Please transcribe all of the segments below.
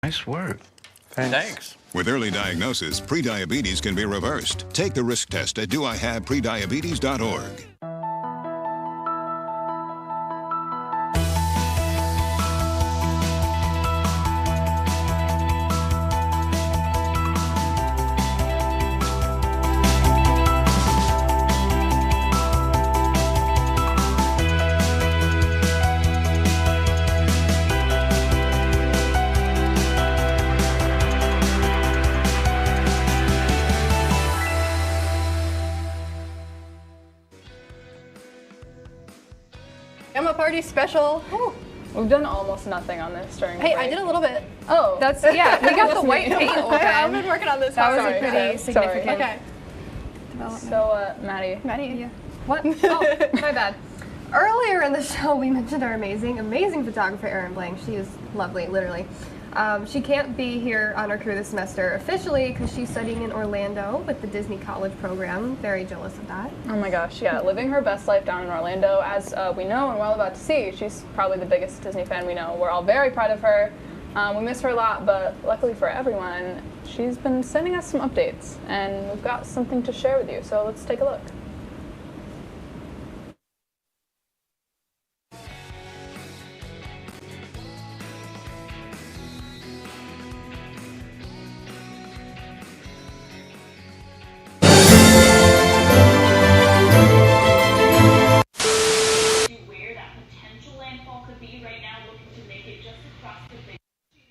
Nice work. Thanks. With early diagnosis, prediabetes can be reversed. Take the risk test at doihaveprediabetes.org. I'm a party special. Oh, we've done almost nothing on this during the Hey, break. I did a little bit. Oh, That's, yeah, we got the white paint I've open. been working on this. That was hard. a pretty significant Okay. development. so Maddie. Yeah. What? Oh, my bad. Earlier in the show, we mentioned our amazing photographer, Erin Blank. She is lovely, literally. She can't be here on our crew this semester officially because she's studying in Orlando with the Disney College program. Very jealous of that. Oh my gosh, yeah, living her best life down in Orlando. As we know and we're all about to see, she's probably the biggest Disney fan we know. We're all very proud of her. We miss her a lot, but luckily for everyone, she's been sending us some updates, and we've got something to share with you, so let's take a look.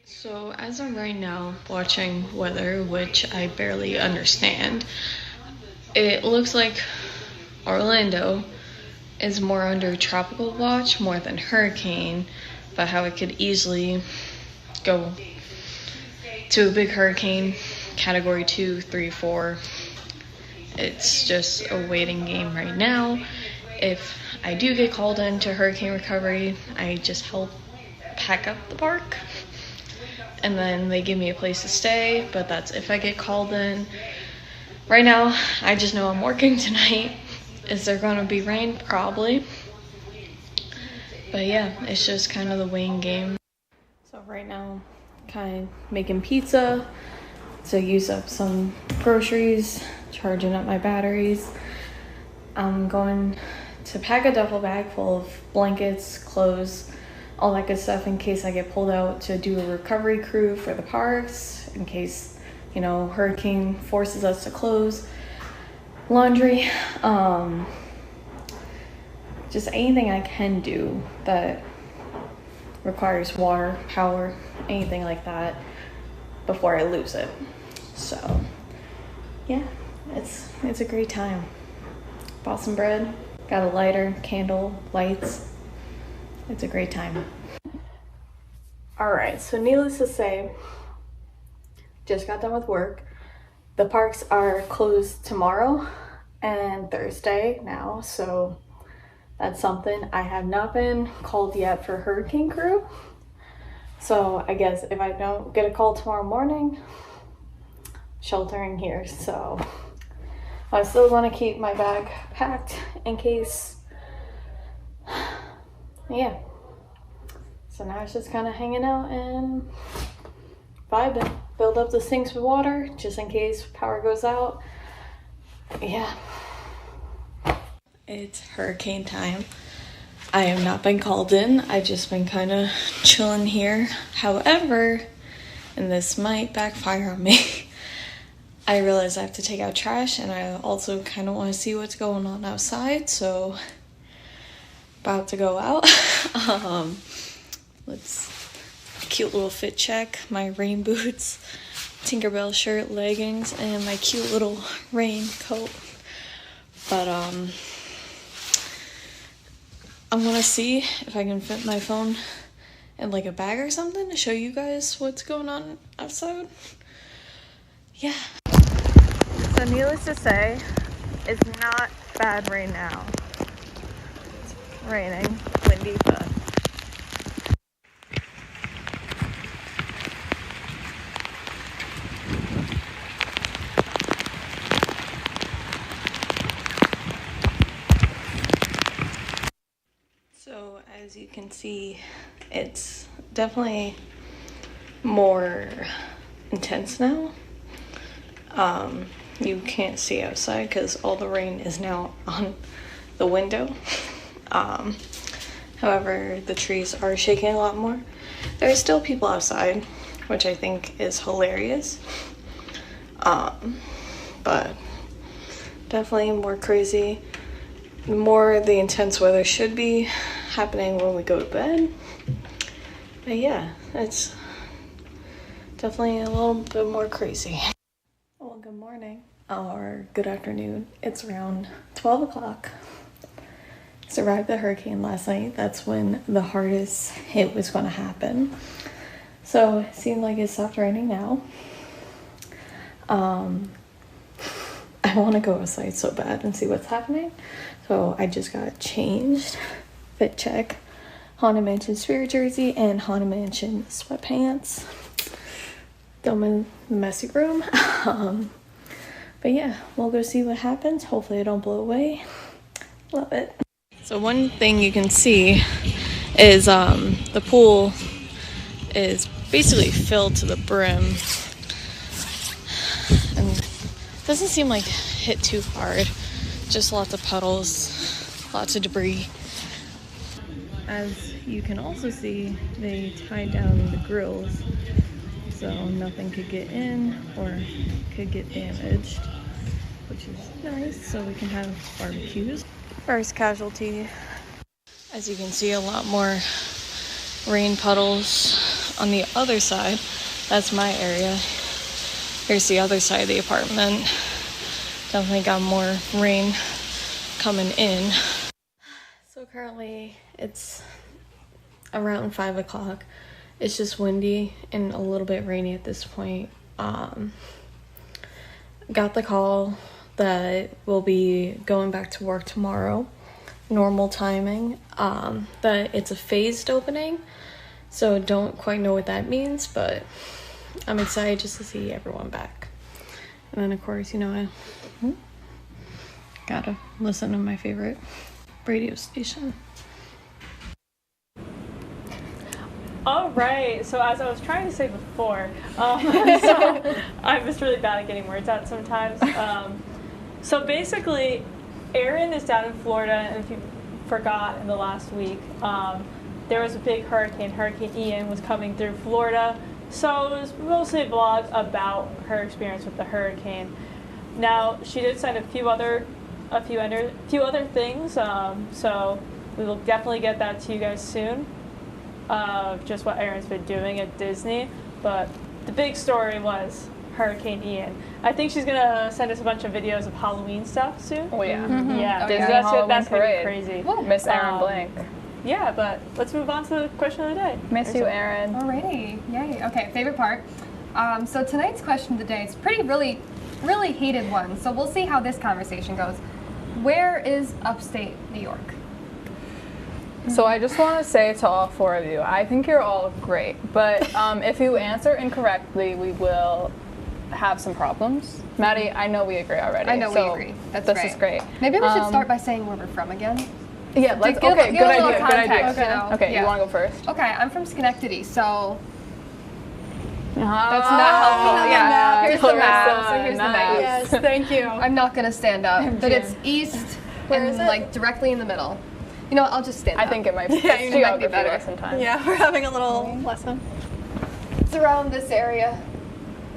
So as of right now, watching weather, which I barely understand, it looks like Orlando is more under tropical watch more than hurricane, but how it could easily go to a big hurricane, category 2, 3, 4. It's just a waiting game right now. If I do get called into hurricane recovery, I just help pack up the park. And then they give me a place to stay, but that's if I get called in. Right now, I just know I'm working tonight. Is there gonna be rain? Probably. But yeah, it's just kind of the weighing game. So right now, kind of making pizza to use up some groceries, charging up my batteries. I'm going to pack a duffel bag full of blankets, clothes, all that good stuff in case I get pulled out to do a recovery crew for the parks, in case, you know, hurricane forces us to close. Laundry, just anything I can do that requires water, power, anything like that before I lose it. So yeah, it's a great time. Bought some bread, got a lighter, candle, lights. It's a great time. Alright, so needless to say, just got done with work. The parks are closed tomorrow and Thursday now, so that's something. I have not been called yet for hurricane crew. So I guess if I don't get a call tomorrow morning, sheltering here. So I still want to keep my bag packed in case. Yeah. So now it's just kind of hanging out and vibing. Build up the sinks with water just in case power goes out. Yeah. It's hurricane time. I have not been called in. I've just been kind of chilling here. However, and this might backfire on me, I realize I have to take out trash and I also kind of want to see what's going on outside. So about to go out. Cute little fit check, my rain boots, Tinkerbell shirt, leggings, and my cute little rain coat. But I'm gonna see if I can fit my phone in like a bag or something to show you guys what's going on outside. Yeah. So needless to say, it's not bad right now. It's raining, windy, but so as you can see, it's definitely more intense now. You can't see outside because all the rain is now on the window. However, the trees are shaking a lot more. There are still people outside, which I think is hilarious. But definitely more crazy. More the intense weather should be happening when we go to bed. But yeah, it's definitely a little bit more crazy. Well, good morning or good afternoon. It's around 12 o'clock. Survived the hurricane last night. That's when the hardest hit was going to happen. So it seemed like it stopped raining now. I want to go outside so bad and see what's happening. So I just got changed, fit check, Haunted Mansion spirit jersey, and Haunted Mansion sweatpants. Them in the messy room. But yeah, we'll go see what happens. Hopefully it don't blow away. Love it. So one thing you can see is the pool is basically filled to the brim. And it doesn't seem like hit too hard. Just lots of puddles, lots of debris. As you can also see, they tied down the grills so nothing could get in or could get damaged, which is nice, so we can have barbecues. First casualty. As you can see, a lot more rain puddles on the other side. That's my area. Here's the other side of the apartment. Definitely got more rain coming in. So currently it's around 5 o'clock. It's just windy and a little bit rainy at this point. Got the call that we'll be going back to work tomorrow, normal timing, that it's a phased opening, so don't quite know what that means, but I'm excited just to see everyone back. And then of course, you know, I gotta listen to my favorite radio station. All right, so as I was trying to say before, so I'm just really bad at getting words out sometimes. So basically, Erin is down in Florida, and if you forgot in the last week, there was a big hurricane. Hurricane Ian was coming through Florida, so it was mostly a vlog about her experience with the hurricane. Now, she did send a few other things, so we will definitely get that to you guys soon. Just what Erin's been doing at Disney, but the big story was Hurricane Ian. I think she's gonna send us a bunch of videos of Halloween stuff soon. Oh yeah. Yeah, Disney that's Halloween gonna be parade. crazy. Miss Erin Blank. Yeah, but let's move on to the question of the day. Miss you, Erin. Alrighty, yay. Okay, favorite part. So tonight's question of the day is really heated one. So we'll see how this conversation goes. Where is upstate New York? So I just want to say to all four of you, I think you're all great, but if you answer incorrectly, we will have some problems. Maddie, I know we agree already. I know we agree. That's this is great. Maybe we should start by saying where we're from again. Yeah, let's. Give Okay, a good little idea. Good context, idea. you know? Okay, Yeah. you want to go first? Okay, I'm from Schenectady, so That's not helpful. Yeah, here's the Clarissa, map. So here's the map. Yes, thank you. I'm not gonna stand up, but it's east Where and is it? like directly in the middle. You know what, I'll just stand I up. think it might be Yeah, you might be geography better. lesson time. Yeah, we're having a little lesson. It's around this area,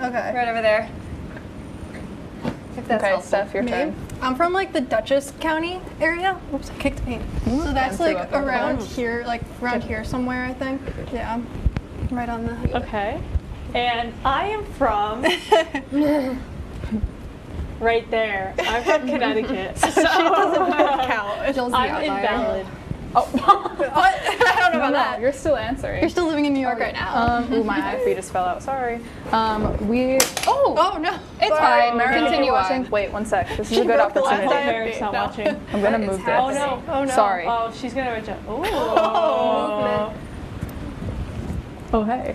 Okay. right over there. If that's Okay, helpful. Steph, your Me? turn. I'm from like the Dutchess County area. Oops, I kicked paint. So that's Fancy like looking. around here, like around here somewhere, I think. Yeah. Right on the. Okay. And I am from right there. I'm from Connecticut. So Count. Jill's the I'm outlier. invalid. What? I don't know No, about that. you're still answering. You're still living in New York right now. Ooh, my eye just fell out. Sorry. Oh no. It's fine. Mary, Continue watching. on. Wait 1 sec. This is a good broke the last opportunity. time. Mary's not No. watching. I'm gonna What is move this. happening? Oh no. Oh no. Sorry. Oh, she's gonna reject. Oh. Oh, hey.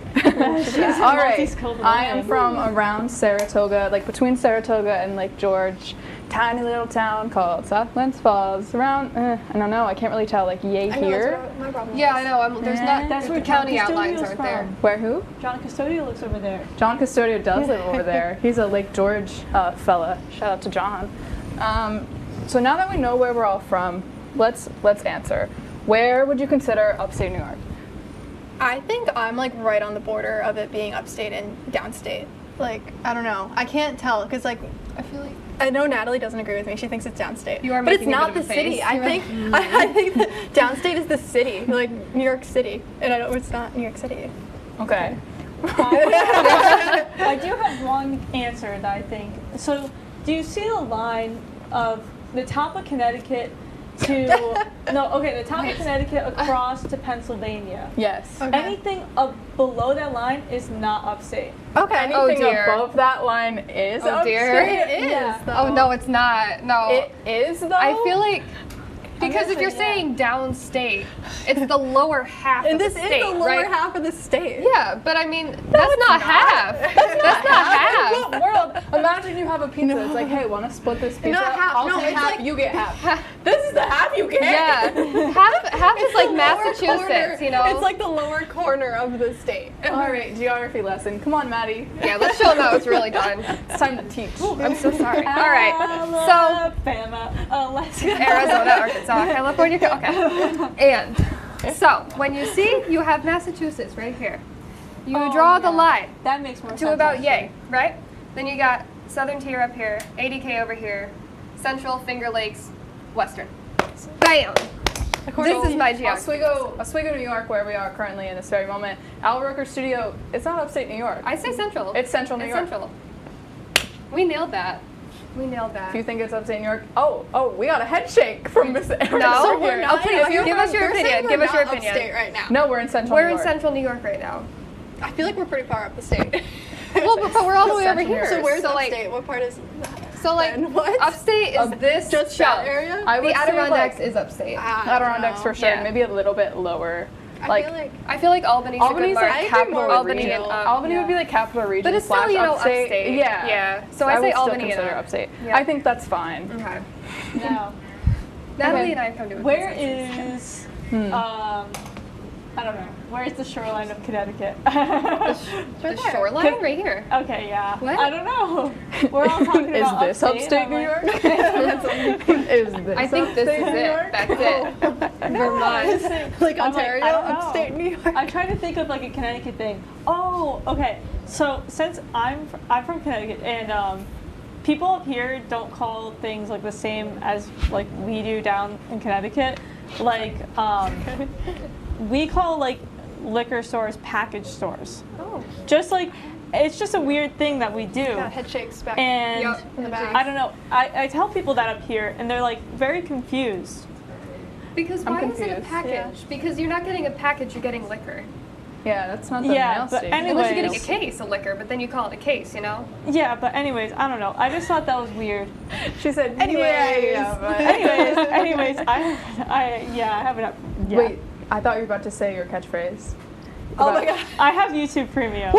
She's All right. multi-skilled I am woman. from around Saratoga, like between Saratoga and Lake George. Tiny little town called South Glens Falls. Around, I don't know, I can't really tell, like yay I know here. that's what my problem Yeah, is. I know. There's not. That's The where county John outlines Custodio's aren't there. from. Where who? John Custodio looks over there. John Custodio does live over there. He's a Lake George fella. Shout out to John. So now that we know where we're all from, let's answer. Where would you consider upstate New York? I think I'm like right on the border of it being upstate and downstate. Like, I don't know. I can't tell because like I feel like I know Natalie doesn't agree with me. She thinks it's downstate. You are but it's making a not bit the of a city. face. I think I think that downstate is the city, like New York City, and I know it's not New York City. Okay. I do have one answer that I think. So, do you see the line of the top of Connecticut to the top of Connecticut across to Pennsylvania? Yes. Okay. Anything below that line is not upstate. Okay. Anything dear. above that line is Oh, upstate. dear. It is. Yeah. Though. Oh no, it's not. No. It is though. I feel like because gonna if you're say yeah. saying downstate, it's the lower half And of this the is state, the lower right? half of the state. Yeah, but I mean that's not half. That's not half. What world? Imagine you have a pizza. It's like, hey, want to split this pizza? Not half, I'll no, take it's half. like- You get half. This is the half you get. Yeah, half is like Lower Massachusetts, corner. you know. It's like the lower corner of the state. All right, geography lesson. Come on, Maddie. yeah, let's show them how it's really done. It's time to teach. I'm so sorry. All right, so Alabama, Alaska. Arizona, Arkansas, California. Okay. And so when you see you have Massachusetts right here, you draw the line That makes more sense. to about actually. yay, right? Then you got southern tier up here, ADK over here, central, Finger Lakes, western. Bam! This is my geography. Oswego, New York, where we are currently in this very moment. Al Roker Studio. It's not upstate New York. I say central. It's central New It's York. central. We nailed that. We nailed that. If you think it's upstate New York, oh, we got a head shake from Miss Aaron. No, over we're here. not. Oh, please, give us your You're saying opinion. we're Give us your not opinion. upstate right now. No, we're in central We're New in York. central New York right now. I feel like we're pretty far up the state. Well, but we're all the way over Central New here. York. So where's like, upstate? What part is So like, then? What? upstate is this just chunk. that area? I would The say, Adirondacks like, is upstate. Adirondacks for sure. Yeah. Maybe a little bit lower. I feel like Albany's a Albany's good like mark. capital Albany region. and, Albany would be like capital region But it's still, slash you know, upstate. upstate. Yeah. Yeah. So I say would still Albany and consider up. upstate. Yeah. I think that's fine. Okay. Now, Natalie Okay. and I have come to a where consensus. is I don't know. Where's the shoreline of Connecticut? The shoreline right here. Okay, yeah. What? I don't know. We're all talking Is about this upstate New I'm York? like- Is this I think this upstate is New it. York? That's it. Vermont. like I'm Ontario, I don't know. upstate New York? I'm trying to think of like a Connecticut thing. Oh, okay. So since I'm from Connecticut and people up here don't call things like the same as like we do down in Connecticut. Like we call like liquor stores package stores. Oh. Just like it's just a weird thing that we do. Got head shakes back And Yep. in the back. I don't know. I tell people that up here and they're like very confused. Because I'm why is it a confused. package? Because you're not getting a package, you're getting liquor. Yeah, that's not the Yeah, mail but station. anyway- Unless you're getting a Anyways. case of liquor, but then you call it a case, you know? Yeah, but anyways, I don't know. I just thought that was weird. She said, Anyways. yeah, but anyways, I have an. Yeah. Wait, I thought you were about to say your catchphrase. Oh my god. I have YouTube Premium.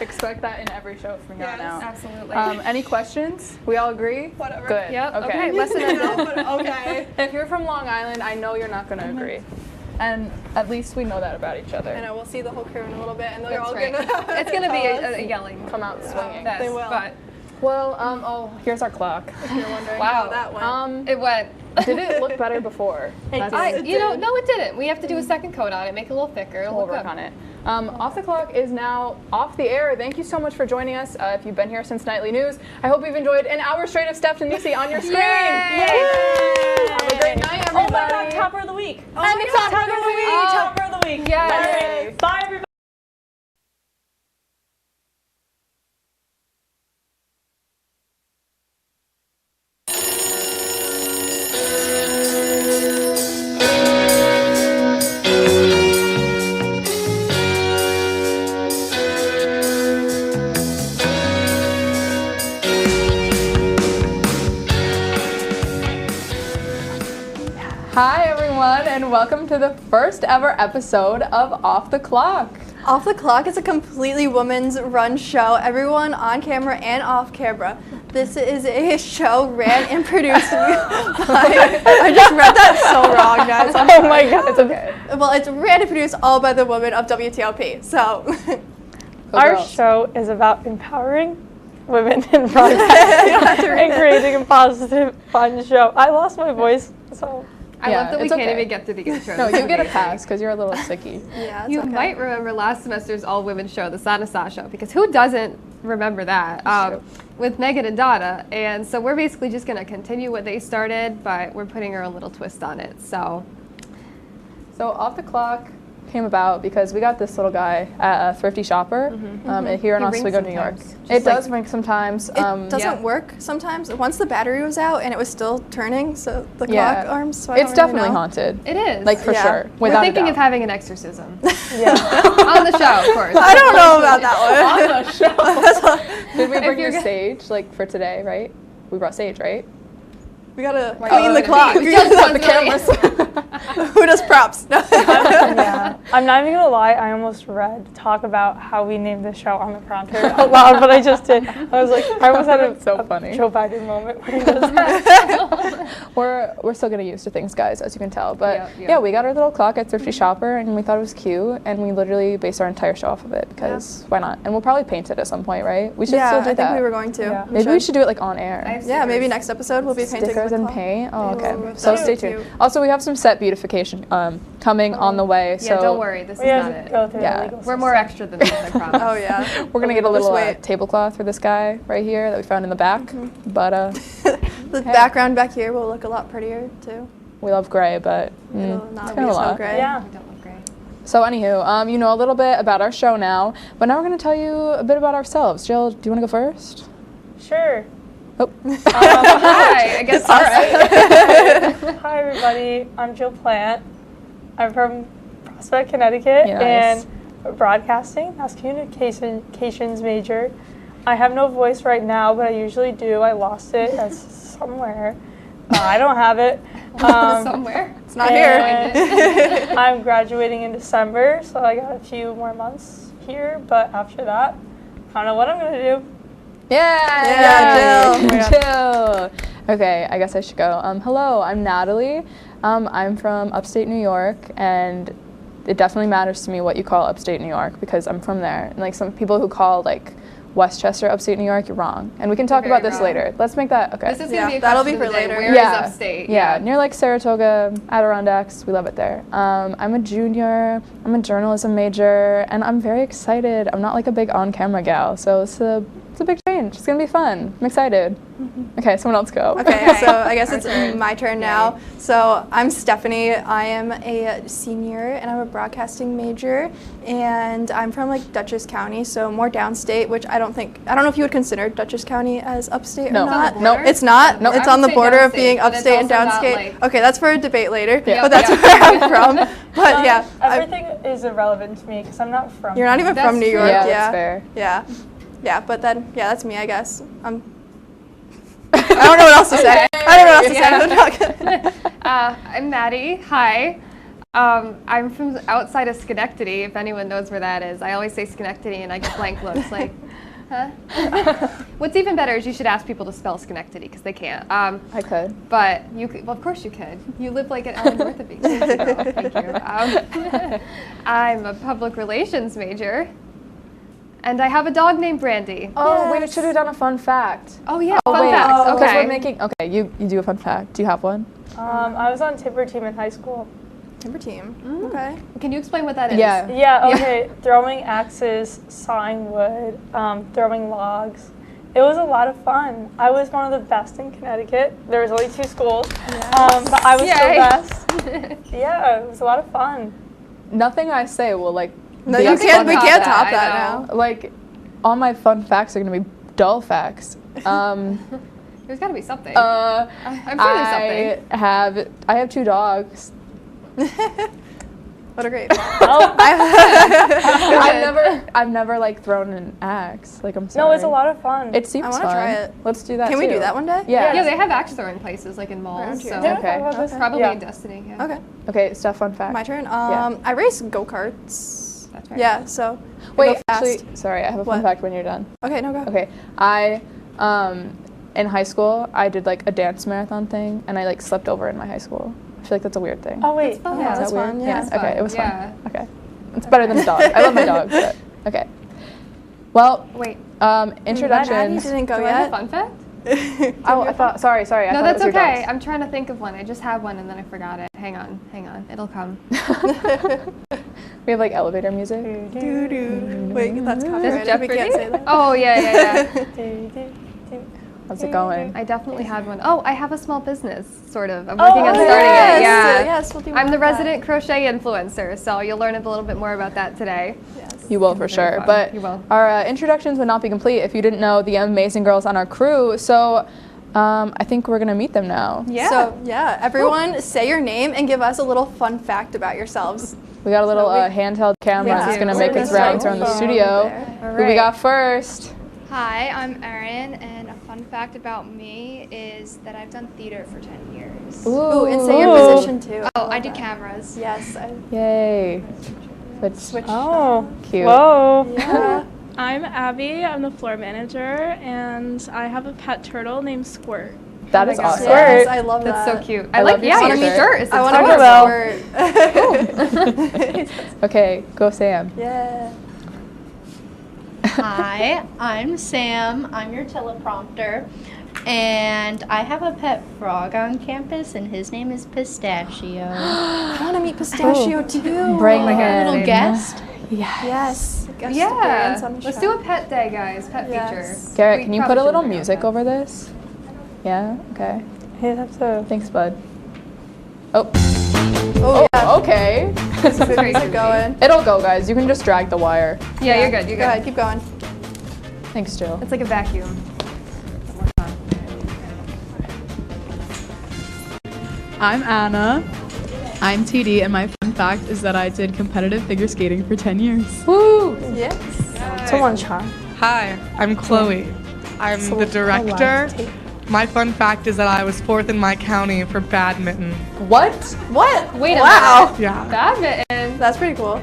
Expect that in every show from here on Yes. out. Absolutely. Any questions? We all agree? Whatever. Good. Yep. Okay. Okay. Lesson No, ended. but okay. If you're from Long Island, I know you're not going to agree. And at least we know that about each other. I know, we'll see the whole crew in a little bit, and they're That's all right. gonna. It's gonna be tell us a yelling. Come out swinging. Fest, They will. But Well, here's our clock. If you're wondering Wow. how that went. it went. Did it look better before? That's- You know, no, it didn't. We have to do a second coat on it, make it a little thicker. It'll We'll look work good. on it. Off the Clock is now off the air. Thank you so much for joining us. If you've been here since Nightly News, I hope you've enjoyed an hour straight of Steph and Nisi on your screen. Yay! Yay! Have a great night, Oh my everybody. God! Topper of the week. Oh my God, Topper of the week. Oh. Topper of the week. Yes. All right. Bye, everybody. Hi everyone, and welcome to the first ever episode of Off the Clock. Off the Clock is a completely women's run show, everyone on camera and off camera. This is a show ran and produced by, I just read that so wrong, guys. Oh my god, it's okay. Well, it's ran and produced all by the women of WTLP, so. Our girls. show is about empowering women in broadcasting and creating a positive, fun show. I lost my voice, so. I Yeah, love that we it's can't okay. even get through the intro. No, This you is get a amazing. pass because you're a little sicky. Yeah, it's You okay. might remember last semester's all-women show, the Sanasa show, because who doesn't remember that? With Megan and Donna. And so we're basically just going to continue what they started, but we're putting our own little twist on it. So So Off the Clock came about because we got this little guy at a thrifty shopper here in He rings Oswego, New York. sometimes. It Just like- does ring sometimes. It doesn't yeah. work sometimes. Once the battery was out and it was still turning, so the Yeah. clock arms. So I It's don't definitely really know. haunted. it is. Like for Yeah. sure. we're Without thinking a of doubt. having an exorcism. Yeah. On the show, of course. I don't know about that one. On the show. Did we bring you're your gonna- sage like for today, right? We brought sage, right? We gotta Why clean not? the clock. We just The want cameras. Who does props? No. Yeah. I'm not even gonna lie, I almost read talk about how we named the show on the prompter out loud, but I just did. I was like, I almost had That's so a funny. Joe Biden moment when he does that. We're still getting used to things, guys, as you can tell. But Yeah. yeah, we got our little clock at Thrifty Shopper, and we thought it was cute, and we literally based our entire show off of it because why not? And we'll probably paint it at some point, right? We should Yeah, still I do think that. we were going to. Yeah. Maybe we should do it like on air. I have Yeah, maybe stickers. next episode we'll be painting Stickers the and clock. paint. Oh, okay. Ooh, So that's stay cute. tuned. Also, we have some set beautification coming on the way. Yeah, So don't worry. This We is have not to it. go through Yeah. the legal We're more extra than this, I promise. Oh yeah. we're gonna get a Just little wait. tablecloth for this guy right here that we found in the back. But The background back here will look a lot prettier too. we love gray, but It'll it's not kind be of a so lot. gray. Yeah. Don't look great. So anywho, you know a little bit about our show now, but now we're gonna tell you a bit about ourselves. Jill, do you want to go first? Sure. Oh. Hi, I guess. All right. Hi everybody, I'm Jill Plant. I'm from Prospect, Connecticut, Yeah, nice. and broadcasting, mass communications major. I have no voice right now, but I usually do. I lost it somewhere. I don't have it. Somewhere. It's not here. And I'm graduating in December, so I got a few more months here, but after that, I don't know what I'm gonna do. Yeah, Yeah, Jill. Okay, I guess I should go. Hello, I'm Natalie. I'm from upstate New York, and it definitely matters to me what you call upstate New York because I'm from there. And like some people who call like Westchester upstate New York, you're wrong. And we can talk You're about very this wrong. later. Let's make that okay. This is Yeah, gonna be a that'll question be of for the day. later. Where is Yeah. upstate? Yeah, near like Saratoga, Adirondacks. We love it there. I'm a junior. I'm a journalism major, and I'm very excited. I'm not like a big on-camera gal, so it's a big change. It's gonna be fun. I'm excited. Okay, someone else go. Okay, so I guess Our it's turn. my turn now. So I'm Stephanie. I am a senior and I'm a broadcasting major, and I'm from like Dutchess County, so more downstate. Which I don't know if you would consider Dutchess County as upstate No. or not. It's on the border? It's not. Nope. It's I on the would say border of downstate, being but it's upstate and also not, downstate. like- Okay, that's for a debate later. Yeah. But that's Yeah. where I'm from. But yeah, Everything is irrelevant to me because I'm not from. you're not even That's from New true. York. Yeah, Yeah, that's fair. Yeah. But then that's me, I guess. I don't know what else to say. I don't know what else to say. I'm not gonna- I'm Maddie. Hi. I'm from outside of Schenectady, if anyone knows where that is. I always say Schenectady and I get blank looks like, huh? What's even better is you should ask people to spell Schenectady because they can't. I could. But you could, well, of course you could. You live like an hour north of me. Thank you, girl. Thank you. I'm a public relations major. And I have a dog named Brandy. Oh, we should have done a fun fact. Oh yeah, Oh, fun wait. facts. Because Okay. we're making. Okay, you do a fun fact. Do you have one? I was on Tipper team in high school. Timber team. Okay. Can you explain what that is? Yeah. Yeah, okay. Throwing axes, sawing wood, throwing logs. It was a lot of fun. I was one of the best in Connecticut. There was only 2 schools, but I was the Yay. best. Yeah, it was a lot of fun. Nothing I say will like. No, be you a can't. fun We fact. can't top I that know. now. Like, all my fun facts are gonna be dull facts. There's got to be something. I'm I'm sure there's something. I have 2 dogs. What a great I've never like thrown an axe. Like I'm sorry. No, it's a lot of fun. It seems I fun. want to try it. Let's do that. Can we too. do that one day? Yeah. Yeah, they have axe throwing places like in malls. Around So here. Okay. probably in Destiny. Yeah. Okay. Okay, Steph, fun fact. My turn. Yeah. I race go-karts. That's right. Yeah, so I Wait, go fast. actually, sorry, I have a fun What? fact when you're done. Okay, no, go. Okay, I, in high school, I did like a dance marathon thing, and I like slept over in my high school. I feel like that's a weird thing. Oh, wait. It's fun. Yeah, Is that's that weird? fun. Yeah, It's Okay, fun. it was Yeah. fun. Okay, it's better than a dog. I love my dogs, but okay. Well, Wait. Abby introductions. didn't go Do I have a yet. fun fact? Oh, I thought. Sorry. I No, thought that's it was your okay. dogs. I'm trying to think of one. I just had one and then I forgot it. Hang on. It'll come. We have like elevator music. Doo-doo. Wait, that's copyrighted. We can't say that. Oh, yeah. How's it going? I definitely had one. Oh, I have a small business, sort of. I'm working on starting yes, it. Yeah. Yes, we'll do I'm more the of that. resident crochet influencer, so you'll learn a little bit more about that today. Yes. You will for Very sure. fun. But You will. our introductions would not be complete if you didn't know the amazing girls on our crew. So I think we're gonna meet them now. Yeah. So, yeah, everyone say your name and give us a little fun fact about yourselves. We got a little So we- handheld camera Yeah. that's gonna We're make gonna its rounds start around the from studio. there. Who we got first? Hi, I'm Erin, and a fun fact about me is that I've done theater for 10 years. Ooh, and say your position too. Oh, I do cameras. Yes. Yay. Switch. Oh, Cute. whoa. Yeah. I'm Abby. I'm the floor manager, and I have a pet turtle named Squirt. That Oh is my gosh. awesome. Yes, I love That's that. so cute. I I love like, your yeah, your t-shirt. shirt is I want to Taco wear squirt. Okay, go Sam. Yeah. Hi, I'm Sam. I'm your teleprompter. And I have a pet frog on campus, and his name is Pistachio. I want to meet Pistachio too. Bring Like a him. little guest. Yes. Guest Yeah. appearance on the Let's show. do a pet day, guys. Pet Yes. feature. Garrett, We can you probably put a little shouldn't bring music up over this? Yeah? Okay. Hey, that's a... Thanks, bud. Oh. Oh, yeah. Okay. Keep it going. It'll go, guys. You can just drag the wire. that. Yeah, you're good. You're Go ahead. good. Keep going. Thanks, Jill. It's like a vacuum. I'm Anna. I'm TD, and my fun fact is that I did competitive figure skating for 10 years. Woo! Yes. Someone shot. Hi, I'm Chloe. I'm the director. My fun fact is that I was 4th in my county for badminton. What? What? Wait a Wow. minute. Yeah. Badminton. That's pretty cool.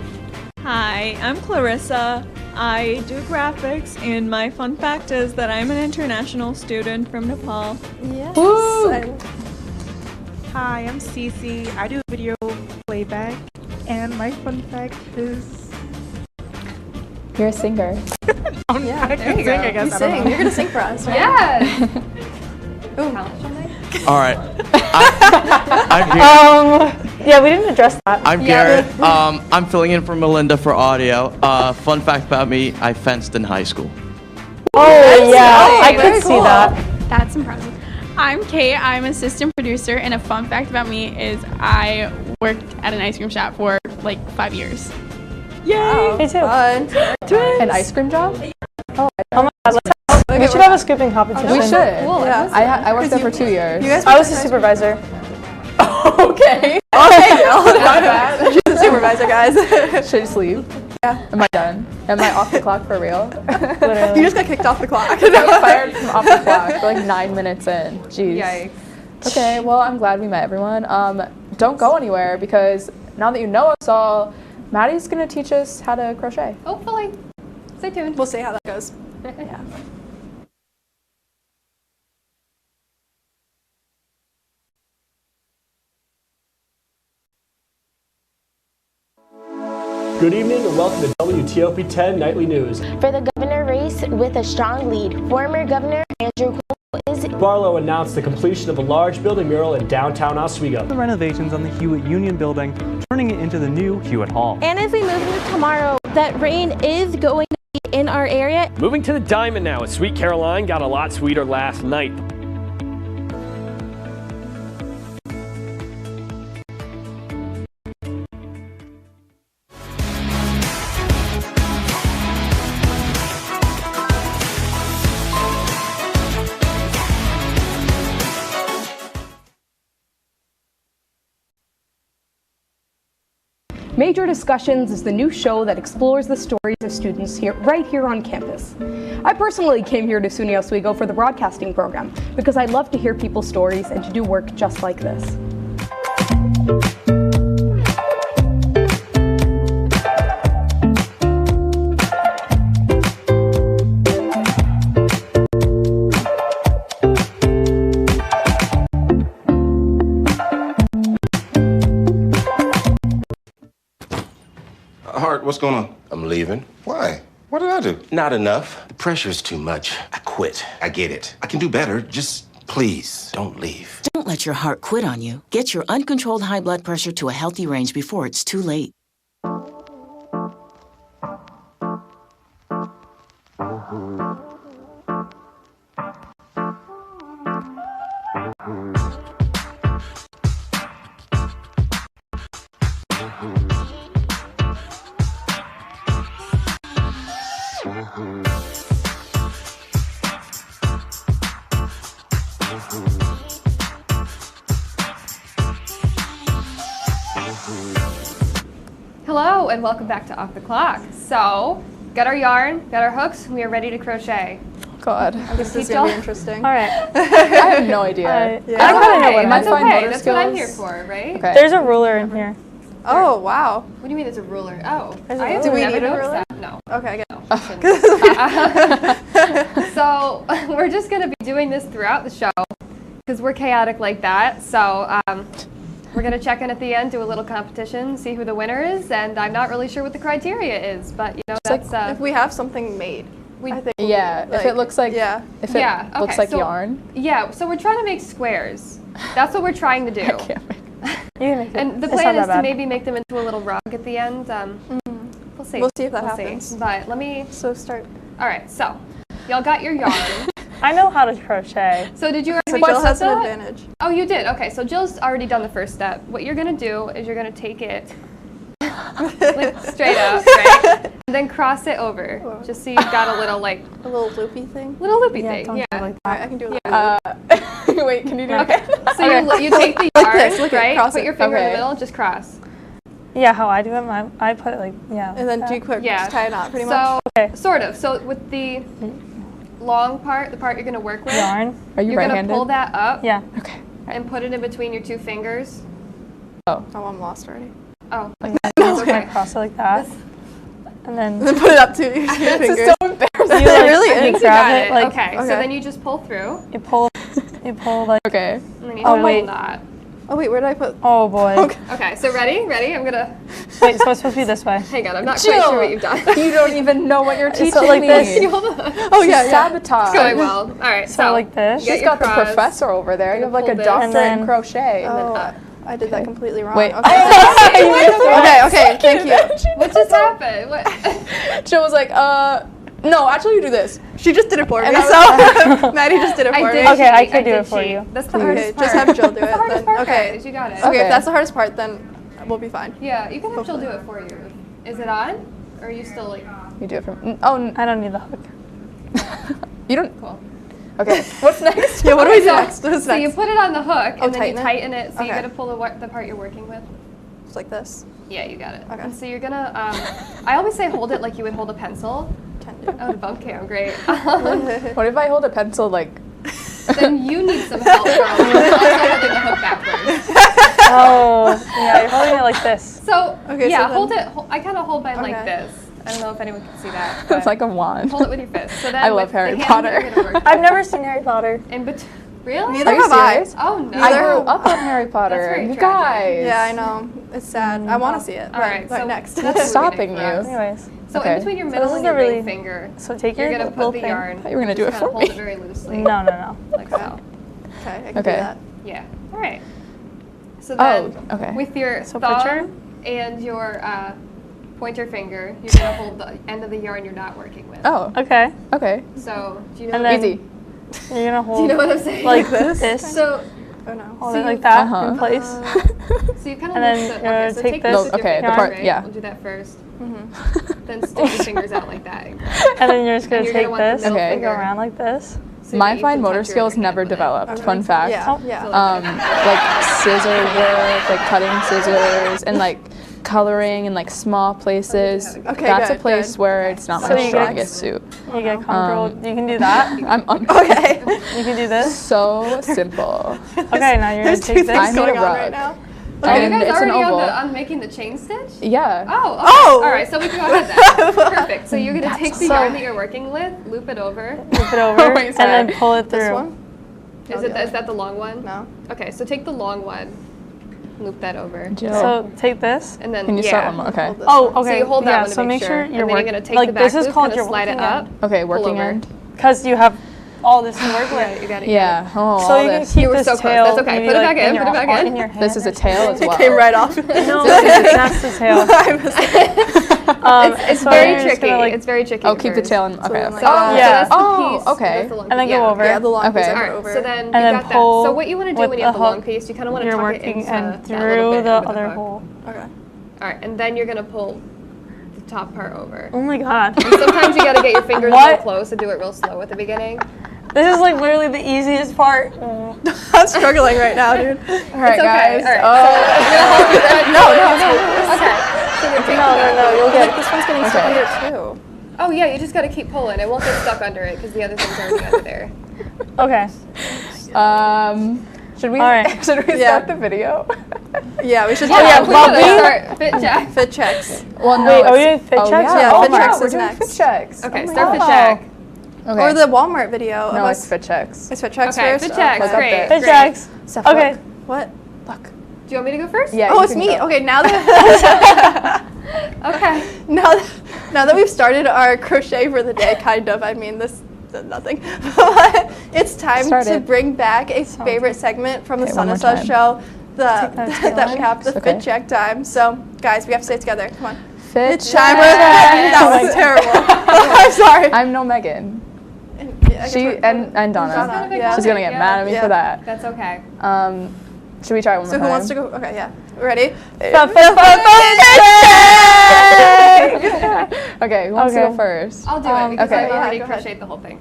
Hi, I'm Clarissa. I do graphics, and my fun fact is that I'm an international student from Nepal. Yes. Woo. Hi, I'm Cece. I do video playback, and my fun fact is You're a singer. Yeah, I can you sing, go. I guess. You I don't sing. know. You're gonna sing for us, right? Yes. Ooh. All right. I'm here. Yeah, we didn't address that. I'm Garrett. I'm filling in for Melinda for audio. Fun fact about me: I fenced in high school. Oh, yeah, I Very could see cool. that. That's impressive. I'm Kate. I'm assistant producer, and a fun fact about me is I worked at an ice cream shop for like 5 years. Yay! Me too. Fun. An ice cream job? Oh my God, we should have a scooping competition. We should. Yeah. I worked there for 2 years. You guys I was a supervisor. Okay. Okay, no. Not bad. She's a supervisor, guys. Should I just leave? Yeah. Am I done? Am I off the clock for real? You just got kicked off the clock. I was fired from off the clock for like 9 minutes in. Jeez. Yikes. Okay, well, I'm glad we met everyone. Don't go anywhere because now that you know us all, Maddie's gonna teach us how to crochet. Hopefully. Stay tuned. We'll see how that goes. Yeah. Good evening and welcome to WTOP 10 Nightly News. For the governor race with a strong lead, former Governor Andrew Cuomo is... Barlow announced the completion of a large building mural in downtown Oswego. The renovations on the Hewitt Union Building, turning it into the new Hewitt Hall. And as we move into tomorrow, that rain is going to be in our area. Moving to the Diamond now, as Sweet Caroline got a lot sweeter last night. Major Discussions is the new show that explores the stories of students right here on campus. I personally came here to SUNY Oswego for the broadcasting program because I love to hear people's stories and to do work just like this. Hart, what's going on? I'm leaving. Why? What did I do? Not enough. The pressure's too much. I quit. I get it. I can do better. Just please don't leave. Don't let your heart quit on you. Get your uncontrolled high blood pressure to a healthy range before it's too late. Hello and welcome back to Off the Clock. So, got our yarn, got our hooks, we are ready to crochet. God, this is going to be interesting. All right. I have no idea. I don't really know what That's I'm okay. That's what I'm here for, right? Okay. There's a ruler in here. Oh, wow. What do you mean there's a ruler? Oh, Do we need a noticed ruler? that. No. Okay, So we're just going to be doing this throughout the show because we're chaotic like that. So we're going to check in at the end, do a little competition, see who the winner is, and I'm not really sure what the criteria is, but you know, that's if we have something made. I think if it looks like looks like so, yarn. Yeah, so we're trying to make squares. That's what we're trying to do. I can't make And the plan is to maybe make them into a little rug at the end. We'll see. We'll see if that happens. But let me start. All right, so y'all got your yarn. I know how to crochet. So did you already So Jill has an advantage. Oh, you did? Okay, so Jill's already done the first step. What you're going to do is you're going to take it like straight up, right? And then cross it over, just so you've got a little like... A little loopy thing? Little loopy thing, don't do it like that. Alright, I can do a little Wait, can you do Okay, it? so you take the yarn, Look right? cross Put it. your finger in the Okay. middle, just cross. Yeah, how I do it, I put it like, And then do you quick just tie a knot pretty much? So, Okay. sort of. So with the long part, the part you're going to work with, yarn. Are you you're going to right-handed? pull that up Yeah. Okay. and put it in between your two fingers. Oh, I'm lost already. Oh, Like that. It's okay. Cross it like that. And then Put it up to your fingers. This is so embarrassing. you like, really you is. you grab got it like okay, so then you just pull through. you pull like Okay. And then you Oh, do a wait. knot. Oh wait, where did I put? oh boy. Okay, so ready? Ready? I'm gonna. Wait, so it's supposed to be this way. Hang on, I'm not quite sure what you've done. You don't even know what you're teaching So like me. this. Hold on. Oh yeah, Sabotage. It's going well. All right, So like this. Get She's your got the cross. professor over there. You have like a pull this. doctorate And in then- crochet. Oh, I did that completely wrong. Wait. Okay. Okay, thank you. What just happened? What? Jill was like, no, actually you do this. She just did it for me, And so Maddie just did it for me. Okay, I can do it for you. That's the Okay, hardest part. just have Jill do it. That's the hardest Then. part, Okay. guys. You got it. Okay, if that's the hardest part, then we'll be fine. Yeah, you can have Jill do it for you. Is it on? Or are you still like... You do it from. I don't need the hook. You don't. Cool. Okay. What's next? Yeah, what do we do so, next? What's so you next? put it on the hook, and then you tighten it? tighten it, so you Okay. gotta pull the part you're working with. Just like this. Yeah, you got it. Okay. And so you're gonna, I always say hold it like you would hold a pencil. Can do. Oh, the bump cam, great. What if I hold a pencil like? Then you need some help, girl. You're also holding the hook backwards. Oh, yeah, you're holding it like this. So, Okay, yeah, so hold then- it, I kind of hold mine like Okay. this. I don't know if anyone can see that. It's but like a wand. hold it with your fist. So then I love with Harry the hand Potter. that you're gonna work I've never seen Harry Potter. in between. Really? Neither Are you have I. serious? Oh, no. I grew up on Harry Potter. very You tragic. guys. Yeah, I know. It's sad. I want to see it. All right, but so next. that's What's stopping moving for us. you? Anyways, So Okay. in between your So middle this and is your a really- ring finger, so take you're your gonna little put the thing. yarn. I thought you were gonna do just it kinda for hold me. it very loosely. No, no, no. Like so. Okay, I can Okay. do that. Yeah. All right. So Oh, then, okay. with your So thumb picture? and your pointer finger, you're gonna hold the end of the yarn you're not working with. Oh. Okay. Okay. So do you know? And what then Easy. you're gonna hold. do you know what I'm saying? Like this? So Oh no. Hold so it like you- that Uh-huh. in place. so you kind of And then lift it. you're Okay, gonna so take take this. this with Okay, your the fingers, part- right? yeah. We'll do that first. Mm-hmm. Then stick your fingers out like that. And then you're just gonna And you're take gonna want the this middle Okay. and go finger. around like this. So My that you fine can motor touch your skills other hand never with it. developed. Okay. Fun fact. Yeah. Yeah. So Like scissor work, like cutting scissors, and like coloring in like small places. Okay, That's good, a place good. where it's not So my you strongest suit. You get comfortable. You can do that. Okay. You can do this. So simple. Okay, now you're gonna There's two take things this. going a on rug. right now. Okay, And you guys it's an already oval. on making the chain stitch? Yeah. Oh, okay. Oh! All right, so we can go ahead then. Perfect. So you're going to take the yarn that you're working with, loop it over. Flip it over, Wait, and sorry. then pull it through. This one? Is that the long one? No. Okay, so take the long one, loop that over. Jill. So take this. And then, Can you yeah. start one more? Okay. Oh, okay. So you hold that yeah, one to so make make sure and you're then working. you're going to take like the back this is loop, called kind your of slide it working up. Okay, pull working over. end. because you have all this to work with. You got it. Yeah. Oh, So all you can this. keep You were this so close. tail. That's okay. maybe, Put it like, back in, put it back in. your hand. This is a tail as well. It came right off. No, that's the tail. It's so very you're just tricky. gonna, like, It's very tricky. Oh, at keep the first. tail in. Okay. So, okay. yeah. so that's the Oh, piece. okay. That's the long And then piece. go over. Yeah, the long piece Okay. I All put right, over. so then And you then got that. pull So what you want to do with when you have the the long hook. piece, you kind of want to You're tuck it working into and that little through bit the under other hook. hole. Okay. All right, and then you're gonna pull the top part over. Oh my god. And sometimes you gotta get your fingers real What? close and do it real slow at the beginning. This is like literally the easiest part. I'm struggling right now, dude. All right, It's okay. guys. All right. Oh. Okay. So you're taking No, you'll Like get. this one's getting stuck under it too. Oh yeah, you just gotta keep pulling. It won't get stuck under it because the other things are already under there. Okay. Should we? All right. Should we Yeah. start the video? Yeah, we should. yeah, we but gotta start fit check. Fit checks. Well, no. Wait, are we it's- doing fit checks? Yeah, Yeah, oh fit my checks God, we're is doing next. fit checks. Okay, Oh start my fit God. check. Okay. Or the Walmart video. No, of it's us. fit checks. It's fit checks Okay, first. fit checks. Look up Great. there. Fit great. checks. Steph, Okay. Look. What? Look. Do you want me to go first? Yeah. Oh, you it's can me. go. Okay, now that Okay. now that we've started our crochet for the day, kind of. I mean, this nothing. But it's time to Started. bring back a favorite segment from the Okay, one more Sunasa time. show. that tail That we on. have the Okay. fit check time. So, guys, we have to say it together. Come on. Fit Time. check. That was terrible. I'm sorry. I'm no Megan. Yeah, I guess She we're- and Donna. Donna. Yeah. She's gonna get Yeah. mad at me Yeah. for that. That's okay. Should we try one more So time? who wants to go? Okay, yeah. Ready? Okay, who wants to Okay. go first? I'll do it because okay. I've already Yeah, go ahead. crocheted the whole thing.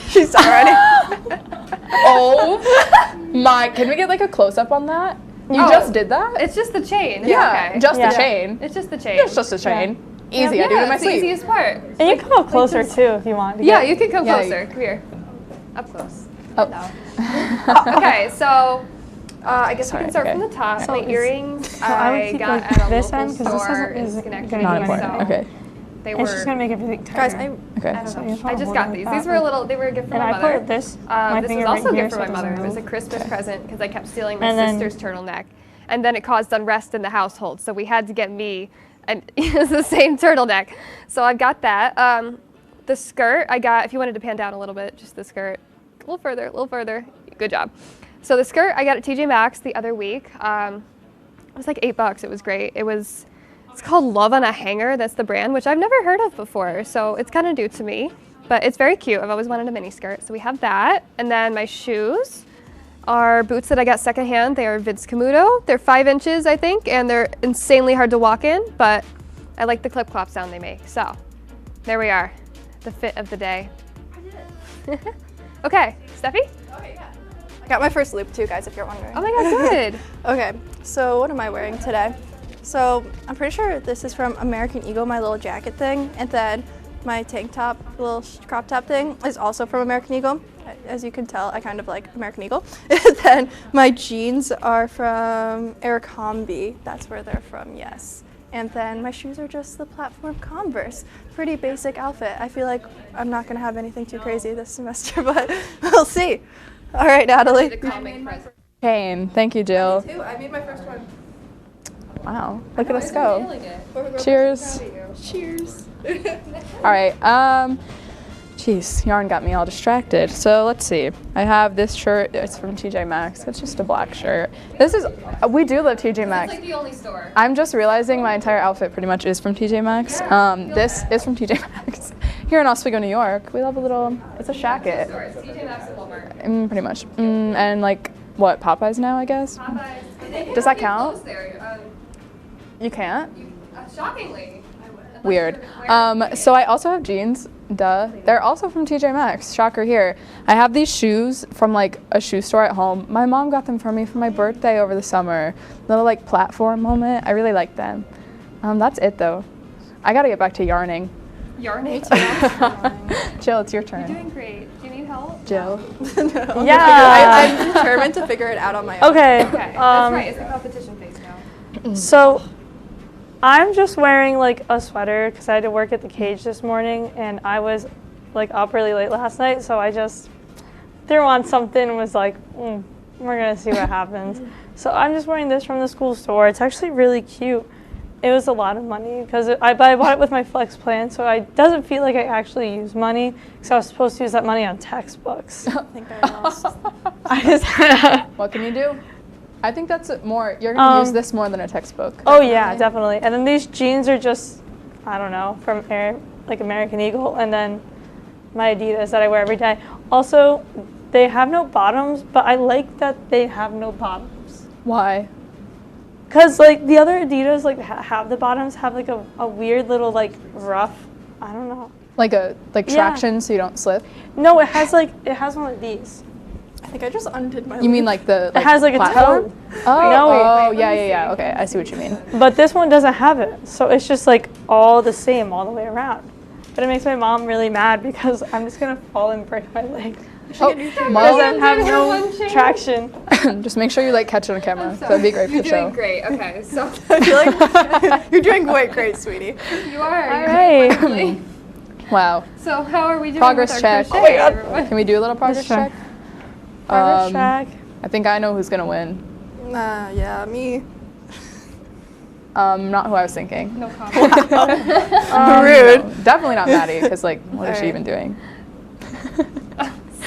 She's done already. Oh my! Can we get like a close up on that? You Oh. just did that? It's just the chain. It's Yeah, okay. just Yeah. the chain. It's just the chain. It's just a chain. Easy. I do it in my it's the sleep. easiest part. And you can come up closer too if you want. to Yeah, get- you can come Yeah, closer. Come here. Up close. Oh. Okay, so I guess Sorry, we can start okay. from the top. So My is- earrings So I would I keep got like at a this local end because this store is in Schenectady. gonna Not be important. myself. Okay. They It's just were. gonna make everything tighter. Guys, Okay. I don't So know. you I follow just it got like these. that. These were a little. They were a gift from And my I mother. put this. My This finger was also right a here gift so from it my doesn't mother. It was a move. Christmas present because I kept stealing my And then- sister's turtleneck, and then it caused unrest in the household. So we had to get me, and it's the same turtleneck. So I got that. The skirt I got. If you wanted to pan down a little bit, just the skirt, a little further, a little further. Good job. So the skirt I got at TJ Maxx the other week. It was like $8. It was great. It's called Love on a Hanger. That's the brand, which I've never heard of before. So it's kind of new to me, but it's very cute. I've always wanted a mini skirt. So we have that. And then my shoes are boots that I got secondhand. They are Vince Camuto. They're 5 inches, I think, and they're insanely hard to walk in, but I like the clip-clop sound they make. So there we are, the fit of the day. Okay, Steffi? I got my first loop too, guys, if you're wondering. Oh my God, good. Okay, so what am I wearing today? So I'm pretty sure this is from American Eagle, my little jacket thing, and then my tank top, little crop top thing is also from American Eagle. As you can tell, I kind of like American Eagle. And then my jeans are from Abercrombie. That's where they're from, yes. And then my shoes are just the platform Converse. Pretty basic outfit. I feel like I'm not gonna have anything too crazy this semester, but we'll see. All right, Natalie. Chain. Thank you, Jill. I made my first one. Wow. Look at us go. Cheers. Cheers. All right. Jeez, yarn got me all distracted. So let's see. I have this shirt. It's from TJ Maxx. It's just a black shirt. This is. We do love TJ Maxx. It's like the only store. I'm just realizing my entire outfit pretty much is from TJ Maxx. This is from TJ Maxx. Here in Oswego, New York, we love a little. It's a shacket. It's TJ Maxx and Walmart. Pretty much. And like what? Popeyes now, I guess. Popeyes. Does that count? Close there. You can't. Shockingly. Weird. So I also have jeans. Duh. They're also from TJ Maxx. Shocker here. I have these shoes from like a shoe store at home. My mom got them for me for my birthday over the summer. Little like platform moment. I really like them. That's it though. I gotta get back to yarning. Yarning? Jill, it's your turn. You're doing great. Do you need help? Jill. No. Yeah. I'm determined to figure it out on my own. Okay. Okay, that's right. It's a competition phase now. So I'm just wearing like a sweater because I had to work at the cage this morning and I was like up really late last night, so I just threw on something and was like, we're gonna see what happens. So I'm just wearing this from the school store. It's actually really cute. It was a lot of money because I bought it with my flex plan, so it doesn't feel like I actually use money because I was supposed to use that money on textbooks. I think I lost. What can you do? I think that's more, you're gonna use this more than a textbook. Oh yeah, definitely. And then these jeans are just, I don't know, from like American Eagle, and then my Adidas that I wear every day. Also, they have no bottoms, but I like that they have no bottoms. Why? Because like the other Adidas like have the bottoms have like a weird little like rough, I don't know. Like traction so you don't slip? No, it has one of these. I think I just undid my You mean like the it has like a toe. Oh, yeah. Okay, I see what you mean. But this one doesn't have it. So it's just like all the same all the way around. But it makes my mom really mad because I'm just going to fall and break my leg. Oh, Mom, have no traction. Just make sure you like catch it on camera. That'd be great for You're the show. doing great. Okay, so I feel like you're doing great, sweetie. you are. All You're right. doing Wow. So how are we doing Progress with our check. crochet, everyone? Can we do a little progress check? Progress check. I think I know who's gonna win. Yeah, me. Not who I was thinking. No comment. Rude. No, definitely not Maddie, because like, what is she even doing?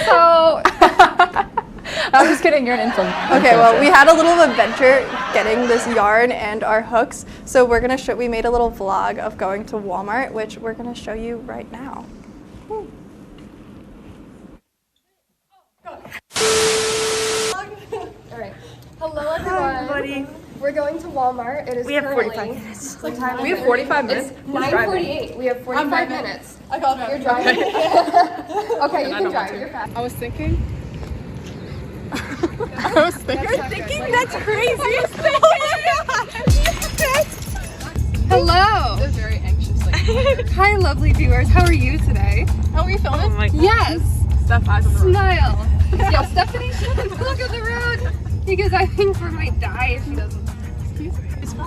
So I'm just kidding. You're an influencer. Okay, well, we had a little adventure getting this yarn and our hooks, so we're gonna show. We made a little vlog of going to Walmart, which we're gonna show you right now. All right. Hello, everyone. buddy. We're going to Walmart. It is We have currently 45 minutes. What time We is have it? 45 minutes? It's Who's driving? 9:48. We have 45 minutes. I called her. You're driving? Okay, you can drive. You're fast. I was thinking. You're thinking that's crazy. Hello. This is very anxious. Like, Hi, lovely viewers. How are you today? are we filming? Oh my God. Yes. Steph, eyes on the road. Smile. Yeah, Stephanie shouldn't look at the road because I think we might die if she doesn't.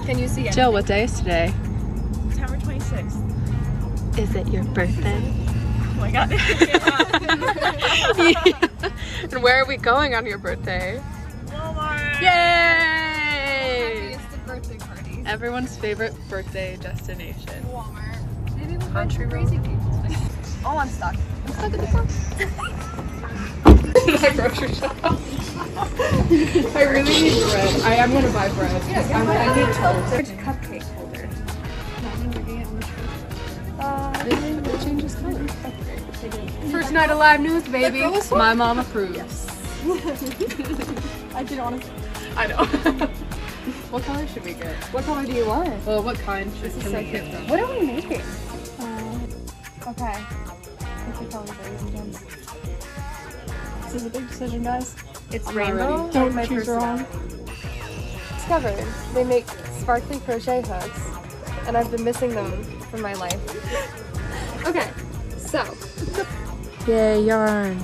Can you see it? Jill, what day is today? September 26th. Is it your birthday? Oh my God. And where are we going on your birthday? Walmart. Yay! Happiest of birthday parties. Everyone's favorite birthday destination. Walmart. Maybe we'll find some crazy people. Oh, I'm stuck. I'm stuck at the car. My grocery shop. I really need bread. I am gonna buy bread. I need toast. There's a cupcake holder. It changes color. First night of live news, baby. My mom approves. I didn't want to. I know. What color should we get? What color do you want? Well, what kind can we get them? What are we making? Okay. What's the color, ladies and gents? This is a big decision, guys. It's I'm rainbow. not Don't my choose wrong. Discovered they make sparkly crochet hooks, and I've been missing them from my life. Okay, so. Yay, yarn.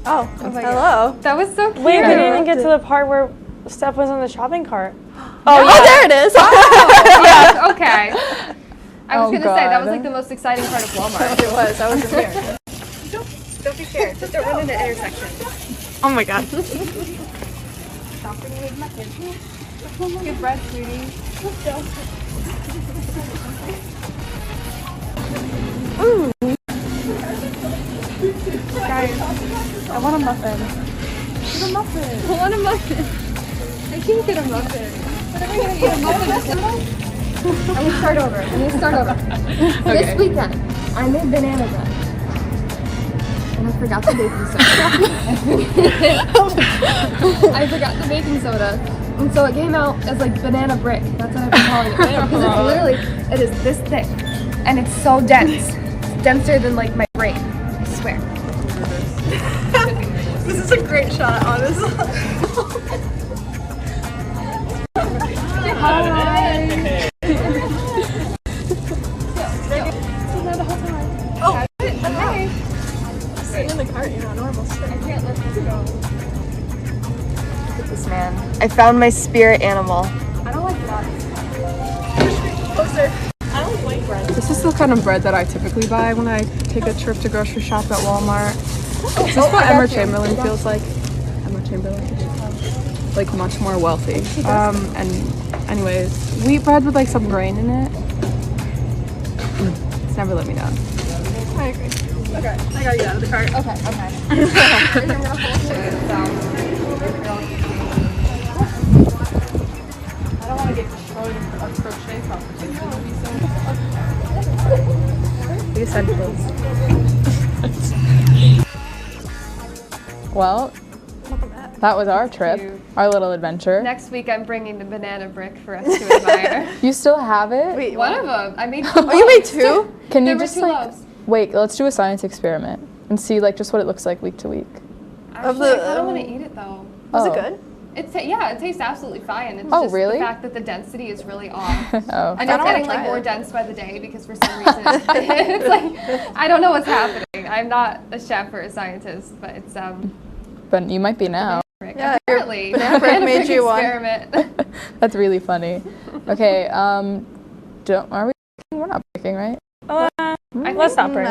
Oh, my hello. That was so cute. Wait, we didn't even get to the part where Steph was on the shopping cart. Oh, there it is. Yeah, okay. I was Oh, gonna say that was God. like the most exciting part of Walmart. It was. I was scared. Don't be scared. Just don't run into intersection. Oh my God. Shopping with my kids. Good bread, sweetie. Ooh. Guys, I want a muffin. Get a muffin. I want a muffin. I can't get a muffin. What am I gonna eat? A muffin? I'm gonna start over. This weekend, I made banana bread. And I forgot the baking soda. I forgot the baking soda. And so it came out as like banana brick. That's what I've been calling it. Because it's literally, it is this thick. And it's so dense. It's denser than like my brain. I swear. This is a great shot, honestly. man. I found my spirit animal. I don't like nuts. I don't like bread. This is the kind of bread that I typically buy when I take a trip to grocery shop at Walmart. Is this what Emma Chamberlain feels like? Emma Chamberlain. Like much more wealthy. And anyways, wheat bread with like some grain in it. It's never let me down. I agree. Okay, I gotta get out of the cart. Okay. I don't want to get destroyed in a crochet competition. The essentials. Well, that was our trip, our little adventure. Next week, I'm bringing the banana brick for us to admire. You still have it? Wait, one of them. I made. Oh, you made two? Can There you were just two like loaves. wait? Let's do a science experiment and see like just what it looks like week to week. Actually, I kind of want to eat it though. Was it good? It tastes absolutely fine. It's Oh, just really? the fact that the density is really off. Oh. And it's getting like more dense by the day because for some reason it's like I don't know what's happening. I'm not a chef or a scientist, but it's But you might be now. yeah, apparently banana brick made you one. experiment. That's really funny. Okay, are we? We're not breaking, right? Let's not break.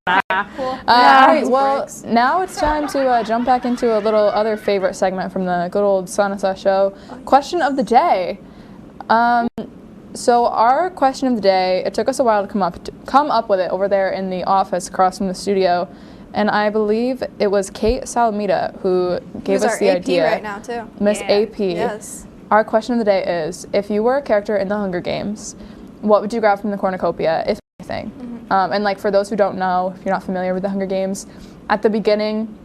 All right, well, now it's time to jump back into a little other favorite segment from the good old Sanasa show, Question of the Day. So our question of the day, it took us a while to come up with it over there in the office across from the studio, and I believe it was Kate Salamita who gave us the idea. Right now too. Miss AP. Yes. Our question of the day is, if you were a character in the Hunger Games, what would you grab from the cornucopia, if anything? And like for those who don't know, if you're not familiar with the Hunger Games, at the beginning,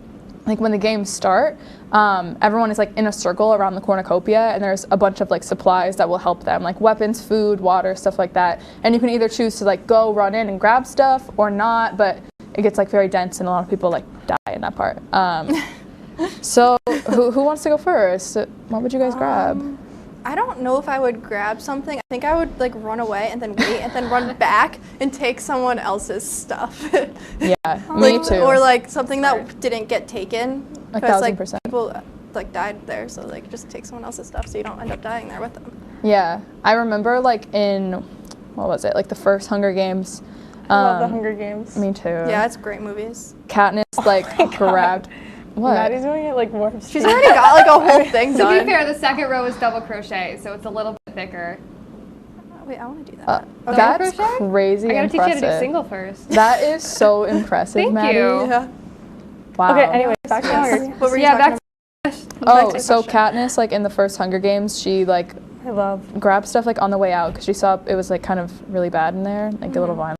like when the games start, everyone is like in a circle around the cornucopia, and there's a bunch of like supplies that will help them, like weapons, food, water, stuff like that. And you can either choose to like go run in and grab stuff or not, but it gets like very dense and a lot of people like die in that part. So who wants to go first? What would you guys grab? I don't know if I would grab something. I think I would like run away and then wait and then run back and take someone else's stuff. Yeah, like, me too. Or like something that didn't get taken. 1,000%. People like died there, so like just take someone else's stuff so you don't end up dying there with them. Yeah, I remember like in, what was it, like the first Hunger Games. I love the Hunger Games. Me too. Yeah, it's great movies. Katniss like grabbed. What? Maddie's doing it like warp speed. She's already got like a whole thing To done. be fair, the second row is double crochet, so it's a little bit thicker. Wait, I want to do that. That's crochet? crazy I gotta impressive. teach you how to do single first. That is so impressive, Thank Maddie. you. Yeah. Wow. Okay, anyway, back to Hunger Games. What were you Yeah, talking back about? Oh, so Katniss, like in the first Hunger Games, she like I love. grabbed stuff like on the way out because she saw it was like kind of really bad in there, like a little violent.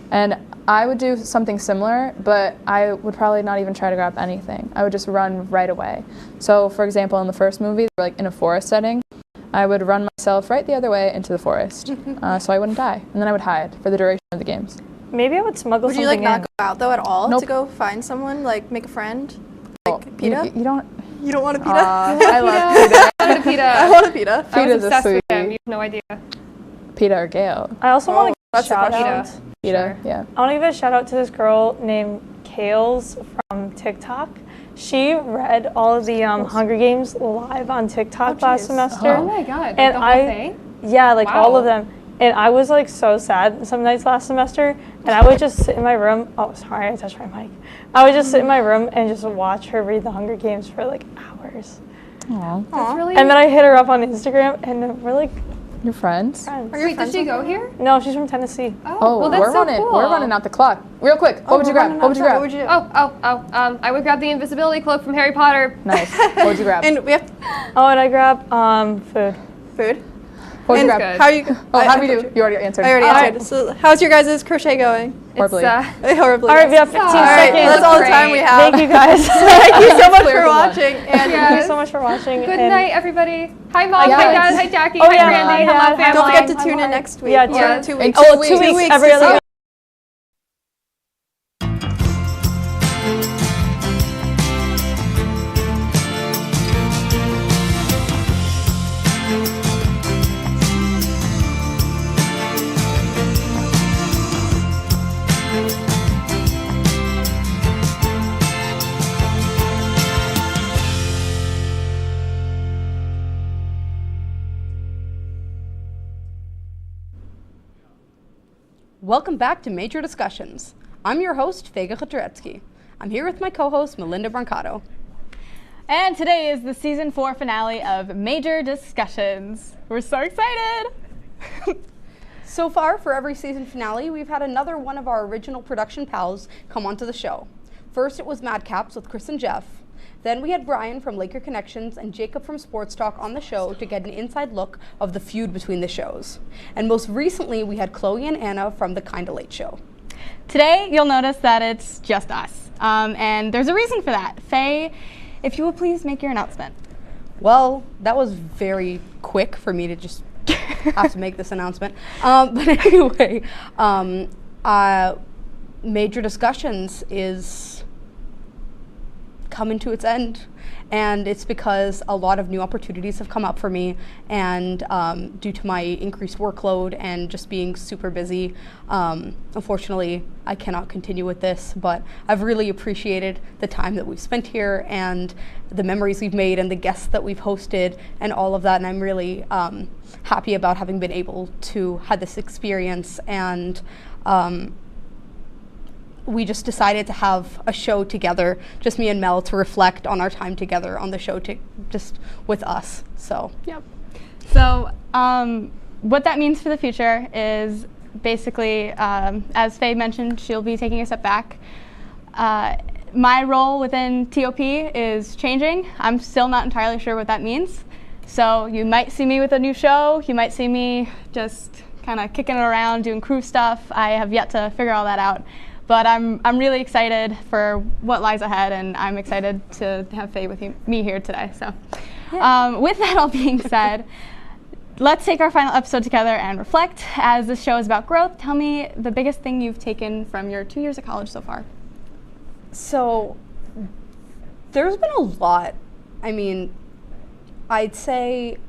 And I would do something similar, but I would probably not even try to grab anything. I would just run right away. So, for example, in the first movie, like in a forest setting, I would run myself right the other way into the forest, so I wouldn't die, and then I would hide for the duration of the games. Maybe I would smuggle Would you something like not in. go out though at all Nope. to go find someone, like make a friend? Like pita? You don't. You don't want a pita? I love pita. I want a pita. I want a pita. I was Pita's a obsessed with sweetie. him. You have no idea. Pita or Gale. I also want to that's give a a shout question. out. Pita, yeah. I want to give a shout out to this girl named Kales from TikTok. She read all of the Hunger Games live on TikTok last semester. Oh my god. And the whole thing? Yeah, like all of Wow. them. And I was like so sad some nights last semester, and I would just sit in my room. Oh, sorry, I touched my mic. I would just sit in my room and just watch her read the Hunger Games for like hours. Aww. That's really And then I hit her up on Instagram, and we're like Your friends? friends. Wait, did she go here? No, she's from Tennessee. Oh, well, that's we're so running. cool. We're running out the clock. Real quick. What would you grab? What would you grab? What would you do? I would grab the invisibility cloak from Harry Potter. Nice. What would you grab? And we have Oh, and I grab food. food. What would you And grab? how you? How do we do? You already answered. I already answered. So how's your guys' crochet going? Horribly. Horribly. All right, we have 15 All right, seconds. that's all the time we have. Thank you guys. Thank you so much for Clearly watching. And Thank you so much for watching. Good and night, everybody. Hi, Mom. Yes. Hi, Dad. Hi, Jackie. Oh, hi, yeah, Brandy. hi, Hello, Dad. family. don't forget to tune in next week. Yeah, or 2 In weeks. 2 Oh, weeks. 2 weeks. weeks Every to other see week. Welcome back to Major Discussions. I'm your host, Vega Khaturetsky. I'm here with my co-host, Melinda Brancato. And today is the season 4 finale of Major Discussions. We're so excited! So far, for every season finale, we've had another one of our original production pals come onto the show. First, it was Madcaps with Chris and Jeff. Then we had Brian from Laker Connections and Jacob from Sports Talk on the show to get an inside look of the feud between the shows. And most recently, we had Chloe and Anna from the Kinda Late Show. Today, you'll notice that it's just us. And there's a reason for that. Faye, if you will please make your announcement. Well, that was very quick for me to just have to make this announcement. But anyway, Major Discussions is coming to its end, and it's because a lot of new opportunities have come up for me, and due to my increased workload and just being super busy, unfortunately I cannot continue with this, but I've really appreciated the time that we've spent here and the memories we've made and the guests that we've hosted and all of that, and I'm really happy about having been able to have this experience. And we just decided to have a show together, just me and Mel, to reflect on our time together on the show, just with us. So, yep. So, what that means for the future is basically, as Faye mentioned, she'll be taking a step back. My role within TOP is changing. I'm still not entirely sure what that means. So you might see me with a new show. You might see me just kind of kicking it around, doing crew stuff. I have yet to figure all that out. But I'm really excited for what lies ahead, and I'm excited to have Faye with me here today. So, with that all being said, let's take our final episode together and reflect. As this show is about growth, tell me the biggest thing you've taken from your 2 years of college so far. So, there's been a lot. I mean, I'd say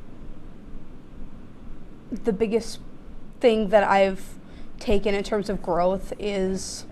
the biggest thing that I've taken in terms of growth is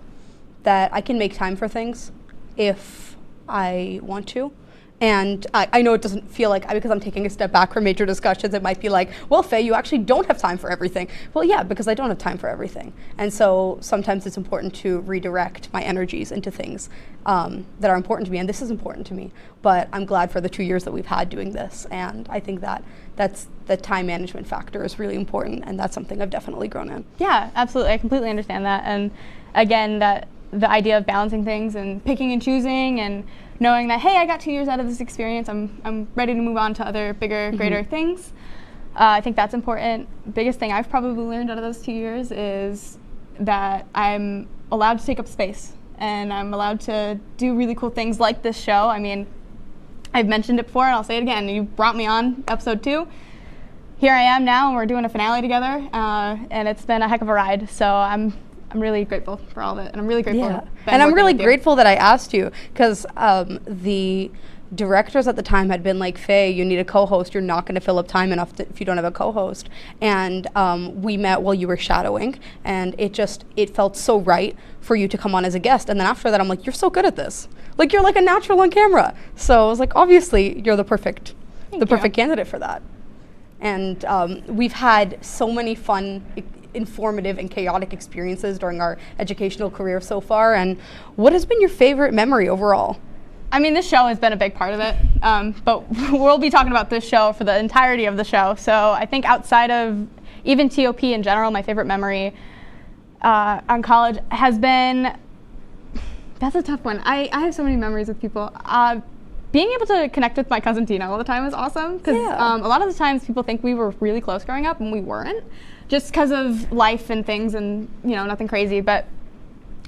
that I can make time for things if I want to. And I know it doesn't feel like, because I'm taking a step back from Major Discussions, it might be like, well, Faye, you actually don't have time for everything. Well, yeah, because I don't have time for everything. And so sometimes it's important to redirect my energies into things that are important to me, and this is important to me. But I'm glad for the 2 years that we've had doing this, and I think that that's the time management factor is really important, and that's something I've definitely grown in. Yeah, absolutely. I completely understand that. And again, that the idea of balancing things and picking and choosing and knowing that, hey, I got 2 years out of this experience, I'm ready to move on to other bigger, greater things. I think that's important. Biggest thing I've probably learned out of those 2 years is that I'm allowed to take up space, and I'm allowed to do really cool things like this show. I mean, I've mentioned it before, and I'll say it again. You brought me on episode 2. Here I am now, and we're doing a finale together, and it's been a heck of a ride. So I'm really grateful for all of it, and I'm really grateful. Yeah. And I'm really grateful that I asked you, because the directors at the time had been like, Faye, you need a co-host. You're not going to fill up time enough if you don't have a co-host. And we met while you were shadowing, and it felt so right for you to come on as a guest. And then after that, I'm like, you're so good at this. Like, you're like a natural on camera. So I was like, obviously, you're the perfect candidate for that. And we've had so many fun, informative and chaotic experiences during our educational career so far. And what has been your favorite memory overall? I mean, this show has been a big part of it, but we'll be talking about this show for the entirety of the show. So I think outside of even TOP in general, my favorite memory on college has been, that's a tough one. I have so many memories with people. Being able to connect with my cousin Tina all the time is awesome, because a lot of the times people think we were really close growing up, and we weren't, just because of life and things, and nothing crazy. But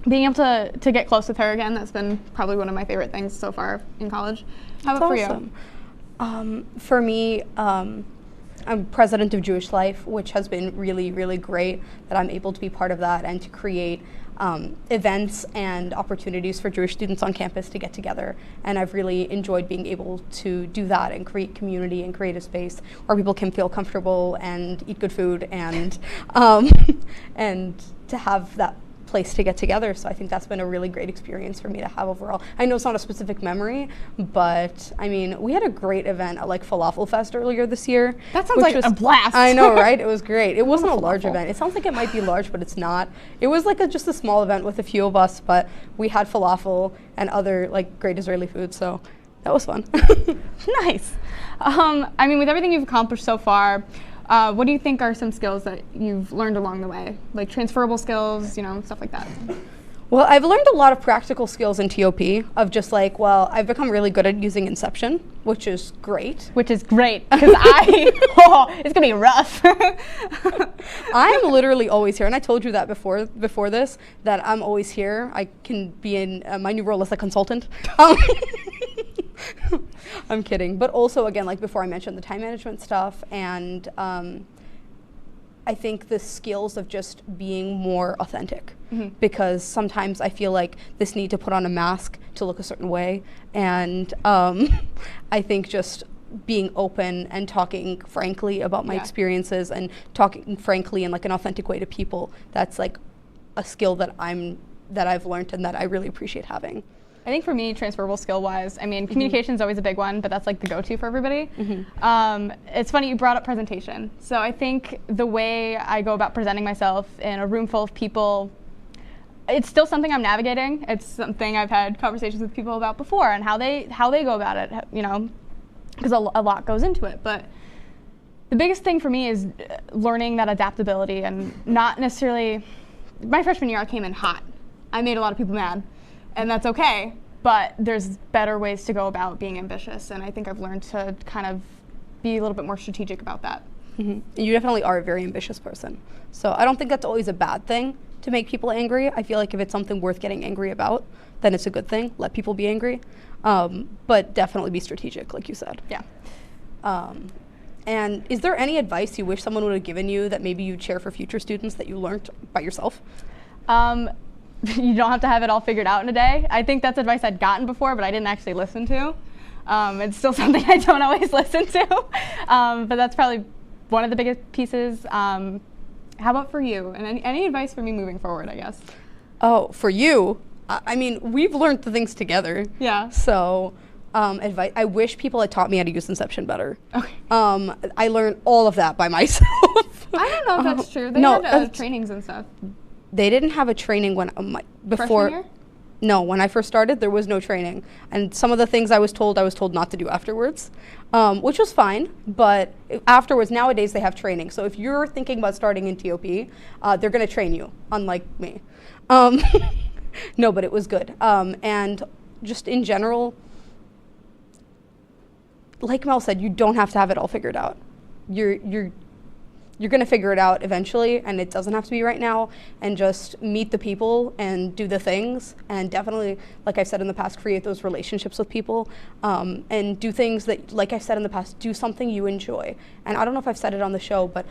being able to get close with her again, that's been probably one of my favorite things so far in college. How about for you? For me, I'm president of Jewish Life, which has been really, really great that I'm able to be part of that and to create events and opportunities for Jewish students on campus to get together. And I've really enjoyed being able to do that and create community and create a space where people can feel comfortable and eat good food and and to have that place to get together. So I think that's been a really great experience for me to have overall. I know it's not a specific memory, but I mean, we had a great event at like Falafel Fest earlier this year. That sounds like a blast. I know, right? It was great. It wasn't a large event. It sounds like it might be large, but it's not. It was like just a small event with a few of us, but we had falafel and other like great Israeli food, so that was fun. Nice. I mean, with everything you've accomplished so far, what do you think are some skills that you've learned along the way? Like transferable skills, you know, stuff like that. Well, I've learned a lot of practical skills in TOP of just like, well, I've become really good at using Inception, which is great. Because it's gonna be rough. I'm literally always here, and I told you that before this, that I'm always here. I can be in my new role as a consultant. I'm kidding, but also again, like before I mentioned the time management stuff, and I think the skills of just being more authentic, because sometimes I feel like this need to put on a mask to look a certain way, and I think just being open and talking frankly about my experiences and talking frankly in like an authentic way to people, that's like a skill that I've learned and that I really appreciate having. I think for me, transferable skill-wise, I mean, communication is always a big one, but that's like the go-to for everybody. It's funny you brought up presentation. So I think the way I go about presenting myself in a room full of people, it's still something I'm navigating. It's something I've had conversations with people about before and how they go about it, you know, because a lot goes into it. But the biggest thing for me is learning that adaptability and not necessarily, my freshman year I came in hot. I made a lot of people mad. And that's okay, but there's better ways to go about being ambitious, and I think I've learned to kind of be a little bit more strategic about that. You definitely are a very ambitious person. So I don't think that's always a bad thing to make people angry. I feel like if it's something worth getting angry about, then it's a good thing. Let people be angry, but definitely be strategic, like you said. Yeah. And is there any advice you wish someone would have given you that maybe you'd share for future students that you learned by yourself? You don't have to have it all figured out in a day. I think that's advice I'd gotten before, but I didn't actually listen to. It's still something I don't always listen to, but that's probably one of the biggest pieces. How about for you? And any advice for me moving forward, I guess? Oh, for you? I mean, we've learned the things together. Yeah. So, advice. I wish people had taught me how to use Inception better. Okay. I learned all of that by myself. I don't know if that's true. They had trainings and stuff. They didn't have a training when before. Freshman year? No, when I first started, there was no training, and some of the things I was told not to do afterwards, which was fine. But afterwards, nowadays they have training. So if you're thinking about starting in TOP, they're going to train you, unlike me. No, but it was good. And just in general, like Mel said, you don't have to have it all figured out. You're going to figure it out eventually, and it doesn't have to be right now, and just meet the people and do the things, and definitely, like I've said in the past, create those relationships with people, and do things that, like I've said in the past, do something you enjoy. And I don't know if I've said it on the show, but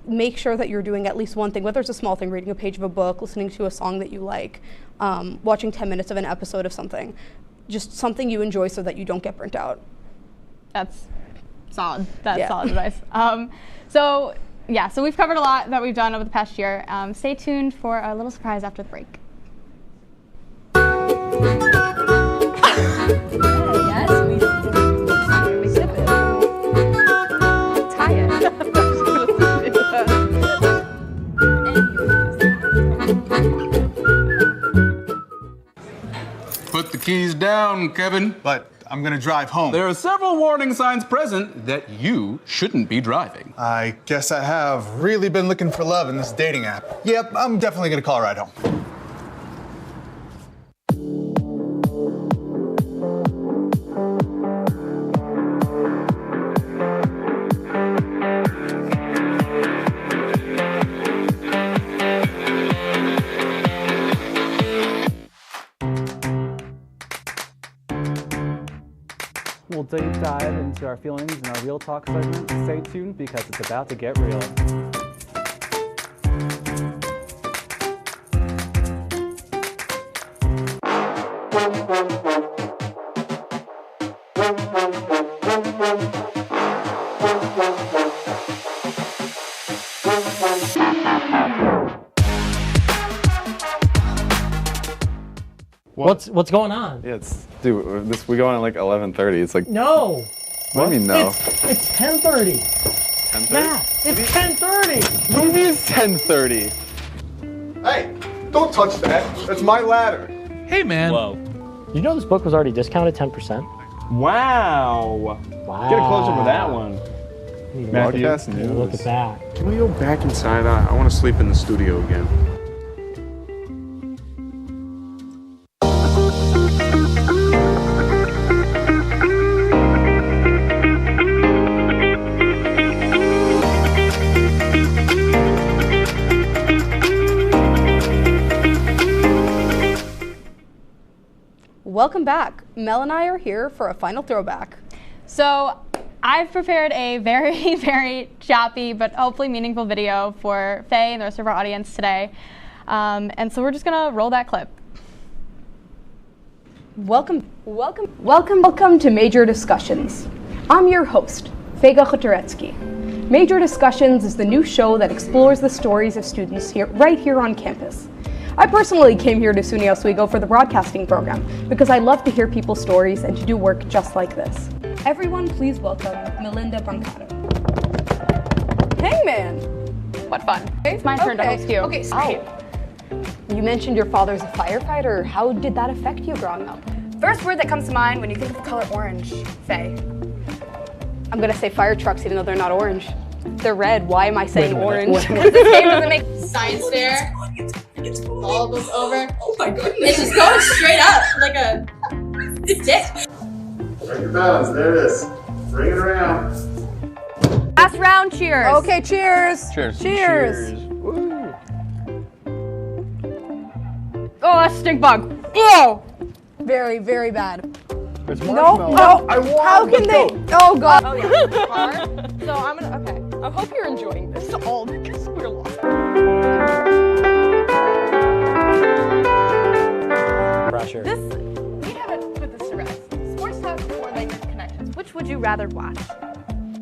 make sure that you're doing at least one thing, whether it's a small thing, reading a page of a book, listening to a song that you like, watching 10 minutes of an episode of something, just something you enjoy so that you don't get burnt out. That's solid. That's solid advice. So we've covered a lot that we've done over the past year. Stay tuned for a little surprise after the break. Put the keys down, Kevin. But I'm gonna drive home. There are several warning signs present that you shouldn't be driving. I guess I have really been looking for love in this dating app. Yep, I'm definitely gonna call a ride home. We'll deep dive into our feelings in our Real Talk segment. Stay tuned because it's about to get real. What's going on? Yeah, dude, we go on at like 11:30. It's like No. What do you mean no? It's 10:30. 10:30? Yeah, it's 10:30. What do you mean it's 10:30? Hey, don't touch that. That's my ladder. Hey, man. Whoa. You know this book was already discounted 10%? Wow. Wow. Get a close up of that one. Matthew, Look at that. Can we go back inside? I want to sleep in the studio again. Welcome back. Mel and I are here for a final throwback. So I've prepared a very, very choppy but hopefully meaningful video for Faye and the rest of our audience today. And so we're just gonna roll that clip. Welcome to Major Discussions. I'm your host, Vega Chotoretsky. Major Discussions is the new show that explores the stories of students right here on campus. I personally came here to SUNY Oswego for the broadcasting program because I love to hear people's stories and to do work just like this. Everyone, please welcome Melinda Brancato. Hangman! What fun. It's my turn to host you. Okay, so you mentioned your father's a firefighter. How did that affect you growing up? First word that comes to mind when you think of the color orange, Faye. I'm gonna say fire trucks even though they're not orange. They're red. Why am I saying orange? This game doesn't make science fair. All goes over. Oh my goodness. It's just going straight up like a stick. Strike your balance. There it is. Bring it around. Last round, cheers. Okay, cheers. Cheers. Cheers. Woo. Oh, that's stink bug. Oh! Very, very bad. It's No, marshmallow. no. How can they? Oh god. Oh yeah. So I'm gonna. Okay. I hope you're enjoying this all because we're lost. Pressure. We haven't put this to rest. Sports talk or language connections. Which would you rather watch?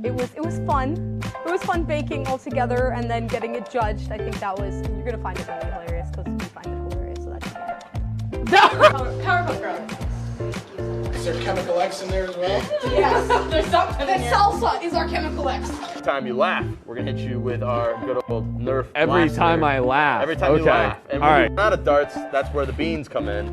It was fun. It was fun baking all together and then getting it judged. I think that was. You're gonna find it really hilarious because we find it hilarious. So that's Powerpuff Girls. Is there chemical X in there as well? Yes. There's something in here. salsa is our chemical X. Every time you laugh, we're gonna hit you with our good old Nerf Every blaster. time I laugh. Every time you Okay. laugh. And All when right. you're out of darts, that's where the beans come in.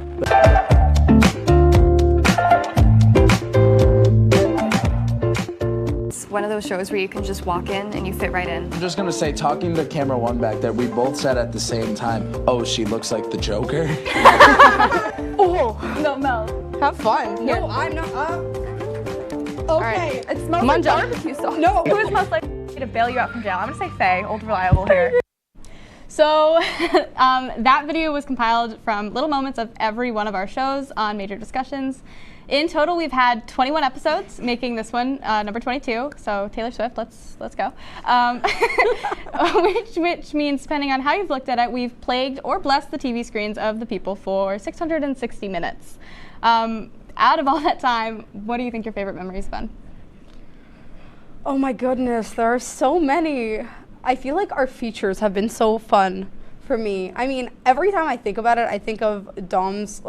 It's one of those shows where you can just walk in and you fit right in. I'm just gonna say, talking to camera one back there, we both said at the same time, oh, she looks like the Joker. Oh No, Mel. have fun. Here. No, I'm not. Okay, right. it smells Come on, like John. barbecue sauce. No. Who is most likely to bail you out from jail? I'm gonna say Faye, old reliable here. So that video was compiled from little moments of every one of our shows on Major Discussions. In total, we've had 21 episodes, making this one number 22. So Taylor Swift, let's go. Which means, depending on how you've looked at it, we've plagued or blessed the TV screens of the people for 660 minutes. Out of all that time, what do you think your favorite memories have been? Oh my goodness, there are so many. I feel like our features have been so fun for me. I mean, every time I think about it, I think of Dom's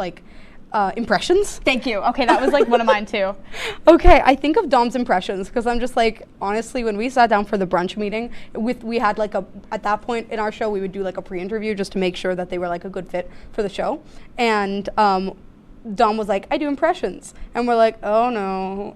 impressions. Thank you. Okay, that was like one of mine too. Okay, I think of Dom's impressions because I'm just like, honestly, when we sat down for the brunch meeting, we had like at that point in our show, we would do like a pre-interview just to make sure that they were like a good fit for the show. And Dom was like, I do impressions. And we're like, oh no.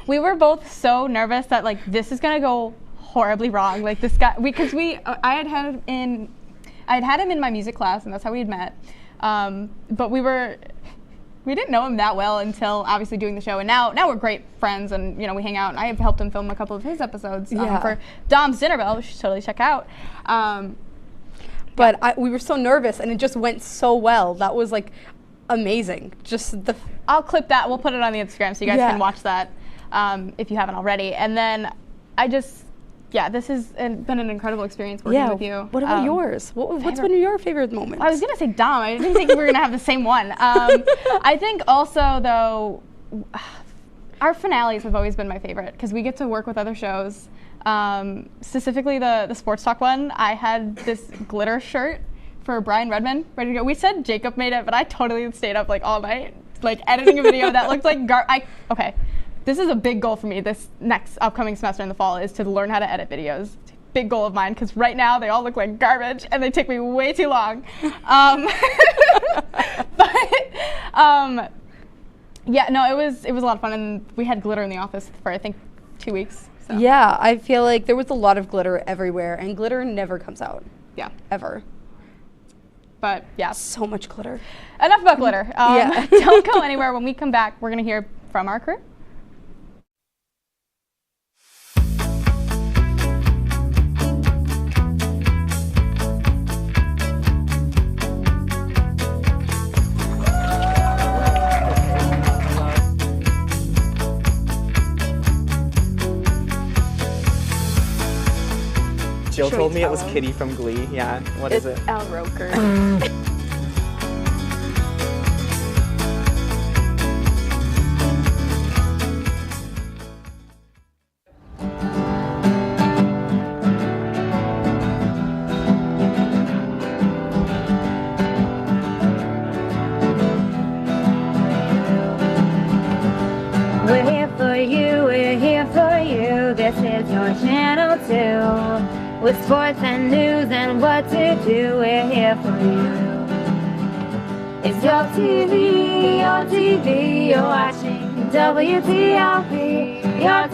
We were both so nervous that like this is gonna go horribly wrong. Like this guy, because I had him in my music class, and that's how we had met. But we didn't know him that well until obviously doing the show, and now we're great friends, and we hang out. And I have helped him film a couple of his episodes for Dom's Dinner Bell, which you should totally check out. But we were so nervous, and it just went so well. That was like amazing. I'll clip that. We'll put it on the Instagram so you guys can watch that if you haven't already. And then this has been an incredible experience working with you. What about yours? What's been your favorite moment? I was gonna say Dom. I didn't think we were gonna have the same one. I think also though, our finales have always been my favorite because we get to work with other shows. Specifically the sports talk one. I had this glitter shirt for Brian Redmond, ready to go. We said Jacob made it, but I totally stayed up like all night, like editing a video that looked like okay, this is a big goal for me this next upcoming semester in the fall is to learn how to edit videos. Big goal of mine, because right now they all look like garbage and they take me way too long. Yeah, no, it was a lot of fun, and we had glitter in the office for I think 2 weeks. So. Yeah, I feel like there was a lot of glitter everywhere, and glitter never comes out. Yeah. Ever. But yeah. So much glitter. Enough about glitter. Yeah. Don't go anywhere. When we come back, we're going to hear from our crew. Jill told me it was Kitty from Glee. Yeah, what is it? Al Roker. We're here for you, we're here for you. This is your channel too. With sports and news and what to do, we're here for you. It's your TV, you're watching WTLP. Your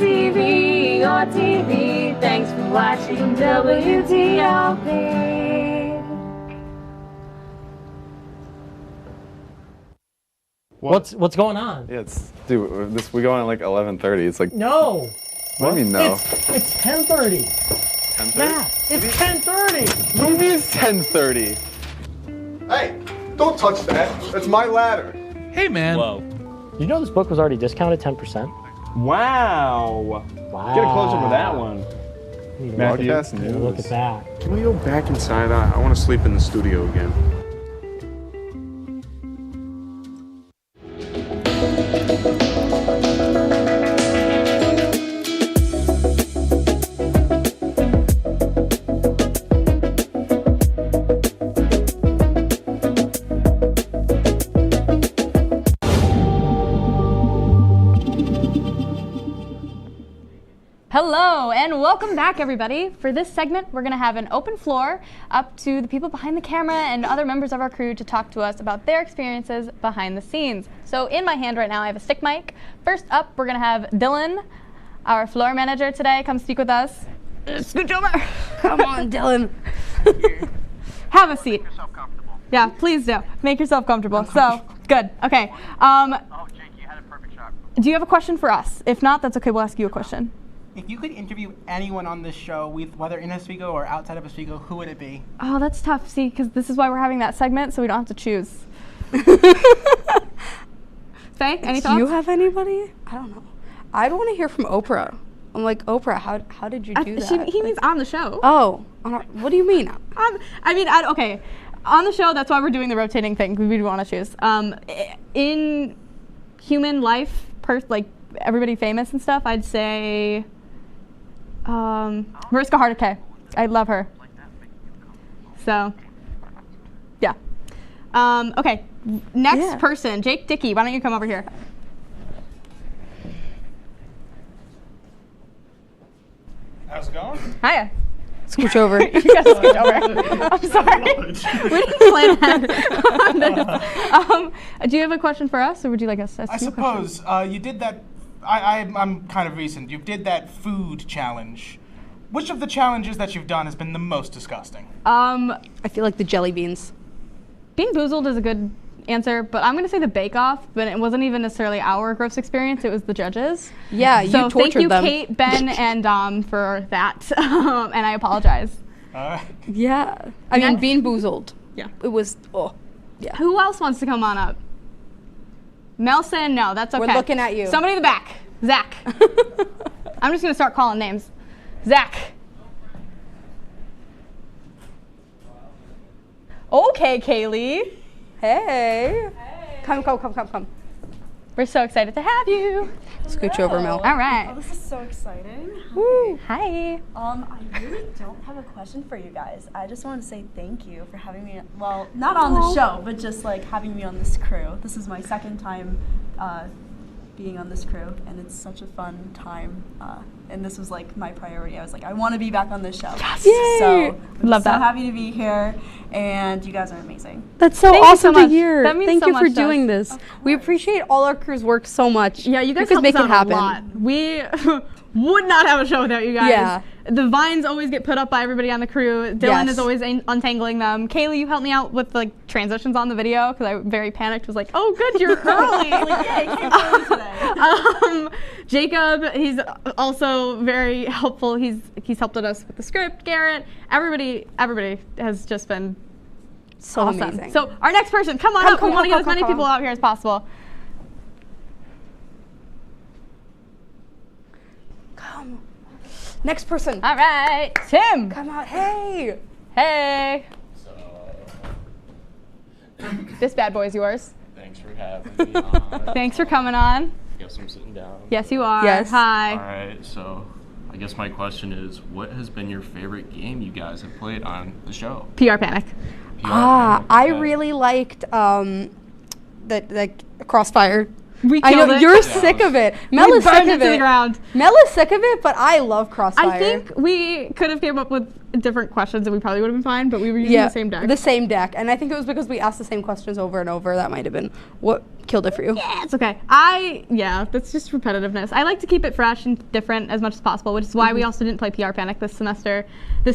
TV, thanks for watching WTLP. What's going on? Yeah, dude, we go on at like 11:30. It's like No. What do you mean no? It's 10:30. 10:30? Matt, it's 10:30. What do you mean it's 10:30? Hey, don't touch that. That's my ladder. Hey, man. Whoa. You know this book was already discounted 10%? Wow. Wow. Get a close up of that one. Matthew, Look at that. Can we go back inside? I want to sleep in the studio again. Hello and welcome back, everybody. For this segment, we're going to have an open floor up to the people behind the camera and other members of our crew to talk to us about their experiences behind the scenes. So in my hand right now, I have a stick mic. First up, we're going to have Dylan, our floor manager today, come speak with us. Scooch over. Come on, Dylan. Have a seat. Yeah, please do. Make yourself comfortable. So, good. Okay. Do you have a question for us? If not, that's okay. We'll ask you a question. If you could interview anyone on this show, whether in Oswego or outside of Oswego, who would it be? Oh, that's tough. See, because this is why we're having that segment, so we don't have to choose. Faye, any thoughts? Do you have anybody? I don't know. I'd want to hear from Oprah. I'm like, Oprah, how did you do that? He means on the show. Oh, what do you mean? Okay. On the show, that's why we're doing the rotating thing. We do want to choose. In human life, like everybody famous and stuff, I'd say Mariska Hargitay. I love her. So, yeah. Okay, next person, Jake Dickey. Why don't you come over here? How's it going? Hiya. Scooch over. You guys scooch over. I'm sorry. We didn't plan that. Do you have a question for us, or would you like us to ask I you a question? suppose you did that. I'm kind of recent. You did that food challenge. Which of the challenges that you've done has been the most disgusting? I feel like the jelly beans. Bean Boozled is a good answer, but I'm going to say the Bake Off, but it wasn't even necessarily our gross experience, it was the judges. Yeah, you so tortured them. thank you, Kate, Ben, and Dom for that, and I apologize. Yeah. I mean, Bean Boozled. Yeah. It was, yeah. Who else wants to come on up? Mel saying no, that's okay. We're looking at you. Somebody in the back. Zach. I'm just going to start calling names. Zach. Okay, Kaylee. Hey. Come. We're so excited to have you. Scooch over, Mel. All right. Oh, this is so exciting. Woo. Hi. I really don't have a question for you guys. I just want to say thank you for having me. Well, not on the show, but just like having me on this crew. This is my second time being on this crew, and it's such a fun time. And this was like my priority. I was like, I want to be back on this show. Yes. Yay. So I'm Love so that. happy to be here, and you guys are amazing. That's so Thank you awesome so to much. hear. That means Thank so you for much to us. doing this. We appreciate all our crew's work so much. Yeah, you guys because help make us it out happen. a lot. We would not have a show without you guys. Yeah. The vines always get put up by everybody on the crew. Dylan Yes. is always untangling them. Kaylee, you helped me out with like transitions on the video because I very panicked. Was like, oh, good, you're early. Like, yay, came early today. Jacob, he's also very helpful. He's helped us with the script. Garrett, everybody has just been So awesome. amazing. So our next person, come on up. We want to get as many people out here as possible. Come. Next person. All right, Tim. Come out. Hey. Hey. This bad boy is yours. Thanks for having me on. Thanks for coming on. Guess I'm sitting down. Yes, you are. Yes. Hi. All right, so I guess my question is, what has been your favorite game you guys have played on the show? PR Panic. I really liked the Crossfire. We I killed know it. you're sick of it. Mel We is sick burned of it to it. the ground. Mel is sick of it, but I love Crossfire. I think we could have came up with different questions and we probably would have been fine, but we were using the same deck. The same deck, and I think it was because we asked the same questions over and over. That might have been what killed it for you. Yeah, it's okay. That's just repetitiveness. I like to keep it fresh and different as much as possible, which is why we also didn't play PR Panic this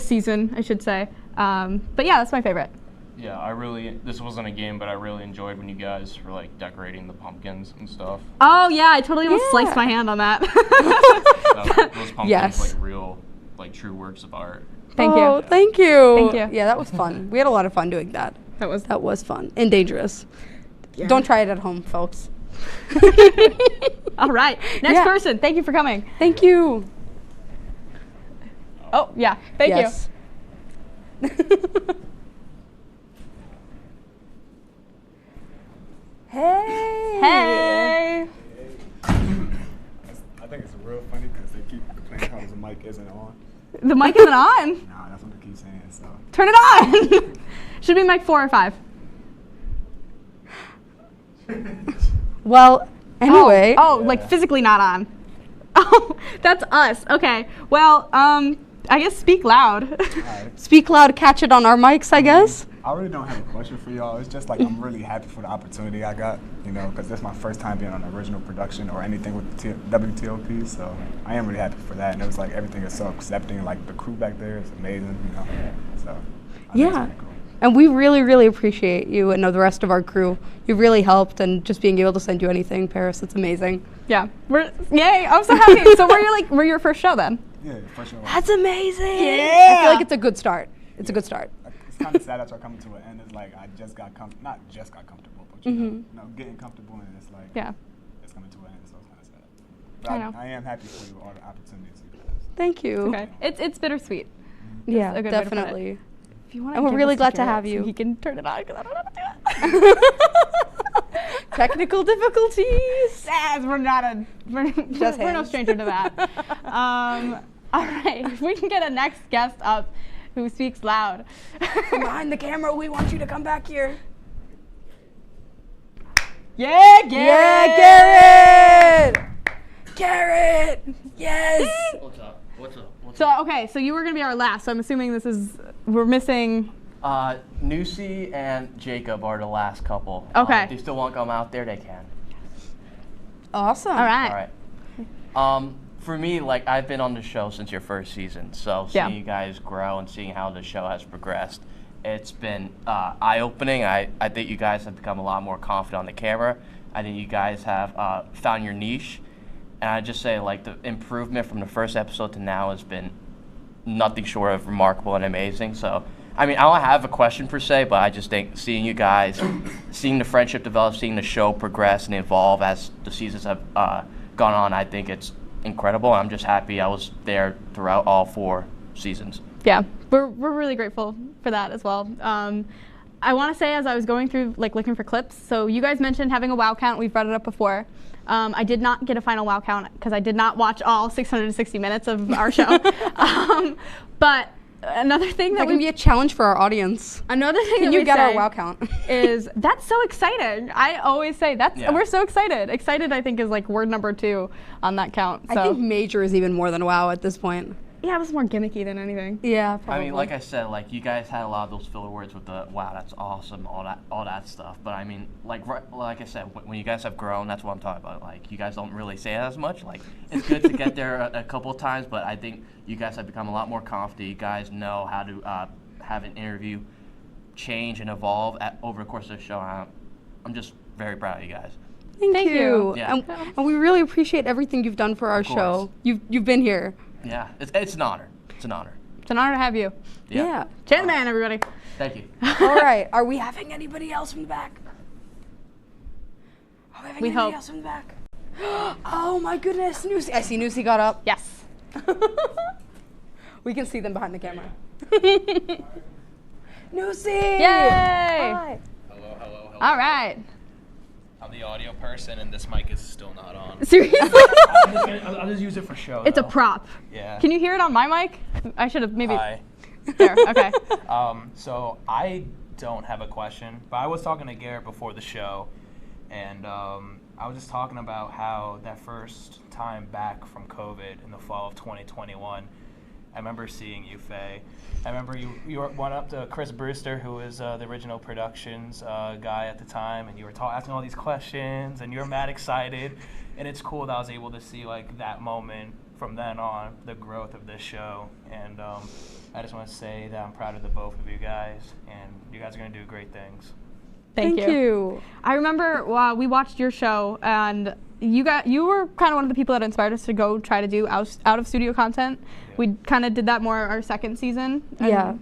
season, I should say. But yeah, that's my favorite. Yeah, this wasn't a game, but I really enjoyed when you guys were like decorating the pumpkins and stuff. Oh yeah, I totally almost sliced my hand on that. Those pumpkins, Yes. like real, like true works of art. Thank you. Oh, thank you. Thank you. Yeah, that was fun. We had a lot of fun doing that. That was fun and dangerous. Yeah. Don't try it at home, folks. All right, next person. Thank you for coming. Thank you. Oh yeah, thank Yes. Hey. Hey. I think it's real funny because they keep complaining how the mic isn't on. The mic isn't on. Nah, that's what they keep saying. So. Turn it on. Should be mic 4 or 5. Well, anyway. Oh, like physically not on. Oh, that's us. Okay. Well, I guess speak loud. Speak loud, catch it on our mics, I guess. I really don't have a question for y'all. It's just like I'm really happy for the opportunity I got, because this is my first time being on an original production or anything with the WTOP. So I am really happy for that. And it was like everything is so accepting. Like the crew back there is amazing, So I think it's Yeah. really cool. And we really, really appreciate you and the rest of our crew. You really helped, and just being able to send you anything, Paris, it's amazing. Yeah. Yay, I'm so happy. So we're your first show then? Yeah, for sure. That's amazing. Yeah. I feel like it's a good start. It's a good start. It's kind of sad that you're coming to an end. It's like I just got not just got comfortable, but getting comfortable, and it's like it's coming to an end. So it's kind of sad. But I know. I am happy for you all the opportunities you guys. Thank you. Okay. It's bittersweet. Yeah, a good way to put it. definitely. If you want And we're really glad to have you. He can turn it on because I don't know how to do it. Technical difficulties. Yes, we're no stranger to that. All right, if we can get a next guest up who speaks loud. Come behind the camera. We want you to come back here. Yeah, Garrett! Yeah, Garrett! Garrett! Yes! What's up? So, okay, so you were going to be our last, so I'm assuming we're missing... Nusi and Jacob are the last couple. Okay. If they still want to come out there, they can. Awesome. All right. All right. For me, like, I've been on the show since your first season, so seeing you guys grow and seeing how the show has progressed, it's been eye-opening. I think you guys have become a lot more confident on the camera. I think you guys have found your niche. And I just say, like, the improvement from the first episode to now has been nothing short of remarkable and amazing. So, I mean, I don't have a question per se, but I just think seeing you guys, seeing the friendship develop, seeing the show progress and evolve as the seasons have gone on, I think it's incredible. I'm just happy I was there throughout all 4 seasons. Yeah, we're really grateful for that as well. I want to say, as I was going through, like, looking for clips, so you guys mentioned having a wow count. We've brought it up before. I did not get a final wow count because I did not watch all 660 minutes of our show. But another thing that can be a challenge for our audience. Another thing can that you get our wow count? is that's so exciting. I always say we're so excited. Excited, I think, is like word number 2 on that count. So. I think major is even more than wow at this point. Yeah, it was more gimmicky than anything. Yeah, probably. I mean, like I said, like you guys had a lot of those filler words with the wow, that's awesome, all that stuff. But I mean, like I said, when you guys have grown, that's what I'm talking about. Like you guys don't really say it as much. Like it's good to get there a couple of times, but I think you guys have become a lot more confident. You guys know how to have an interview change and evolve over the course of the show. I'm just very proud of you guys. Thank you. Yeah. And we really appreciate everything you've done for our show. You've been here. Yeah, it's an honor. It's an honor. It's an honor to have you. Yeah. Chan the man, everybody. Thank you. All right. Are we having anybody else from the back? Are we having anybody else from the back? Oh my goodness, Nusi. I see Nusi got up. Yes. We can see them behind the camera. Nusi! Yay! Hi. Hello. All right. I'm the audio person, and this mic is still not on. Seriously? I'll just use it for show. It's a prop. Yeah. Can you hear it on my mic? I should have maybe. Hi. There. Okay. So I don't have a question, but I was talking to Garrett before the show, and I was just talking about how that first time back from COVID in the fall of 2021, I remember seeing you, Faye. I remember you went up to Chris Brewster, who was the original productions guy at the time, and you were asking all these questions, and you were mad excited. And it's cool that I was able to see like that moment from then on, the growth of this show. And I just want to say that I'm proud of the both of you guys, and you guys are going to do great things. Thank you. I remember we watched your show, and you were kind of one of the people that inspired us to go try to do out of studio content. Yeah. We kind of did that more our second season. Yeah.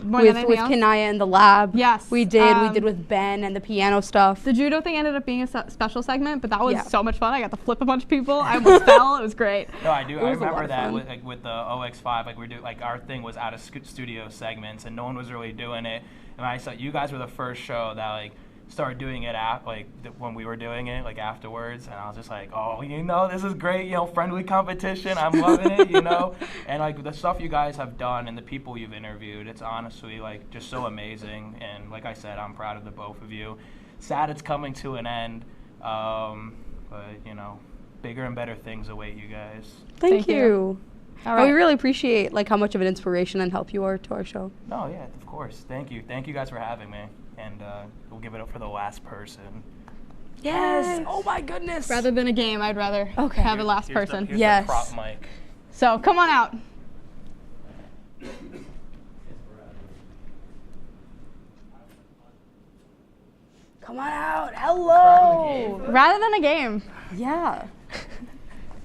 More than anything with else. Kanaya in the lab. Yes. We did with Ben and the piano stuff. The judo thing ended up being a special segment, but that was so much fun. I got to flip a bunch of people. I almost fell. It was great. No, I do. I remember that with the OX5, like our thing was out of studio segments, and no one was really doing it. And I saw you guys were the first show that like started doing it when we were doing it afterwards, and I was just like, oh, this is great, friendly competition. I'm loving it, and like the stuff you guys have done and the people you've interviewed, it's honestly like just so amazing. And like I said, I'm proud of the both of you. Sad it's coming to an end, but bigger and better things await you guys. Thank you. All right. We really appreciate how much of an inspiration and help you are to our show. Oh yeah, of course. Thank you guys for having me. And we'll give it up for the last person. Yes. Oh my goodness. Rather than a game, I'd rather have a last person. Here's the prop mic. So come on out. Come on out. Hello. Rather than a game. Yeah.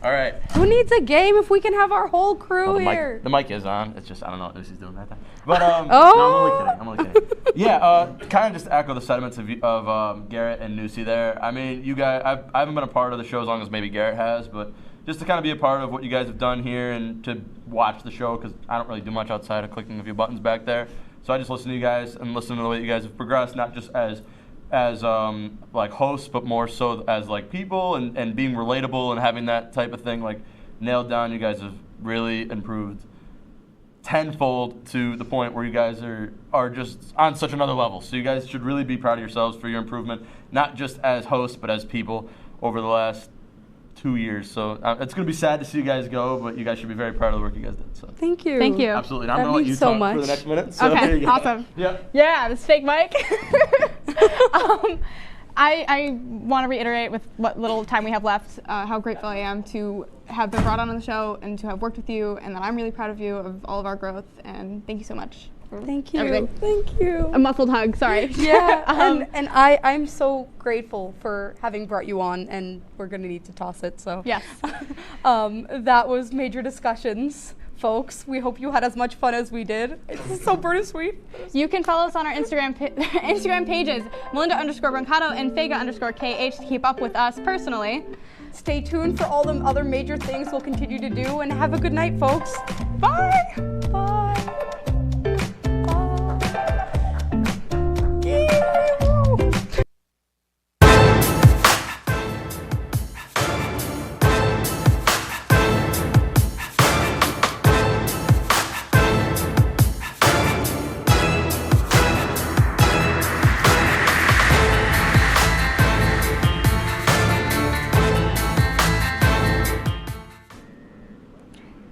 All right. Who needs a game if we can have our whole crew here? The mic is on. It's just I don't know what Lucy's doing right there. But Oh. no, I'm only kidding. Yeah, kind of just to echo the sentiments of Garrett and Nusi there. I mean, you guys, I haven't been a part of the show as long as maybe Garrett has, but just to kind of be a part of what you guys have done here and to watch the show, because I don't really do much outside of clicking a few buttons back there. So I just listen to you guys and listen to the way you guys have progressed, not just as like hosts, but more so as like people and being relatable and having that type of thing like nailed down. You guys have really improved tenfold to the point where you guys are just on such another level. So you guys should really be proud of yourselves for your improvement, not just as hosts, but as people over the last 2 years. So it's going to be sad to see you guys go, but you guys should be very proud of the work you guys did. So Thank you. Thank you. Absolutely. And I'm going to let you talk for the next minute. So okay, awesome. Yeah. Yeah, this fake mic. I want to reiterate with what little time we have left how grateful I am to have been brought on the show and to have worked with you, and that I'm really proud of you of all of our growth, and thank you so much. Thank you. Everything. Thank you. A muffled hug, sorry. Yeah, and I'm so grateful for having brought you on, and we're going to need to toss it, so. Yes. That was Major Discussions. Folks, we hope you had as much fun as we did. It's so bittersweet. You can follow us on our Instagram pages, Melinda_Brancato and Fega_KH to keep up with us personally. Stay tuned for all the other major things we'll continue to do, and have a good night, folks. Bye. Bye. Bye.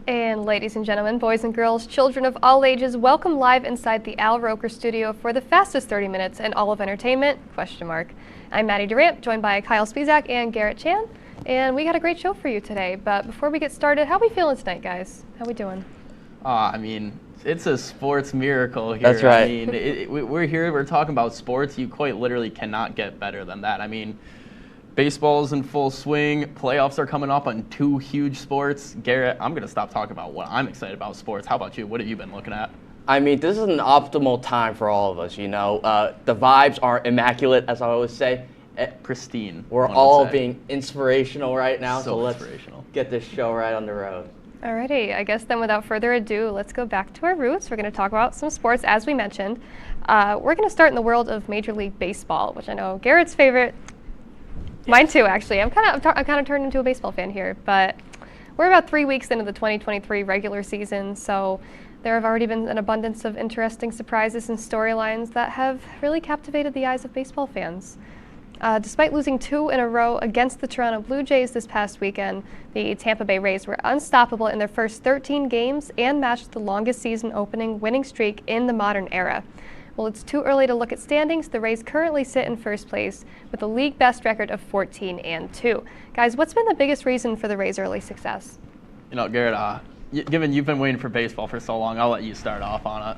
And ladies and gentlemen, boys and girls, children of all ages, welcome live inside the Al Roker studio for the fastest 30 minutes in all of entertainment, ? I'm Maddie Durant, joined by Kyle Spizak and Garrett Chan, and we got a great show for you today. But before we get started, how we feeling tonight, guys? How we doing? I mean, it's a sports miracle here. That's right. I mean, we're here, we're talking about sports. You quite literally cannot get better than that. I mean, baseball's in full swing. Playoffs are coming up on 2 huge sports. Garrett, I'm going to stop talking about what I'm excited about sports. How about you? What have you been looking at? I mean, this is an optimal time for all of us, you know. The vibes are immaculate, as I always say. Pristine. We're all being inspirational right now, so let's get this show right on the road. Alrighty, I guess then without further ado, let's go back to our roots. We're going to talk about some sports, as we mentioned. We're going to start in the world of Major League Baseball, which I know Garrett's favorite. Mine too, actually. I'm kind of turned into a baseball fan here, but we're about 3 weeks into the 2023 regular season, so there have already been an abundance of interesting surprises and storylines that have really captivated the eyes of baseball fans. Despite losing 2 in a row against the Toronto Blue Jays this past weekend, the Tampa Bay Rays were unstoppable in their first 13 games and matched the longest season opening winning streak in the modern era. While it's too early to look at standings, the Rays currently sit in first place with a league best record of 14-2. Guys, what's been the biggest reason for the Rays' early success? You know, Garrett, given you've been waiting for baseball for so long, I'll let you start off on it.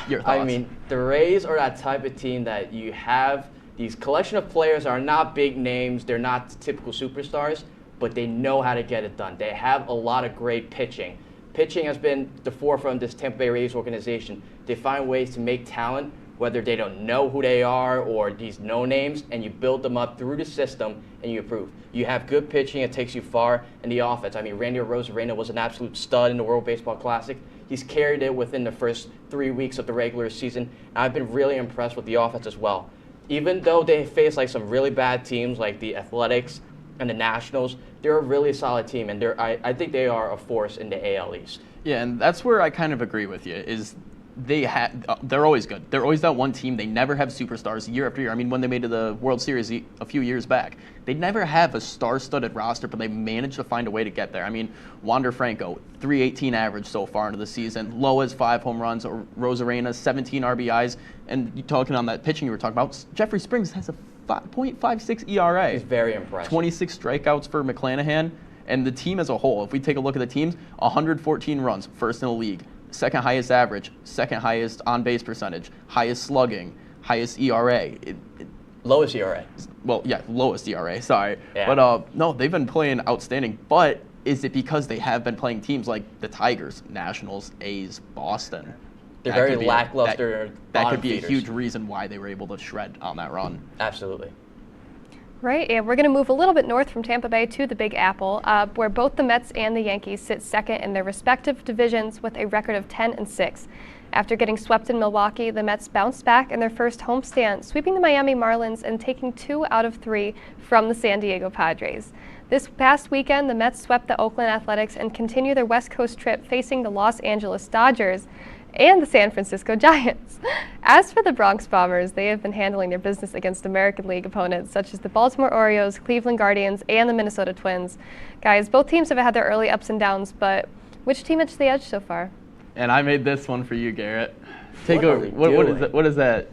Your thoughts. I mean, the Rays are that type of team that you have these collection of players are not big names, they're not typical superstars, but they know how to get it done. They have a lot of great pitching. Pitching has been the forefront of this Tampa Bay Rays organization. They find ways to make talent, whether they don't know who they are or these no names, and you build them up through the system and you improve. You have good pitching, it takes you far in the offense. I mean, Randy Arozarena was an absolute stud in the World Baseball Classic. He's carried it within the first 3 weeks of the regular season, and I've been really impressed with the offense as well. Even though they face like some really bad teams like the Athletics and the Nationals, they're a really solid team, and I think they are a force in the AL East. Yeah, and that's where I kind of agree with you, is they're always good. They're always that one team. They never have superstars year after year. I mean, when they made it to the World Series a few years back, they never have a star-studded roster, but they managed to find a way to get there. I mean, Wander Franco, 318 average so far into the season. Loa's 5 home runs, Rosarena, 17 RBIs. And you talking on that pitching you were talking about, Jeffrey Springs has a 5.56 ERA. He's very impressive. 26 strikeouts for McClanahan. And the team as a whole, if we take a look at the teams, 114 runs, first in the league. Second highest average, second highest on-base percentage, highest slugging, highest ERA. Lowest ERA. Well, yeah, lowest ERA, sorry. Yeah. But no, they've been playing outstanding. But is it because they have been playing teams like the Tigers, Nationals, A's, Boston? They're very lackluster. That could be a huge reason why they were able to shred on that run. Absolutely. Right, and we're going to move a little bit north from Tampa Bay to the Big Apple, where both the Mets and the Yankees sit second in their respective divisions with a record of 10-6. After getting swept in Milwaukee, the Mets bounced back in their first homestand, sweeping the Miami Marlins and taking 2 out of 3 from the San Diego Padres. This past weekend, the Mets swept the Oakland Athletics and continue their West Coast trip facing the Los Angeles Dodgers and the San Francisco Giants. As for the Bronx Bombers, they have been handling their business against American League opponents such as the Baltimore Orioles, Cleveland Guardians, and the Minnesota Twins. Guys, both teams have had their early ups and downs, but which team edged the edge so far? And I made this one for you, Garrett. What is that?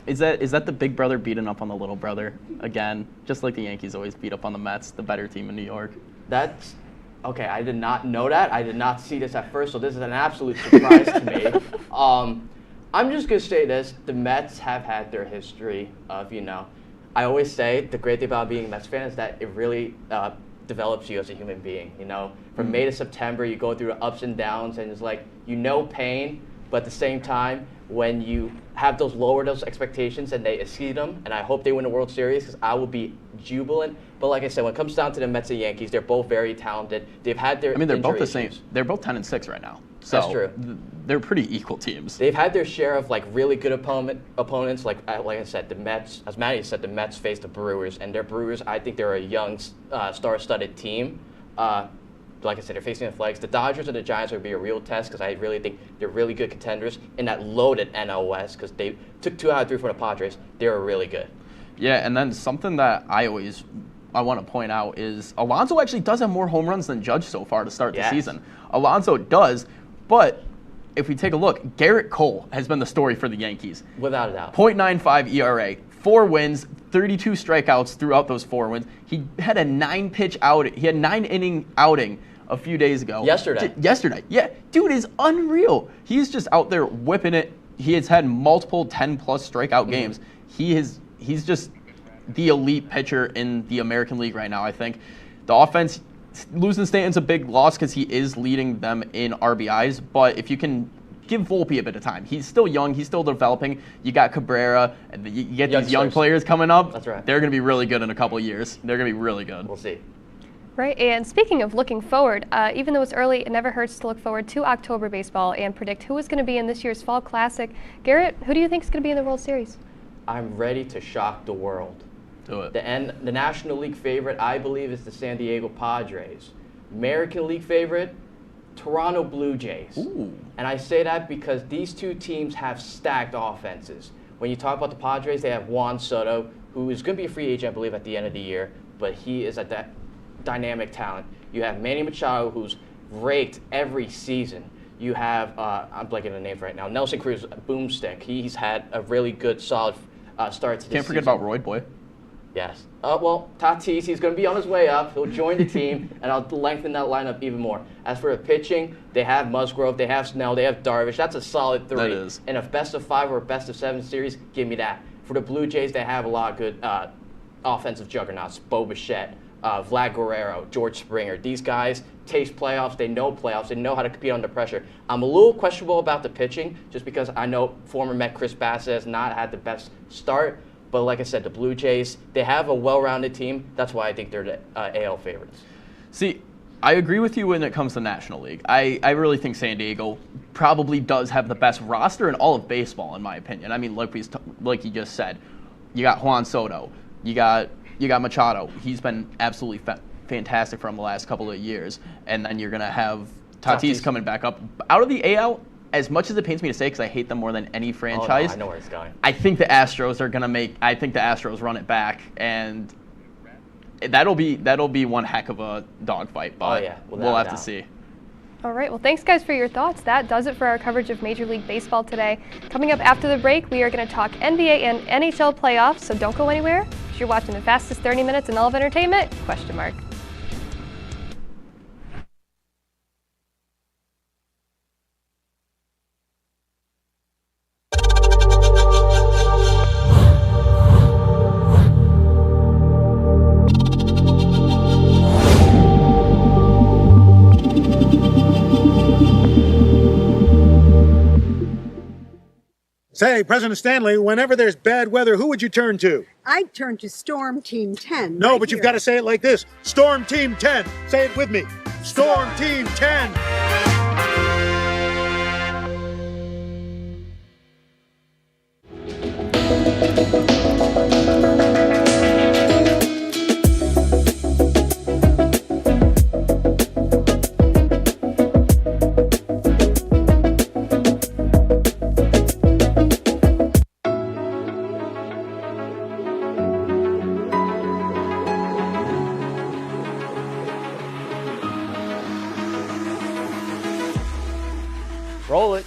Is that the big brother beating up on the little brother again? Just like the Yankees always beat up on the Mets, the better team in New York. That's okay. I did not know that. I did not see this at first, so this is an absolute surprise to me. I'm just gonna say this: the Mets have had their history of, I always say the great thing about being a Mets fan is that it really develops you as a human being. From May to September, you go through ups and downs, and it's like pain, but at the same time, when you have those expectations and they exceed them, and I hope they win the World Series because I will be jubilant. But like I said, when it comes down to the Mets and Yankees, they're both very talented. They've had their they're both the issues. same. They're both 10-6 right now. So that's true. They're pretty equal teams. They've had their share of really good opponents. Like I said, the Mets. As Maddie said, the Mets face the Brewers, and their Brewers. I think they're a young, star-studded team. Like I said, they're facing the Flags. The Dodgers and the Giants will be a real test because I really think they're really good contenders in that loaded NL West because they took 2 out of 3 from the Padres. They were really good. Yeah, and then something that I always want to point out is Alonso actually does have more home runs than Judge so far to start the season. Alonso does, but if we take a look, Garrett Cole has been the story for the Yankees. Without a doubt. .95 ERA, 4 wins, 32 strikeouts throughout those 4 wins. He had a 9-pitch outing. He had 9-inning outing a few days ago. Yesterday. Yeah. Dude is unreal. He's just out there whipping it. He has had multiple 10-plus strikeout games. He's just the elite pitcher in the American League right now, I think. The offense, losing Stanton's a big loss because he is leading them in RBIs, but if you can give Volpe a bit of time. He's still young. He's still developing. You got Cabrera. And you get these young players coming up. That's right. They're going to be really good in a couple of years. They're going to be really good. We'll see. Right, and speaking of looking forward, even though it's early, it never hurts to look forward to October baseball and predict who is going to be in this year's Fall Classic. Garrett, who do you think is going to be in the World Series? I'm ready to shock the world. Do it. The National League favorite, I believe, is the San Diego Padres. American League favorite, Toronto Blue Jays. Ooh. And I say that because these two teams have stacked offenses. When you talk about the Padres, they have Juan Soto, who is going to be a free agent, I believe, at the end of the year, but he is a dynamic talent. You have Manny Machado, who's raked every season. You have, I'm blanking on the names right now, Nelson Cruz, Boomstick. He's had a really good, solid start to this Can't forget season. about Roy Boy. Yes. Well, Tatis, he's going to be on his way up. He'll join the team, and I'll lengthen that lineup even more. As for the pitching, they have Musgrove, they have Snell, they have Darvish. That's a solid 3. That is. In a best-of-5 or a best-of-7 series, give me that. For the Blue Jays, they have a lot of good offensive juggernauts. Bo Bichette, Vlad Guerrero, George Springer. These guys taste playoffs. They know how to compete under pressure. I'm a little questionable about the pitching just because I know former Met Chris Bassett has not had the best start. But like I said, the Blue Jays, they have a well-rounded team. That's why I think they're the AL favorites. See, I agree with you when it comes to National League. I really think San Diego probably does have the best roster in all of baseball, in my opinion. I mean, like you just said, you got Juan Soto, you got Machado. He's been absolutely fantastic from the last couple of years. And then you're going to have Tatis coming back up. Out of the AL, as much as it pains me to say, because I hate them more than any franchise, I know where it's going. I think the Astros are going to I think the Astros run it back, and that'll be one heck of a dogfight, but we'll have to see. All right, well, thanks, guys, for your thoughts. That does it for our coverage of Major League Baseball today. Coming up after the break, we are going to talk NBA and NHL playoffs, so don't go anywhere. You're watching the fastest 30 minutes in all of entertainment, ? Say, President Stanley, whenever there's bad weather, who would you turn to? I'd turn to Storm Team 10. No, but you've got to say it like this. Storm Team 10. Say it with me. Storm Team 10. Roll it.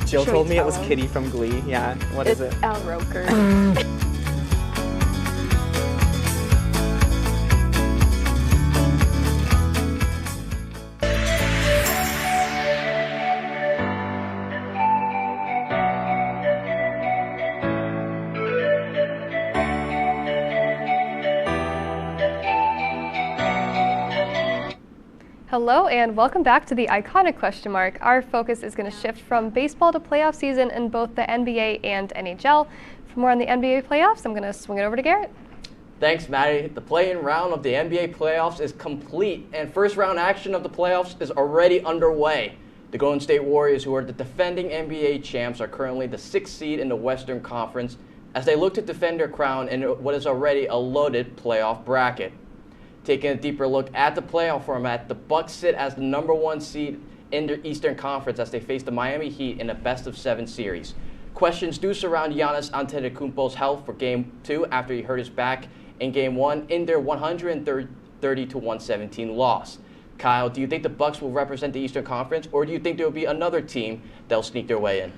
Jill told me it was Kitty from Glee. Yeah, what is it? Al Roker. Hello and welcome back to the iconic question mark. Our focus is going to shift from baseball to playoff season in both the NBA and NHL. For more on the NBA playoffs, I'm going to swing it over to Garrett. Thanks, Maddie. The play-in round of the NBA playoffs is complete, and first round action of the playoffs is already underway. The Golden State Warriors, who are the defending NBA champs, are currently the 6th seed in the Western Conference as they look to defend their crown in what is already a loaded playoff bracket. Taking a deeper look at the playoff format, the Bucks sit as the #1 seed in the Eastern Conference as they face the Miami Heat in a best-of-7 series. Questions do surround Giannis Antetokounmpo's health for Game 2 after he hurt his back in Game 1 in their 130-117 loss. Kyle, do you think the Bucks will represent the Eastern Conference, or do you think there will be another team that'll sneak their way in?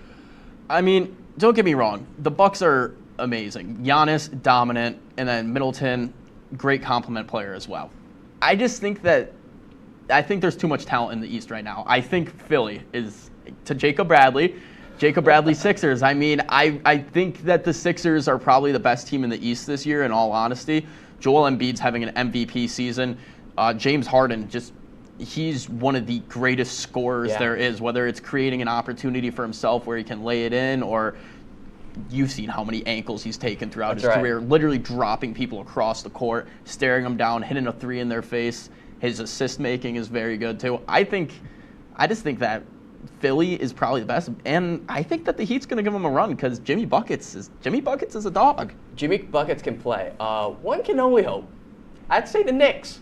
I mean, don't get me wrong. The Bucks are amazing. Giannis, dominant, and then Middleton, great complement player as well. I just think there's too much talent in the East right now. I think Philly is to Jacob Bradley Sixers. I mean, I think that the Sixers are probably the best team in the East this year, in all honesty. Joel Embiid's having an MVP season. James Harden, he's one of the greatest scorers there is, whether it's creating an opportunity for himself where he can lay it in, or you've seen how many ankles he's taken throughout his career, literally dropping people across the court, staring them down, hitting a 3 in their face. His assist making is very good too. I just think that Philly is probably the best, and I think that the Heat's going to give them a run because Jimmy Buckets is a dog. Jimmy Buckets can play. One can only hope. I'd say the Knicks.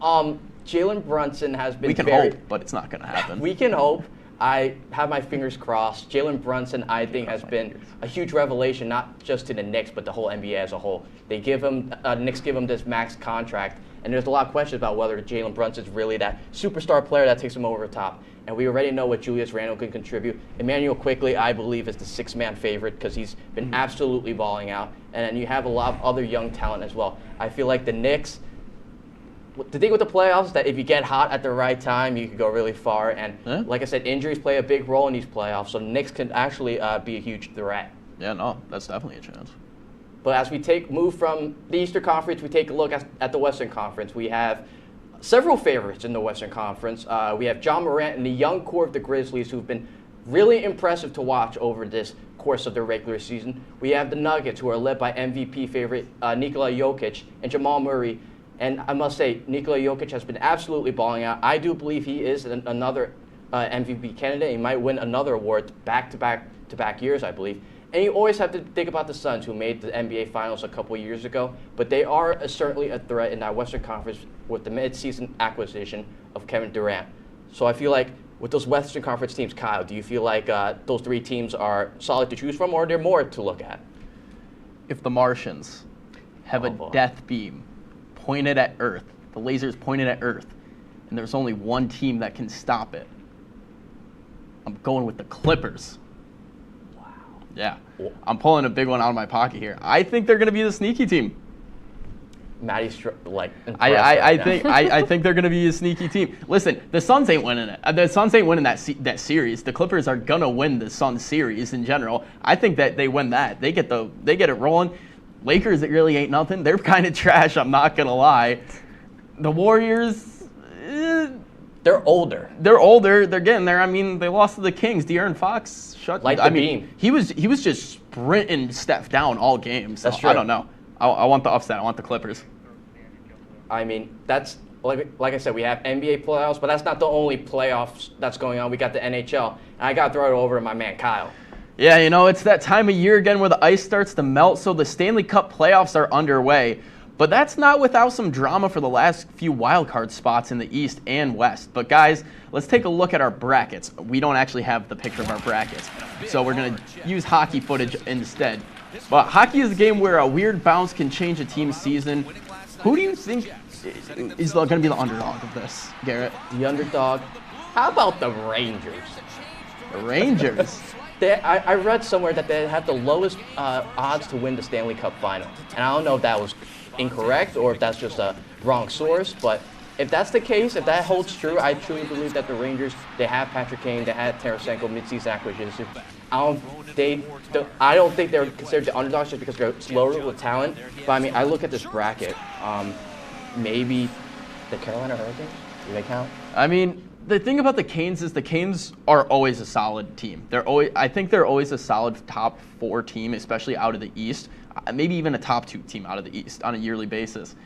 Jalen Brunson has been. We can hope, but it's not going to happen. We can hope. I have my fingers crossed. Jalen Brunson, I think, has been a huge revelation, not just to the Knicks, but the whole NBA as a whole. They give him, Knicks give him this max contract, and there's a lot of questions about whether Jalen Brunson's really that superstar player that takes him over the top. And we already know what Julius Randle can contribute. Emmanuel Quickley, I believe, is the 6-man favorite because he's been absolutely balling out. And then you have a lot of other young talent as well. I feel like the Knicks, the thing with the playoffs is that if you get hot at the right time, you can go really far. And like I said, injuries play a big role in these playoffs, so Knicks can actually be a huge threat. Yeah, no, that's definitely a chance. But as we move from the Eastern Conference, we take a look at the Western Conference. We have several favorites in the Western Conference. We have John Morant and the young core of the Grizzlies, who've been really impressive to watch over this course of the regular season. We have the Nuggets, who are led by MVP favorite Nikola Jokic and Jamal Murray. And I must say, Nikola Jokic has been absolutely balling out. I do believe he is another MVP candidate. He might win another award back-to-back years, I believe. And you always have to think about the Suns, who made the NBA Finals a couple of years ago. But they are certainly a threat in that Western Conference with the mid-season acquisition of Kevin Durant. So I feel like with those Western Conference teams, Kyle, do you feel like those 3 teams are solid to choose from, or are there more to look at? If the Martians have a death beam pointed at Earth, the laser's pointed at Earth, and there's only one team that can stop it, I'm going with the Clippers. Wow. Yeah. I'm pulling a big one out of my pocket here. I think they're going to be the sneaky team. Maddie's I think they're going to be a sneaky team. Listen, the Suns ain't winning it. The Suns ain't winning that series. The Clippers are going to win the Suns series in general. I think that they win that. They get it rolling. Lakers, it really ain't nothing. They're kind of trash, I'm not going to lie. The Warriors, they're older. They're getting there. I mean, they lost to the Kings. De'Aaron Fox beam. He was just sprinting Steph down all game. So That's true. I don't know. I want the upset. I want the Clippers. I mean, that's like I said, we have NBA playoffs, but that's not the only playoffs that's going on. We got the NHL, and I got to throw it over to my man Kyle. Yeah, it's that time of year again where the ice starts to melt, so the Stanley Cup playoffs are underway. But that's not without some drama for the last few wildcard spots in the East and West. But guys, let's take a look at our brackets. We don't actually have the picture of our brackets, so we're going to use hockey footage instead. But hockey is a game where a weird bounce can change a team's season. Who do you think is going to be the underdog of this, Garrett? The underdog? How about the Rangers? The Rangers? I read somewhere that they have the lowest odds to win the Stanley Cup final. And I don't know if that was incorrect or if that's just a wrong source, but if that's the case, if that holds true, I truly believe that the Rangers, they have Patrick Kane, they had Tarasenko mid-season acquisition. I don't think they're considered the underdogs just because they're slower with talent. But I mean, I look at this bracket, maybe the Carolina Hurricanes, do they count? I mean, the thing about the Canes is the Canes are always a solid team. I think they're always a solid top 4 team, especially out of the East. Maybe even a top 2 team out of the East on a yearly basis.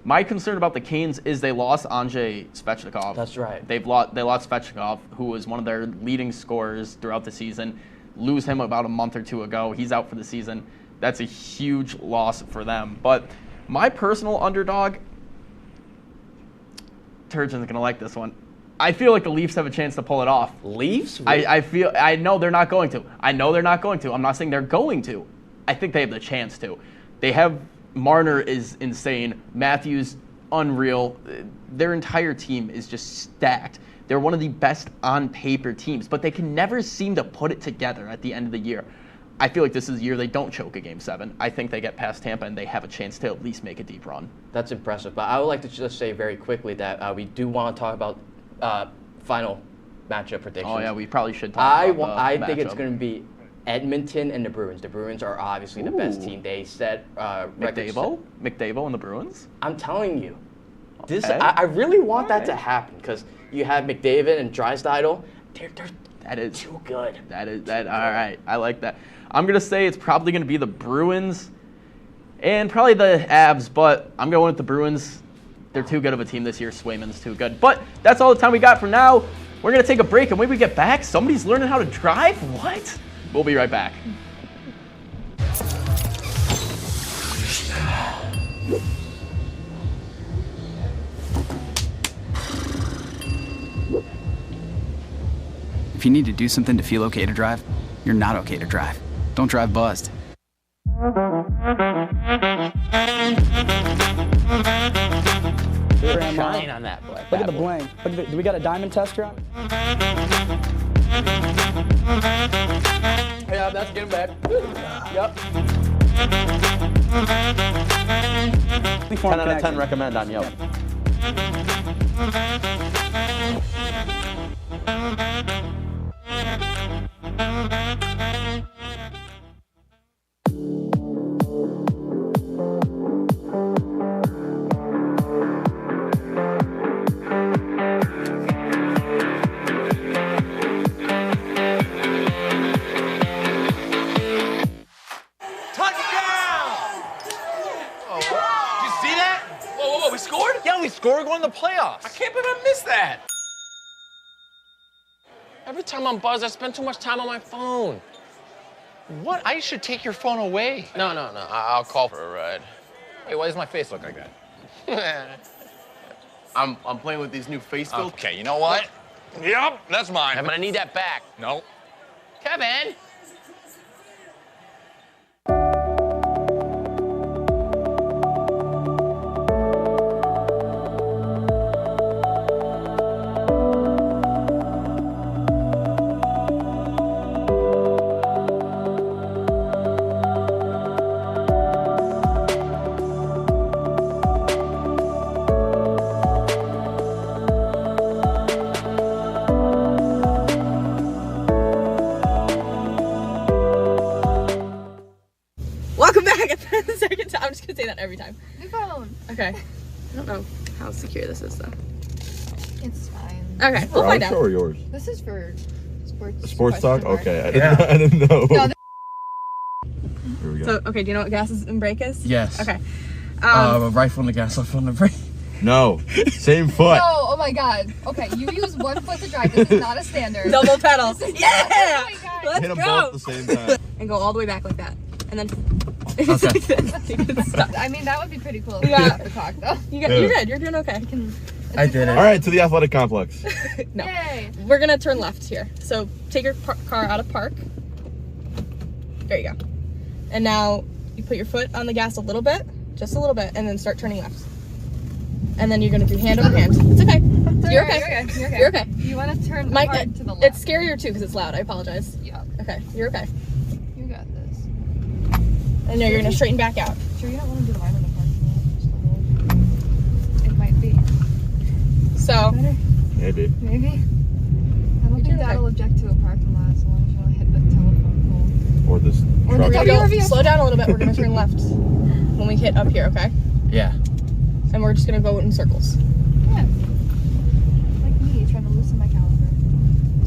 My concern about the Canes is they lost Andrzej Svechnikov. That's right. They lost Svechnikov, who was one of their leading scorers throughout the season. Lose him about a month or 2 ago. He's out for the season. That's a huge loss for them. But my personal underdog, Turgeon's going to like this one. I feel like the Leafs have a chance to pull it off. Leafs? I know they're not going to. I'm not saying they're going to. I think they have the chance to. They have Marner is insane. Matthews, unreal. Their entire team is just stacked. They're one of the best on paper teams, but they can never seem to put it together at the end of the year. I feel like this is the year they don't choke a Game 7. I think they get past Tampa and they have a chance to at least make a deep run. That's impressive. But I would like to just say very quickly that we do want to talk about final matchup predictions. Oh, yeah, we probably should talk about I think it's going to be Edmonton and the Bruins. The Bruins are obviously the best team. They set McDavid and the Bruins? I'm telling you. I really want that to happen because you have McDavid and Draisaitl. They're too good. All right. I like that. I'm going to say it's probably going to be the Bruins and probably the Avs, but I'm going with the Bruins. They're too good of a team this year. Swayman's too good. But that's all the time we got for now. We're going to take a break, and when we get back, somebody's learning how to drive? What? We'll be right back. If you need to do something to feel okay to drive, you're not okay to drive. Don't drive buzzed. Shine on that black. Look at the bling. Look at do we got a diamond tester on? Yeah, that's getting bad. Yep. 10 out of 10 recommend on Yelp. We're going to the playoffs. I can't believe I missed that. Every time I'm buzzed, I spend too much time on my phone. What? I should take your phone away. No. I'll call for a ride. Hey, why does my face look like that? I'm playing with these new face filters. Okay, you know what? Yep, that's mine. I'm gonna need that back. No. Kevin! Welcome back at the second time. I'm just gonna say that every time. New phone. Okay. I don't know how secure this is though. It's fine. Okay, we'll find out. Or yours? This is for Sports talk? Okay, I didn't know. No, Here we go. so, okay, do you know what gas and brake is? Yes. Okay. Right on the gas, left on the brake. No, same foot. No, oh my god. Okay, you use one foot to drive. This is not a standard. Double pedals. This is Yeah! not- oh my god. Let's Hit them go. both at the same time. And go all the way back like that. And then I mean, that would be pretty cool. Yeah. The clock, though. you're good. You're doing okay. I did it. All right, to the athletic complex. No. Yay. We're gonna turn left here. So take your car out of park. There you go. And now you put your foot on the gas a little bit, just a little bit, and then start turning left. And then you're gonna do hand over hand. It's okay. You're okay. You're okay. You want to turn the Mike, car to the left. it's scarier too because it's loud. I apologize. Yeah. Okay. You're okay. You got this. And now you're gonna straighten back out. Sure, you don't want to do the line in the parking lot. It might be. So. Maybe. Maybe. I don't think that'll object to a parking lot as long as you don't hit the telephone Or this We're truck. gonna go, slow down a little bit. We're gonna turn left when we hit up here, okay? Yeah. And we're just gonna go in circles. pole. Yeah. Like me.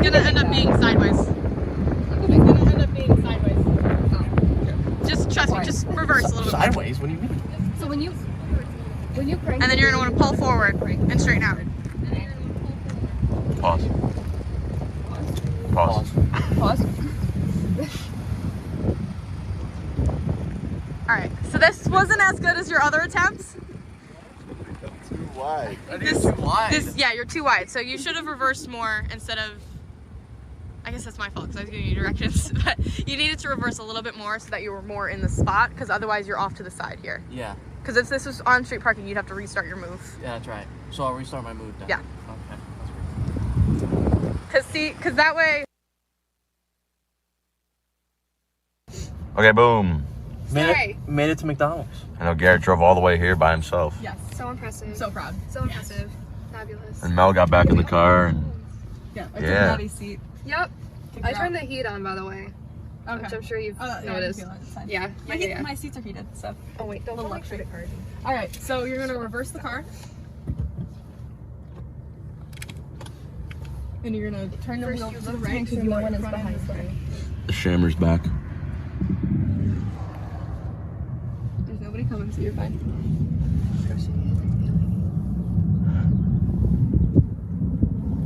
It's gonna end up being sideways. It's gonna end up being sideways. Oh. Just trust me, just reverse a little bit. Sideways? What do you mean? So when you crank, and then you're gonna want to pull forward and straighten out. Pause. Pause. Pause. All right. So this wasn't as good as your other attempts. Too wide. Yeah, you're too wide. So you should have reversed more instead of. I guess that's my fault because I was giving you directions, but you needed to reverse a little bit more so that you were more in the spot, because otherwise you're off to the side here. Yeah. Because if this was on street parking, you'd have to restart your move. Yeah, that's right. So I'll restart my move then. Yeah. Okay. Because that way. Okay, boom. Made it to McDonald's. I know Garrett drove all the way here by himself. Yes. So impressive. So proud. So impressive. Fabulous. And Mel got back in the car and Yeah. Yeah. Seat. Yep. I turned the heat on, by the way. Okay. Which I'm sure you've noticed. Yeah. My seats are heated, so. Oh wait, don't Little hold my luxury. credit card. All right, so you're gonna reverse the car. And you're gonna turn the wheel to the right because you want it behind you. the Shammer's back. There's nobody coming, so you're fine.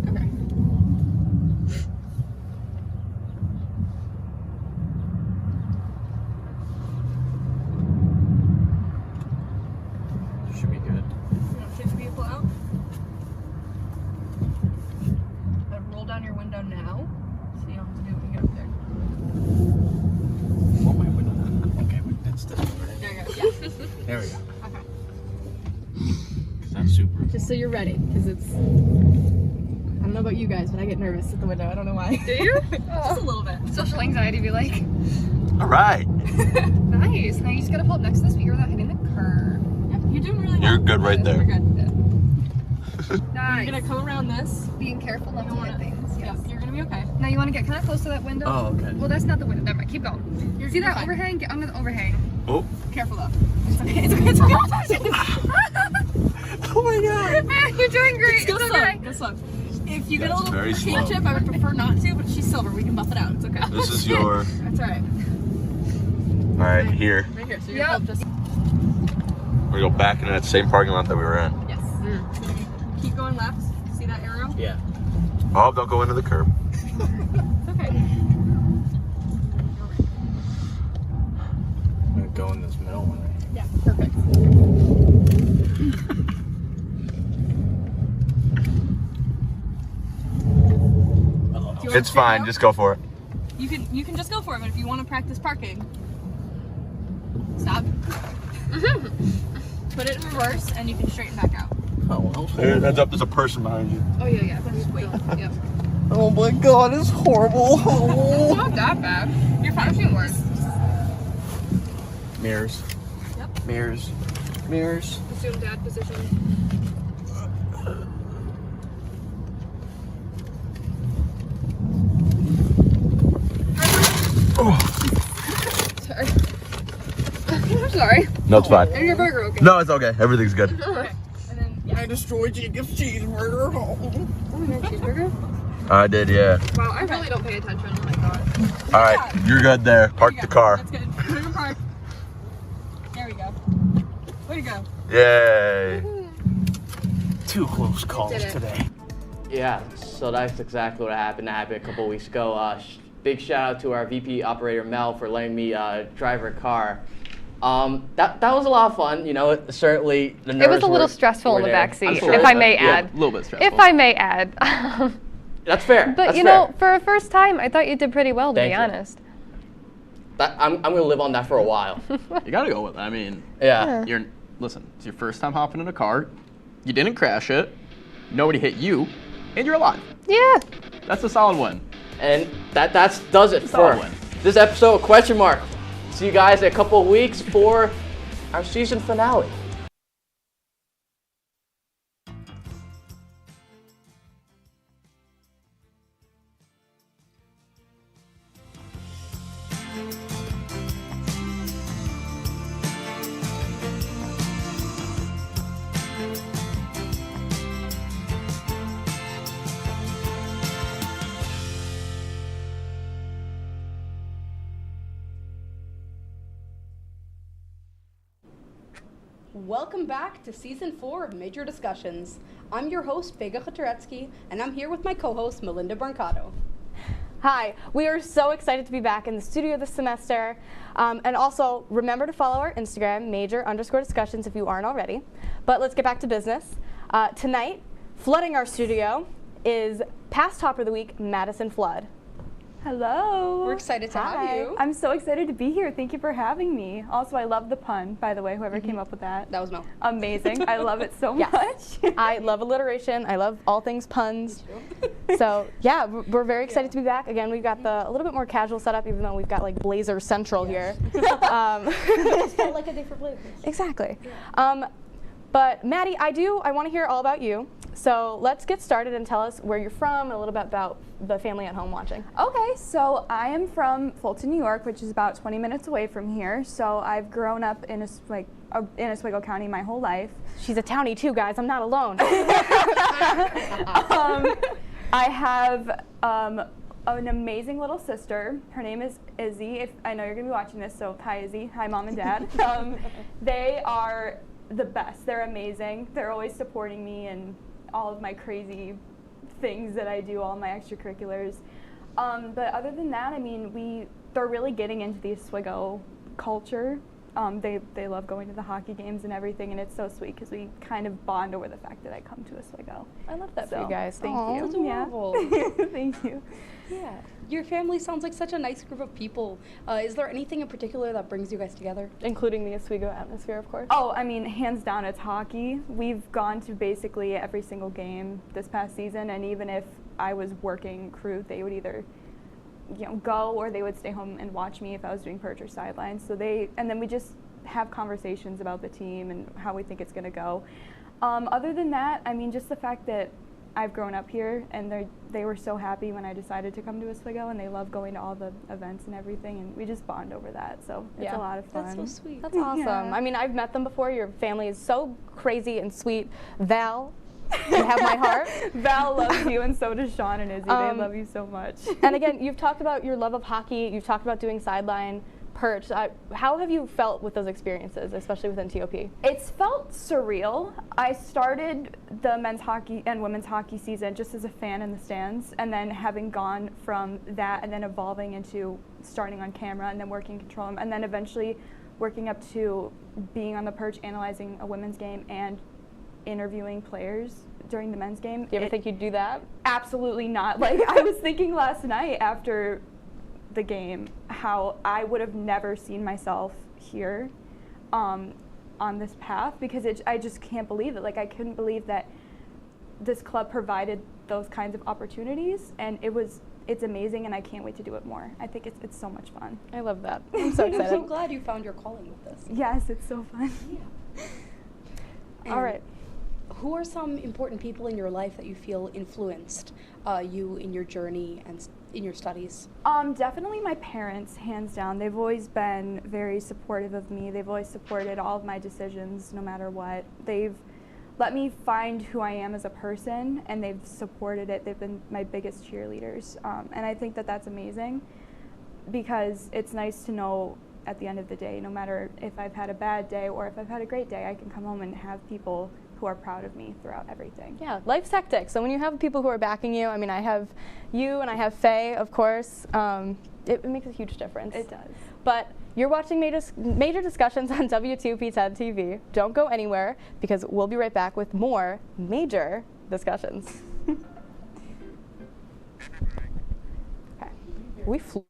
Okay. Should be good. Take the vehicle out. Roll down your window now, so you don't have to do it when you get up there. Roll my window down. Okay, wait, that's this one, right? There you go. Yeah. There we go. Okay. That's super. Just so you're ready, because it's. I don't know about you guys, but I get nervous at the window. I don't know why. Do you? Just a little bit. Social anxiety be like. All right. Nice. Now you just gotta pull up next to the speaker without hitting the curb. Yeah, you're doing really You're well. good right there. You're good. Nice. You're gonna come around this. Being careful not to hit things. Yeah, you're gonna be okay. Now you want to get kind of close to that window. Oh, okay. Well, that's not the window. Never mind. Keep going. See that fine. overhang? Get under the overhang. Oh. Careful though. It's okay. It's okay. It's okay. Oh my god. You're doing great. Go It's slow. okay. Go slow. If you get a That's little very paint slow. chip, I would prefer not to, but she's silver. We can buff it out. It's okay. This is your. That's alright. All right, here. Right here. So you're just. We go back into that same parking lot that we were in. Yes. Keep going left. See that arrow? Yeah. Oh, don't go into the curb. It's okay. I'm gonna go in this middle one. Yeah. Perfect. It's fine. Just go for it. You can just go for it, but if you want to practice parking, stop. Put it in reverse, and you can straighten back out. Oh, well. Heads up, there's a person behind you. Oh yeah. Just wait. Yep. Oh my god, it's horrible. It's not that bad. You're fine. Actually worse. Mirrors. Yep. Mirrors. Mirrors. Assume dad position. Sorry. I'm sorry. No, it's fine. And your burger, okay? No, it's okay. Everything's good. Okay. And then I destroyed Jacob's cheeseburger. Oh my god, cheeseburger? I did, yeah. Wow, I really don't pay attention. Oh my god. All right, you're good there. Park the car. That's good. Put it in park. There we go. Way to go. Yay. Two close calls Did it. today. Yeah, so that's exactly what happened. That happened a couple weeks ago. Big shout out to our VP operator Mel for letting me drive her car. That was a lot of fun. You know, certainly the nerves It was a little were stressful in the there. back seat, Absolutely. if I may add. A little bit stressful. If I may add. That's fair. But That's you fair. know, for a first time, I thought you did pretty well, to Thank be you. honest. I'm gonna live on that for a while. You gotta go with it. I mean, Yeah. Listen, it's your first time hopping in a car. You didn't crash it. Nobody hit you, and you're alive. Yeah. That's a solid win. And that does it Solid for win. this episode of Question Mark. See you guys in a couple of weeks for our season finale. Welcome back to Season 4 of Major Discussions. I'm your host, Vega Khaturetsky, and I'm here with my co-host, Melinda Brancato. Hi, we are so excited to be back in the studio this semester. And also, remember to follow our Instagram, major_discussions, if you aren't already. But let's get back to business. Tonight, flooding our studio is past Topper of the Week, Madison Flood. Hello. We're excited to have you. I'm so excited to be here. Thank you for having me. Also, I love the pun, by the way, whoever came up with that. That was Mel. Amazing. I love it so much. I love alliteration. I love all things puns. So, yeah, we're very excited to be back. Again, we've got a little bit more casual setup, even though we've got like Blazer Central here. It's felt like a day for Blazers. Exactly. But Maddie, I want to hear all about you. So let's get started and tell us where you're from and a little bit about the family at home watching. Okay, so I am from Fulton, New York, which is about 20 minutes away from here. So I've grown up in Oswego County my whole life. She's a townie too, guys. I'm not alone. I have an amazing little sister. Her name is Izzy. If I know you're gonna be watching this, so hi Izzy. Hi Mom and Dad. They are the best. They're amazing. They're always supporting me and all of my crazy things that I do, all my extracurriculars. But other than that, I mean, they're really getting into the Oswego culture. They love going to the hockey games and everything, and it's so sweet because we kind of bond over the fact that I come to Oswego. I love that for you guys. Thank you. That's adorable. Yeah. Thank you. Yeah. Your family sounds like such a nice group of people. Is there anything in particular that brings you guys together? Including the Oswego atmosphere, of course. Oh, I mean, hands down, it's hockey. We've gone to basically every single game this past season, and even if I was working crew, they would either go or they would stay home and watch me if I was doing perch or sidelines. So and then we just have conversations about the team and how we think it's going to go. Other than that, I mean, just the fact that I've grown up here, and they were so happy when I decided to come to Oswego, and they love going to all the events and everything, and we just bond over that, so it's a lot of fun. That's so sweet. That's awesome. Yeah. I mean, I've met them before. Your family is so crazy and sweet. Val, you have my heart. Val loves you, and so does Sean and Izzy. They love you so much. And again, you've talked about your love of hockey. You've talked about doing sideline, perch. How have you felt with those experiences, especially within TOP? It's felt surreal. I started the men's hockey and women's hockey season just as a fan in the stands, and then having gone from that and then evolving into starting on camera and then working control room, and then eventually working up to being on the perch, analyzing a women's game and interviewing players during the men's game. Do you ever think you'd do that? Absolutely not. Like, I was thinking last night after the game how I would have never seen myself here on this path, because I just can't believe it. Like, I couldn't believe that this club provided those kinds of opportunities, and it's amazing, and I can't wait to do it more. I think it's so much fun. I love that. I'm so excited. I'm so glad you found your calling with this. Yes, it's so fun. Yeah. All right. Who are some important people in your life that you feel influenced you in your journey and in your studies? Definitely my parents, hands down. They've always been very supportive of me. They've always supported all of my decisions, no matter what. They've let me find who I am as a person, and they've supported it. They've been my biggest cheerleaders. And I think that that's amazing, because it's nice to know at the end of the day, no matter if I've had a bad day or if I've had a great day, I can come home and have people who are proud of me throughout everything. Yeah, life's hectic. So when you have people who are backing you, I mean, I have you and I have Faye, of course. It makes a huge difference. It does. But you're watching Major Discussions on WTOP10 TV. Don't go anywhere, because we'll be right back with more Major Discussions. Okay. We flew.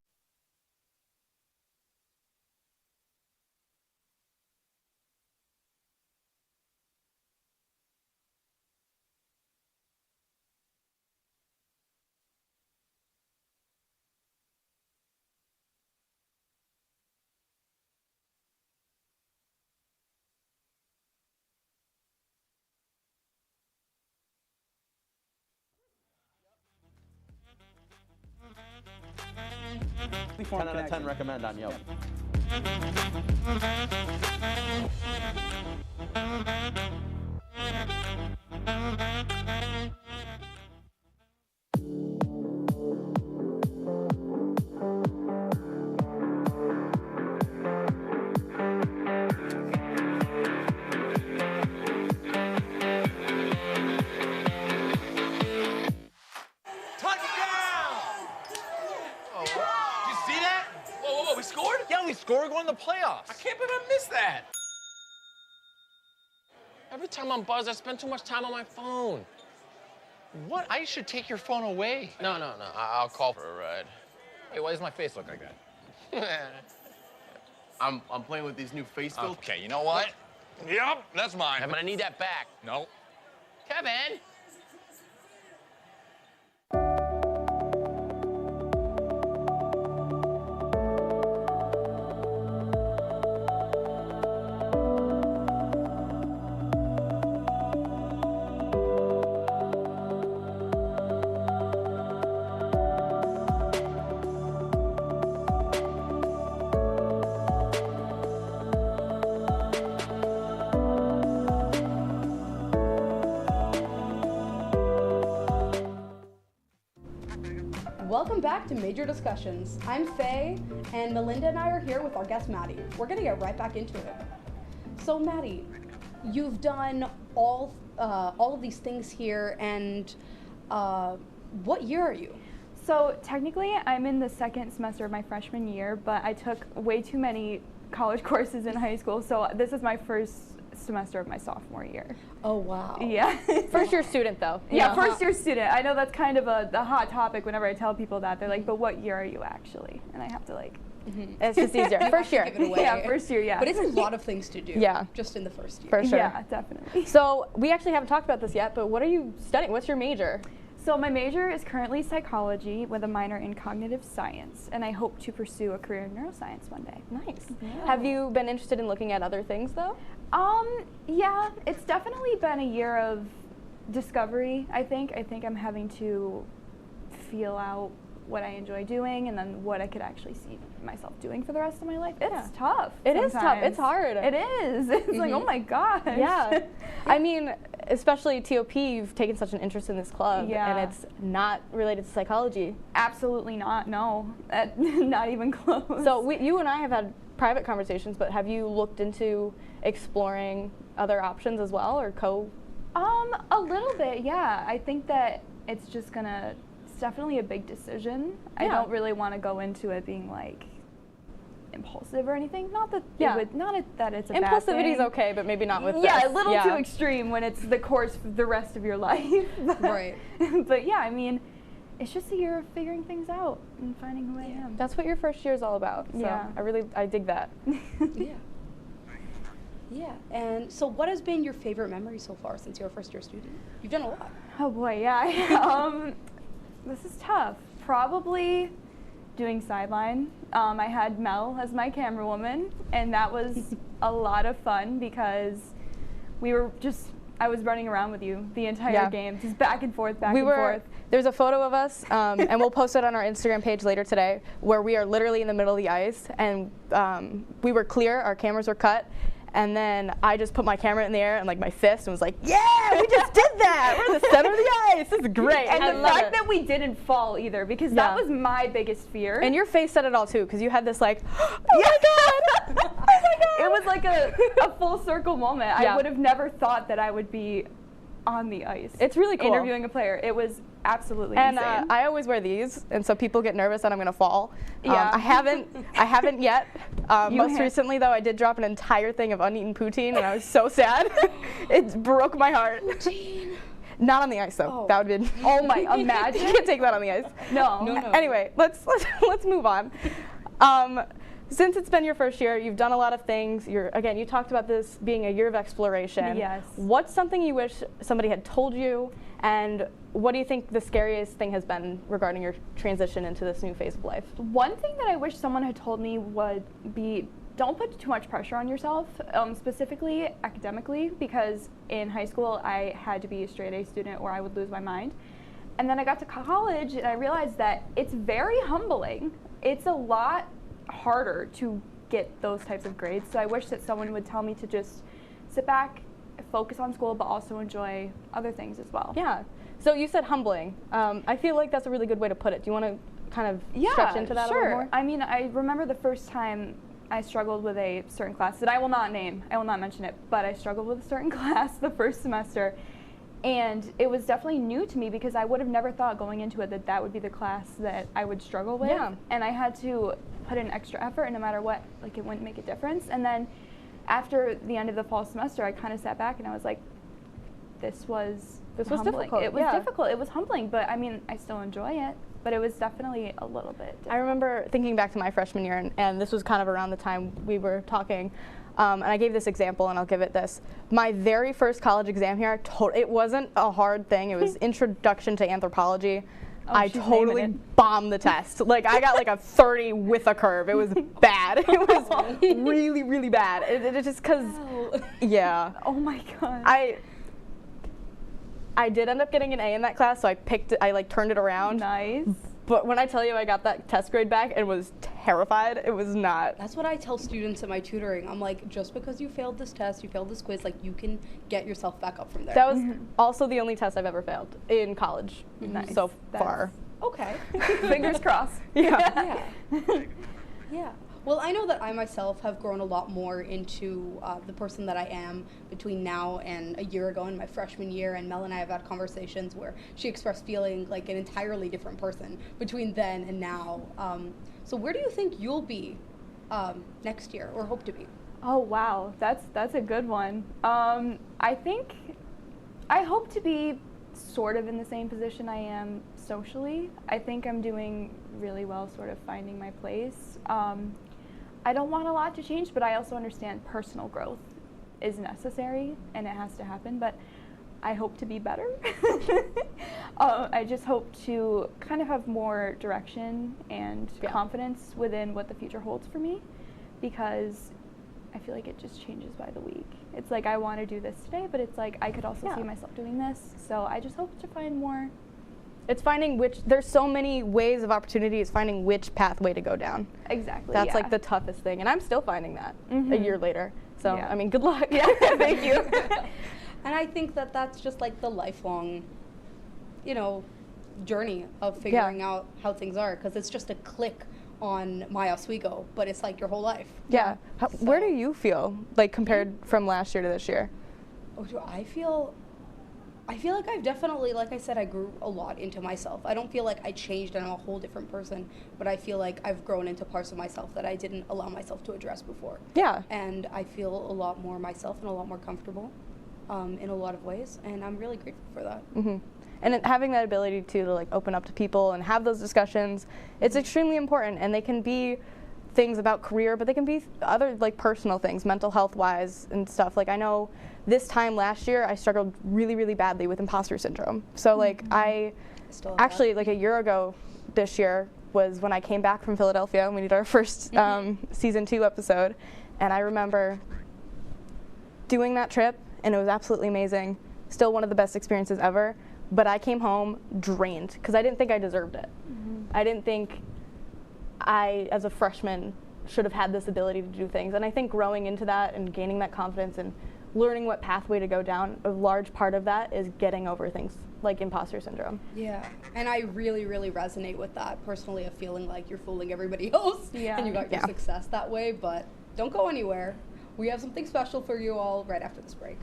Ten out of 10 recommend on Yelp. we scored? Yeah, we scored. We're going to the playoffs. I can't believe I missed that. Every time I'm buzzed, I spend too much time on my phone. What? I should take your phone away. No, I'll call for a ride. Hey, why does my face look like that? I'm playing with these new face filters. Okay, you know what? Yep, that's mine. Kevin, I need that back. No. Kevin! Welcome back to Major Discussions. I'm Faye, and Melinda and I are here with our guest Maddie. We're gonna get right back into it. So Maddie, you've done all of these things here, and what year are you? So technically, I'm in the second semester of my freshman year, but I took way too many college courses in high school, so this is my first semester of my sophomore year. Oh wow. Yeah. First year student though. Yeah, first year student. I know that's kind of a hot topic whenever I tell people that. They're like, but what year are you actually? And I have to like, It's just easier. First year. Give it away. Yeah, first year, yeah. But it's a lot of things to do. Yeah. Just in the first year. For sure. Yeah, definitely. So we actually haven't talked about this yet, but what are you studying? What's your major? So my major is currently psychology with a minor in cognitive science, and I hope to pursue a career in neuroscience one day. Nice. Yeah. Have you been interested in looking at other things though? Yeah, it's definitely been a year of discovery, I think. I think I'm having to feel out what I enjoy doing and then what I could actually see myself doing for the rest of my life. It's tough. It is tough. It's hard. It is. It's like, oh my gosh. Yeah. I mean, especially TOP, you've taken such an interest in this club, Yeah. and it's not related to psychology. Absolutely not, no. Not even close. So you and I have had private conversations, but have you looked into exploring other options as well, or A little bit, yeah. I think that it's just gonna, it's definitely a big decision. I don't really want to go into it being like impulsive or anything. Not that that it's a bad impulsivity is thing. okay, but maybe not with Yeah, this. a little too extreme when it's the course for the rest of your life. Right. But yeah, I mean, it's just a year of figuring things out and finding who I am. That's what your first year is all about. So Yeah. I dig that. Yeah. Yeah, and so what has been your favorite memory so far since you're a first year student? You've done a lot. Oh boy, yeah. This is tough. Probably doing sideline. I had Mel as my camera woman, and that was a lot of fun because I was running around with you the entire game, just back and forth, back and forth. There's a photo of us, and we'll post it on our Instagram page later today, where we are literally in the middle of the ice, and we were clear, our cameras were cut, and then I just put my camera in the air and like my fist and was like, yeah, we just did that! We're in the center of the ice! This is great! And the fact that we didn't fall either, because that was my biggest fear. And your face said it all too, because you had this like, oh my god! Oh my god! It was like a full circle moment. I would have never thought that I would be on the ice. It's really cool. Interviewing a player. It was absolutely and insane. I always wear these, and so people get nervous that I'm gonna fall. Yeah. I haven't yet. Most recently though, I did drop an entire thing of uneaten poutine, and I was so sad. It broke my heart. Poutine. Not on the ice though. Oh. That would have been. Oh my! Imagine. You can't take that on the ice. No. Anyway, let's move on. Since it's been your first year, you've done a lot of things. You talked about this being a year of exploration. Yes. What's something you wish somebody had told you, and what do you think the scariest thing has been regarding your transition into this new phase of life? One thing that I wish someone had told me would be, don't put too much pressure on yourself, specifically academically, because in high school I had to be a straight A student or I would lose my mind. And then I got to college and I realized that it's very humbling. It's a lot harder to get those types of grades, so I wish that someone would tell me to just sit back, focus on school, but also enjoy other things as well. Yeah. So you said humbling. I feel like that's a really good way to put it. Do you want to kind of stretch into that a little more? I mean, I remember the first time I struggled with a certain class that I will not name, I will not mention it, but I struggled with a certain class the first semester, And it was definitely new to me because I would have never thought going into it that that would be the class that I would struggle with. Yeah. And I had to put in extra effort, and no matter what, like, it wouldn't make a difference. And then after the end of the fall semester, I kind of sat back and I was like, this was difficult. It was difficult. It was humbling, but I mean, I still enjoy it. But it was definitely a little bit difficult. I remember thinking back to my freshman year, and this was kind of around the time we were talking, and I gave this example, and I'll give it this. My very first college exam here, it wasn't a hard thing. It was Introduction to Anthropology. I totally bombed the test. Like, I got like a 30 with a curve. It was bad. It was really, really bad. It just because, yeah. Oh my God. I did end up getting an A in that class, so I like turned it around. Nice. But when I tell you I got that test grade back and was terrified, it was not. That's what I tell students at my tutoring. I'm like, just because you failed this test, you failed this quiz, like, you can get yourself back up from there. That was also the only test I've ever failed in college so far. Okay. Fingers crossed. Yeah. Yeah. Well, I know that I myself have grown a lot more into the person that I am between now and a year ago in my freshman year, and Mel and I have had conversations where she expressed feeling like an entirely different person between then and now. So where do you think you'll be next year, or hope to be? Oh wow, that's a good one. I hope to be sort of in the same position I am socially. I think I'm doing really well sort of finding my place. I don't want a lot to change, but I also understand personal growth is necessary and it has to happen, but I hope to be better. I just hope to kind of have more direction and confidence within what the future holds for me, because I feel like it just changes by the week. It's like I want to do this today, but it's like I could also see myself doing this, so I just hope to find more. It's finding there's so many ways of opportunity, it's finding which pathway to go down. Exactly. That's like the toughest thing, and I'm still finding that a year later. So, I mean, good luck. Yeah, thank you. And I think that that's just like the lifelong, journey of figuring out how things are, because it's just a click on my Oswego, but it's like your whole life. Yeah. Where do you feel, like, compared from last year to this year? Oh, do I feel like I've definitely, like I said, I grew a lot into myself. I don't feel like I changed and I'm a whole different person, but I feel like I've grown into parts of myself that I didn't allow myself to address before. Yeah. And I feel a lot more myself and a lot more comfortable in a lot of ways, and I'm really grateful for that. Mm-hmm. And having that ability to like open up to people and have those discussions, it's extremely important, and they can be things about career, but they can be other like personal things, mental health wise and stuff. Like, I know this time last year I struggled really, really badly with imposter syndrome. So like I actually, like a year ago this year was when I came back from Philadelphia and we did our first season 2 episode, and I remember doing that trip, and it was absolutely amazing. Still one of the best experiences ever, but I came home drained because I didn't think I deserved it. I didn't think I, as a freshman, should have had this ability to do things. And I think growing into that and gaining that confidence and learning what pathway to go down, a large part of that is getting over things like imposter syndrome. Yeah, and I really, really resonate with that personally, of feeling like you're fooling everybody else and you got your success that way, but don't go anywhere. We have something special for you all right after this break.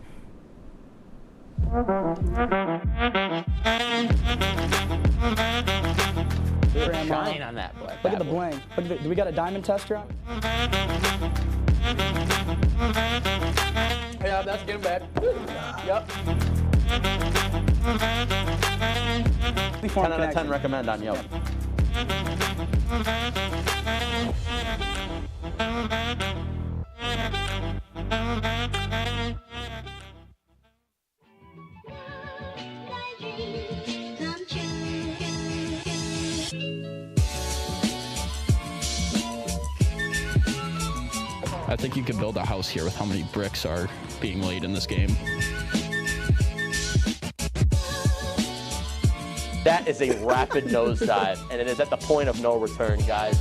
Shine on that black. Look at the bling. Do we got a diamond tester on? Yeah, that's getting bad. Yep. 10 out of 10 recommend on Yelp. I think you could build a house here with how many bricks are being laid in this game. That is a rapid nosedive, and it is at the point of no return, guys.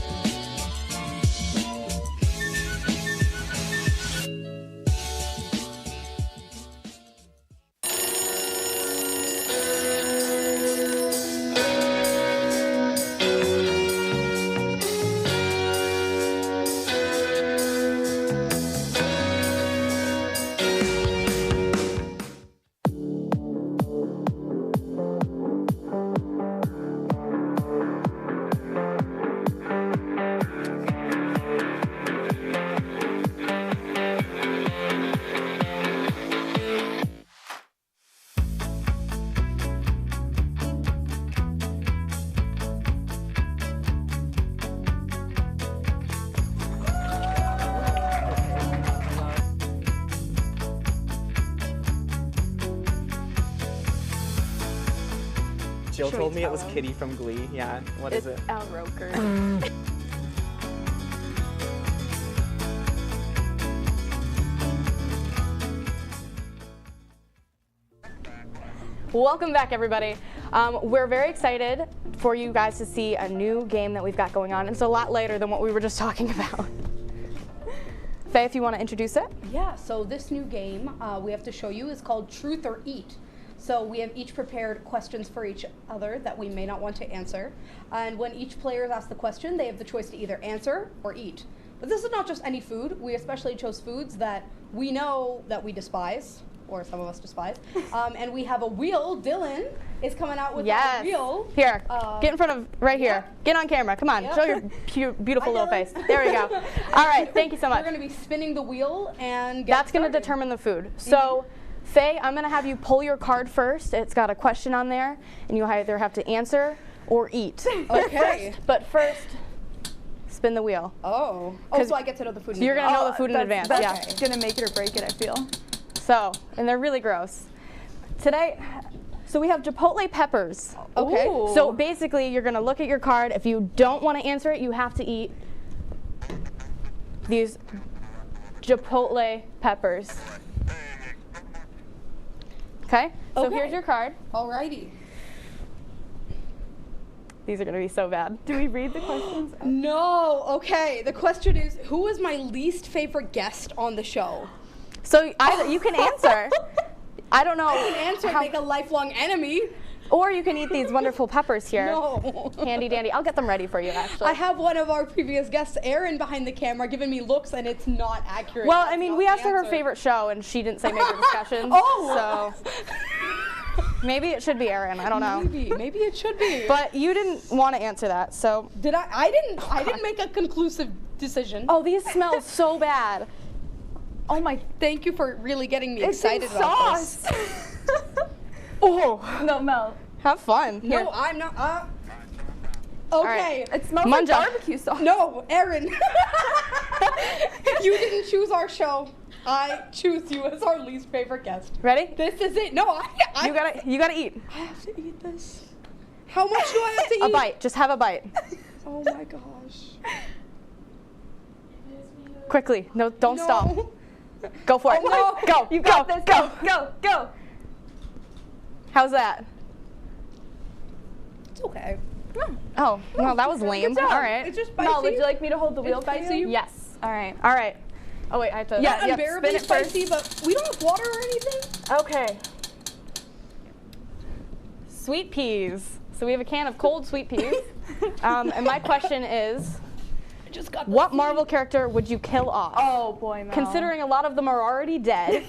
Jill told me it was Kitty from Glee. Yeah, what is it? Al Roker. Welcome back, everybody. We're very excited for you guys to see a new game that we've got going on. It's a lot later than what we were just talking about. Faye, if you want to introduce it. Yeah, so this new game we have to show you is called Truth or Eat. So we have each prepared questions for each other that we may not want to answer. And when each player is asked the question, they have the choice to either answer or eat. But this is not just any food. We especially chose foods that we know that we despise, or some of us despise. And we have a wheel. Dylan is coming out with a wheel. Here, get in front of, right here. Get on camera, come on, show your beautiful little face. There we go. All right, thank you so much. We're gonna be spinning the wheel and that's gonna determine the food. So, Faye, I'm gonna have you pull your card first. It's got a question on there, and you either have to answer or eat. Okay. But first, spin the wheel. Oh, so I get to know the food in You're advance. gonna know the food in advance, That's gonna make it or break it, I feel. So, and they're really gross. Today, so we have Chipotle peppers. Okay. Ooh. So basically, you're gonna look at your card. If you don't want to answer it, you have to eat these Chipotle peppers. Okay? So here's your card. Alrighty. These are gonna be so bad. Do we read the questions? No, okay. The question is, who is my least favorite guest on the show? So either you can answer. I don't know. I can answer and make a lifelong enemy. Or you can eat these wonderful peppers here. No. Handy dandy. I'll get them ready for you, actually. I have one of our previous guests, Erin, behind the camera giving me looks, and it's not accurate. Well, I mean, we asked her favorite show, and she didn't say major discussions. Oh! So maybe it should be Erin. I don't know. Maybe it should be. But you didn't want to answer that, so. Did I? I didn't make a conclusive decision. Oh, these smell so bad. Oh my! Thank you for really getting me excited about this. Oh no, Mel. Have fun. Here. No, I'm not. Right. Okay. It smells like barbecue sauce. No, Erin. You didn't choose our show. I choose you as our least favorite guest. Ready? This is it. No, you gotta eat. I have to eat this. How much do I have to eat? A bite. Just have a bite. Oh my gosh. Quickly. No, don't stop. Go for it. No. Go. You got this. Go. How's that? It's okay. Oh, no, that was lame. Good job. All right. It's just spicy. Mel, would you like me to hold the wheel for you? Yes. All right. All right. Oh wait, I have to. Not spin unbearably it first. spicy, but we don't have water or anything. Okay. Sweet peas. So we have a can of cold sweet peas. And my question is, what Marvel character would you kill off? Oh boy, Mel. Considering a lot of them are already dead.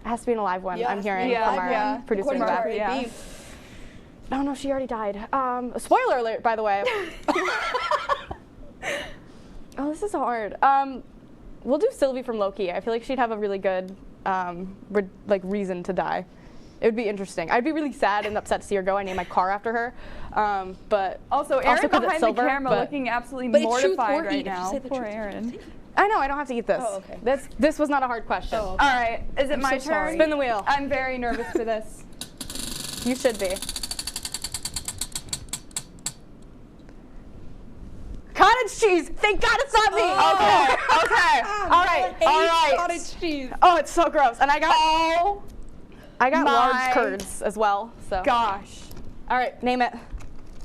It has to be an alive one. I'm hearing from our producer in the back. Oh no, she already died. Spoiler alert, by the way. Oh, this is hard. We'll do Sylvie from Loki. I feel like she'd have a really good reason to die. It would be interesting. I'd be really sad and upset to see her go. I named my car after her. But also Erin behind the camera looking absolutely mortified right now. Poor Erin. I know, I don't have to eat this. Oh, okay. This was not a hard question. Oh, okay. All right, is it my turn? Spin the wheel. I'm very nervous for this. You should be. Cottage cheese! Thank God it's not me! Okay. All right. Cottage cheese. Oh, it's so gross. And I got large curds as well. So. Gosh. All right, name it.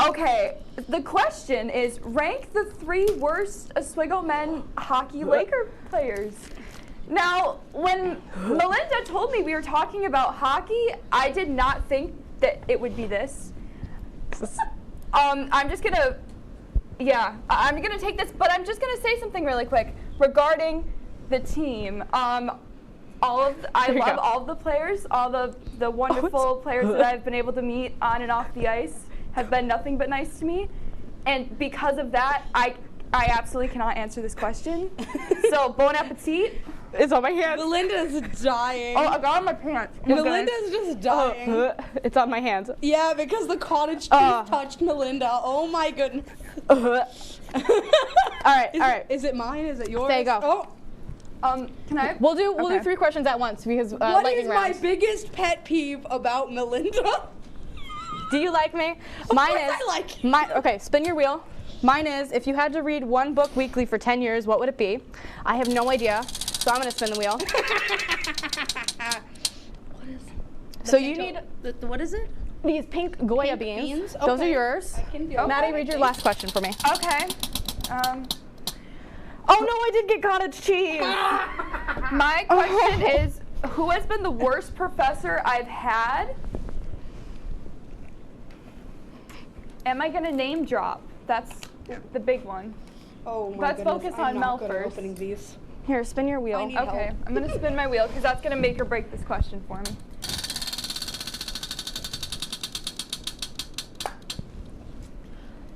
Okay, the question is, rank the 3 worst Oswego men hockey Laker players. Now, when Melinda told me we were talking about hockey, I did not think that it would be this. I'm just gonna, I'm gonna take this, but I'm just gonna say something really quick regarding the team. I love all of the players, all the wonderful players that I've been able to meet on and off the ice have been nothing but nice to me, and because of that, I absolutely cannot answer this question. So bon appetit. It's on my hands. Melinda's dying. Oh, I got on my pants. Melinda's just dying. It's on my hands. Yeah, because the cottage cheese touched Melinda. Oh my goodness. All right. Is it mine? Is it yours? There you go. Oh. Can I? We'll do 3 questions at once because What lightning is round. my biggest pet peeve about Melinda? Do you like me? Mine is. I like you. Okay, spin your wheel. Mine is, if you had to read 1 book weekly for 10 years, what would it be? I have no idea, so I'm gonna spin the wheel. What is? So you need. What is it? These pink Goya beans. Those are Okay. yours. I can do Maddie, that. read your last question for me. Okay. Oh no, I did get cottage cheese. My question is, who has been the worst professor I've had? Am I gonna name drop? That's the big one. Oh my Let's goodness, focus I'm on not Mel good at first. opening these. Here, spin your wheel. need Okay, help. I'm gonna spin my wheel because that's gonna make or break this question for me.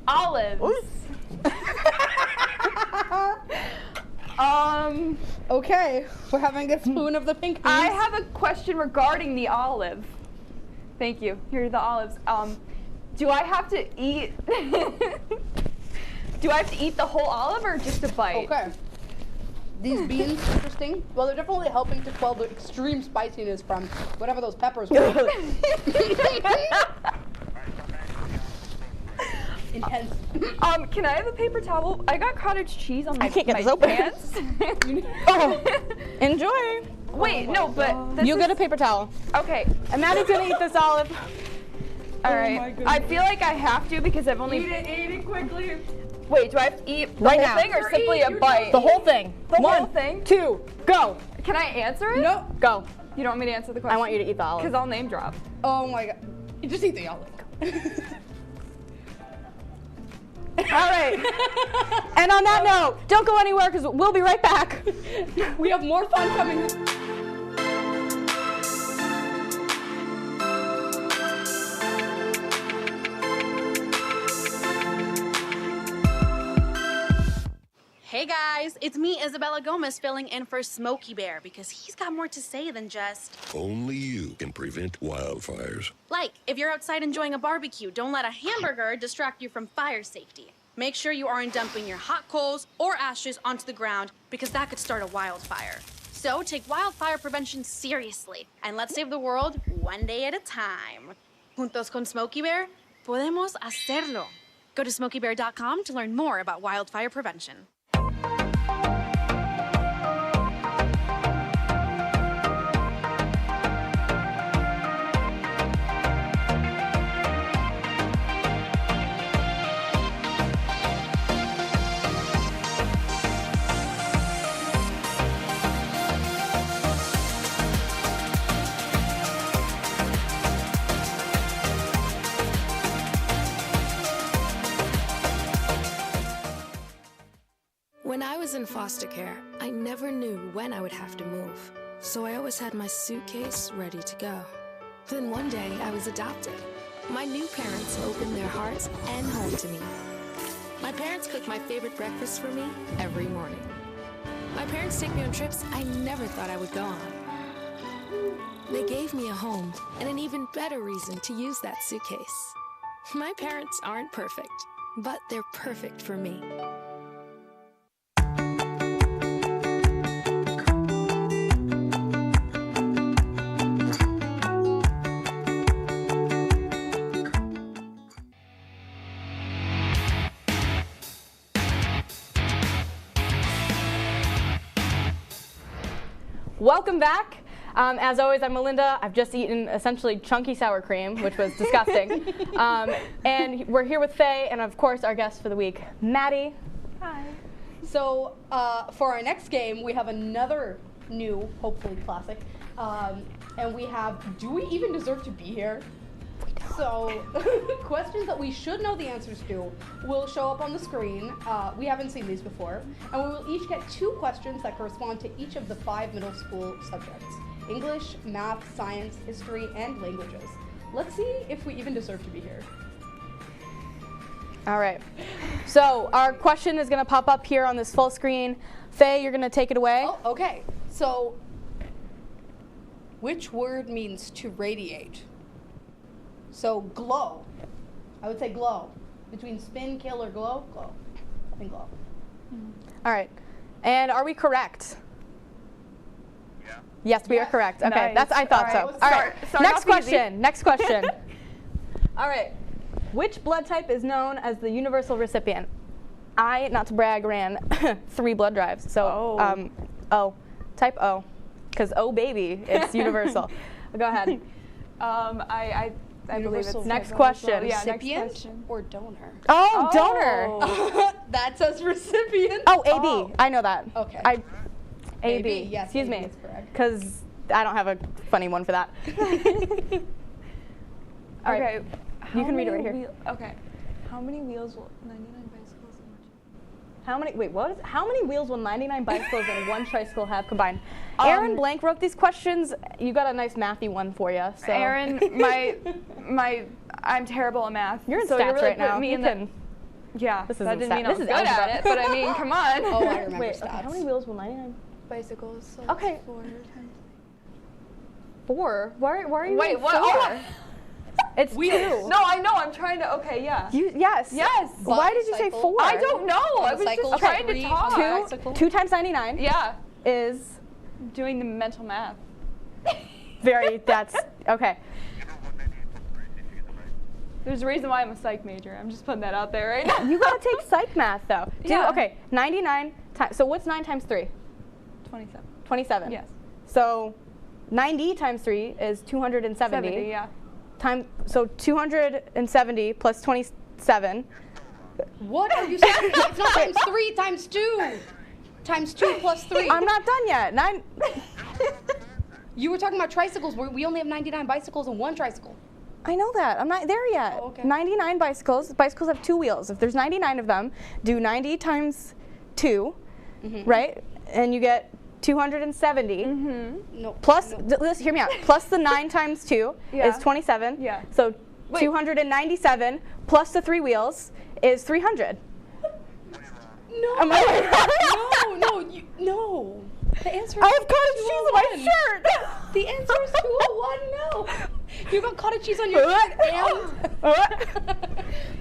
Olives. Okay, we're having a spoon of the pink beans. I have a question regarding the olive. Thank you. Here are the olives. Do I have to eat? Do I have to eat the whole olive or just a bite? Okay. These beans, interesting. Well, they're definitely helping to quell the extreme spiciness from whatever those peppers were. Intense. Can I have a paper towel? I got cottage cheese on my, I can't get my this open. pants. Enjoy. Wait, no, but this You is, get a paper towel. Okay. And Maddie's gonna eat this olive. All right. I feel like I have to because I've only. Eat it quickly. Wait, do I have to eat the Right whole now. thing or simply a bite? The whole thing. The 1, whole thing? 2, go. Can I answer it? No. Go. You don't want me to answer the question? I want you to eat the olive. Because I'll name drop. Oh my god. You just eat the olive. All right. And on that note, don't go anywhere because we'll be right back. We have more fun coming. Hey guys, it's me, Isabella Gomez, filling in for Smokey Bear because he's got more to say than just. Only you can prevent wildfires. Like, if you're outside enjoying a barbecue, don't let a hamburger distract you from fire safety. Make sure you aren't dumping your hot coals or ashes onto the ground because that could start a wildfire. So take wildfire prevention seriously and let's save the world one day at a time. Juntos con Smokey Bear, podemos hacerlo. Go to smokeybear.com to learn more about wildfire prevention. When I was in foster care, I never knew when I would have to move, so I always had my suitcase ready to go. Then one day, I was adopted. My new parents opened their hearts and home to me. My parents cook my favorite breakfast for me every morning. My parents take me on trips I never thought I would go on. They gave me a home and an even better reason to use that suitcase. My parents aren't perfect, but they're perfect for me. Welcome back. As always, I'm Melinda. I've just eaten essentially chunky sour cream, which was disgusting. And we're here with Faye and, of course, our guest for the week, Maddie. Hi. So for our next game, we have another new, hopefully classic. And we have, do we even deserve to be here? So, questions that we should know the answers to will show up on the screen. We haven't seen these before. And we will each get 2 questions that correspond to each of the 5 middle school subjects: English, math, science, history, and languages. Let's see if we even deserve to be here. All right. So our question is going to pop up here on this full screen. Faye, you're going to take it away. Oh, okay. So, which word means to radiate? So, glow. I would say glow. Between spin, kill, or glow? Glow. I think glow. All right. And are we correct? Yes, we are correct. Okay, Nice. I thought All so. right, All right, start next off question. easy. Next question. All right, which blood type is known as the universal recipient? I, not to brag, ran 3 blood drives. So, type O, because baby, it's universal. Go ahead. I believe it's next question. Yeah, next Recipient question. or donor? Oh, donor. That says recipient. Oh, AB. I know that. Okay. AB. Yes, Excuse AB me. is correct. Because I don't have a funny one for that. All right. Okay. You can read it right here. Okay. How many wheels will 99 bicycles and How many wheels will 99 bicycles and 1 tricycle have combined? Aaron Blank wrote these questions. You got a nice mathy one for you. So. Aaron, I'm terrible at math. You're in so stats you're really right now. Me You in can. Yeah. This that isn't didn't mean I this was is good algebra. at it, but I mean, come on. Oh, I remember Wait, stats. okay, how many wheels will 99 bicycles? So Okay. 4 times. 4? Why are you Wait, doing what? 4? It's Wheels. 2. No, I know. I'm trying to. Okay, yeah. Yes. Yes. Why did you say 4? I don't know. I was Cycle, just trying to talk. 2 times 99 Yeah. is Doing the mental math. that's okay. There's a reason why I'm a psych major. I'm just putting that out there right now. You gotta take psych math though. Yeah. Okay, 99 times, so what's 9 times 3? 27. 27. Yes. So 90 times 3 is 270. 70, yeah. So 270 plus 27. What are you saying? It's not times 3, times 2. Times 2 plus 3. I'm not done yet. 9. You were talking about tricycles. We only have 99 bicycles and 1 tricycle. I know that. I'm not there yet. Oh, okay. 99 bicycles. Bicycles have 2 wheels. If there's 99 of them, do 90 times 2, right? And you get 270. No. Plus, hear me out. Plus the 9 times 2 is 27. Yeah. So 297 plus the 3 wheels is 300. No. Am I right? No. The answer is I have cottage cheese on my shirt. The answer is 201. No. You got cottage cheese on your shirt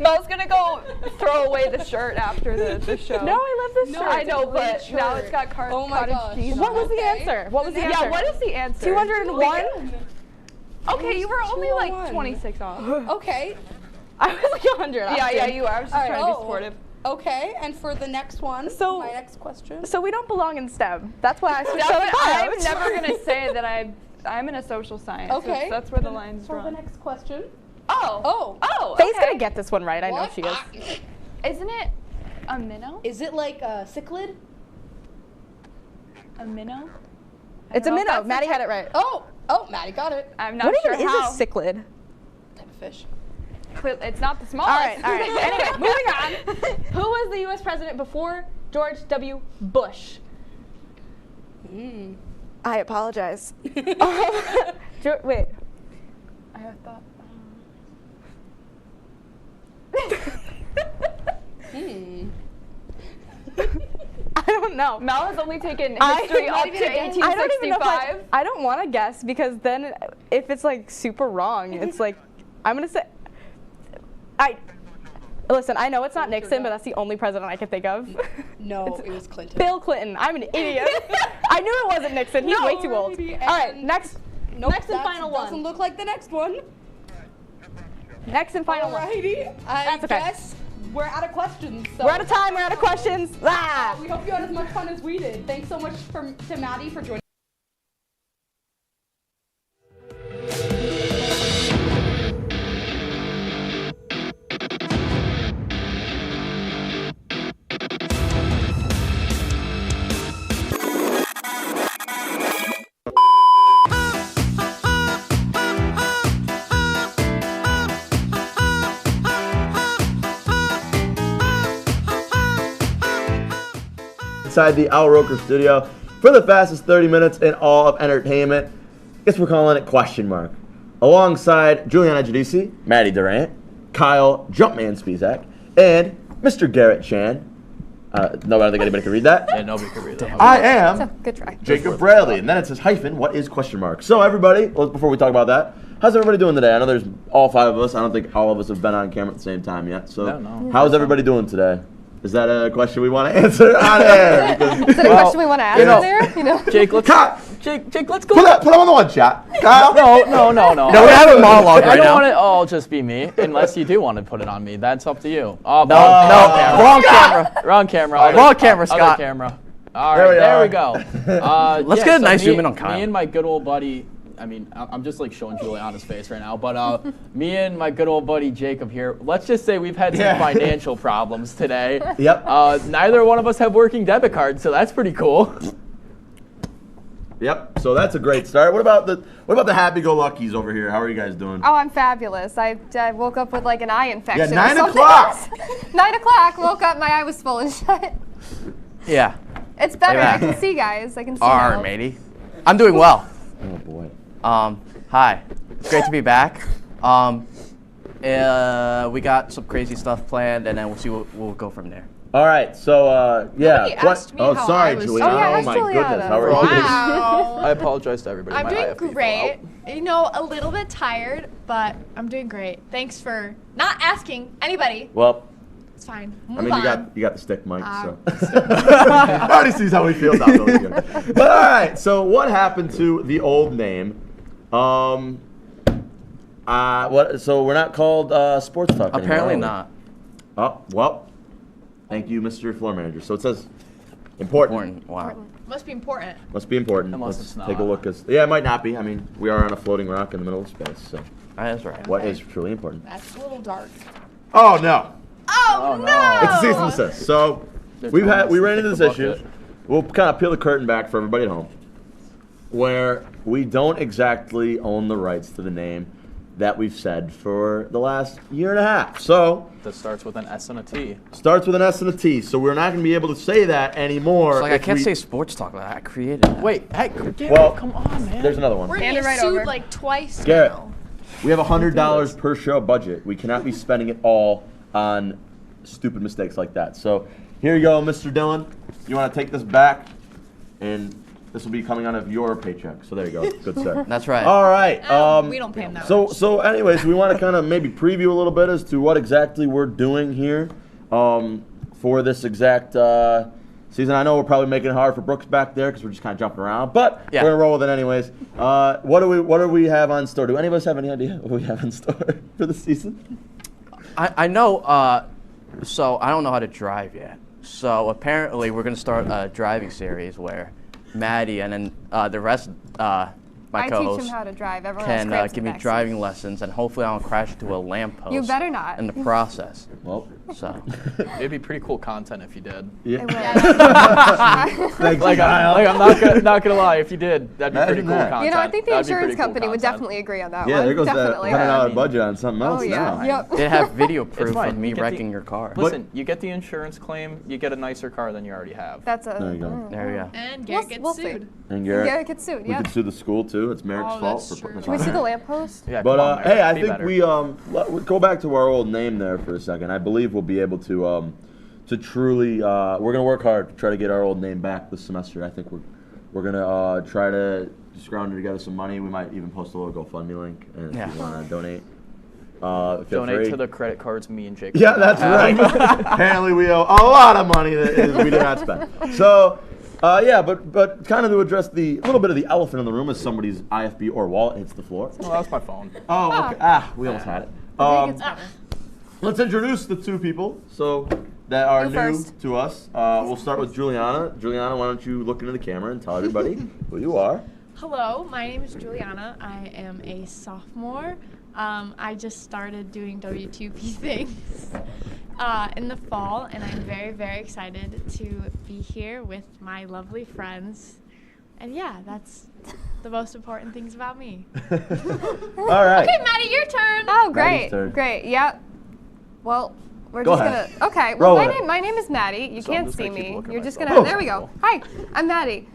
Mel's gonna go throw away the shirt after the show. No, I love this shirt. I know, but now it's got cottage cheese. What was the answer? What was the answer? Yeah, what is the answer? 201? Okay, you were only like 26 off. Okay. I was like 100. Yeah, you are. I was just trying to be supportive. Okay, and for the next one, my next question. So we don't belong in STEM. That's why I switched I'm never gonna say that I'm in a social science. Okay. That's where the line's For drawn. the next question. Oh. Faye's gonna get this one right. I know she is. Isn't it a minnow? Is it like a cichlid? A minnow? It's a minnow. Maddie had it right. Oh, Maddie got it. I'm not What sure even how. is a cichlid? Type of fish. It's not the smallest. All right. Anyway, moving on. Who was the U.S. president before George W. Bush? I apologize. Wait. I thought. I don't know. Mel has only taken history up to 1865. I don't want to guess because then if it's like super wrong, it's like I'm gonna say. Listen, I know it's not Nixon, but that's the only president I can think of. No, it was Clinton. Bill Clinton. I'm an idiot. I knew it wasn't Nixon. He's way too old. All right, next and final one. Doesn't look like the next one. Next and final one. Alrighty. I That's okay. guess we're out of questions. So. We're out of time. We're out of questions. Ah! We hope you had as much fun as we did. Thanks so much to Maddie for joining. Inside the Al Roker studio for the fastest 30 minutes in all of entertainment. Guess we're calling it question mark. Alongside Juliana Giudice, Maddie Durant, Kyle Jumpman Spizak, and Mr. Garrett Chan. No, I don't think anybody can read that. Yeah, nobody can read that. I am Good try. Jacob Bradley, and then it says hyphen, what is question mark? So everybody, before we talk about that, how's everybody doing today? I know there's all 5 of us. I don't think all of us have been on camera at the same time yet. So how's everybody doing today? Is that a question we want to answer on air? Is it a question we want to ask on there? Jake, Jake, let's go. Put him on the one shot. Kyle? No. No, we have a monologue I right don't now. want it all just be me, unless you do want to put it on me. That's up to you. Oh, No, wrong camera. Wrong camera. Wrong camera, Scott. Other camera. All right, there we go. Let's get a nice zoom in on Kyle. Me and my good old buddy, I mean, I'm just like showing Juliana's face right now, but me and my good old buddy Jacob here, let's just say we've had some financial problems today. Yep. Neither one of us have working debit cards, so that's pretty cool. Yep. So that's a great start. What about the happy-go-luckies over here? How are you guys doing? Oh, I'm fabulous. I woke up with like an eye infection. Yeah, 9 or o'clock. 9 o'clock. Woke up, my eye was full and shut. Yeah. It's better. Look I at that. can see, guys. I can see. All now. right, matey. I'm doing well. Oh boy. Hi. It's great to be back. We got some crazy stuff planned, and then we'll see what we'll go from there. All right. So Nobody asked me oh, how sorry, I was Juliana. doing. Oh, yeah, oh my Juliana. goodness. How are you? Wow. I apologize to everybody. I'm My doing IFB fell great. out. You know, a little bit tired, but I'm doing great. Thanks for not asking anybody. Well, It's fine. I Move mean, on. you got the stick, Mike. So already sees how he feels out there. But all right. So what happened to the old name? What? So we're not called Sports Talk anymore. Apparently not. Oh well. Thank you, Mr. Floor Manager. So it says important. Wow. Must be important. Must be important. Unless Let's it's not. take a look. Yeah, it might not be. I mean, we are on a floating rock in the middle of space. So That's right. what is truly important? That's a little dark. Oh no. Oh, no! It's a cease and desist. So we ran into this issue. We'll kind of peel the curtain back for everybody at home, where we don't exactly own the rights to the name that we've said for the last year and a half. So that starts with an S and a T. Starts with an S and a T. So we're not going to be able to say that anymore. It's like I can't say Sports Talk. I created that. Wait, hey, Garrett, Well, come on, man. There's another one. We're gonna get sued like twice Garrett, now. we have $100 per show budget. We cannot be spending it all on stupid mistakes like that. So here you go, Mr. Dillon. You want to take this back, and this will be coming out of your paycheck. So there you go. Good sir. That's right. All right. We don't pay him that So anyways, we want to kind of maybe preview a little bit as to what exactly we're doing here for this exact season. I know we're probably making it hard for Brooks back there because we're just kind of jumping around, but we're gonna roll with it anyways. What do we have on store? Do any of us have any idea what we have in store for the season? I know. So I don't know how to drive yet. So apparently we're gonna start a driving series where Maddie and then the rest, my I co-hosts, teach him how to drive. Everyone can else give me driving lessons, and hopefully I don't crash into a lamppost. You better not. In the process. Well, so it'd be pretty cool content if you did. Yeah. Thanks, Kyle. I'm not gonna lie. If you did, that'd be pretty cool content. You know, I think the That'd be insurance pretty cool company would content. definitely agree on that Yeah, one. there goes Definitely. that $100 budget on something else yeah. now. Yep. They have video proof It's fine. of me You get wrecking your car. Listen, you get the insurance claim, you get a nicer car than you already have. That's a. There you go. There we go. And Garrett gets sued. And Garrett, Garrett gets sued. we Yeah. could sue the school too. It's Merrick's Oh, fault that's for putting us Can we on see the there. lamppost? Yeah, But come on, hey, I be think better. we go back to our old name there for a second. I believe we'll be able to truly we're gonna work hard to try to get our old name back this semester. I think we're gonna try to scrounge together some money. We might even post a little GoFundMe link, and if you want to donate. Feel Donate free. to the credit cards me and Jake. Yeah, that's right. Apparently, we owe a lot of money that we did not spend. So, but kind of to address a little bit of the elephant in the room as somebody's IFB or wallet hits the floor. Oh, that's my phone. Oh, okay. We almost had it. Let's introduce the two people that are new to us. We'll start with Juliana. Juliana, why don't you look into the camera and tell everybody who you are? Hello, my name is Juliana. I am a sophomore. I just started doing W2P things in the fall, and I'm very, very excited to be here with my lovely friends. And yeah, that's the most important things about me. All right. Okay, Maddie, your turn. Oh, Maddie's great. turn. Great. Yep. Well, we're Go just ahead. gonna. Okay. Roll Well, it. my name is Maddie. You So I'm can't just see gonna keep me. looking You're at just myself. gonna. There we go. Hi, I'm Maddie.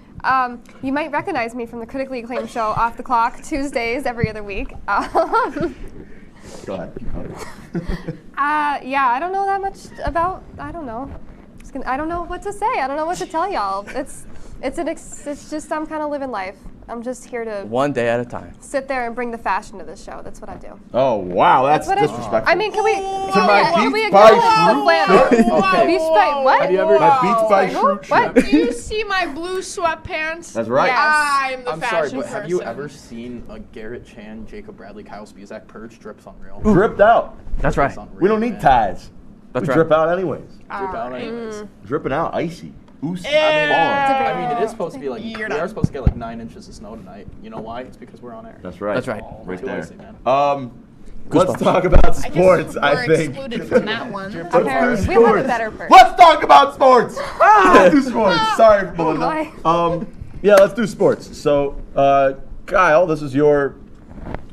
You might recognize me from the critically acclaimed show Off the Clock, Tuesdays every other week. Go ahead. Yeah, I don't know that much about. I don't know. I don't know what to say. I don't know what to tell y'all. It's just I'm kind of living life. I'm just here to One day at a time. sit there and bring the fashion to this show. That's what I do. Oh, wow, that's what disrespectful. I mean, can we Beats acknowledge by the flannel? Fruit. Beats by what? Have you ever Beats by Fruit? What? Do you see my blue sweatpants? That's right. Yes. I'm the I'm sorry, fashion but have you person. ever seen a Garrett Chan, Jacob Bradley, Kyle Spuzak purge? Drip's unreal. Dripped out. That's right. It's unreal, We don't need man. ties. That's we right. drip out anyways. Drip out anyways. Dripping out, icy. Ooze. I mean, it is supposed to be like, You're we are not- supposed to get like 9 inches of snow tonight. You know why? It's because we're on air. That's right. That's right. Right Too there. icy, man. Let's talk about sports, We're I think. excluded from that one. Let's do We have a sports. better person. Let's talk about sports. Let's do sports. Sorry, Melinda. my. Yeah, let's do sports. So, Kyle, this is your.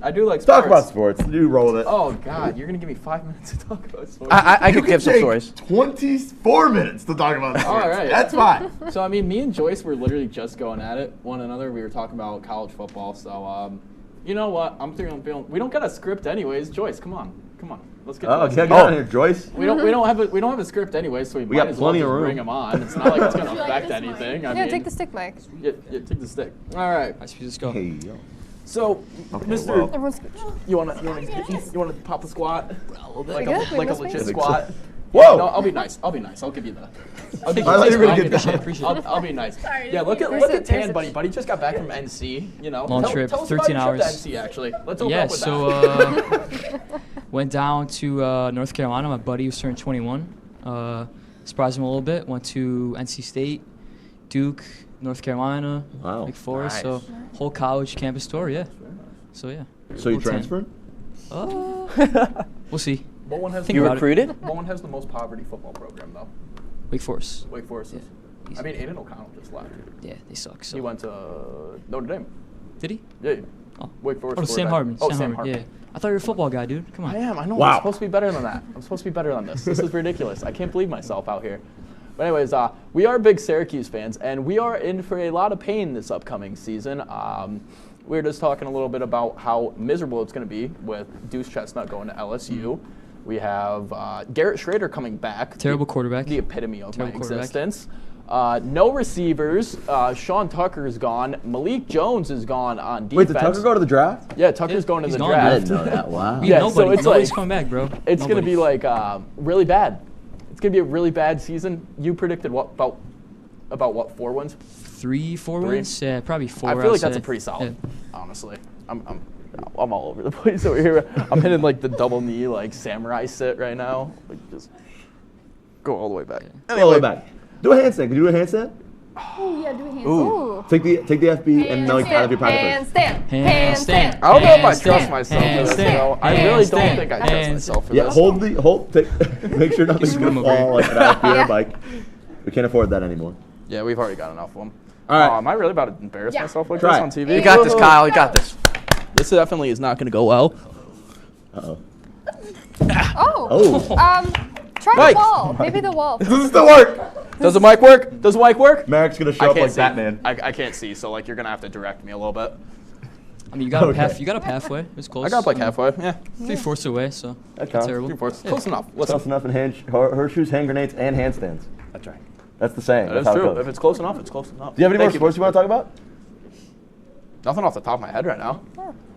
I do like Let's sports. talk about sports. You roll with it. Oh, God. You're going to give me 5 minutes to talk about sports? I You could can give some take stories. 24 minutes to talk about sports. All right. That's fine. So, I mean, me and Joyce were literally just going at it, one another. We were talking about college football. So, you know what? I'm feeling we don't got a script anyways. Joyce, come on. Let's get Oh, to get this. on here, Joyce. We don't have a script anyway, so we might got as well plenty just of room. bring him on. It's not like it's going to affect anything. I Yeah, mean, take the stick, Mike. Yeah, take the stick. All right. Let's go. Hey, yo. So, Okay, Mr. well. Everyone's You wanna pop a squat? Like Good, a, like a miss me? legit squat? Whoa! No, I'll be nice. I'll give you the. I'll give I thought you were gonna I'll get give that. you- I'll be nice. Yeah, look at Tan, buddy. Buddy just got back from NC. You know, Long trip, tell us 13 about your trip hours. to NC actually. Let's open Yeah, up with so that. went down to North Carolina. My buddy was turning 21. Surprised him a little bit. Went to NC State, Duke, North Carolina, Wow. Wake Forest. Nice. So whole college campus tour, yeah. So yeah. So you Little 10. transferred? We'll see. What one has Think You about it. recruited? What one has the most poverty football program though? Wake Forest. Wake Forest. Yeah. I mean, Aiden O'Connell just left. Yeah, they suck. So. He went to Notre Dame. Did he? Yeah. Oh. Wake Forest. Oh, Sam quarterback. Hartman. Oh, Sam Hartman. Yeah. I thought you were a football guy, dude. Come on. I am. I know. Wow. I'm supposed to be better than that. I'm supposed to be better than this. This is ridiculous. I can't believe myself out here. But anyways, we are big Syracuse fans, and we are in for a lot of pain this upcoming season. We were just talking a little bit about how miserable it's going to be with Deuce Chestnut going to LSU. We have Garrett Schrader coming back. Terrible quarterback. The epitome of Terrible my quarterback. existence. No receivers. Sean Tucker is gone. Malik Jones is gone on defense. Wait, did Tucker go to the draft? Yeah, Tucker's going to He's the gone, draft. I didn't know that. Wow. We have Yeah, so nobody. it's Nobody's like- coming back, bro. It's going to Nobody. be like really bad. It's going to be a really bad season. You predicted what about what 4 wins? 3, 4 wins? Yeah, probably 4. I feel like I'd that's a say. pretty solid. Yeah. Honestly, I'm all over the place over here. I'm hitting like the double knee like samurai sit right now. Like just go all the way back. All the way back. Do a handstand. Can you do a handstand? Oh yeah, do a handstand. Ooh. Take the FB and like out of your pocket. Handstand. Handstand. I don't know if I trust Handstand. myself for this, Handstand. though. I really don't Handstand. think I trust myself for Yeah, this. make sure nothing's Just gonna swim over fall here. like an out of your bike. We can't afford that anymore. Yeah, we've already got enough of them. All right. Am I really about to embarrass myself like Try this it. on TV? You got this, Kyle. You got this. This definitely is not going to go well. Uh-oh. Oh. Try Mike. the wall. Maybe the wall. Does this still work? Does the mic work? Does the mic work? Merrick's gonna show I up can't like see. Batman. I can't see, so like you're gonna have to direct me a little bit. I mean, you got Okay. you got up halfway. It's close. I got like halfway. Yeah. 3/4 away, so That not counts. terrible. 3/4. Yeah. Close enough. Listen. Close enough in horseshoes, hand grenades, and handstands. That's right. That's the saying. That That's is how it true. goes. If it's close enough, it's close enough. Do you have any more Thank sports you want to talk about? Nothing off the top of my head right now.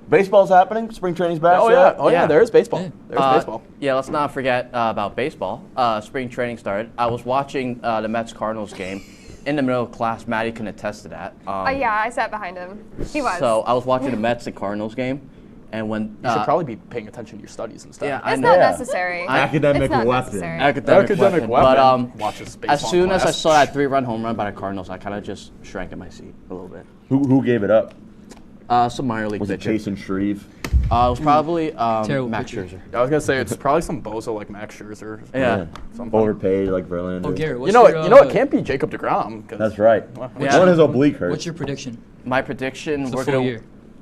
Baseball's happening. Spring training's back. Oh yeah. Oh yeah. There is baseball. Yeah. There's baseball. Yeah, let's not forget about baseball. Spring training started. I was watching the Mets-Cardinals game in the middle of class. Maddie can attest to that. Yeah, I sat behind him. He was. So I was watching the Mets and Cardinals game, and when You should probably be paying attention to your studies and stuff. yeah, I It's know. not necessary. Academic It's not weapon. necessary. Academic weapon. But Watches baseball as soon as I class. saw that 3-run home run by the Cardinals, I kind of just shrank in my seat a little bit. Who gave it up? Some minor league Was it pitcher. Jason Shreve? It was probably Terrible Max pitcher. Scherzer. I was gonna say it's probably some bozo like Max Scherzer. Yeah. Something. Overpaid like Verlander. Oh, Garrett, what's You know, your, you know, it can't be Jacob DeGrom. 'Cause- That's right. Yeah. One his oblique hurt. What's your prediction? My prediction: For the we're full gonna year.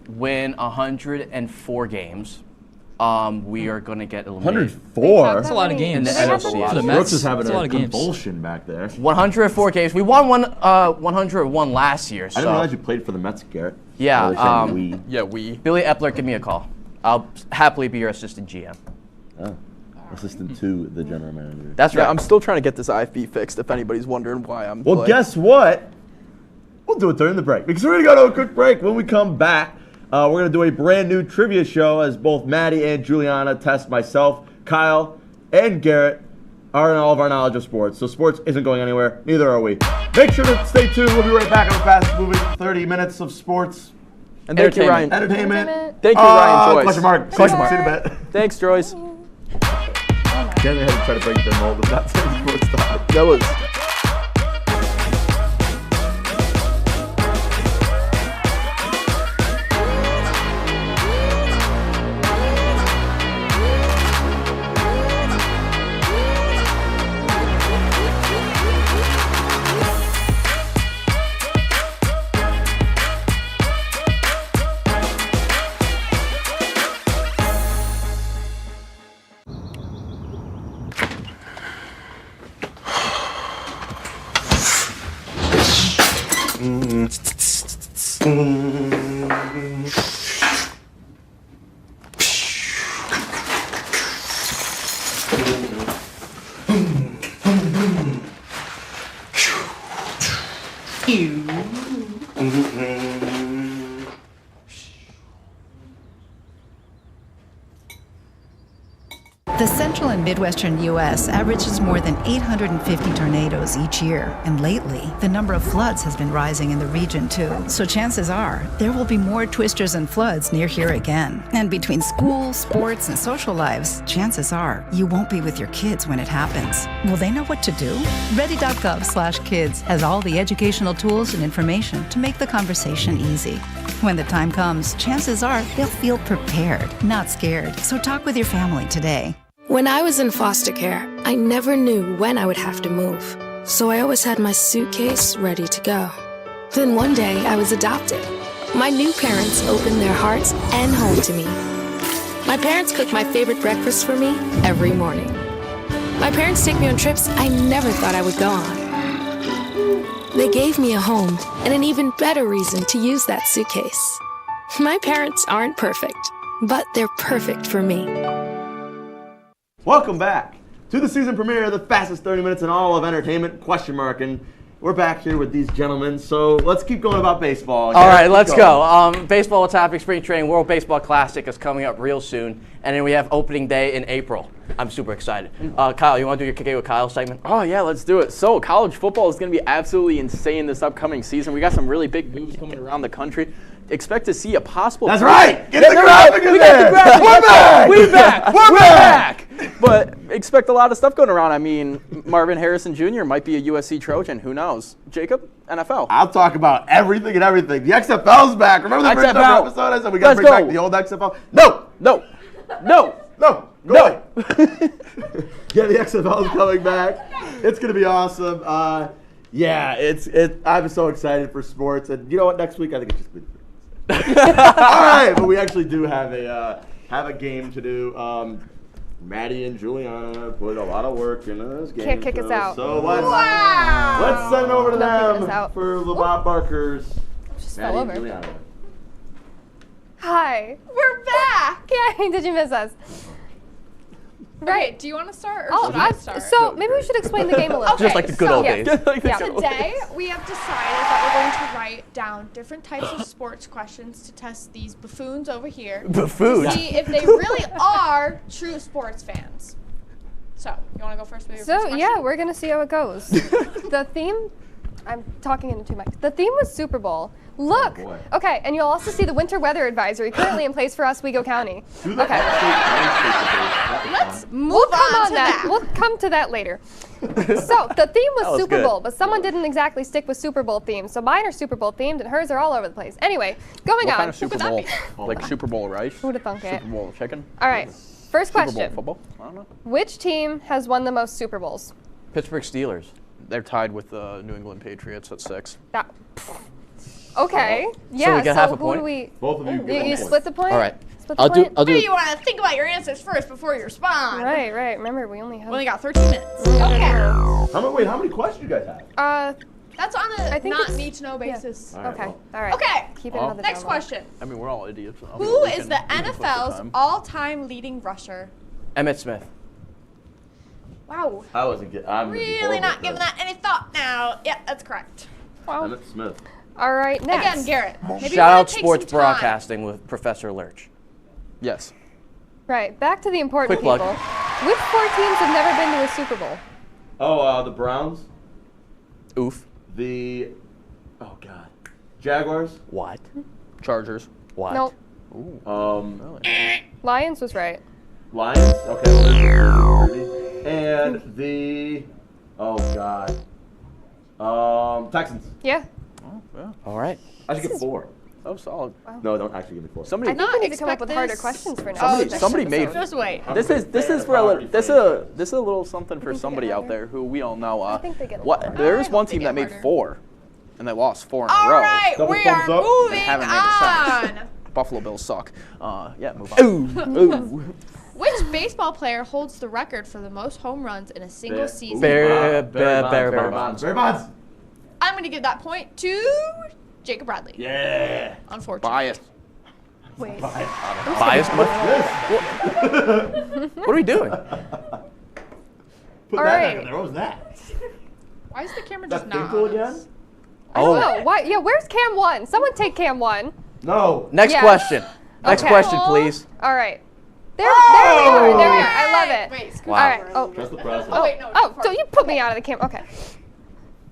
win 104 games. We are gonna get eliminated. 104? That's a lot of games. In the Do they have NFC. For the Brooks Mets, is having that's a lot a of games. convulsion back there. 104 games. We won 101 last year. So I didn't realize you played for the Mets, Garrett. Yeah, Or they said we. Yeah, we. Billy Epler, give me a call. I'll happily be your assistant GM. Oh. Assistant to the general manager. That's right. Yeah, I'm still trying to get this IFB fixed. If anybody's wondering why I'm. Well, like, guess what? We'll do it during the break because we're going to go to a quick break. When we come back, we're going to do a brand new trivia show as both Maddie and Juliana test myself, Kyle, and Garrett are in all of our knowledge of sports. So sports isn't going anywhere. Neither are we. Make sure to stay tuned. We'll be right back on the fastest moving 30 minutes of sports. And thank you, Ryan. Entertainment. Thank you, Ryan Joyce. Question mark. Question mark. See you in a bit. Thanks, Joyce. Again, they had to try to break their mold of that sports talk. That was... The central and midwestern U.S. averages more than 850 tornadoes each year, and lately, the number of floods has been rising in the region too. So chances are, there will be more twisters and floods near here again. And between school, sports, and social lives, chances are, you won't be with your kids when it happens. Will they know what to do? Ready.gov/kids has all the educational tools and information to make the conversation easy. When the time comes, chances are, they'll feel prepared, not scared. So talk with your family today. When I was in foster care, I never knew when I would have to move. So I always had my suitcase ready to go. Then one day I was adopted. My new parents opened their hearts and home to me. My parents cook my favorite breakfast for me every morning. My parents take me on trips I never thought I would go on. They gave me a home and an even better reason to use that suitcase. My parents aren't perfect, but they're perfect for me. Welcome back to the season premiere of the fastest 30 minutes in all of entertainment, question mark. And we're back here with these gentlemen, so let's keep going about baseball. All right, let's go. Baseball, what's happening? Spring training, World Baseball Classic is coming up real soon. And then we have opening day in April. I'm super excited. Kyle, you want to do your Kick It with Kyle segment? Oh, yeah, let's do it. So, college football is going to be absolutely insane this upcoming season. We got some really big moves coming around the country. Expect to see a possible... That's right! Get the graphic in there! We're back! We're back! We're back! But expect a lot of stuff going around. I mean, Marvin Harrison Jr. might be a USC Trojan. Who knows? Jacob, NFL. I'll talk about everything and everything. The XFL's back. Remember the first episode I said we got to bring back the old XFL? No! No! No! No! Go away. Yeah, the XFL is coming back. It's going to be awesome. I'm so excited for sports. And you know what? Next week, I think it's just been all right, but we actually do have a game to do. Maddie and Juliana put a lot of work into this game. Can't kick us out. So let's send it over to them for the Bob Barkers. Just Maddie fell and over. Juliana. Hi. We're back. Yay, did you miss us? Right. Okay, do you want to start or should I start? So maybe we should explain the game a little. Okay, just like the good old days. Today we have decided that we're going to write down different types of sports questions to test these buffoons over here. Buffoons? To see if they really are true sports fans. So, you want to go first with your first question? Yeah, we're going to see how it goes. The theme, I'm talking into two mics. The theme was Super Bowl. Look! Oh, okay, and you'll also see the winter weather advisory currently in place for Oswego County. Okay. Let's move on to that. We'll come to that later. So, the theme was Super Bowl, but someone didn't exactly stick with Super Bowl themes. So mine are Super Bowl themed, and hers are all over the place. Anyway, going on. What kind of Super Bowl? Like Super Bowl rice? Who would have thunk it? Super Bowl chicken? All right, first question. Super Bowl football? I don't know. Which team has won the most Super Bowls? Pittsburgh Steelers. They're tied with the New England Patriots at 6. Okay. Yeah. So we get half a who point? do we? Both of you get You split the point. All right. Split the point? I'll do. Maybe you want to think about your answers first before you respond. Right. Remember, we only got 13 minutes. Okay. How many questions do you guys have? That's on a think not it's- need-to-know basis. All right, Okay. well. All right. Okay. Keep it another Next download. question. I mean, we're all idiots. Who is the NFL's all-time leading rusher? Emmitt Smith. Wow. I wasn't getting. I'm Really not giving that any thought now. Yeah, that's correct. Emmitt Smith. All right, next. Again, Garrett. Maybe Shout out take sports some time. broadcasting with Professor Lurch. Yes. Right, back to the important Quick plug. people. Which 4 teams have never been to a Super Bowl? Oh, the Browns. Oof. Oh God. Jaguars. What? Chargers. What? Nope. Ooh. Lions was right. Lions. Okay. Well, and the. Oh God. Texans. Yeah. Oh, yeah. All right. I should get 4. Oh, solid. No, don't actually give me 4. I Somebody. think we need to come up with harder questions for now. Somebody made. Just wait. This is for a little. This is a little something for somebody out there who we all know. I think they get What? There's one team that made 4, and they lost 4 in a All row. right, Double we thumbs are up. moving Haven't made sense. on. Buffalo Bills suck. Yeah, move on. Ooh. Which baseball player holds the record for the most home runs in a single season? Barry Bonds. Barry Bonds. I'm going to give that point to Jacob Bradley. Yeah. Unfortunately. Bias. Wait. Biased? What are we doing? Put All that right. back in there. What was that? Why is the camera just That not Finkel on again? us? I don't know. Why? Yeah, where's Cam 1? Someone take Cam 1. No. Next Yeah. question. Next Okay. question, please. All right. There we are. There we are. I love it. Wait, Wow. All right. Oh. Trust the process. Oh, wait, no. So you put me out of the camera. Okay.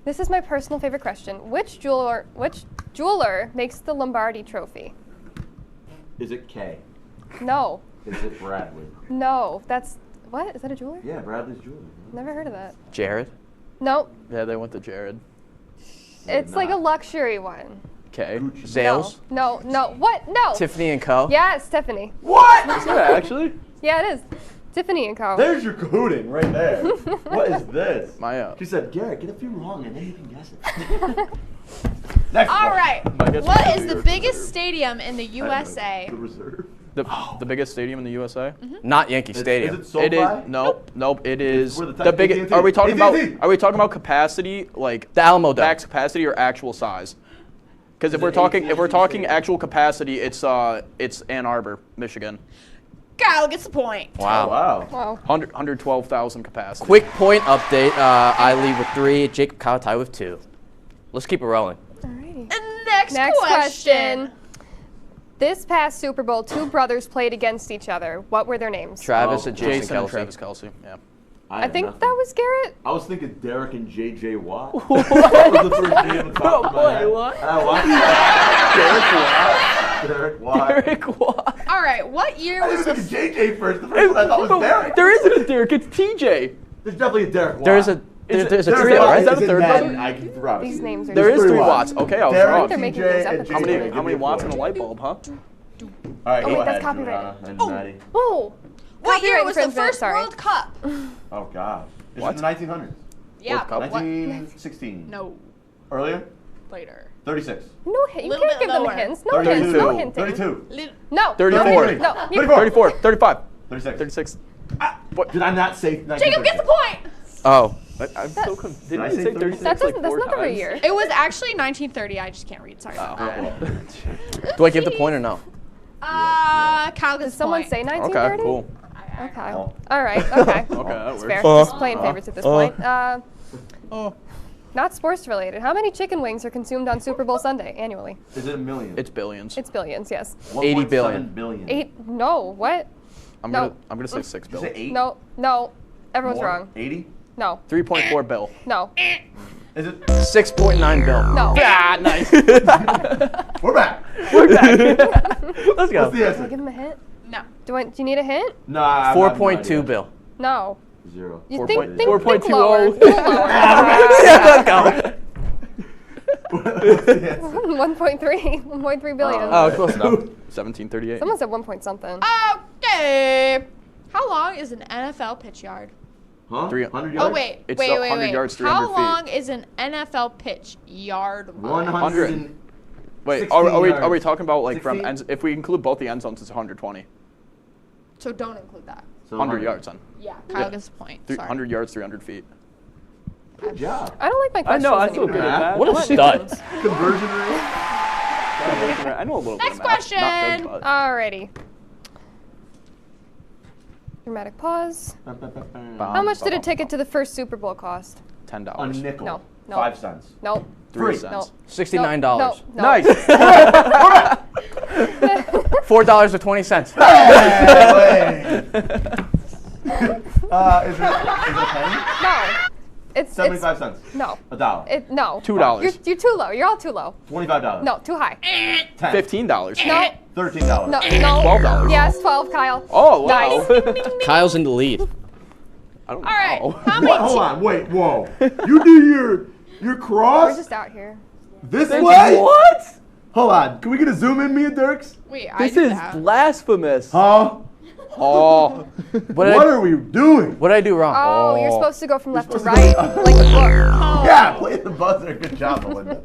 This is my personal favorite question. Which jeweler makes the Lombardi Trophy? Is it K? No. Is it Bradley? No. That's what? Is that a jeweler? Yeah, Bradley's jewelry. Never heard of that. Jared. Nope. Yeah, they went to Jared. It's like a luxury one. Okay. Zales. No. What? No. Tiffany & Co. Yeah, it's Tiffany. What? Yeah, actually. Yeah, it is. Tiffany & Co. There's your cahooting right there. What is this? My She said, Garrett, get a few wrong and then you can guess it. Next All one. right. I guess What we'll is do the yours. biggest stadium in the USA? The reserve. The biggest stadium in the USA? Not Yankee Stadium. Is it SoFi? It is nope. It is where the the Tech- biggest. AT&T. Are we talking about? AT&T. Are we talking about capacity, like The Alamo Dome. max capacity, or actual size? Because if Is we're it talking AT&T? actual capacity, it's Ann Arbor, Michigan. Kyle gets the point. Wow. Oh, wow. Wow. 112,000 capacity. Quick point update. I lead with 3. Jacob Kyle tied with 2. Let's keep it rolling. Alrighty. And next question. This past Super Bowl, 2 brothers played against each other. What were their names? Travis Oh, and Jason Jason and Kelce. Travis Kelce. Yeah. I think that was Garrett. I was thinking Derek and J.J. Watt. That was the first name on top of my head. what? And I watched Derek Watt. Derek Watt. All right. What year I was was the thinking J.J. first. The first one I thought was Derek. There isn't a Derek. It's TJ. There's definitely a Derek Watt. There's a trio, right? Is that a third brother? I can promise These you. names are. There is 3 Watts. watts. Okay, I was Derek, wrong. They're making TJ, things up and at JJ. How Give many me a watts in four. a light bulb, huh? All right, Oh, go wait, that's ahead, copyrighted. Juliana and Maddie. Oh. What year Copyright was the infringement, first sorry. World Cup? Oh, God. It's What? in the 1900s. Yeah. Cup? but what- 1916. No. Earlier? Later. 36. No hint. You Little can't bit give them lower. hints. No hints. No hinting. 32. No. 34. No. 34. 35. 36. 36. What? Did I not say 1936? Jacob gets the point. Oh. I'm so confused. Didn't I you say say 36? 36 That doesn't. like That's 4 not the right times? year. It was actually 1930. I just can't read. Sorry about that. Do I give the point or no? Kyle gets Did the someone point. say 1930? Okay, cool. Okay. All right. Okay. Okay, that It's works. fair. Just playing favorites at this point. Oh. Not sports related. How many chicken wings are consumed on Super Bowl Sunday annually? Is it a million? It's billions. It's billions. Yes. 80 billion. 1.7 billion. 8. No. What? I'm No. gonna say 6 Did you bill. say 8? No. No. Everyone's More? wrong. 80? No. 3.4 bill. No. Is it? 6.9 bill. No. Ah, nice. We're back. We're back. Let's go. What's the Can I answer? give him a hint? No. Do you need a hint? No, I have no 4.2 idea. bill. No. 0. You think 4.20. lower. Think lower. Let's go. What's the answer? 1.3 billion. Oh, close enough. 1738. Someone said 1 point something. Okay. How long is an NFL pitch yard? Huh? 300 yards? Oh wait, It's wait. 100 yards, 300 How feet. long is an NFL pitch yard? 100. Wait, 16 are we yards. talking about like from 16? ends? If we include both the end zones, it's 120. So don't include that. So 100 yards then. Yeah, Kyle gets a point. Sorry. 100 yards, 300 feet. Good job. I don't like my I questions know, I feel anymore. good at that. What a stud. Conversion rate? I know a little Next bit of math. Not question. good, but. Alrighty. Dramatic pause. How much did a ticket to the first Super Bowl cost? $10. A nickel. No. No. 5 cents. Nope. 3 Free. cents. $69. No. Nice. $4.20. Is it a penny? No. It's 75 cents. No. $1. No. $2. You're too low. You're all too low. $25. No, too high. $10. $15. No. $13. No. $12. Yes, 12, Kyle. Oh, wow. Kyle's in the lead. I don't know. All right. how. How many? What? Hold on. Wait. Whoa. You do your cross We're just out here. this way? What? Hold on. Can we get a zoom in, me and Dirks? Wait, I This did is that. blasphemous. Huh? Oh. What are we doing? What did I do wrong? Oh, you're supposed to go from left to supposed to right, go- like the book. Yeah, play the buzzer. Good job, Melinda.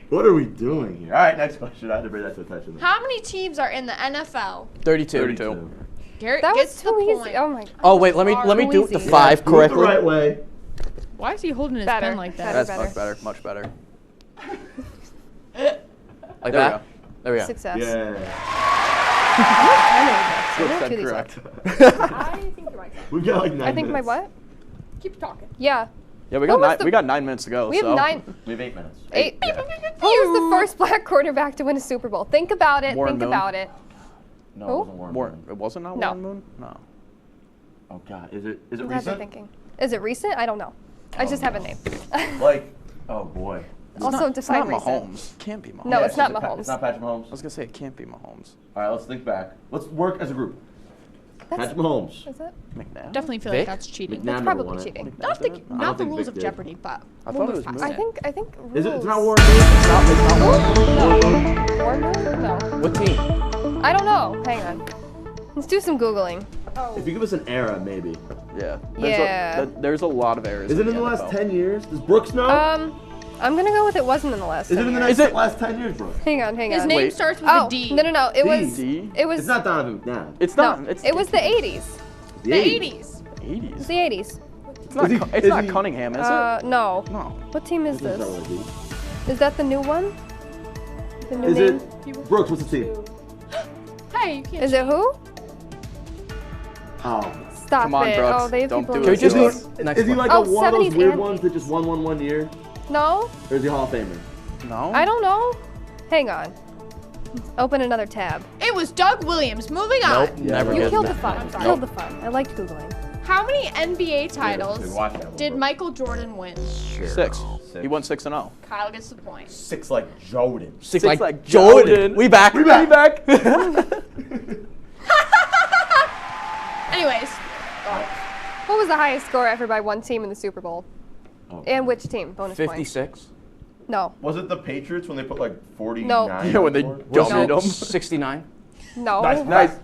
What are we doing here? All right, next question. I had to bring that to attention. How many teams are in the NFL? 32. Garrett That gets was the too point. easy. Oh my god. Oh wait, let me do the 5 Do it correctly. the right way. Why is he holding his Better. pen like that? That's Better. much better. Much better. Like There we that. go. There we go. Success. Yeah. So Looks two these correct. I think you're right. We've got like 9 I think my minutes. what? Keep talking. Yeah. Yeah, we What was got 9 minutes to go. We have so. 9. We have 8 minutes. 8. Who was the first black quarterback to win a Super Bowl? Think about it. Warren Think Moon. about it. No, Who? it wasn't Warren. Warren. It wasn't not No. Warren Moon? No. Oh God, is it I'm glad they're recent? thinking. Is it recent? I don't know. I just have a name. Like, oh boy. Also It's define not recent. Mahomes. Can't be Mahomes. No, it's not It's Mahomes. not Patrick Mahomes. I was gonna say it can't be Mahomes. All right, let's think back. Let's work as a group. Patrick Mahomes. Is it? McNabb. Definitely feel Vic? like that's cheating. McNabb That's never probably won it. cheating. Not the don't not the think rules Vic of did. Jeopardy, but I we'll thought it move was past Moon. I think rules. Is it? It's not Warren. Moon? Warren Moon? No. What team? I don't know. Hang on. Let's do some Googling. If you give us an era, maybe. Yeah. Yeah. There's a lot of errors. Is it in the last 10 years? Does Brooks know? I'm gonna go with it wasn't in the last. Is it 10 in the years. last 10 years, Brooks? Hang on. his name Wait. starts with Oh a D. no. It was. D? It was. It's not Donovan McNabb. It's No. not. It's It was the 80s. The The 80s. 80s. It 80s. was the 80s. It's not. Is he- It's is not he- Cunningham, is it? No. No. What team is This this? is not really deep. Is that the new one? The new Is name? it Brooks? What's the team? Hey, you can't. Is it who? Oh. Stop Come on, it. Brooks. Oh, they have Don't people. do in Can we the just news. do next Is he one? like Oh, one of those 70s weird and ones that just won one year? No, Or is he Hall of Famer? No. I don't know. Hang on. Open another tab. It was Doug Williams. Moving on. Nope, never You get killed that. the fun. I'm sorry. Killed the fun. I liked Googling. How many NBA titles watch that one, did bro. Michael Jordan win? 6. He won 6 and 0. Kyle gets the point. 6 like Jordan. Six Six like like Jordan. Jordan. We back. We back. Anyways, What was the highest score ever by one team in the Super Bowl? Oh. And which team? Bonus point. 56. No. Was it the Patriots when they put like 49? No. Yeah, when they on the board? dominated them. 69. No. Nice.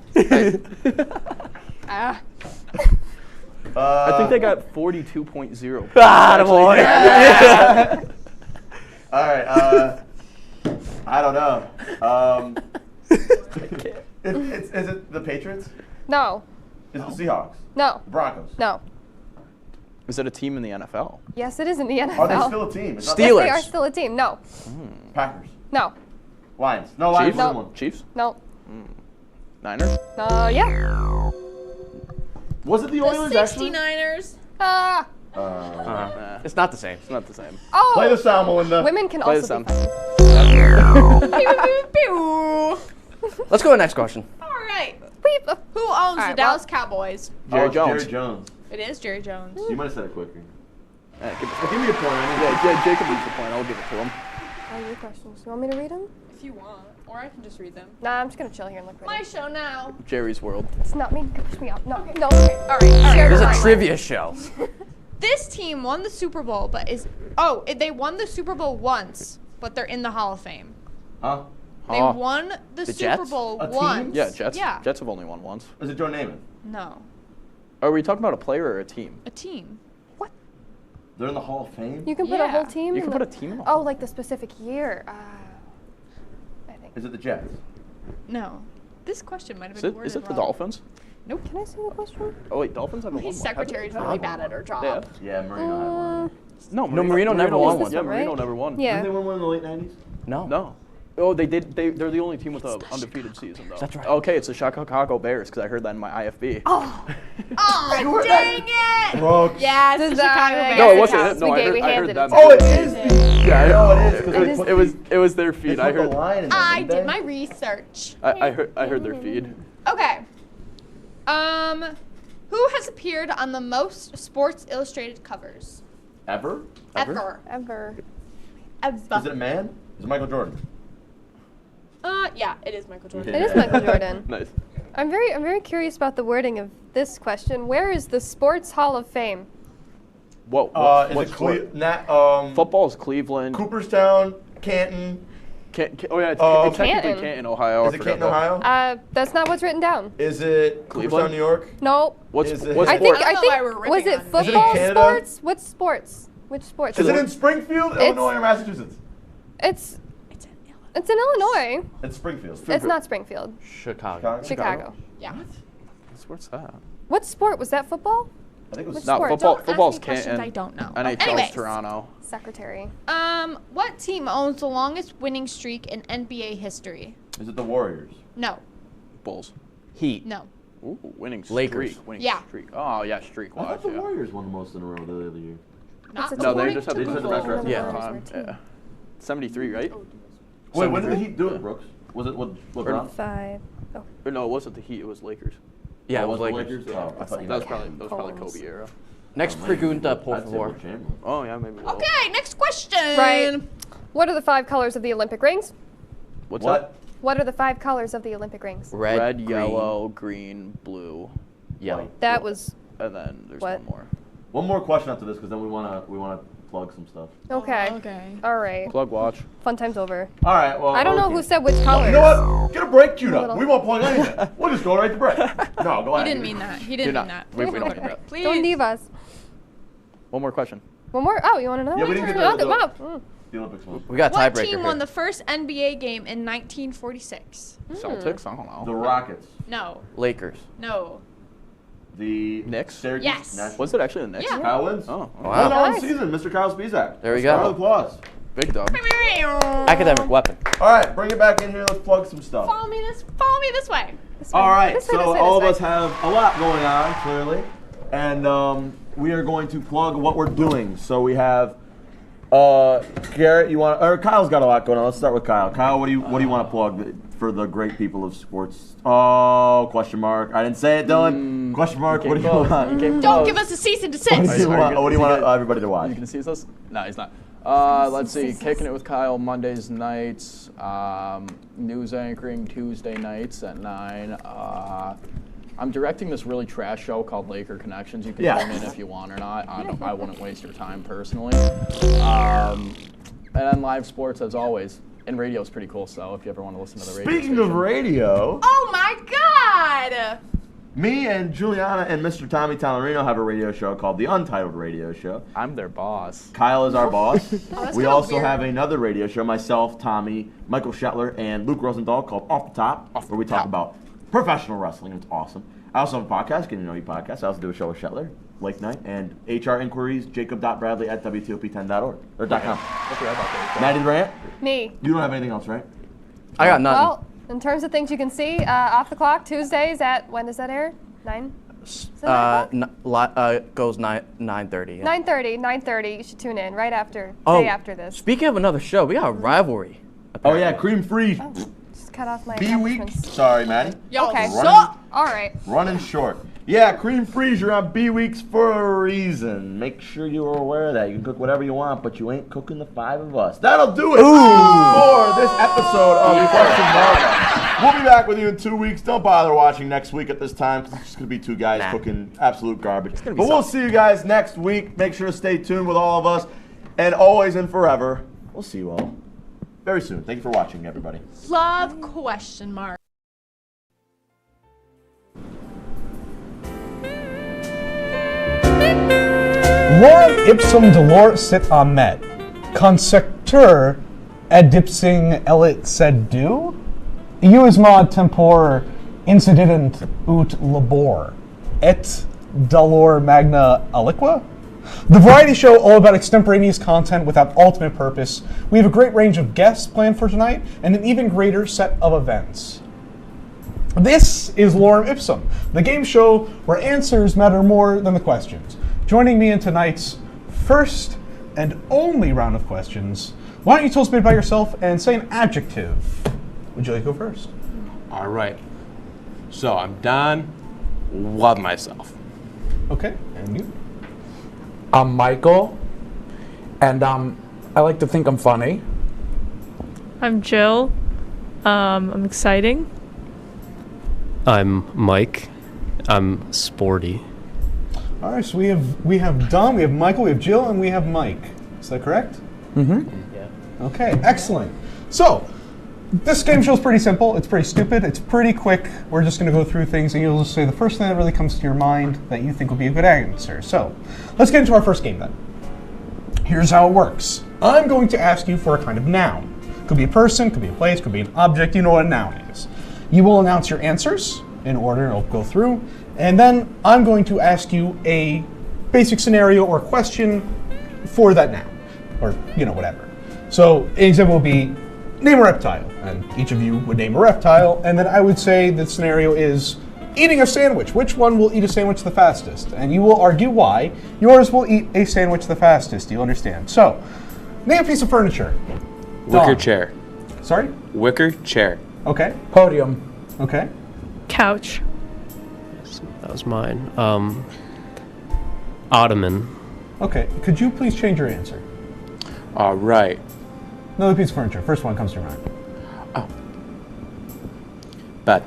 Ah. I think they got 42.0. Ah, boy. All right. I don't know. Is it the Patriots? No. Is it the Seahawks? No. Broncos? No. Is it a team in the NFL? Yes, it is in the NFL. Are they still a team? It's not- Yes, they are still a team. No. Packers. No. Lions. No, Lions Chiefs? won one. Chiefs? No. Niners? Yeah. Was it the Oilers the actually? 69ers. Ah. It's not the same. It's not the same. Oh. Play the sound, Melinda. Women can Play also the be sound. funny. Let's go to the next question. All right. Beep. Who owns right, the Dallas Cowboys? Jerry Oh, Jones. Jerry Jones. It is Jerry Jones. You might have said it quicker. Give me a point. Yeah, Jacob needs the point. I'll give it to him. Oh, your questions. You want me to read them? If you want, or I can just read them. Nah, I'm just gonna chill here and look pretty. My show now. Jerry's World. It's not me. Push me up. No. No. All right. Share This is the a line. trivia show. This team won the Super Bowl, but they won the Super Bowl once, but they're in the Hall of Fame. Huh? They won the Super Jets? Bowl A team? once. Yeah, Jets. Yeah. Jets have only won once. Is it Joe Namath? No. Are we talking about a player or a team? A team. They're in the Hall of Fame? You can put a whole team. You in can the, put a team in the Oh, like the specific year. I think. Is it the Jets? No. This question might have Is been it, worded is it the wrong. Dolphins? Nope. Can I see the question? Oh wait, Dolphins haven't won His one. secretary's really bad at her job. Yeah. Yeah, Marino had one. No, Marino never won one. Yeah, one, Marino right? never won. Yeah. Didn't they win one in the late 90s? No. No. Oh, they did. They're the only team with an undefeated season, though. That's right. Okay, it's the Chicago Bears because I heard that in my IFB. Oh, dang it! Brooks. Yeah, it's the Chicago Bears. No, it wasn't. counts. No, We I gave- heard, we I heard handed them. it Oh, it is the Yeah, I know it is. I just- It was their feed. They I put the heard. line in there, I didn't they? did my research. I heard their feed. Okay. Who has appeared on the most Sports Illustrated covers? Ever? Ever. Is it a man? Is it Michael Jordan? Yeah, it is Michael Jordan. It is Michael Jordan. Nice. I'm very curious about the wording of this question. Where is the Sports Hall of Fame? What Is it sport? Football is Cleveland. Cooperstown, Canton. Oh yeah, it's technically Canton. Canton, Ohio. Is it Canton, Ohio? That's not what's written down. Is it Cooperstown, New York? No. What's Is it- what I sport? think was it Is it in football, Canada? sports? What sports? Which sports? Is it in Springfield, Illinois, or Massachusetts? It's in Illinois. It's Springfield. It's not Springfield. Chicago. Yeah. What's that? What sport was that? Football? I think it was No, sport? football. Don't ask Football's me questions Canton. I don't know. NHL Anyways. is Toronto. Secretary. What team owns the longest winning streak in NBA history? Is it the Warriors? No. Bulls. Heat. No. Ooh, winning Lakers. streak. Winning Yeah. streak. Oh yeah, streak. I thought Watch. the Yeah. Warriors won the most in a row the other year. Not No, they according just have to They just had the Google. best record. Yeah. Yeah. 73, right? Wait, when did the 73? Heat do it, Brooks? Was it with LeBron? 5. Oh. Or no, it wasn't the Heat. It was Lakers. Yeah, Oh, it was the Lakers. Oh, I thought you That was meant- probably Kobe era. Next pregunta, por I'd say favor. Will Chamberlain. Oh yeah, maybe. Will. Okay, next question. Right. What are the 5 colors of the Olympic rings? What's What? What are the 5 colors of the Olympic rings? Red, green, yellow, green, blue, yellow. That was and then there's What? one more. One more question after this, because then we wanna plug some stuff. okay. Okay. All right. Plug watch. Fun time's over. All right. Well, I don't know okay. who said which colors. You know what? Get a break queued A up. little. We won't plug anything. We'll just go right to break. No, go He ahead. didn't mean that. He Do didn't not. mean that. We don't need that. Please. Don't leave us. One more question. One more? Oh, you want another Yeah, one? we didn't get Another- the- wow. The Olympics one. We got a What tiebreaker team here. won the first NBA game in 1946? Celtics. I don't know. The Rockets. No. Lakers. No. The Knicks? Syracuse Yes. Nationals. Was it actually the Knicks? Yeah. Kyle wins. Oh, Wow. Wow. Nice. Season, Mr. Kyle Spizak. There we Round go. of applause. big dub. Academic weapon. All right, bring it back in here. Let's plug some stuff. Follow me this way. All right, This way, so this way, all of this us have a lot going on, clearly, and we are going to plug what we're doing. So we have Garrett, or Kyle's got a lot going on. Let's start with Kyle. Kyle, what do you want to plug for the great people of sports? Oh, question mark. I didn't say it, Dylan. Question mark. What do you want? Don't give us a cease and desist. What do you want everybody to watch? You can see us? No, he's not. Let's see. Kicking it with Kyle Mondays nights. News anchoring Tuesday nights at 9. I'm directing this really trash show called Laker Connections. You can tune in if you want or not. I wouldn't waste your time personally. And then live sports as always. And radio's pretty cool, so if you ever want to listen to the radio Speaking of radio, Oh my God! me and Juliana and Mr. Tommy Talarino have a radio show called The Untitled Radio Show. I'm their boss. Kyle is our boss. that's We kinda also weird. have another radio show, myself, Tommy, Michael Shetler, and Luke Rosendahl called Off the Top, where we talk about professional wrestling. It's awesome. I also have a podcast, Getting to Know You podcast. I also do a show with Shetler, Lake Night, and HR inquiries, jacob.bradley at WTOP10.org, or .com. I forgot about that. Maddie Durant, Me. you don't have anything else, right? I got nothing. Well, in terms of things you can see, Off the Clock Tuesdays at, when does that air? 9? Goes 9:30. Yeah. 9:30. You should tune in right after, Oh, day after this. Speaking of another show, we got a rivalry. Oh yeah, Cream Free. Just cut off my B week. accomplishments. Sorry, Maddie. Okay, Running- all right. Running short. Yeah, Cream Freeze, you're on B weeks for a reason. Make sure you are aware of that. You can cook whatever you want, but you ain't cooking the 5 of us. That'll do it for this episode of Question Mark. We'll be back with you in 2 weeks. Don't bother watching next week at this time, because it's just going to be 2 guys cooking absolute garbage. But we'll see you guys next week. Make sure to stay tuned with all of us. And always and forever, we'll see you all very soon. Thank you for watching, everybody. Love question mark. Lorem ipsum dolor sit amet, consectur adipsing elit sed do, iusma tempor incident ut labor, et dolor magna aliqua? The variety show all about extemporaneous content without ultimate purpose. We have a great range of guests planned for tonight and an even greater set of events. This is Lorem Ipsum, the game show where answers matter more than the questions. Joining me in tonight's first and only round of questions. Why don't you tell us a bit about yourself and say an adjective? Would you like to go first? All right. So I'm Don. Love myself. Okay, and you? I'm Michael, and I like to think I'm funny. I'm Jill. I'm exciting. I'm Mike. I'm sporty. All right, so we have Don, we have Michael, we have Jill, and we have Mike. Is that correct? Mm-hmm. Yeah. Okay, excellent. So, this game show is pretty simple. It's pretty stupid. It's pretty quick. We're just going to go through things, and you'll just say the first thing that really comes to your mind that you think will be a good answer. So, let's get into our first game then. Here's how it works. I'm going to ask you for a kind of noun. Could be a person, could be a place, could be an object. You know what a noun is. You will announce your answers in order. I'll go through. And then I'm going to ask you a basic scenario or question for that noun. Or, whatever. So, an example would be, name a reptile. And each of you would name a reptile. And then I would say the scenario is eating a sandwich. Which one will eat a sandwich the fastest? And you will argue why. Yours will eat a sandwich the fastest. Do you understand? So, name a piece of furniture. Wicker Don. chair. Sorry? Wicker chair. Okay. Podium. Okay. Couch. That was mine. Ottoman. Okay. Could you please change your answer? All right. Another piece of furniture. First one comes to your mind. Oh. Bed.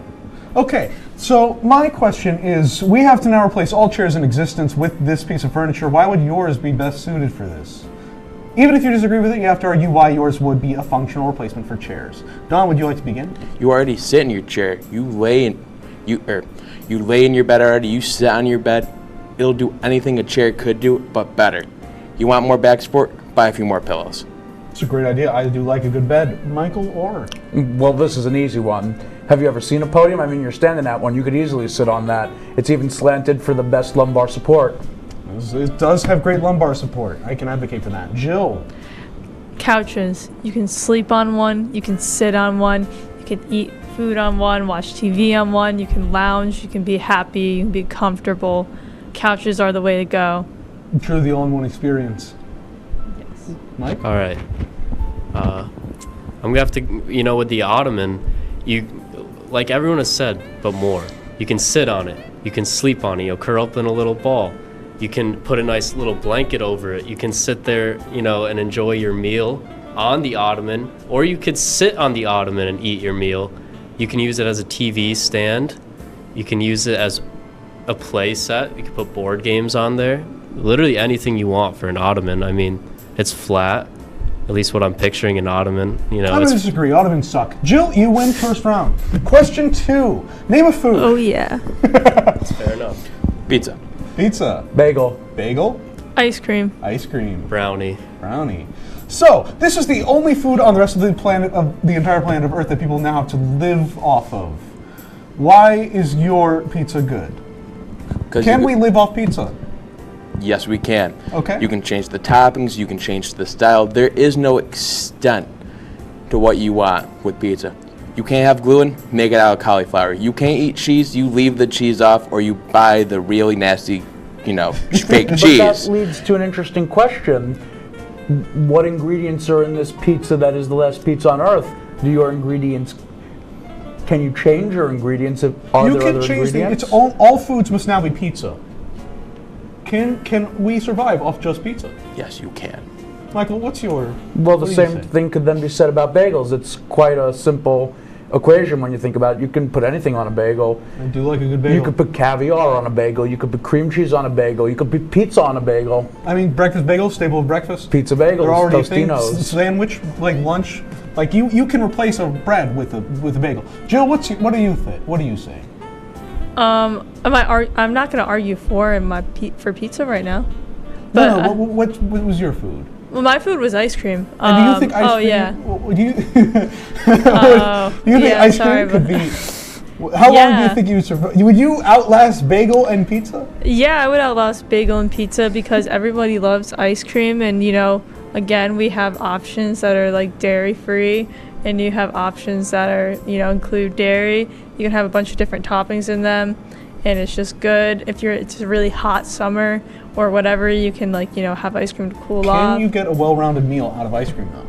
Okay. So my question is, we have to now replace all chairs in existence with this piece of furniture. Why would yours be best suited for this? Even if you disagree with it, you have to argue why yours would be a functional replacement for chairs. Don, would you like to begin? You already sit in your chair. You lay in your bed already. You sit on your bed. It'll do anything a chair could do, but better. You want more back support? Buy a few more pillows. It's a great idea. I do like a good bed. Michael, or? Well, this is an easy one. Have you ever seen a podium? I mean, you're standing at one. You could easily sit on that. It's even slanted for the best lumbar support. It does have great lumbar support. I can advocate for that. Jill. Couches. You can sleep on one. You can sit on one. You can eat food on one. Watch TV on one. You can lounge. You can be happy. You can be comfortable. Couches are the way to go. Truly the all-in-one experience. Yes. Mike? All right. I'm going to have to, with the ottoman, like everyone has said, but more. You can sit on it. You can sleep on it. You'll curl up in a little ball. You can put a nice little blanket over it. You can sit there, and enjoy your meal on the ottoman, or you could sit on the ottoman and eat your meal. You can use it as a TV stand. You can use it as a play set. You can put board games on there. Literally anything you want for an ottoman. I mean, it's flat. At least what I'm picturing an ottoman. I'm going to disagree. Ottomans suck. Jill, you win first round. Question 2. Name a food. Oh, yeah. That's fair enough. Pizza. Pizza. Bagel. Bagel. Ice cream. Ice cream. Brownie. Brownie. So, this is the only food on the rest of the planet, of the entire planet of Earth, that people now have to live off of. Why is your pizza good? Can we live off pizza? Yes, we can. Okay. You can change the toppings. You can change the style. There is no extent to what you want with pizza. You can't have gluten, make it out of cauliflower. You can't eat cheese, you leave the cheese off, or you buy the really nasty, fake cheese. But that leads to an interesting question. What ingredients are in this pizza that is the last pizza on earth? Do your ingredients, can you change your ingredients? Are there other ingredients? It's all foods must now be pizza. Can we survive off just pizza? Yes, you can. Michael, what's your... Well, the same thing could then be said about bagels. It's quite a simple equation when you think about it. You can put anything on a bagel. I do like a good bagel. You could put caviar on a bagel. You could put cream cheese on a bagel. You could put pizza on a bagel. I mean, breakfast bagels, staple of breakfast. Pizza bagels, They're already Tostinos. Sandwich, like lunch. Like you can replace a bread with a bagel. Jill, what do you think? What do you say? I'm not going to argue for pizza right now. But no, what was your food? Well, my food was ice cream. And do you think ice cream? Yeah. Do you think ice cream could be? How long do you think you would survive? Would you outlast bagel and pizza? Yeah, I would outlast bagel and pizza because everybody loves ice cream, and again, we have options that are like dairy free, and you have options that are include dairy. You can have a bunch of different toppings in them, and it's just good. If it's a really hot summer or whatever, you can have ice cream to cool off. Can you get a well-rounded meal out of ice cream though?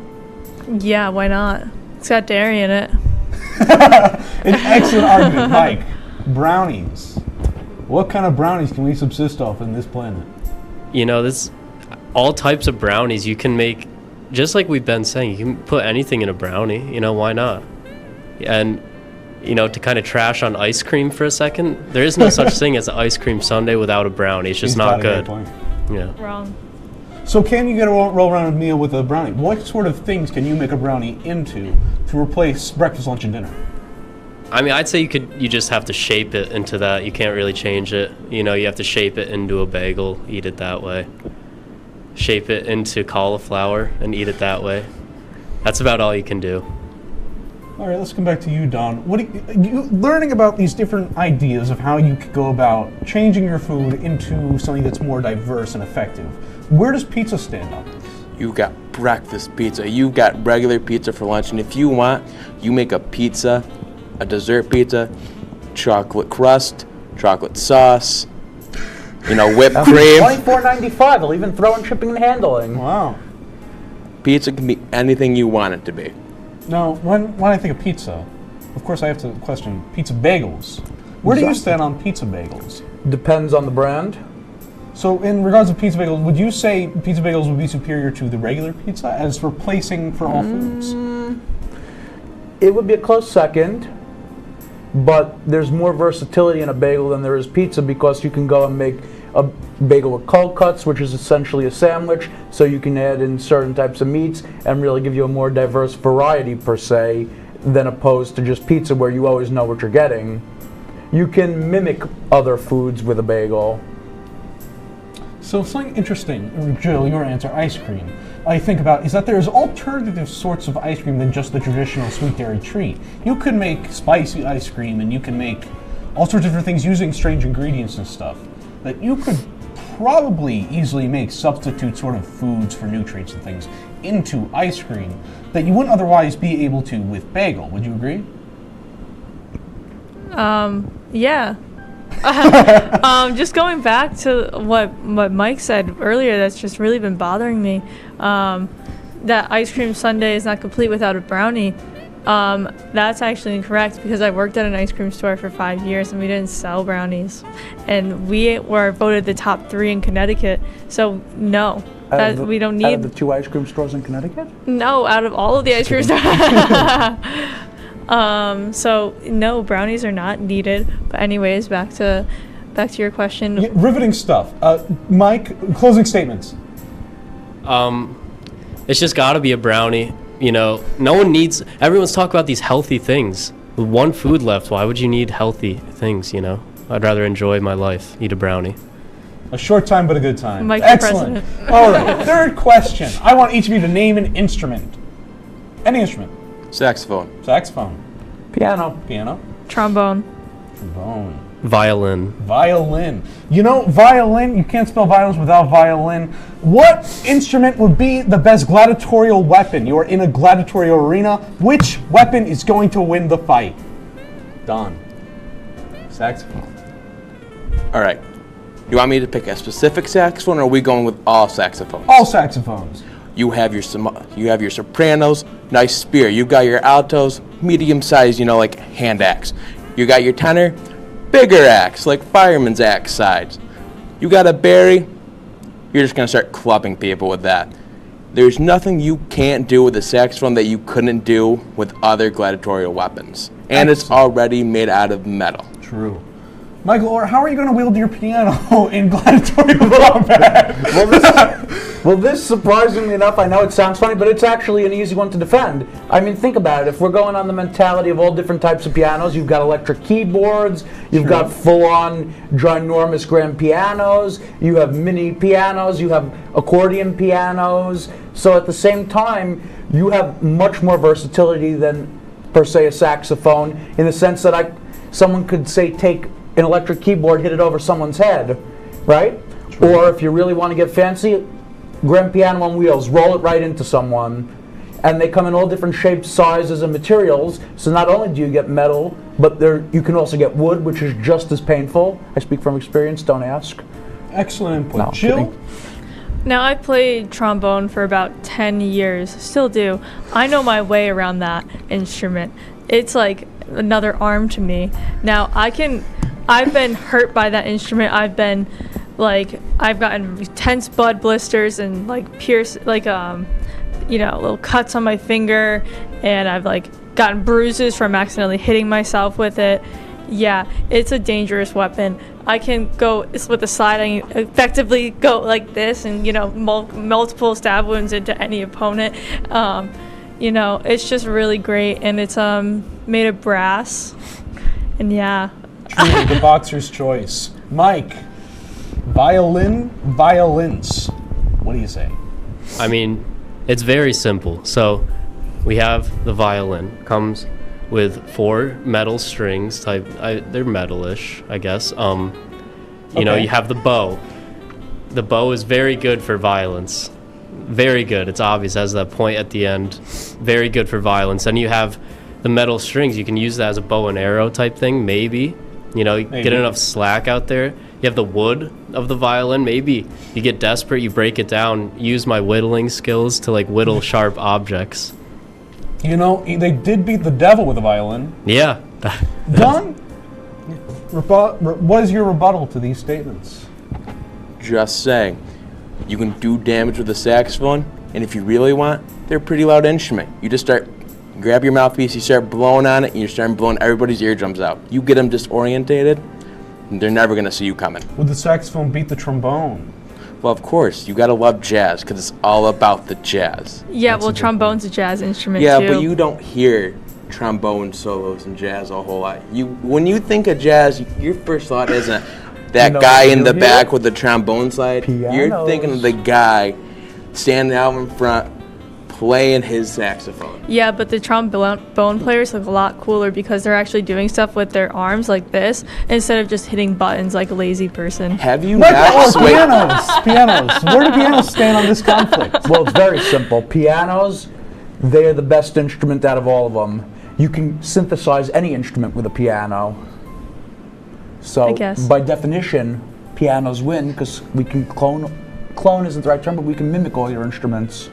Yeah, why not? It's got dairy in it. An excellent argument, Mike. Brownies. What kind of brownies can we subsist off in this planet? There's all types of brownies you can make. Just like we've been saying, you can put anything in a brownie. Why not? And to kind of trash on ice cream for a second, there is no such thing as an ice cream sundae without a brownie. It's just not good. Yeah. Wrong. So can you get a well-rounded meal with a brownie? What sort of things can you make a brownie into to replace breakfast, lunch, and dinner? I mean, I'd say you just have to shape it into that. You can't really change it. You have to shape it into a bagel, eat it that way. Shape it into cauliflower and eat it that way. That's about all you can do. All right, let's come back to you, Don. What you learning about these different ideas of how you could go about changing your food into something that's more diverse and effective? Where does pizza stand on this? You got breakfast pizza. You got regular pizza for lunch, and if you want, you make a pizza, a dessert pizza, chocolate crust, chocolate sauce, whipped cream. $24.95. They'll even throw in shipping and handling. Wow. Pizza can be anything you want it to be. Now, when I think of pizza, of course I have to question pizza bagels. Where do you stand on pizza bagels? Depends on the brand. So in regards to pizza bagels, would you say pizza bagels would be superior to the regular pizza as replacing for all foods? It would be a close second, but there's more versatility in a bagel than there is pizza because you can go and make a bagel with cold cuts, which is essentially a sandwich, so you can add in certain types of meats and really give you a more diverse variety per se than opposed to just pizza where you always know what you're getting. You can mimic other foods with a bagel. So something interesting, Jill, your answer, ice cream, I think about is that there's alternative sorts of ice cream than just the traditional sweet dairy treat. You could make spicy ice cream and you can make all sorts of different things using strange ingredients and stuff that you could probably easily make substitute sort of foods for nutrients and things into ice cream that you wouldn't otherwise be able to with bagel. Would you agree? Yeah. Just going back to what Mike said earlier, that's just really been bothering me. That ice cream sundae is not complete without a brownie. That's actually incorrect because I worked at an ice cream store for 5 years and we didn't sell brownies. And we were voted the top 3 in Connecticut. So no, we don't need. Out of the 2 ice cream stores in Connecticut? No, out of all of the ice cream stores. So no, brownies are not needed. But anyways, back to your question. Yeah, riveting stuff. Mike, closing statements. It's just got to be a brownie. No one needs. Everyone's talking about these healthy things. With one food left, why would you need healthy things? I'd rather enjoy my life. Eat a brownie. A short time, but a good time. Mike, excellent. All right. Third question. I want each of you to name an instrument. Any instrument. Saxophone. Saxophone. Piano. Piano. Trombone. Trombone. Violin. Violin. Violin, you can't spell violence without violin. What instrument would be the best gladiatorial weapon? You are in a gladiatorial arena. Which weapon is going to win the fight? Don. Saxophone. All right. You want me to pick a specific saxophone, or are we going with all saxophones? All saxophones. You have your sopranos, nice spear. You got your altos, medium size, like hand axe. You got your tenor, bigger axe, like fireman's axe size. You got a bari, you're just gonna start clubbing people with that. There's nothing you can't do with a saxophone that you couldn't do with other gladiatorial weapons. And it's already made out of metal. True. Michael, how are you going to wield your piano in gladiatorial combat? Well, this, surprisingly enough, I know it sounds funny, but it's actually an easy one to defend. I mean, think about it. If we're going on the mentality of all different types of pianos, you've got electric keyboards, you've got full-on ginormous grand pianos, you have mini pianos, you have accordion pianos. So at the same time, you have much more versatility than, per se, a saxophone, in the sense that someone could, say, take an electric keyboard, hit it over someone's head, right? True. Or if you really want to get fancy, grand piano on wheels, roll it right into someone. And they come in all different shapes, sizes, and materials. So not only do you get metal, but you can also get wood, which is just as painful. I speak from experience, don't ask. Excellent input. No, Jill? kidding. Now, I played trombone for about 10 years, still do. I know my way around that instrument. It's like another arm to me. Now, I've been hurt by that instrument. I've gotten tense blood blisters and little cuts on my finger, and I've gotten bruises from accidentally hitting myself with it. Yeah, it's a dangerous weapon. I can go with the sliding, effectively go like this, and multiple stab wounds into any opponent. It's just really great, and it's made of brass, and yeah. Truly, the boxer's choice. Mike, violins. What do you say? I mean, it's very simple. So we have the violin. Comes with 4 metal strings. They're metalish, I guess. You have the bow. The bow is very good for violence. Very good. It's obvious. It has that point at the end. Very good for violence. And you have the metal strings. You can use that as a bow and arrow type thing, maybe. Get enough slack out there. You have the wood of the violin. Maybe you get desperate, you break it down, use my whittling skills to whittle sharp objects. They did beat the devil with a violin. Yeah. Don, what is your rebuttal to these statements? Just saying, you can do damage with a saxophone, and if you really want, they're a pretty loud instrument. You just grab your mouthpiece, you start blowing on it, and you're starting blowing everybody's eardrums out. You get them disorientated, and they're never going to see you coming. Would the saxophone beat the trombone? Well, of course. You got to love jazz, because it's all about the jazz. Yeah, trombone's a jazz instrument, too. Yeah, but you don't hear trombone solos in jazz a whole lot. When you think of jazz, your first thought isn't that guy in the back with the trombone slide. Pianos. You're thinking of the guy standing out in front playing his saxophone. Yeah, but the trombone players look a lot cooler because they're actually doing stuff with their arms like this instead of just hitting buttons like a lazy person. Have you pianos? Where do pianos stand on this conflict? Well, it's very simple. Pianos, they're the best instrument out of all of them. You can synthesize any instrument with a piano. So, I guess. By definition, pianos win because we can clone isn't the right term, but we can mimic all your instruments.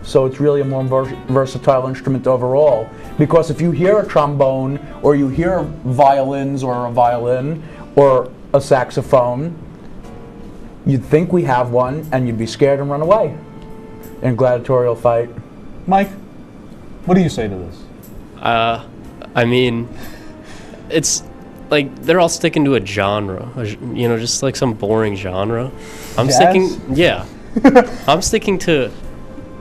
So it's really a more versatile instrument overall. Because if you hear a trombone, or you hear violins or a violin, or a saxophone, you'd think we have one, and you'd be scared and run away in a gladiatorial fight. Mike, what do you say to this? I mean, it's they're all sticking to a genre, just some boring genre. I'm sticking to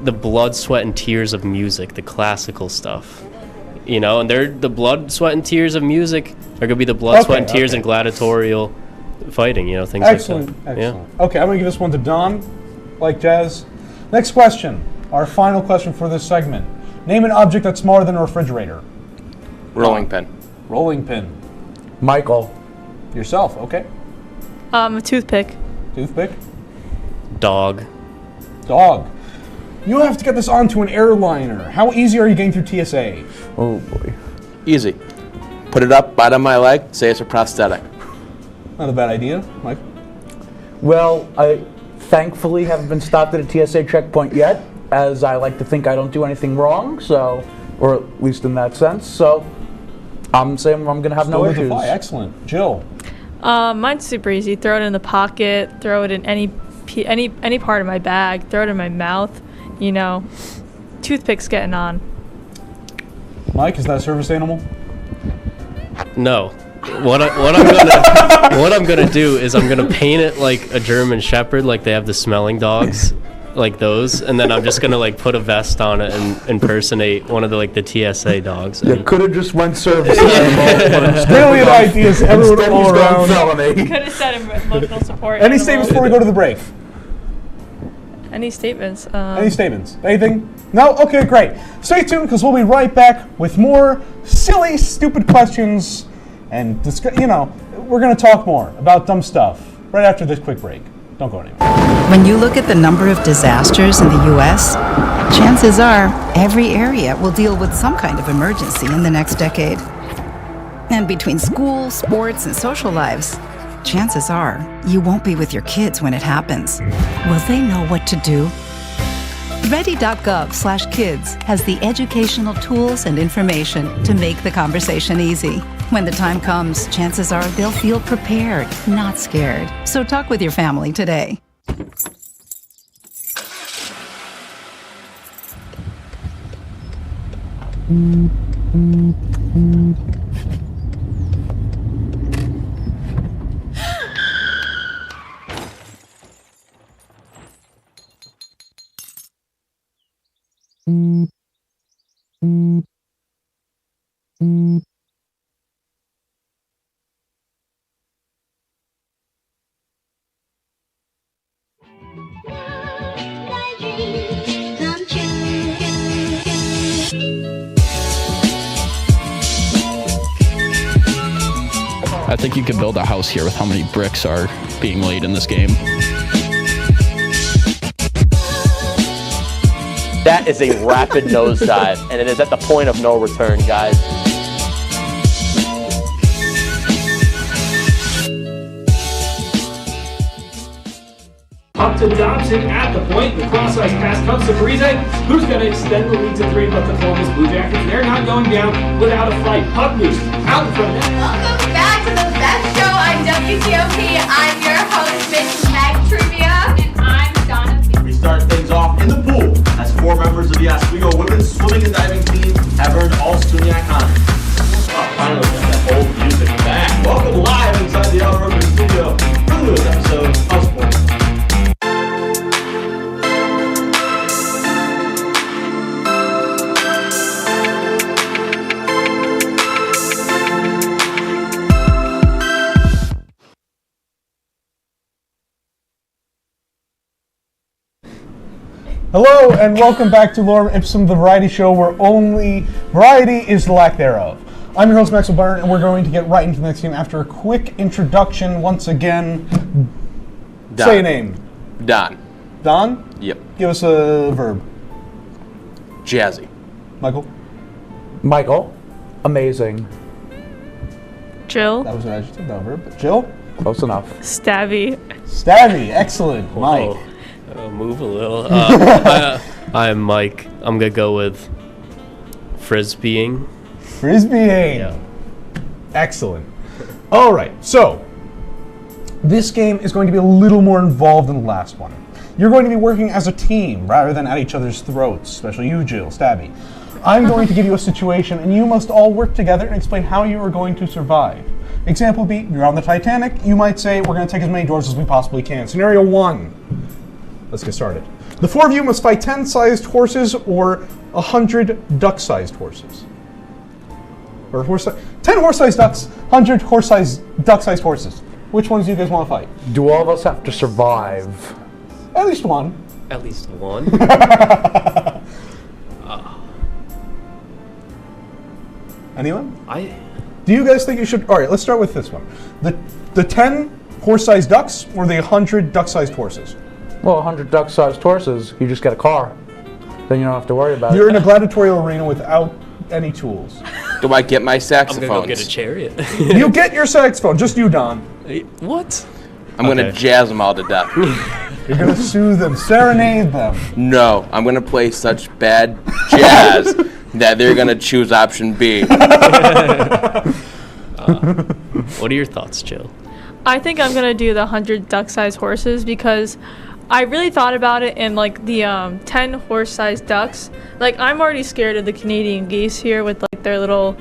the blood, sweat, and tears of music, the classical stuff. And the blood, sweat, and tears of music are going to be the blood, sweat, and tears and gladiatorial fighting, things Excellent. like that. Excellent. Yeah. Okay, I'm going to give this one to Don, like jazz. Next question, our final question for this segment. Name an object that's smaller than a refrigerator. Rolling pin. Rolling pin. Michael. Yourself, okay. A toothpick. Toothpick. Dog. You have to get this onto an airliner. How easy are you getting through TSA? Oh boy. Easy. Put it up, bite on my leg, say it's a prosthetic. Not a bad idea, Mike. Well, I thankfully haven't been stopped at a TSA checkpoint yet, as I like to think I don't do anything wrong, or at least in that sense. So I'm saying I'm going to have no issues. Excellent. Jill. Mine's super easy. Throw it in the pocket. Throw it in any part of my bag. Throw it in my mouth. Toothpick's getting on. Mike, is that a service animal? No. What I'm gonna do is I'm gonna paint it like a German Shepherd, like they have the smelling dogs, like those, and then I'm just gonna put a vest on it and impersonate one of the TSA dogs. You could have just went service animal. Brilliant ideas, everyone all around. Could have said emotional support. Any statements before we go to the break? Any statements? Any statements? Anything? No? Okay, great. Stay tuned because we'll be right back with more silly, stupid questions, and we're going to talk more about dumb stuff right after this quick break. Don't go anywhere. When you look at the number of disasters in the U.S., chances are every area will deal with some kind of emergency in the next decade. And between school, sports, and social lives, chances are you won't be with your kids when it happens. Will they know what to do? Ready.gov/kids has the educational tools and information to make the conversation easy. When the time comes, chances are they'll feel prepared, not scared. So talk with your family today. I think you could build a house here with how many bricks are being laid in this game. That is a rapid nosedive, and it is at the point of no return, guys. Up to Dobson at the point. The cross-ice pass comes to Parise, who's going to extend the lead to 3, but the Columbus Blue Jackets, they're not going down without a fight. Puck loose, out in front of net. Welcome back to the best show on WTOP. I'm your host, Miss Meg Trivia. And I'm Donna. We start things off in the pool as 4 members of the Oswego women's swimming and diving team have earned all SUNY icons. Oh, finally, we got that old music back. Welcome live inside the Oswego studio for the newest episode of Sports. Hello and welcome back to Lorem Ipsum, the variety show where only variety is the lack thereof. I'm your host Maxwell Byron, and we're going to get right into the next game after a quick introduction. Once again, Don. Say a name. Don. Don? Yep. Give us a verb. Jazzy. Michael? Michael. Amazing. Jill. That was an adjective, not a verb. Jill? Close enough. Stabby. Stabby, excellent. Mike? Move a little. I'm Mike. I'm going to go with frisbeeing. Frisbeeing. Yeah. Excellent. All right, so this game is going to be a little more involved than the last one. You're going to be working as a team rather than at each other's throats, especially you, Jill, Stabby. I'm going to give you a situation, and you must all work together and explain how you are going to survive. Example B, you're on the Titanic. You might say, we're going to take as many doors as we possibly can. Scenario 1. Let's get started. The 4 of you must fight 10 sized horses or 100 duck-sized horses. Or 10 horse-sized ducks, 100 duck-sized horses. Which ones do you guys want to fight? Do all of us have to survive? At least one. At least one? Anyone? Do you guys think you should... All right, let's start with this one. The 10 horse-sized ducks or the 100 duck-sized horses? Well, 100 duck-sized horses, you just get a car. Then you don't have to worry about it. You're in a gladiatorial arena without any tools. Do I get my saxophones? I'm going to go get a chariot. You get your saxophone, just you, Don. What? I'm going to jazz them all to death. You're going to soothe them, serenade them. No, I'm going to play such bad jazz that they're going to choose option B. What are your thoughts, Jill? I think I'm gonna do the 100 duck-sized horses because I really thought about it, and like the 10 horse-sized ducks. Like I'm already scared of the Canadian geese here with like their little,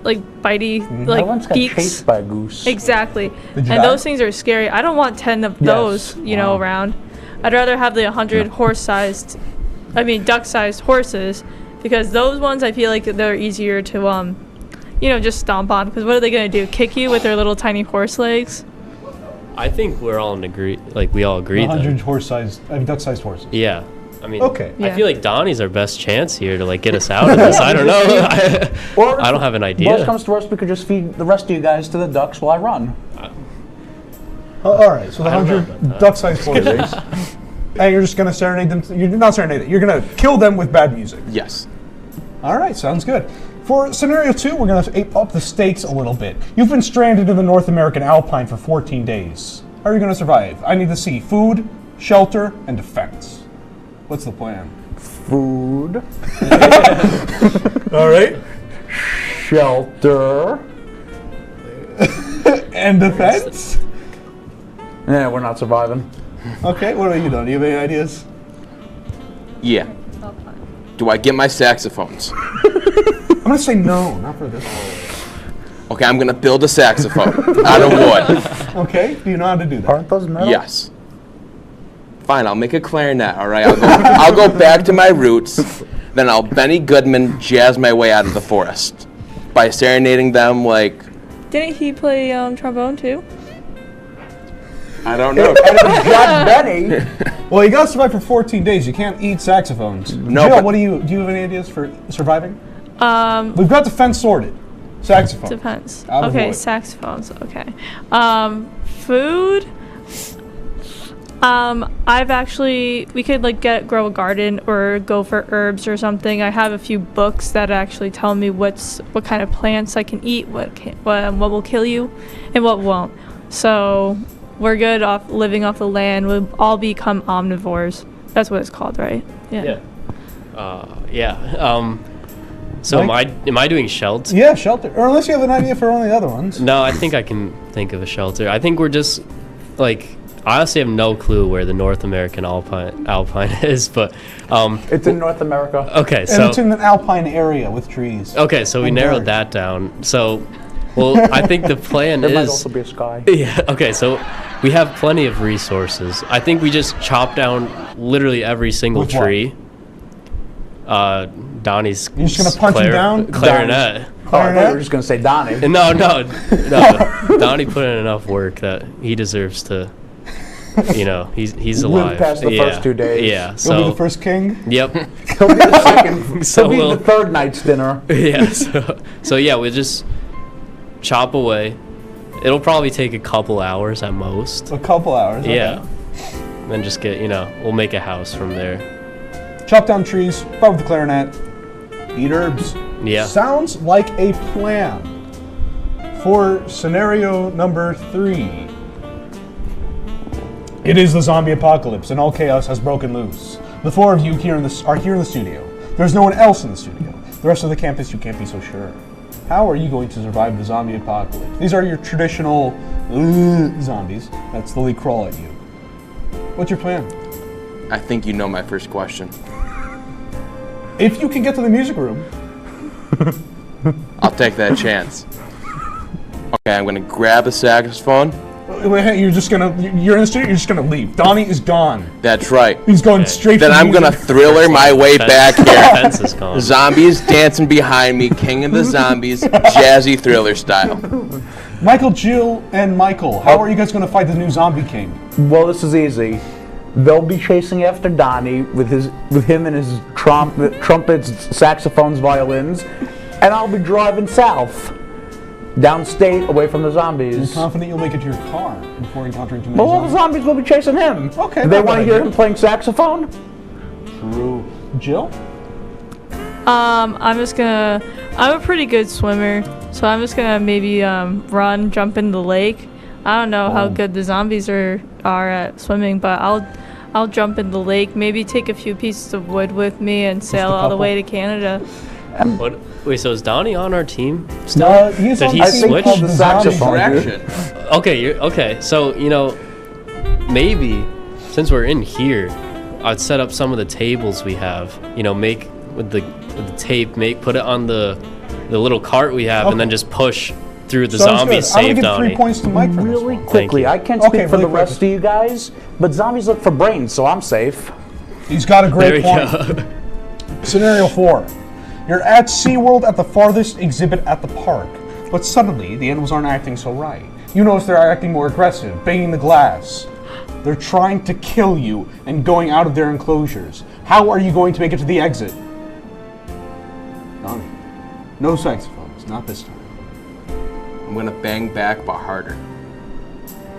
like bitey I once got beaks. chased by a goose. Exactly, Did and you die? those things are scary. I don't want 10 of those, you know, around. I'd rather have the 100 duck-sized horses, because those ones I feel like they're easier to just stomp on, because what are they going to do? Kick you with their little tiny horse legs? I think we're all in agree. Like we all agree. 100 duck-sized horses. Yeah. I mean, okay. I feel like Donnie's our best chance here to like get us out of this. I don't know. I don't have an idea. Worst comes to worst, we could just feed the rest of you guys to the ducks while I run. All right, so the 100 duck-sized horses. And you're just going to serenade them. You're not serenade it. You're going to kill them with bad music. Yes. All right, sounds good. For scenario 2, we're going to up the stakes a little bit. You've been stranded in the North American Alpine for 14 days. How are you going to survive? I need to see food, shelter, and defense. What's the plan? Food. All right. Shelter. And defense? Yeah, we're not surviving. Okay, what about you, Don? Do you have any ideas? Yeah. Do I get my saxophones? I'm going to say no, not for this one. Okay, I'm going to build a saxophone out of wood. Okay, do you know how to do that? Aren't those metal? Yes. Fine, I'll make a clarinet, all right? I'll go back to my roots, then I'll Benny Goodman jazz my way out of the forest by serenading them like... Didn't he play trombone too? I don't know. John Benny. Well, you got to survive for 14 days. You can't eat saxophones. No, Jill, but- what do you have any ideas for surviving? We've got defense sorted. Saxophones. Defense. Out of Okay, wood. saxophones. Okay. Food. We could grow a garden or go for herbs or something. I have a few books that actually tell me what kind of plants I can eat, what will kill you, and what won't. So we're good off living off the land. We'll all become omnivores. That's what it's called, right? Yeah. So am I doing shelter? Yeah, shelter. Or unless you have an idea for one of the other ones. No, I think I can think of a shelter. I think we're just like, I honestly have no clue where the North American Alpine is, but it's in North America. Okay, And so it's in an alpine area with trees. okay, so we and narrowed birds. that down. So, well, I think the plan There is might also be a sky. Yeah. Okay, so we have plenty of resources. I think we just chop down literally every single With what? tree. Donnie's. You're just gonna punch him down? Clarinet. Oh, I thought you were just going to say Donnie. No. Donnie put in enough work that he deserves to. He's Live alive. past the first 2 days. Yeah. You'll So be the first king? Yep. He'll be the second. So He'll we'll- be the third night's dinner. Yeah. So yeah, we'll just chop away. It'll probably take a couple hours at most. A couple hours. Okay. Yeah. Then just get we'll make a house from there. Chop down trees, fight with the clarinet, eat herbs. Yeah. Sounds like a plan. For scenario number 3. It is the zombie apocalypse and all chaos has broken loose. The 4 of you are here in the studio. There's no one else in the studio. The rest of the campus, you can't be so sure. How are you going to survive the zombie apocalypse? These are your traditional zombies that slowly crawl at you. What's your plan? I think you know my first question. If you can get to the music room. I'll take that chance. Okay, I'm gonna grab a saxophone. You're in the studio, you're just gonna leave. Donnie is gone. That's right. He's going straight Then to I'm gonna music. thriller my way back Fence is here. gone. Zombies dancing behind me, king of the zombies, jazzy thriller style. Michael, Jill, and Michael, how are you guys gonna fight the new zombie king? Well, this is easy. They'll be chasing after Donnie with him and his trumpets, saxophones, violins, and I'll be driving south, downstate, away from the zombies. You're confident you'll make it to your car before encountering too many Well, all the zombies? zombies will be chasing him. Okay, Do they not want to bad hear idea. him playing saxophone? True. Jill? I'm a pretty good swimmer, so I'm just gonna maybe jump in the lake. I don't know how good the zombies are at swimming, but I'll jump in the lake, maybe take a few pieces of wood with me and sail all the way to Canada. What? Wait, so is Donnie on our team No, still? he's Did on he the team switch? called the Saxophone. Okay, so maybe since we're in here, I'd set up some of the tables we have. Make with the tape, put it on the little cart we have, and then just push through the Sounds zombies. good. I'm Save gonna give Donnie. 3 points to Mike for this Really one. quickly, you. I can't Okay, speak for really the rest of you guys, but zombies look for brains, so I'm safe. He's got a great There we point. go. Scenario 4. You're at SeaWorld at the farthest exhibit at the park, but suddenly the animals aren't acting so right. You notice they're acting more aggressive, banging the glass. They're trying to kill you and going out of their enclosures. How are you going to make it to the exit? Donnie. No saxophones, not this time. I'm gonna bang back, but harder.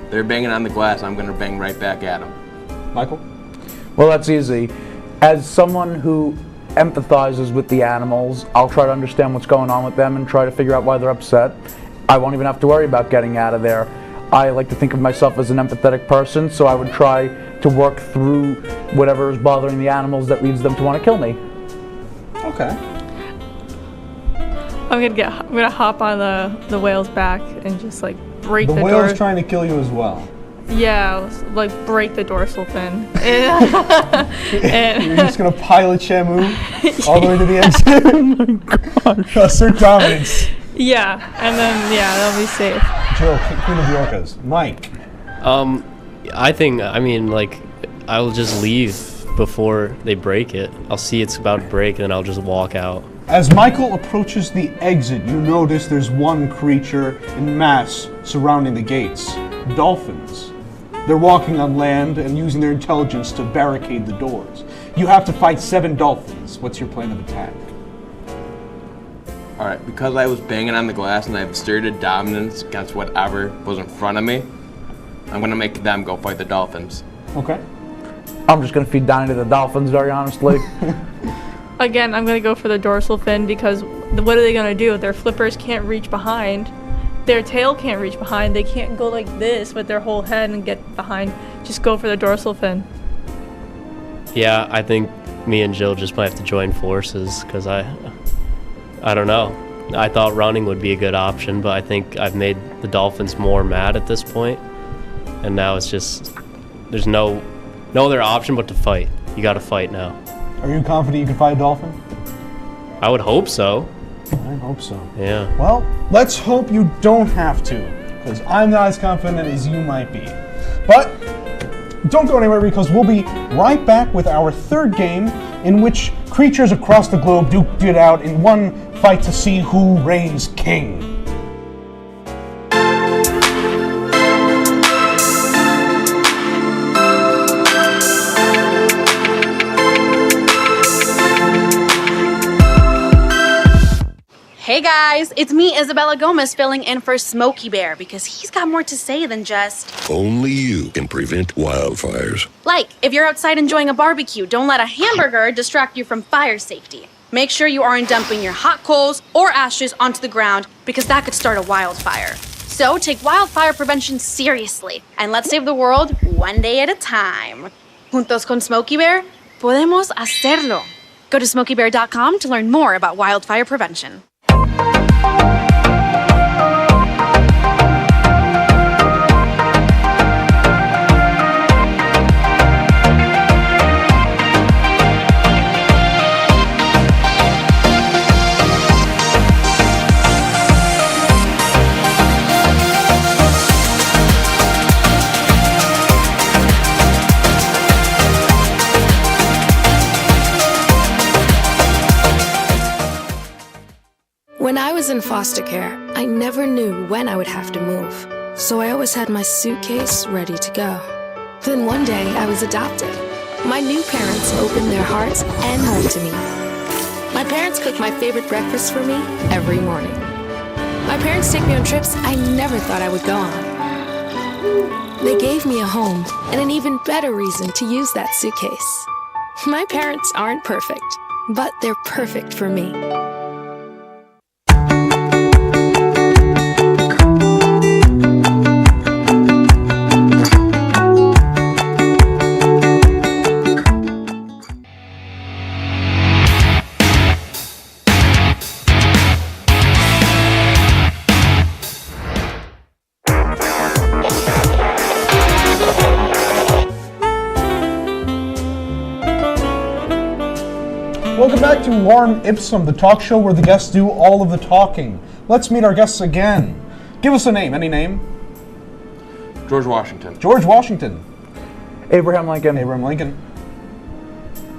They're banging on the glass, I'm gonna bang right back at them. Michael? Well, that's easy. As someone who empathizes with the animals. I'll try to understand what's going on with them and try to figure out why they're upset. I won't even have to worry about getting out of there. I like to think of myself as an empathetic person, so I would try to work through whatever is bothering the animals that leads them to want to kill me. Okay. I'm gonna hop on the whale's back and just like break the whale's trying to kill you as well. Yeah, like break the dorsal fin. You're just gonna pilot Shamu all the way to the end. Oh my God! Assert dominance. Yeah, and then they'll be safe. Joe, Queen of the Orcas. Mike. I mean, like, I'll just leave before they break it. I'll see it's about to break, and then I'll just walk out. As Michael approaches the exit, you notice there's one creature in mass surrounding the gates. Dolphins. They're walking on land and using their intelligence to barricade the doors. You have to fight 7 dolphins. What's your plan of attack? Alright, because I was banging on the glass and I have asserted dominance against whatever was in front of me, I'm going to make them go fight the dolphins. Okay. I'm just going to feed Donnie to the dolphins, very honestly. Again, I'm gonna go for the dorsal fin because what are they gonna do? Their flippers can't reach behind. Their tail can't reach behind. They can't go like this with their whole head and get behind. Just go for the dorsal fin. Yeah, I think me and Jill just might have to join forces because I don't know. I thought running would be a good option, but I think I've made the Dolphins more mad at this point, and now it's just there's no other option but to fight. You got to fight now. Are you confident you can fight a dolphin? I would hope so. I hope so. Yeah. Well, let's hope you don't have to, because I'm not as confident as you might be. But don't go anywhere because we'll be right back with our third game in which creatures across the globe duked it out in one fight to see who reigns king. Hey guys, it's me, Isabella Gomez, filling in for Smokey Bear because he's got more to say than just... Only you can prevent wildfires. Like, if you're outside enjoying a barbecue, don't let a hamburger distract you from fire safety. Make sure you aren't dumping your hot coals or ashes onto the ground because that could start a wildfire. So take wildfire prevention seriously and let's save the world one day at a time. Juntos con Smokey Bear, podemos hacerlo. Go to smokeybear.com to learn more about wildfire prevention. When I was in foster care, I never knew when I would have to move. So I always had my suitcase ready to go. Then one day I was adopted. My new parents opened their hearts and home to me. My parents cook my favorite breakfast for me every morning. My parents take me on trips I never thought I would go on. They gave me a home and an even better reason to use that suitcase. My parents aren't perfect, but they're perfect for me. Welcome back to Lorem Ipsum, the talk show where the guests do all of the talking. Let's meet our guests again. Give us a name. Any name? George Washington. George Washington. Abraham Lincoln. Abraham Lincoln.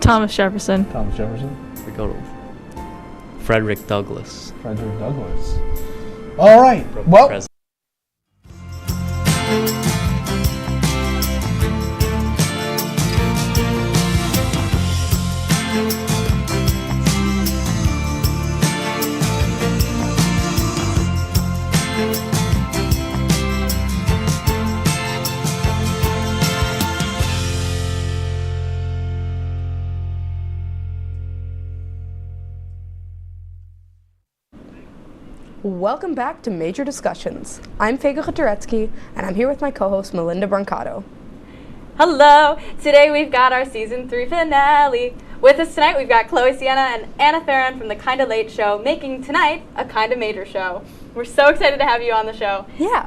Thomas Jefferson. Thomas Jefferson. We go to Frederick Douglass. Frederick Douglass. All right. Well. Welcome back to Major Discussions. I'm Fega Khaturetsky, and I'm here with my co-host Melinda Brancato. Hello! Today we've got our Season 3 finale. With us tonight we've got Chloe Sienna and Anna Theron from the Kinda Late Show, making tonight a Kinda Major show. We're so excited to have you on the show. Yeah,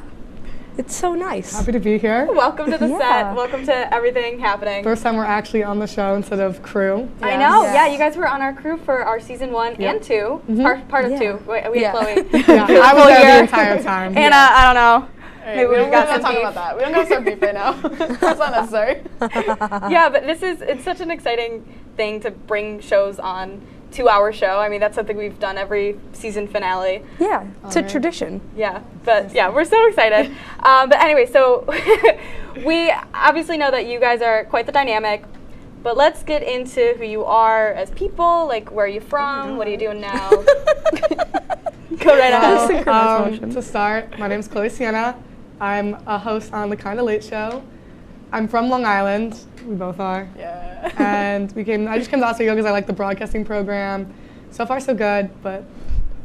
it's so nice. Happy to be here. Welcome to the set. Welcome to everything happening. First time we're actually on the show instead of crew. I know, yeah, you guys were on our crew for our Season 1 and 2, part of 2. We had Chloe. I was there the entire time. Anna, I don't know. Maybe we don't gotta talk about that. We don't gotta start beef right now. That's not necessary. Yeah, but it's such an exciting thing to bring shows on to our show. I mean, that's something we've done every season finale. Yeah, it's a tradition. Yeah, but yeah, we're so excited. But anyway, so we obviously know that you guys are quite the dynamic, but let's get into who you are as people, like where are you from, what are you doing now? Go right ahead. To start, my name's Chloe Sienna. I'm a host on the Kinda Late Show. I'm from Long Island. We both are. Yeah. And I just came to Oswego because I like the broadcasting program. So far, so good. But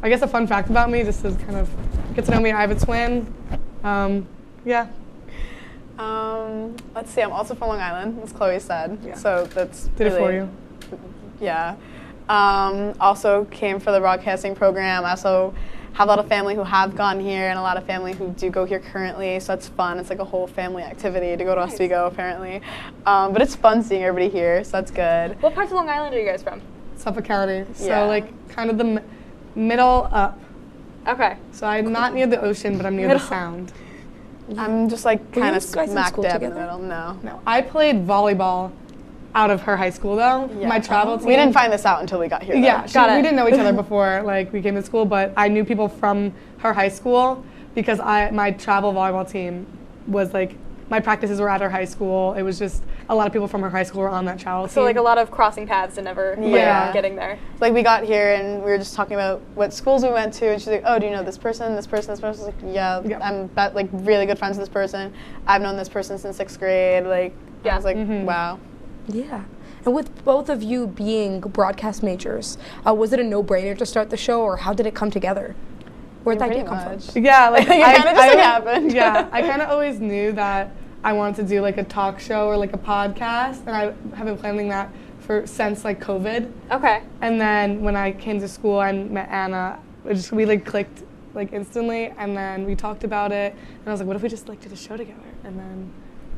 I guess a fun fact about me, just to kind of get to know me, I have a twin. Yeah. Let's see. I'm also from Long Island, as Chloe said. Yeah. So that's Did it for you. Yeah. Also came for the broadcasting program. I also have a lot of family who have gone here and a lot of family who do go here currently, so that's fun. It's like a whole family activity to go to Oswego, apparently. But it's fun seeing everybody here, so that's good. What parts of Long Island are you guys from? Suffolk County, so like kind of the middle up. Okay. So I'm not near the ocean, but I'm near the Sound. I'm just like kind of smack dab in the together? middle. No. I played volleyball out of her high school though. Yeah. My travel team. We didn't find this out until we got here. Yeah, though. we didn't know each other before like we came to school, but I knew people from her high school because my travel volleyball team was like, my practices were at her high school. It was just a lot of people from her high school were on that travel team. So like a lot of crossing paths and never getting there. Like we got here and we were just talking about what schools we went to, and she's like, "Oh, do you know this person? This person? This person?" I was like, "Yeah, I'm like really good friends with this person. I've known this person since 6th grade." Like, I was like, "Wow." Yeah. And with both of you being broadcast majors, was it a no-brainer to start the show, or how did it come together? Where'd that idea come from? Yeah, like it kind of just happened. Yeah, I kind of always knew that I wanted to do like a talk show or like a podcast, and I have been planning that since like COVID. Okay. And then when I came to school and met Anna, we like clicked like instantly, and then we talked about it, and I was like, what if we just like did a show together?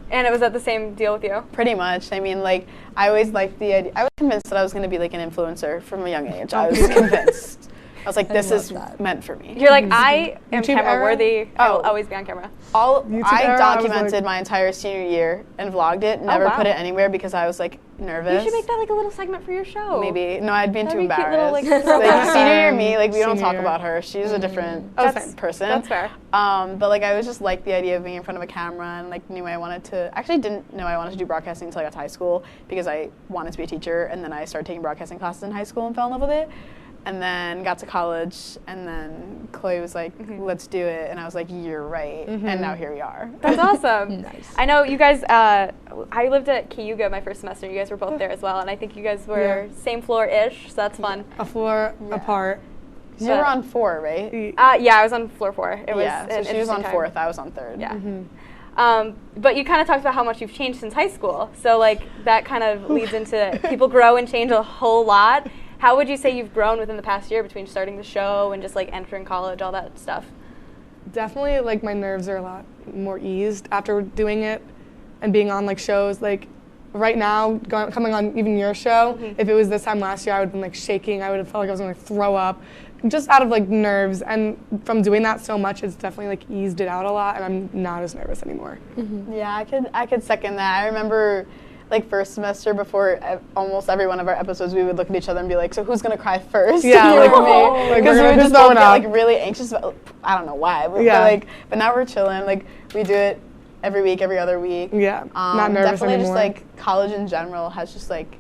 And it was at the same deal with you? Pretty much. I mean, like, I always liked the idea. I was convinced that I was going to be like an influencer from a young age. I was convinced. I was like, this is meant for me. You're like, I am camera worthy. I will always be on camera. I documented my entire senior year and vlogged it. Never put it anywhere because I was like nervous. You should make that like a little segment for your show. Maybe. No, I'd be too That'd be cute embarrassed. little, Like senior year me, like we don't talk about her. She's a different person. That's fair. But like I was just like the idea of being in front of a camera, and like knew I wanted to. Actually, didn't know I wanted to do broadcasting until I got to high school because I wanted to be a teacher, and then I started taking broadcasting classes in high school and fell in love with it. And then got to college, and then Chloe was like, let's do it. And I was like, you're right. And now here we are. That's awesome. Nice. I know you guys, I lived at Cayuga my first semester. You guys were both there as well. And I think you guys were same floor-ish, so that's fun. A floor apart. You were on 4, right? Yeah, I was on floor 4. It was so she was on 4th, I was on 3rd. Yeah. But you kind of talked about how much you've changed since high school. So like that kind of leads into people grow and change a whole lot. How would you say you've grown within the past year between starting the show and just like entering college, all that stuff? Definitely, like my nerves are a lot more eased after doing it and being on like shows. Like right now, coming on even your show, if it was this time last year, I would have been like shaking. I would have felt like I was going to throw up, just out of like nerves. And from doing that so much, it's definitely like eased it out a lot, and I'm not as nervous anymore. Yeah, I could second that. I remember like first semester before almost every one of our episodes, we would look at each other and be like, so who's gonna cry first? Yeah, like me. Because we would just both get up. like really anxious about, I don't know why, but, but now we're chilling. Like we do it every week, every other week. Yeah, not nervous definitely anymore. Just like college in general has just like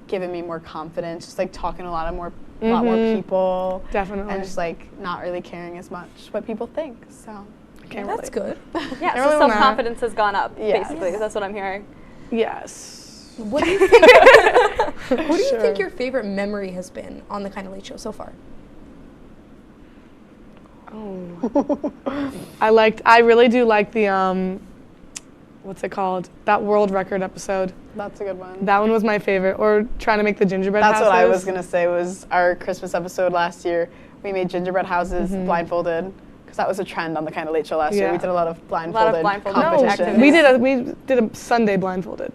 given me more confidence, just like talking to a lot more people. Definitely. And just like not really caring as much what people think, so. That's good. Yeah, so self-confidence has gone up, basically, that's what I'm hearing. Yes. What do you think? What do you think your favorite memory has been on the Kinda Late Show so far? Oh. I really do like the, what's it called? That world record episode. That's a good one. That one was my favorite. Or trying to make the gingerbread houses. That's what I was going to say was our Christmas episode last year. We made gingerbread houses blindfolded. Because that was a trend on the Kinda Late Show last year. We did a lot of blindfolded competitions. We did a Sunday blindfolded.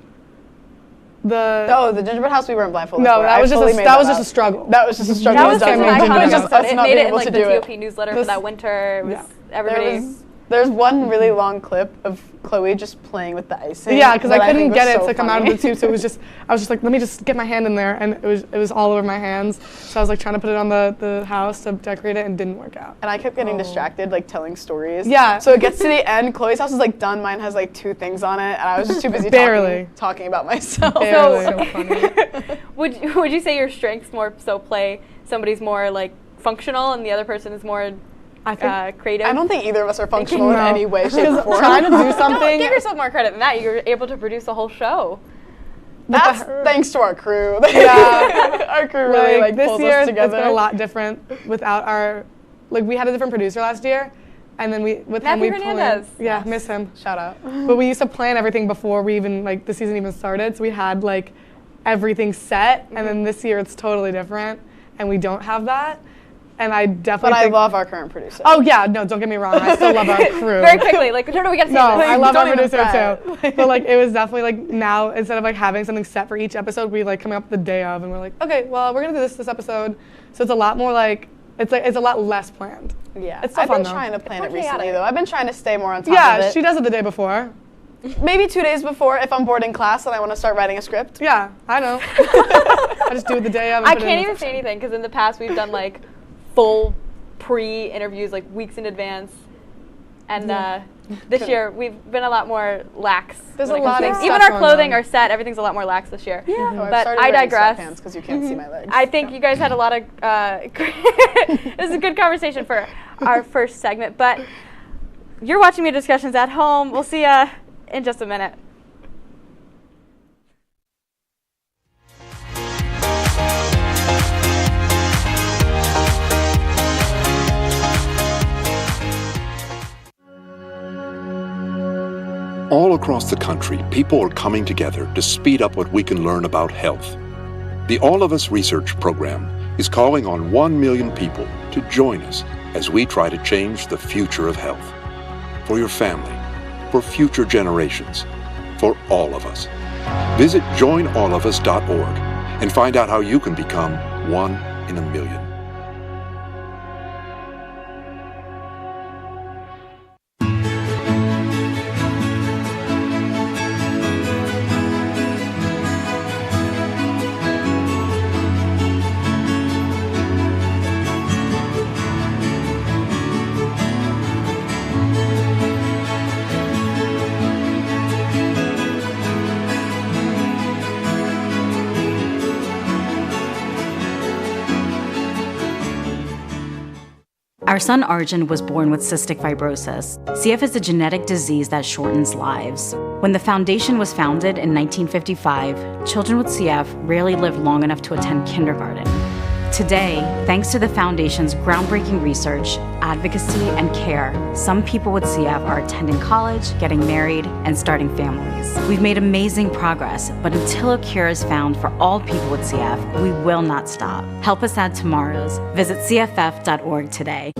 The gingerbread house we weren't blindfolded. No, for. that was just a struggle. That was just a struggle. That was just an iconic. It made it in like the TOP newsletter for that winter. It was everybody. There's one really long clip of Chloe just playing with the icing. Yeah, because I couldn't get it to come out of the tube, so it was just, I was just like, let me just get my hand in there, and it was all over my hands. So I was like trying to put it on the house to decorate it, and didn't work out. And I kept getting distracted, like telling stories. Yeah. So it gets to the end, Chloe's house is like done, mine has like 2 things on it, and I was just too busy talking about myself. Barely. So funny. Would you say your strengths more so play? Somebody's more like functional, and the other person is more creative. I don't think either of us are functional in any way, shape, or form. Trying to do something. No, give yourself more credit than that. You're able to produce a whole show. That's thanks to our crew. Yeah. Our crew really this pulls year us together. It's been a lot different without our, we had a different producer last year, and then with him we planned. Yeah, miss him. Shout out. But we used to plan everything before we even the season even started, so we had everything set, and then this year it's totally different, and we don't have that. And I definitely. But I love our current producer. Oh yeah, no, don't get me wrong. I still love our crew. Very quickly, we got to say No, this. I love our producer too. But it was definitely now instead of having something set for each episode, we coming up the day of, and we're like, okay, well, we're gonna do this episode. So it's a lot more it's a lot less planned. Yeah, it's still I've fun been trying to plan it chaotic. recently though. I've been trying to stay more on top of it. Yeah, she does it the day before. Maybe 2 days before if I'm bored in class and I want to start writing a script. Yeah, I know. I just do it the day of. I can't even say anything because in the past we've done full pre-interviews weeks in advance, and this year we've been a lot more lax. There's a lot of even our clothing, our set, everything's a lot more lax this year. Yeah, but I digress. Because you can't see my legs. I think you guys had a lot of. It was a good conversation for our first segment, but you're watching Media Discussions at home. We'll see ya in just a minute. All across the country, people are coming together to speed up what we can learn about health. The All of Us Research Program is calling on 1 million people to join us as we try to change the future of health. For your family, for future generations, for all of us. Visit joinallofus.org and find out how you can become 1 in a million. Our son Arjun was born with cystic fibrosis. CF is a genetic disease that shortens lives. When the foundation was founded in 1955, children with CF rarely lived long enough to attend kindergarten. Today, thanks to the foundation's groundbreaking research, advocacy, and care, some people with CF are attending college, getting married, and starting families. We've made amazing progress, but until a cure is found for all people with CF, we will not stop. Help us add tomorrows. Visit cff.org today.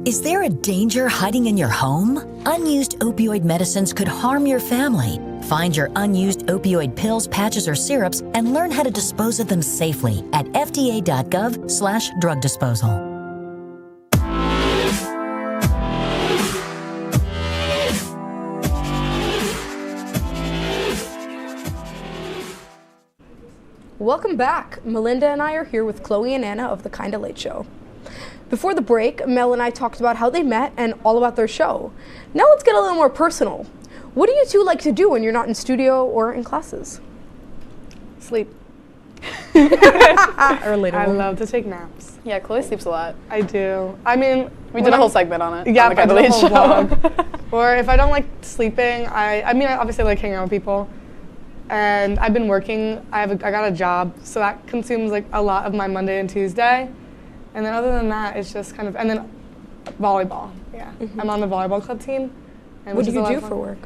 Is there a danger hiding in your home? Unused opioid medicines could harm your family. Find your unused opioid pills, patches, or syrups and learn how to dispose of them safely at fda.gov/drug disposal. Welcome back. Melinda and I are here with Chloe and Anna of The Kinda Late Show. Before the break, Mel and I talked about how they met and all about their show. Now let's get a little more personal. What do you two like to do when you're not in studio or in classes? Sleep. Or later. I love to take naps. Yeah, Chloe sleeps a lot. I do. I mean, we did a whole segment on it. Yeah, on the Kinda Late Show. Or if I don't like sleeping, I obviously like hanging out with people. And I've been working. I got a job, so that consumes a lot of my Monday and Tuesday. And then other than that, it's just kind of, and then volleyball. Yeah, I'm on the volleyball club team. And What which do is a you lot do of fun. for work?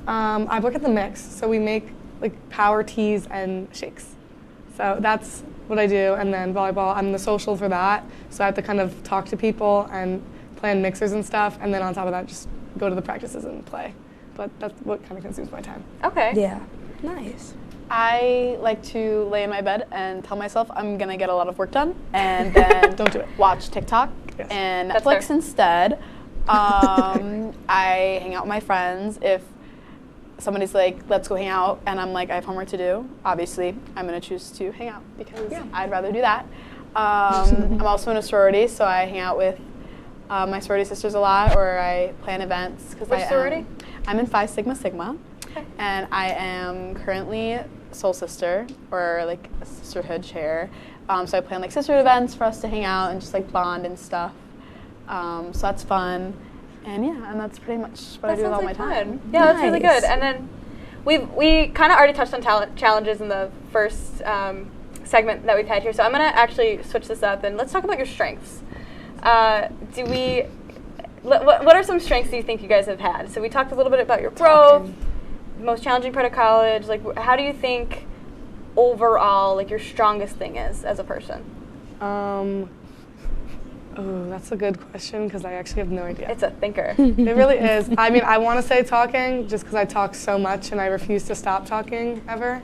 I work at the Mix, so we make like power teas and shakes. So that's what I do, and then volleyball, I'm the social for that. So I have to kind of talk to people and plan mixers and stuff, and then on top of that, just go to the practices and play. But that's what kind of consumes my time. Okay. Yeah. Nice. I like to lay in my bed and tell myself I'm gonna get a lot of work done, and then don't do it. Watch TikTok and That's Netflix fair. instead. I hang out with my friends. If somebody's like, let's go hang out, and I'm like, I have homework to do, obviously I'm gonna choose to hang out because I'd rather do that. I'm also in a sorority, so I hang out with my sorority sisters a lot, or I plan events. Which sorority? I'm in Phi Sigma Sigma, and I am currently Soul Sister, or like a sisterhood chair. So I plan like sisterhood events for us to hang out and just like bond and stuff. So that's fun. And yeah, and that's pretty much what I do with all my time. Yeah, that's really good. And then we kind of already touched on talent challenges in the first segment that we've had here. So I'm going to actually switch this up and let's talk about your strengths. What are some strengths do you think you guys have had? So we talked a little bit about your growth, most challenging part of college. Like, how do you think overall, like, your strongest thing is as a person? Oh, that's a good question because I actually have no idea. It's a thinker. It really is. I mean, I want to say talking just because I talk so much and I refuse to stop talking ever.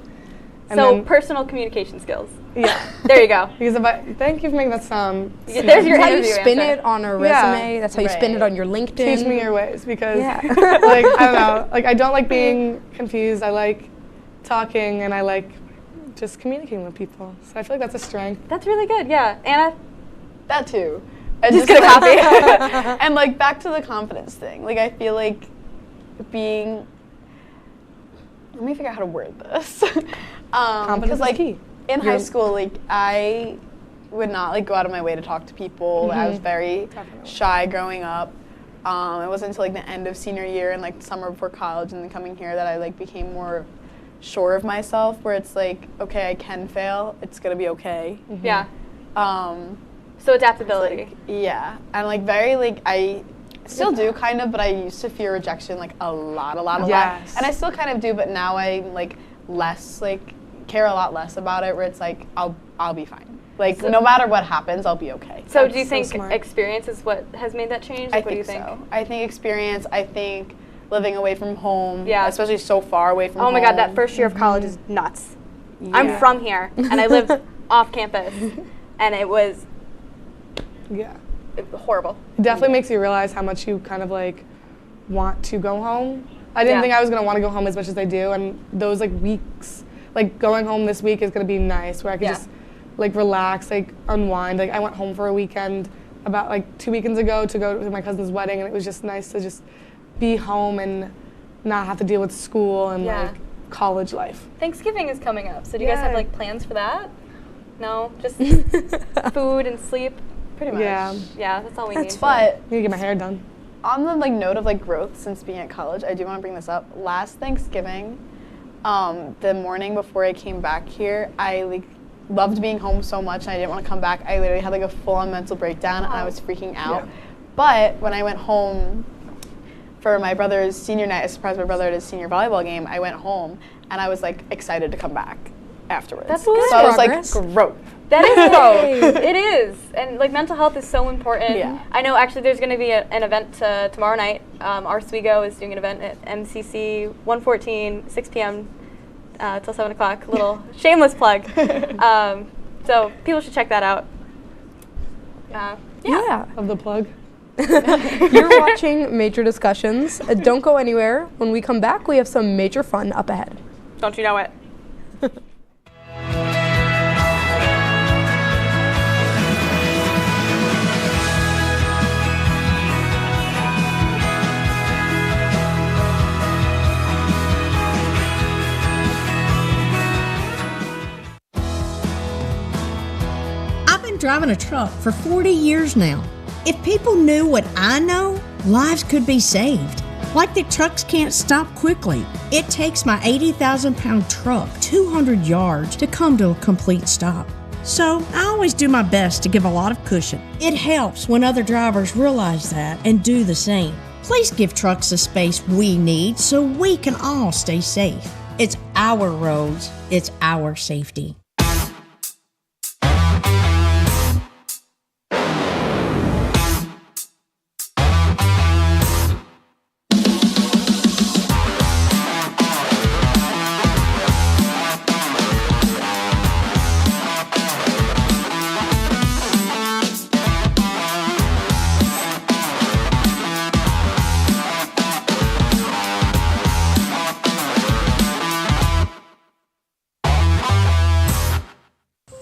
And so then, personal communication skills. Yeah. There you go. Because thank you for making that sound. There's your That's how you interview spin answer. it on a resume. That's how you spin it on your LinkedIn. Teach me your ways because, Yeah. like, I don't know. Like, I don't like being confused. I like talking and I like just communicating with people. So I feel like that's a strength. That's really good. Yeah. Anna? That too. Just get a copy. And like back to the confidence thing. Like I feel like being. Let me figure out how to word this. Confidence is like key. in high school, like I would not like go out of my way to talk to people. I was very shy growing up. It wasn't until like the end of senior year and like summer before college and then coming here that I like became more sure of myself. Where it's like, okay, I can fail. It's gonna be okay. Yeah. So adaptability. Like, yeah, and like very like I still do kind of, but I used to fear rejection like a lot. Yes. And I still kind of do, but now I like less like care a lot less about it. Where it's like I'll be fine. Like no matter what happens, I'll be okay. So do you think experience is what has made that change? Like, I think so. I think experience. I think living away from home. Yeah. Especially so far away from home. Oh my God, that first year of college is nuts. I'm from here, and I lived off campus, and it was horrible. It definitely makes you realize how much you kind of like want to go home. I didn't think I was gonna want to go home as much as I do, and those like weeks, like going home this week is gonna be nice, where I can just like relax, like unwind. Like I went home for a weekend about like 2 weekends ago to go to my cousin's wedding, and it was just nice to just be home and not have to deal with school and like college life. Thanksgiving is coming up, so do you guys have like plans for that? No, just food and sleep. Pretty much. Yeah, that's all we need. But I need to get my hair done. On the like note of like growth since being at college, I do want to bring this up. Last Thanksgiving, the morning before I came back here, I like loved being home so much and I didn't want to come back. I literally had like a full-on mental breakdown and I was freaking out. But when I went home for my brother's senior night, I surprised my brother at his senior volleyball game. I went home and I was like excited to come back afterwards. That's good. So I was like, growth. That is growth. It is. And like mental health is so important. Yeah. I know actually there's going to be an event tomorrow night. Oswego is doing an event at MCC 114, 6 p.m. Till 7 o'clock. Little shameless plug. So people should check that out. Of the plug. You're watching Major Discussions. Don't go anywhere. When we come back, we have some major fun up ahead. Don't you know it? I've been driving a truck for 40 years now. If people knew what I know, lives could be saved. Like that trucks can't stop quickly. It takes my 80,000-pound truck 200 yards to come to a complete stop. So I always do my best to give a lot of cushion. It helps when other drivers realize that and do the same. Please give trucks the space we need so we can all stay safe. It's our roads, it's our safety.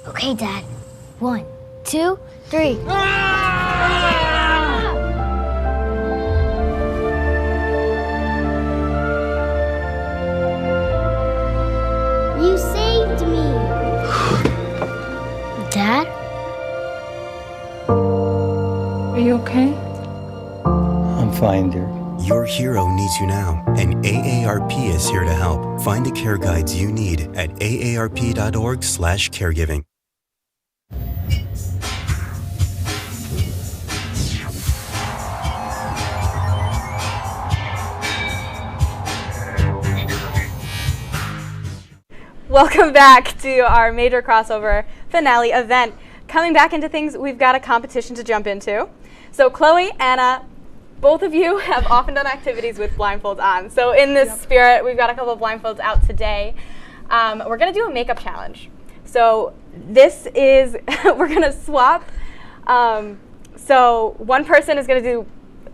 Okay, Dad. 1, 2, 3. You saved me. Dad? Are you okay? I'm fine, dear. Your hero needs you now, and AARP is here to help. Find the care guides you need at aarp.org/caregiving. Welcome back to our major crossover finale event. Coming back into things, we've got a competition to jump into. So Chloe, Anna, both of you have often done activities with blindfolds on. So in this spirit, we've got a couple of blindfolds out today. We're going to do a makeup challenge. So this is, we're going to swap. So one person is going to do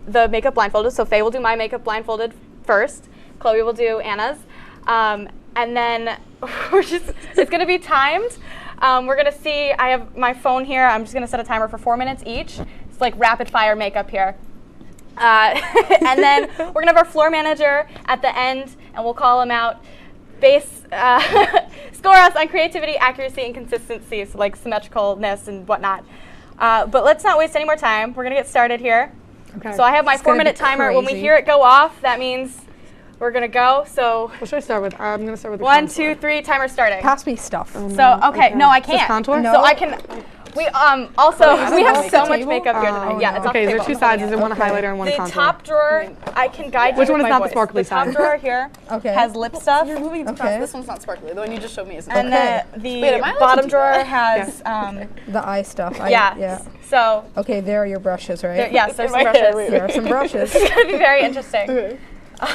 the makeup blindfolded. So Faye will do my makeup blindfolded first. Chloe will do Anna's. And then it's going to be timed. We're going to see, I have my phone here. I'm just going to set a timer for 4 minutes each. It's like rapid fire makeup here. And then we're going to have our floor manager at the end, and we'll call him out. Score us on creativity, accuracy, and consistency, so like symmetricalness and whatnot. But let's not waste any more time. We're going to get started here. Okay. So I have my 4-minute timer. When we hear it go off, that means we're going to go. So what should I start with? I'm going to start with the 1, 2, 3, timer starting. Pass me stuff. So, okay, no, I can't. Just contour? So I can, we also, we have so much makeup here tonight. Yeah, it's off the okay, table. there are two sides. Is it one highlighter and one The contour? top drawer, I can guide you Which with one is my not the voice. sparkly The top side? drawer here has lip stuff. You're moving too fast. This one's not sparkly. The one you just showed me isn't. And the Wait, am I allowed to bottom do drawer that? has the eye stuff. yeah. So okay, there are your brushes, right? yes, there's some brushes. There are some brushes. This is gonna be very interesting.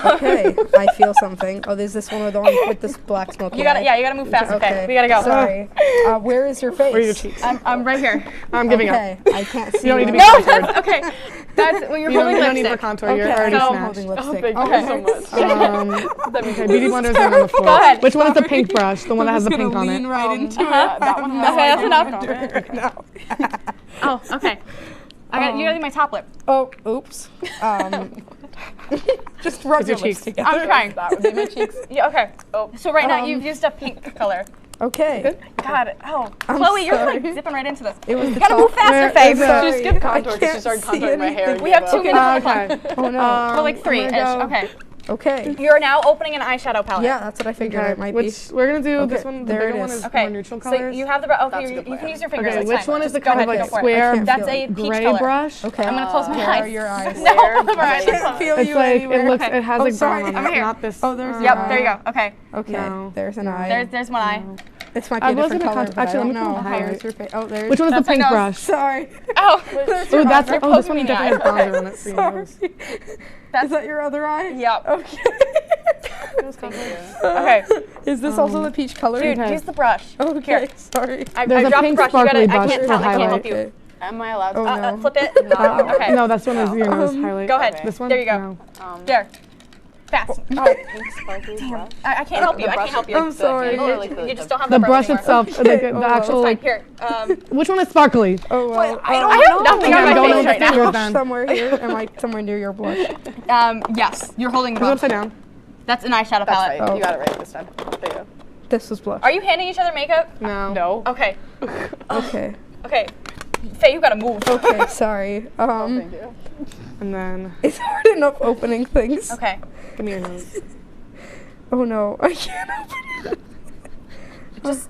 Okay, I feel something. Oh, there's this one with the one with this black smoky. You gotta, eye. yeah, you gotta move fast. Okay, we gotta go. Sorry. Where is your face? Where are your cheeks? I'm right here. I'm giving up. I can't see. You don't need to be No, contoured. that's okay. That's when you're You holding don't need lipstick. for contour. You're already so, snatched. holding lipstick. Thank you so much. Okay, beauty blender is on the floor. Go ahead. Which one is the pink brush? The one that has the pink on it. Right into That one has Okay, that's enough. Oh, okay. You gotta do my top lip. Oh, oops. Just rub your your cheeks lips together. I'm trying. That would be my cheeks. Yeah, okay. So right now you've used a pink color. Okay. God, oh. I'm Chloe, you're like sorry. zipping right into this. It was You the gotta top. move faster, Where Faye. is it? Just give contour because she started contouring my hair. We have 2 minutes. Okay. Oh no. Well, like 3-ish. Okay. Okay. You're now opening an eyeshadow palette. Yeah, that's what I figured it might be. We're gonna do Okay, this one. The there bigger it one is. is Okay. more neutral So colors. you have the okay. That's a You good can plan. use your fingers. Okay, it's which fine. one is Just the go kind of ahead, like go for it. square That's a peach gray color. brush? Okay. I'm gonna close my Where eyes. are your eyes? No, close my eyes. I can't feel It's you like anywhere. it looks. Okay. It has Oh, like sorry. brown on I'm it. here. Not this. Oh, there's Yep, there you go. Okay. Okay. No. There's an eye. There's one eye. This might be I a was different gonna color, con- but actually, I let don't me know. put Hi, highlight. where's your face? Oh, there's. Which one is the That's my pink nose. brush? Sorry. Oh. Oh, that's You're oh, this one poking definitely has me. bronzer on it for your nose. Is that your other eye? Yep. Okay. Okay. Is this also the peach color? Dude, use the brush. Okay. Here. Sorry. I There's a dropped the pink brush. You sparkly gotta. I brush can't for tell. I can't highlight. help you. Am I allowed to? Oh, no. Flip it. Okay. No, that's one is your nose highlight. Go ahead. This one. There you go. No. There. Fast. Oh, pink sparkly brush. I can't help you. I can't help you. I'm sorry. You just don't have The the brush anymore. itself, like the actual. It's fine. Like, Here. which one is sparkly? Oh, well. I have nothing on Okay, my don't face know right the now. fingers then. Somewhere here. Am I somewhere near your blush? Yes. You're holding the Is it brush. upside down? That's an eyeshadow That's palette. right. Oh. You got it right this time. There you go. This was blush. Are you handing each other makeup? No. No. Okay. Okay. Okay. Faye, you gotta move. Okay, sorry. Thank you. And then It's hard enough opening things. Okay. give me your nose. Oh no, I can't open it. Just.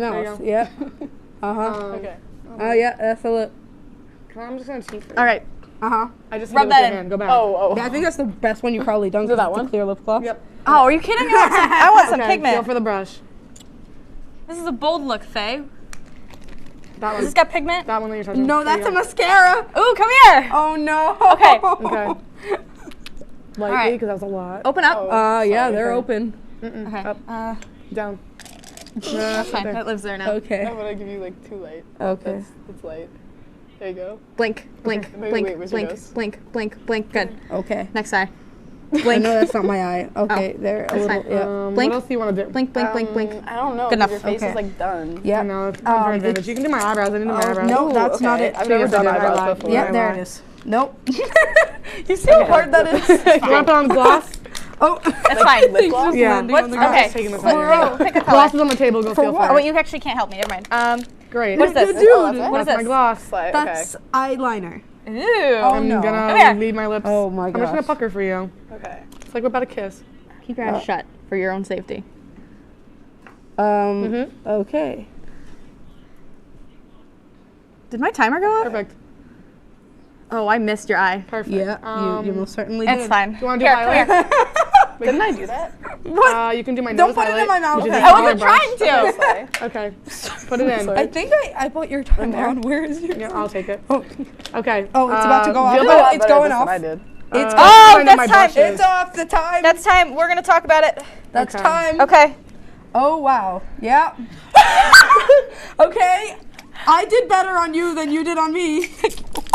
my There you mouth. go. Yep. Uh-huh. Okay. Oh, yeah, that's a look. I'm just gonna teeth. All right. I just Rub hit it with that your in. hand. Go back. Yeah, I think that's the best one you probably done. Is it that it's a one? clear lip gloss. Yep. Oh, are you kidding? I want some Okay, pigment. feel for the brush. This is a bold look, Faye. That one. Has this got pigment? That one that you're touching. No, There that's you a go. mascara. Ooh, come here. Oh no. Okay. Okay. Lightly, right. because that was a lot. Open up. Yeah, they're open. Okay. Up. Down. That's fine. That lives there now. Okay. I'm gonna give you like too light. Okay. That's light. There you go. Blink, blink, Wait, blink, wait, where's your blink, nose? blink, blink, blink. Good. Okay. Next eye. Blink. No, that's not my eye. Okay, there. A that's little. fine. Yeah. What else do you want to do? Blink, blink, blink, blink. I don't know. Good 'cause enough. Your face Okay. is like done. Yeah. I know. It's for advantage. You can do my eyebrows. I didn't do my eyebrows. No, that's not okay. it. I've never done eyebrows before. Yeah, there it is. Nope. You see how hard that is? You want to put on gloss? Oh, That's fine. Lip gloss? Yeah. What's, I'm okay. just taking this Pick out. a color. Gloss is on the table. Go feel for Oh, it. wait, you actually can't help me. Never mind. Great. What is this? Dude, What is That's this? my gloss. Slide, that's eyeliner. Ooh. I'm no. Come gonna here. leave my lips. Oh my I'm just gonna gosh. pucker for you. Okay. It's like we're about to kiss. Keep your eyes shut for your own safety. Okay. Did my timer go up? Perfect. Oh, I missed your eye. Perfect. Yeah, you most certainly did. It's fine. Do you want to do Here, come highlight? here. Didn't I do that? You can do my Don't nose put it in highlight. my mouth. which is Okay. a I smaller wasn't brush. trying to. Slay. Okay. Put it in. I think I put your timer on. Where is your? Yeah, I'll take it. Oh, Okay. oh, it's about to go off. feel No, the- it's going off. I did. It's Oh, find out that's my time. brushes. It's off the time. That's time. We're going to talk about it. That's Okay. time. Okay. Oh wow. Yeah. Okay. I did better on you than you did on me.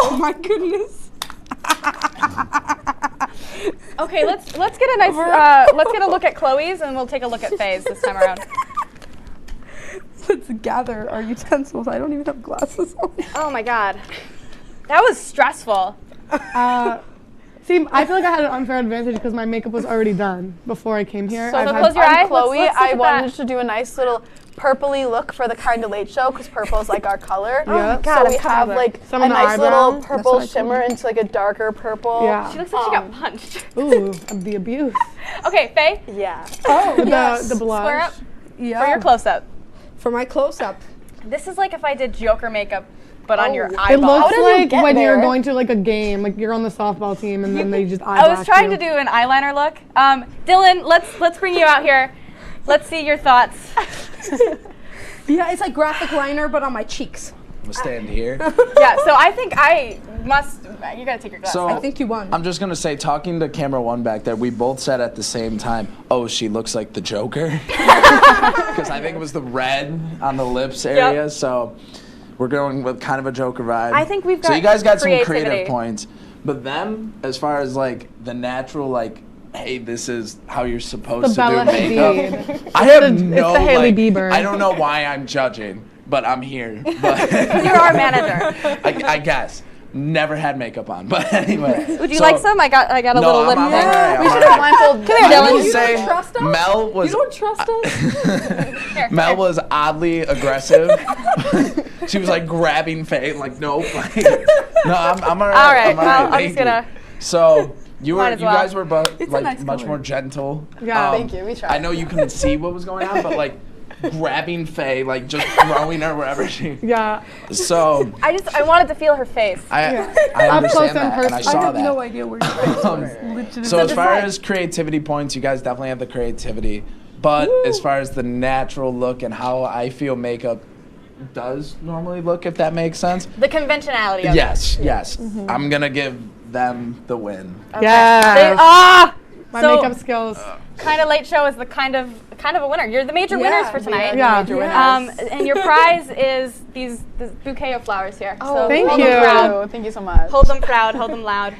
Oh my goodness. Okay, let's get a nice let's get a look at Chloe's and we'll take a look at Faye's this time around. Let's gather our utensils. I don't even have glasses on. Oh my god. That was stressful. See, I feel like I had an unfair advantage because my makeup was already done before I came here. So I've close your eye. I'm Chloe. Let's look I at wanted that. to do a nice little purpley look for the Kinda Late show because purple is like our color. Oh my God, so I'm we have covered. like Some a on the nice eyebrow. little That's purple what I told shimmer into like a darker purple. Yeah. She looks like she got punched. Ooh, the abuse. Okay, Faye, Yeah. Oh The blush. square up Yeah. for your close up. For my close-up. This is like if I did Joker makeup but on your It eyeball. looks did you like get when you're there? going to like a game, like you're on the softball team and then they just I was eyeblash trying you. to do an eyeliner look. Dylan, let's bring you out here. Let's see your thoughts. Yeah, it's like graphic liner, but on my cheeks. We'll stand here. Yeah, so I think I must. You gotta take your glasses. So I think you won. I'm just gonna say, talking to camera one back there, we both said at the same time, "Oh, she looks like the Joker," because I think it was the red on the lips area. So we're going with kind of a Joker vibe. I think we've So got you guys got some creativity. creative points, but them, as far as like the natural, like, hey, this is how you're supposed The to Bella do makeup. Hadid. I have It's no the Hailey like, Bieber. I don't know why I'm judging, but I'm here. But You're our manager. I guess. Never had makeup on, but anyway. Would you So- like some? I got a No, little lip I'm thing. alright, I'm We should alright. have blindfold. Come here, I Dylan. will say, trust us? Mel was You don't trust us? Here, Mel here. was oddly aggressive. She was like grabbing Faye, like nope. Like, no, I'm alright. All right, I'm well, I'm Thank just gonna- you. So you Might as well. guys were both It's a like nice much color. more gentle. Yeah. Thank you. We tried. I know you couldn't see what was going on, but like grabbing Faye, like just throwing her wherever she. Yeah. So I wanted to feel her face. I Up close understand and that, and I personal. saw I have that. no idea where your face was. Literally. So as far decide. as creativity points, you guys definitely have the creativity. But as far as the natural look and how I feel makeup does normally look, if that makes sense. The conventionality of Yes, it. yes. I'm gonna give them the win. Okay. Yes. My So- makeup skills. Kinda Late show is the kind of a winner. You're the major winners for tonight. Yeah. Major winners. And your prize is this bouquet of flowers here. Oh, Thank hold you. them proud. Thank you so much. Hold them proud, hold them loud.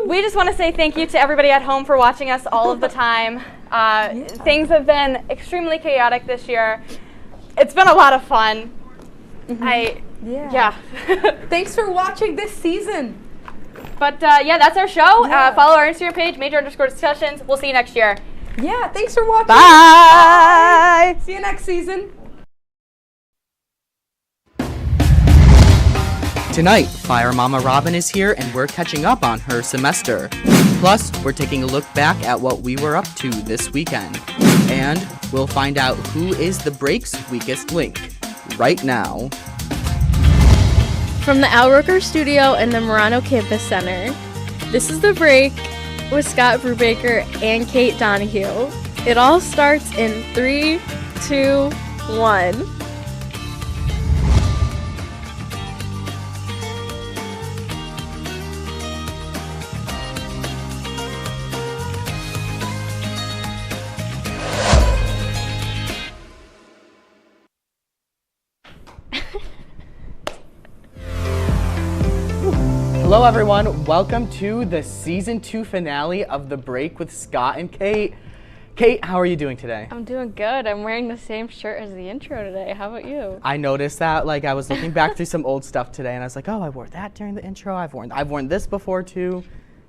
We just want to say thank you to everybody at home for watching us all of the time. Things have been extremely chaotic this year. It's been a lot of fun. Yeah. Thanks for watching this season. But yeah, that's our show. Follow our Instagram page, major_discussions. We'll see you next year. Yeah, thanks for watching. Bye. See you next season. Tonight, Fire Mama Robin is here and we're catching up on her semester. Plus, we're taking a look back at what we were up to this weekend. And we'll find out who is the break's weakest link right now. From the Al Roker Studio and the Murano Campus Center, this is The Break with Scott Brubaker and Kate Donahue. It all starts in 3, 2, 1. Hello everyone, welcome to the season 2 finale of The Break with Scott and Kate. Kate, how are you doing today? I'm doing good. I'm wearing the same shirt as the intro today. How about you? I noticed that, like I was looking back through some old stuff today and I was like, oh, I wore that during the intro. I've worn this before too.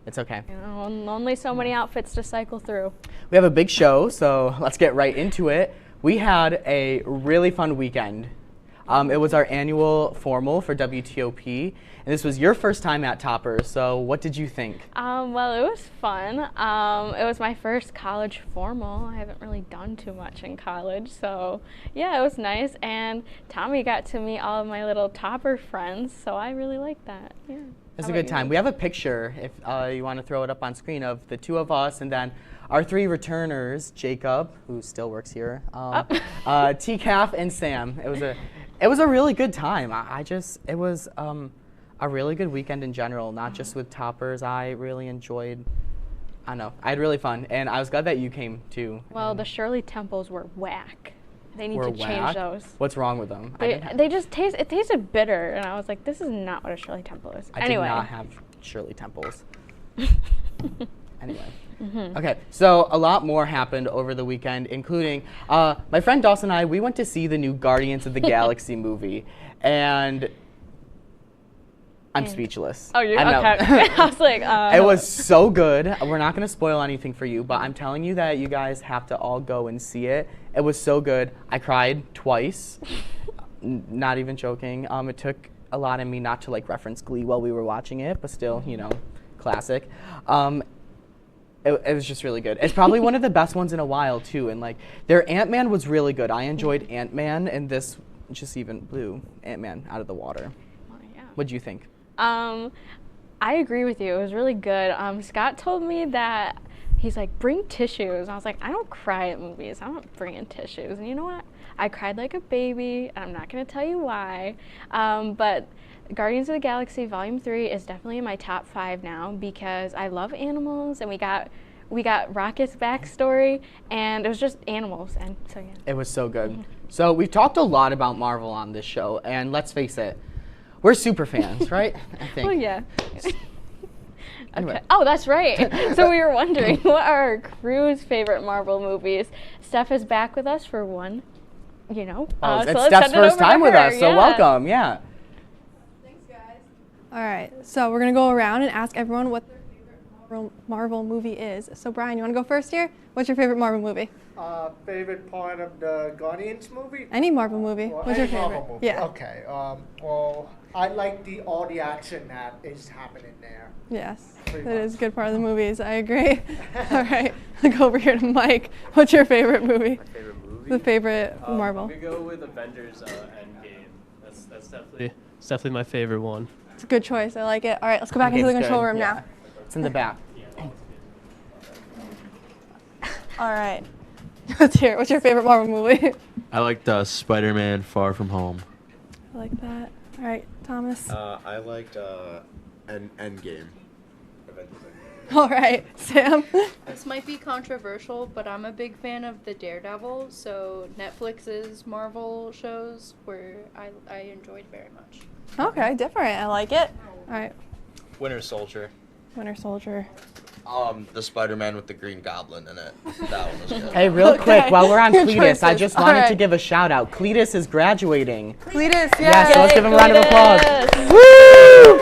It's okay. You know, only so many outfits to cycle through. We have a big show, so let's get right into it. We had a really fun weekend. It was our annual formal for WTOP, and this was your first time at Topper, so what did you think? Well, it was fun. It was my first college formal. I haven't really done too much in college, so yeah, it was nice. And Tommy got to meet all of my little Topper friends, so I really liked that. Yeah. It was a good time. We have a picture, if you want to throw it up on screen, of the two of us, and then our 3 returners, Jacob, who still works here, TCAF, and Sam. It was a really good time. It was a really good weekend in general, not just with Toppers. I really enjoyed, I had really fun, and I was glad that you came too. Well, the Shirley Temples were whack. They need to change those. What's wrong with them? They just tasted bitter, and I was like, this is not what a Shirley Temple is. Anyway. I did not have Shirley Temples. Anyway. Okay, so a lot more happened over the weekend, including my friend Dawson and I, we went to see the new Guardians of the Galaxy movie, and I'm speechless. Oh, you're okay. I was like, It was so good. We're not going to spoil anything for you, but I'm telling you that you guys have to all go and see it. It was so good. I cried twice. Not even joking. It took a lot of me not to like reference Glee while we were watching it, but still, you know, classic. It was just really good. It's probably one of the best ones in a while too, and like their Ant-Man was really good. I enjoyed Ant-Man, and this just even blew Ant-Man out of the water. Oh, yeah. What'd you think? I agree with you. It was really good. Scott told me that he's like, bring tissues. And I was like, I don't cry at movies. I'm not bringing tissues. And you know what? I cried like a baby. I'm not going to tell you why. But Guardians of the Galaxy Volume 3 is definitely in my top 5 now because I love animals, and we got Rocket's backstory, and it was just animals, and so yeah. It was so good. So we've talked a lot about Marvel on this show, and let's face it, we're super fans, right? I think. Well, yeah. Anyway. Okay. Oh, that's right. So we were wondering, what are our crew's favorite Marvel movies? Steph is back with us for one, you know. It's Steph's first time with us, so welcome, yeah. All right, so we're gonna go around and ask everyone what their favorite Marvel movie is. So Brian, you wanna go first here? What's your favorite Marvel movie? Favorite part of the Guardians movie? Any Marvel movie. Well, What's your any favorite? Marvel movie. Yeah. Okay. Well, I like all the action that is happening there. Yes, that is a good part of the movies. I agree. All right, I'll go over here to Mike. What's your favorite movie? My favorite movie? The favorite Marvel. I'm gonna go with Avengers Endgame. That's definitely my favorite one. It's a good choice. I like it. All right, let's go back into the control room now. It's in the back. All right. Let's hear it. What's your favorite Marvel movie? I liked Spider-Man Far From Home. I like that. All right, Thomas. I liked Endgame. All right, Sam. This might be controversial, but I'm a big fan of the Daredevil, so Netflix's Marvel shows where I enjoyed very much. Okay, different. I like it. All right, Winter Soldier. Winter Soldier. The Spider-Man with the Green Goblin in it. That one was good. Hey, real quick, while we're on Good Cletus, I choices. just All wanted right. to give a shout out. Cletus is graduating. Cletus, Yeah, yes. so let's give him a round of applause. Woo!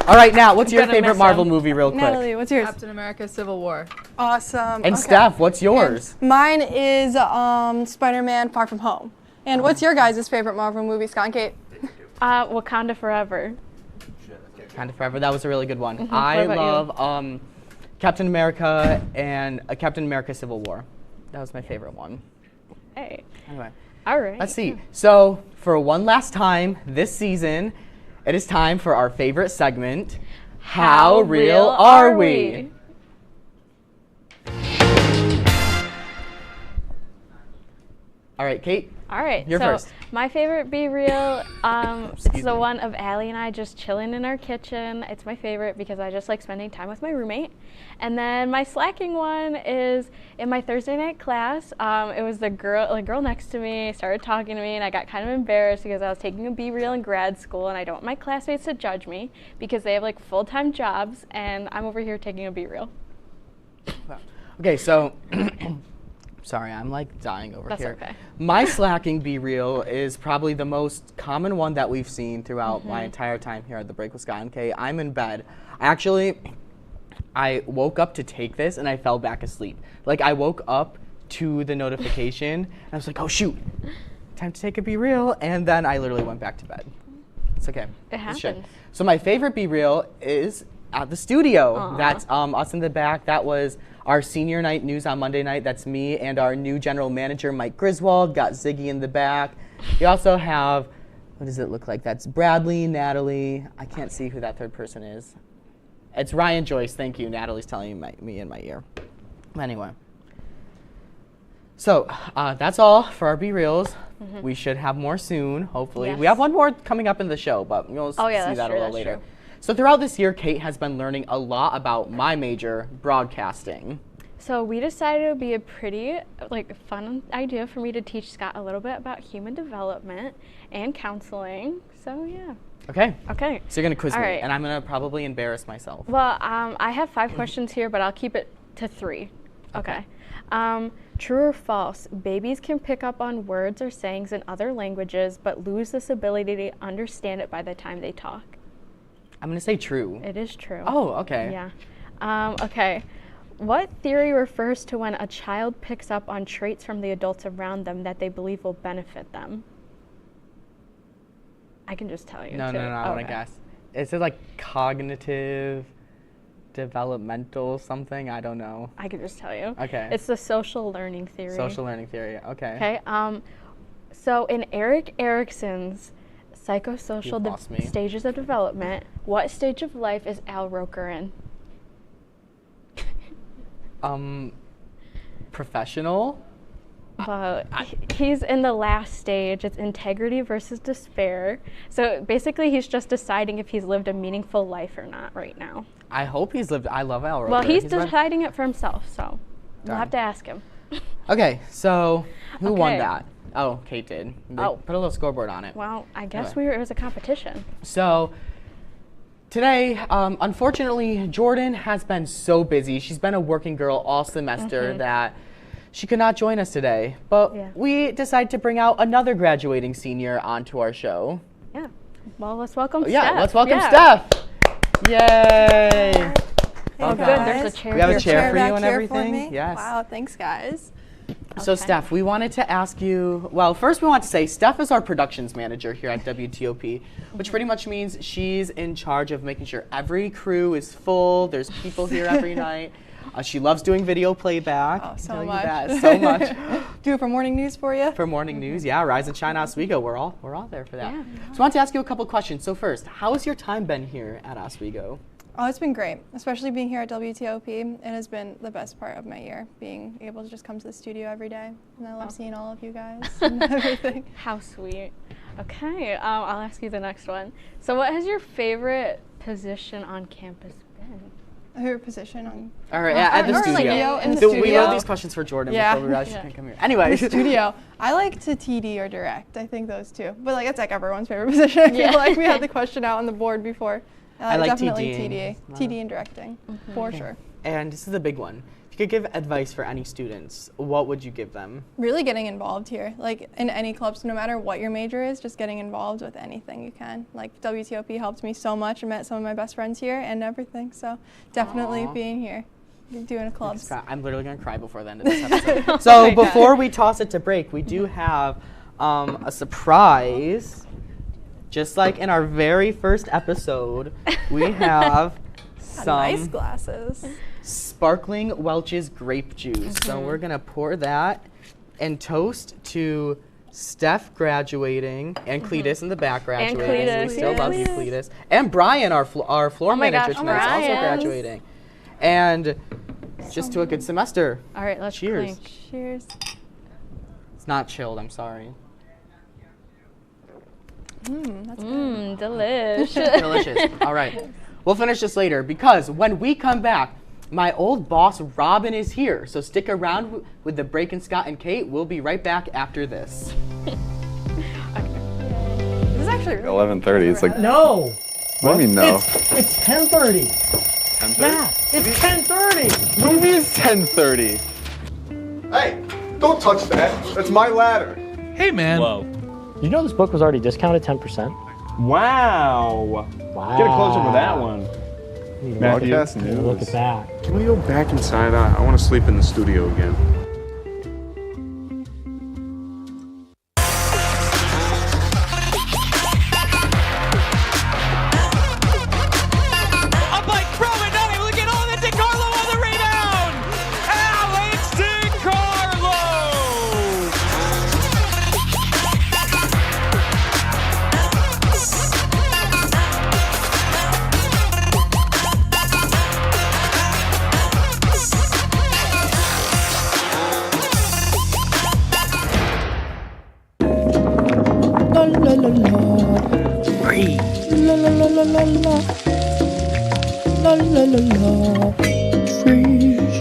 All right, now, what's your favorite Marvel movie, real quick? Natalie, what's yours? Captain America: Civil War. Awesome. And okay. Steph, what's yours? And mine is Spider-Man: Far From Home. And what's your guys' favorite Marvel movie, Scott and Kate? Wakanda Forever. Wakanda Forever, that was a really good one. What I about love Captain America and Captain America: Civil War. That was my favorite one. Hey. Anyway. All right. Let's see. So, for one last time this season, It is time for our favorite segment, How Real Are We? All right, Kate. All right, You're so first. my favorite Be Real, it's the one of Allie and I just chilling in our kitchen. It's my favorite because I just like spending time with my roommate. And then my slacking one is in my Thursday night class. It was the girl next to me started talking to me, and I got kind of embarrassed because I was taking a Be Real in grad school, and I don't want my classmates to judge me because they have like full-time jobs, and I'm over here taking a Be Real. Okay, so sorry, I'm like dying over That's here. okay. My slacking Be Real is probably the most common one that we've seen throughout my entire time here at The Break with Scott and Kay. I'm in bed. I woke up to take this and I fell back asleep. Like I woke up to the notification and I was like, oh shoot, time to take a Be Real, and then I literally went back to bed. It's okay. It happens. So my favorite Be Real is at the studio. Aww. That's us in the back. That was our senior night news on Monday night. That's me and our new general manager, Mike Griswold. Got Ziggy in the back. We also have, what does it look like? That's Bradley, Natalie. I can't see who that third person is. It's Ryan Joyce. Thank you. Natalie's telling me in my ear. Anyway. So that's all for our Be Reals. We should have more soon, hopefully. Yes. We have one more coming up in the show, but you'll see that's that true, a little that's later. true. So throughout this year, Kate has been learning a lot about my major, broadcasting. So we decided it would be a pretty fun idea for me to teach Scott a little bit about human development and counseling. So yeah. Okay. Okay. So you're gonna quiz All me, right. and I'm gonna probably embarrass myself. Well, I have 5 questions here, but I'll keep it to 3. Okay. True or false? Babies can pick up on words or sayings in other languages, but lose this ability to understand it by the time they talk. I'm gonna say true. It is true. Oh, okay. Yeah. Okay. What theory refers to when a child picks up on traits from the adults around them that they believe will benefit them? I can just tell you. No, I want to guess. Is it like cognitive, developmental something? I don't know. I can just tell you. Okay. It's the social learning theory. Social learning theory. Okay. Okay. So in Erik Erikson's psychosocial stages of development, what stage of life is Al Roker in? Professional? But he's in the last stage. It's integrity versus despair. So basically, he's just deciding if he's lived a meaningful life or not right now. I hope he's lived. I love Al Roker. Well, he's deciding it for himself, so we'll have to ask him. Okay, so who won Okay. that? Oh, Kate did. They put a little scoreboard on it. Well, I guess Anyway. it was a competition. So today, unfortunately, Jordan has been so busy. She's been a working girl all semester that she could not join us today. But we decided to bring out another graduating senior onto our show. Yeah. Well, let's welcome Steph. Yeah, let's welcome Steph. Yay. Oh, good. There's a chair. We have a chair for you back and here everything. For me? Yes. Wow, thanks guys. So Steph, we wanted to ask you, well, first we want to say Steph is our productions manager here at WTOP, which pretty much means she's in charge of making sure every crew is full, there's people here every night. She loves doing video playback. Oh, so Tell you much. that, so much. Do it for morning news for you? For morning news, yeah, Rise and Shine Oswego, we're all there for that. So I want to ask you a couple questions. So first, how has your time been here at Oswego? Oh, it's been great, especially being here at WTOP. It has been the best part of my year, being able to just come to the studio every day. And I love seeing all of you guys and everything. How sweet. Okay, I'll ask you the next one. So what has your favorite position on campus been? Her position on... All right, at the studio. In the studio. We wrote these questions for Jordan before we realized she couldn't come here. Anyway. In the studio. I like to TD or direct. I think those two. But like it's like everyone's favorite position. I feel like we had the question out on the board before. I like definitely TD. TD and directing, for sure. And this is a big one. If you could give advice for any students, what would you give them? Really getting involved here, like in any clubs, no matter what your major is, just getting involved with anything you can. Like WTOP helped me so much. I met some of my best friends here and everything. So definitely being here, doing clubs. I'm literally gonna cry before the end of this episode. So before we toss it to break, we do have a surprise. Just like in our very first episode, we have some nice glasses. Sparkling Welch's grape juice. So we're gonna pour that and toast to Steph graduating, and Cletus in the back graduating. Cletus, We still love you, yes. Cletus. And Brian, our floor my manager gosh, tonight, is also Brian. graduating. And just to a good semester. All right, let's Cheers. clink. Cheers. It's not chilled, I'm sorry. That's delish. Delicious. All right. We'll finish this later because when we come back, my old boss Robin is here. So stick around with the break and Scott and Kate. We'll be right back after this. This is actually really 11:30. It's like No. What do you mean no? It's 10:30. 10:30. Yeah, it's 10:30. What do you mean it's 10:30? Hey, don't touch that. That's my ladder. Hey, man. Whoa. You know this book was already discounted 10%? Wow. Wow. Get a close up of that one. Matthew, Broadcast news. look at that. Can we go back inside? I want to sleep in the studio again. Up by Crowan, not able to get on it. DiCarlo on the rebound. Alex DiCarlo. La la la la. Breathe. La la la la la la. La la la la. Freeze.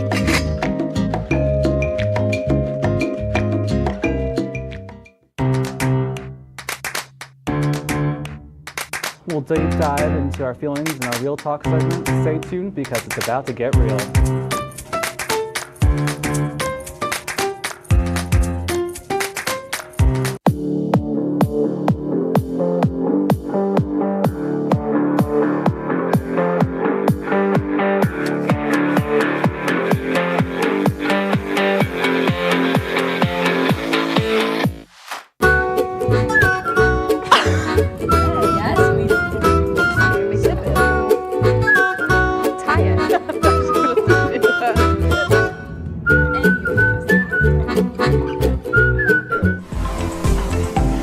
We'll deep dive into our feelings in our Real Talk segment. Stay tuned because it's about to get real.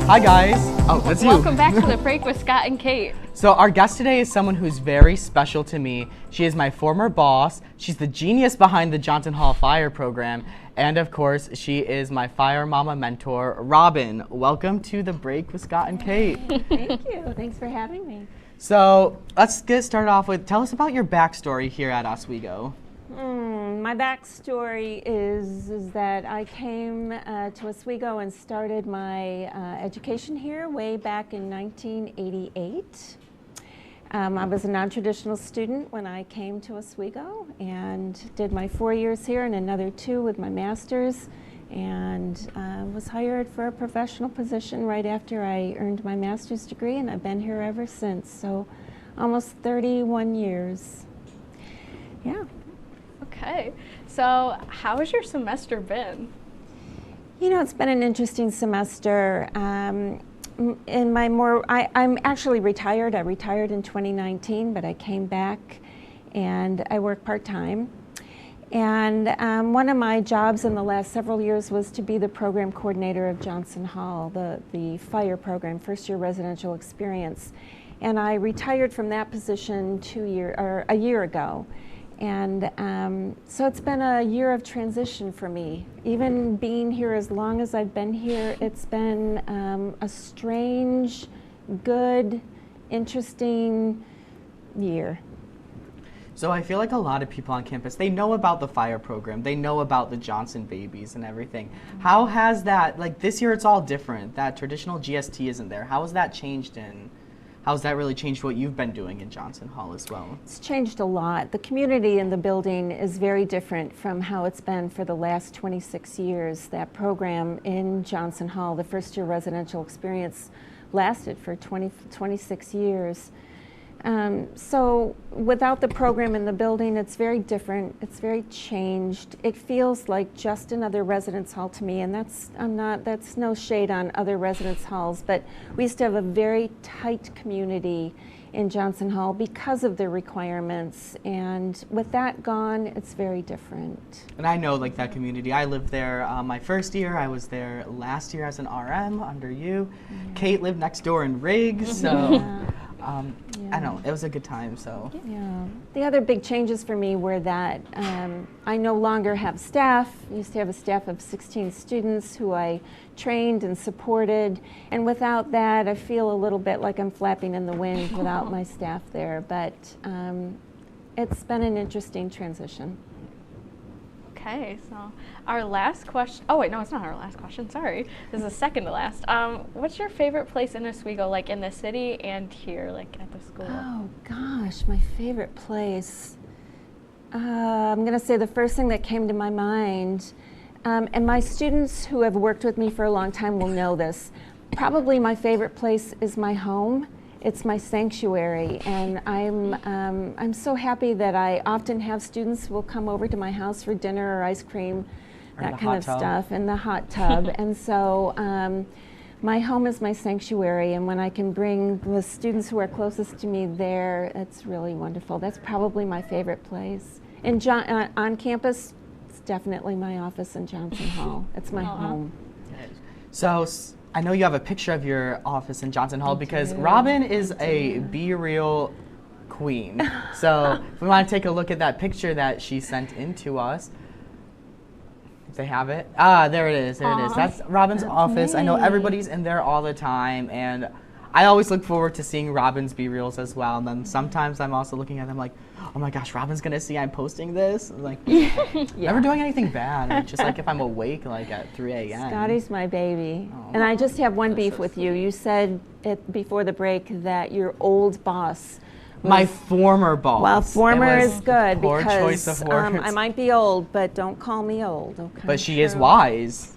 Hi guys. Oh, that's you. Welcome back to the break with Scott and Kate. So our guest today is someone who's very special to me. She is my former boss. She's the genius behind the Johnson Hall Fire program. And of course, she is my Fire Mama mentor, Robin. Welcome to the break with Scott and Kate. Thank you. Thanks for having me. So let's get started off with, tell us about your backstory here at Oswego. My backstory is that I came to Oswego and started my education here way back in 1988. I was a non-traditional student when I came to Oswego and did my 4 years here and another 2 with my master's, and was hired for a professional position right after I earned my master's degree, and I've been here ever since, so almost 31 years. Yeah. Okay, so how has your semester been? You know, it's been an interesting semester. I'm actually retired. I retired in 2019, but I came back and I work part-time. And one of my jobs in the last several years was to be the program coordinator of Johnson Hall, the fire program, first year residential experience. And I retired from that position a year ago. And so it's been a year of transition for me. Even being here as long as I've been here, it's been a strange, good, interesting year. So I feel like a lot of people on campus, they know about the fire program, they know about the Johnson babies and everything. How has that, like this year it's all different, that traditional GST isn't there. How has that changed and how's that really changed what you've been doing in Johnson Hall as well? It's changed a lot. The community in the building is very different from how it's been for the last 26 years. That program in Johnson Hall, the first year residential experience, lasted for 26 years. So without the program in the building, it's very different. It's very changed. It feels like just another residence hall to me, and that's no shade on other residence halls, but we used to have a very tight community in Johnson Hall because of the requirements. And with that gone, it's very different. And I know like that community. I lived there my first year. I was there last year as an RM under you. Kate lived next door in Riggs, so I don't know, it was a good time. So yeah. The other big changes for me were that I no longer have staff. I used to have a staff of 16 students who I trained and supported, and without that I feel a little bit like I'm flapping in the wind without my staff there, but it's been an interesting transition. Okay, so our last question, oh wait, no, it's not our last question, sorry. This is the second to last. What's your favorite place in Oswego, like in the city and here, like at the school? Oh gosh, my favorite place. I'm gonna say the first thing that came to my mind, and my students who have worked with me for a long time will know this, probably my favorite place is my home. It's my sanctuary, and I'm so happy that I often have students who will come over to my house for dinner or ice cream, that kind of stuff, and the hot tub. And so my home is my sanctuary, and when I can bring the students who are closest to me there, it's really wonderful. That's probably my favorite place. And on campus, it's definitely my office in Johnson Hall. It's my home. So I know you have a picture of your office in Johnson Hall because Robin is a Be Real queen. So if we want to take a look at that picture that she sent in to us. If they have it. Ah, there it is. There it is. That's Robin's office. me. I know everybody's in there all the time, and I always look forward to seeing Robin's Be Reals as well. And then sometimes I'm also looking at them like, oh my gosh, Robin's gonna see I'm posting this. Like, never doing anything bad. Just like if I'm awake like at 3 a.m. Scotty's my baby. And I just have one beef with you. You said before the break that your old boss was, my former boss. Well, former is good poor because choice of words. I might be old, but don't call me old, okay? But she is wise.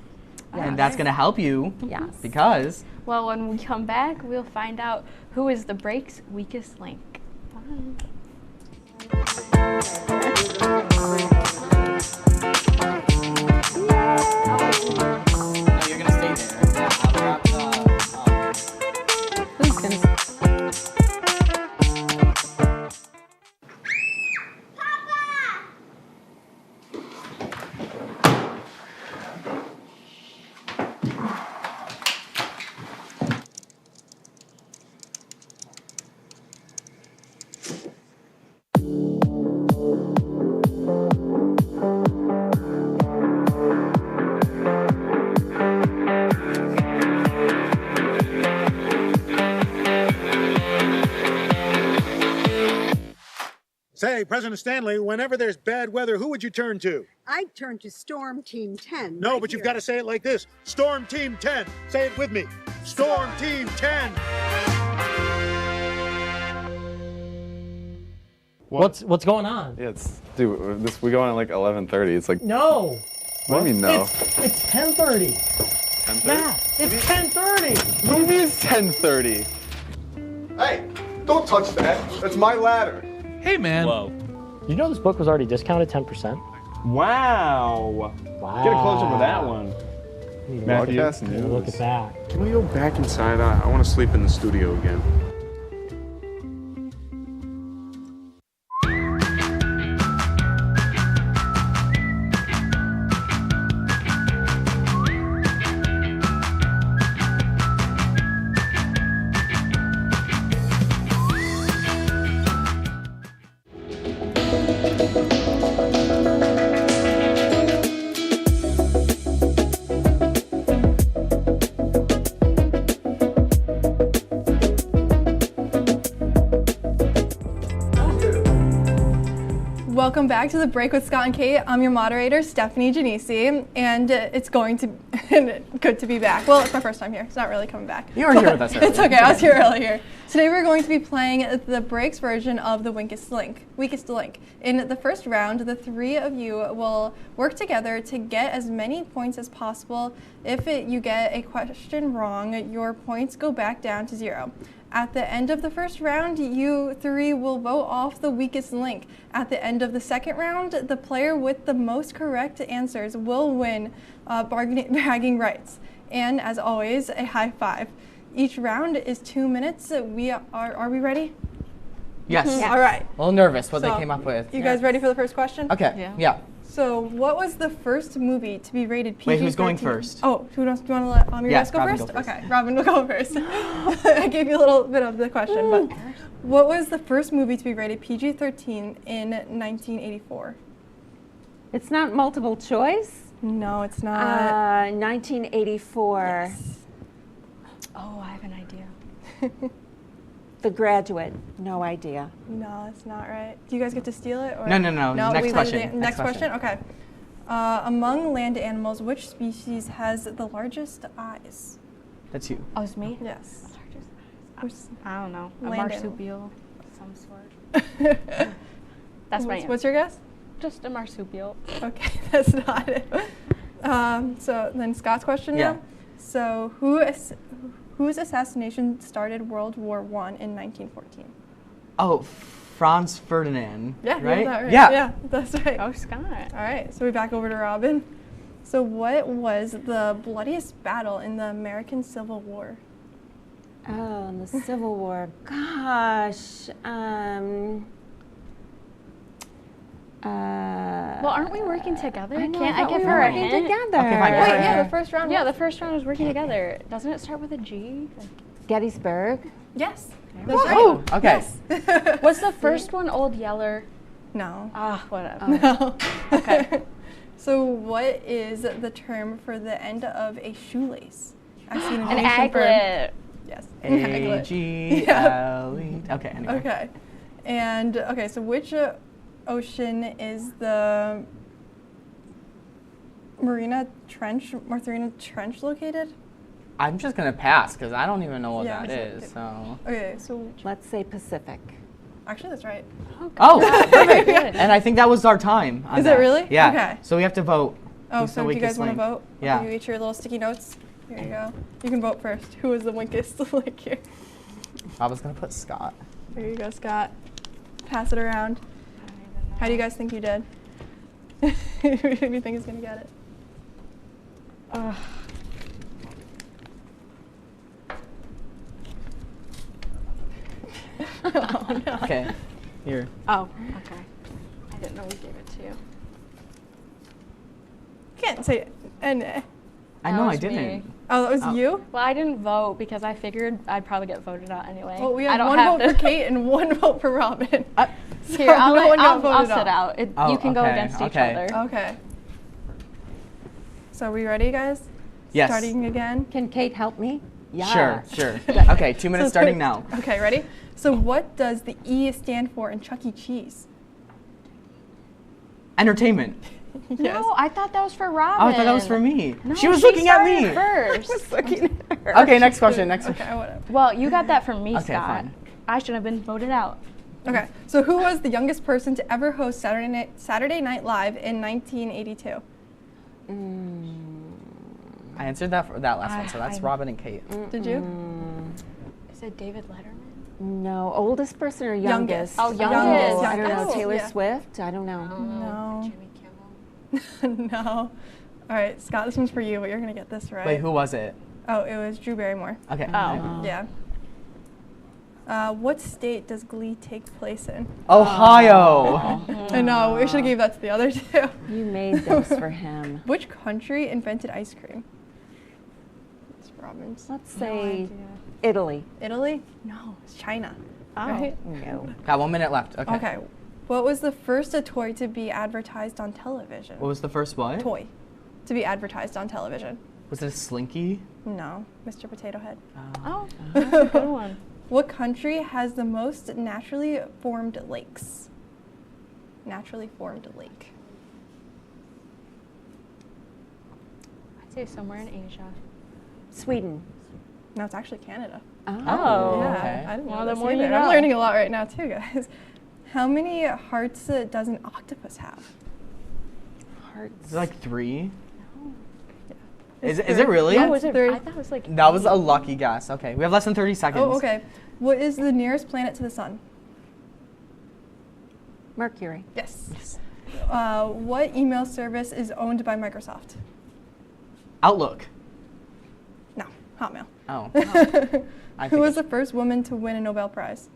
Yes. And that's gonna help you. Yes. Because Well, when we come back, we'll find out who is the break's weakest link. Bye. You're gonna stay there. Yeah, I'll grab the. Who's gonna? Say, President Stanley, whenever there's bad weather, who would you turn to? I'd turn to Storm Team 10. No, right but you've here. got to say it like this. Storm Team 10. Say it with me. Storm Team 10. What's going on? Yeah, dude, we go on at like 11:30. It's like No. What do you mean no? It's 10:30. 10:30? Yeah, it's 10:30. What do you mean it's 10:30? Hey, don't touch that. That's my ladder. Hey, man. Whoa. You know this book was already discounted 10%? Wow. Get a closer with that one. Matthew, Broadcast news. Look at that. can we go back inside? I want to sleep in the studio again. Welcome back to The Break with Scott and Kate. I'm your moderator, Stephanie Genesi, and it's going to good to be back. Well, it's my first time here. It's not really coming back. You were here with us earlier. It's okay, I was here earlier. Today we're going to be playing the Breaks version of the Weakest Link. In the first round, the three of you will work together to get as many points as possible. If you get a question wrong, your points go back down to 0. At the end of the first round, you three will vote off the weakest link. At the end of the second round, the player with the most correct answers will win bragging rights. And as always, a high five. Each round is 2 minutes. Are we ready? Yes. All right. A little nervous what So, they came up with. You guys ready for the first question? Okay. Yeah. So, what was the first movie to be rated PG-13? Wait, who's going first? Oh, do you want to let your Yeah, guys go Robin first? go first. Okay, Robin will go first. I gave you a little bit of the question, but what was the first movie to be rated PG-13 in 1984? It's not multiple choice? No, it's not. 1984. Yes. Oh, I have an idea. The Graduate. No idea. No, it's not right. Do you guys get to steal it? Or? No. Next we- question. Next question? Okay. Among land animals, which species has the largest eyes? That's you. Oh, it's me? Yes. I don't know. A Land marsupial of some sort. That's my answer. What's your guess? Just a marsupial. Okay, that's not it. So then Scott's question Yeah. now. So whose assassination started World War I in 1914? Oh, Franz Ferdinand. Yeah, you right? have that right. Yeah. Yeah, that's right. Oh, Scott. All right, so we're back over to Robin. So what was the bloodiest battle in the American Civil War? Oh, in the Civil War. Gosh. Well, aren't we working together? I know, Can't I I thought give we her were a working hint? together. Okay, fine. Wait, yeah, the first round. Yeah, the first round was working together. Doesn't it start with a G? Gettysburg. Yes. That's That's Oh, right. okay. Yes. Was the first one Old Yeller? No. Ah, whatever. No. Okay. So what is the term for the end of a shoelace? I've seen An Asian firm. aglet. Yes. an aglet. A-G-L-E. Okay, anyway. Okay. And okay, so which ocean is the Mariana Trench located? I'm just going to pass because I don't even know what Yeah, that I should is. too. So. Okay, so Let's say Pacific. actually that's right. Oh, perfect. And I think that was our time. on Is it that. really? Yeah. Okay. So we have to vote. Oh, Who's the so do you guys weakest want to link? vote? Yeah. I'll give you each your little sticky notes. Here you go. You can vote first. Who is the weakest link here? I was going to put Scott. There you go, Scott. Pass it around. How do you guys think you did? Who do you think is going to get it? Oh, no. Okay. Here. Oh, okay. I didn't know we gave it to you. Can't say it. And I know I didn't. oh, that was you? Well, I didn't vote because I figured I'd probably get voted out anyway. Well, we I have don't one have vote to. for Kate and one vote for Robin. So Here, I'll, no one got I'll voted sit out. Oh, You can go okay, against each okay. other. Okay. So are we ready, guys? Yes. Starting again? Can Kate help me? Yeah. Sure. Okay, 2 minutes starting now. Okay, ready? So what does the E stand for in Chuck E. Cheese? Entertainment. Yes. No, I thought that was for Robin. Oh, I thought that was for me. No, she was looking at me. started first. I was looking at her. Okay, next question. Okay, whatever. Well, you got that from me, Okay, Scott. fine. I should have been voted out. Okay, so who was the youngest person to ever host Saturday Night Live in 1982? I answered that for that last one, so that's I- Robin and Kate. Did you? Is it David Letterman? No. Oldest person or Youngest. youngest? Oh, youngest. I don't know. Youngest. Taylor Yeah. Swift? I don't know. No. Jimmy Kimmel. No. All right, Scott, this one's for you, but you're going to get this right. Wait, who was it? Oh, it was Drew Barrymore. Okay. Oh. Yeah. What state does Glee take place in? Ohio. I know, we should have gave that to the other two. You made those for him. Which country invented ice cream? It's Robin's. Let's say Italy. Italy? No, it's China. Oh. Right? No. Got 1 minute left. Okay. Okay. What was the first toy to be advertised on television? What was the first what? Toy to be advertised on television. Was it a Slinky? No, Mr. Potato Head. Oh, that's a good one. What country has the most naturally formed lakes? Naturally formed lake. I'd say somewhere in Asia. Sweden. No, it's actually Canada. Oh, Yeah, okay. I didn't Well, know the this more you either. I'm know. learning a lot right now too, guys. How many hearts does an octopus have? Is it like 3? It's Is it really? Yeah, Oh, it's is it? three. I thought it was like. That was a lucky guess. Okay, we have less than 30 seconds. Oh, okay. What is the nearest planet to the sun? Mercury. Yes. What email service is owned by Microsoft? Outlook. No, Hotmail. Oh. Who was the first woman to win a Nobel Prize?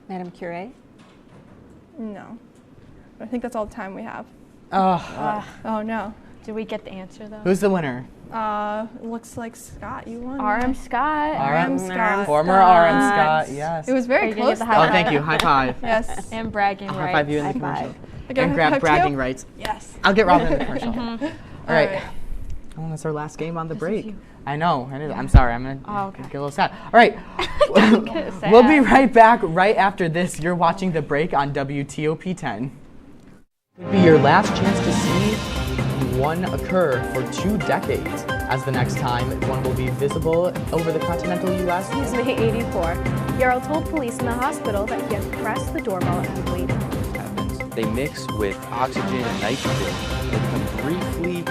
Madam Curie? No. I think that's all the time we have. Oh no. Do we get the answer though? Who's the winner? Looks like Scott, you won. RM Scott. RM Scott. Former RM Scott, yes. It was very close. Oh, thank you. High five. Yes. And bragging I'll rights. high five you in the commercial. I get a And high grab five bragging too? rights. Yes. I'll get Robin in the commercial. Mhm. All right. Oh, that's our last game on the break. I know. I'm sorry. I'm going to get a little sad. All right. We'll be right back right after this. You're watching The Break on WTOP 10. It'll be your last chance to see one occur for 2 decades, as the next time one will be visible over the continental U.S. He's May 84. Yarrow told police in the hospital that he had pressed the doorbell and waited. They mix with oxygen and nitrogen and become briefly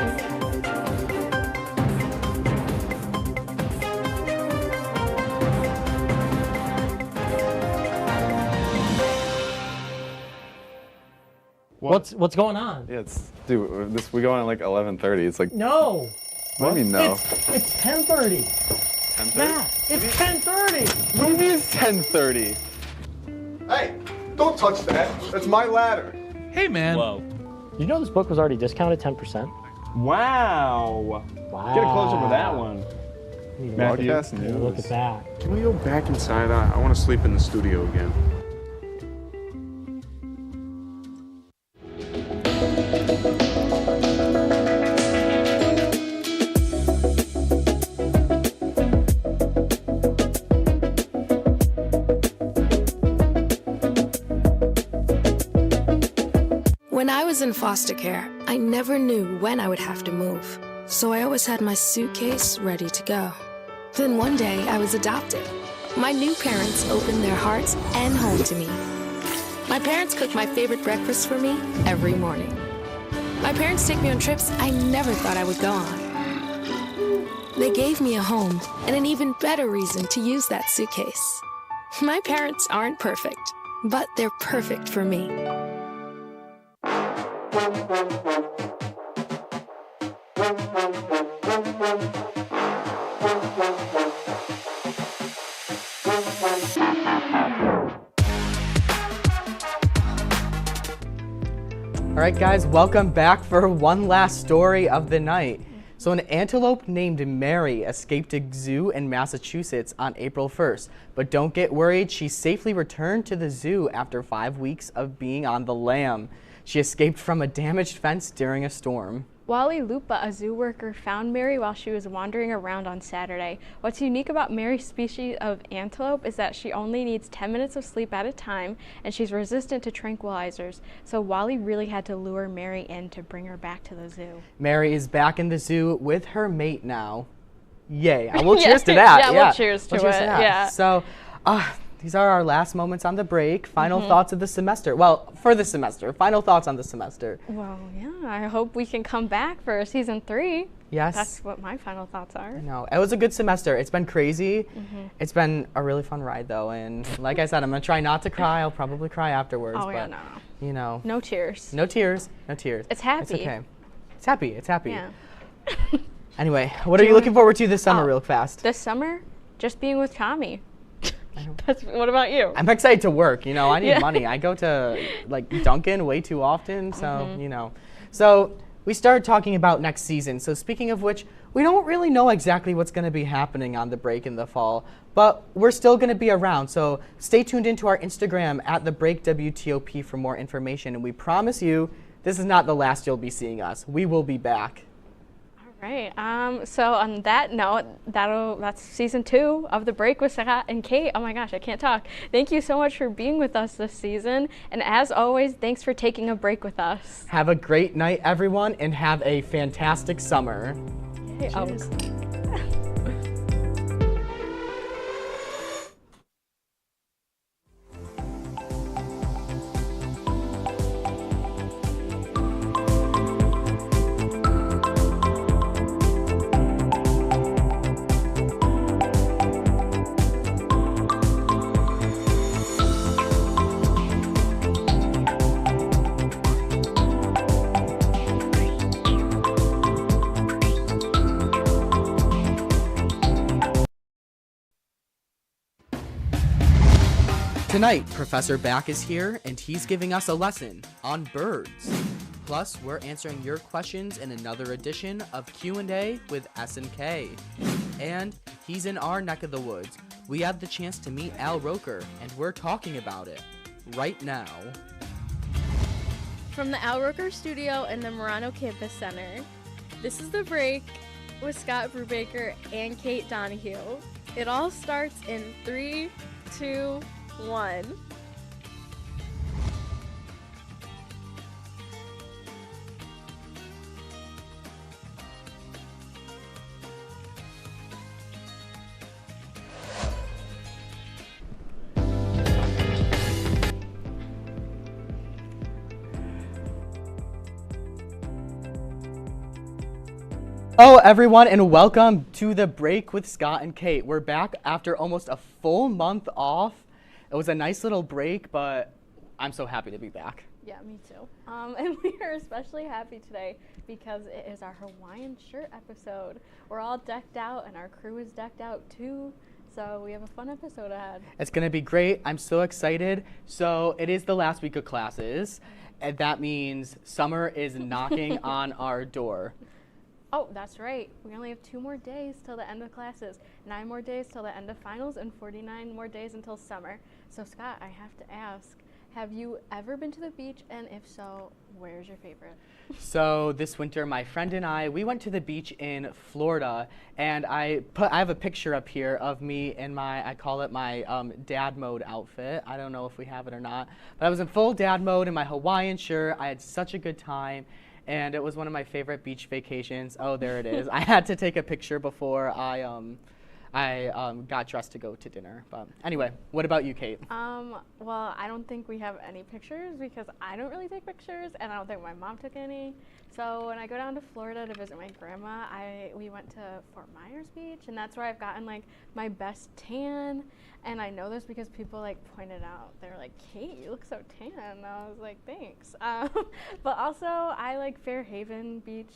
What's going on? Yeah, we go on at like 11:30. It's like No. What do you mean no? It's 10:30. 10:30? Matt, it's 10:30. What do you mean it's 10:30? Hey, don't touch that. That's my ladder. Hey, man. Whoa. You know this book was already discounted 10%? Wow. Wow. Get a close up with that one. Matthew. Broadcast news. Look at that. Can we go back inside? I want to sleep in the studio again. When I was in foster care, I never knew when I would have to move, so I always had my suitcase ready to go. Then one day, I was adopted. My new parents opened their hearts and home to me. My parents cook my favorite breakfast for me every morning. My parents take me on trips I never thought I would go on. They gave me a home and an even better reason to use that suitcase. My parents aren't perfect, but they're perfect for me. All right, guys, welcome back for one last story of the night. So an antelope named Mary escaped a zoo in Massachusetts on April 1st. But don't get worried, she safely returned to the zoo after 5 weeks of being on the lam. She escaped from a damaged fence during a storm. Wally Lupa, a zoo worker, found Mary while she was wandering around on Saturday. What's unique about Mary's species of antelope is that she only needs 10 minutes of sleep at a time, and she's resistant to tranquilizers. So Wally really had to lure Mary in to bring her back to the zoo. Mary is back in the zoo with her mate now. Yay. We'll cheers to that. Yeah, we'll cheers to it. Yeah. So, these are our last moments on the break. Final thoughts of the semester. Well, for the semester. Final thoughts on the semester. Well, yeah, I hope we can come back for season 3. Yes. That's what my final thoughts are. No, it was a good semester. It's been crazy. It's been a really fun ride, though. And like I said, I'm going to try not to cry. I'll probably cry afterwards. Oh, yeah, but, no. You know. No tears. No tears. No tears. It's happy. It's okay. It's happy. It's happy. Yeah. Anyway, what are you looking forward to this summer real fast? This summer? Just being with Tommy. What about you? I'm excited to work. You know, I need Yeah. money. I go to like Dunkin' way too often, so you know. So we started talking about next season. So speaking of which, we don't really know exactly what's going to be happening on the break in the fall, but we're still going to be around. So stay tuned into our Instagram at The Break WTOP for more information. And we promise you, this is not the last you'll be seeing us. We will be back. Right. So on that note, that's season 2 of The Break with Scott and Kate. Oh my gosh, I can't talk. Thank you so much for being with us this season. And as always, thanks for taking a break with us. Have a great night, everyone, and have a fantastic summer. Yay. Cheers. Tonight, Professor Back is here, and he's giving us a lesson on birds. Plus, we're answering your questions in another edition of Q&A with S&K. And he's in our neck of the woods. We had the chance to meet Al Roker, and we're talking about it right now. From the Al Roker studio in the Murano Campus Center, this is The Break with Scott Brubaker and Kate Donahue. It all starts in 3, 2, 1. Hello everyone and welcome to The Break with Scott and Kate. We're back after almost a full month off. It was a nice little break, but I'm so happy to be back. Yeah, me too. And we are especially happy today because it is our Hawaiian shirt episode. We're all decked out and our crew is decked out too. So we have a fun episode ahead. It's gonna be great. I'm so excited. So it is the last week of classes, and that means summer is knocking on our door. Oh, that's right. We only have 2 more days till the end of classes, 9 more days till the end of finals, and 49 more days until summer. So Scott, I have to ask, have you ever been to the beach? And if so, where's your favorite? So this winter, my friend and I, we went to the beach in Florida, and I have a picture up here of me in my, I call it my dad mode outfit. I don't know if we have it or not, but I was in full dad mode in my Hawaiian shirt. I had such a good time. And it was one of my favorite beach vacations. Oh, there it is. I had to take a picture before I got dressed to go to dinner. But anyway, what about you, Kate? Well, I don't think we have any pictures because I don't really take pictures, and I don't think my mom took any. So when I go down to Florida to visit my grandma, we went to Fort Myers Beach, and that's where I've gotten like my best tan. And I know this because people like pointed out, they were like, Kate, you look so tan. And I was like, thanks. But also I like Fairhaven Beach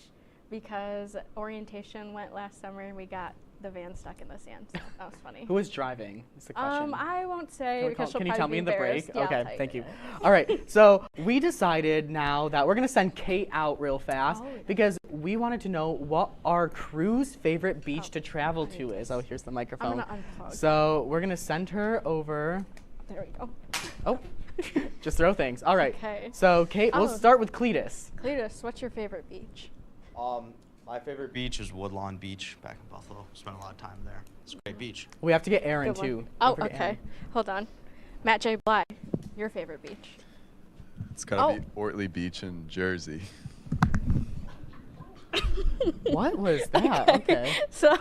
because orientation went last summer and we got the van stuck in the sand, so that was funny. Who was driving? Is the question. I won't say because she'll Can you probably tell be me in the break? embarrassed. Yeah, Okay, thank you. All right, so we decided now that we're gonna send Kate out real fast because we wanted to know what our crew's favorite beach to travel to is. Oh, here's the microphone. I'm gonna unplug. So we're gonna send her over. There we go. Oh, just throw things. All right. Okay. So Kate, we'll start with Cletus. Cletus, what's your favorite beach? My favorite beach is Woodlawn Beach back in Buffalo. Spent a lot of time there. It's a great beach. We have to get Aaron Good one. too. Oh, Don't forget okay. Aaron. Hold on. Matt J. Bly, your favorite beach? It's gotta be Ortley Beach in Jersey. What was that? Okay. So,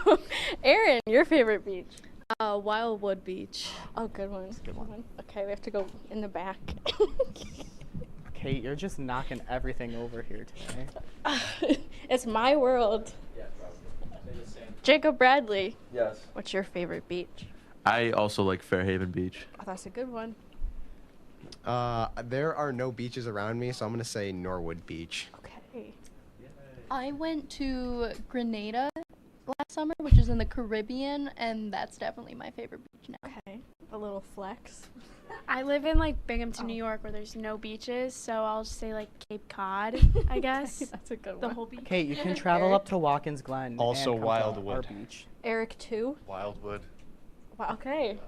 Aaron, your favorite beach? Wildwood Beach. Oh, good one. Good one. Okay, we have to go in the back. Kate, you're just knocking everything over here today. It's my world. Jacob Bradley. Yes. What's your favorite beach? I also like Fairhaven Beach. Oh, that's a good one. There are no beaches around me, so I'm going to say Norwood Beach. Okay. I went to Grenada last summer, which is in the Caribbean, and that's definitely my favorite beach now. Okay. A little flex. I live in like Binghamton, New York, where there's no beaches, so I'll just say like Cape Cod, I guess. That's a good the one. whole beach. Kate, you can travel up to Watkins Glen. Also and come to Wildwood. our beach. Eric, too? Wildwood. Wow, okay.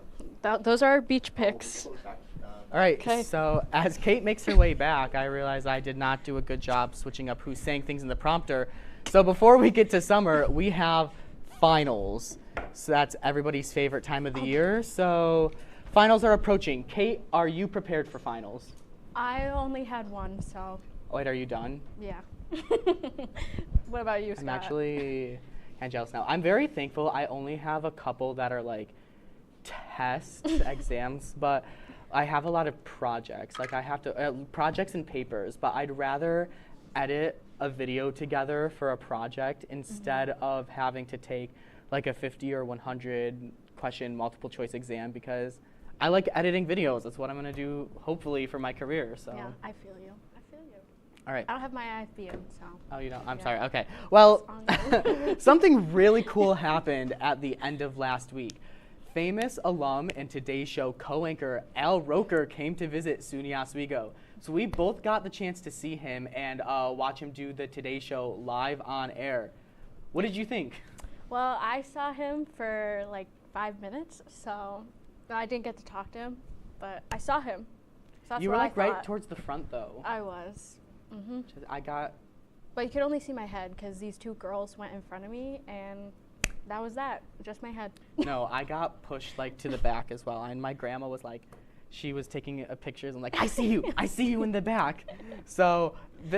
Those are our beach picks. All right, Okay. so as Kate makes her way back, I realize I did not do a good job switching up who's saying things in the prompter. So before we get to summer, we have finals. So that's everybody's favorite time of the year. So finals are approaching. Kate, are you prepared for finals? I only had one, so Wait, are you done? yeah. What about you, Scott? I'm actually kind of jealous now. I'm very thankful I only have a couple that are like tests, exams, but I have a lot of projects. Like I have to, projects and papers, but I'd rather edit a video together for a project instead of having to take like a 50 or 100 question multiple choice exam because I like editing videos. That's what I'm gonna do hopefully for my career, so. Yeah, I feel you. I feel you. All right. I don't have my IFBM, so. Oh, you don't? I'm Yeah. sorry. Okay. Well, something really cool happened at the end of last week. famous alum and Today Show co-anchor Al Roker came to visit SUNY Oswego. So we both got the chance to see him and watch him do the Today Show live on air. What did you think? Well, I saw him for like 5 minutes, so I didn't get to talk to him, but I saw him. So that's You were what like I right thought. towards the front though. I was. I got. But you could only see my head because these two girls went in front of me, and that was that. Just my head. No, I got pushed like to the back as well, and my grandma was like, she was taking pictures and like, I see you in the back. So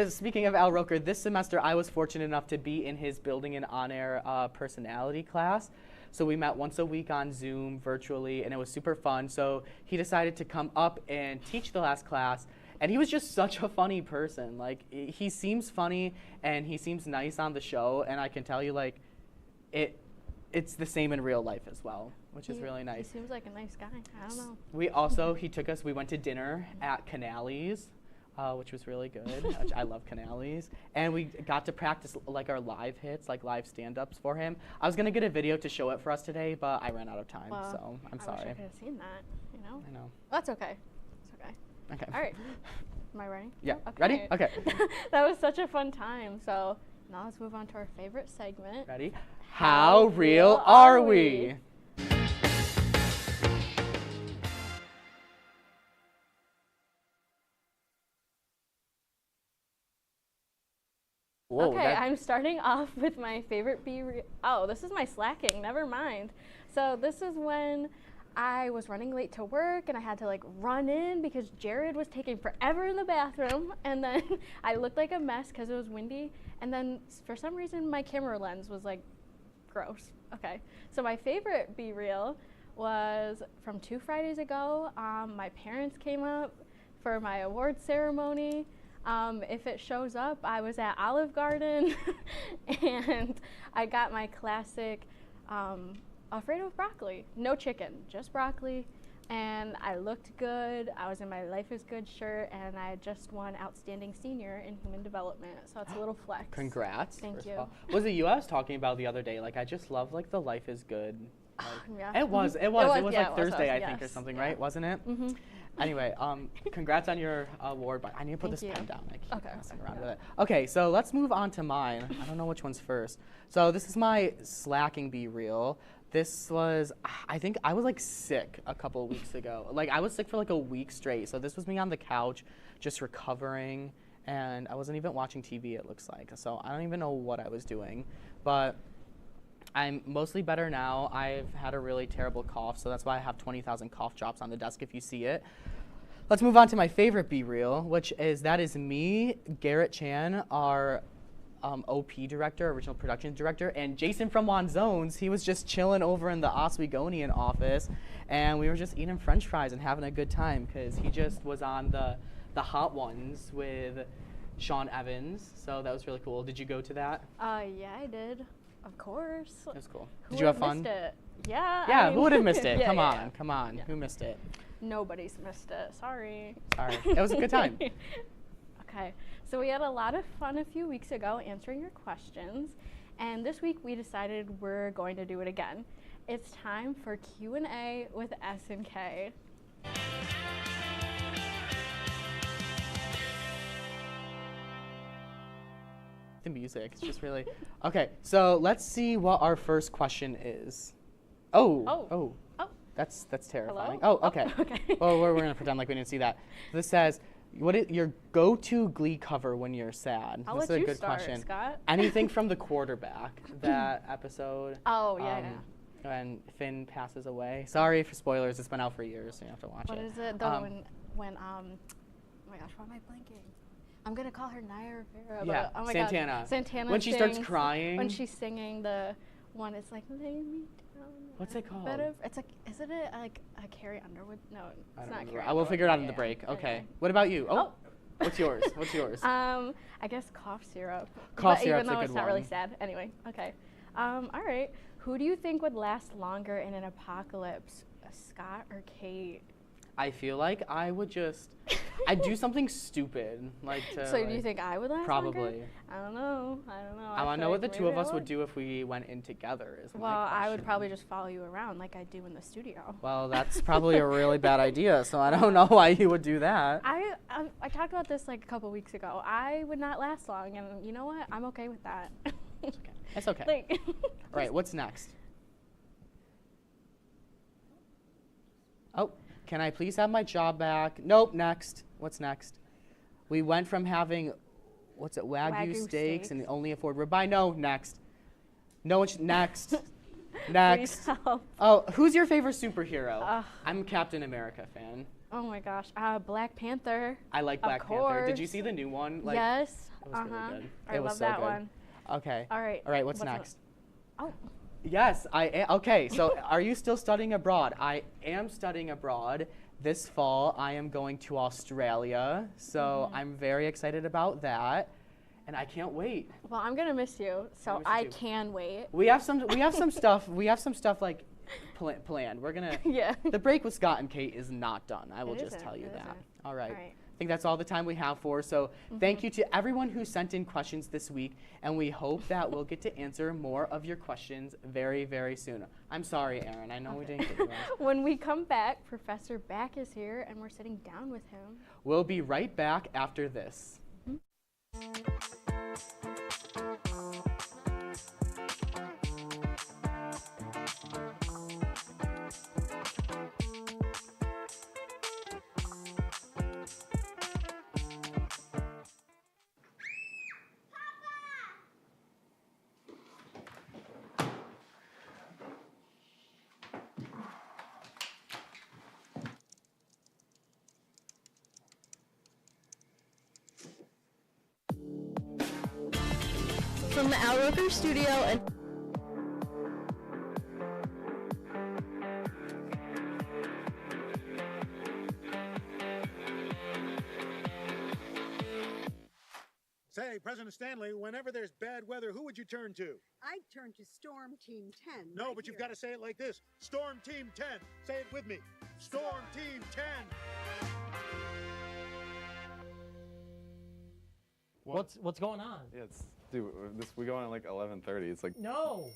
speaking of Al Roker, this semester I was fortunate enough to be in his building and on-air personality class. So we met once a week on Zoom virtually, and it was super fun. So he decided to come up and teach the last class, and he was just such a funny person. Like, he seems funny and he seems nice on the show, and I can tell you, like, it's the same in real life as well, which is really nice. He seems like a nice guy. I don't know. We went to dinner at Canales, which was really good. Which I love Canales. And we got to practice like our live hits, like live stand-ups for him. I was gonna get a video to show it for us today, but I ran out of time, so I'm sorry. I wish I could have seen that, you know? I know. That's okay. It's okay. Okay. All right. Am I ready? Yeah. Okay. Ready? Okay. That was such a fun time. So now let's move on to our favorite segment. Ready? How real are we? Whoa, Okay, I'm starting off with my favorite Oh, this is my slacking. Never mind. So this is when I was running late to work and I had to like run in because Jared was taking forever in the bathroom, and then I looked like a mess because it was windy, and then for some reason my camera lens was like gross. Okay, so my favorite Be Real was from 2 Fridays ago. My parents came up for my award ceremony. If it shows up, I was at Olive Garden and I got my classic Alfredo with broccoli. No chicken, just broccoli. And I looked good. I was in my Life is Good shirt, and I just won Outstanding Senior in Human Development. So it's a little flex. Congrats. Thank first you. of all. Was it you I was talking about the other day? Like, I just love like the Life is Good. Like, Yeah. It was yeah, like Thursday, I yes. think, or something, Yeah. right? Wasn't it? Mm-hmm. Anyway, congrats on your award, but I need to put Thank this you. pen down. I keep Okay, messing okay, around yeah. with it. Okay, so let's move on to mine. I don't know which one's first. So this is my slacking Be Real. This was, I think I was like sick a couple of weeks ago. Like, I was sick for like a week straight. So this was me on the couch just recovering, and I wasn't even watching TV, it looks like. So I don't even know what I was doing, but I'm mostly better now. I've had a really terrible cough, so that's why I have 20,000 cough drops on the desk if you see it. Let's move on to my favorite Be Real, which is me, Garrett Chan, our OP director, original production director, and Jason from Wanzones. He was just chilling over in the Oswegonian office, and we were just eating French fries and having a good time because he just was on the Hot Ones with Sean Evans, so that was really cool. Did you go to that? Yeah, I did. Of course. It was cool. Who Did you have would've fun? Missed it? Yeah. Yeah, I mean, who would have missed it? yeah, Come yeah, on, yeah. come on. Yeah. Who missed it? Nobody's missed it. Sorry. Sorry. It was a good time. Okay, so we had a lot of fun a few weeks ago answering your questions, and this week we decided we're going to do it again. It's time for Q&A with S and K. The music, it's just really okay. So let's see what our first question is. Oh. That's terrifying. Hello? Oh, okay. Okay. Well, we're gonna pretend like we didn't see that. This says, what is your go-to Glee cover when you're sad? I'll This let is a you good start, question. Scott. Anything from The Quarterback, that episode. Oh, yeah. When Finn passes away. Sorry for spoilers. It's been out for years, so you have to watch What it. is it? The when oh my gosh, why am I blanking? I'm gonna call her Naya Rivera. Yeah, but, oh my Santana. God, Santana. When she starts sings- crying. When she's singing the one, it's like lay me down. What's it called? It's like, isn't it like a Carrie Underwood? No, it's not Carrie. I will figure it out in the Yeah, break. Okay. anyway. What about you? Oh. What's yours? What's yours? I guess cough syrup. Cough but syrup's even though a it's good not really one. sad. Anyway, okay. All right. Who do you think would last longer in an apocalypse, Scott or Kate? I feel like I would just I'd do something stupid, like to. So do you think I would last Probably. longer? I don't know. I want to know what the two of us would do if we went in together. Is Well, my I would question. probably just follow you around like I do in the studio. Well, that's probably a really bad idea. So I don't know why you would do that. I talked about this like a couple weeks ago. I would not last long, and you know what? I'm okay with that. It's okay. It's okay. Like, All right. What's next? Oh, can I please have my job back? Nope. Next. What's next? We went from having, what's it, Wagyu steaks and only afford ribeye. No, next. No one should, next. Next. Please help. Oh, who's your favorite superhero? I'm a Captain America fan. Oh my gosh, Black Panther. I like Black Panther. Did you see the new one? Like, yes. It was really good. I love that one. Okay. All right. All right. What's next? Oh. Yes, I am. Okay, so are you still studying abroad? I am studying abroad. This fall, I am going to Australia, so I'm very excited about that, and I can't wait. Well, I'm gonna miss you, so I can wait. We have some stuff. We have some stuff like planned. We're gonna. Yeah. The break with Scott and Kate is not done. I will It just isn't, tell you it that. isn't. All right. All right. I think that's all the time we have for. So thank you to everyone who sent in questions this week, and we hope that we'll get to answer more of your questions very, very soon. I'm sorry, Aaron. I know we didn't get you on. When we come back, Professor Back is here, and we're sitting down with him. We'll be right back after this. From the Al Roker studio and Say, President Stanley, whenever there's bad weather, who would you turn to? I'd turn to Storm Team 10. No, but you've got to say it like this. Storm Team 10. Say it with me. Storm Team 10. What's going on? Yeah, dude, we go on at like 11:30. It's like. No.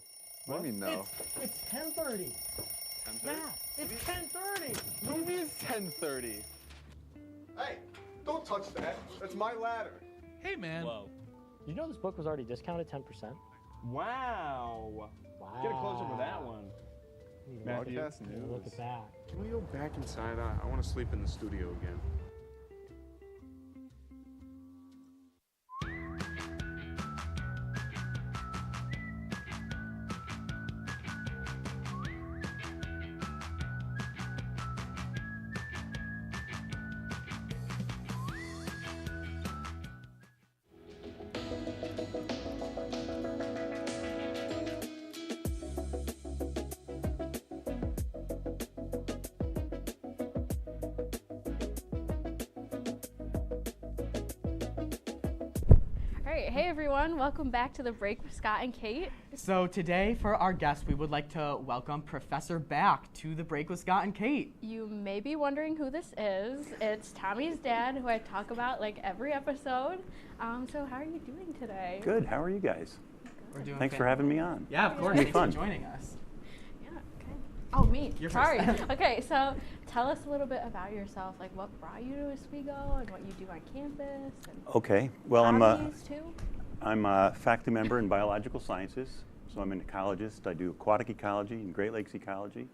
What do you mean no? It's 10:30. 10:30? Yeah, it's 10:30. What do you mean it's 10:30? Hey, don't touch that. That's my ladder. Hey, man. Whoa. You know this book was already discounted 10%? Wow. Wow. Get a close up with that one. Matthew, Broadcast news. Look at that. Can we go back inside? I want to sleep in the studio again. All right, hey everyone, welcome back to the break with Scott and Kate. So today, for our guest, we would like to welcome Professor Back to the break with Scott and Kate. You may be wondering who this is. It's Tommy's dad, who I talk about like every episode. So how are you doing today? Good. How are you guys? We're doing Thanks for having me on. Yeah, of course. It's Thanks fun. for joining us. Yeah, okay. Oh, me. You're Sorry. first. Okay, so tell us a little bit about yourself, like what brought you to Oswego and what you do on campus. And Okay. Well, hobbies, too. I'm a faculty member in biological sciences, so I'm an ecologist. I do aquatic ecology and Great Lakes ecology.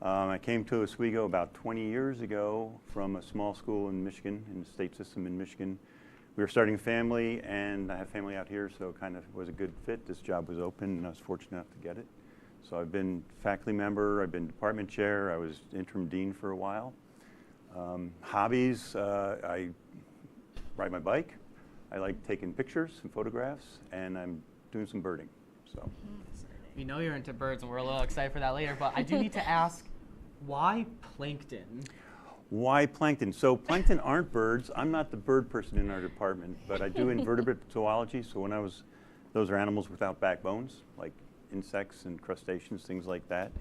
I came to Oswego about 20 years ago from a small school in Michigan, in the state system in Michigan. We were starting a family, and I have family out here, so it kind of was a good fit. This job was open, and I was fortunate enough to get it. So I've been faculty member, I've been department chair, I was interim dean for a while. Hobbies, I ride my bike. I like taking pictures and photographs, and I'm doing some birding. So. We know you're into birds, and we're a little excited for that later, but I do need to ask, why plankton? Why plankton? So plankton aren't birds. I'm not the bird person in our department, but I do invertebrate zoology. So those are animals without backbones, like insects and crustaceans, things like that.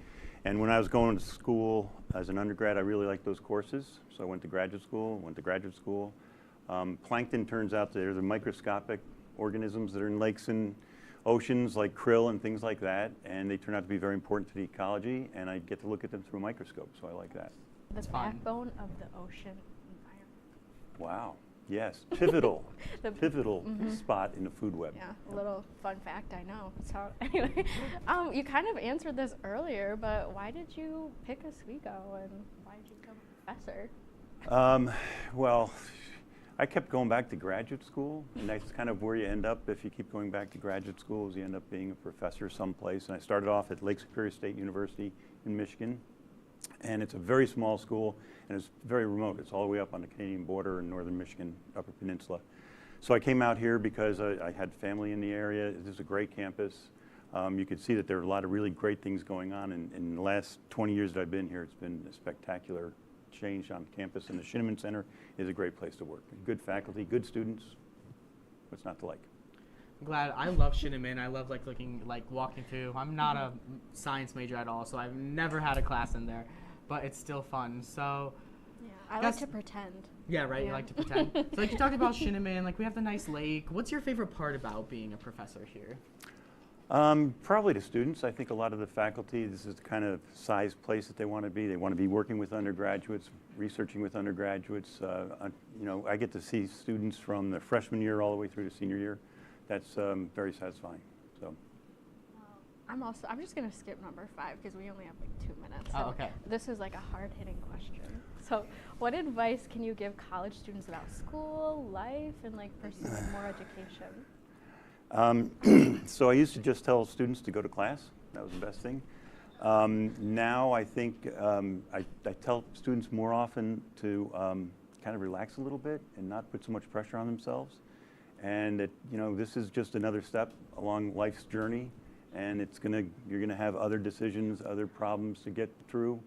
And when I was going to school as an undergrad, I really liked those courses. So I went to graduate school. Plankton turns out they're the microscopic organisms that are in lakes and oceans like krill and things like that. And they turn out to be very important to the ecology. And I get to look at them through a microscope, so I like that. The backbone of the ocean environment. Wow. Yes, pivotal, pivotal Mhm. spot in the food web. Yeah, a little fun fact, I know. So anyway, you kind of answered this earlier, but why did you pick Oswego and why did you become a professor? Well, I kept going back to graduate school, and that's kind of where you end up if you keep going back to graduate school, is you end up being a professor someplace. And I started off at Lake Superior State University in Michigan, and it's a very small school, and it's very remote. It's all the way up on the Canadian border in northern Michigan, Upper Peninsula. So I came out here because I had family in the area. This is a great campus. You could see that there are a lot of really great things going on, and in the last 20 years that I've been here, it's been a spectacular change on campus, and the Shineman Center is a great place to work. Good faculty, good students. What's not to like? I'm glad. I love Shineman. I love walking through. I'm not a science major at all, so I've never had a class in there, but it's still fun. So yeah, I like to pretend. Yeah, right. Yeah. You like to pretend. So like you talked about Shineman, like we have the nice lake. What's your favorite part about being a professor here? Probably the students. I think a lot of the faculty, this is the kind of size place that they want to be. They want to be working with undergraduates, researching with undergraduates. You know, I get to see students from the freshman year all the way through to senior year. That's very satisfying. So. I'm just gonna skip number 5 because we only have like 2 minutes. So Oh, okay. This is like a hard-hitting question. So, what advice can you give college students about school, life, and like pursuing more education? So I used to just tell students to go to class. That was the best thing. Now I think I tell students more often to kind of relax a little bit and not put so much pressure on themselves. And that, you know, this is just another step along life's journey, and you're gonna have other decisions, other problems to get through.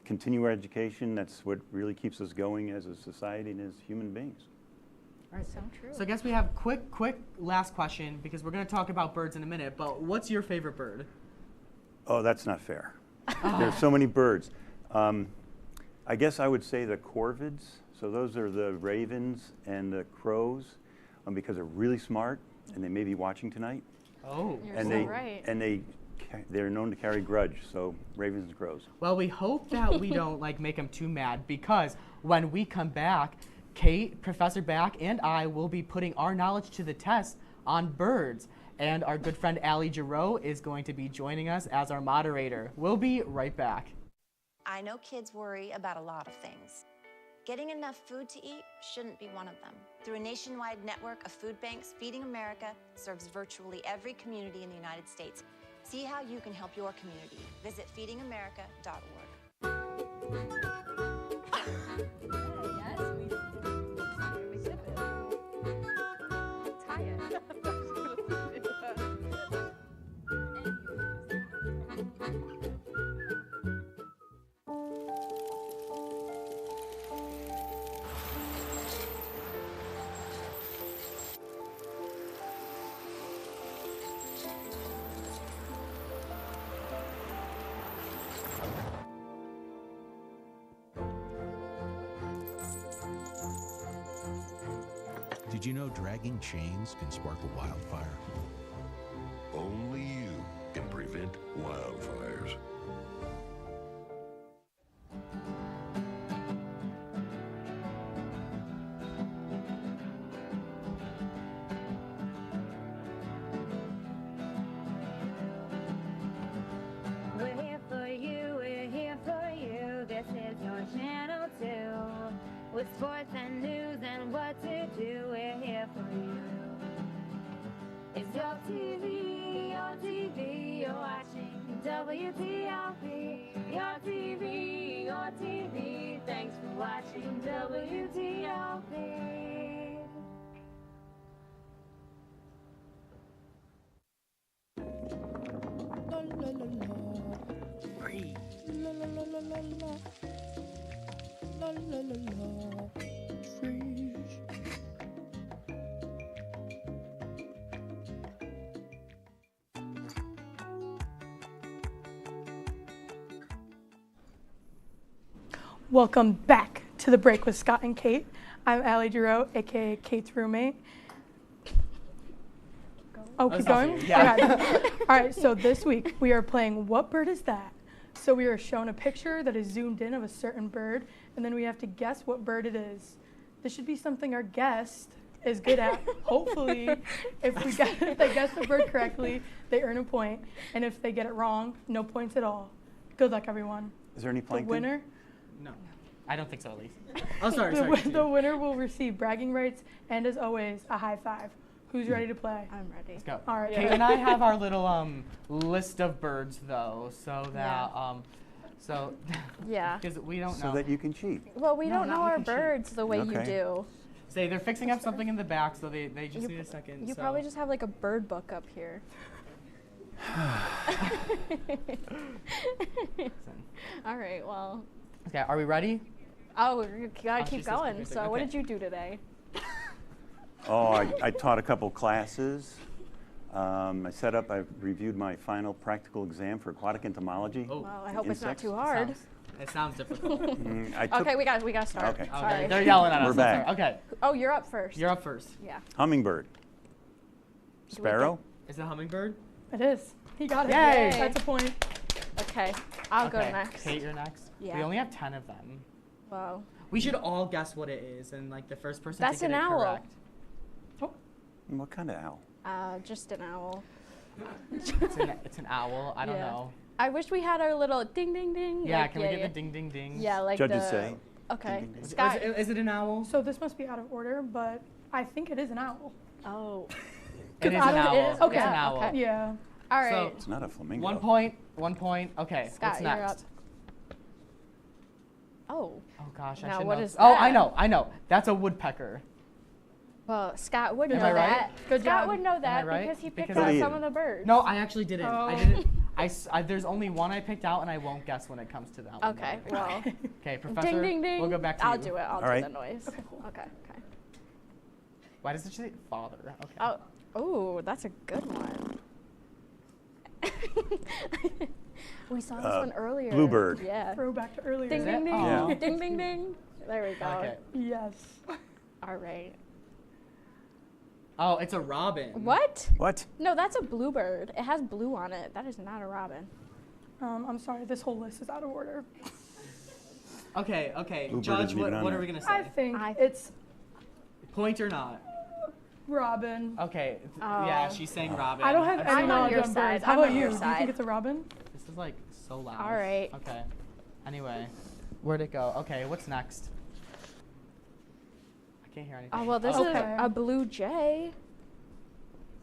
Continue our education. That's what really keeps us going as a society and as human beings. All right. So true. So I guess we have quick last question because we're going to talk about birds in a minute, but what's your favorite bird? Oh, that's not fair. There's so many birds. I guess I would say the corvids. So those are the ravens and the crows because they're really smart and they may be watching tonight. Oh. You're right. And they're known to carry grudge, so ravens and crows. Well, we hope that we don't make them too mad because when we come back, Kate, Professor Back, and I will be putting our knowledge to the test on birds. And our good friend Allie Giroux is going to be joining us as our moderator. We'll be right back. I know kids worry about a lot of things. Getting enough food to eat shouldn't be one of them. Through a nationwide network of food banks, Feeding America serves virtually every community in the United States. See how you can help your community. Visit feedingamerica.org. Did you know dragging chains can spark a wildfire? Only you can prevent wildfires. We're here for you, we're here for you. This is your channel 2. With sports and news and what to do, we're here for you. It's your TV, you're watching WTLP. Your TV, thanks for watching WTLP. Free. La la la la la la. La la la la. Freeze. Welcome back to The Break with Scott and Kate. I'm Allie Giroux, aka Kate's roommate. Oh, keep going? Yeah. Okay. All right, so this week we are playing What Bird Is That? So we are shown a picture that is zoomed in of a certain bird, and then we have to guess what bird it is. This should be something our guest is good at. Hopefully, if they guess the bird correctly, they earn a point, and if they get it wrong, no points at all. Good luck, everyone. Is there any plankton? The winner? No. I don't think so, at least. Oh, sorry. The winner will receive bragging rights and, as always, a high five. Who's ready to play? I'm ready. Let's go. All right. Kate and I have our little list of birds, though, so that yeah, because we don't so know. that you can cheat. Well, we don't not know we our can cheat. birds the way you Okay. do. Say they're fixing up something in the back, so they just need a second. You so. probably just have like a bird book up here. All right. Well. Okay. Are we ready? Oh, you gotta keep she's just going. keeping So, it. what Okay. did you do today? Oh, I taught a couple classes. I reviewed my final practical exam for aquatic entomology. Oh. Well, I hope it's not insects. too hard. It sounds difficult. Okay, we got to start. Okay. Sorry. They're yelling at us. We're I'm back. sorry. Okay. Oh, you're up first. You're up first. Yeah. Hummingbird. Sparrow. Is it a hummingbird? It is. He got it. Yay! That's a point. Okay. I'll go Okay. next. Kate, you're next. Yeah. We only have 10 of them. Wow. We should all guess what it is, and like the first person That's to get an it owl. correct. What kind of owl? Just an owl. It's an owl. I don't Yeah. know. I wish we had our little ding ding ding. Yeah, like, can we get the ding ding ding? Yeah, like Judges the. say. Okay. Ding, ding, ding. Scott. Is it an owl? So this must be out of order, but I think it is an owl. Oh. It is I an don't- owl. it is? Okay. It's an owl. Okay. Yeah. All right. So, It's not a flamingo. 1 point. 1 point. Okay. Scott, what's you're next? up. Oh. Oh gosh, I Now, should what know. is Oh, that? I know. That's a woodpecker. Well, Scott would Am know I right? that. Good Scott job. would know that right? because he picked Because out I- some of the birds. No, I actually didn't. Oh. I didn't. There's only one I picked out, and I won't guess when it comes to that one. Okay. Well. Okay, Professor. Ding ding ding. We'll go back to I'll you. do it. I'll All do right. the noise. Okay, cool. Okay. Why does it say father? Okay. Oh. Oh, that's a good one. We saw this one earlier. Bluebird. Yeah. Throwback to earlier. Ding ding ding. Yeah. Ding ding ding. There we go. Okay. Yes. All right. Oh, it's a robin. What? What? No, that's a bluebird. It has blue on it. That is not a robin. I'm sorry. This whole list is out of order. Okay. Bluebird Judge, isn't even on what are there. we gonna say? I think it's Point or not? robin. Okay. Oh. Yeah, she's saying robin. I don't have I've any seen knowledge your on side. birds. How I'm about on you? your Do you side. think it's a robin? This is like so loud. All right. Okay. Anyway, where'd it go? Okay, what's next? I can't hear anything. Oh well, this Okay. is a blue jay.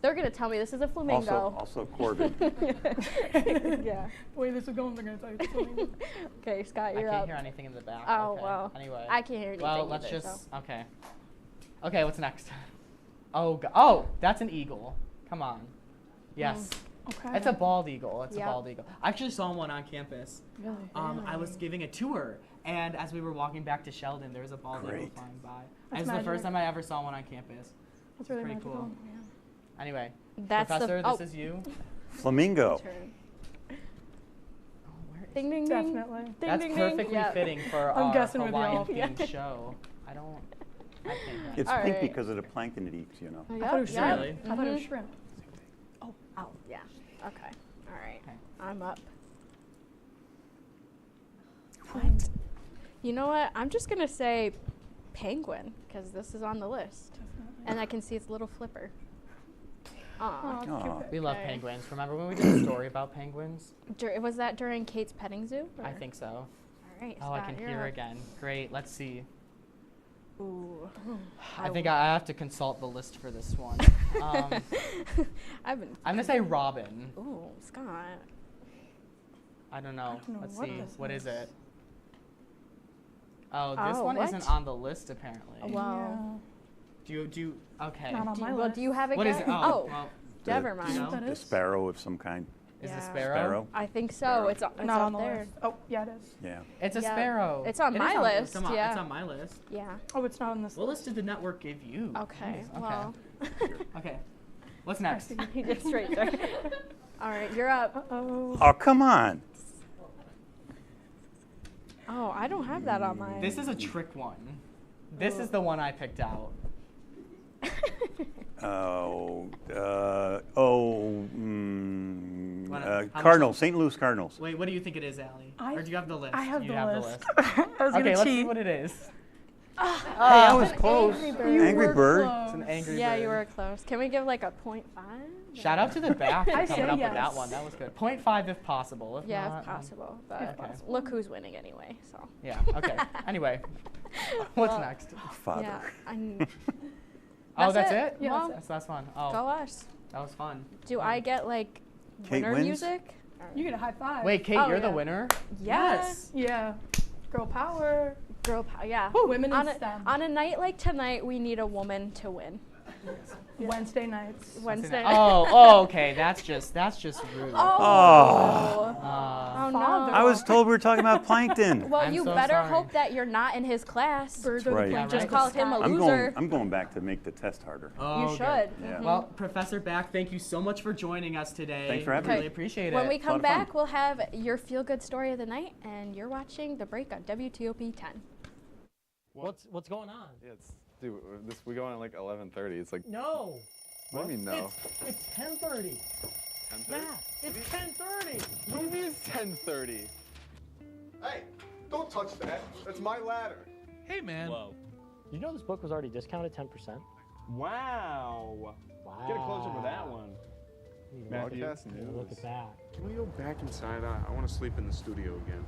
They're gonna tell me this is a flamingo. Also corvid. Yeah. The way this is going, they're going to tell you it's a flamingo. Okay, Scott, I you're can't up. hear anything in the back. Oh okay. well. Anyway. I can't hear anything. Well, let's either, just. so. Okay. Okay, what's next? Oh, that's an eagle. Come on. Yes. Okay. It's a bald eagle. It's Yep. a bald eagle. I actually saw one on campus. Really? I was giving a tour, and as we were walking back to Sheldon, there was a bald eagle Great. flying by. That's It was the first magic. time I ever saw one on campus. That's really pretty magical. cool. Anyway, That's the- Professor, oh. this is you. Flamingo. Turn. Oh, where is Ding ding ding. Definitely. Ding, That's ding, perfectly ding. Yep. fitting for I'm our guessing with Hawaiian y'all. themed show. I can't guess. It's All pink right. because of the plankton it eats, you know. I thought it was Yep, shrimp. Really? I thought it was Mhm. shrimp. Oh yeah. Okay. All right. Okay. I'm up. What? You know what? I'm just gonna say penguin because this is on the list, and I can see its little flipper. Aw. Aw. We love Okay. penguins. Remember when we did a story about penguins? Was that during Kate's petting zoo? I or- think so. All right. Oh, I Scott, can you're hear up. again. Great. Let's see. Ooh. I think I have to consult the list for this one. I've been. I'm gonna say robin. Ooh, Scott. I don't know. know Let's what see. this What is. is it? Oh, this Oh, one what? isn't on the list apparently. Well. Do you? Okay. Not on my Well, list. do you have a What is guess? it? Oh, Oh, well, never mind. you know? That The is? sparrow of some kind. Is Yeah. it sparrow? Sparrow. I think so. Sparrow. It's Not up on the there. list. Oh, yeah, it is. Yeah. It's a Yeah. sparrow. It's on It my is list, It's on, yeah. It's on my list. Yeah. Oh, it's not on this What list. list did the network give you? Okay. Jeez, Well. Okay. What's next? He did straight there. All right, you're up. Oh. Oh, come on. Oh, I don't have that on mine. This is a trick one. This is the one I picked out. Cardinals, St. Louis Cardinals. Wait, what do you think it is, Allie? Or do you have the list? I have you the have list. The list. I was okay, gonna let's cheat. see what it is. Hey, I was close. Angry Bird. It's an Angry Bird. Yeah, you were close. Can we give like a 0.5? Shout out to the back for I coming say up yes. with that one. That was good. 0.5 if possible. If Yeah, not, if possible. But okay. look who's winning anyway. So. Yeah. Okay. Anyway, what's next? Father. Yeah, Oh, that's it? Yeah. Well, that's the last one. Oh, go us. That was fun. Do I get like Kate winner wins? music? You get a high five. Wait, Kate, Oh, you're the yeah. winner? Yes. Yeah. Girl power. Girl power. Yeah. Women on in a, STEM. on a night like tonight, we need a woman to win. Wednesday nights. Wednesday. Oh, okay. That's just rude. Oh. Uh, no. I was told we were talking about plankton. Well, I'm you so better sorry. hope that you're not in his class. Birds That's are the right. plankton Just of the call sky. him a I'm loser. going back to make the test harder. Oh, You good. should. Yeah. Well, Professor Back, thank you so much for joining us today. Thanks for having me. Really appreciate When it. we lot come of fun. back, we'll have your feel-good story of the night, and you're watching The Break on WTOP 10. What's going on? Yeah, dude, we go on at like 11:30. It's like. No. What do you mean no? It's 10:30. 10:30? Yeah, it's 10:30. What do you mean it's 10:30? Hey, don't touch that. That's my ladder. Hey, man. Whoa. You know this book was already discounted 10%? Wow. Get a closer with that one. Matthew, Broadcast news. Look at that. Can we go back inside? I want to sleep in the studio again.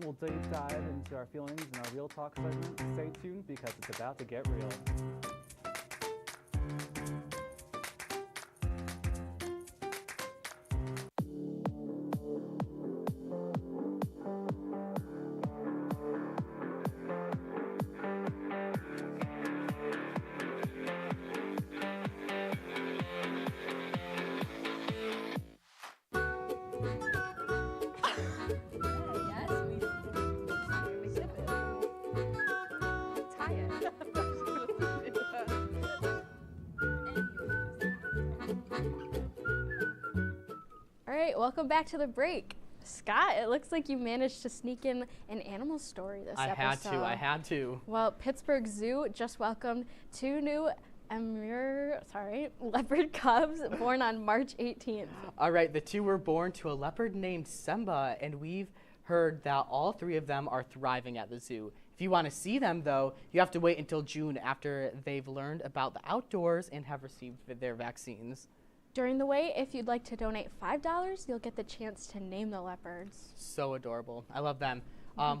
We'll deep dive into our feelings in our Real Talk segment. Stay tuned because it's about to get real. All right, welcome back to The Break. Scott, it looks like you managed to sneak in an animal story this episode. I had to. Well, Pittsburgh Zoo just welcomed two new leopard cubs born on March 18th. All right, the two were born to a leopard named Simba, and we've heard that all three of them are thriving at the zoo. If you want to see them, though, you have to wait until June after they've learned about the outdoors and have received their vaccines. During the wait, if you'd like to donate $5, you'll get the chance to name the leopards. So adorable. I love them.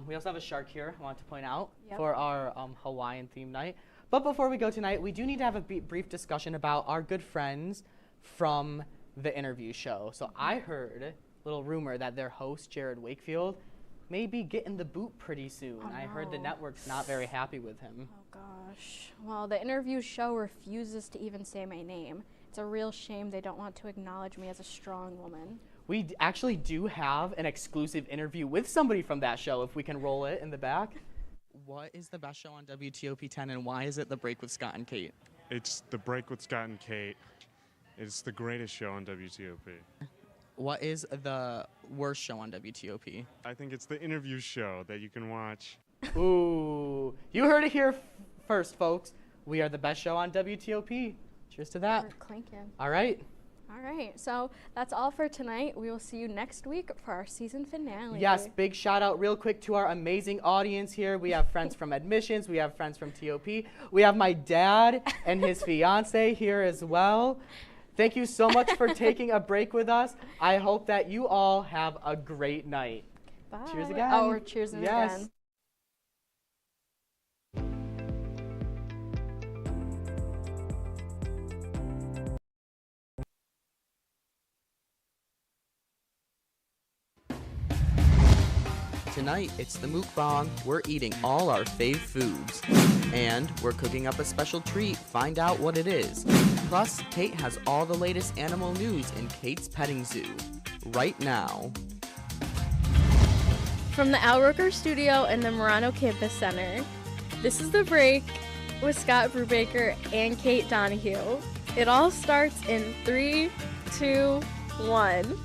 We also have a shark here, I want to point out, Yep. for our Hawaiian theme night. But before we go tonight, we do need to have a brief discussion about our good friends from the interview show. So I heard a little rumor that their host, Jared Wakefield, may be getting the boot pretty soon. Oh, I heard the no. network's not very happy with him. Oh gosh. Well, the interview show refuses to even say my name. It's a real shame they don't want to acknowledge me as a strong woman. We actually do have an exclusive interview with somebody from that show, if we can roll it in the back. What is the best show on WTOP 10, and why is it The Break with Scott and Kate? It's The Break with Scott and Kate. It's the greatest show on WTOP. What is the worst show on WTOP? I think it's the interview show that you can watch. Ooh, you heard it here first, folks. We are the best show on WTOP. Cheers to that. We're clinking. All right. All right, so that's all for tonight. We will see you next week for our season finale. Yes, big shout out real quick to our amazing audience here. We have friends from admissions. We have friends from TOP. We have my dad and his fiance here as well. Thank you so much for taking a break with us. I hope that you all have a great night. Bye. Cheers again. Oh, we're cheersing yes. again. Tonight, it's the mukbang. We're eating all our fave foods. And we're cooking up a special treat. Find out what it is. Plus, Kate has all the latest animal news in Kate's Petting Zoo. Right now. From the Al Roker Studio and the Murano Campus Center, this is The Break with Scott Brubaker and Kate Donahue. It all starts in 3, 2, 1.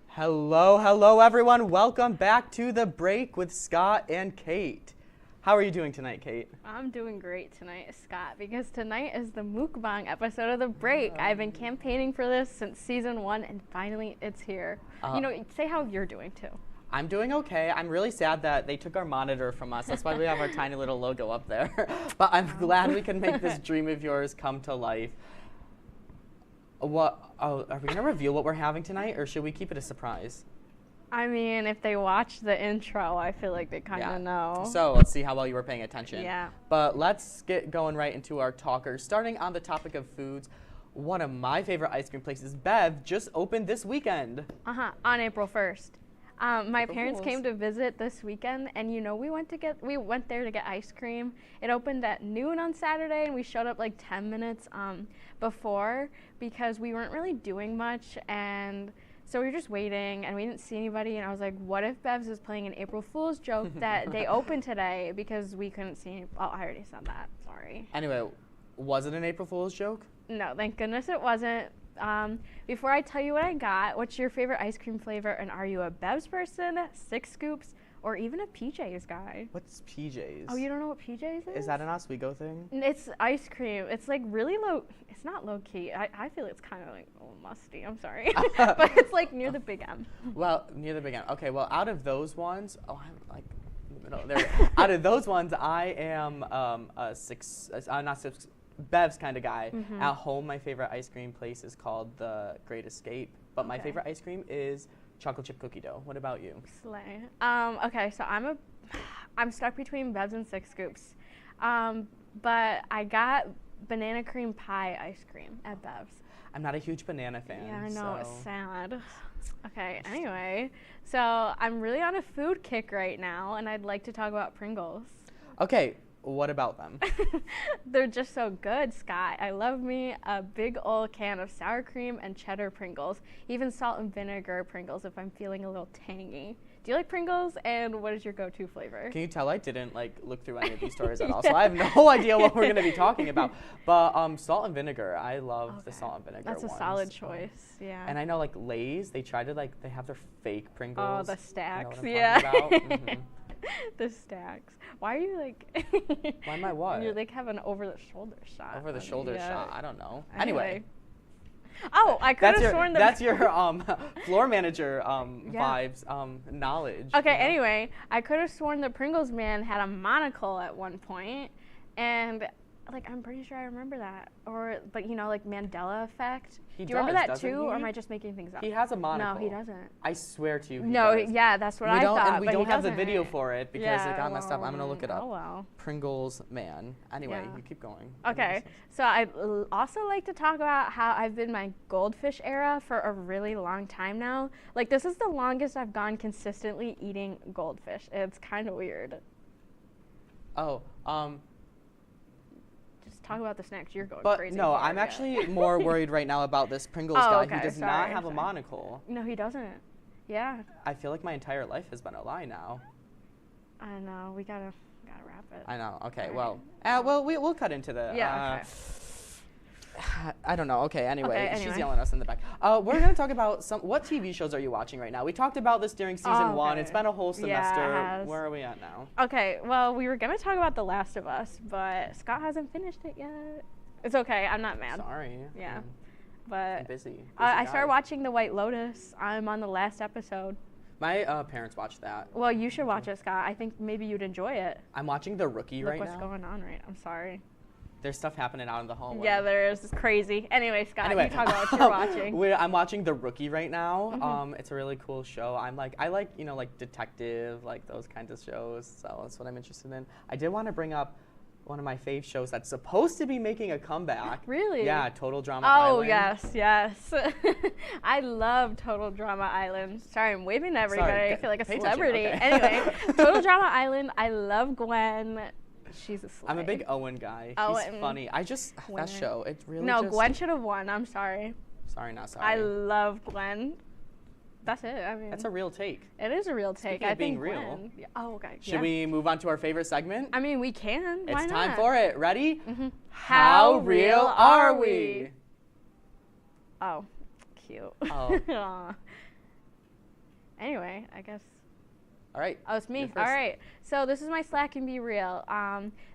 Hello everyone. Welcome back to The Break with Scott and Kate. How are you doing tonight, Kate? I'm doing great tonight, Scott, because tonight is the mukbang episode of The Break. I've been campaigning for this since season 1, and finally it's here. Say how you're doing too. I'm doing okay. I'm really sad that they took our monitor from us. That's why we have our tiny little logo up there. But I'm glad we can make this dream of yours come to life. Are we gonna reveal what we're having tonight, or should we keep it a surprise? I mean, if they watch the intro, I feel like they kind of know. So let's see how well you were paying attention. Yeah. But let's get going right into our talkers. Starting on the topic of foods, one of my favorite ice cream places, Bev, just opened this weekend. On April 1st. My parents came to visit this weekend, and we went there to get ice cream. It opened at noon on Saturday, and we showed up like 10 minutes before because we weren't really doing much, and so we were just waiting, and we didn't see anybody. And I was like, "What if Bev's is playing an April Fool's joke that they opened today?" Because we couldn't see. Oh, I already said that. Sorry. Anyway, was it an April Fool's joke? No, thank goodness it wasn't. Before I tell you what I got, what's your favorite ice cream flavor, and are you a Bev's person, 6 scoops, or even a PJ's guy? What's PJ's? Oh, you don't know what PJ's is? Is that an Oswego thing? It's ice cream. It's like really low. It's not low key. I feel it's kind of like musty. I'm sorry, but it's like near the Big M. Well, near the Big M. Okay. Well, out of those ones, I'm like in the middle there. Out of those ones, I am a 6. Not 6. Bev's kind of guy. At home, my favorite ice cream place is called The Great Escape, but my favorite ice cream is chocolate chip cookie dough. What about you? Slay. Okay, so I'm stuck between Bev's and 6 scoops, but I got banana cream pie ice cream at Bev's. I'm not a huge banana fan. Yeah, I know, it's sad. Okay, anyway, so I'm really on a food kick right now, and I'd like to talk about Pringles. Okay. What about them? They're just so good, Scott. I love me a big old can of sour cream and cheddar Pringles, even salt and vinegar Pringles if I'm feeling a little tangy. Do you like Pringles, and what is your go-to flavor? Can you tell I didn't look through any of these stories at all, so I have no idea what we're going to be talking about. But salt and vinegar, I love the salt and vinegar That's a solid choice, yeah. And I know Lay's, they try to they have their fake Pringles. Oh, the stacks, you know what I'm talking about? The stacks. Why are you Why am I what? You have an over-the-shoulder shot. Over-the-shoulder shot. I don't know. Anyway. Oh, I could have sworn that. That's your floor manager vibes knowledge. Okay. Anyway, I could have sworn the Pringles man had a monocle at one point, and I'm pretty sure I remember that. But Mandela effect. Do you remember that too, or am I just making things up? He has a monocle. No, he doesn't. I swear to you. No, yeah, that's what I thought. And we don't have the video for it because it got messed up. I'm gonna look it up. Oh well. Pringles man. Anyway, you keep going. Okay, so I'd also like to talk about how I've been my goldfish era for a really long time now. This is the longest I've gone consistently eating goldfish. It's kind of weird. Oh, talk about the snacks you're going crazy no, for. I'm actually more worried right now about this Pringles guy who does not have a monocle. No, he doesn't. Yeah. I feel like my entire life has been a lie now. I know. We gotta wrap it. I know. Okay. Right. Well, we'll cut into the. Yeah. Okay. I don't know. Okay. Anyway, she's yelling at us in the back. We're gonna talk about what TV shows are you watching right now? We talked about this during season 1. It's been a whole semester. Yeah, where are we at now? Okay. Well, we were gonna talk about The Last of Us, but Scott hasn't finished it yet. It's okay. I'm not mad. Sorry. Yeah. But I'm busy. I Busy started guy. watching The White Lotus. I'm on the last episode. My parents watched that. Well, you should watch it, Scott. I think maybe you'd enjoy it. I'm watching The Rookie Look right what's now. going on right. I'm sorry. There's stuff happening out in the hallway. Yeah, there is. It's crazy. Anyway, Scott, you talk about what you're watching. I'm watching The Rookie right now. It's a really cool show. I like detective, like those kinds of shows. So that's what I'm interested in. I did want to bring up one of my fave shows that's supposed to be making a comeback. Really? Yeah, Total Drama Oh, Island. yes. I love Total Drama Island. Sorry, I'm waving to everybody. Sorry, I feel like a pay celebrity. attention, okay. Anyway, Total Drama Island. I love Gwen. She's a slay. I'm a big Owen guy. He's funny. That show, it really No, Gwen should have won. I'm sorry. Sorry, not sorry. I love Gwen. That's it. I mean, That's a real take. It is a real take. Speaking I of being think real. Gwen. Yeah. Oh, okay. Should we move on to our favorite segment? I mean, we can. Why It's not? time for it. Ready? How real are we? Oh, cute. Oh. Aw. Anyway, I guess. All right. Oh, it's me. You're All first. right. So this is my Slack and Be Real.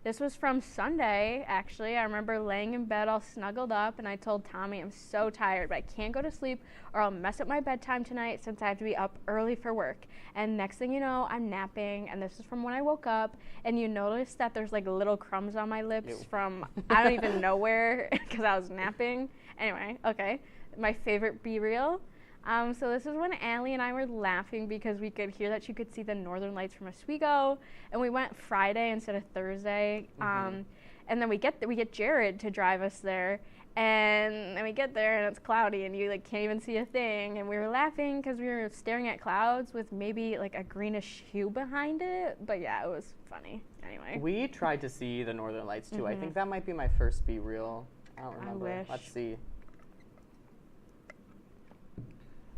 This was from Sunday, actually. I remember laying in bed all snuggled up, and I told Tommy, I'm so tired, but I can't go to sleep or I'll mess up my bedtime tonight since I have to be up early for work. And next thing you know, I'm napping, and this is from when I woke up, and you notice that there's like little crumbs on my lips Ew. from I don't even know where because I was napping. Anyway, okay. My favorite Be Real. So this is when Allie and I were laughing because we could hear that she could see the northern lights from Oswego, and we went Friday instead of Thursday. And then we get Jared to drive us there, and then we get there and it's cloudy and you like can't even see a thing. And we were laughing because we were staring at clouds with maybe like a greenish hue behind it. But yeah, it was funny. Anyway. We tried to see the northern lights too. I think that might be my first Be Real. I don't remember. wish. Let's see.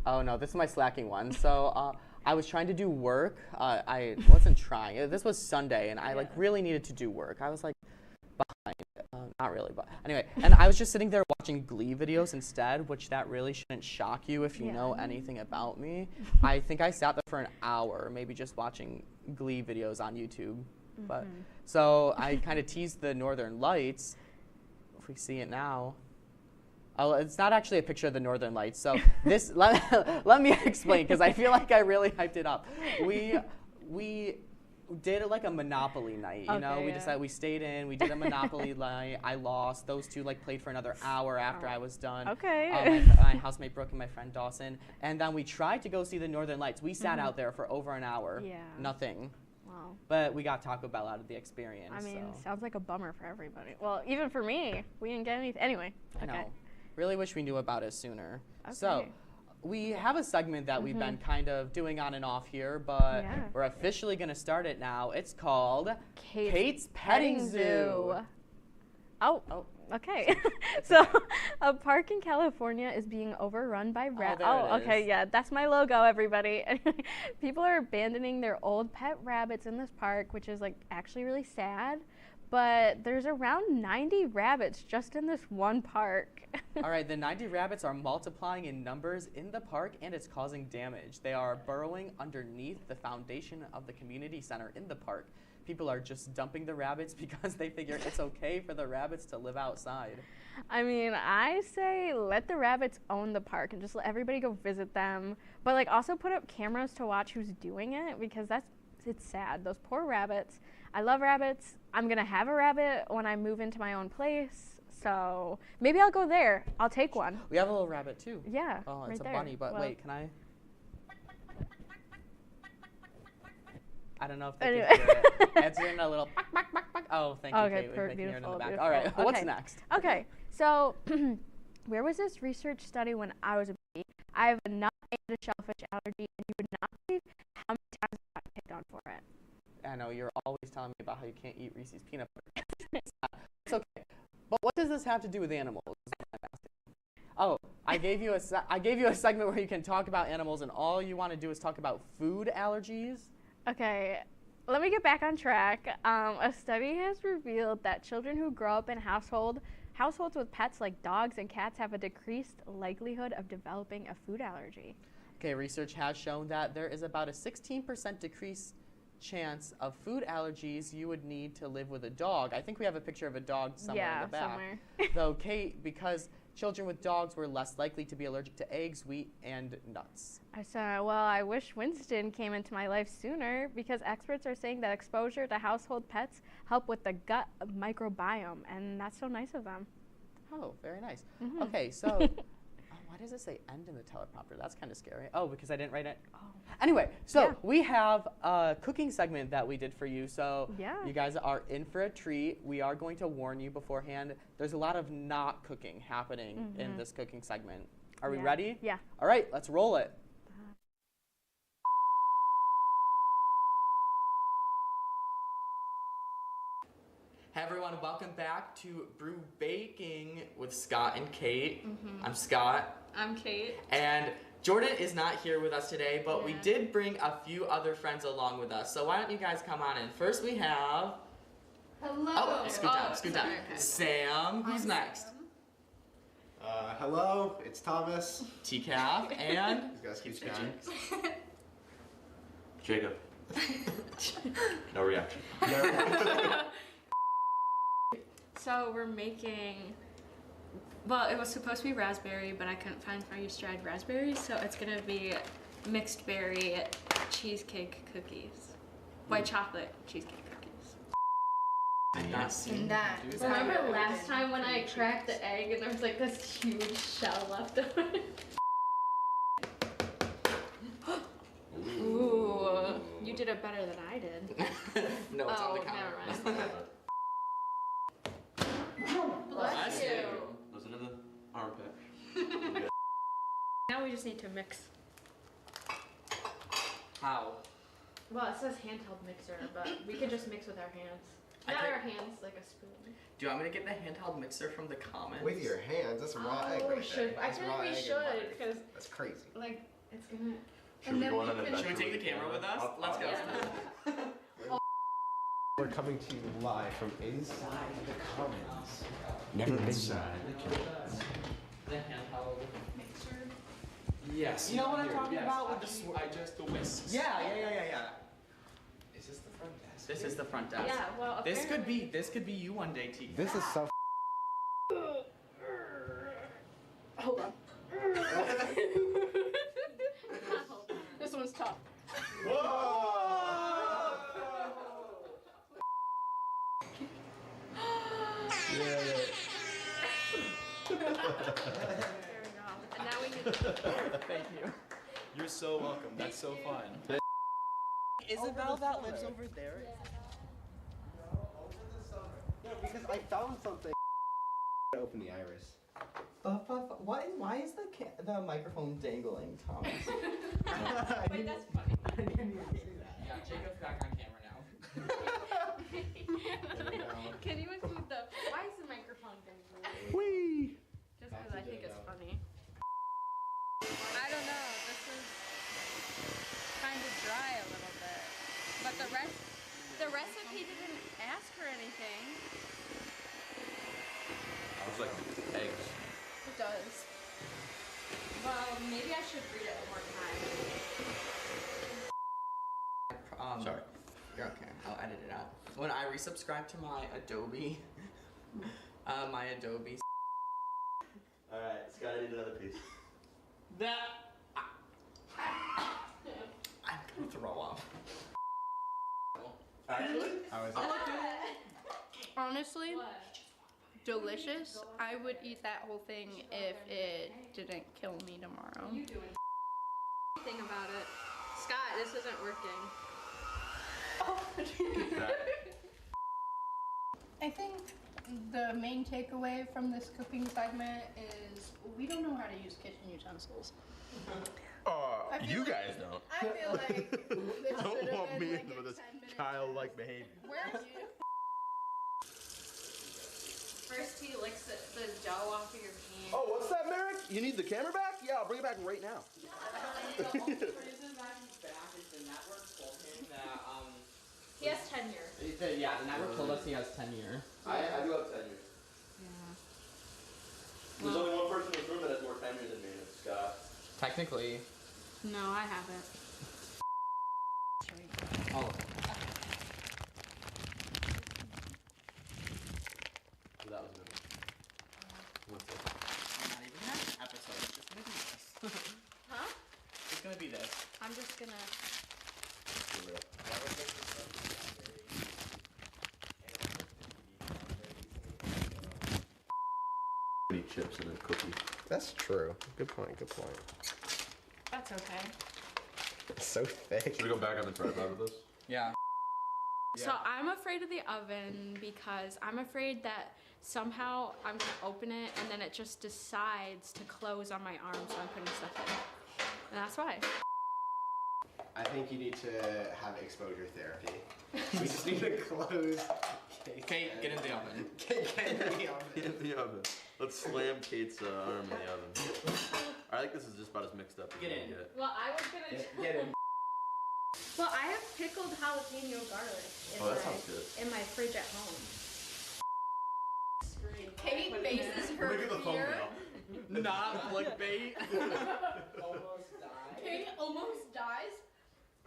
Oh no, this is my slacking one. So I was trying to do work. I wasn't trying. This was Sunday, and I like really needed to do work. I was like behind. Not really, but anyway. And I was just sitting there watching Glee videos instead, which that really shouldn't shock you if you know anything about me. I think I sat there for an hour, maybe just watching Glee videos on YouTube. But so I kind of teased the northern lights. If we see it now. Oh, it's not actually a picture of the northern lights. So this, let me explain, because I feel like I really hyped it up. We did like a Monopoly night, you know? We stayed in, we did a Monopoly night. I lost. Those two like played for another hour after I was done. Okay. My housemate Brooke and my friend Dawson. And then we tried to go see the northern lights. We sat out there for over an hour. Yeah. Nothing. Wow. But we got Taco Bell out of the experience. I mean, so. sounds like a bummer for everybody. Well, even for me, we didn't get anything. Anyway. I know. Really wish we knew about it sooner. Okay. So, we have a segment that we've been kind of doing on and off here, but we're officially going to start it now. It's called Kate's Petting Zoo. Oh, okay. So, a park in California is being overrun by rabbits. there it okay, is. yeah, that's my logo, everybody. People are abandoning their old pet rabbits in this park, which is like actually really sad. But there's around 90 rabbits just in this one park. All right, the 90 rabbits are multiplying in numbers in the park, and it's causing damage. They are burrowing underneath the foundation of the community center in the park. People are just dumping the rabbits because they figure it's okay for the rabbits to live outside. I mean, I say let the rabbits own the park and just let everybody go visit them. But like also put up cameras to watch who's doing it, because it's sad. Those poor rabbits. I love rabbits. I'm going to have a rabbit when I move into my own place. So maybe I'll go there. I'll take one. We have a little rabbit too. Yeah. Oh, right it's a there. bunny, but Well, wait, can I? I don't know if they Anyway. can hear it. It's in a little. Oh, thank you, Okay, Kate. They can hear it in the beautiful, back. beautiful. All right, what's Okay. next? Okay, so where was this research study when I was a baby? I have a nut and a shellfish allergy, and you would not believe how many times I got picked on for it. I know you're always telling me about how you can't eat Reese's peanut butter. It's okay. But what does this have to do with animals? Is what I'm asking. Oh, I gave you a segment where you can talk about animals, and all you want to do is talk about food allergies. Okay, let me get back on track. A study has revealed that children who grow up in households with pets like dogs and cats have a decreased likelihood of developing a food allergy. Okay, research has shown that there is about a 16% decreased chance of food allergies you would need to live with a dog. I think we have a picture of a dog somewhere in the back. Somewhere. Though Kate, because Children with dogs were less likely to be allergic to eggs, wheat, and nuts. I said, well, I wish Winston came into my life sooner because experts are saying that exposure to household pets help with the gut microbiome, and that's so nice of them. Oh, very nice. Okay, so why does it say end in the teleprompter? That's kind of scary. Oh, because I didn't write it. Oh. Anyway, so we have a cooking segment that we did for you. So you guys are in for a treat. We are going to warn you beforehand. There's a lot of not cooking happening in this cooking segment. Are we ready? Yeah. All right, let's roll it. Hey everyone, welcome back to Brew Baking with Scott and Kate. I'm Scott. I'm Kate. And Jordan is not here with us today, but we did bring a few other friends along with us. So why don't you guys come on in? First we have... Hello. Oh, scoot down. Okay. Sam, who's next? Hello, it's Thomas. TCAF, and... You guys keep speaking. Jacob. No reaction. So we're making, well, it was supposed to be raspberry, but I couldn't find freeze-dried raspberries, so it's gonna be mixed berry cheesecake cookies. White chocolate cheesecake cookies. I've not seen that. Remember last time when I cracked the egg and there was like this huge shell left over? Ooh, you did it better than I did. No, it's on the counter. Never mind. Bless you. Listen to the armpit. Now we just need to mix. How? Well, it says handheld mixer, but we could just mix with our hands. Not our hands, like a spoon. Do you want me to get the handheld mixer from the comments? With your hands, that's a raw egg right there. I feel like we should, because that's crazy. Like, it's gonna... Should we go on an adventure? Should we take the camera with us? Let's go. We're coming to you live from inside the Commons. Never been inside the Commons. The handheld mixer? Yes. You know what I'm talking about with the whisks? Yeah. Is this the front desk? This is the front desk. Yeah, well, this could be you one day, T. This is so Hold on. This one's tough. Whoa! There we go. And now we need Thank you. You're so welcome. That's so fun. Isabel that lives over there. No, because I found something. Open the iris. Why is the microphone dangling, Thomas? Wait, that's funny. I didn't even see that. Yeah, Jacob's back on camera now. Can you include the... Why is the microphone dangling? Whee! Just because I think it's funny. I don't know. This is kind of dry a little bit. But the recipe didn't ask for anything. I was like, eggs. It does. Well, maybe I should read it one more time. Sorry. You're okay. I'll edit it out. When I resubscribe to my Adobe, Alright, Scott, I need another piece. I'm gonna throw up. Actually? Honestly, delicious. I would eat that whole thing if it didn't kill me tomorrow. You doing thing about it. Scott, this isn't working. I think the main takeaway from this cooking segment is we don't know how to use kitchen utensils. You guys don't. I feel like this Don't should have want been me like into a this 10-minute childlike behavior. Where's you? First he licks the dough off of your hand. Oh, what's that, Merrick? You need the camera back? Yeah, I'll bring it back right now. The only reason that he's back is the network told him that, He has tenure. Yeah, the network told us he has tenure. I do have tenure. Yeah. There's only one person in this room that has more tenure than me, and it's Scott. Technically. No, I haven't. All of them. So that was a good one. What's it? I'm just gonna. Chips in a cookie. That's true. Good point. Good point. That's okay. It's so thick. Should we go back on the tripod with this? Yeah. So I'm afraid of the oven because I'm afraid that somehow I'm gonna open it and then it just decides to close on my arm, so I'm putting stuff in. And that's why. I think you need to have exposure therapy. We just need to close. Kate, get in the oven. Get in the oven. Get in the oven. Let's slam Kate's arm in the oven. I think this is just about as mixed up as Get we in. can get. Well, I was gonna. Get in. Well, I have pickled jalapeno garlic Oh, that sounds good. in my fridge at home. Kate faces her Look at the fear. thumbnail. Not clickbait. Almost died. Kate almost dies.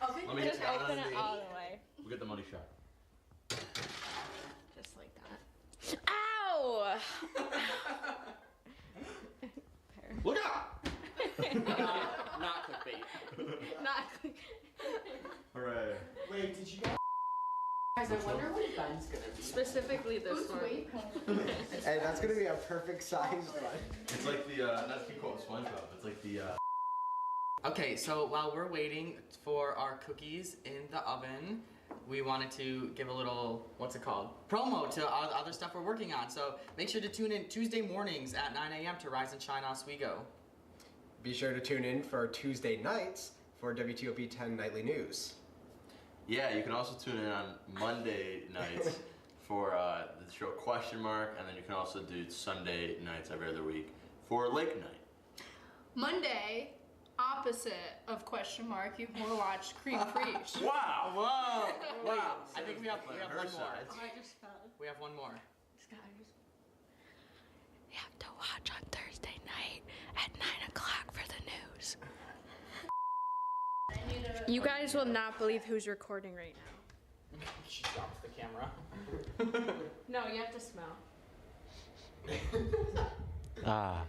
Oven Let me get Just down open on it the- all the way. We'll get the money shot. Just like that. Ow! Look out! Not clickbait. Not. Hooray. Wait, did you guys? Guys, I wonder what Ben's gonna be. Specifically this Who's one. weight? Hey, that's gonna be a perfect size one. It's like the, not to be quote SpongeBob, it's like the, Okay, so while we're waiting for our cookies in the oven, we wanted to give a little, what's it called? Promo to other stuff we're working on. So make sure to tune in Tuesday mornings at 9 a.m. to Rise and Shine Oswego. Be sure to tune in for Tuesday nights for WTOP 10 Nightly News. yeah, you can also tune in on Monday nights for the show Question Mark, and then you can also do Sunday nights every other week for Lake Night. Monday, opposite of question mark, you can watch Cream Free. Wow! Whoa! Wow! I So think we have playing one her more. sides. I just fell. We have one more. You have to watch on Thursday night at 9 o'clock for the news. You guys will not believe who's recording right now. She drops the camera. No, you have to smell. Ah.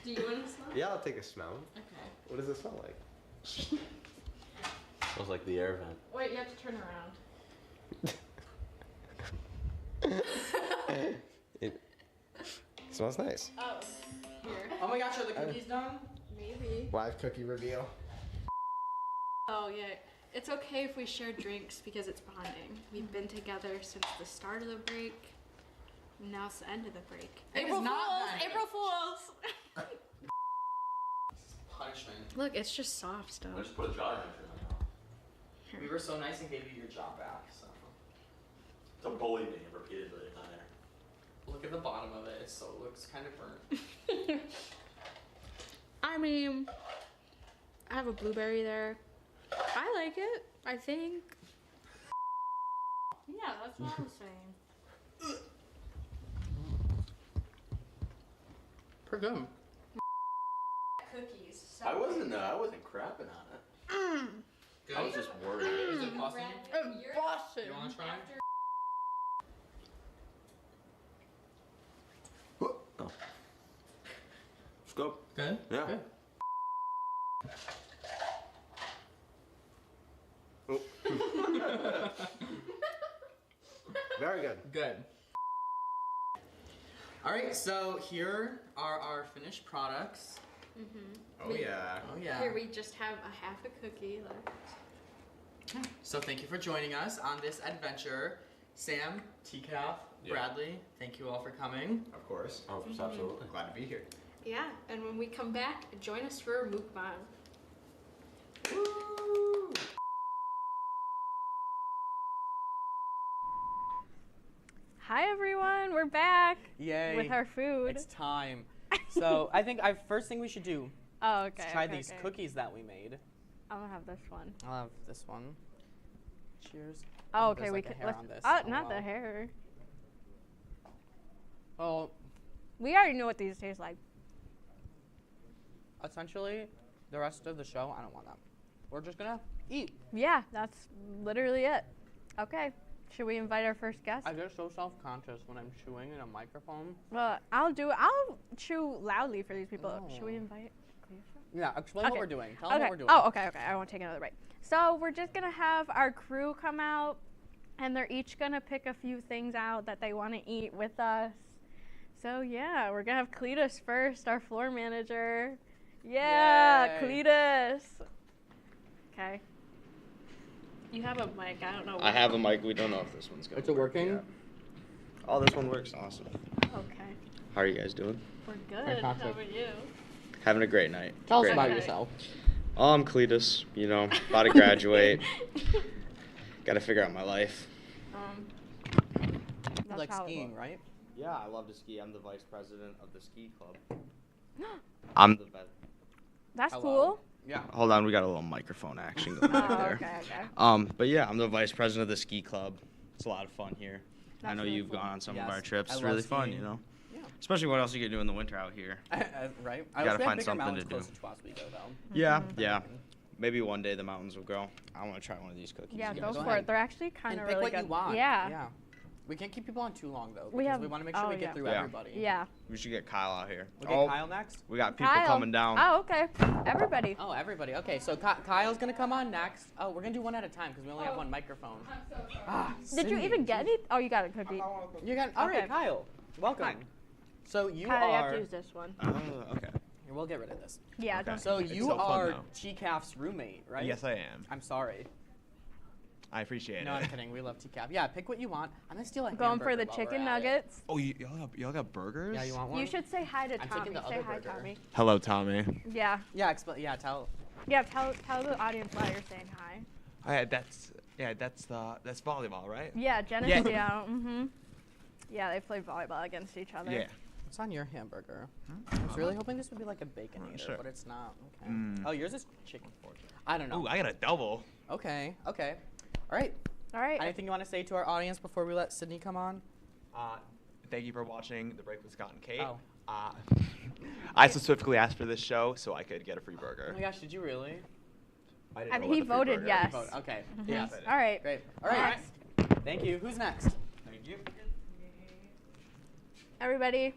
Do you want to smell? Yeah, I'll take a smell. Okay. What does it smell like? Smells like the air vent. Wait, you have to turn around. It smells nice. Oh, here. Oh my gosh, are the cookies done? Maybe. Live cookie reveal. Oh, yeah. It's okay if we share drinks because it's bonding. We've been together since the start of the break. Now it's the end of the break. April Fools! that. April Fools! Punishment. Look, it's just soft stuff. I just put a jar in it. We were so nice and gave you your job back, so. Don't bully me repeatedly on there. Look at the bottom of it. It looks kind of burnt. I mean, I have a blueberry there. I like it, I think. Yeah, that's what I'm saying. Pretty good. Cookies. So I wasn't crapping on it. Good. I was just worried. Is it busting? Boston. You want to try? Oh. Scope. Good? Yeah. Good. Very good. Good. All right, so here are our finished products. Oh yeah. Oh yeah. Here we just have a half a cookie left. So thank you for joining us on this adventure. Sam, TCAF, Bradley, thank you all for coming. Of course. Oh, absolutely. Glad to be here. Yeah, and when we come back, join us for a mukbang. Woo! Hi everyone, we're back Yay. with our food. It's time. So I think first thing we should do Oh, okay. is try okay, these okay. cookies that we made. I'm gonna have this one. I'll have this one. Cheers. Oh, okay. There's We like a can. hair Let's, on this. oh, Oh, not the wow. hair. Oh, We already know what these taste like. essentially, the rest of the show, I don't want that. We're just gonna eat. Yeah, that's literally it. Okay. Should we invite our first guest? I get so self-conscious when I'm chewing in a microphone. Well, I'll chew loudly for these people. No. Should we invite Cleopatra? Yeah, explain what we're doing. Tell them what we're doing. Oh, okay. I won't take another break. So we're just gonna have our crew come out, and they're each gonna pick a few things out that they want to eat with us. So yeah, we're gonna have Cletus first, our floor manager. Yeah, Yay. Cletus. Okay. You have a mic. I don't know. I have a mic. We don't know if this one's going to work. Is it working? yet. Oh, this one works. Awesome. Okay. How are you guys doing? We're good. How about you? Having a great night. Tell us Great about night. yourself. I'm Cletus, you know, about to graduate. Got to figure out my life. You like how it skiing, right? Yeah, I love to ski. I'm the vice president of the ski club. I'm the best. That's cool. Yeah. Hold on, we got a little microphone action going back there. Okay. But yeah, I'm the vice president of the ski club. It's a lot of fun here. I That's know really you've fun. gone on some Yes, of our trips. I It's love really fun, skiing. you know. Yeah. Especially what else you can do in the winter out here. Right? You gotta find bigger something mountains to do. close to Oswego, though. Yeah, yeah. Maybe one day the mountains will grow. I want to try one of these cookies. Yeah, you go guys for want. it. They're actually kind And of pick really what good. you want. Yeah. Yeah. We can't keep people on too long, though, We because have- we want to make sure we get through Yeah. everybody. Yeah. We should get Kyle out here. We'll get Kyle next? We got people Kyle. coming down. Oh, okay. Everybody. Oh, everybody. Okay, so Kyle's going to come on next. Oh, we're going to do one at a time because we only have one microphone. Ah, Did you Sydney. even get any? Oh, you got a cookie. You got all right, Okay. Kyle. Welcome. Hi. So you Kyle, you have are. to use this one. Okay. Here, we'll get rid of this. Yeah, Okay. don't. So It's you so fun are now. TCAF's roommate, right? Yes, I am. I'm sorry. I appreciate No, it. I'm kidding. We love TCAF. Yeah, pick what you want. I'm gonna steal a Going for hamburger the while we're chicken at it. nuggets. Oh, y'all got burgers? Yeah, you want one? You should say hi to I'm Tommy. taking the Say other hi, burger. Tommy. Hello, Tommy. Yeah. Yeah, yeah. Tell. Yeah. Tell the audience why you're saying hi. That's volleyball, right? Yeah, Jenna. Yeah. Yeah. Mhm. Yeah, they played volleyball against each other. Yeah. What's on your hamburger? I was really hoping this would be like a baconator, sure. but it's not. Okay. Mm. Oh, yours is chicken fork. I don't know. Ooh, I got a double. Okay. Okay. All right. All right. Anything you want to say to our audience before we let Sydney come on? Thank you for watching The Break with Scott and Kate. Oh. I specifically asked for this show so I could get a free burger. Oh my gosh, did you really? I I didn't mean, know he what the free voted burger yes. is. Okay. Mhm. Yes. All right. Great. All right. Next. Thank you. Who's next? Thank you. Everybody.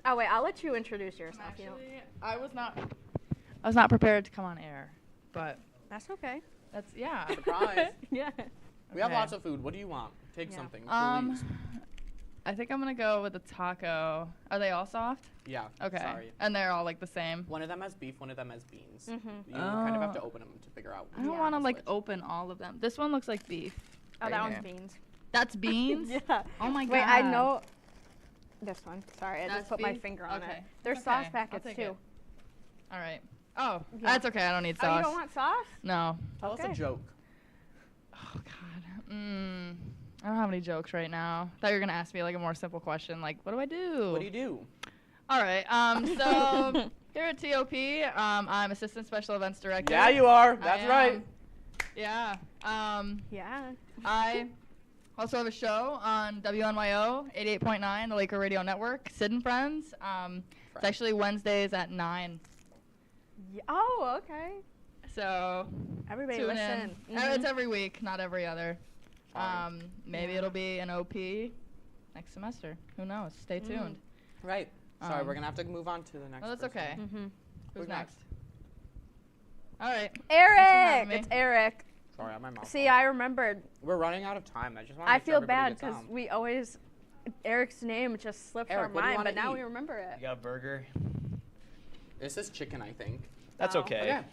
Oh wait, I'll let you introduce yourself. You know. Actually, I was not prepared to come on air, but That's okay. that's yeah. Surprise. Yeah. We have Okay. lots of food. What do you want? Take Yeah. something, Um, please. I think I'm gonna go with the taco. Are they all soft? Yeah. Okay. Sorry. And they're all like the same. One of them has beef, one of them has beans. Mhm. You kind of have to Oh. open them to figure out. I don't which want to one like is which. open all of them. This one looks like beef. Oh, right that here. one's beans. That's beans. Yeah. Oh my god. Wait, I know. This one. Sorry, I That's just put my beef? finger on Okay. it. There's It's sauce okay. I'll packets take too. it. All right. Oh, Yeah. that's okay. I don't need sauce. Oh, you don't want sauce? No. Tell us Okay. a joke. Oh god. I don't have any jokes right now. Thought you were gonna ask me like a more simple question, like what do I do? What do you do? All right. So here at TOP, I'm assistant special events director. Yeah, you are. I That's am. right. Yeah. Yeah. I also have a show on WNYO 88.9, the Laker Radio Network, Sid and Friends. It's actually Wednesdays at 9. Yeah. Oh, okay. So Everybody tune listen. in. Mhm. It's every week, not every other. Fine. Maybe Yeah. it'll be an OP next semester. Who knows? Stay tuned. Right. Sorry, we're Um, gonna have to move on to the next. No, that's person. okay. Mhm. Who's next? All right. Eric. having me. It's Eric. Sorry, I'm my mouth. See, I remembered. We're running out of time. I just want. I feel bad because we always Eric's name just slips Eric, our what do you mind, wanna but now eat? we remember it. You got a burger? This is chicken, I think. That's Oh. okay. Okay.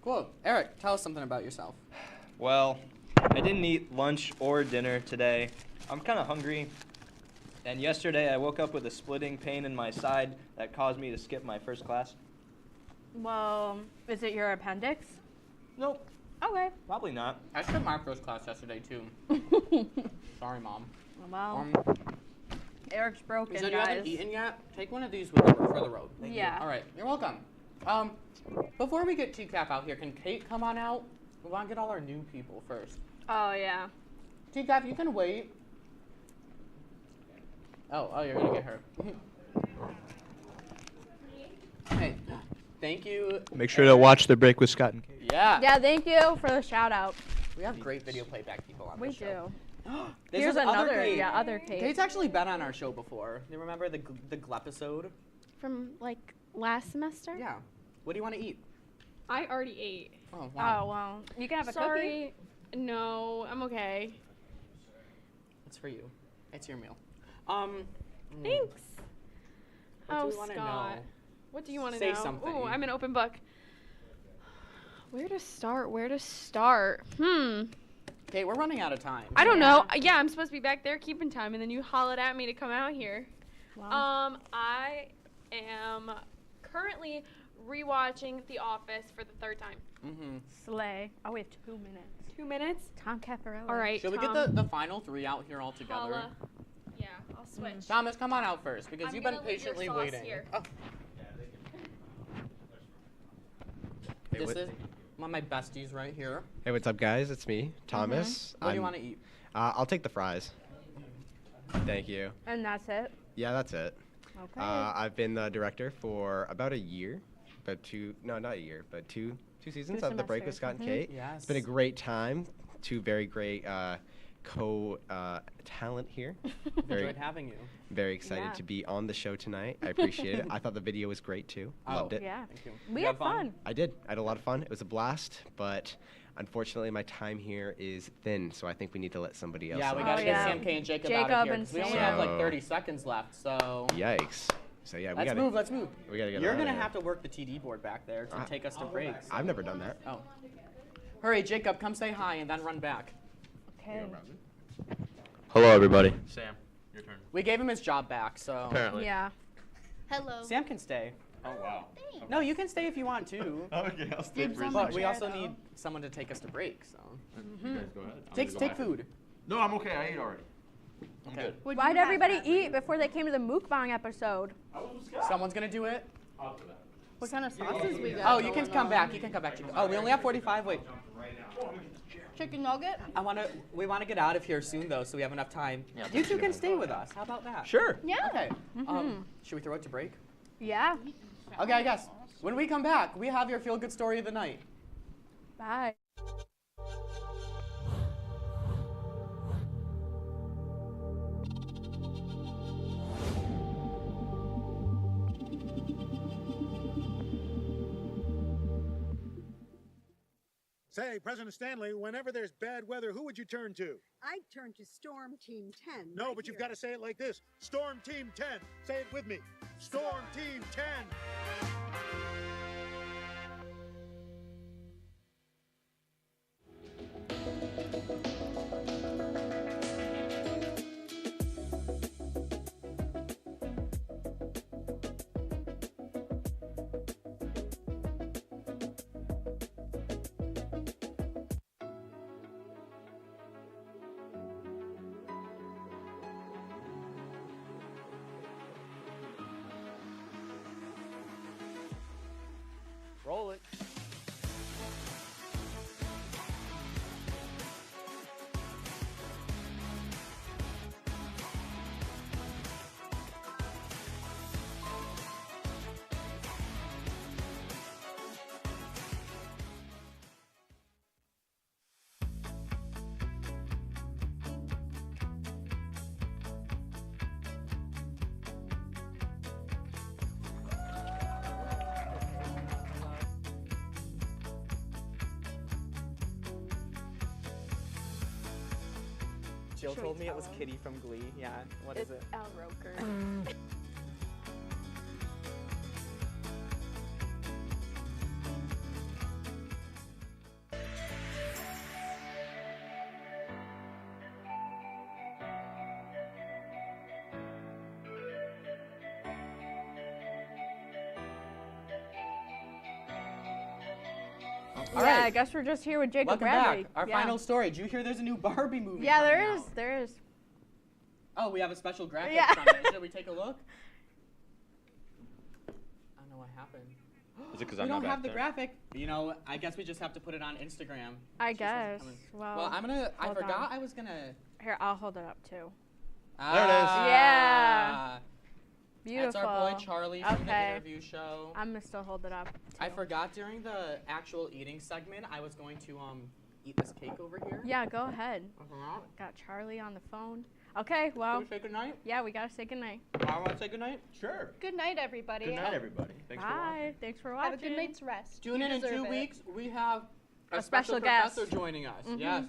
Cool. Eric, tell us something about yourself. Well, I didn't eat lunch or dinner today. I'm kind of hungry. And yesterday I woke up with a splitting pain in my side that caused me to skip my first class. Well, is it your appendix? Nope. Okay. Probably not. I skipped my first class yesterday too. Sorry, Mom. Well, Eric's broken, You said guys. you haven't eaten yet? Take one of these with you for the road. Thank Yeah. You. All right. You're welcome. Before we get TCAF out here, can Kate come on out? We want to get all our new people first. Oh yeah. TCAF, you can wait. Oh, you're gonna get her. Hey, thank you. Make sure to watch The Break with Scott and Kate. Yeah. Yeah. Thank you for the shout out. We have great video playback people on We the show. do. This Here's is other another. Kate. Yeah, other Kate. Kate's actually been on our show before. You remember the episode? From like last semester. Yeah. What do you want to eat? I already ate. Oh, Oh, well. You can have a Sorry. No, I'm okay. It's for you. It's your meal. Thanks. What Oh, do you wanna Scott. know? What do you want to Say know? something. Ooh, I'm an open book. Where to start? Where to start? Okay, we're running out of time. I don't know. Yeah, I'm supposed to be back there keeping time, and then you hollered at me to come out here. Wow. I am currently rewatching The Office for the 3rd time. Slay. Oh, we have 2 minutes. 2 minutes? Tom Caffarelli. All right. Should we get the final 3 out here all together? Holla. Yeah, I'll switch. Thomas, come on out first because I'm you've been gonna leave your patiently sauce waiting. here. Oh. Hey, This what- is one of my besties right here. Hey, what's up, guys? It's me, Thomas. What do you want to eat? I'll take the fries. Thank you. And that's it? Yeah, that's it. Okay. I've been the director for about a year, but not a year, but two seasons of The Break with Scott and Kate. Yes. It's been a great time. 2 very great co-talent here. Enjoyed having you. Very excited to be on the show tonight. I appreciate it. I thought the video was great too. Loved it. Yeah. Thank you. We You had have fun? fun. I did. I had a lot of fun. It was a blast, but unfortunately my time here is thin, so I think we need to let somebody else Yeah, we on. gotta get Sam K and Jacob out of here. and 'Cause we only Sam. have like So- 30 seconds left, so. Yikes. So yeah, we Let's gotta move. Let's move. We gotta get You're outta gonna here. have to work the TD board back there to take us to breaks. I've never done that. Oh. Hurry, Jacob, come say hi and then run back. Okay. Hello, everybody. Sam, your turn. We gave him his job back, so. Apparently. Yeah. Hello. Sam can stay. Oh, wow. No, you can stay if you want to. Okay, I'll stay Dibs for a on But the we chair, also though. need someone to take us to break, so. You guys go ahead. Take food. No, I'm okay. I ate already. I'm good. Why did everybody eat before they came to the mukbang episode? Someone's gonna do it? What kind of sauces we got? Oh, you can come back. You can come back. Jacob. Oh, we only have 45. Wait. Chicken nugget? We wanna get out of here soon though, so we have enough time. You two can stay with us. How about that? Sure. Yeah. Okay. Should we throw it to break? Yeah. Okay, I guess. When we come back, we have your feel-good story of the night. Bye. Say, President Stanley, whenever there's bad weather, who would you turn to? I'd turn to Storm Team 10. No, but you've got to say it like this. Storm Team 10. Say it with me. Storm Team 10. Roll it. Jill Should we told me it tell was him? Kitty from Glee. Yeah. What is it? Al Roker. All Yeah, right. I guess we're just here with Jacob Welcome Bradley. back. Our Yeah. final story. Did you hear there's a new Barbie movie? Yeah, coming there is. out? There is. Oh, we have a special graphic Yeah. from it. Should we take a look? I don't know what happened. Is it because We I'm don't not have back the there? graphic. You know, I guess we just have to put it on Instagram. I It's just guess. coming. Well, I'm gonna. I hold forgot on. I was gonna. Here, I'll hold it up too. There it is. Yeah. Beautiful. That's our boy Charlie from the Okay. interview show. I'm gonna still hold it up. I forgot during the actual eating segment I was going to eat this cake over here. Yeah, go ahead. Uh-huh. Got Charlie on the phone. Okay, well. Should we say goodnight? Yeah, we gotta say goodnight. I want to say goodnight? Sure. Good night, everybody. Good night, everybody. Thanks for watching. Bye. Thanks for watching. Have a good night's rest. Tune in deserve 2 it. weeks. We have A special guest. professor joining us. Mhm. Yes.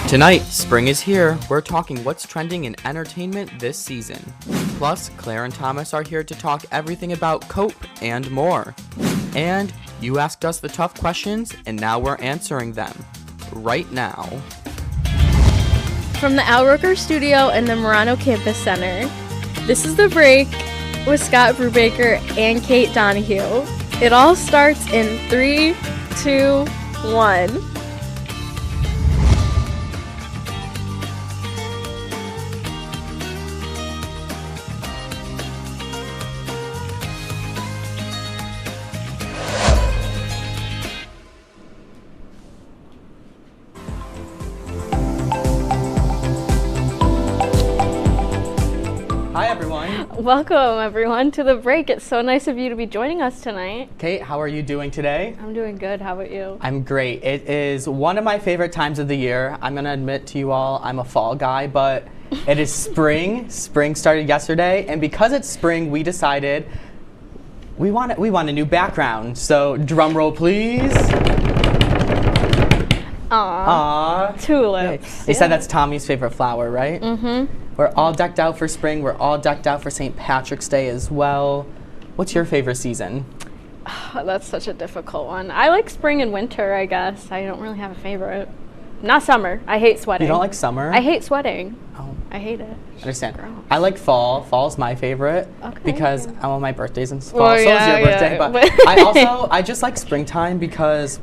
Tonight, spring is here. We're talking what's trending in entertainment this season. Plus, Claire and Thomas are here to talk everything about Cope and more. And you asked us the tough questions, and now we're answering them. Right now. From the Al Roker Studio and the Murano Campus Center, this is The Break with Scott Brubaker and Kate Donahue. It all starts in 3, 2, 1. Hi, everyone. Welcome, everyone, to The Break. It's so nice of you to be joining us tonight. Kate, how are you doing today? I'm doing good. How about you? I'm great. It is one of my favorite times of the year. I'm going to admit to you all, I'm a fall guy, but it is spring. Spring started yesterday, and because it's spring, we decided we want a new background. So, drum roll, please. Aww. Tulips. They said that's Tommy's favorite flower, right? Mm-hmm. We're all decked out for spring. We're all decked out for St. Patrick's Day as well. What's your favorite season? That's such a difficult one. I like spring and winter, I guess. I don't really have a favorite. Not summer. I hate sweating. You don't like summer? I hate sweating. Oh. I hate it. I understand. I like fall. Fall's my favorite because my birthday's in fall. Well, so yeah, is your birthday. yeah. But I just like springtime because,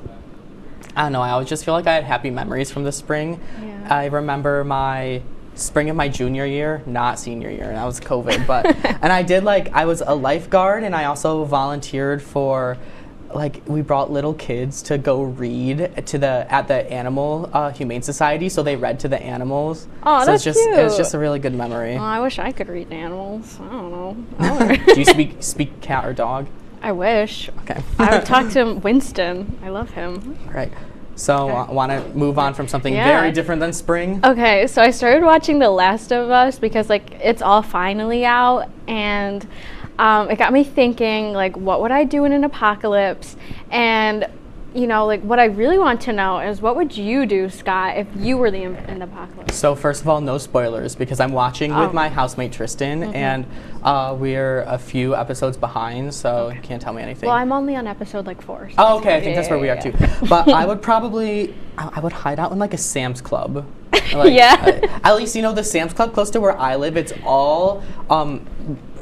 I don't know, I always just feel like I had happy memories from the spring. Yeah. I remember my spring of my junior year, not senior year, and that was COVID, but, and I was a lifeguard, and I also volunteered for, we brought little kids to go read at the Animal Humane Society, so they read to the animals. Oh, so that's it was just a really good memory. Oh, I wish I could read to animals. I don't know. Do you speak cat or dog? I wish. Okay. I would talk to Winston. I love him. Right. So, want to move on from something very different than spring? Okay, so I started watching The Last of Us because, it's all finally out, and it got me thinking, what would I do in an apocalypse? And, what I really want to know is what would you do, Scott, if you were in the apocalypse? So, first of all, no spoilers, because I'm watching with my housemate, Tristan, and we're a few episodes behind, so you can't tell me anything. Well, I'm only on episode 4. So oh, okay, I think that's where we are too. But I would probably, I would hide out in a Sam's Club. At least, the Sam's Club close to where I live, it's all,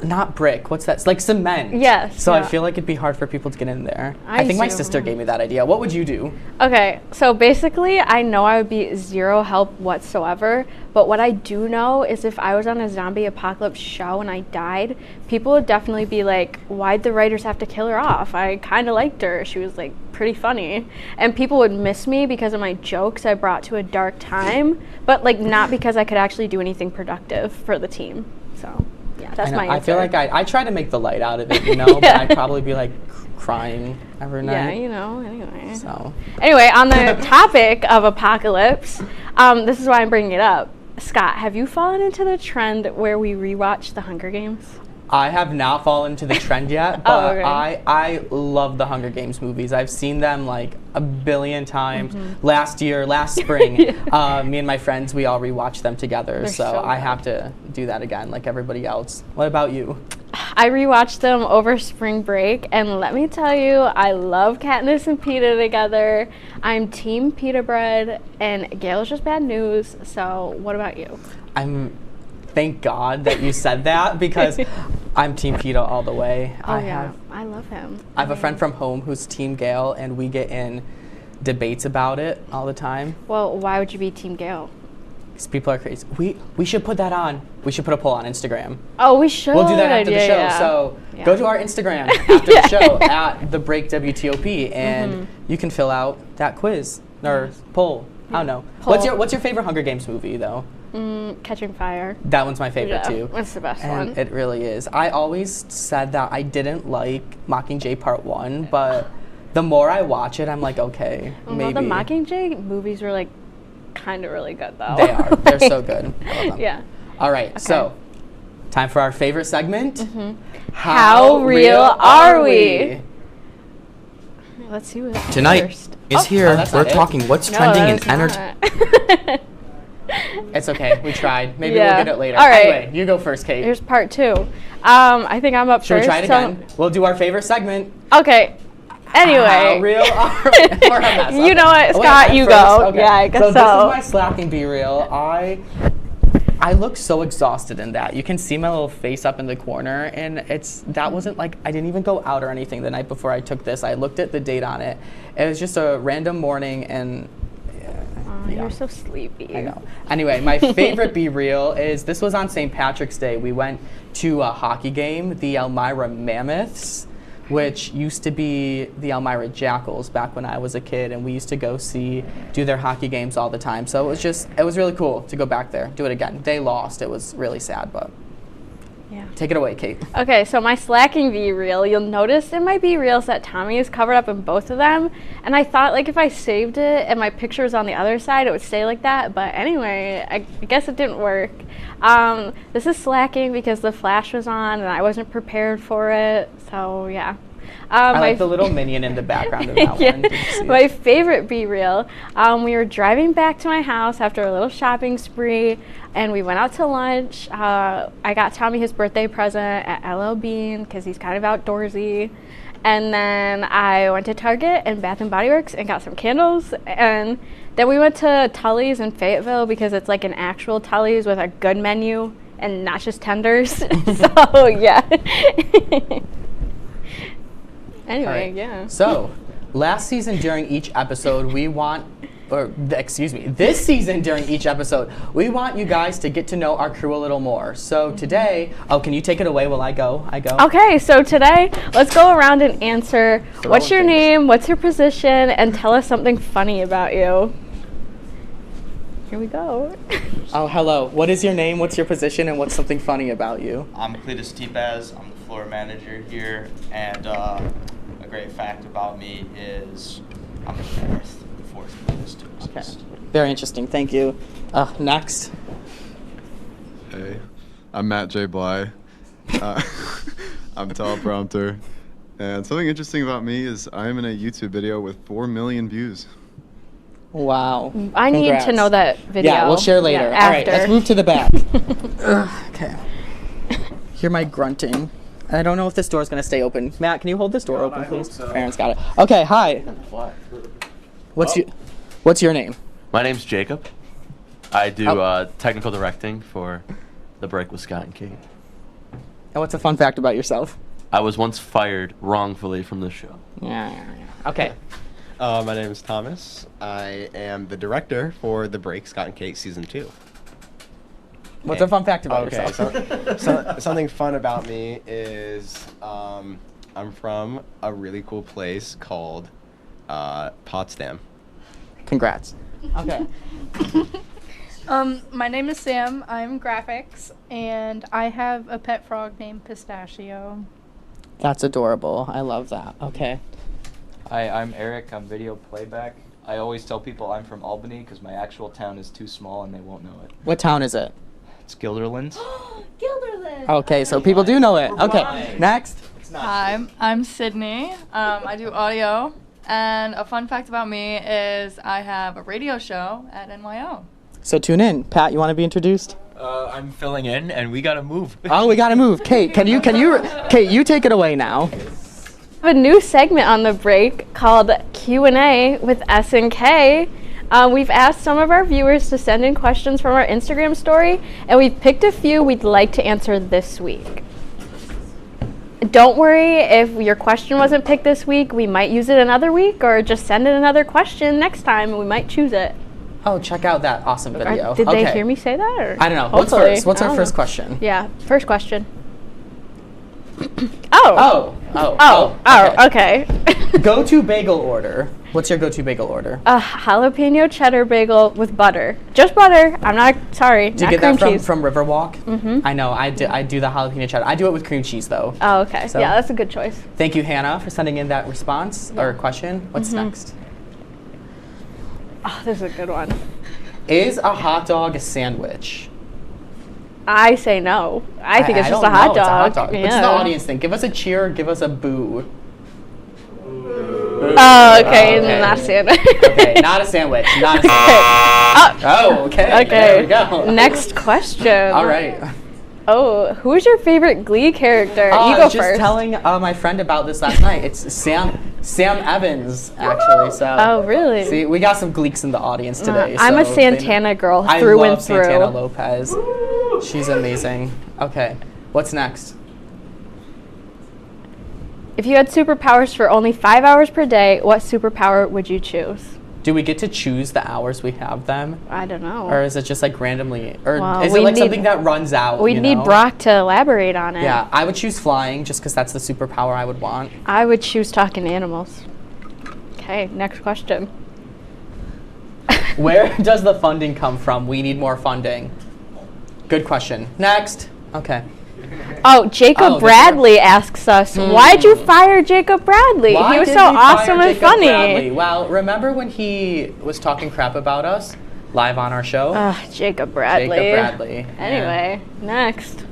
not brick, what's that? It's like cement. Yes. So I feel like it'd be hard for people to get in there. I think my sister gave me that idea. What would you do? Okay, so basically, I know I would be zero help whatsoever, but what I do know is if I was on a zombie apocalypse show and I died, people would definitely be like, why'd the writers have to kill her off? I kind of liked her. She was pretty funny. And people would miss me because of my jokes I brought to a dark time, but not because I could actually do anything productive for the team. So, yeah, that's my answer. I feel like I try to make the light out of it, but I'd probably be crying every night. Yeah, anyway. So. Anyway, on the topic of apocalypse, this is why I'm bringing it up. Scott, have you fallen into the trend where we rewatch The Hunger Games? I have not fallen into the trend yet, but okay. I love the Hunger Games movies. I've seen them a billion times. Last spring, me and my friends, we all rewatched them together. So I have to do that again like everybody else. What about you? I rewatched them over spring break, and let me tell you, I love Katniss and Peeta together. I'm team Pita bread, and Gail's just bad news. So what about you? Thank God that you said that because I'm Team Peeta all the way. I love him. I have a friend from home who's Team Gail, and we get in debates about it all the time. Well, why would you be Team Gail? These people are crazy. We should put that on. We should put a poll on Instagram. Oh, we should. We'll do that after the show. Yeah. So Yeah. go to our Instagram after the show at the Break WTOP, and you can fill out that quiz or poll. I don't know. Poll. What's your favorite Hunger Games movie though? Catching Fire. That one's my favorite Yeah, too. that's the best and one. It really is. I always said that I didn't like Mockingjay Part 1, but the more I watch it, I'm like, okay, maybe. The Mockingjay movies were like kind of really good though. They are. They're so good. I love them. Yeah. All right, so time for our favorite segment. How real are we? Let's see what Tonight first. is here. that's We're not it. talking what's No, trending that in is entertainment. It's okay. We tried. Maybe Yeah. we'll get it later. All right. Anyway, you go first, Kate. Here's part 2. I think I'm up Should first. we try it again? We'll do our favorite segment. Okay. Anyway. How real are we? Or a mess. You know what, Oh, wait, Scott, I'm you first? go. Okay. Yeah, I guess so. so. This is my slacking Be Real. I look so exhausted in that. You can see my little face up in the corner, and that wasn't like, I didn't even go out or anything the night before I took this. I looked at the date on it. It was just a random morning, and You're so sleepy. I know. Anyway, my favorite Be Real is, this was on St. Patrick's Day. We went to a hockey game, the Elmira Mammoths, which used to be the Elmira Jackals back when I was a kid, and we used to go do their hockey games all the time. So it was really cool to go back there, do it again. They lost. It was really sad, but yeah. Take it away, Kate. Okay, so my slacking Be Real, you'll notice in my Be Reals that Tommy is covered up in both of them. And I thought like if I saved it and my picture was on the other side, it would stay like that. But anyway, I guess it didn't work. This is slacking because the flash was on and I wasn't prepared for it. So yeah. I like the little minion in the background of that Yeah. one. Did you see My it? favorite Be Real, we were driving back to my house after a little shopping spree, and we went out to lunch. I got Tommy his birthday present at LL Bean because he's kind of outdoorsy. And then I went to Target and Bath & Body Works and got some candles. And then we went to Tully's in Fayetteville because it's like an actual Tully's with a good menu and not just tenders. So yeah. Anyway, All right. yeah. So, last season during each episode, this season during each episode, we want you guys to get to know our crew a little more. So today, can you take it away while I go? Okay, so today, let's go around and answer what's your name, what's your position, and tell us something funny about you. Here we go. Oh, hello. What is your name, what's your position, and what's something funny about you? I'm Cletus Tepaz. I'm the floor manager here, and a great fact about me is I'm the fourth oldest to exist. Very interesting, thank you. Next. Hey, I'm Matt J. Bly. I'm teleprompter. And something interesting about me is I'm in a YouTube video with 4 million views. Wow. I need Congrats. to know that video. Yeah, we'll share later. Yeah, All right, let's after. move to the back. Okay. Hear my grunting. I don't know if this door's gonna stay open. Matt, can you hold this door open, please? Aaron's got it. Okay, hi. What's your name? My name's Jacob. I do technical directing for The Break with Scott and Kate. And what's a fun fact about yourself? I was once fired wrongfully from the show. Yeah. Okay. My name is Thomas. I am the director for The Break, Scott and Kate Season 2. What's a fun fact about yourself? So something fun about me is I'm from a really cool place called Potsdam. Congrats. Okay. My name is Sam. I'm graphics, and I have a pet frog named Pistachio. That's adorable. I love that. Okay. Hi, I'm Eric. I'm video playback. I always tell people I'm from Albany because my actual town is too small and they won't know it. What town is it? It's Guilderland. Okay, so people do know it. Okay, next. Hi, I'm Sydney. I do audio, and a fun fact about me is I have a radio show at NYO. So tune in. Pat, you want to be introduced? I'm filling in, and we gotta move. Oh, we gotta move. Kate, Kate, you take it away now. We have a new segment on The Break called Q&A with S&K. We've asked some of our viewers to send in questions from our Instagram story, and we've picked a few we'd like to answer this week. Don't worry if your question wasn't picked this week, we might use it another week, or just send in another question next time and we might choose it. Oh, check out that awesome video. Did okay. they hear me say that? Or? I don't know. What's Hopefully. first? What's I our don't first know. question? Yeah, first question. Okay. Go-to bagel order. What's your go-to bagel order? A jalapeno cheddar bagel with butter. Just butter. I'm not sorry. Do you not get cream that cheese. from Riverwalk? Mhm. I know. I do the jalapeno cheddar. I do it with cream cheese though. Oh, okay. So, yeah, that's a good choice. Thank you, Hannah, for sending in that response or question. What's Mhm. next? Oh, this is a good one. Is a hot dog a sandwich? I say no. I think it's I just don't a hot know. dog. It's a hot dog. Yeah. What's the audience think? Give us a cheer or give us a boo. Oh, okay. Not a sandwich. Okay, not a sandwich. Not a sandwich. Oh, okay. There we go. Next question. All right. Oh, who's your favorite Glee character? Oh, You I go was just first. telling my friend about this last night. It's Sam Evans, actually. So. Oh, really? See, we got some Gleeks in the audience today. I'm a so Santana girl I through love and through. Santana Lopez. She's amazing. Okay, what's next? If you had superpowers for only 5 hours per day, what superpower would you choose? Do we get to choose the hours we have them? I don't know. Or is it just like randomly? Or Well, is we it like need- something that runs out? We you need know? Brock to elaborate on it. Yeah, I would choose flying just because that's the superpower I would want. I would choose talking to animals. Okay, next question. Where does the funding come from? We need more funding. Good question. Next. Okay. Oh, Jacob Bradley asks us, why'd you fire Jacob Bradley? Why He was did so we fire awesome and Jacob funny. Bradley? Well, remember when he was talking crap about us live on our show? Jacob Bradley. Jacob Bradley. Anyway, next.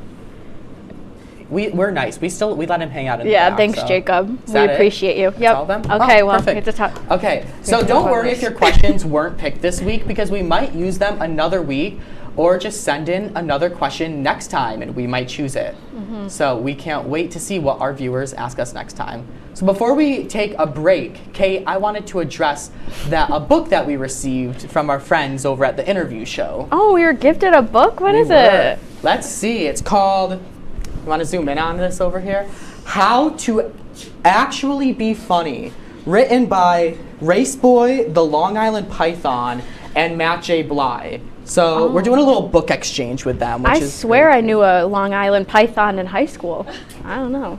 We're nice. We let him hang out in the Yeah, back, thanks, so. Jacob. Is We that it? appreciate you. That's Yep. all of them? Okay, Oh, well, perfect. we have to talk. Okay, so have to don't talk worry about if your questions weren't picked this week because we might use them another week or just send in another question next time and we might choose it. Mhm. So we can't wait to see what our viewers ask us next time. So before we take a break, Kate, I wanted to address a book that we received from our friends over at the interview show. Oh, we were gifted a book? What is We were. it? Let's see. It's called, you want to zoom in on this over here? How to Actually Be Funny. Written by Raceboy, the Long Island Python, and Matt J. Bly. So we're doing a little book exchange with them, which I is swear I knew a Long Island Python in high school. I don't know.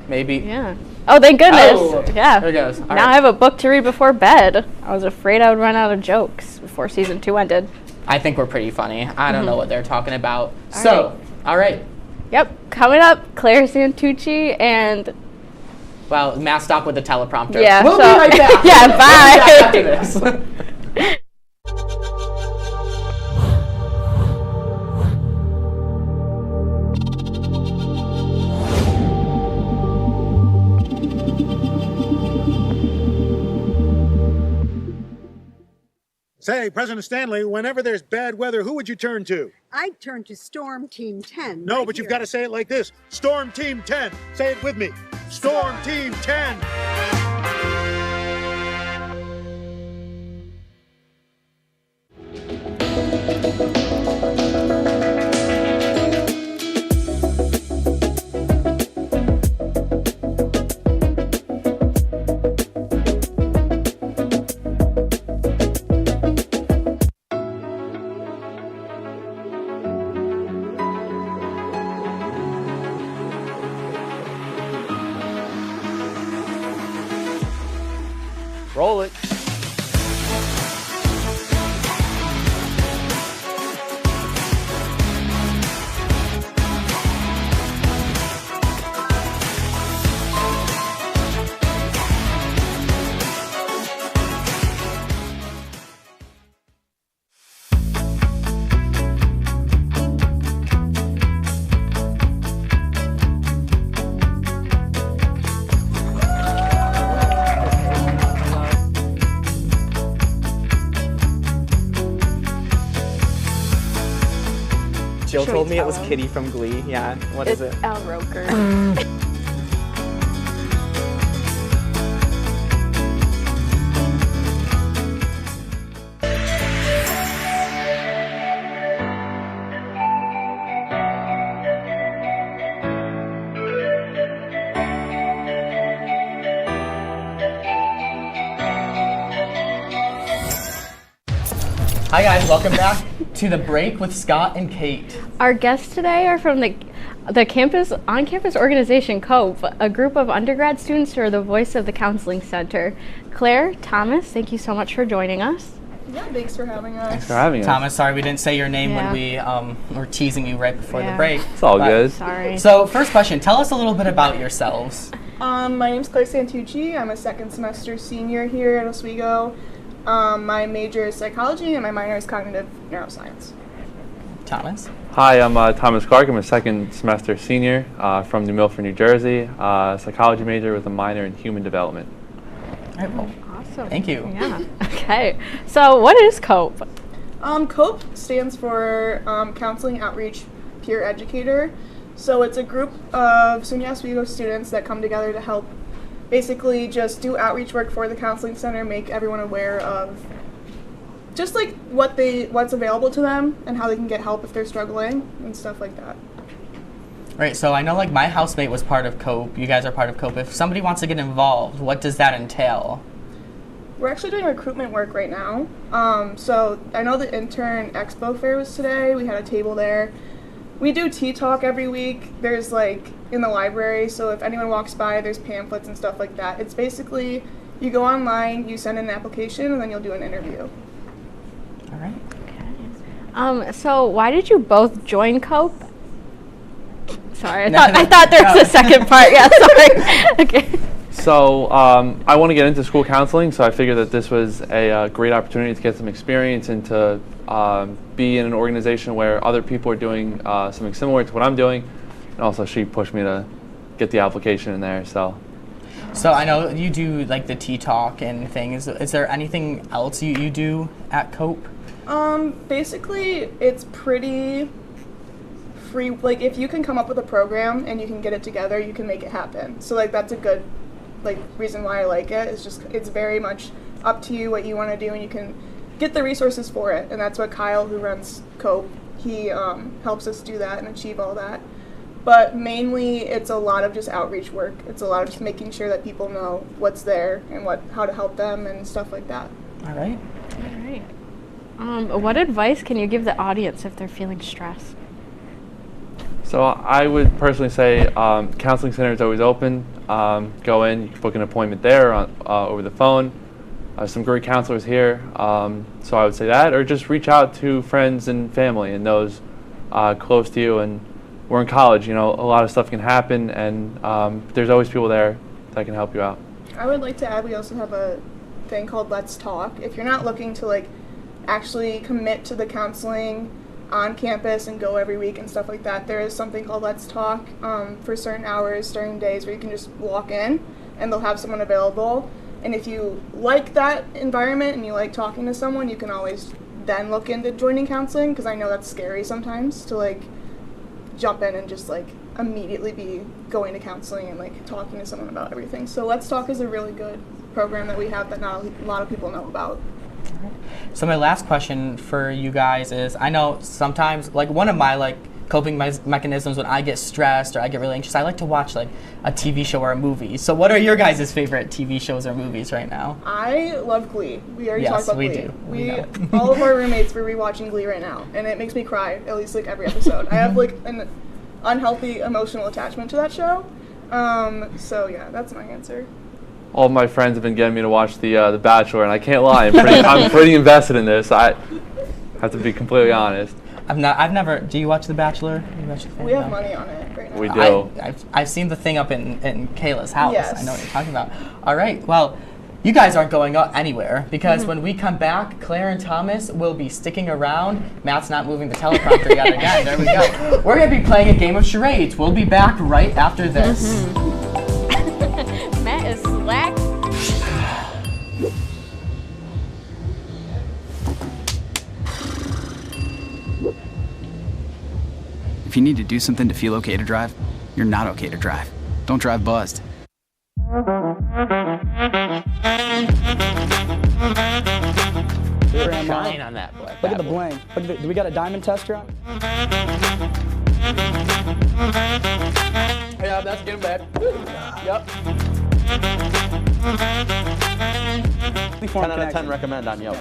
maybe. Yeah. Oh, thank goodness. Oh, Yeah. there it goes. All now right. I have a book to read before bed. I was afraid I would run out of jokes before season 2 ended. I think we're pretty funny. I don't know what they're talking about. All So, all right. Yep. Coming up, Claire Santucci and Well, Matt, stop with the teleprompter. Yeah, We'll so- be right back. Yeah, We'll be back after bye. this. Say, President Stanley, whenever there's bad weather, who would you turn to? I'd turn to Storm Team 10. No, right but you've here. got to say it like this. Storm Team 10. Say it with me. Storm Team 10. Roll it. Jill Should we told me it tell was him? Kitty from Glee. Yeah, what is it? Al Roker. Hi guys, welcome back to The Break with Scott and Kate. Our guests today are from the campus on-campus organization COPE, a group of undergrad students who are the voice of the counseling center. Claire, Thomas, thank you so much for joining us. Yeah, thanks for having us. Thanks for having us. Thomas, sorry we didn't say your name when we were teasing you right before the break. It's all good. Sorry. So first question, tell us a little bit about yourselves. My name's Claire Santucci. I'm a second semester senior here at Oswego. My major is psychology and my minor is cognitive neuroscience. Thomas? Hi, I'm Thomas Clark. I'm a second semester senior from New Milford, New Jersey. Psychology major with a minor in human development. All right, well, awesome. Thank you. Yeah. Okay. So what is COPE? COPE stands for Counseling Outreach Peer Educator. So it's a group of SUNY Oswego students that come together to help basically just do outreach work for the counseling center, make everyone aware of just like what's available to them and how they can get help if they're struggling and stuff like that. Right, so I know like my housemate was part of COPE, you guys are part of COPE. If somebody wants to get involved, what does that entail? We're actually doing recruitment work right now. So I know the intern expo fair was today, we had a table there. We do tea talk every week. There's like in the library, so if anyone walks by, there's pamphlets and stuff like that. It's basically, you go online, you send in an application, and then you'll do an interview. All right. Okay. So why did you both join COPE? Sorry, I thought there was a second part. Yeah, sorry. Okay. So I want to get into school counseling, so I figured that this was a great opportunity to get some experience and to be in an organization where other people are doing something similar to what I'm doing. And also she pushed me to get the application in there. So I know you do like the tea talk and things. Is there anything else you do at COPE? Basically it's pretty free. Like if you can come up with a program and you can get it together, you can make it happen. So like that's a good reason why I like it. It's just it's very much up to you what you want to do, and you can get the resources for it. And that's what Kyle, who runs COPE, he helps us do that and achieve all that. But mainly it's a lot of just outreach work. It's a lot of just making sure that people know what's there and how to help them and stuff like that. All right. All right. What advice can you give the audience if they're feeling stressed? So I would personally say counseling center is always open. Go in, you can book an appointment there over the phone. Some great counselors here, so I would say that, or just reach out to friends and family and those close to you. And we're in college, you know, a lot of stuff can happen, and there's always people there that can help you out. I would like to add, we also have a thing called Let's Talk. If you're not looking to actually commit to the counseling on campus and go every week and stuff like that, there is something called Let's Talk for certain hours, certain days where you can just walk in and they'll have someone available. And if you like that environment and you like talking to someone, you can always then look into joining counseling, because I know that's scary sometimes to jump in and just immediately be going to counseling and talking to someone about everything. So Let's Talk is a really good program that we have that not a lot of people know about. So my last question for you guys is, I know sometimes one of my coping mechanisms when I get stressed or I get really anxious, I like to watch a TV show or a movie. So what are your guys' favorite TV shows or movies right now? I love Glee. We already talked about Glee. Yes, we do. All of our roommates were rewatching Glee right now, and it makes me cry at least every episode. I have an unhealthy emotional attachment to that show. So yeah, that's my answer. All of my friends have been getting me to watch The Bachelor, and I can't lie, I'm pretty invested in this. I have to be completely honest. I've never. Do you watch The Bachelor? We have money on it right now. We do. I've seen the thing up in Kayla's house. Yes. I know what you're talking about. All right. Well, you guys aren't going anywhere, because when we come back, Claire and Thomas will be sticking around. Matt's not moving the teleprompter yet again. There we go. We're going to be playing a game of charades. We'll be back right after this. Matt is slack. If you need to do something to feel okay to drive, you're not okay to drive. Don't drive buzzed. Shine on that black. Look at the bling. Do we got a diamond tester on? Yeah, that's getting bad. Yep. 10 out of 10 recommend on Yelp.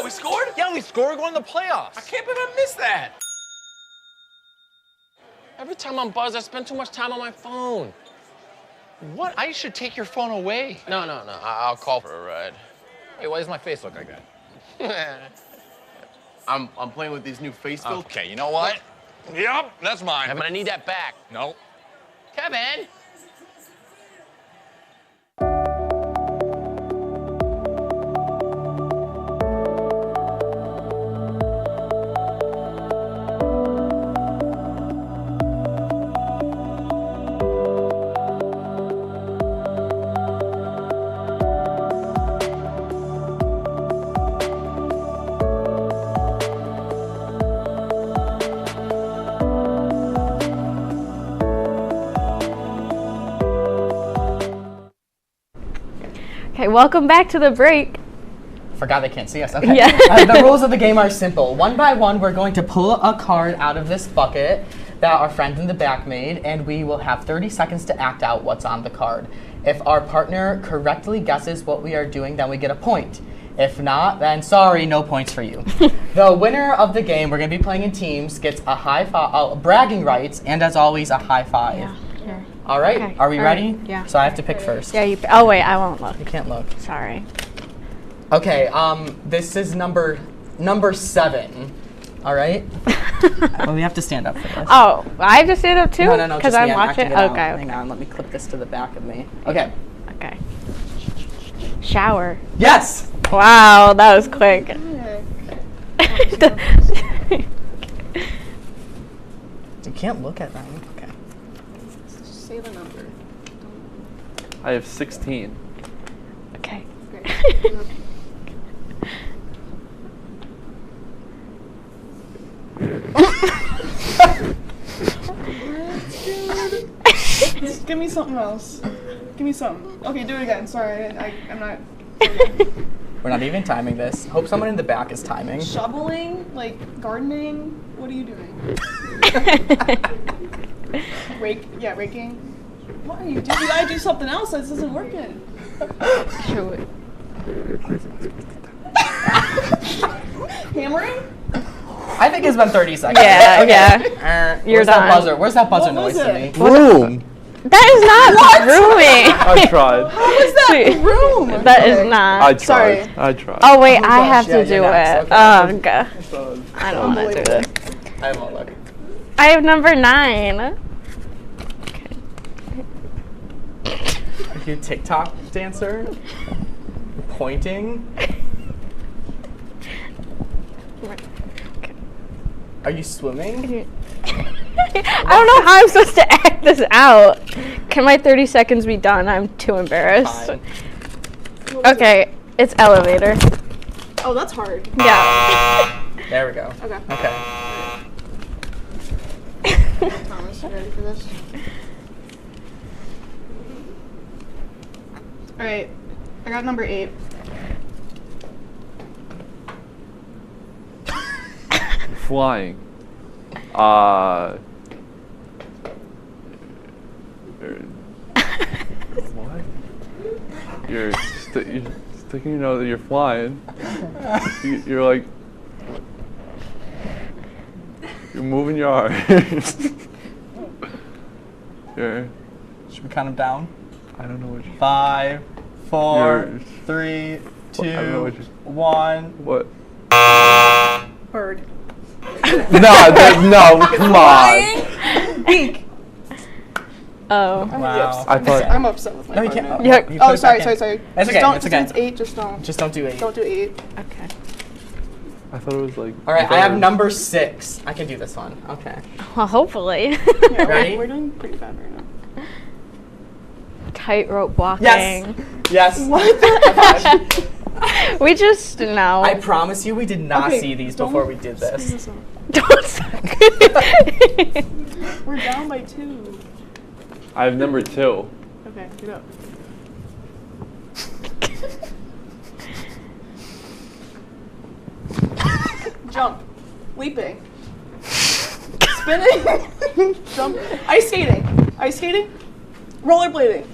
We scored? Yeah, we scored. We're going to the playoffs. I can't believe I missed that. Every time I'm buzzed, I spend too much time on my phone. What? I should take your phone away. No. I'll call for a ride. Hey, why does my face look like that? I'm playing with these new face filters. Okay, you know what? Yep, that's mine. But I need that back. No. Kevin! Okay, welcome back to the break. Forgot they can't see us. Okay. Yeah. The rules of the game are simple. One by one, we're going to pull a card out of this bucket that our friend in the back made, and we will have 30 seconds to act out what's on the card. If our partner correctly guesses what we are doing, then we get a point. If not, then sorry, no points for you. The winner of the game, we're going to be playing in teams, gets a high five, bragging rights, and as always, a high five. Yeah. Here. All right, Okay. are we All ready? right. Yeah. So I have to pick first. Yeah, oh wait, I won't look. You can't look. Sorry. Okay, this is number 7. All right? Well, we have to stand up for this. Oh, I have to stand up too? No, Because just I'm me, watching. acting it out. Okay. Hang on, let me clip this to the back of me. Okay. Okay. Shower. Yes! Wow, that was quick. You can't look at them. Okay. Just say the number. I have 16. Okay. Just give me something else. Give me something. Okay, do it again. Sorry, I'm not. We're not even timing this. Hope someone in the back is timing. Shoveling? Like gardening? What are you doing? Raking. What are you doing? You gotta do something else. This isn't working. Hammering? I think it's been 30 seconds. Yeah, okay. yeah. You're Where's done. that buzzer? Where's that buzzer What was noise to it? me? Room. That is not rooming. I tried. How is that room? That is not. I tried. Sorry. I tried. Oh wait, Oh I gosh, have yeah, to do you're next. it. Okay. Oh god. I don't want to do this. I won't look. I have number 9. Are you a TikTok dancer? Pointing? Are you swimming? I don't know how I'm supposed to act this out. Can my 30 seconds be done? I'm too embarrassed. Fine. Okay, it's elevator. Oh, that's hard. Yeah. There we go. Okay. Okay. Thomas, you ready for this? Alright, I got number 8. Flying. What? You're sticking your nose. You're flying. You're like. You're moving your arms. You're. Should we count them down? I don't know what you. 5, 4, 3, 2, I don't know what you. 1. What? Bird. No, come on. Beak. Oh. Wow. I thought. I'm upset with my No, you partner. can't. Yeah. You Oh, put it sorry. back in. It's It's just okay. don't, It's okay. Since 8, just don't. Just don't do 8. Don't do 8. Okay. I thought it was like. All right, I have number 6. I can do this one. Okay. Well, hopefully. Yeah, Ready? We're doing pretty bad right now. Tightrope walking. Yes. Yes. What the We just know. I promise you we did not Okay, see these don't before we did screw this. this up. Don't suck. We're down by 2. I have number 2. Okay, get up. Jump. Leaping. Spinning. Jump. Ice skating. Ice skating. Rollerblading.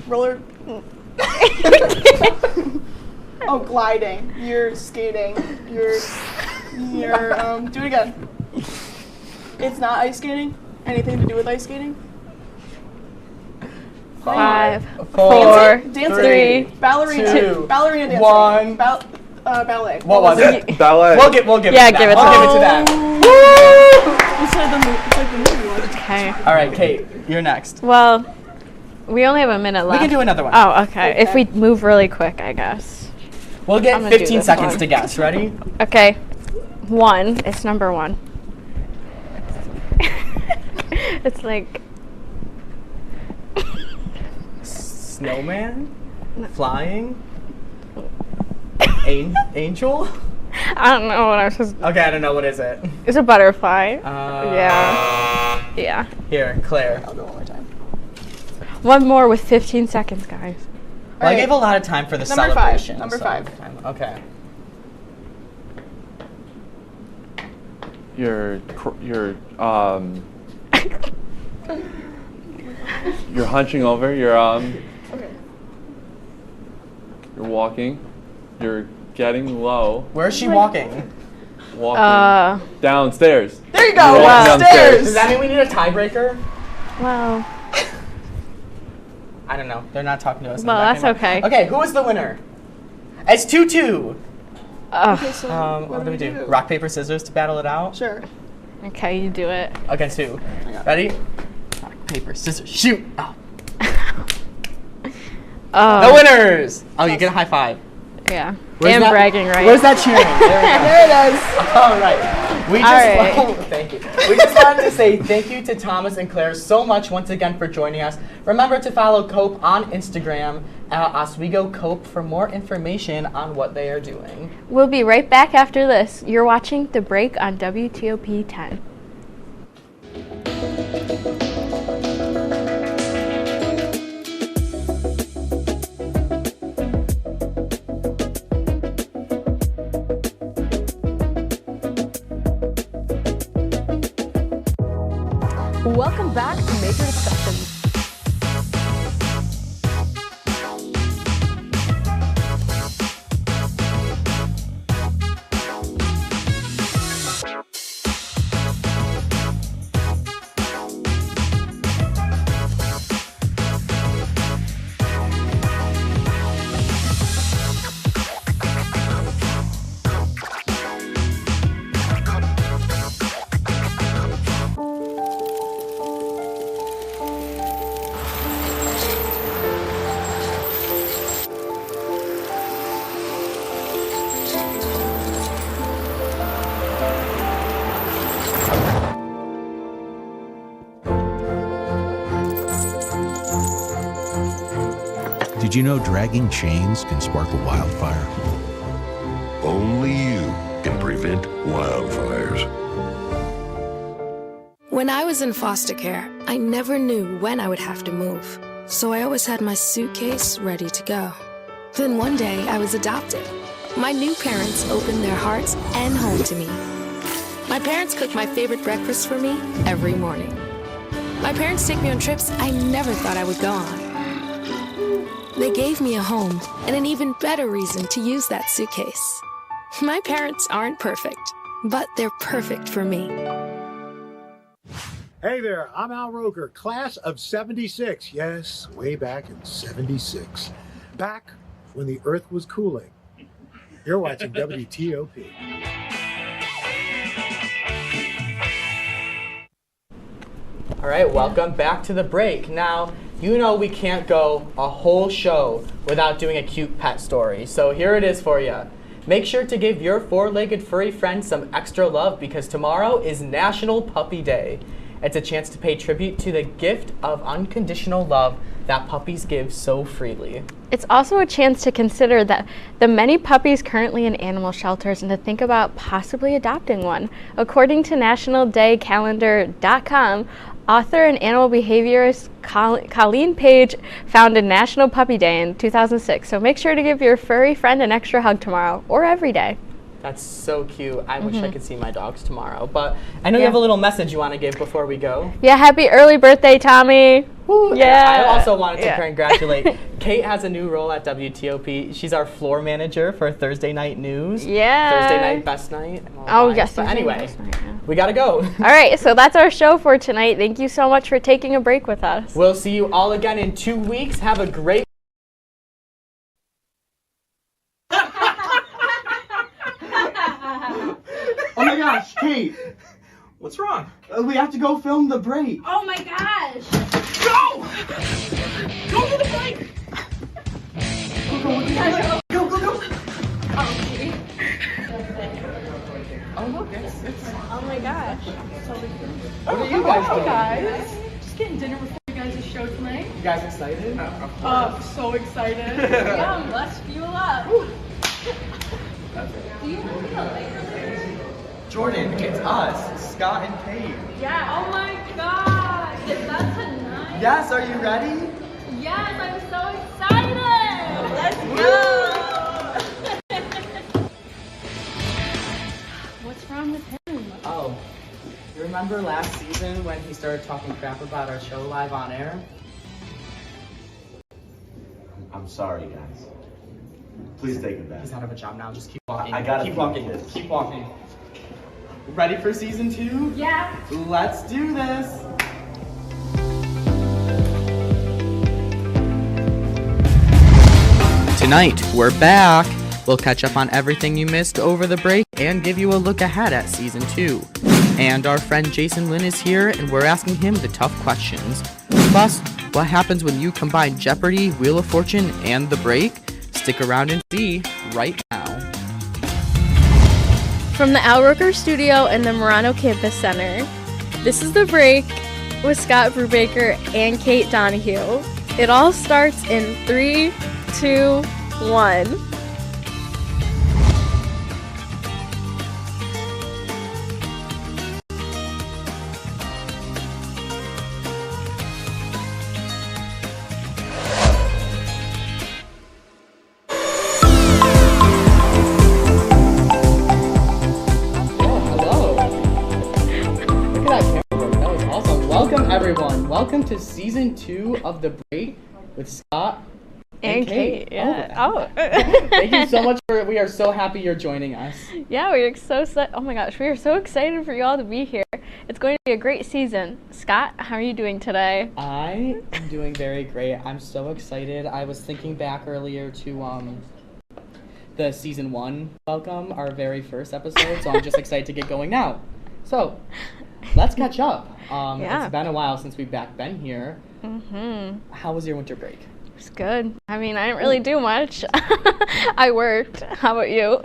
Oh, gliding. You're skating. You're do it again. It's not ice skating? Anything to do with ice skating? 5, 4, Dancing. 3, Ballerina. 2, Ballerina dancing. 1. Ballet. What was it? Ballet. We'll give it to Yeah, that. give it to We'll him. give it to that. It's like the movie one. Okay. All right, Kate, you're next. Well, we only have a minute left. We can do another one. Oh, okay. If we move really quick, I guess. We'll I'm get gonna do 15 this seconds one. to guess. Ready? Okay. 1. It's number 1. It's like Snowman? Flying? Angel? I don't know what I was supposed to. Okay, I don't know. What is it? It's a butterfly. Yeah. Yeah. Here, Claire. I'll go one more time. One more with 15 seconds, guys. Well, I gave a lot of time for the Number 5. celebration. Number so- 5. Okay. You're hunching over. You're walking. You're getting low. Where's she walking? Walking downstairs. There you You're go. walking downstairs. Does that mean we need a tiebreaker? Well. I don't know. They're not talking to us. Well, that's okay. Okay, who is the winner? It's 2-2. Okay, so What do we do? Rock, paper, scissors to battle it out? Sure. Okay, you do it. Against who? Ready? Rock, paper, scissors, shoot. Oh. The winners! Oh, you get a high five. Yeah. Where's Damn that- bragging, right? Where's that cheering? There it is. All right. We just All right. thank you. We just wanted to say thank you to Thomas and Claire so much once again for joining us. Remember to follow Cope on Instagram at Oswego Cope for more information on what they are doing. We'll be right back after this. You're watching The Break on WTOP 10. Welcome back to Major Discussions. Did you know dragging chains can spark a wildfire? Only you can prevent wildfires. When I was in foster care, I never knew when I would have to move. So I always had my suitcase ready to go. Then one day I was adopted. My new parents opened their hearts and home to me. My parents cook my favorite breakfast for me every morning. My parents take me on trips I never thought I would go on. They gave me a home and an even better reason to use that suitcase. My parents aren't perfect, but they're perfect for me. Hey there, I'm Al Roker, class of 76. Yes, way back in 76. Back when the earth was cooling. You're watching WTOP. All right, welcome back to The Break. Now, you know we can't go a whole show without doing a cute pet story. So here it is for you. Make sure to give your four-legged furry friend some extra love because tomorrow is National Puppy Day. It's a chance to pay tribute to the gift of unconditional love that puppies give so freely. It's also a chance to consider that the many puppies currently in animal shelters and to think about possibly adopting one. According to nationaldaycalendar.com, author and animal behaviorist Colleen Page founded National Puppy Day in 2006. So make sure to give your furry friend an extra hug tomorrow or every day. That's so cute. I wish I could see my dogs tomorrow. But I know you have a little message you want to give before we go. Yeah, happy early birthday, Tommy. Woo. Yeah. I also wanted to congratulate. Kate has a new role at WTOP. She's our floor manager for Thursday Night News. Yeah. Thursday night, best night. Oh, yes. But anyway, we got to go. All right, so that's our show for tonight. Thank you so much for taking a break with us. We'll see you all again in 2 weeks. Have a great Oh my gosh, Kate! What's wrong? We have to go film the break. Oh my gosh! Go! Go to the break! Go! Okay. Oh look, it's Oh my gosh. What are you guys doing? Guys, just getting dinner before you guys' show tonight. You guys excited? So excited. Yeah, let's fuel up. Do you want to feel later? Jordan, it's us, Scott and Kate. Yeah. Oh my gosh. Is that tonight? Yes, are you ready? Yes, I'm so excited. Let's go. What's wrong with him? Oh, you remember last season when he started talking crap about our show live on air? I'm sorry, guys. Please take it back. He's out of a job now. Just keep walking. I gotta keep feed walking. kids. Keep walking. Ready for season 2? Yeah. Let's do this. Tonight, we're back. We'll catch up on everything you missed over the break and give you a look ahead at season 2. And our friend Jason Lynn is here, and we're asking him the tough questions. Plus, what happens when you combine Jeopardy, Wheel of Fortune, and the break? Stick around and see right now. From the Al Roker Studio and the Murano Campus Center, this is The Break with Scott Brubaker and Kate Donahue. It all starts in 3, 2, 1. Welcome to season 2 of The Break with Scott and Kate. Yeah. Oh. Thank you so much we are so happy you're joining us. Yeah, oh my gosh, we are so excited for you all to be here. It's going to be a great season. Scott, how are you doing today? I am doing very great. I'm so excited. I was thinking back earlier to the season 1 welcome, our very first episode, so I'm just excited to get going now. So, let's catch up. It's been a while since we've been here. How was your winter break? It was good. I mean, I didn't really do much. I worked. How about you?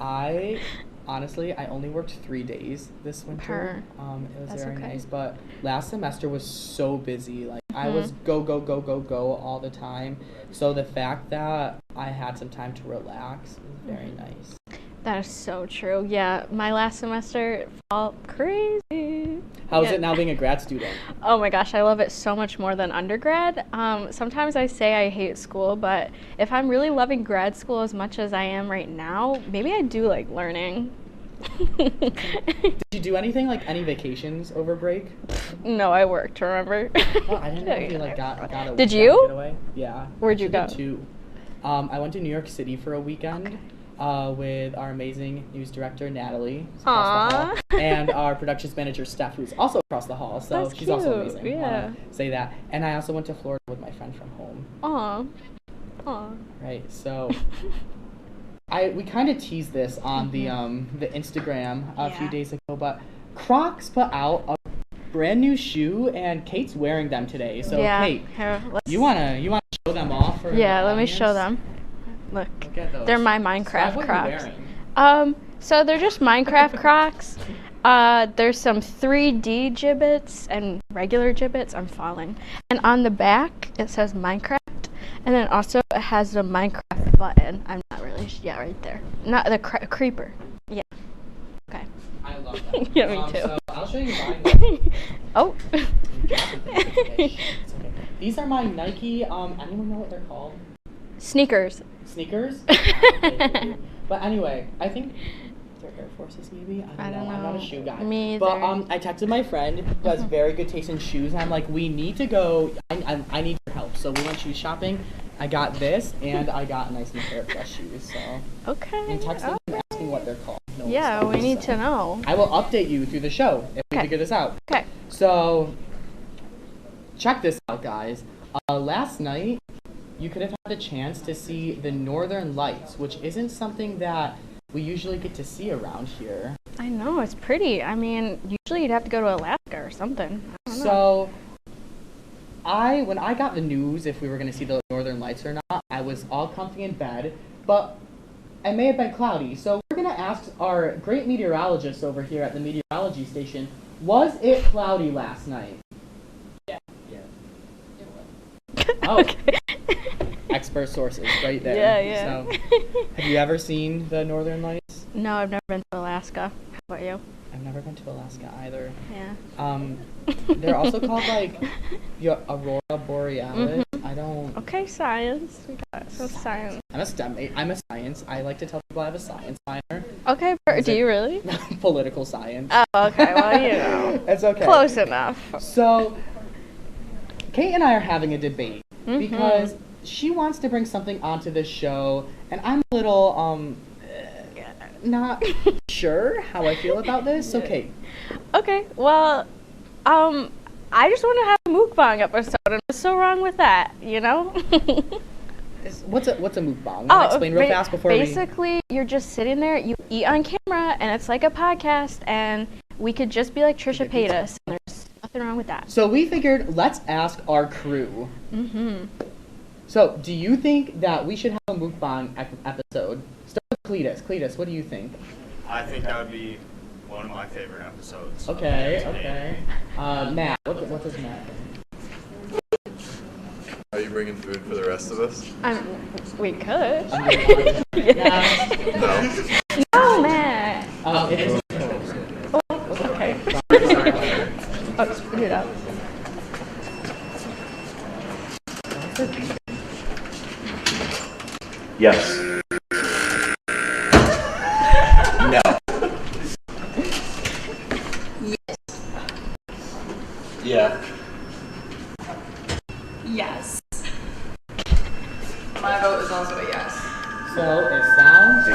I only worked 3 days this winter. It was very nice, but last semester was so busy. Like I was go all the time. So the fact that I had some time to relax was very nice. That is so true. Yeah, my last semester felt crazy. How is it now being a grad student? Oh my gosh, I love it so much more than undergrad. Sometimes I say I hate school, but if I'm really loving grad school as much as I am right now, maybe I do like learning. Did you do anything, like any vacations over break? No, I worked, remember? Oh, I didn't know if you like got a Did you? Getaway. Yeah. Where'd you go? I went to New York City for a weekend. With our amazing news director, Natalie, across the hall, and our productions manager, Steph, who's also across the hall, so That's she's cute. also amazing. Yeah. Say that. And I also went to Florida with my friend from home. Aw. Right, so we kind of teased this on the Instagram a few days ago, but Crocs put out a brand new shoe, and Kate's wearing them today. So Kate, you wanna show them off? For let me show them. Look at those. They're my Minecraft What Crocs. are you wearing? So they're just Minecraft Crocs. There's some 3D gibbets and regular gibbets. I'm falling. And on the back, it says Minecraft. And then also it has the Minecraft button. I'm not really yeah, right there. Not the creeper. Yeah. Okay. I love that. Yeah, me too. So I'll show you mine. Oh. Okay. These are my Nike, anyone know what they're called? Sneakers. Sneakers? But anyway, I think they're Air Forces maybe? I don't know. I'm not a shoe guy. Me either. But I texted my friend who has very good taste in shoes, and I'm like, we need to go, I need your help. So we went shoe shopping. I got this, and I got a nice new pair of fresh shoes. So okay. And texted them asking what they're called. No yeah, we need to know. I will update you through the show if we figure this out. Okay. So check this out, guys. Last night, you could have had the chance to see the Northern Lights, which isn't something that we usually get to see around here. I know, it's pretty. I mean, usually you'd have to go to Alaska or something. I don't know. So, when I got the news if we were going to see the Northern Lights or not, I was all comfy in bed, but it may have been cloudy. So we're going to ask our great meteorologist over here at the meteorology station, was it cloudy last night? Yeah. Oh. Okay. Expert sources right there. Yeah. So, have you ever seen the Northern Lights? No, I've never been to Alaska. How about you? I've never been to Alaska either. Yeah. They're also called like Aurora Borealis. I don't. Okay, science. We got some science. I'm a STEM. I'm a science. I like to tell people I have a science minor. Okay, do you really? Political science. Oh, okay. Well, you know. It's okay. Close enough. So, Kate and I are having a debate because she wants to bring something onto this show, and I'm a little not sure how I feel about this. So, Kate. Okay. Well, I just want to have a mukbang episode, and what's so wrong with that? You know. What's a mukbang? Explain real fast before basically, you're just sitting there, you eat on camera, and it's like a podcast, and we could just be like Trisha Paytas, and there's nothing wrong with that. So we figured, let's ask our crew. So, do you think that we should have a mukbang episode? Start with Cletus. Cletus, what do you think? I think that would be one of my favorite episodes. Okay. Matt, what does Matt think? Are you bringing food for the rest of us? We could. No. No, Matt. It is. Okay. Oh, spit it out. Yes. No. Yeah. Yes. My vote is also a yes. So it sounds.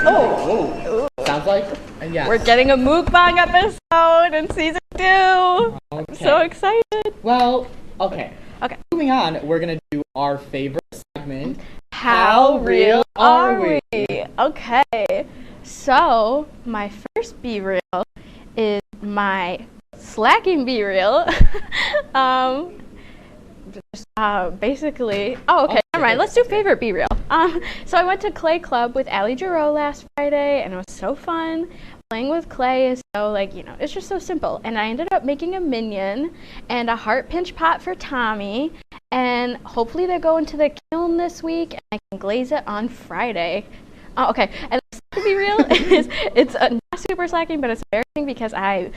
Sounds like a yes. We're getting a mukbang episode in season 2. I'm so excited. Well, okay. Okay. Moving on, we're gonna do our favorite segment. How real are we? Okay. So my first Be Real is my slacking Be Real. Basically, never mind. Let's do favorite Be Real. So I went to Clay Club with Allie Giroux last Friday, and it was so fun. Playing with clay is so, it's just so simple. And I ended up making a minion and a heart pinch pot for Tommy. And hopefully they go into the kiln this week, and I can glaze it on Friday. Oh, okay. And to be real, it's not super slacking, but it's embarrassing because I'm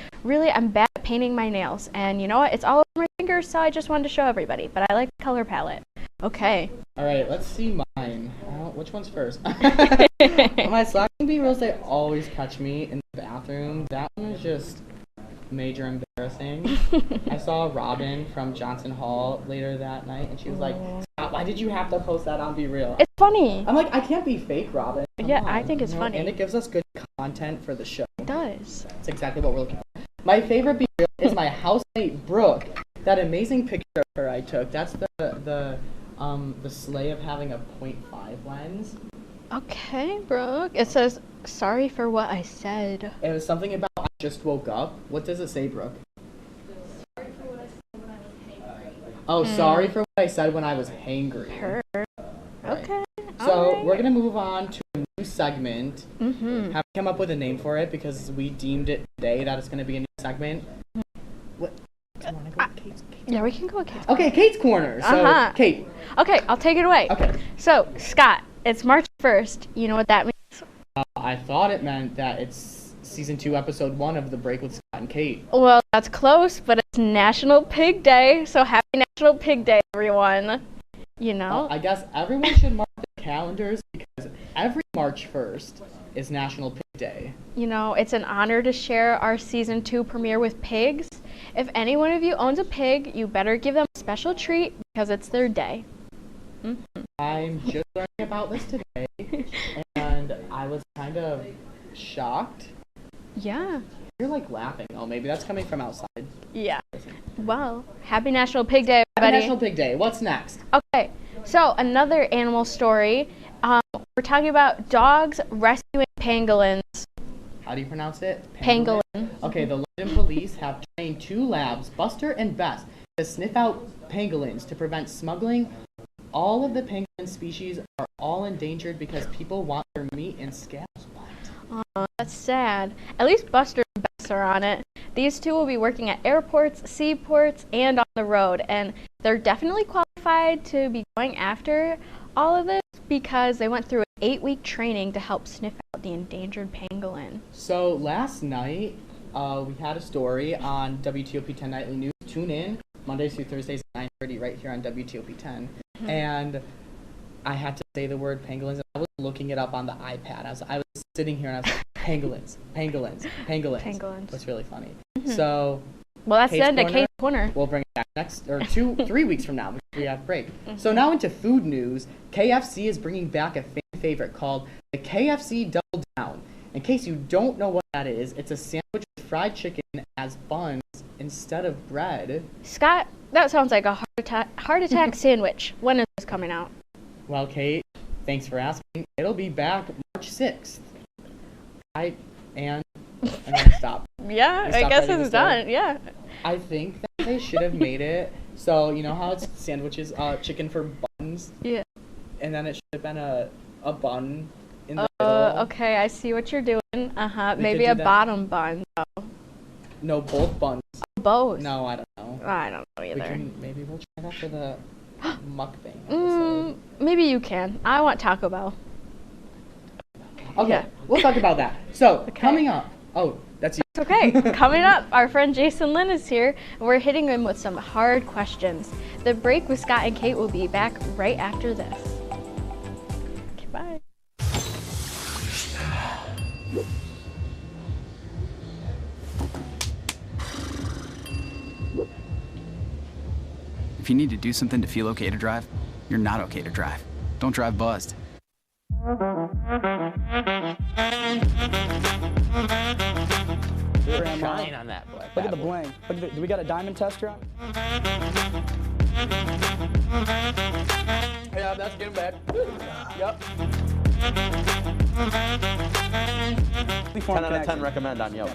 bad at painting my nails. And you know what? It's all over my fingers, so I just wanted to show everybody. But I like the color palette. Okay. All right, let's see mine. Which one's first? My slacking Be Reals, they always catch me in the bathroom. That one is just major embarrassing. I saw Robin from Johnson Hall later that night, and she was like, "Stop, why did you have to post that on Be Real?" It's funny. I'm like, I can't be fake, Robin. Come on, I think it's funny. And it gives us good content for the show. It does. That's exactly what we're looking for. My favorite Be Real is my housemate Brooke. That amazing picture of her I took. That's the sleigh of having a 0.5 lens. Okay, Brooke. It says, "Sorry for what I said." It was something about I just woke up. What does it say, Brooke? Sorry for what I said when I was hangry. Oh, sorry for what I said when I was hangry. Her. Right. Okay. So we're gonna move on to new segment. Mm-hmm. Have come up with a name for it because we deemed it today that it's going to be a new segment. What? Do you want to go with Kate's? Yeah, we can go with Kate's. Okay, Kate's Corner. So, Kate. Okay, I'll take it away. Okay. So, Scott, it's March 1st. You know what that means? I thought it meant that it's season 2, episode 1 of The Break with Scott and Kate. Well, that's close, but it's National Pig Day. So, happy National Pig Day, everyone. You know? I guess everyone should mark their calendars because every March 1st is National Pig Day. You know, it's an honor to share our season 2 premiere with pigs. If any one of you owns a pig, you better give them a special treat because it's their day. Mm-hmm. I'm just learning about this today, and I was kind of shocked. Yeah. You're like laughing. Oh, maybe that's coming from outside. Yeah. Well, happy National Pig Day, everybody. Happy National Pig Day. What's next? Okay, so another animal story. We're talking about dogs rescuing pangolins. How do you pronounce it? Pangolin. Okay, the London police have trained 2 labs, Buster and Bess, to sniff out pangolins to prevent smuggling. All of the pangolin species are all endangered because people want their meat and scales. Oh, that's sad. At least Buster and Bess are on it. These 2 will be working at airports, seaports, and on the road, and they're definitely qualified to be going after all of this because they went through an 8-week training to help sniff out the endangered pangolin. So last night, we had a story on WTOP 10 Nightly News. Tune in Mondays through Thursdays at 9:30 right here on WTOP 10. Mm-hmm. And I had to say the word pangolins. I was looking it up on the iPad. I was sitting here and I was like, pangolins, pangolins, pangolins. Pangolins. That's really funny. Mm-hmm. So, well, that's the end of Kate's Corner. We'll bring it back next, or 3 weeks from now, because we have break. Mm-hmm. So now into food news. KFC is bringing back a fan favorite called the KFC Double Down. In case you don't know what that is, it's a sandwich with fried chicken as buns instead of bread. Scott, that sounds like a heart attack sandwich. When is this coming out? Well, Kate, thanks for asking. It'll be back March 6th. I'm gonna stop. Yeah, I guess it's done. Yeah. I think that they should have made it so you know how it's sandwiches, chicken for buns. Yeah. And then it should have been a bun in the middle. Okay, I see what you're doing. Maybe a bottom bun. Though. No, both buns. Both. No, I don't know. I don't know either. Maybe we'll try that for the mukbang episode. Maybe you can. I want Taco Bell. Okay, yeah. We'll talk about that. So, coming up. Oh, that's you. It's okay. Coming up, our friend Jason Lynn is here, and we're hitting him with some hard questions. The Break with Scott and Kate will be back right after this. Okay, bye. If you need to do something to feel okay to drive, you're not okay to drive. Don't drive buzzed. Shine on that boy. Look at the bling. Look at do we got a diamond tester on? Yeah, that's getting bad. Yep. 10 out of 10 recommend on Yelp.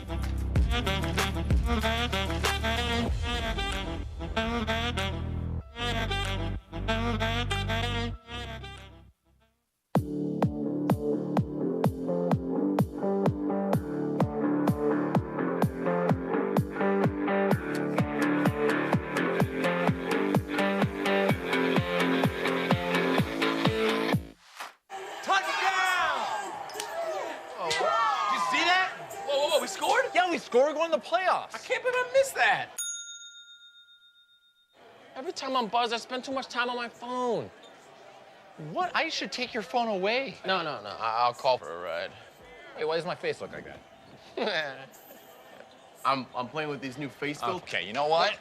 We're going to the playoffs. I can't believe I missed that. Every time I'm buzzed, I spend too much time on my phone. What? I should take your phone away. No. I'll call for a ride. Wait, why does my face look like that? I'm playing with these new face filters. Okay, you know what?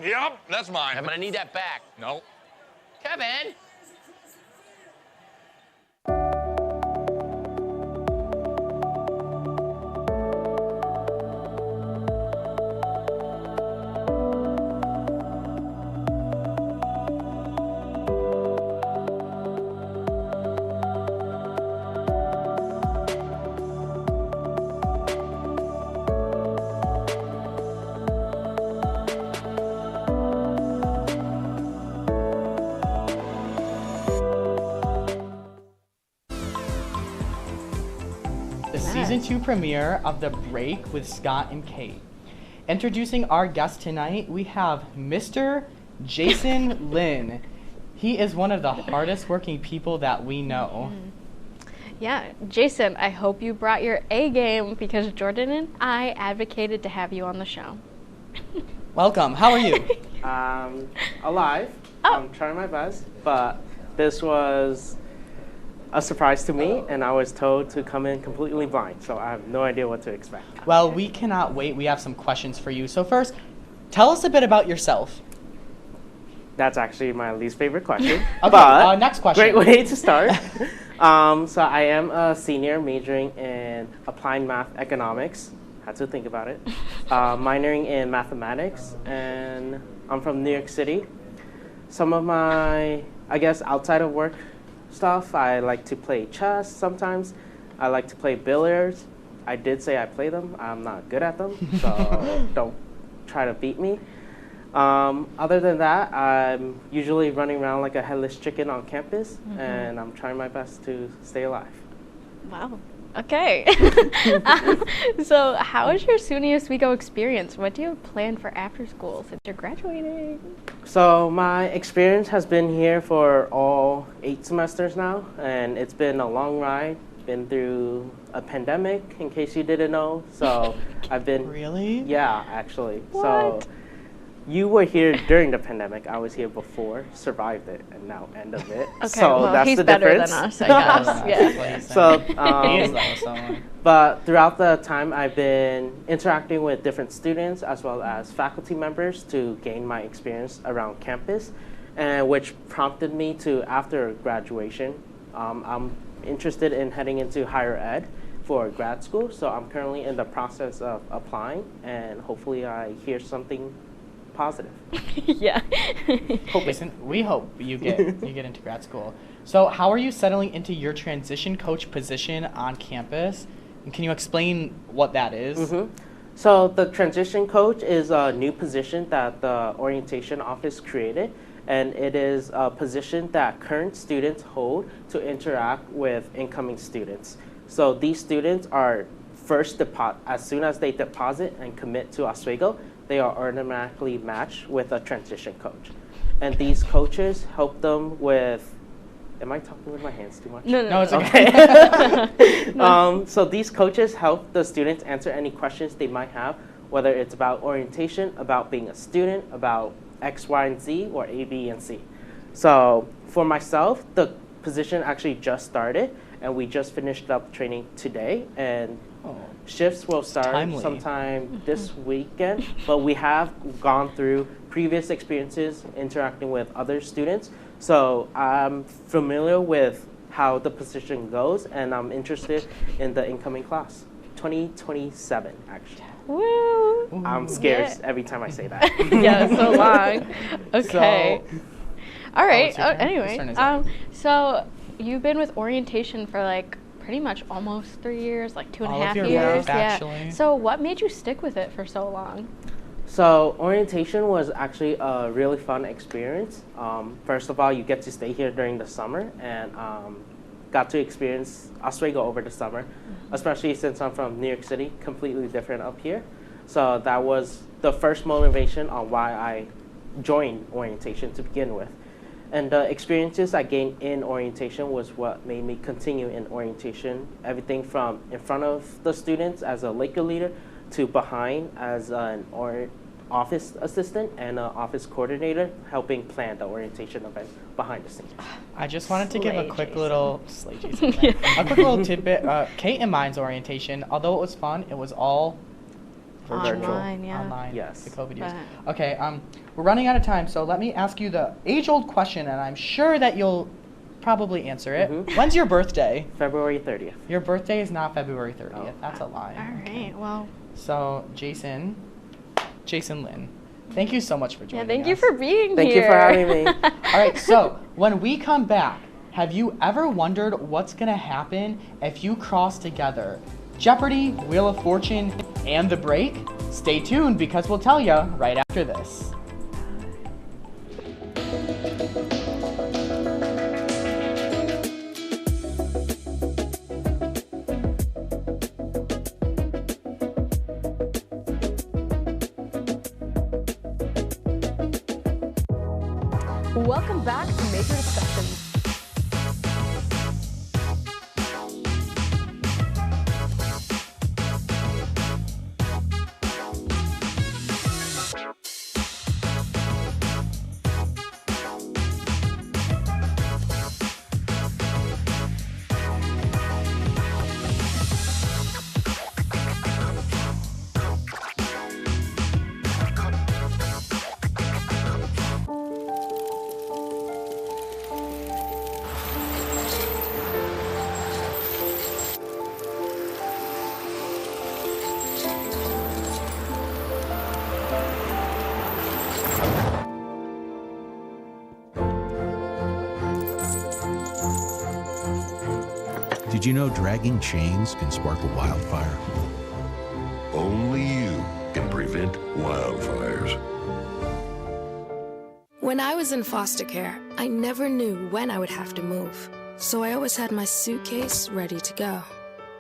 Yep, that's mine. Kevin, I need that back. No. Kevin! 2 premiere of The Break with Scott and Kate. Introducing our guest tonight, we have Mr. Jason Lin. He is one of the hardest working people that we know. Yeah, Jason, I hope you brought your A game because Jordan and I advocated to have you on the show. Welcome. How are you? Alive. I'm trying my best, but this was a surprise to me, and I was told to come in completely blind, so I have no idea what to expect. Well, we cannot wait. We have some questions for you. So first, tell us a bit about yourself. That's actually my least favorite question. Okay, but next question. Great way to start. So I am a senior majoring in applied math economics. Had to think about it. Minoring in mathematics, and I'm from New York City. Some of my, I guess, outside of work stuff, I like to play chess sometimes. I like to play billiards. I did say I play them. I'm not good at them, so don't try to beat me. Other than that, I'm usually running around like a headless chicken on campus, and I'm trying my best to stay alive. Wow. Okay. So how was your SUNY Oswego experience? What do you plan for after school since you're graduating? So my experience has been here for all 8 semesters now, and it's been a long ride. Been through a pandemic, in case you didn't know. So I've been... Really? Yeah, actually. What? So you were here during the pandemic. I was here before, survived it, and now end of it. Okay, so well, that's he's the better difference. than us, I guess. Yeah. So, but throughout the time, I've been interacting with different students as well as faculty members to gain my experience around campus, and which prompted me to, after graduation, I'm interested in heading into higher ed for grad school. So I'm currently in the process of applying, and hopefully I hear something positive. Yeah. Listen, we hope you get into grad school. So how are you settling into your transition coach position on campus? And can you explain what that is? So the transition coach is a new position that the orientation office created, and it is a position that current students hold to interact with incoming students. So these students are first as soon as they deposit and commit to Oswego, they are automatically matched with a transition coach. And these coaches help them with, am I talking with my hands too much? No, it's okay. So these coaches help the students answer any questions they might have, whether it's about orientation, about being a student, about X, Y, and Z, or A, B, and C. So for myself, the position actually just started, and we just finished up training today, and shifts will start sometime this weekend, but we have gone through previous experiences interacting with other students. So I'm familiar with how the position goes, and I'm interested in the incoming class, 2027, actually. Woo! I'm scared every time I say that. Yeah, so long. Okay. So, all right. your turn? Anyway, Whose turn is it? so you've been with orientation for like pretty much almost 3 years, like 2.5 All of your years. life, actually. So what made you stick with it for so long? So orientation was actually a really fun experience. First of all, you get to stay here during the summer, and got to experience Oswego over the summer, especially since I'm from New York City, completely different up here. So that was the first motivation on why I joined orientation to begin with. And the experiences I gained in orientation was what made me continue in orientation. Everything from in front of the students as a Laker leader to behind as an office assistant and an office coordinator, helping plan the orientation event behind the scenes. I just wanted to give a quick little Yeah. a quick little tidbit. Kate and mine's orientation, although it was fun, it was all virtual, Online, yeah. online. Yes. The COVID years. Okay, we're running out of time, so let me ask you the age-old question, and I'm sure that you'll probably answer it. When's your birthday? February 30th. Your birthday is not February 30th. That's a lie. All right. Well. So Jason Lin, thank you so much for joining us. Yeah, thank you for being Thank here. you for having me. All right, so when we come back, have you ever wondered what's gonna happen if you cross together Jeopardy, Wheel of Fortune, and The Break? Stay tuned because we'll tell you right after this. Welcome back to Major Discussions. Did you know dragging chains can spark a wildfire? Only you can prevent wildfires. When I was in foster care, I never knew when I would have to move. So I always had my suitcase ready to go.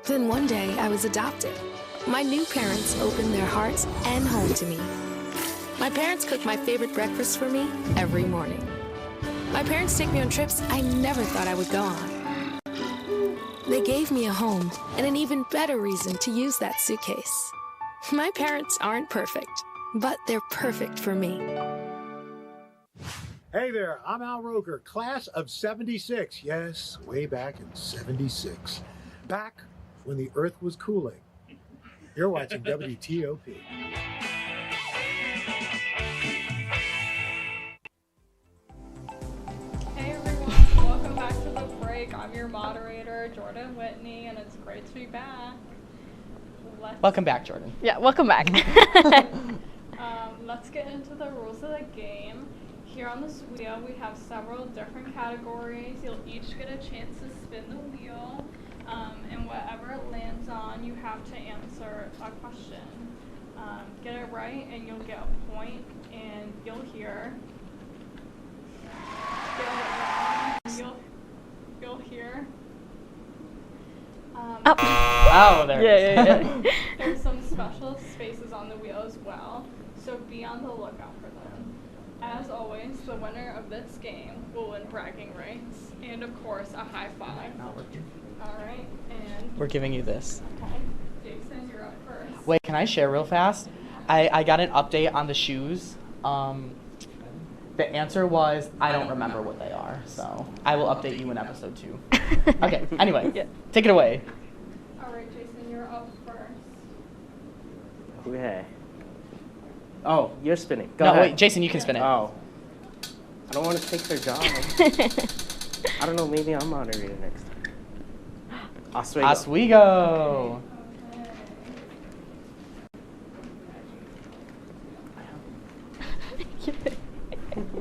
Then one day I was adopted. My new parents opened their hearts and home to me. My parents cook my favorite breakfast for me every morning. My parents take me on trips I never thought I would go on. They gave me a home and an even better reason to use that suitcase. My parents aren't perfect, but they're perfect for me. Hey there, I'm Al Roker, class of 76. Yes, way back in 76. Back when the earth was cooling. You're watching WTOP. Hey everyone, welcome back to The Break. I'm your moderator, Jordan Whitney, and it's great to be back. Welcome back, Jordan. Yeah, welcome back. Let's get into the rules of the game. Here on this wheel, we have several different categories. You'll each get a chance to spin the wheel, and whatever it lands on, you have to answer a question. Get it right, and you'll get a point, and you'll hear. Get it wrong, you'll hear. Oh, there it is. Yeah. There's some special spaces on the wheel as well, so be on the lookout for them. As always, the winner of this game will win bragging rights and, of course, a high five. All right, and We're giving you this. okay, Jason, you're up first. Wait, can I share real fast? I got an update on the shoes. The answer was, I don't remember what they are, so I will update you in episode 2. Okay, anyway, take it away. All right, Jason, you're up first. Okay. Oh, you're spinning. Go No, ahead. wait, Jason, you can spin it. Oh. I don't want to take their job. I don't know, maybe I'm moderator next time. Oswego. Oswego.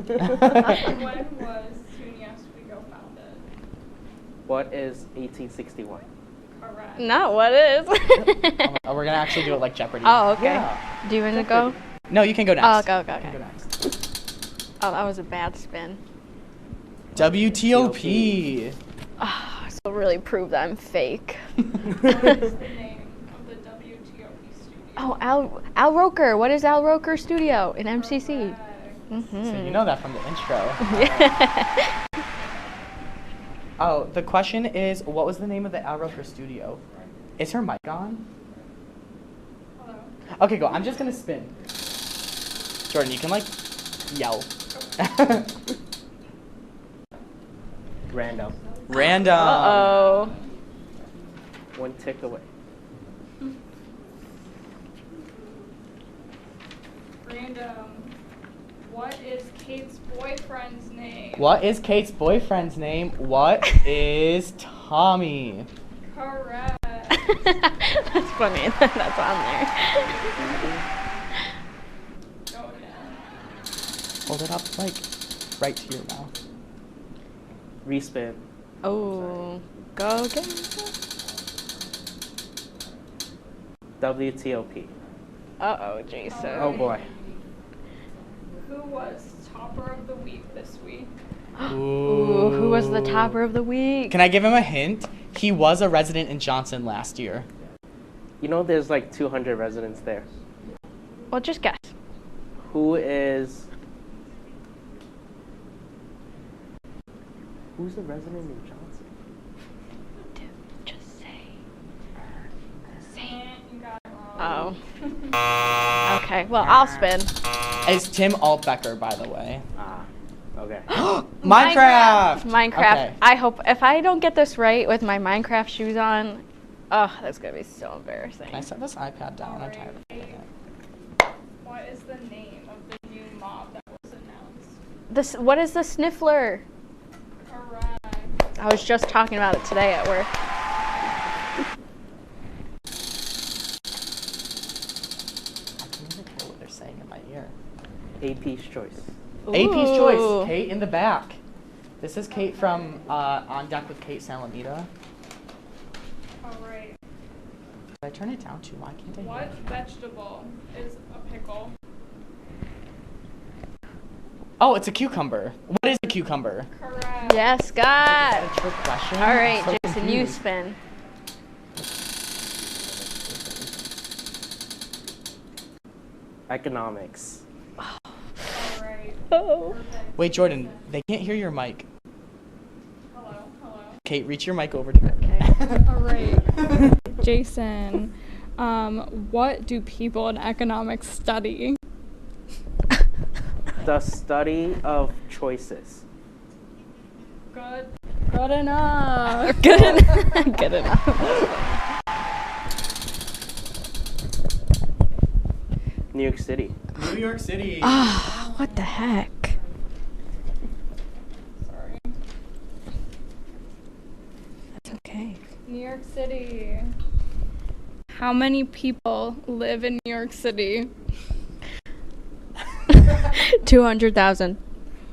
When was SUNY Oswego founded? What is 1861? Correct. Not what is. Oh, we're gonna actually do it like Jeopardy. Oh, okay. Yeah. Do you want to go? No, you can go next. Oh, okay, okay, You can okay. go next. Oh, that was a bad spin. WTOP. Oh, I still really prove that I'm fake. What is the name of the WTOP studio? Oh, Al Roker. What is Al Roker Studio in MCC? Mm-hmm. So you know that from the intro. Oh, the question is, what was the name of the Al Roker studio? Is her mic on? Hello. Okay, go. I'm just gonna spin. Jordan, you can like yell. Random. Random. Uh-oh. One tick away. Random. What is Kate's boyfriend's name? What is Kate's boyfriend's name? What is Tommy? Correct. That's funny. That's on there. Go again. Hold it up like right to your mouth. Respin. Oh, go again. WTOP. Uh-oh, Jason. Oh boy. Who was topper of the week this week? Ooh, who was the topper of the week? Can I give him a hint? He was a resident in Johnson last year. You know there's like 200 residents there. Well, just guess. Who is Who's the resident in Johnson? Just say. You got it wrong. Oh. Okay, well, I'll spin. It's Tim Altbecker, by the way. Okay. Minecraft! Minecraft. Okay. I hope, if I don't get this right with my Minecraft shoes on, oh, that's going to be so embarrassing. Can I set this iPad down? I'm tired of Alright. it. What is the name of the new mob that was announced? What is the Sniffler? Correct. I was just talking about it today at work. I can't even hear what they're saying in my ear. AP's choice. AP's choice. Kate in the back. This is Kate from On Deck with Kate Salamita. Alright. Did I turn it down too? Why can't I hear What it? vegetable is a pickle? Oh, it's a cucumber. What is a cucumber? Correct. Yes, Scott. Is that a trick question? All right, I'm so Jason, you confused. spin. Economics. Alright. Oh. Wait, Jordan, they can't hear your mic. Hello, hello. Kate, reach your mic over to her. Alright. Jason, what do people in economics study? The study of choices. Good. Good enough. Good enough. Good enough. New York City. New York City. Ah, what the heck? Sorry. That's okay. New York City. How many people live in New York City? 200,000.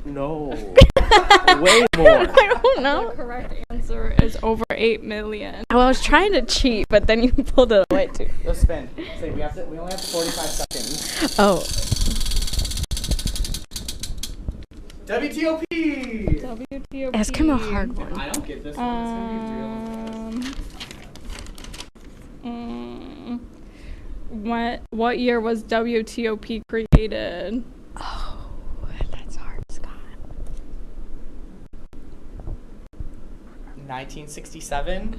No. Way more. I don't know. The correct answer is over 8 million. I was trying to cheat, but then you pulled it away too. Let's spin. Say we only have 45 seconds. Oh. WTOP. WTOP. Ask him a hard one. I don't get this one. It's gonna be real. What year was WTOP created? Oh, that's hard, Scott. 1967.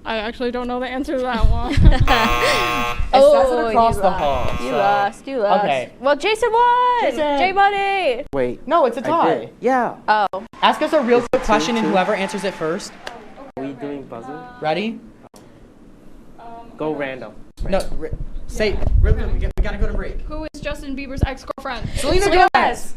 I actually don't know the answer to that one. It says it across the hall. You so- lost. You lost. Okay. Well, Jason won. Jason. J-Buddy. Wait. No, it's a I tie. did. Yeah. Oh. Ask us a real Is it quick question, and 2-2? whoever answers it first. Are we doing buzzing? Ready? Go random. No. Say. We gotta go to break. Who is Justin Bieber's ex-girlfriend? Selena Gomez.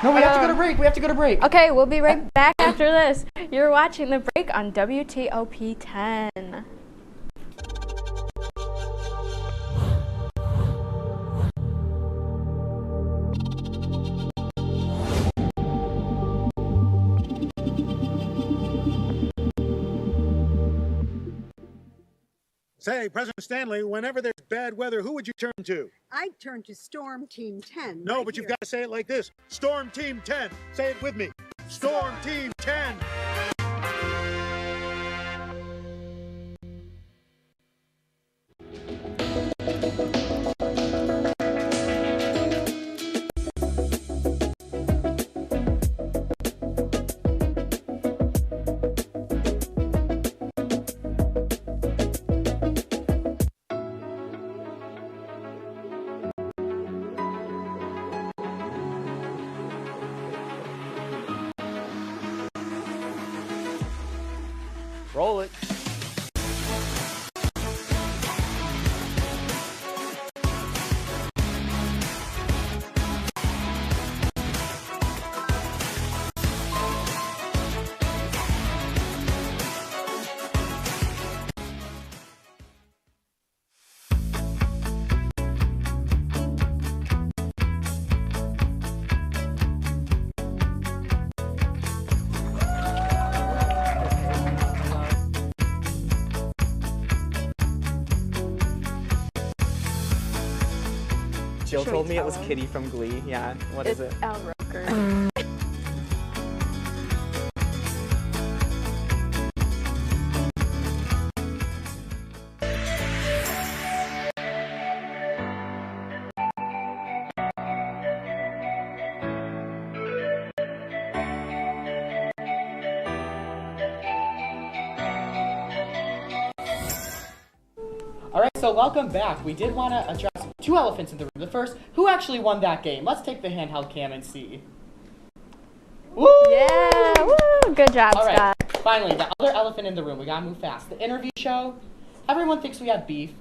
No, we have to go to break. We have to go to break. Okay, we'll be right back after this. You're watching The Break on WTOP 10. Say, President Stanley, whenever there's bad weather, who would you turn to? I'd turn to Storm Team 10. No, right but you've here. got to say it like this. Storm Team 10. Say it with me. Storm Team 10. Roll it. Jill Should we told me it tell was him? Kitty from Glee. Yeah. What is it? Al Roker. All right, so welcome back. We did want to address two elephants in the room. The first, who actually won that game? Let's take the handheld cam and see. Woo! Yeah, woo! Good job, All right, Scott. finally, the other elephant in the room. We gotta move fast. The interview show. Everyone thinks we have beef.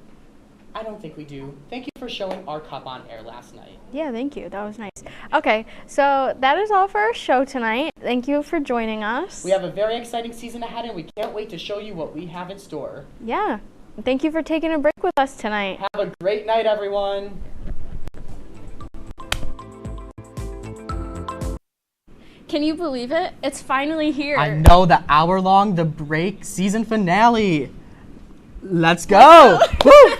I don't think we do. Thank you for showing our cup on air last night. Yeah, thank you. That was nice. Okay, so that is all for our show tonight. Thank you for joining us. We have a very exciting season ahead, and we can't wait to show you what we have in store. Yeah. Thank you for taking a break with us tonight. Have a great night, everyone. Can you believe it? It's finally here. I know, the hour-long The Break season finale. Let's go! Woo!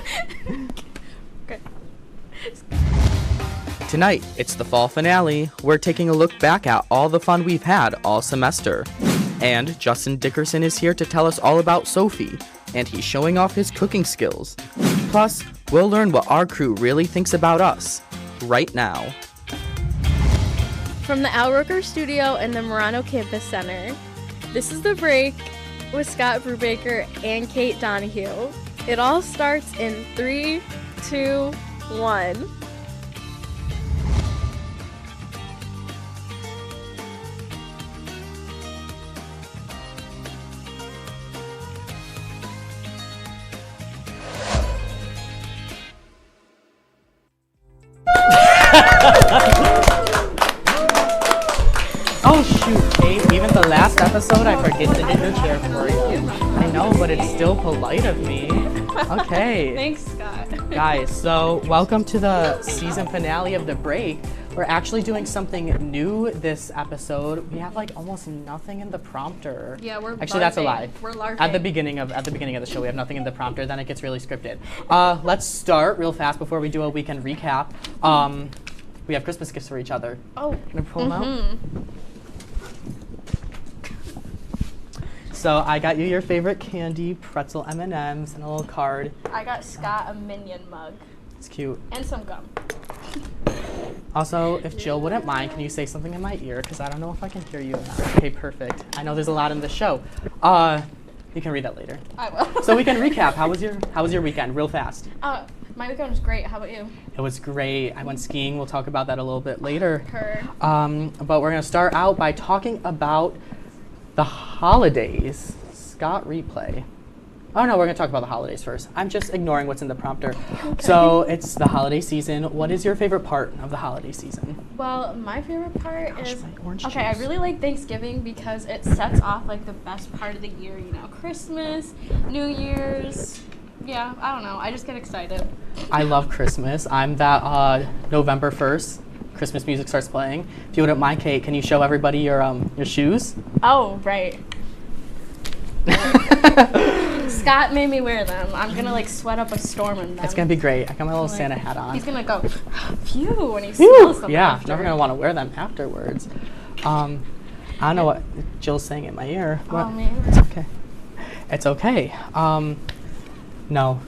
Tonight, it's the fall finale. We're taking a look back at all the fun we've had all semester. And Justin Dickerson is here to tell us all about Sophie, and he's showing off his cooking skills. Plus, we'll learn what our crew really thinks about us right now. From the Outrooker studio in the Murano Campus Center, this is The Break with Scott Brubaker and Kate Donahue. It all starts in 3, 2, 1. Oh shoot, Kate, even the last episode I forget to hit your chair for you. I know, but it's still polite of me. Okay. Thanks, Scott. Guys, so welcome to the season finale of The Break. We're actually doing something new this episode. We have like almost nothing in the prompter. Yeah, we're actually that's a lie. We're LARPing. At the beginning of the show, we have nothing in the prompter. Then it gets really scripted. Let's start real fast before we do a weekend recap. We have Christmas gifts for each other. Oh. Can I pull them out? So I got you your favorite candy, pretzel M&Ms, and a little card. I got Scott a Minion mug. It's cute. And some gum. Also, if Jill wouldn't mind, can you say something in my ear? Because I don't know if I can hear you or not. Okay, perfect. I know there's a lot in the show. You can read that later. I will. So we can recap. How was your weekend, real fast? My weekend was great. How about you? It was great. I went skiing. We'll talk about that a little bit later. Heard. But we're going to start out by talking about the holidays. Scott, replay. Oh no, we're going to talk about the holidays first. I'm just ignoring what's in the prompter. Okay. So it's the holiday season. What is your favorite part of the holiday season? Well, my favorite part is, orange okay, I juice. really like Thanksgiving because it sets off like the best part of the year, you know, Christmas, New Year's. Yeah, I don't know. I just get excited. I love Christmas. I'm that November 1st. Christmas music starts playing. If you wouldn't mind, Kate, can you show everybody your shoes? Oh, right. Scott made me wear them. I'm gonna like sweat up a storm in them. It's gonna be great. I got my little Santa hat on. He's gonna go, phew, when he smells them. Yeah, after. never gonna want to wear them afterwards. I don't know what Jill's saying in my ear. Oh man. It's okay. It's okay. No.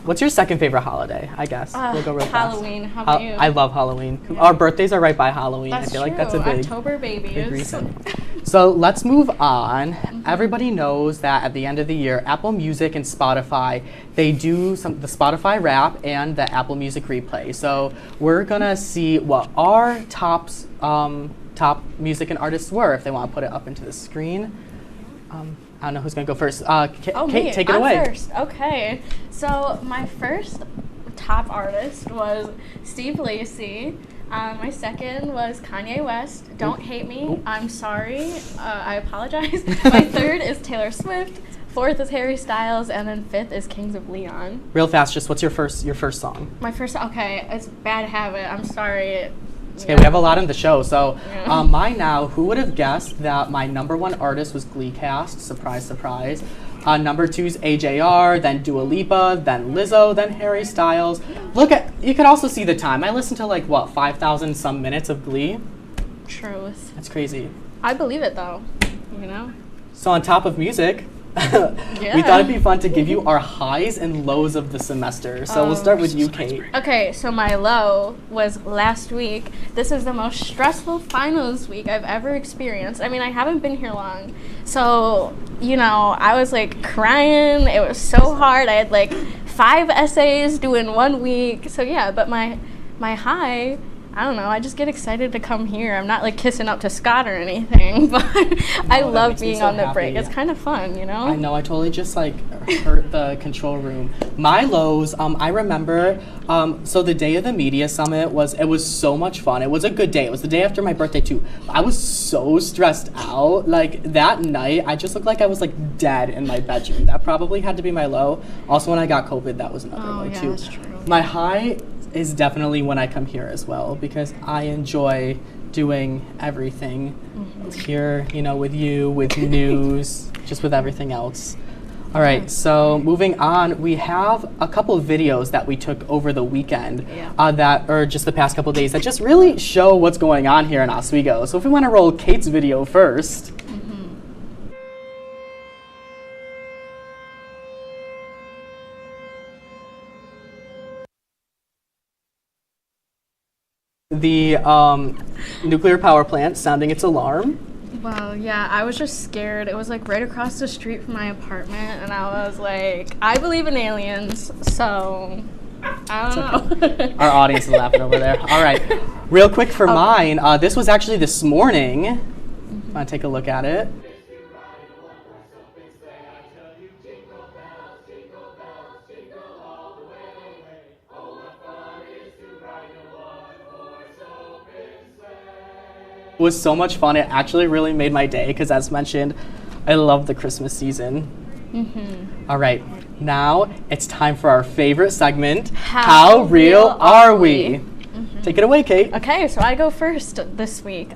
What's your second favorite holiday? I guess we'll go real fast. Halloween. How about you? I love Halloween. Yeah. Our birthdays are right by Halloween. That's I feel like true. that's a big October babies. big reason. So let's move on. Everybody knows that at the end of the year, Apple Music and Spotify, they do the Spotify Wrap and the Apple Music Replay. So we're gonna see what our top music and artists were, if they want to put it up into the screen. I don't know who's gonna go first. Kate, take it away. I'm first. Okay. So my first top artist was Steve Lacy. My second was Kanye West. Don't hate me. I'm sorry. I apologize. My third is Taylor Swift. Fourth is Harry Styles, and then fifth is Kings of Leon. Real fast, just what's your first song? My first. Okay, it's Bad Habit. I'm sorry. Okay, we have a lot in the show. So Yeah. mine now, who would have guessed that my number one artist was Glee Cast? Surprise, surprise. Number two is AJR, then Dua Lipa, then Lizzo, then Harry Styles. You can also see the time. I listened to 5,000 some minutes of Glee. Truth. That's crazy. I believe it though. You know. So on top of music, Yeah. we thought it'd be fun to give you our highs and lows of the semester. So we'll start with you, Kate. Okay, so my low was last week. This is the most stressful finals week I've ever experienced. I mean, I haven't been here long. So, I was crying. It was so hard. I had 5 essays due in 1 week. So yeah, but my high, I don't know, I just get excited to come here. I'm not like kissing up to Scott or anything, but I love being on the break. It's kind of fun, you know? I know, I totally just like hurt the control room. My lows, I remember, so the day of the media summit it was so much fun. It was a good day. It was the day after my birthday too. I was so stressed out. Like that night, I just looked like I was like dead in my bedroom. That probably had to be my low. Also when I got COVID, that was another low too. That's true. My high is definitely when I come here as well, because I enjoy doing everything here, you know, with you, with news, just with everything else. All right, so moving on, we have a couple of videos that we took over the weekend or just the past couple of days that just really show what's going on here in Oswego. So if we want to roll Kate's video first. The nuclear power plant sounding its alarm. Well, yeah, I was just scared. It was like right across the street from my apartment, and I was like, I believe in aliens, so I don't know. Our audience is laughing over there. All right, real quick for mine, this was actually this morning. Want to take a look at it? It was so much fun. It actually really made my day because, as mentioned, I love the Christmas season. All right, now it's time for our favorite segment, How Real Are We? Take it away, Kate. Okay, so I go first this week.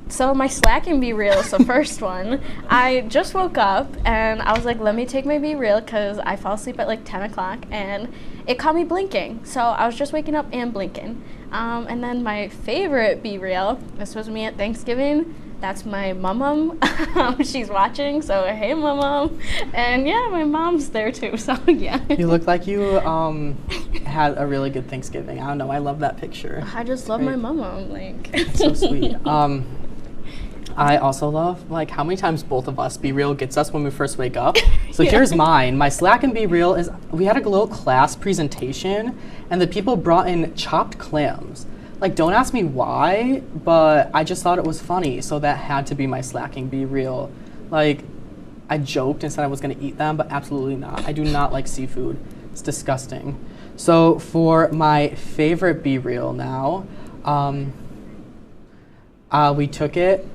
So my Slack and Be Real, so first one, I just woke up and I was like, let me take my Be Real because I fall asleep at like 10 o'clock and it caught me blinking. So I was just waking up and blinking. And then my favorite Be Real, this was me at Thanksgiving. That's my mum. She's watching, so hey mum. And yeah, my mom's there too, so yeah. You look like you had a really good Thanksgiving. I don't know, I love that picture. I just love my mum, like. So sweet. I also love like how many times both of us Be Real gets us when we first wake up. So here's mine. My Slack and Be Real is we had a little class presentation and the people brought in chopped clams. Like don't ask me why, but I just thought it was funny. So that had to be my Slack and Be Real. Like I joked and said I was gonna eat them, but absolutely not. I do not like seafood. It's disgusting. So for my favorite Be Real now, we took it.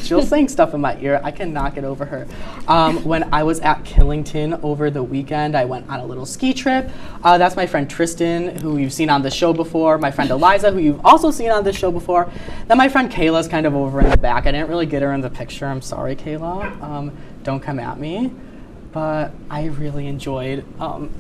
Jill's saying stuff in my ear. I cannot get over her. When I was at Killington over the weekend, I went on a little ski trip. That's my friend Tristan, who you've seen on the show before. My friend Eliza, who you've also seen on this show before. Then my friend Kayla's kind of over in the back. I didn't really get her in the picture. I'm sorry, Kayla. Don't come at me. But I really enjoyed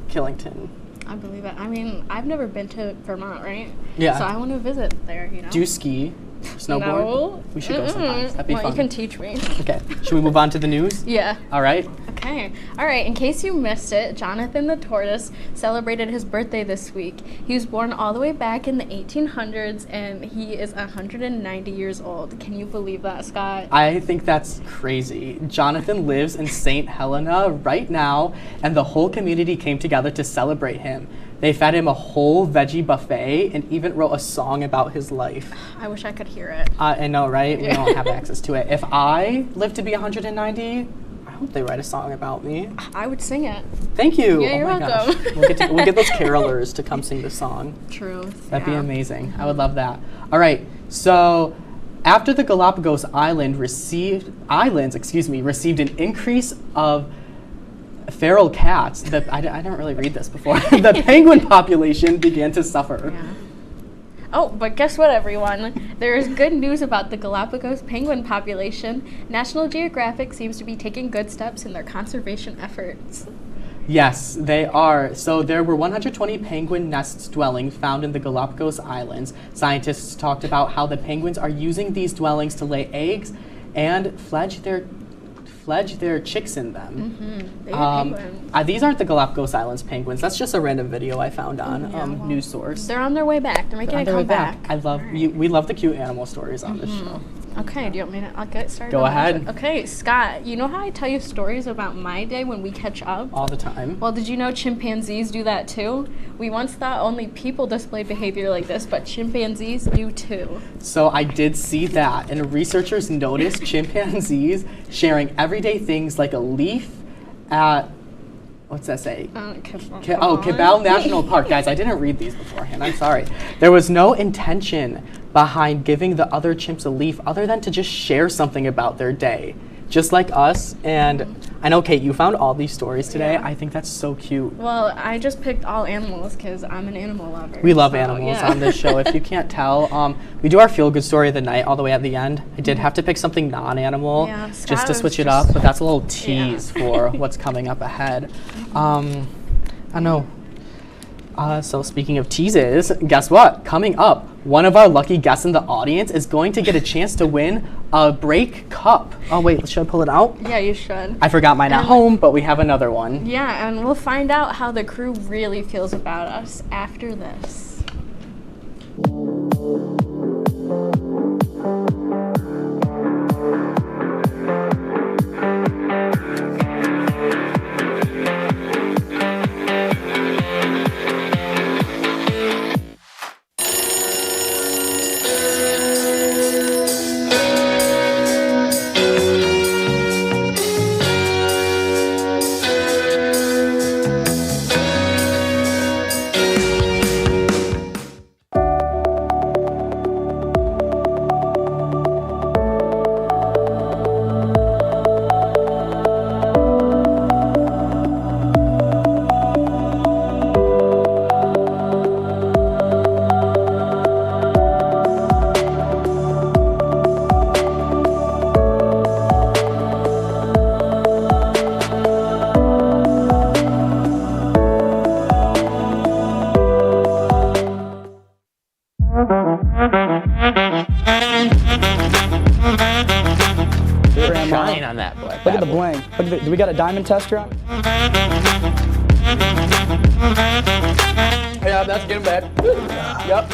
Killington. I believe it. I mean, I've never been to Vermont, right? Yeah. So I want to visit there, you know. Do you ski? Snowboard? No. We should go sometimes. That'd be fun. You can teach me. Okay. Should we move on to the news? Yeah. All right. Okay. All right. In case you missed it, Jonathan the Tortoise celebrated his birthday this week. He was born all the way back in the 1800s, and he is 190 years old. Can you believe that, Scott? I think that's crazy. Jonathan lives in St. Helena right now, and the whole community came together to celebrate him. They fed him a whole veggie buffet and even wrote a song about his life. I wish I could hear it. I know, right? We don't have access to it. If I live to be 190, I hope they write a song about me. I would sing it. Thank you. Yeah, you're welcome. Gosh. We'll get those carolers to come sing the song. Truth. That'd be amazing. I would love that. All right. So after the Galapagos received an increase of feral cats, I didn't really read this before, the penguin population began to suffer. Yeah. Oh, but guess what, everyone? There is good news about the Galapagos penguin population. National Geographic seems to be taking good steps in their conservation efforts. Yes, they are. So there were 120 penguin nests dwelling found in the Galapagos Islands. Scientists talked about how the penguins are using these dwellings to lay eggs and fledge their chicks in them. These aren't the Galapagos Islands penguins. That's just a random video I found on News Source. They're on their way back. They're making a comeback. We love the cute animal stories on this show. Okay, do you want me to? I'll get started. Go on ahead. that. Okay, Scott, you know how I tell you stories about my day when we catch up? All the time. Well, did you know chimpanzees do that too? We once thought only people displayed behavior like this, but chimpanzees do too. So I did see that, and researchers noticed chimpanzees sharing everyday things like a leaf at, what's that say? Cabell National Park. Guys, I didn't read these beforehand. I'm sorry. There was no intention behind giving the other chimps a leaf other than to just share something about their day. Just like us. And I know, Kate, you found all these stories today. Yeah. I think that's so cute. Well, I just picked all animals because I'm an animal lover. We love animals on this show. If you can't tell, we do our feel-good story of the night all the way at the end. I did have to pick something non-animal just to switch it up, but that's a little tease for what's coming up ahead. I know. So speaking of teases, guess what? Coming up, one of our lucky guests in the audience is going to get a chance to win a break cup. Oh wait, should I pull it out? Yeah, you should. I forgot mine at home, but we have another one. Yeah, and we'll find out how the crew really feels about us after this. Shine on that black. Look at the bling. Look at the, do we got a diamond tester on? Yeah, that's getting bad. Yep.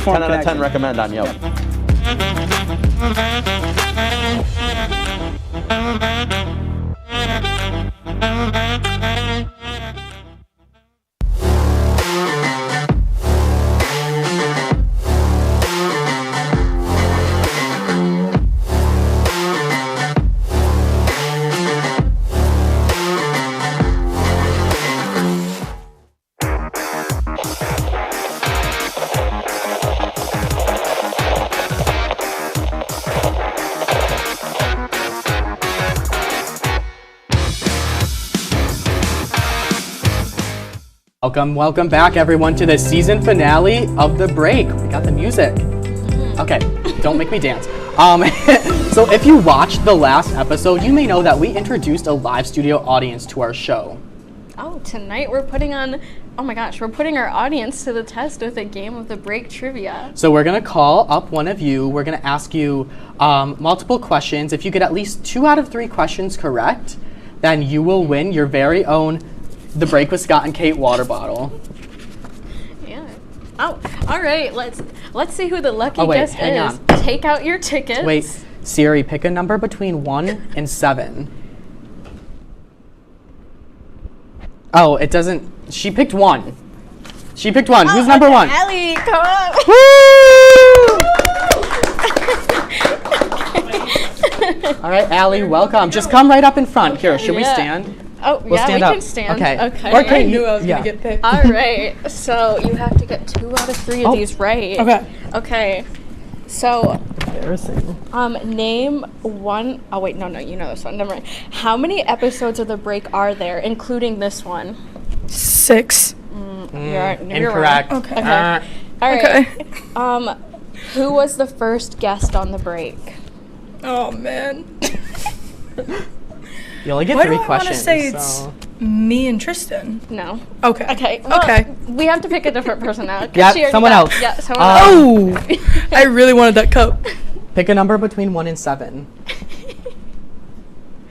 10 out of 10 recommend on Yelp. Welcome back everyone to the season finale of The Break. We got the music. Okay, don't make me dance. So if you watched the last episode, you may know that we introduced a live studio audience to our show. Oh, tonight we're putting on, oh my gosh, we're putting our audience to the test with a game of The Break trivia. So we're gonna call up one of you. We're gonna ask you multiple questions. If you get at least 2 out of 3 questions correct, then you will win your very own The Break with Scott and Kate water bottle. Yeah. Oh, all right. Let's see who the lucky guest hang is. on. Take out your tickets. Wait, Siri, pick a number between 1 and 7. Oh, it doesn't. She picked 1. She picked 1. Who's number 1? Allie, come on. All right, Allie, welcome. Just come right up in front. Here, should we stand? Oh, We'll yeah, stand we up. can stand. Okay. Okay. Or I knew I was gonna get picked. All right. So you have to get 2 out of 3 of these right. Okay. Okay. So, Embarrassing. name one. Oh wait, no, you know this one. Never mind. How many episodes of The Break are there, including this one? 6. You're Incorrect. wrong. Okay. All right. Okay. Who was the first guest on The Break? Oh man. You only get Why 3 do I questions. want to say it's me and Tristan? No. Okay. Okay. Well, Okay. We have to pick a different person now. 'cause Yeah, she already someone got- else. Yeah, someone else. Oh, I really wanted that cup. Pick a number between 1 and 7.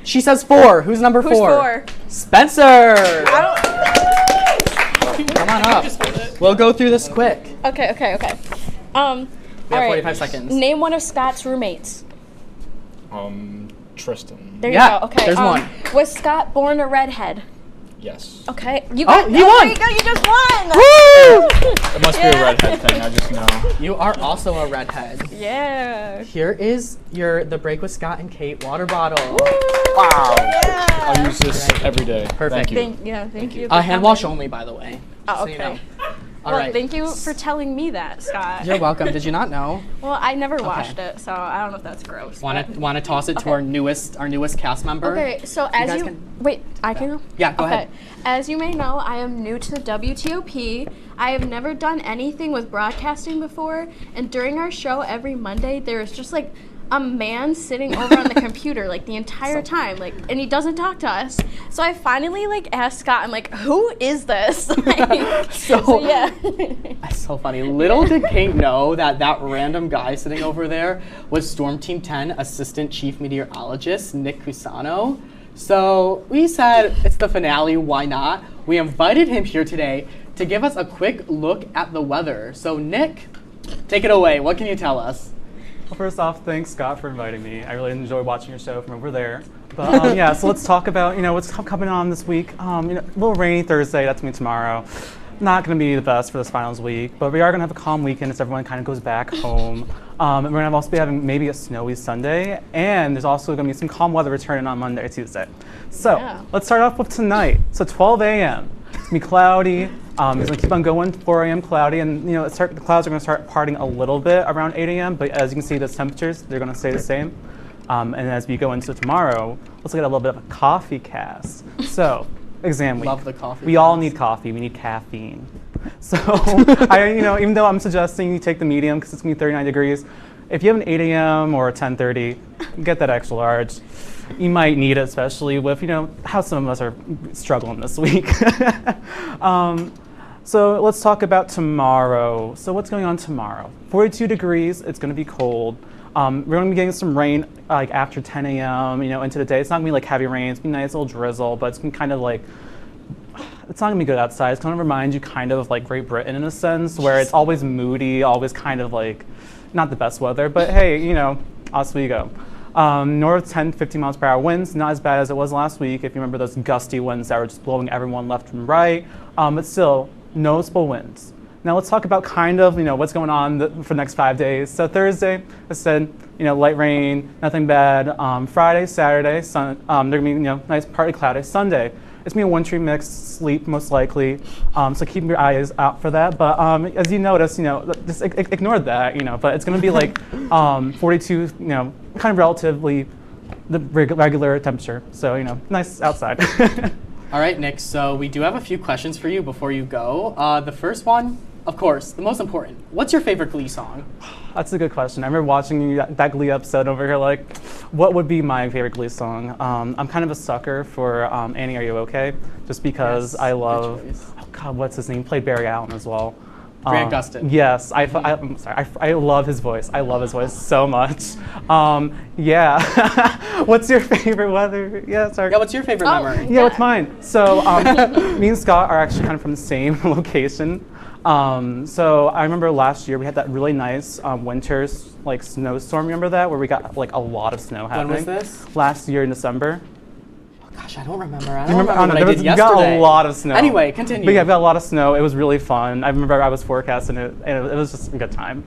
She says 4. Who's number 4? Who's 4? Spencer. Come on up. We'll go through this quick. Okay. We have all right. 45 seconds. Name one of Scott's roommates. Tristan. There you go. Okay. there's one. Was Scott born a redhead? Yes. Okay. You Oh, got, you won! There you go. You just won. Woo! It must be a redhead thing, I just know. You are also a redhead. Yeah. Here is the Break with Scott and Kate water bottle. Wow. Yeah. I'll use this every day. Perfect. Thank you. Thank you. Hand wash only, by the way. Oh, So okay. you know. Well, All right. thank you for telling me that, Scott. You're welcome. Did you not know? Well, I never washed it, so I don't know if that's gross. Want to toss it to our newest cast member? Okay, so as you wait, I can go? Yeah, go ahead. As you may know, I am new to the WTOP. I have never done anything with broadcasting before, and during our show every Monday, there is just like a man sitting over on the computer like the entire time, like, and he doesn't talk to us. So I finally like asked Scott, I'm like, who is this? Like, so yeah. That's so funny. Little did Kate know that random guy sitting over there was Storm Team 10 Assistant Chief Meteorologist Nick Cusano. So we said it's the finale, why not? We invited him here today to give us a quick look at the weather. So Nick, take it away. What can you tell us? Well, first off, thanks, Scott, for inviting me. I really enjoy watching your show from over there. But yeah, so let's talk about, what's coming on this week. A little rainy Thursday, that's me tomorrow. Not going to be the best for this finals week, but we are going to have a calm weekend as everyone kind of goes back home. And we're going to also be having maybe a snowy Sunday, and there's also going to be some calm weather returning on Monday or Tuesday. So let's start off with tonight. So 12 a.m. It's going to be cloudy. It's going to keep on going, 4 a.m. cloudy, and the clouds are going to start parting a little bit around 8 a.m., but as you can see, the temperatures, they're going to stay the same. And as we go into tomorrow, let's look at a little bit of a coffee cast. So, exam week. Love the coffee. We all need coffee. We need caffeine. So, even though I'm suggesting you take the medium because it's going to be 39 degrees, if you have an 8 a.m. or a 10:30, get that extra large. You might need it, especially with, how some of us are struggling this week. So let's talk about tomorrow. So what's going on tomorrow? 42 degrees, it's going to be cold. We're going to be getting some rain like after 10 a.m., into the day. It's not going to be like heavy rain. It's going to be a nice little drizzle, but it's going to kind of like, it's not going to be good outside. It's going to remind you kind of like Great Britain in a sense, where it's always moody, always kind of like, not the best weather, but hey, Oswego. North 10, 15 miles per hour winds, not as bad as it was last week, if you remember those gusty winds that were just blowing everyone left and right, but still, noticeable winds. Now let's talk about kind of, what's going on for the next 5 days. So Thursday, I said, light rain, nothing bad. Friday, Saturday, they're gonna be, nice partly cloudy. Sunday, it's gonna be a wintry mix, sleep most likely. So keep your eyes out for that. But as you notice, just ignore that, but it's gonna be like 42, kind of relatively the regular temperature. So, nice outside. All right, Nick, so we do have a few questions for you before you go. The first one, of course, the most important. What's your favorite Glee song? That's a good question. I remember watching that Glee episode over here, like, what would be my favorite Glee song? I'm kind of a sucker for Annie, Are You Okay? Just because I love, oh God, what's his name? He played Barry Allen as well. Grant Gustin. Yes, I'm sorry. I love his voice. I love his voice so much. Yeah. What's your favorite weather? Yeah, sorry. Yeah, what's your favorite memory? Yeah, what's mine? So me and Scott are actually kind of from the same location. So I remember last year we had that really nice winter like snowstorm. Remember that, where we got like a lot of snow happening? When was this? Last year in December. Gosh, I don't remember. I don't remember what I did we yesterday. got a lot of snow. Anyway, continue. But yeah, we got a lot of snow. It was really fun. I remember I was forecasting it, and it was just a good time.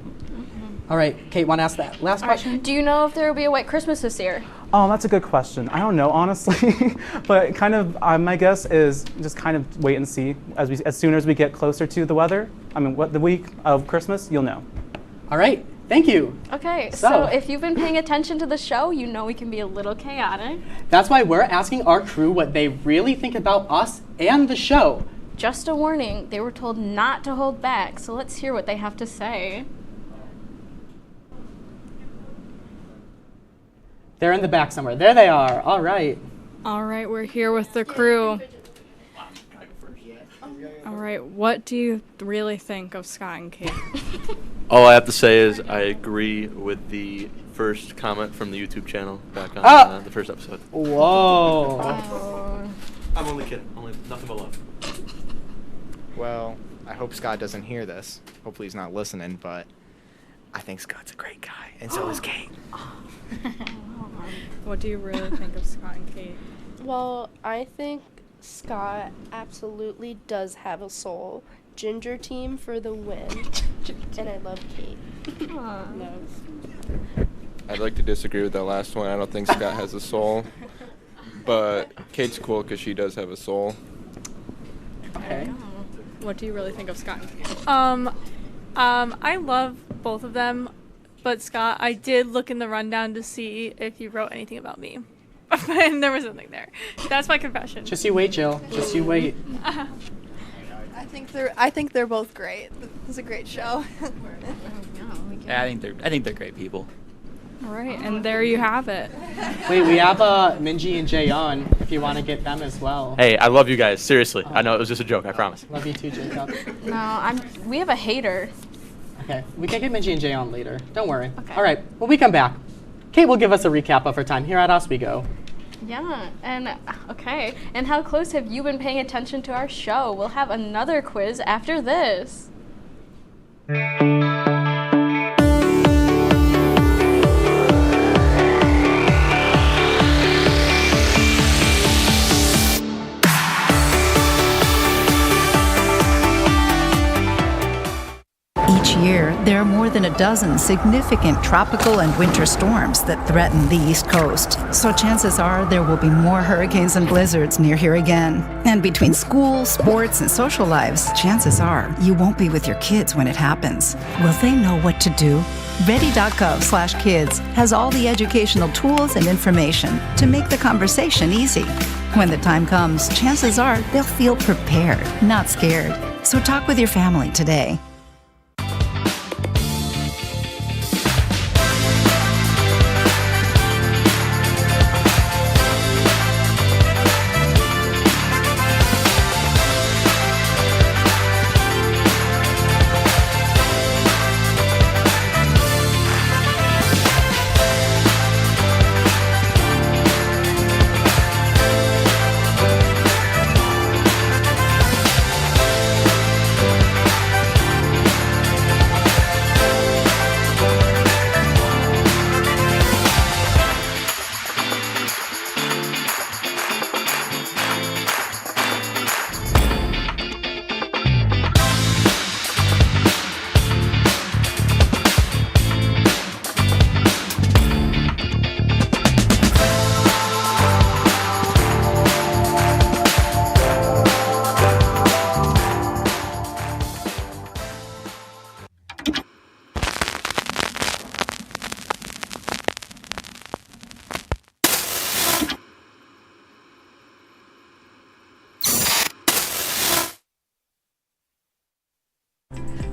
All right, Kate, want to ask that last question? Do you know if there will be a white Christmas this year? Oh, that's a good question. I don't know, honestly. But kind of, my guess is just kind of wait and see. As soon as we get closer to the weather, the week of Christmas, you'll know. All right. Thank you. Okay, so if you've been paying attention to the show, you know we can be a little chaotic. That's why we're asking our crew what they really think about us and the show. Just a warning, they were told not to hold back, so let's hear what they have to say. They're in the back somewhere. There they are. All right. All right, we're here with the crew. All right, what do you really think of Scott and Kate? All I have to say is I agree with the first comment from the YouTube channel back on the first episode. Whoa. I'm only kidding. Only nothing but love. Well, I hope Scott doesn't hear this. Hopefully he's not listening, but I think Scott's a great guy, and so is Kate. What do you really think of Scott and Kate? Well, I think Scott absolutely does have a soul. Ginger team for the win. And I love Kate. No. I'd like to disagree with that last one. I don't think Scott has a soul. But Kate's cool because she does have a soul. Okay. What do you really think of Scott and Kate? I love both of them, but Scott, I did look in the rundown to see if you wrote anything about me. And there was nothing there. That's my confession. Just you wait, Jill. Just you wait. I think they're both great. It's a great show. Yeah, I think they're great people. All right, and there you have it. Wait, we have Minji and Jaeyeon if you want to get them as well. Hey, I love you guys. Seriously. I know it was just a joke. I promise. Love you too, Jacob. No, we have a hater. Okay, we can get Minji and Jaeyeon later. Don't worry. Okay. All right, when we come back, Kate will give us a recap of her time here at Oswego. Yeah, and okay. And how close have you been paying attention to our show? We'll have another quiz after this. Each year, there are more than a dozen significant tropical and winter storms that threaten the East Coast. So chances are there will be more hurricanes and blizzards near here again. And between school, sports, and social lives, chances are you won't be with your kids when it happens. Will they know what to do? Ready.gov/kids has all the educational tools and information to make the conversation easy. When the time comes, chances are they'll feel prepared, not scared. So talk with your family today.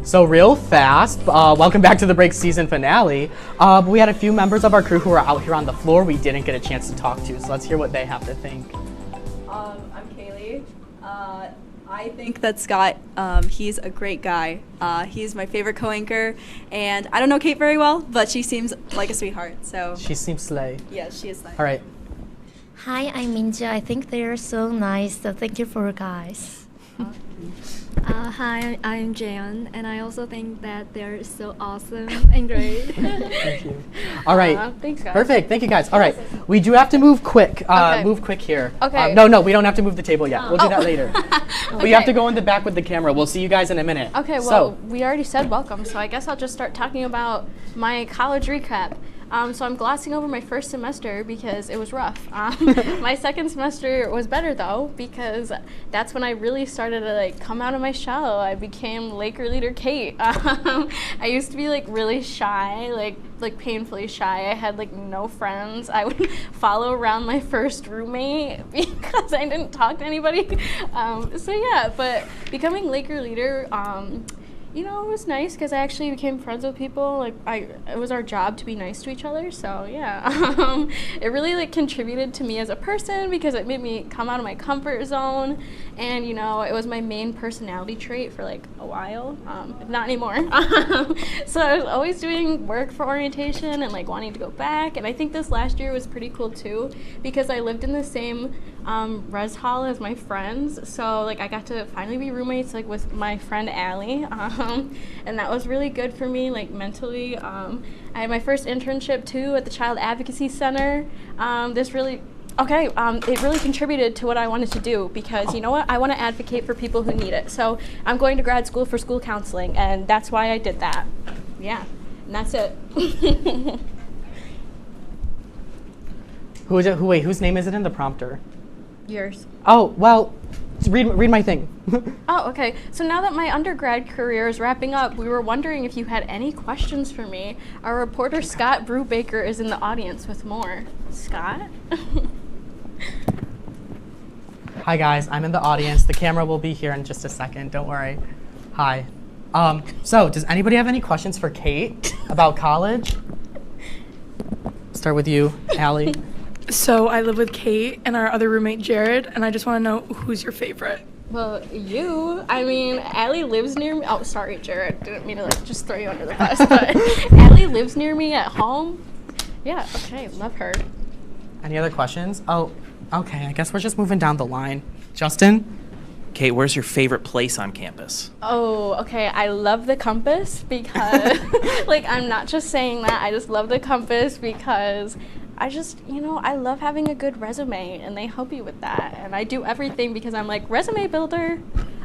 So real fast, welcome back to the break season finale. We had a few members of our crew who are out here on the floor we didn't get a chance to talk to, so let's hear what they have to think. I'm Kaylee. I think that Scott, he's a great guy. He's my favorite co-anchor, and I don't know Kate very well, but she seems like a sweetheart, so. She seems slay. Yeah, she is slay. All right. Hi, I'm Minja. I think they're so nice, so thank you for guys. Hi, I'm Jaeyeon, and I also think that they're so awesome and great. Thank you. All right. Thanks, guys. Perfect. Thank you, guys. All right. We do have to move quick. Okay. Move quick here. Okay. No, we don't have to move the table yet. We'll do that later. Okay. But you have to go in the back with the camera. We'll see you guys in a minute. Okay, well, we already said welcome, so I guess I'll just start talking about my college recap. So I'm glossing over my first semester because it was rough. My second semester was better though, because that's when I really started to come out of my shell. I became Laker leader Kate. I used to be really shy, like painfully shy. I had no friends. I would follow around my first roommate because I didn't talk to anybody. So yeah, but becoming Laker leader, it was nice because I actually became friends with people. It was our job to be nice to each other. So yeah, it really contributed to me as a person because it made me come out of my comfort zone, and it was my main personality trait for a while. Not anymore. So I was always doing work for orientation and wanting to go back. And I think this last year was pretty cool too because I lived in the same res hall as my friends. So like I got to finally be roommates like with my friend Allie, and that was really good for me like mentally. I had my first internship too at the Child Advocacy Center. It really contributed to what I wanted to do because you know what? I want to advocate for people who need it. So I'm going to grad school for school counseling, and that's why I did that. Yeah, and that's it. Wait, whose name is it in the prompter? Yours. Oh, well, read my thing. Oh, okay. So now that my undergrad career is wrapping up, we were wondering if you had any questions for me. Our reporter Scott Brubaker is in the audience with more. Scott? Hi guys, I'm in the audience. The camera will be here in just a second, don't worry. Hi. So does anybody have any questions for Kate about college? Start with you, Allie. So I live with Kate and our other roommate Jared, and I just want to know who's your favorite. Well, you. I mean, Allie lives near me. Oh, sorry, Jared. Didn't mean to like just throw you under the bus, but Allie lives near me at home. Yeah, okay, love her. Any other questions? Oh, okay, I guess we're just moving down the line. Justin? Kate, where's your favorite place on campus? Oh, okay, I love the compass because, like, I'm not just saying that, I just love the compass because I just, I love having a good resume and they help you with that. And I do everything because I'm like, resume builder.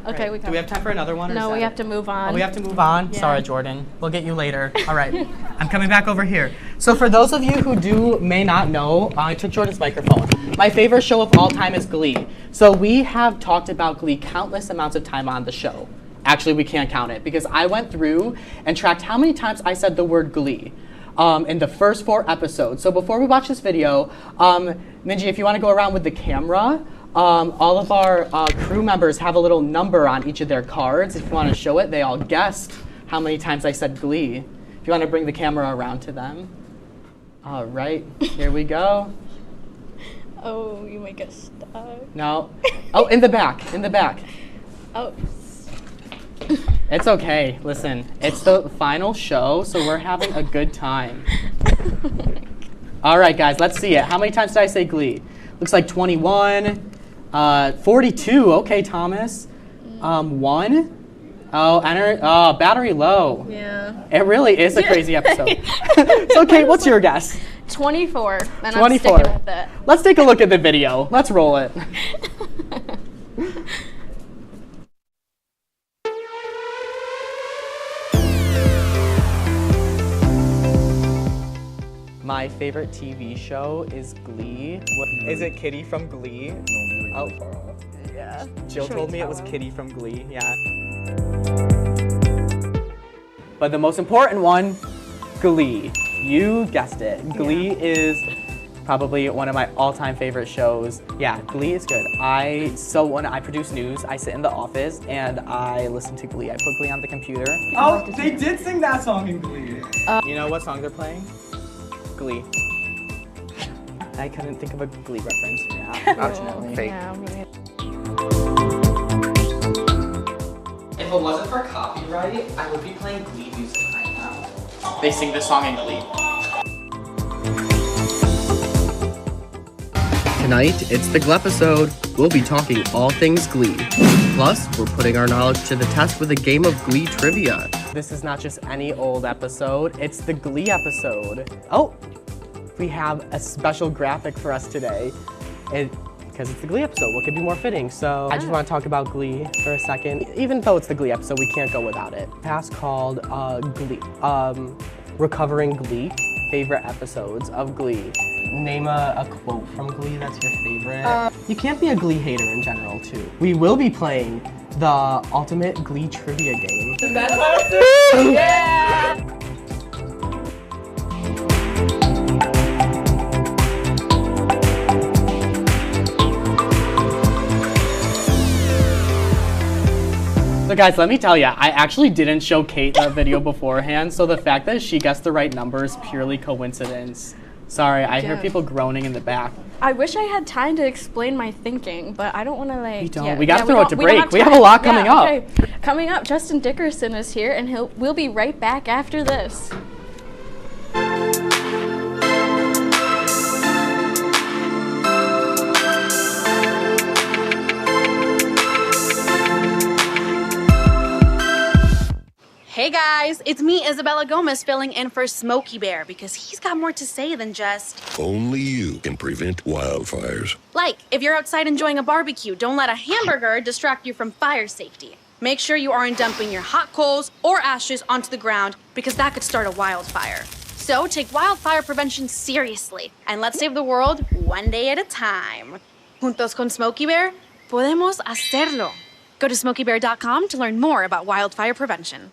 Okay, right. Do we have time for another one? No, we have to move on. Oh, we have to move on? Yeah. Sorry, Jordan. We'll get you later. All right. I'm coming back over here. So for those of you who may not know, I took Jordan's microphone. My favorite show of all time is Glee. So we have talked about Glee countless amounts of time on the show. Actually, we can't count it because I went through and tracked how many times I said the word Glee in the first 4 episodes. So before we watch this video, Minji, if you want to go around with the camera, all of our crew members have a little number on each of their cards. If you want to show it, they all guessed how many times I said Glee. If you want to bring the camera around to them. All right, here we go. Oh, you make us stuck. No. Oh, in the back, Oh. It's okay, listen, it's the final show, so we're having a good time. All right, guys, let's see it. How many times did I say Glee? Looks like 21, 42, okay, Thomas. 1. Oh, battery low. Yeah. It really is a crazy episode. So, Kate, what's your guess? 24, and 24. I'm sticking with it. Let's take a look at the video. Let's roll it. My favorite TV show is Glee. Is it Kitty from Glee? Oh, yeah. Jill told me it was Kitty from Glee, yeah. But the most important one, Glee. You guessed it. Glee is probably one of my all-time favorite shows. Yeah, Glee is good. So when I produce news, I sit in the office and I listen to Glee. I put Glee on the computer. Oh, they did sing that song in Glee. You know what song they're playing? Glee. I couldn't think of a Glee reference. Yeah, unfortunately. Fake. Yeah, if it wasn't for copyright, I would be playing Glee music right now. They sing this song in Glee. Tonight, it's the Glepisode. We'll be talking all things Glee. Plus, we're putting our knowledge to the test with a game of Glee trivia. This is not just any old episode, it's the Glee episode. Oh, we have a special graphic for us today. Because it's the Glee episode, what could be more fitting? So I just want to talk about Glee for a second. Even though it's the Glee episode, we can't go without it. Past called Glee, Recovering Glee, favorite episodes of Glee. Name a quote from Glee that's your favorite. You can't be a Glee hater in general, too. We will be playing the ultimate Glee trivia game. Yeah! So guys, let me tell you, I actually didn't show Kate the video beforehand, so the fact that she guessed the right number is purely coincidence. Sorry, I hear people groaning in the back. I wish I had time to explain my thinking, but I don't want to like. We don't. We got to throw it to break. We have a lot coming up. Okay. Coming up, Justin Dickerson is here, and we'll be right back after this. Hey guys, it's me, Isabella Gomez, filling in for Smokey Bear because he's got more to say than just... Only you can prevent wildfires. Like, if you're outside enjoying a barbecue, don't let a hamburger distract you from fire safety. Make sure you aren't dumping your hot coals or ashes onto the ground because that could start a wildfire. So take wildfire prevention seriously and let's save the world one day at a time. Juntos con Smokey Bear, podemos hacerlo. Go to smokeybear.com to learn more about wildfire prevention.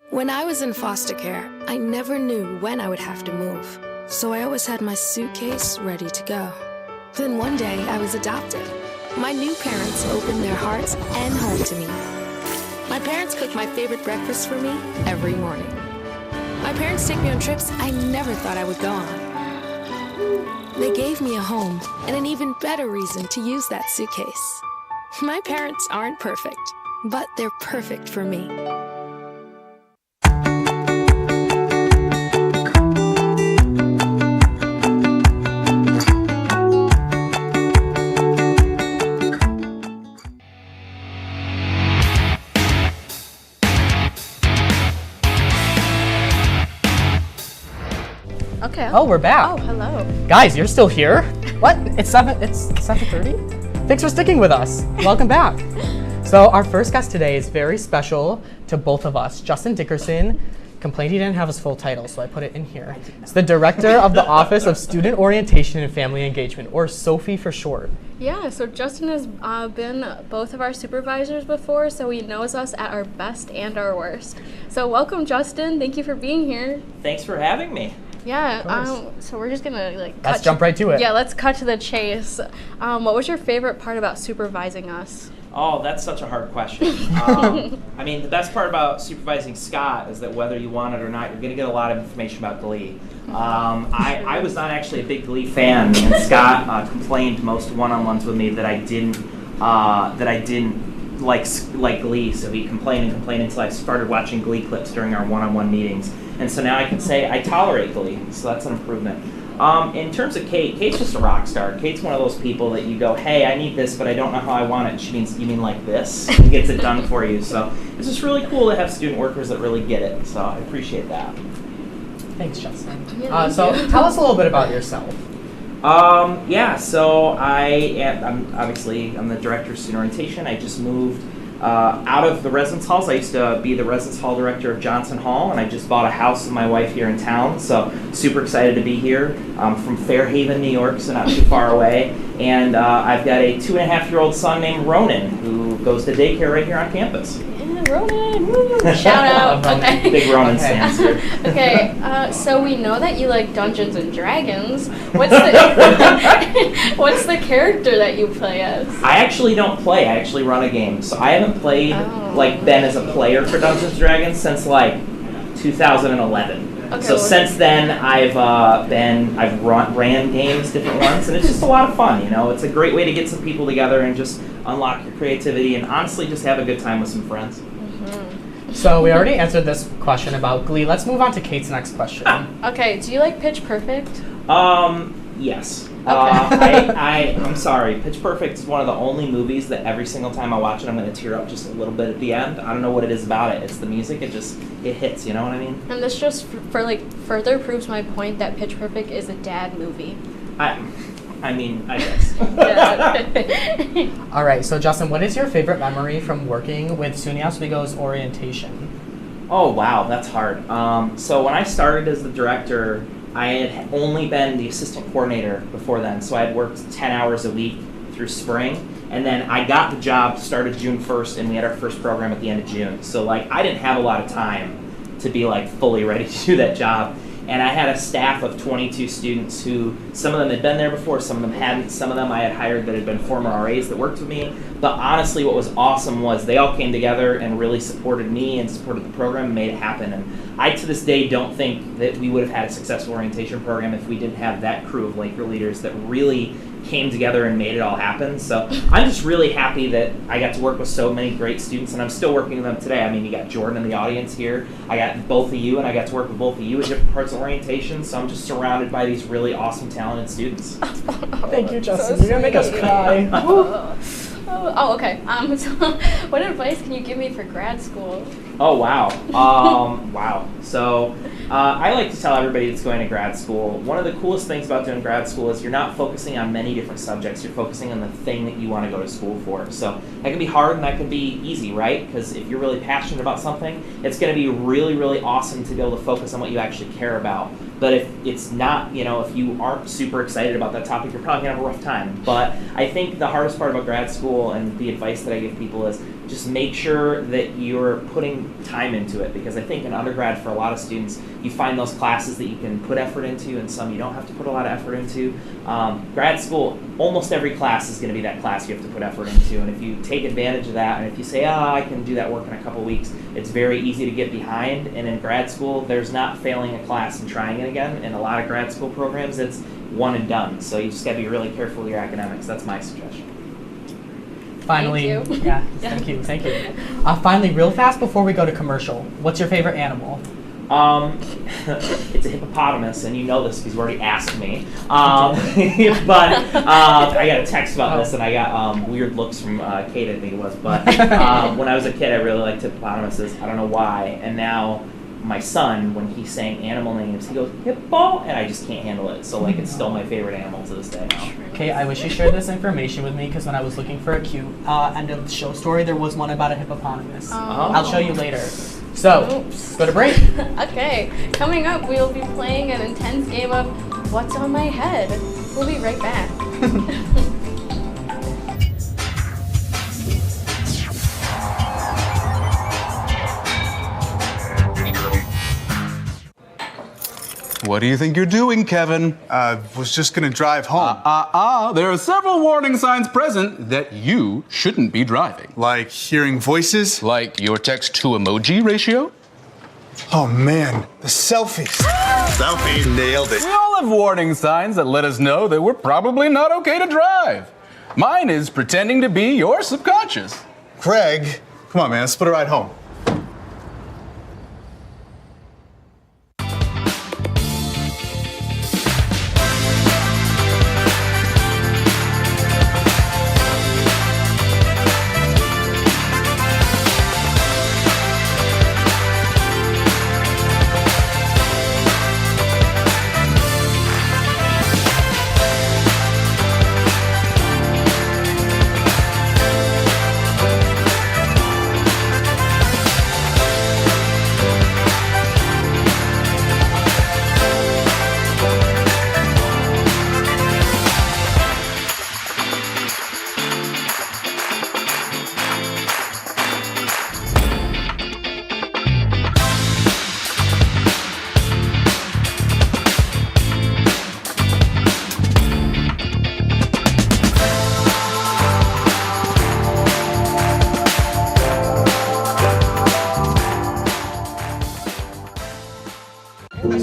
When I was in foster care, I never knew when I would have to move, so I always had my suitcase ready to go. Then one day, I was adopted. My new parents opened their hearts and home to me. My parents cook my favorite breakfast for me every morning. My parents take me on trips I never thought I would go on. They gave me a home and an even better reason to use that suitcase. My parents aren't perfect, but they're perfect for me. Okay. Oh, we're back. Oh, hello. Guys, you're still here? What? It's 7:30? Thanks for sticking with us. Welcome back. So our first guest today is very special to both of us. Justin Dickerson complained he didn't have his full title, so I put it in here. It's the Director of the Office of Student Orientation and Family Engagement, or SOFI for short. Yeah, so Justin has been both of our supervisors before, so he knows us at our best and our worst. So welcome, Justin. Thank you for being here. Thanks for having me. Yeah, so we're just gonna let's jump right to it. Yeah, let's cut to the chase. What was your favorite part about supervising us? Oh, that's such a hard question. I mean, the best part about supervising Scott is that whether you want it or not, you're going to get a lot of information about Glee. I was not actually a big Glee fan, and Scott complained most one-on-ones with me that I didn't like Glee. So he complained until I started watching Glee clips during our one-on-one meetings, and so now I can say I tolerate Glee. So that's an improvement. In terms of Kate, Kate's just a rock star. Kate's one of those people that you go, hey, I need this, but I don't know how I want it. And she means, you mean like this? And gets it done for you. So it's just really cool to have student workers that really get it. So I appreciate that. Thanks, Justin. Yeah, so tell us a little bit about yourself. So I'm the director of student orientation. I just moved out of the residence halls. I used to be the residence hall director of Johnson Hall, and I just bought a house with my wife here in town, so super excited to be here. I'm from Fairhaven, New York, so not too far away, and I've got a 2.5-year-old son named Ronan who goes to daycare right here on campus. Yeah, Ronan! Woo. Shout out! Okay. Big Ronan stands here. Okay, so we know that you like Dungeons and Dragons. What's the character that you play as? I actually don't play. I actually run a game. So I haven't played, been as a player for Dungeons & Dragons since, 2011. Okay, so since then, I've ran games, different ones, and it's just a lot of fun, you know? It's a great way to get some people together and just unlock your creativity and honestly just have a good time with some friends. Mm-hmm. So we already answered this question about Glee. Let's move on to Kate's next question. Okay, do you like Pitch Perfect? Yes. Okay. I'm sorry. Pitch Perfect is one of the only movies that every single time I watch it, I'm going to tear up just a little bit at the end. I don't know what it is about it. It's the music. It hits. You know what I mean? And this just further proves my point that Pitch Perfect is a dad movie. I guess. All right. So Justin, what is your favorite memory from working with SUNY Oswego's orientation? Oh wow, that's hard. So when I started as the director, I had only been the assistant coordinator before then, so I had worked 10 hours a week through spring, and then I got the job, started June 1st, and we had our first program at the end of June. So I didn't have a lot of time to be fully ready to do that job. And I had a staff of 22 students who, some of them had been there before, some of them hadn't, some of them I had hired that had been former RAs that worked with me. But honestly, what was awesome was they all came together and really supported me and supported the program and made it happen. And I, to this day, don't think that we would have had a successful orientation program if we didn't have that crew of Laker leaders that really came together and made it all happen. So I'm just really happy that I got to work with so many great students, and I'm still working with them today. I mean, you got Jordan in the audience here. I got both of you, and I got to work with both of you at different parts of orientation, so I'm just surrounded by these really awesome, talented students. Thank you, Justin. You're going to make us cry. Oh, okay. So what advice can you give me for grad school? Oh, wow. Wow. So I like to tell everybody that's going to grad school, one of the coolest things about doing grad school is you're not focusing on many different subjects. You're focusing on the thing that you want to go to school for. So that can be hard and that can be easy, right? Because if you're really passionate about something, it's going to be really, really awesome to be able to focus on what you actually care about. But if it's not, if you aren't super excited about that topic, you're probably going to have a rough time. But I think the hardest part about grad school and the advice that I give people is just make sure that you're putting time into it, because I think in undergrad for a lot of students, you find those classes that you can put effort into and some you don't have to put a lot of effort into. Grad school, almost every class is going to be that class you have to put effort into, and if you take advantage of that and if you say, I can do that work in a couple weeks, it's very easy to get behind. And in grad school, there's not failing a class and trying it again. In a lot of grad school programs, it's one and done. So you just got to be really careful with your academics. That's my suggestion. Finally, Thank you. yeah, thank you. Finally, real fast before we go to commercial, what's your favorite animal? It's a hippopotamus, and you know this because you already asked me. But I got a text about this, and I got weird looks from Kate, I think it was. But when I was a kid, I really liked hippopotamuses. I don't know why. And now my son, when he's saying animal names, he goes, hippo, and I just can't handle it. So, it's still my favorite animal to this day now. Okay, I wish you shared this information with me, because when I was looking for a cute end of the show story, there was one about a hippopotamus. I'll show you later. So, go to break. Okay, coming up, we'll be playing an intense game of What's on My Head. We'll be right back. What do you think you're doing, Kevin? Was just gonna drive home. There are several warning signs present that you shouldn't be driving. Like hearing voices? Like your text-to-emoji ratio? Oh man, the selfies. Selfies. Nailed it. We all have warning signs that let us know that we're probably not okay to drive. Mine is pretending to be your subconscious. Craig, come on man, let's put a ride home.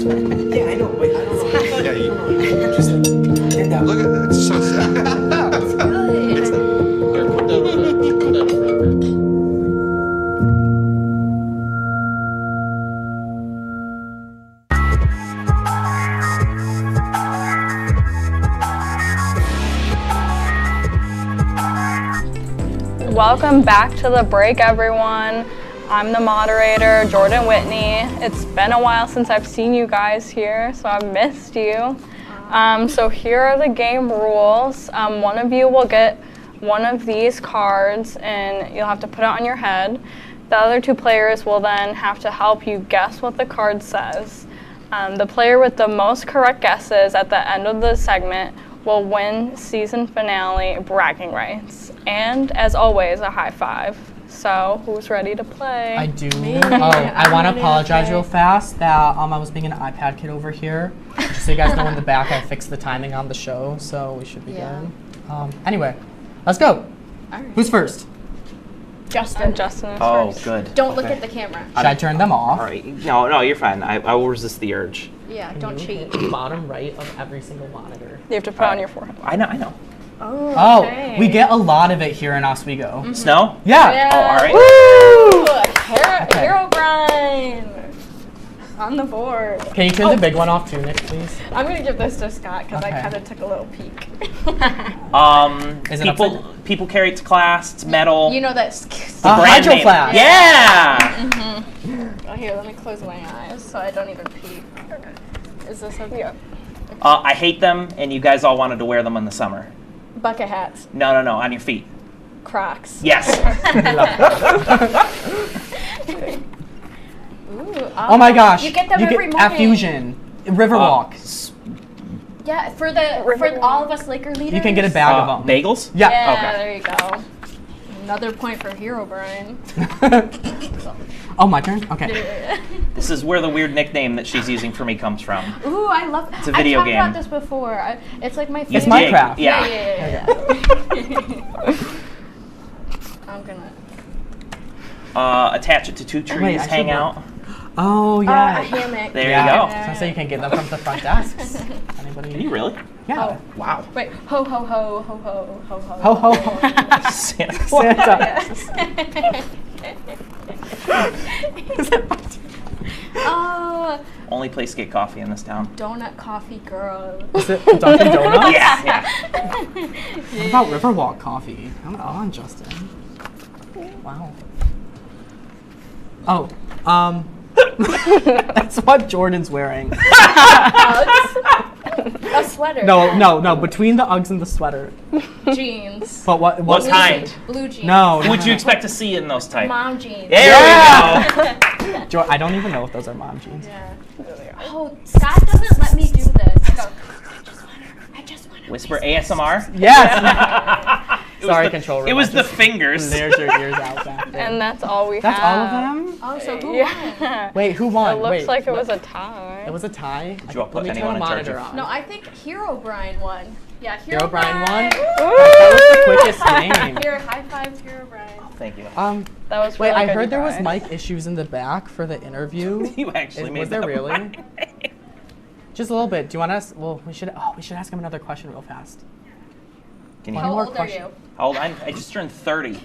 Yeah, I know, but I don't know. Yeah, you just did that. Look at that. It's so sad. It's good. Here, put that over. Welcome back to The Break, everyone. I'm the moderator, Jordan Whitney. It's been a while since I've seen you guys here, so I've missed you. So here are the game rules. One of you will get one of these cards, and you'll have to put it on your head. The other two players will then have to help you guess what the card says. The player with the most correct guesses at the end of the segment will win season finale bragging rights. And as always, a high five. So, who's ready to play? I do. Me. I want to I'm apologize ready to real fast that I was being an iPad kid over here. Just so you guys know in the back, I fixed the timing on the show, so we should be good. Anyway, let's go. Who's first? Justin. Justin is first. Good. Don't look at the camera. Should I turn them off? All right. No, you're fine. I will resist the urge. Yeah, don't cheat. Bottom right of every single monitor. You have to put on your forehead. I know. Oh, okay. We get a lot of it here in Oswego. Snow? Yeah. Oh, all right. Woo! Hero Brian on the board. Can you turn the big one off too, Nick, please? I'm gonna give this to Scott because I Okay. kind of took a little peek. Is it people carry it to class. It's metal. You know that. brand Hydro name. Flask. Yeah. Oh, here, let me close my eyes so I don't even peek. Is this okay? I hate them, and you guys all wanted to wear them in the summer. Bucket hats. No, on your feet. Crocs. Yes. Ooh, Oh my gosh. You get them you every get morning. at Fusion, Riverwalk. Yeah, for all of us Laker leaders. You can get a bag of them. Bagels? Yeah. Yeah, there you go. Another point for Hero Brian. Oh, my turn? Okay. This is where the weird nickname that she's using for me comes from. Ooh, I love. It's a video I game. talked about this before. It's like my favorite. It's Minecraft. Yeah. I'm gonna. Attach it to two trees, Wait, I hang should out. Oh, yeah. A hammock. There you go. So you can get them from the front desks. Anybody? Can you really? Yeah. Oh. Wow. Wait, ho ho ho ho ho ho ho. Ho ho ho. Santa. Oh, Only place to get coffee in this town. donut coffee girl. Is it Dunkin' Donuts? Yeah. What about Riverwalk coffee? Come on, Justin. Wow. Oh, that's what Jordan's wearing. A sweater. No. Between the Uggs and the sweater. Jeans. But what kind? Blue jeans. No. Who would you expect to see in those types? Mom jeans. There we go. I don't even know if those are mom jeans. Yeah. Oh, Scott doesn't let me do this. Go. I just want to. Whisper ASMR? Yes. Sorry, controller. It was the fingers. There's your ears out back there. And that's all we That's have. all of them? Oh, so who Yeah. Wait, who won? It looks Wait, like it was a tie. It was a tie? Did you all put Let me turn anyone the in charge monitor of- on. No, I think Hero Brian won. Yeah, Hero Brian won? Woo! That was the quickest game. Here, high five, Hero Brian. Thank you. That was Wait, really I good, heard there was guys. mic issues in the back for the interview. You actually made Was there that really? Just a little bit. Do you want us? Well, we should ask him another question real fast. Can you How more old question. are you? How old? I just turned 30. Woo!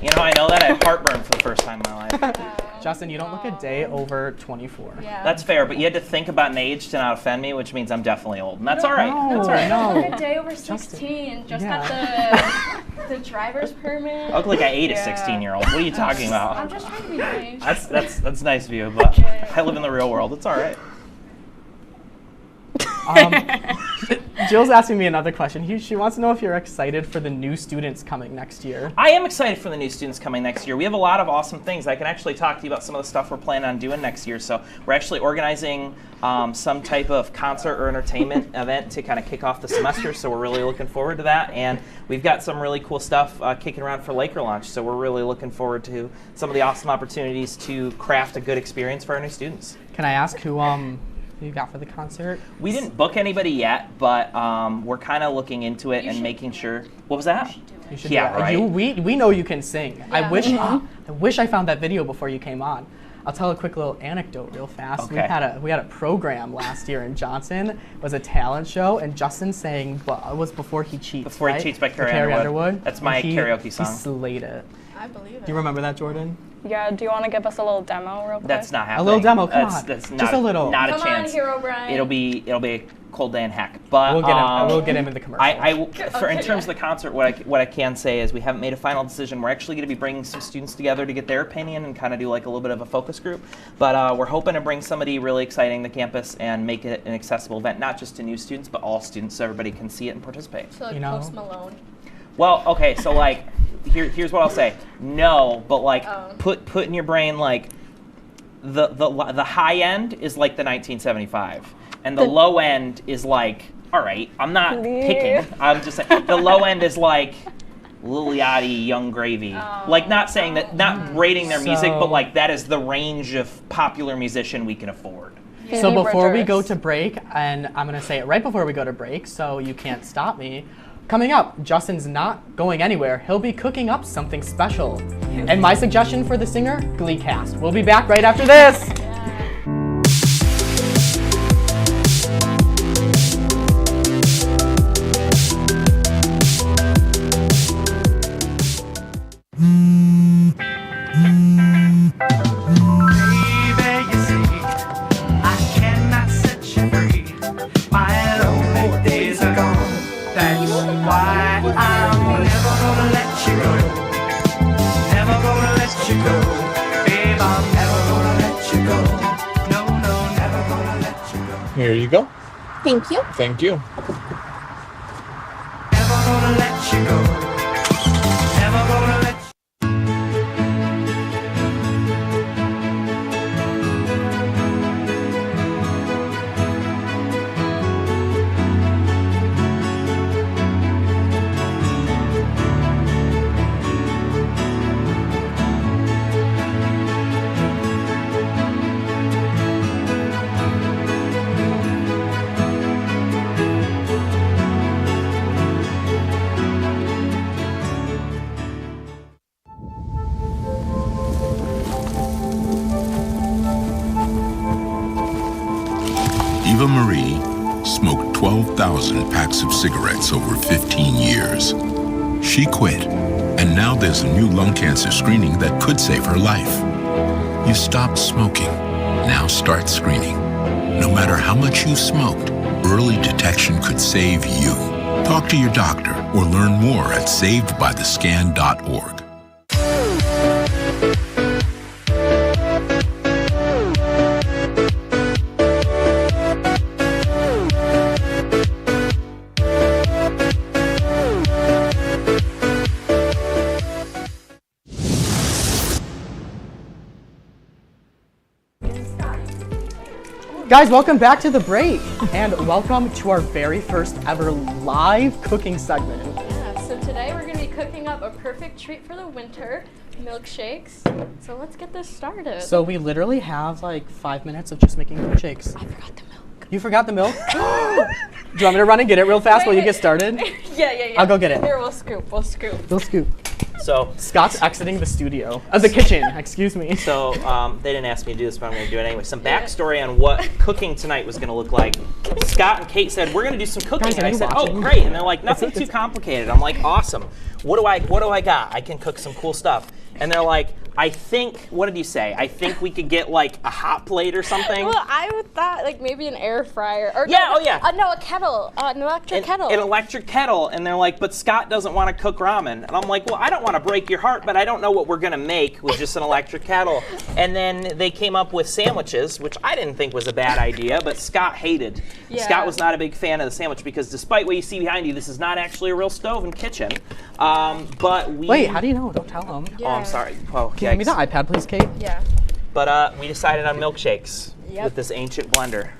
You know, I know that. I had heartburn for the first time in my life. Justin, you don't look a day over 24. Yeah. That's fair, but you had to think about an age to not offend me, which means I'm definitely old. And that's all right. No, That's all right. no. Like a day over 16. Just Yeah. got the driver's permit. I look like I ate a 16-year-old. What are you talking I'm about? just trying to be nice. That's nice of you, but I live in the real world. It's all right. Jill's asking me another question. She wants to know if you're excited for the new students coming next year. I am excited for the new students coming next year. We have a lot of awesome things. I can actually talk to you about some of the stuff we're planning on doing next year. So we're actually organizing some type of concert or entertainment event to kind of kick off the semester. So we're really looking forward to that. And we've got some really cool stuff kicking around for Laker Launch. So we're really looking forward to some of the awesome opportunities to craft a good experience for our new students. Can I ask who you got for the concert? We didn't book anybody yet, but we're kind of looking into it and making sure. What was that? You should Yeah, do it. right. We know you can sing. Yeah. I wish I found that video before you came on. I'll tell a quick little anecdote real fast. Okay. We had a program last year in Johnson. It was a talent show, and Justin sang. Well, it was Before He Cheats. Before He right? Cheats by The Carrie Underwood. That's my karaoke song. He slayed it. I believe it. Do you remember that, Jordan? Yeah, do you want to give us a little demo real quick? That's not happening. A little demo, come on. That's Just a little. Not Come a chance. on, Hero Brian. It'll be a cold day in heck. But We'll get him in the commercial. In terms of the concert, what I can say is we haven't made a final decision. We're actually going to be bringing some students together to get their opinion and kind of do like a little bit of a focus group. But we're hoping to bring somebody really exciting to campus and make it an accessible event, not just to new students, but all students, so everybody can see it and participate. So like Post Malone. Well, okay, so like, here's what I'll say. No, but like, put in your brain like, the high end is like the 1975, and the low end is like, all right, I'm not picking. I'm just saying the low end is like Lil Yachty, Young Gravy. Like, not saying that, not rating their music, but like that is the range of popular musician we can afford. So before we go to break, and I'm gonna say it right before we go to break, so you can't stop me. Coming up, Justin's not going anywhere. He'll be cooking up something special. And my suggestion for the singer, Glee cast. We'll be back right after this. Here you go. Thank you. Thank you. Never gonna let you go. Never gonna let you Eva Marie smoked 12,000 packs of cigarettes over 15 years. She quit, and now there's a new lung cancer screening that could save her life. You stopped smoking. Now start screening. No matter how much you smoked, early detection could save you. Talk to your doctor or learn more at savedbythescan.org. Guys, welcome back to the break, and welcome to our very first ever live cooking segment. Yeah, so today we're going to be cooking up a perfect treat for the winter, milkshakes. So let's get this started. So we literally have like 5 minutes of just making milkshakes. I forgot the milk. You forgot the milk? Do you want me to run and get it real fast while you get started? Yeah. I'll go get it. Here, we'll scoop. We'll scoop. So Scott's exiting the studio. The kitchen, excuse me. So they didn't ask me to do this, but I'm going to do it anyway. Some backstory on what cooking tonight was going to look like. Scott and Kate said, we're going to do some cooking. Guys, and I are you said, watching? oh, great. And they're like, nothing too complicated. I'm like, awesome. What do I got? I can cook some cool stuff. And they're like, I think, what did you say? I think we could get like a hot plate or something. Well, I thought like maybe an air fryer. Or Yeah, oh yeah. No, a kettle, an electric kettle. An electric kettle. And they're like, but Scott doesn't want to cook ramen. And I'm like, well, I don't want to break your heart, but I don't know what we're going to make with just an electric kettle. And then they came up with sandwiches, which I didn't think was a bad idea, but Scott hated. Yeah. Scott was not a big fan of the sandwich because despite what you see behind you, this is not actually a real stove and kitchen. But we... Wait, how do you know? Don't tell them. Oh, I'm sorry. Oh, Can you give me the iPad, please, Kate? Yeah. But we decided on milkshakes Yep. with this ancient blender.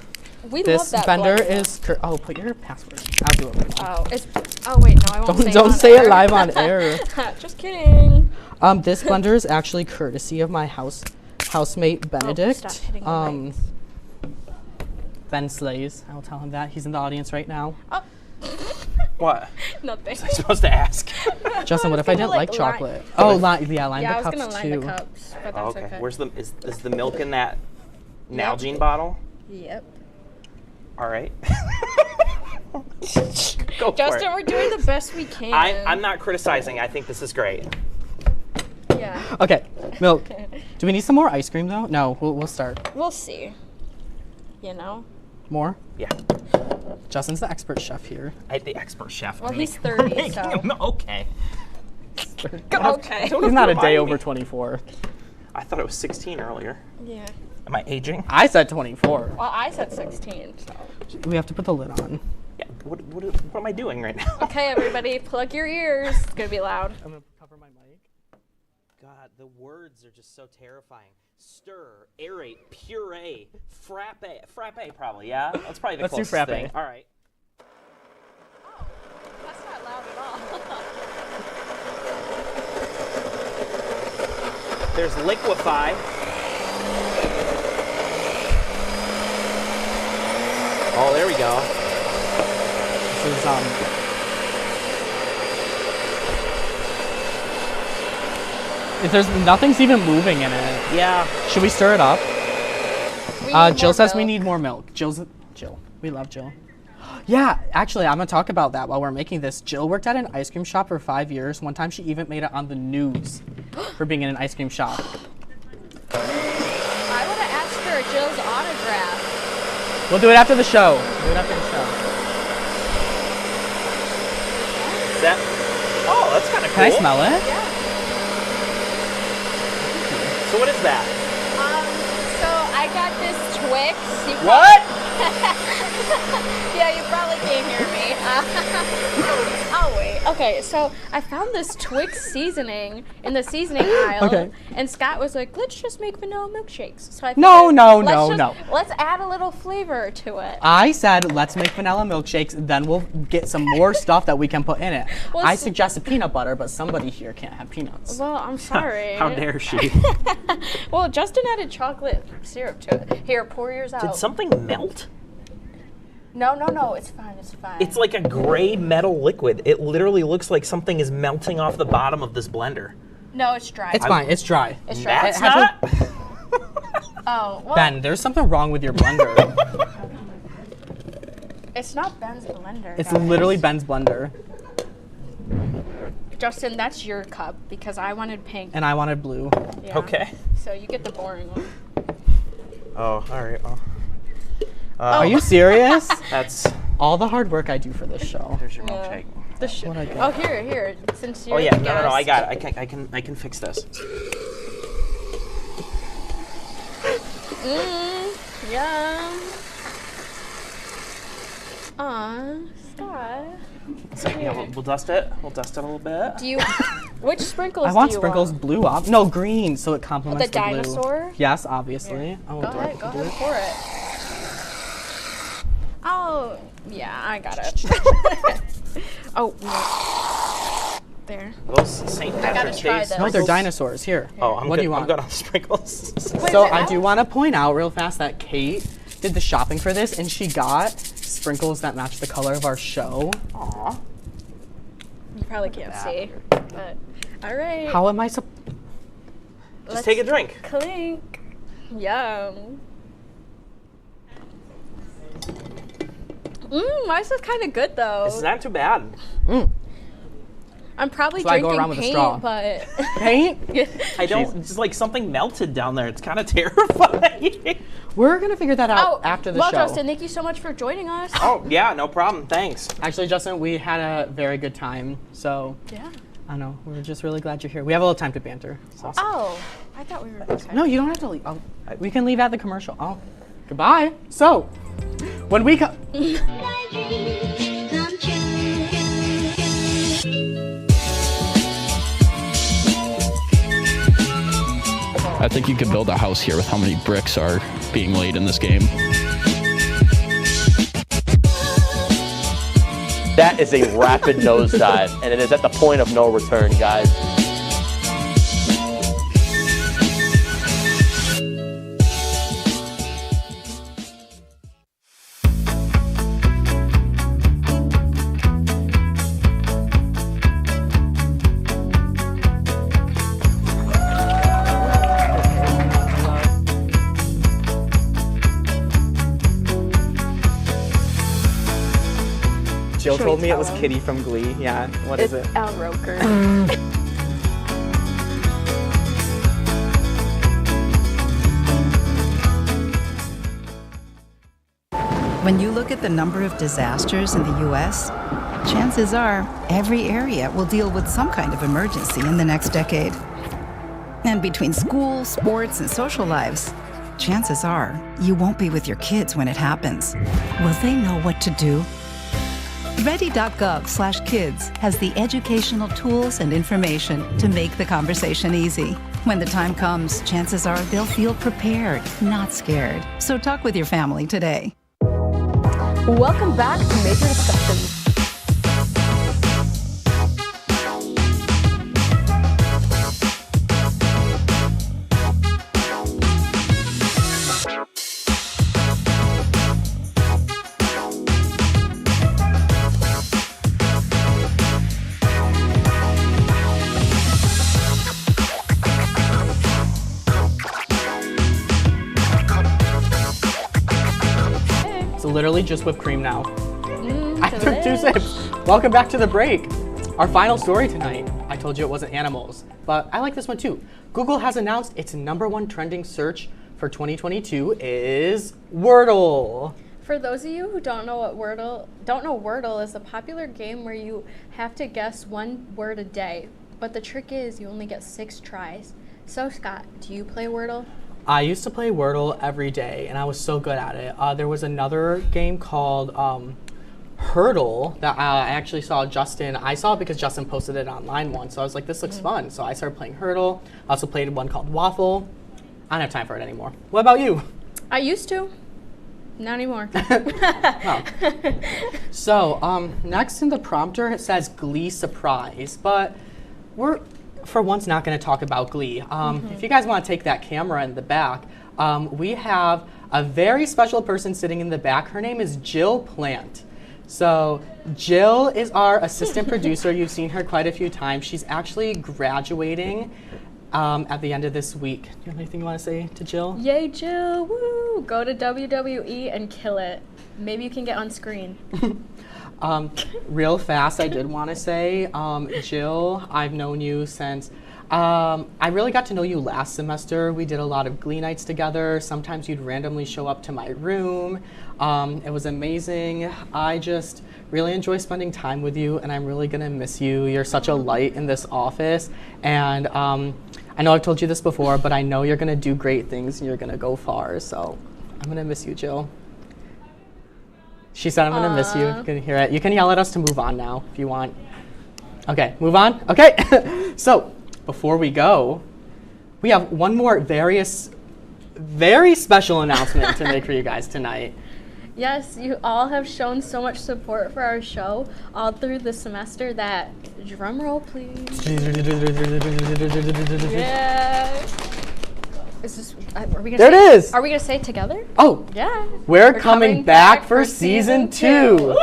We This love that blender blender. is... Oh, put your password. I'll do it. Oh, wait, no, I won't Don't say it live on air. Just kidding. This blender is actually courtesy of my housemate Benedict. stop hitting the mics. Ben Slays. I will tell him that. He's in the audience right now. Oh. What? Nothing. Was I supposed to ask? Justin, what if I didn't like chocolate? Line the I cups was gonna line too. the cups, but Oh, that's okay. okay. Where's the is the milk in that Nalgene bottle? Yep. All right. Go for Justin, it. we're doing the best we can. I'm not criticizing. I think this is great. Yeah. Okay, milk. Do we need some more ice cream though? No, we'll start. We'll see. You know? More? Yeah. Justin's the expert chef here. The expert chef. Well, I'm he's making- 30, making so. him- okay. Okay. He's not a day over 24. I thought it was 16 earlier. Yeah. Am I aging? I said 24. Well, I said 16, so. We have to put the lid on. Yeah. What am I doing right now? Okay, everybody, plug your ears. It's gonna be loud. I'm gonna cover my mic. God, the words are just so terrifying. Stir, aerate, puree, frappe probably, yeah? That's probably the Let's do closest frappe. thing. All right. Oh, that's not loud at all. There's liquefy. Oh, there we go. This is nothing's even moving in it. Yeah. Should we stir it up? Jill says we need more milk. Jill. We love Jill. Yeah, actually, I'm gonna talk about that while we're making this. Jill worked at an ice cream shop for 5 years. One time she even made it on the news for being in an ice cream shop. I want to ask her Jill's autograph. We'll do it after the show. Is that? Oh, that's kind of cool. Can I smell it? Yeah. So what is that? So I got this Twix. What? Yeah, you probably can't hear me. Oh wait. Okay, so I found this Twix seasoning in the seasoning aisle. Okay. And Scott was like, "Let's just make vanilla milkshakes." So I No. Let's add a little flavor to it. I said, let's make vanilla milkshakes, then we'll get some more stuff that we can put in it. Well, I suggested peanut butter, but somebody here can't have peanuts. Well, I'm sorry. How dare she? Well, Justin added chocolate syrup to it. Here, pour yours out. Did something melt? No, it's fine, it's fine. It's like a gray metal liquid. It literally looks like something is melting off the bottom of this blender. No, it's dry. It's fine, it's dry. It's dry. That's not? Oh, well. Ben, there's something wrong with your blender. It's not Ben's blender. It's guys. literally Ben's blender. Justin, that's your cup because I wanted pink. And I wanted blue. Yeah. Okay. So you get the boring one. Oh, all right. Well. Are you serious? That's all the hard work I do for this show. There's your milkshake. The oh, here. Since you're Oh yeah, the guest. no, I got it. I can fix this. Yum. Scott. So yeah, we'll dust it. We'll dust it a little bit. Do you? Which sprinkles? I want do you sprinkles want? blue up. No, green, so it complements The the blue. dinosaur? Yes, obviously. Oh, Go ahead, pour it. Oh, yeah, I got it. Oh, there. Those St. I gotta Patrick's try Day this. No, they're dinosaurs. Here. Oh, I'm what good. do you want? I'm good on sprinkles. So I do want to point out real fast that Kate did the shopping for this, and she got sprinkles that match the color of our show. Aw. You probably can't see, but all right. How am I Just take a drink. Clink. Yum. Mine is kind of good though. It's not too bad. I'm probably So I go drinking around with a paint, straw. but Paint? I don't. It's just like something melted down there. It's kind of terrifying. We're gonna figure that out after the well, show. Justin, thank you so much for joining us. Oh yeah, no problem. Thanks. Actually, Justin, we had a very good time. So Yeah. I know we're just really glad you're here. We have a little time to banter. So. Oh, I thought we were. Okay. No, you don't have to leave. Oh, we can leave at the commercial. Oh, goodbye. So, when we come. I think you could build a house here with how many bricks are being laid in this game. That is a rapid nosedive, and it is at the point of no return, guys. Jill Should told we me it tell was him? Kitty from Glee. Yeah, what is it? It's Al Roker. When you look at the number of disasters in the U.S., chances are every area will deal with some kind of emergency in the next decade. And between school, sports, and social lives, chances are you won't be with your kids when it happens. Will they know what to do? Ready.gov/kids has the educational tools and information to make the conversation easy. When the time comes, chances are they'll feel prepared, not scared. So talk with your family today. Welcome back to Major Discussions. literally just whipped cream now. I took 2 sips. Welcome back to the break. Our final story tonight. I told you it wasn't animals, but I like this one too. Google has announced its #1 trending search for 2022 is Wordle. For those of you who don't know Wordle is a popular game where you have to guess one word a day. But the trick is you only get 6 tries. So Scott, do you play Wordle? I used to play Wordle every day, and I was so good at it. There was another game called Hurdle that I actually saw Justin. I saw it because Justin posted it online once, so I was like, this looks fun. So I started playing Hurdle. I also played one called Waffle. I don't have time for it anymore. What about you? I used to. Not anymore. Wow. So next in the prompter it says Glee surprise, but we're for once not going to talk about Glee. If you guys want to take that camera in the back, we have a very special person sitting in the back. Her name is Jill Plant. So Jill is our assistant producer. You've seen her quite a few times. She's actually graduating at the end of this week. Do you have anything you want to say to Jill? Yay, Jill! Woo! Go to WWE and kill it. Maybe you can get on screen. Real fast, I did want to say, Jill, I've known you since, I really got to know you last semester. We did a lot of Glee nights together. Sometimes you'd randomly show up to my room. It was amazing. I just really enjoy spending time with you, and I'm really going to miss you. You're such a light in this office, and I know I've told you this before, but I know you're going to do great things and you're going to go far, so I'm going to miss you, Jill. She said I'm gonna miss you. You can hear it. You can yell at us to move on now if you want. Okay, move on. Okay. So before we go, we have one more very special announcement to make for you guys tonight. Yes, you all have shown so much support for our show all through the semester that, drum roll please. Yeah. Is this, are we gonna there say, it is! Are we gonna say it together? Oh! Yeah. We're coming back for season 2!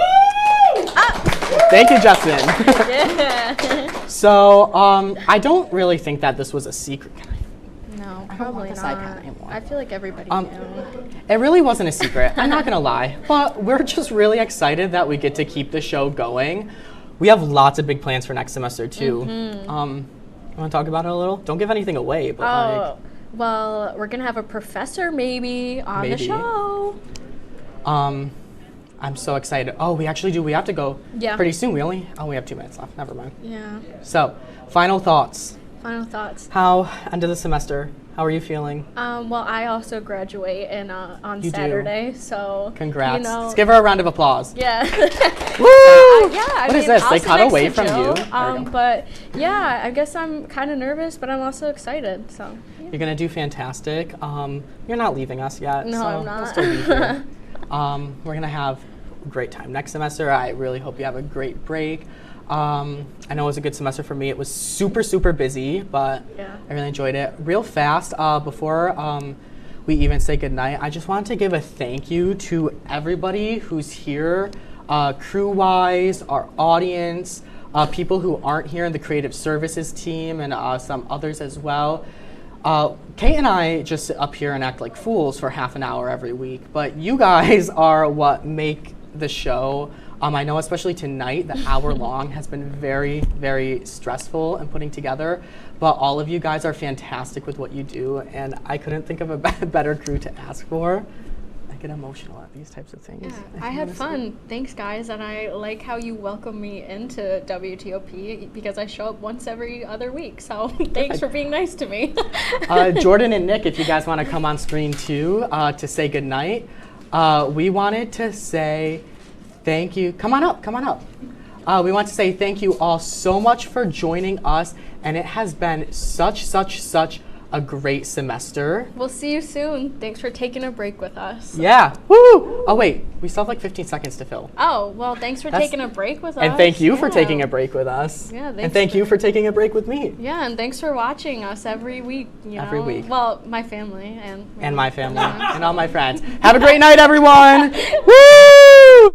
Thank you, Justin. Yeah. So, I don't really think that this was a secret. No, probably not. I feel like everybody knew. It really wasn't a secret, I'm not gonna lie. But we're just really excited that we get to keep the show going. We have lots of big plans for next semester, too. You wanna talk about it a little? Don't give anything away, but like... Well, we're gonna have a professor maybe on the show. I'm so excited. Oh, we actually do. We have to go pretty soon. We have 2 minutes left. Never mind. Yeah. So, final thoughts. Final thoughts. How end of the semester? How are you feeling? Well, I also graduate on You Saturday, do. so Congrats. You know, Let's give her a round of applause. Yeah. Woo! Yeah. What is this? They cut away from you. But yeah, I guess I'm kind of nervous, but I'm also excited. So. Yeah. You're gonna do fantastic. You're not leaving us yet. No, so I'm not. We'll still be here. We're gonna have a great time next semester. I really hope you have a great break. I know it was a good semester for me. It was super, super busy, but I really enjoyed it. Real fast, before we even say goodnight, I just wanted to give a thank you to everybody who's here, crew-wise, our audience, people who aren't here in the creative services team, and some others as well. Kate and I just sit up here and act like fools for half an hour every week, but you guys are what make the show. I know especially tonight, the hour long has been very, very stressful and putting together, but all of you guys are fantastic with what you do, and I couldn't think of a better crew to ask for. I get emotional at these types of things. Yeah, I had fun. Thanks, guys, and I like how you welcome me into WTOP because I show up once every other week, so thanks for being nice to me. Jordan and Nick, if you guys want to come on screen too to say goodnight, we wanted to say thank you. Come on up, come on up. We want to say thank you all so much for joining us, and it has been such a great semester. We'll see you soon. Thanks for taking a break with us. Yeah. Woo! Oh wait, we still have like 15 seconds to fill. Oh, well, thanks for taking a break with us. And thank you for taking a break with us. Yeah, and thank you for taking a break with me. Yeah, and thanks for watching us every week. Every week. Well, my family and my family and all my friends. Have a great night, everyone. Woo!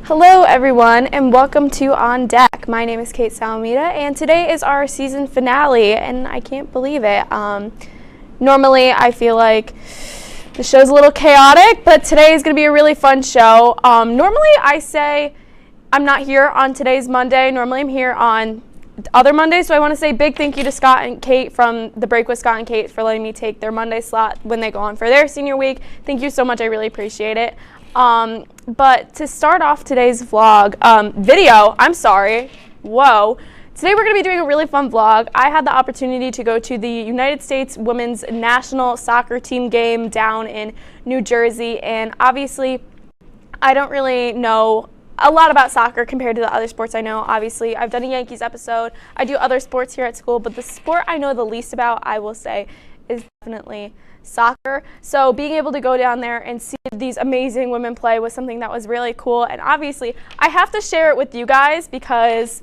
Hello everyone and welcome to On Deck. My name is Kate Salamita and today is our season finale and I can't believe it. Normally I feel like the show's a little chaotic, but today is going to be a really fun show. Normally I say I'm not here on today's Monday. Normally I'm here on other Mondays, so I want to say big thank you to Scott and Kate from The Break with Scott and Kate for letting me take their Monday slot when they go on for their senior week. Thank you so much. I really appreciate it. But to start off today's vlog, video, I'm sorry, whoa. Today we're going to be doing a really fun vlog. I had the opportunity to go to the United States Women's National Soccer Team game down in New Jersey, and obviously I don't really know a lot about soccer compared to the other sports I know. Obviously, I've done a Yankees episode. I do other sports here at school, but the sport I know the least about, I will say, is definitely soccer. So being able to go down there and see these amazing women play was something that was really cool. And obviously, I have to share it with you guys because,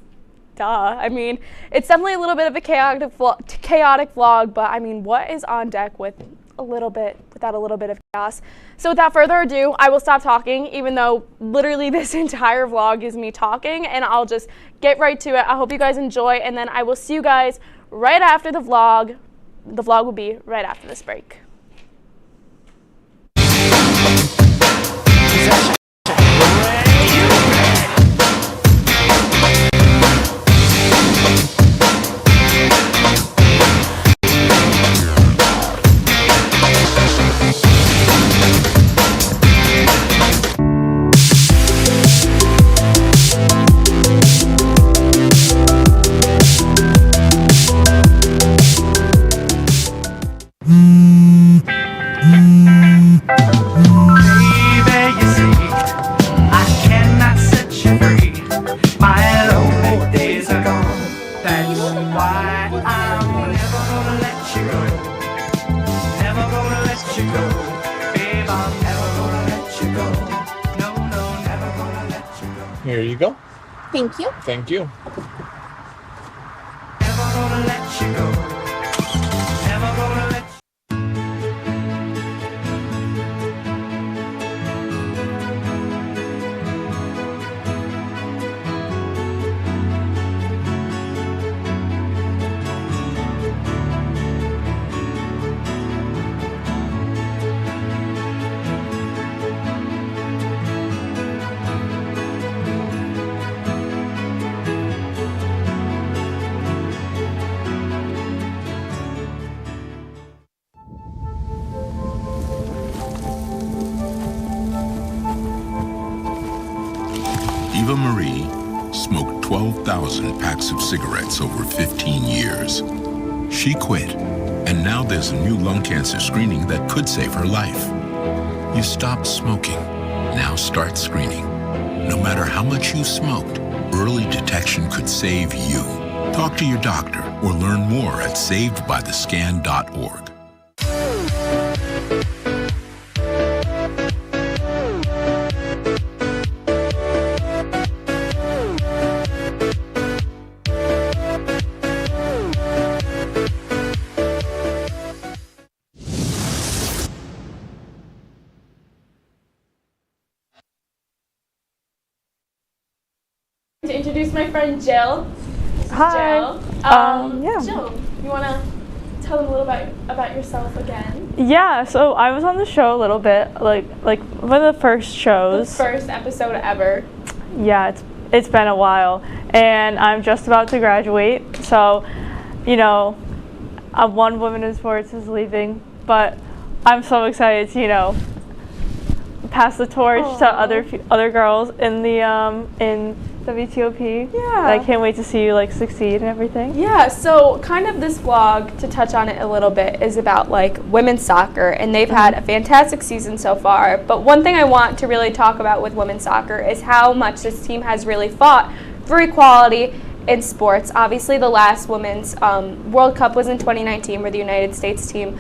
duh, I mean, it's definitely a little bit of a chaotic vlog, but I mean, what is on deck without a little bit of chaos? So without further ado, I will stop talking, even though literally this entire vlog is me talking, and I'll just get right to it. I hope you guys enjoy, and then I will see you guys right after the vlog. The vlog will be right after this break. Here you go. Thank you. Thank you. Eva Marie smoked 12,000 packs of cigarettes over 15 years. She quit, and now there's a new lung cancer screening that could save her life. You stopped smoking. Now start screening. No matter how much you smoked, early detection could save you. Talk to your doctor or learn more at savedbythescan.org. To introduce my friend Jill. Hi. Jill. Yeah. Jill, you want to tell them a little bit about yourself again? Yeah, so I was on the show a little bit, like one of the first shows. The first episode ever. Yeah, it's been a while, and I'm just about to graduate. So, you know, one woman in sports is leaving, but I'm so excited to, you know, pass the torch to other girls in the in WTOP. Yeah. I can't wait to see you like succeed and everything. Yeah, so kind of this vlog, to touch on it a little bit, is about like women's soccer, and they've had a fantastic season so far. But one thing I want to really talk about with women's soccer is how much this team has really fought for equality in sports. Obviously, the last women's World Cup was in 2019, where the United States team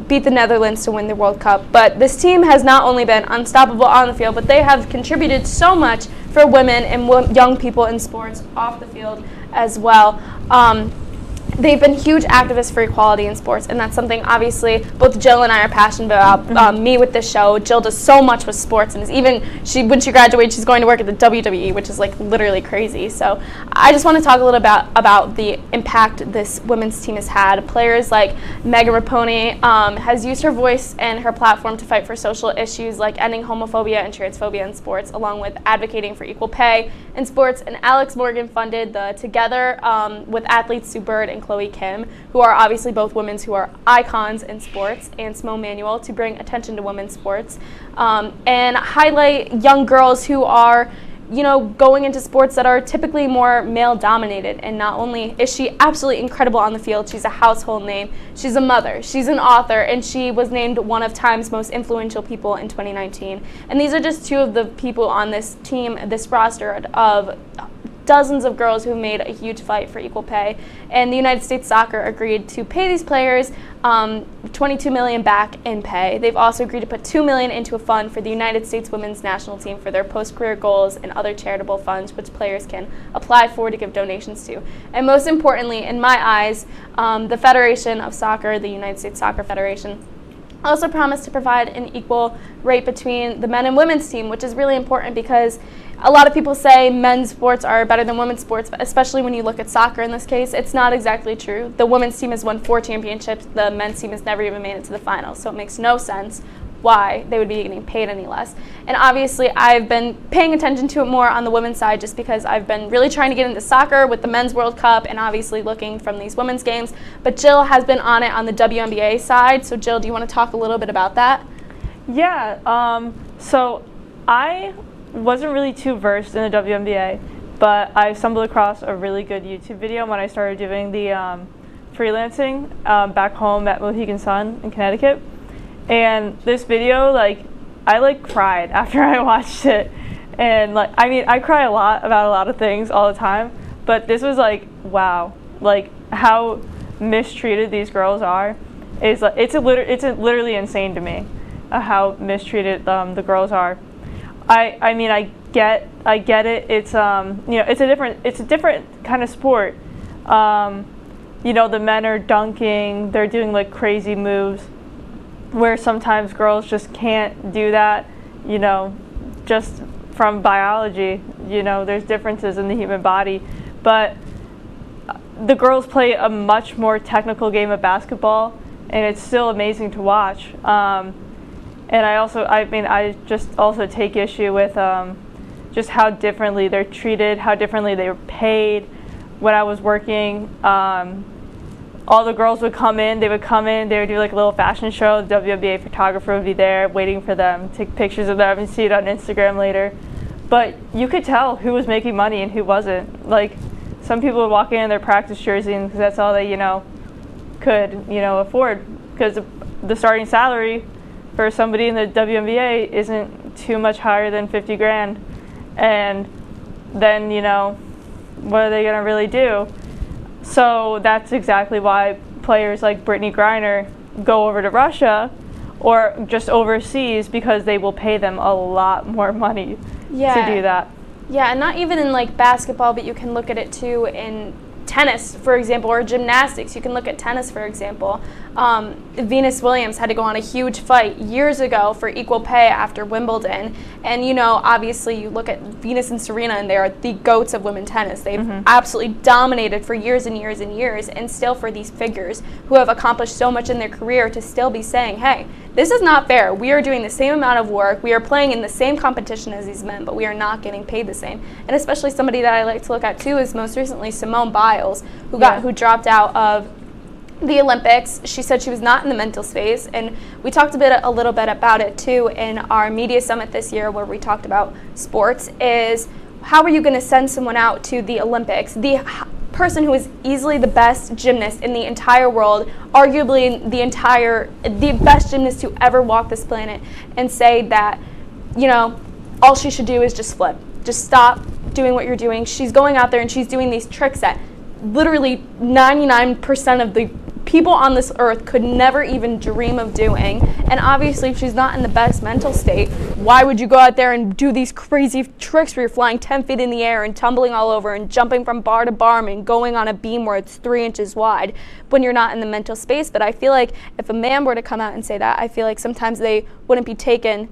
beat the Netherlands to win the World Cup. But this team has not only been unstoppable on the field, but they have contributed so much for women and young people in sports off the field as well. they've been huge activists for equality in sports, and that's something obviously both Jill and I are passionate about. Me with this show, Jill does so much with sports, and is even when she graduates, she's going to work at the WWE, which is like literally crazy. So I just want to talk a little about the impact this women's team has had. Players like Megan Rapinoe has used her voice and her platform to fight for social issues like ending homophobia and transphobia in sports, along with advocating for equal pay in sports. And Alex Morgan funded the Together with athletes Sue Bird and Chloe Kim, who are obviously both women who are icons in sports, and Simone Manuel, to bring attention to women's sports and highlight young girls who are, going into sports that are typically more male dominated. And not only is she absolutely incredible on the field, she's a household name, she's a mother, she's an author, and she was named one of Time's most influential people in 2019. And these are just two of the people on this team, this roster of dozens of girls who made a huge fight for equal pay. And the United States Soccer agreed to pay these players $22 million back in pay. They've also agreed to put $2 million into a fund for the United States women's national team for their post-career goals and other charitable funds which players can apply for to give donations to. And most importantly, in my eyes, the Federation of Soccer, the United States Soccer Federation, also promised to provide an equal rate between the men and women's team, which is really important because a lot of people say men's sports are better than women's sports, but especially when you look at soccer in this case, it's not exactly true. The women's team has won 4 championships. The men's team has never even made it to the finals, so it makes no sense why they would be getting paid any less. And obviously, I've been paying attention to it more on the women's side just because I've been really trying to get into soccer with the Men's World Cup and obviously looking from these women's games. But Jill has been on it on the WNBA side. So Jill, do you want to talk a little bit about that? Yeah, so I wasn't really too versed in the WNBA, but I stumbled across a really good YouTube video when I started doing the freelancing back home at Mohegan Sun in Connecticut. And this video, I cried after I watched it. And I cry a lot about a lot of things all the time, but this was wow, how mistreated these girls are is it's literally insane to me how mistreated the girls are. I get it. It's it's a different kind of sport. The men are dunking, they're doing crazy moves, where sometimes girls just can't do that. Just from biology, there's differences in the human body, but the girls play a much more technical game of basketball, and it's still amazing to watch. And I just also take issue with just how differently they're treated, how differently they were paid. When I was working, all the girls would come in, they would do a little fashion show, the WNBA photographer would be there waiting for them, take pictures of them and see it on Instagram later. But you could tell who was making money and who wasn't. Some people would walk in their practice jersey because that's all they, could, afford. Because the starting salary for somebody in the WNBA isn't too much higher than $50,000. And then, what are they gonna really do? So that's exactly why players like Brittany Griner go over to Russia or just overseas, because they will pay them a lot more money to do that. Yeah, and not even in basketball, but you can look at it too in tennis, for example, or gymnastics. You can look at tennis, for example. Venus Williams had to go on a huge fight years ago for equal pay after Wimbledon. And, obviously you look at Venus and Serena, and they are the GOATs of women's tennis. They've absolutely dominated for years and years and years. And still, for these figures who have accomplished so much in their career to still be saying, hey, this is not fair. We are doing the same amount of work. We are playing in the same competition as these men, but we are not getting paid the same. And especially somebody that I like to look at too is most recently Simone Biles, who dropped out of the Olympics. She said she was not in the mental space, and we talked a little bit about it too in our media summit this year, where we talked about sports. Is how are you going to send someone out to the Olympics, the person who is easily the best gymnast in the entire world, arguably the best gymnast to ever walk this planet, and say that all she should do is just flip, just stop doing what you're doing? She's going out there and she's doing these tricks that literally 99% of the people on this earth could never even dream of doing. And obviously, if she's not in the best mental state, why would you go out there and do these crazy tricks where you're flying 10 feet in the air and tumbling all over and jumping from bar to bar and going on a beam where it's 3 inches wide when you're not in the mental space? But I feel like if a man were to come out and say that, I feel like sometimes it would be taken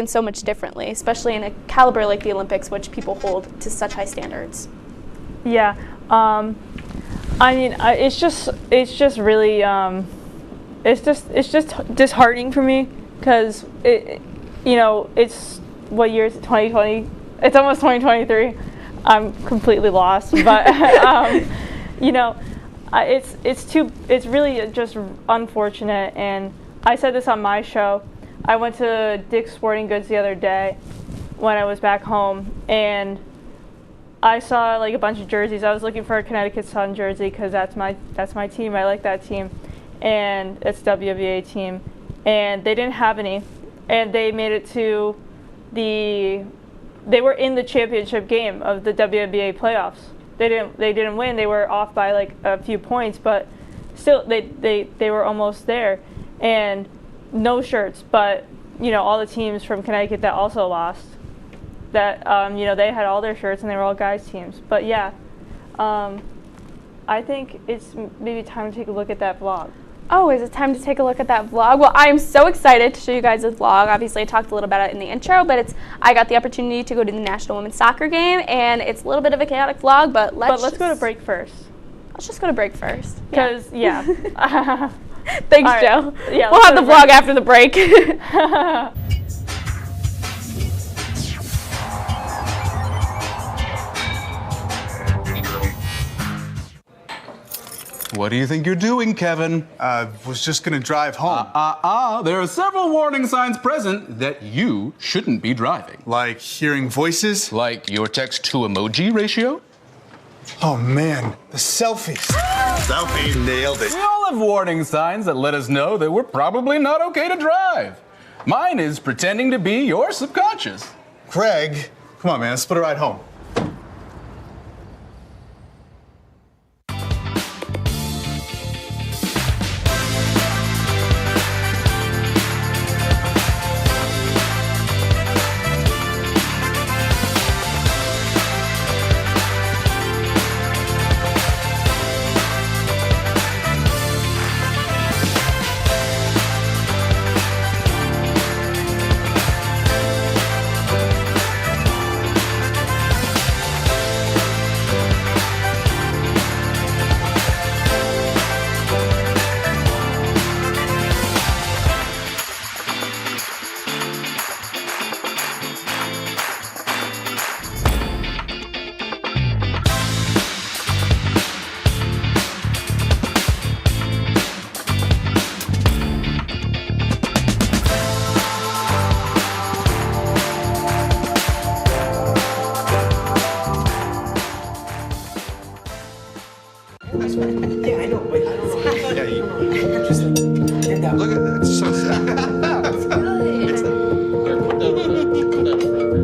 so much differently, especially in a caliber like the Olympics, which people hold to such high standards. Yeah. I mean, it's just really, it's just disheartening for me, because it's, what year is it, 2020? It's almost 2023. I'm completely lost, but it's really just unfortunate. And I said this on my show. I went to Dick's Sporting Goods the other day when I was back home, and I saw like a bunch of jerseys. I was looking for a Connecticut Sun jersey because that's my team. I like that team, and it's a WNBA team. And they didn't have any, and they made it to they were in the championship game of the WNBA playoffs. They didn't win. They were off by like a few points, but still they were almost there. And no shirts, but all the teams from Connecticut that also lost, that they had all their shirts and they were all guys teams. But yeah, I think it's maybe time to take a look at that vlog. Oh, is it time to take a look at that vlog? Well, I am so excited to show you guys this vlog. Obviously, I talked a little about it in the intro, but I got the opportunity to go to the National Women's Soccer game, and it's a little bit of a chaotic vlog, but let's go to break first. Let's just go to break first. Because, yeah. Thanks, right. Joe. Yeah, we'll have the vlog after the break. What do you think you're doing, Kevin? Was just gonna drive home. There are several warning signs present that you shouldn't be driving. Like hearing voices? Like your text-to-emoji ratio? Oh man, the selfies. Selfie, nailed it. We all have warning signs that let us know that we're probably not okay to drive. Mine is pretending to be your subconscious. Craig, come on man, let's split a ride home. Yeah, I know, but I don't know. Yeah, you just stand up. Look at that. It's so sad. That's good. Here, put that over.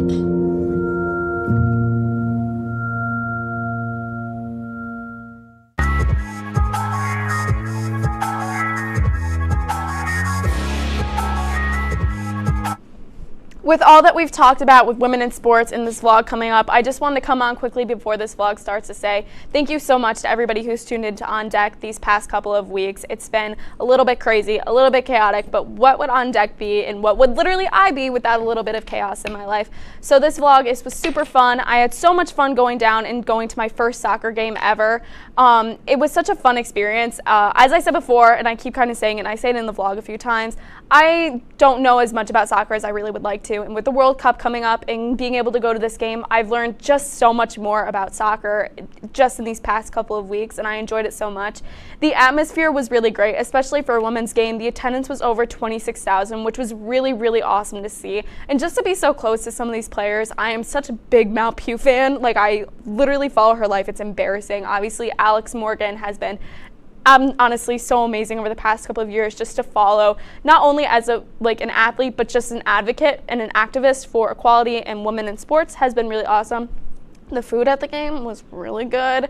With all that we've talked about with women in sports in this vlog coming up, I just wanted to come on quickly before this vlog starts to say thank you so much to everybody who's tuned into On Deck these past couple of weeks. It's been a little bit crazy, a little bit chaotic, but what would On Deck be and what would literally I be without a little bit of chaos in my life? So this vlog was super fun. I had so much fun going down and going to my first soccer game ever. It was such a fun experience. As I said before, and I keep kind of saying it, and I say it in the vlog a few times, I don't know as much about soccer as I really would like to. And with the World Cup coming up and being able to go to this game, I've learned just so much more about soccer just in these past couple of weeks, and I enjoyed it so much. The atmosphere was really great, especially for a women's game. The attendance was over 26,000, which was really, really awesome to see. And just to be so close to some of these players, I am such a big Mal Pugh fan. Like, I literally follow her life. It's embarrassing. Obviously, Alex Morgan has been honestly so amazing over the past couple of years just to follow, not only as an athlete, but just an advocate and an activist for equality and women in sports has been really awesome. The food at the game was really good,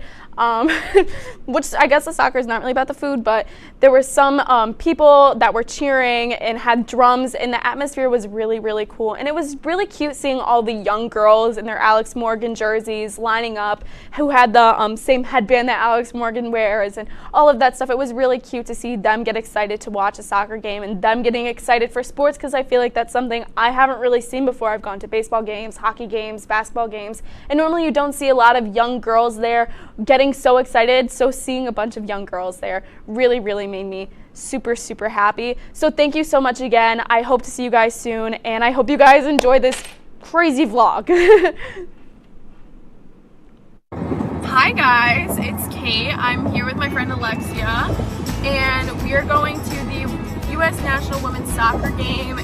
which I guess the soccer is not really about the food, but there were some people that were cheering and had drums, and the atmosphere was really, really cool. And it was really cute seeing all the young girls in their Alex Morgan jerseys lining up, who had the same headband that Alex Morgan wears and all of that stuff. It was really cute to see them get excited to watch a soccer game and them getting excited for sports, because I feel like that's something I haven't really seen before. I've gone to baseball games, hockey games, basketball games, and normally you don't see a lot of young girls there getting so excited. So seeing a bunch of young girls there really, really made me super, super happy. So thank you so much again. I hope to see you guys soon, and I hope you guys enjoy this crazy vlog. Hi guys, it's Kate. I'm here with my friend Alexia, and we are going to the U.S. National Women's Soccer game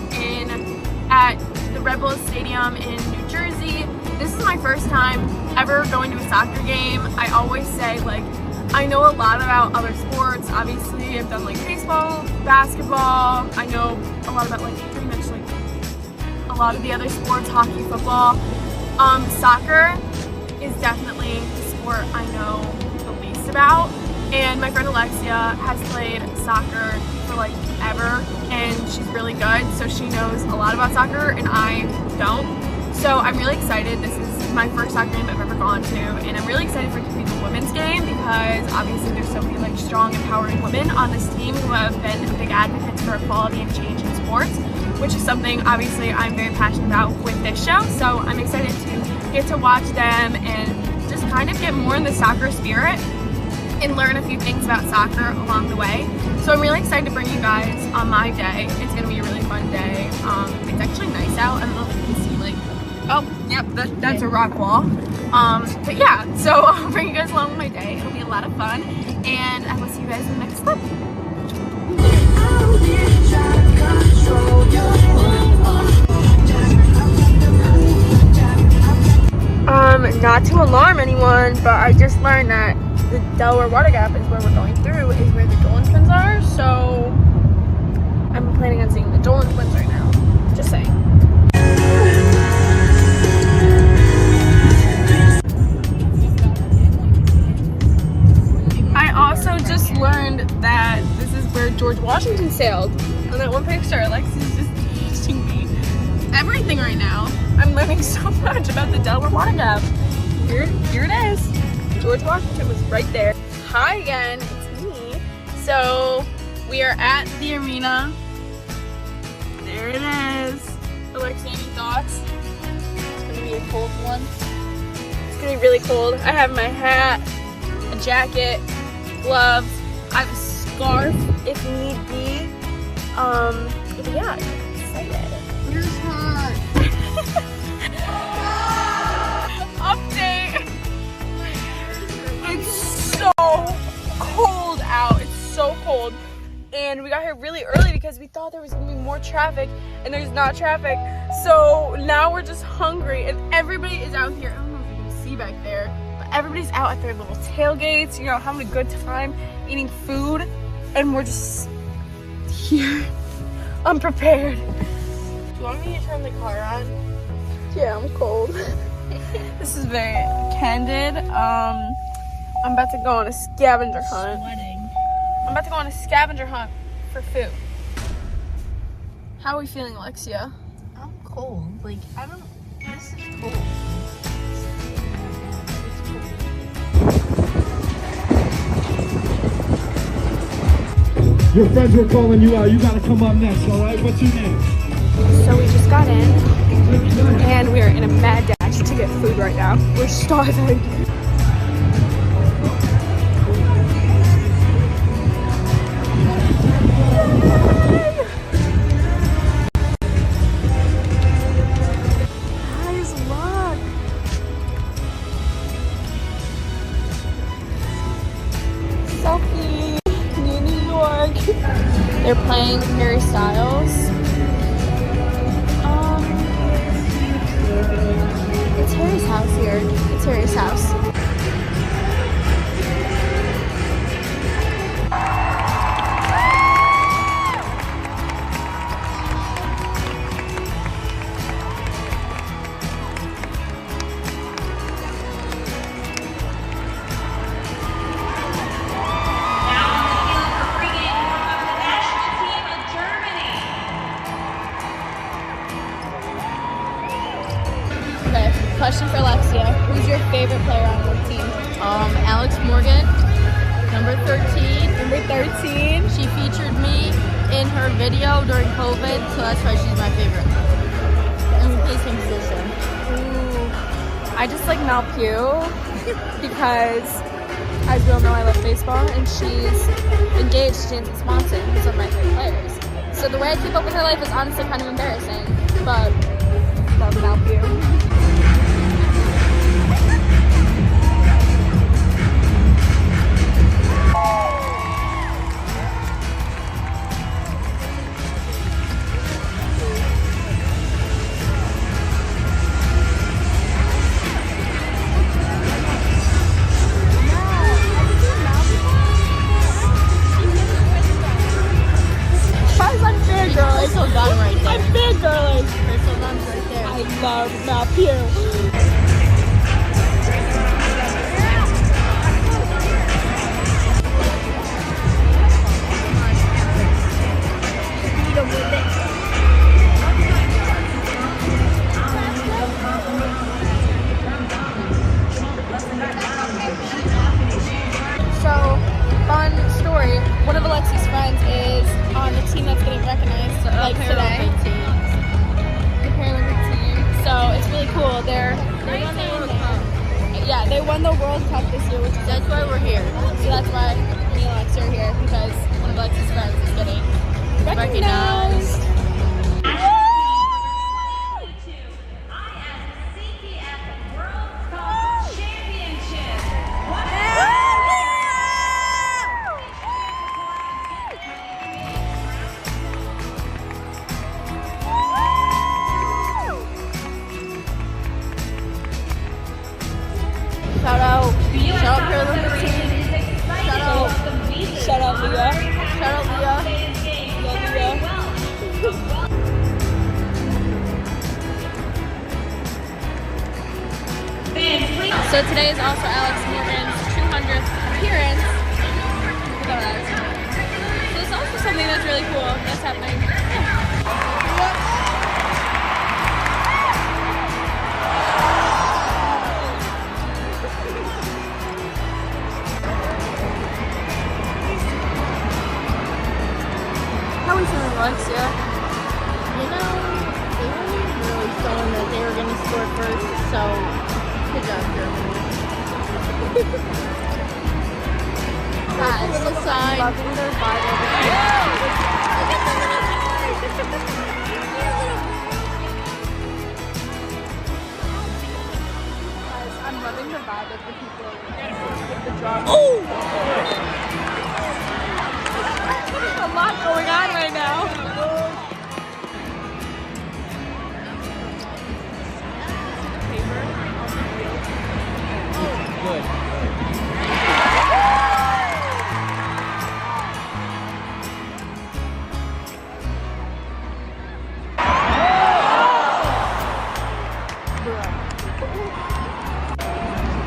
at the Red Bull Stadium in New Jersey. This is my first time ever going to a soccer game. I always say, like, I know a lot about other sports. Obviously, I've done like baseball, basketball. I know a lot about like pretty much like a lot of the other sports, hockey, football. Soccer is definitely the sport I know the least about. And my friend Alexia has played soccer for like ever, and she's really good, so she knows a lot about soccer and I don't. So I'm really excited. This is my first soccer game I've ever gone to, and I'm really excited for it to be the women's game, because obviously there's so many like strong, empowering women on this team who have been big advocates for equality and change in sports, which is something obviously I'm very passionate about with this show. So I'm excited to get to watch them and just kind of get more in the soccer spirit and learn a few things about soccer along the way. So I'm really excited to bring you guys on my day. It's gonna be a really fun day. It's actually nice out. I don't know if you can see, like, oh, yep, that's a rock wall. But yeah, so I'll bring you guys along with my day. It'll be a lot of fun, and I will see you guys in the next clip. Not to alarm anyone, but I just learned that the Delaware Water Gap is where we're going through, is where the Dolan twins are, so I'm planning on seeing the Dolan twins right now. Just saying. I also just learned that this is where George Washington sailed. On that one picture, Alexis is just teaching me everything right now. I'm learning so much about the Delaware Water Gap. Here it is. George Washington was right there. Hi again, it's me. So we are at the arena. There it is. Alexia, any thoughts? It's gonna be a cold one. It's gonna be really cold. I have my hat, a jacket, gloves. I have a scarf if need be. But yeah, I'm excited. Here's hot. Update. It's so cold out. It's so cold. And we got here really early because we thought there was gonna be more traffic, and there's not traffic. So now we're just hungry, and everybody is out here. I don't know if you can see back there, but everybody's out at their little tailgates, you know, having a good time, eating food, and we're just here, unprepared. Do you want me to turn the car on? Yeah, I'm cold. This is very candid. I'm about to go on a scavenger hunt. I'm about to go on a scavenger hunt for food. How are we feeling, Alexia? I'm cold. Like, I don't. This is cold. Your friends were calling you out. You gotta come up next, alright? What's your name? So we just got in, and we are in a mad dash to get food right now. We're starving. Guys, look. Selfie, New York. They're playing Harry Styles. It's Harry's house here. It's Harry's house. favorite player on the team? Alex Morgan, number 13. Number 13. She featured me in her video during COVID, so that's why she's my favorite. And we play same position. Ooh. I just like Mal Pugh because, as we all know, I love baseball, and she's engaged to Jansen Swanson, who's one of my favorite players. So the way I keep up with her life is honestly kind of embarrassing, but love Mal Pugh. Crystal Gunn right there. I'm fangirling. Crystal Gunn's right there. I love Mal Pugh. So, fun story. One of Alexi's friends is on the team that's getting recognized like today. The Paralympic team. So it's really cool. They won the World Cup this year, which is that's why we're here. So that's why me and Alex are here, because one of Alexi's friends is getting recognized. Shout out Paralympic team. Shout out Leah. Shout out Leah. Love Leah. So today is also Alex Morgan's 200th appearance. So it's also something that's really cool that's happening. How are we feeling, Alexia? You know, they weren't really showing that they were going to score first, so good job, Germany. That's the sign. Loving their vibe over here. Guys, I'm loving the vibe of the people with the drama. Oh! There's a lot going on right now. Good.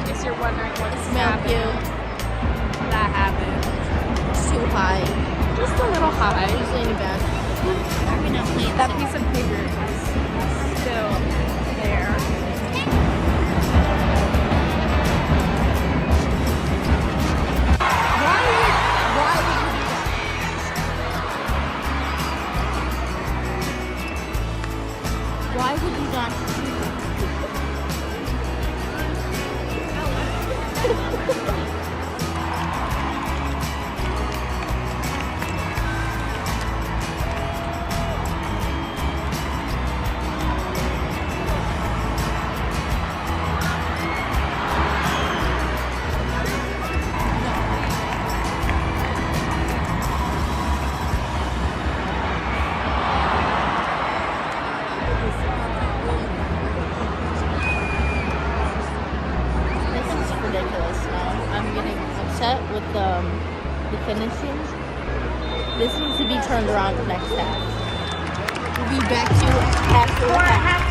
Guess you're wondering what's Smell you. That happened. It's too high. Just a little high. Usually in the back. That piece of paper is still there. Why would you not with the finishing. This needs to be turned around the next half. We'll be back to after the half.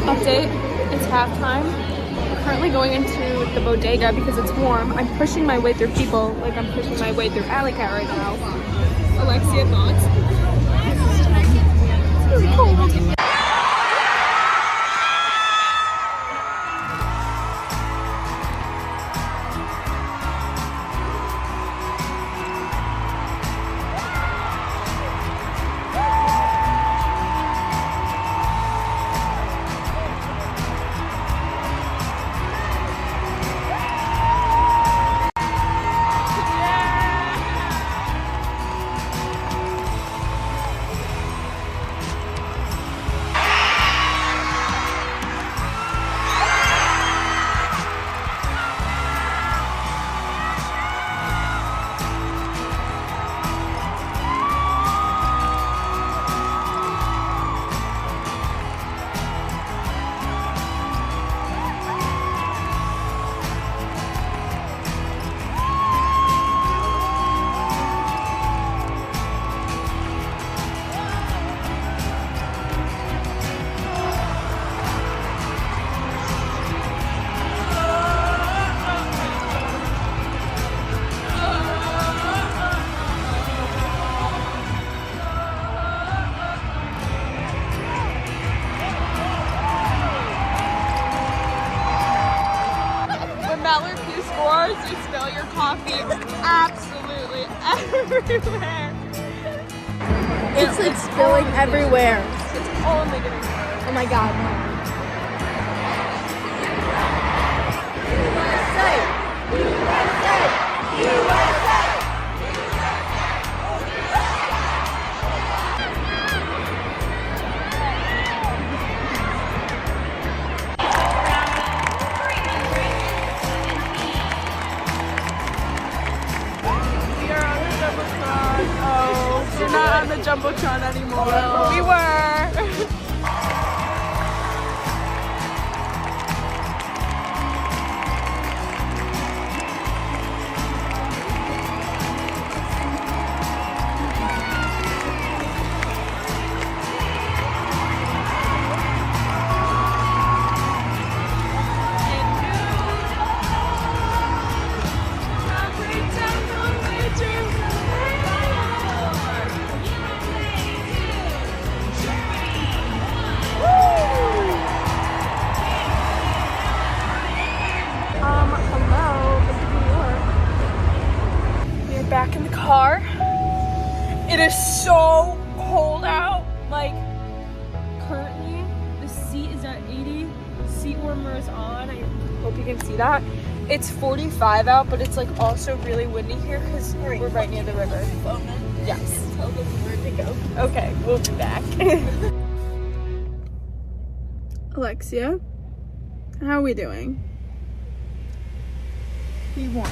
Update, it's halftime. We're currently going into the bodega because it's warm. I'm pushing my way through people like I'm pushing my way through Alley Cat right now. Alexia, thoughts? It's really cold. spill your coffee absolutely everywhere. It's like spilling everywhere. It's only getting worse. Oh my god, no. We're not on the Jumbotron anymore. No. We were. Back in the car. It is so cold out. Like, currently the seat is at 80. Seat warmer is on. I hope you can see that. It's 45 out, but it's like also really windy here because we're right near the river. Yes. Tell them where to go. Okay, we'll be back. Alexia, how are we doing? We won.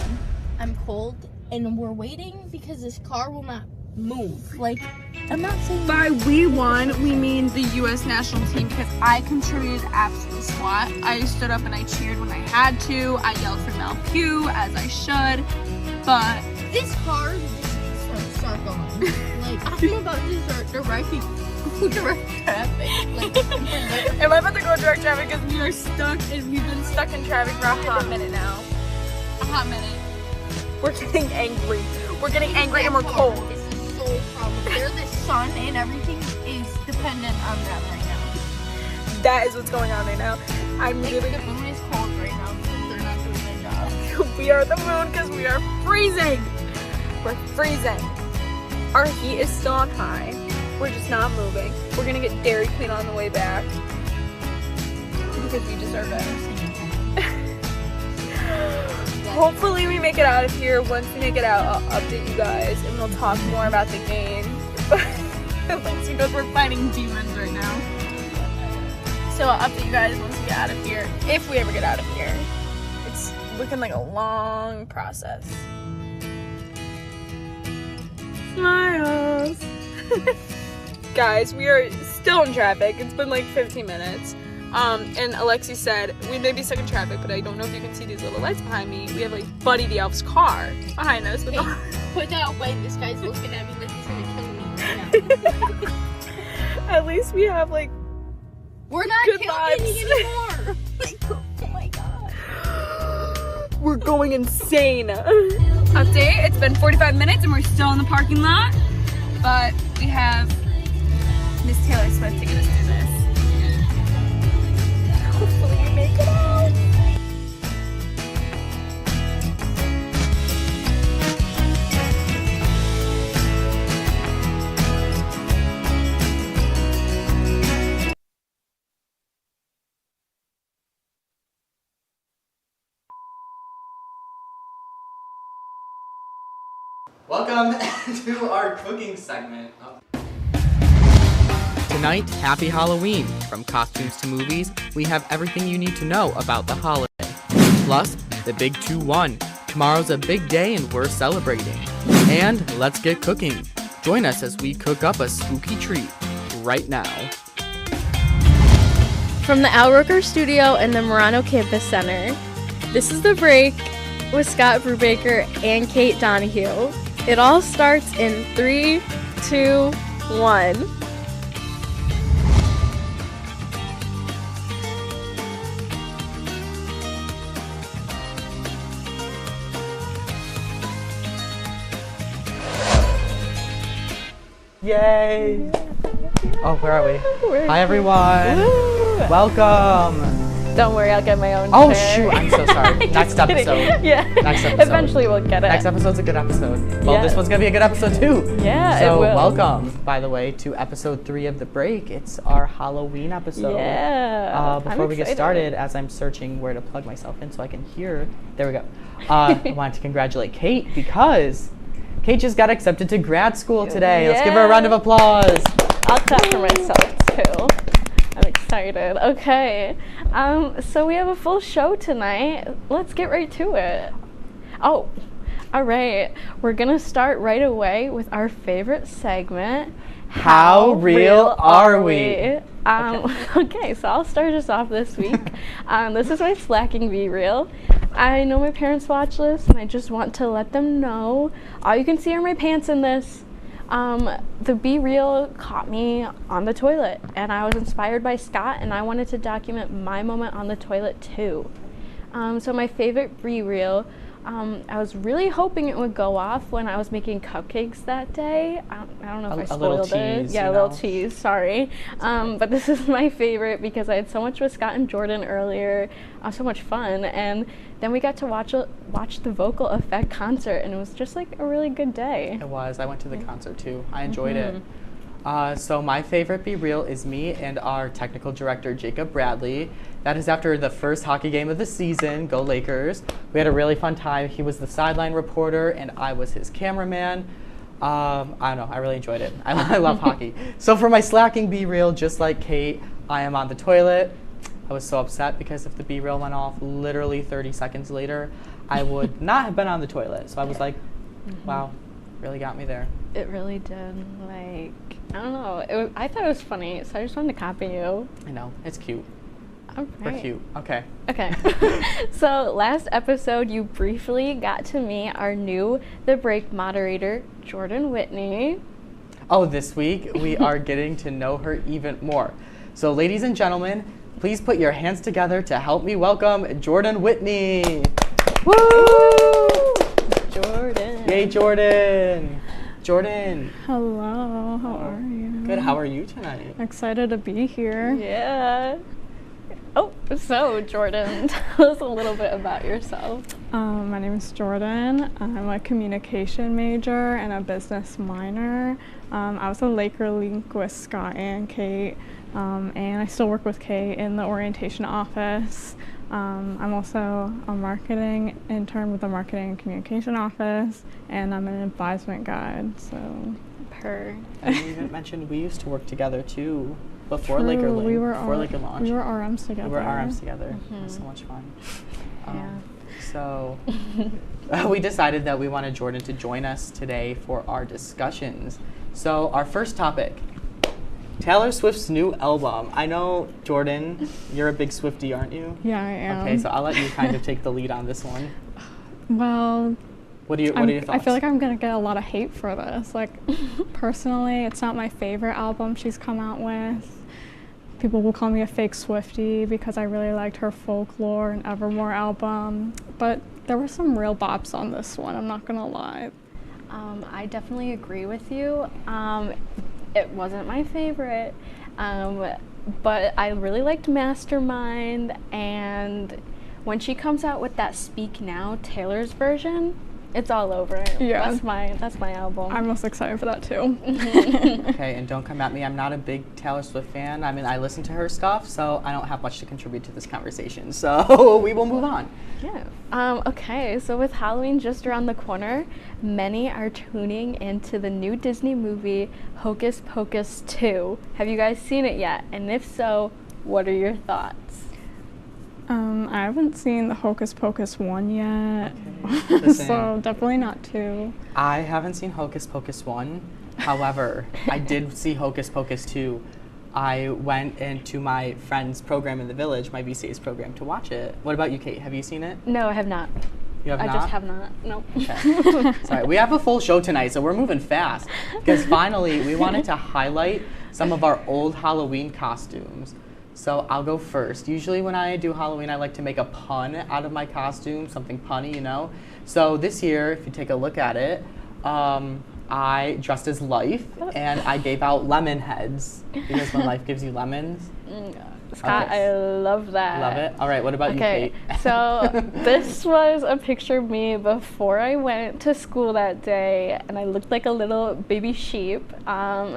I'm cold. And we're waiting because this car will not move. Like, I'm not saying... By we won, we mean the U.S. national team because I contributed absolute SWAT. I stood up and I cheered when I had to. I yelled for Mel Pugh, as I should. But... This car is start going. Like, I'm about to start directing direct traffic. Like, am I about to go direct traffic because we are stuck and we've been stuck in traffic for a hot minute now. A hot minute. We're getting angry. We're getting angry and we're cold. This is so problem. There's the sun and everything is dependent on that right now. That is what's going on right now. I'm like, really... The moon is cold right now because they're not doing their job. We are the moon because we are freezing. We're freezing. Our heat is still on high. We're just not moving. We're gonna get Dairy Queen on the way back because we deserve it. Hopefully we make it out of here. Once we make it out, I'll update you guys and we'll talk more about the game. Because we're fighting demons right now. So I'll update you guys once we get out of here. If we ever get out of here. It's looking like a long process. Smiles. Guys, we are still in traffic. It's been like 15 minutes. And Alexi said, we may be stuck in traffic, but I don't know if you can see these little lights behind me. We have like Buddy the Elf's car behind us. But hey, put that away. This guy's looking at me like he's gonna kill me right now. At least we have like we're not good killing vibes anymore. Like, oh my god. We're going insane. Update, it's been 45 minutes and we're still in the parking lot. But we have Miss Taylor Swift to get us through this. Hopefully we make it out. Welcome to our cooking segment. Tonight, happy Halloween. From costumes to movies, we have everything you need to know about the holiday. Plus, the big 2-1. Tomorrow's a big day and we're celebrating. And let's get cooking. Join us as we cook up a spooky treat right now. From the Al Roker Studio and the Murano Campus Center, this is The Break with Scott Brubaker and Kate Donahue. It all starts in 3, 2, 1. Yay! Oh, where are we? We're Hi everyone! Woo! Welcome! Don't worry, I'll get my own Oh chair. shoot, I'm so sorry. Next Just kidding. episode. Yeah. Next episode. Eventually we'll get it. Next episode's a good episode. Well, Yeah. this one's gonna be a good episode too. Yeah, So it will. welcome, by the way, to episode 3 of The Break. It's our Halloween episode. Yeah. Before I'm we get excited. started, as I'm searching where to plug myself in so I can hear, there we go. I wanted to congratulate Kate because Kate just got accepted to grad school today. Let's give her a round of applause. I'll clap for myself too. I'm excited. Okay. So we have a full show tonight. Let's get right to it. Oh, all right. We're gonna start right away with our favorite segment. How real are we? Okay, so I'll start us off this week. This is my slacking Be Real. I know my parents watch this, and I just want to let them know. All you can see are my pants in this. The Be Real caught me on the toilet, and I was inspired by Scott, and I wanted to document my moment on the toilet too. So my favorite Be Real, I was really hoping it would go off when I was making cupcakes that day. I don't know if I A little spoiled it. tease, Yeah, you a little know. tease, sorry. But this is my favorite because I had so much with Scott and Jordan earlier. So much fun. And then we got to watch the Vocal Effect concert, and it was just like a really good day. It was. I went to the concert too. I enjoyed it. So my favorite Be Real is me and our technical director, Jacob Bradley. That is after the first hockey game of the season. Go Lakers. We had a really fun time. He was the sideline reporter, and I was his cameraman. I don't know. I really enjoyed it. I love hockey. So for my slacking Be Real, just like Kate, I am on the toilet. I was so upset because if the Be Real went off literally 30 seconds later, I would not have been on the toilet. So I was like, wow, really got me there. It really did. Like, I don't know. I thought it was funny, so I just wanted to copy you. I know. It's cute. All We're right. cute. Okay. Okay. So last episode, you briefly got to meet our new The Break moderator, Jordan Whitney. Oh, this week we are getting to know her even more. So ladies and gentlemen, please put your hands together to help me welcome Jordan Whitney. Woo! Jordan. Yay, Jordan. Jordan. Hello, how are you? Good, how are you tonight? Excited to be here. Yeah. Oh, so Jordan, tell us a little bit about yourself. My name is Jordan. I'm a communication major and a business minor. I was a Laker Link with Scott and Kate, and I still work with Kate in the orientation office. I'm also a marketing intern with the marketing and communication office, and I'm an advisement guide. So, And you even mentioned we used to work together too before True, Laker Link, we were before Laker Launch. We were RMs together. We were RMs together. It was so much fun. Yeah. So we decided that we wanted Jordan to join us today for our discussions. So our first topic, Taylor Swift's new album. I know, Jordan, you're a big Swiftie, aren't you? Yeah, I am. Okay, so I'll let you kind of take the lead on this one. Well, What are your thoughts? I feel like I'm gonna get a lot of hate for this. Like, personally, it's not my favorite album she's come out with. People will call me a fake Swiftie because I really liked her Folklore and Evermore album. But there were some real bops on this one, I'm not gonna lie. I definitely agree with you. It wasn't my favorite, but I really liked Mastermind, and when she comes out with that Speak Now, Taylor's version, it's all over. Yeah. That's my album. I'm most excited for that too. Okay, and don't come at me. I'm not a big Taylor Swift fan. I mean, I listen to her stuff, so I don't have much to contribute to this conversation. So we will move on. Yeah. Okay, so with Halloween just around the corner, many are tuning into the new Disney movie, Hocus Pocus 2. Have you guys seen it yet? And if so, what are your thoughts? I haven't seen the Hocus Pocus 1 yet, the so same. definitely not 2. I haven't seen Hocus Pocus 1. However, I did see Hocus Pocus 2. I went into my friend's program in the village, my VCA's program, to watch it. What about you, Kate? Have you seen it? No, I have not. You have I not? just have not. Nope. Okay. Sorry, we have a full show tonight, so we're moving fast. Because finally, we wanted to highlight some of our old Halloween costumes. So I'll go first. Usually when I do Halloween, I like to make a pun out of my costume, something punny, you know? So this year, if you take a look at it, I dressed as Life, and I gave out lemon heads, because when life gives you lemons, Scott, I love that. Love it. All right, what about you, Kate? So this was a picture of me before I went to school that day, and I looked like a little baby sheep, and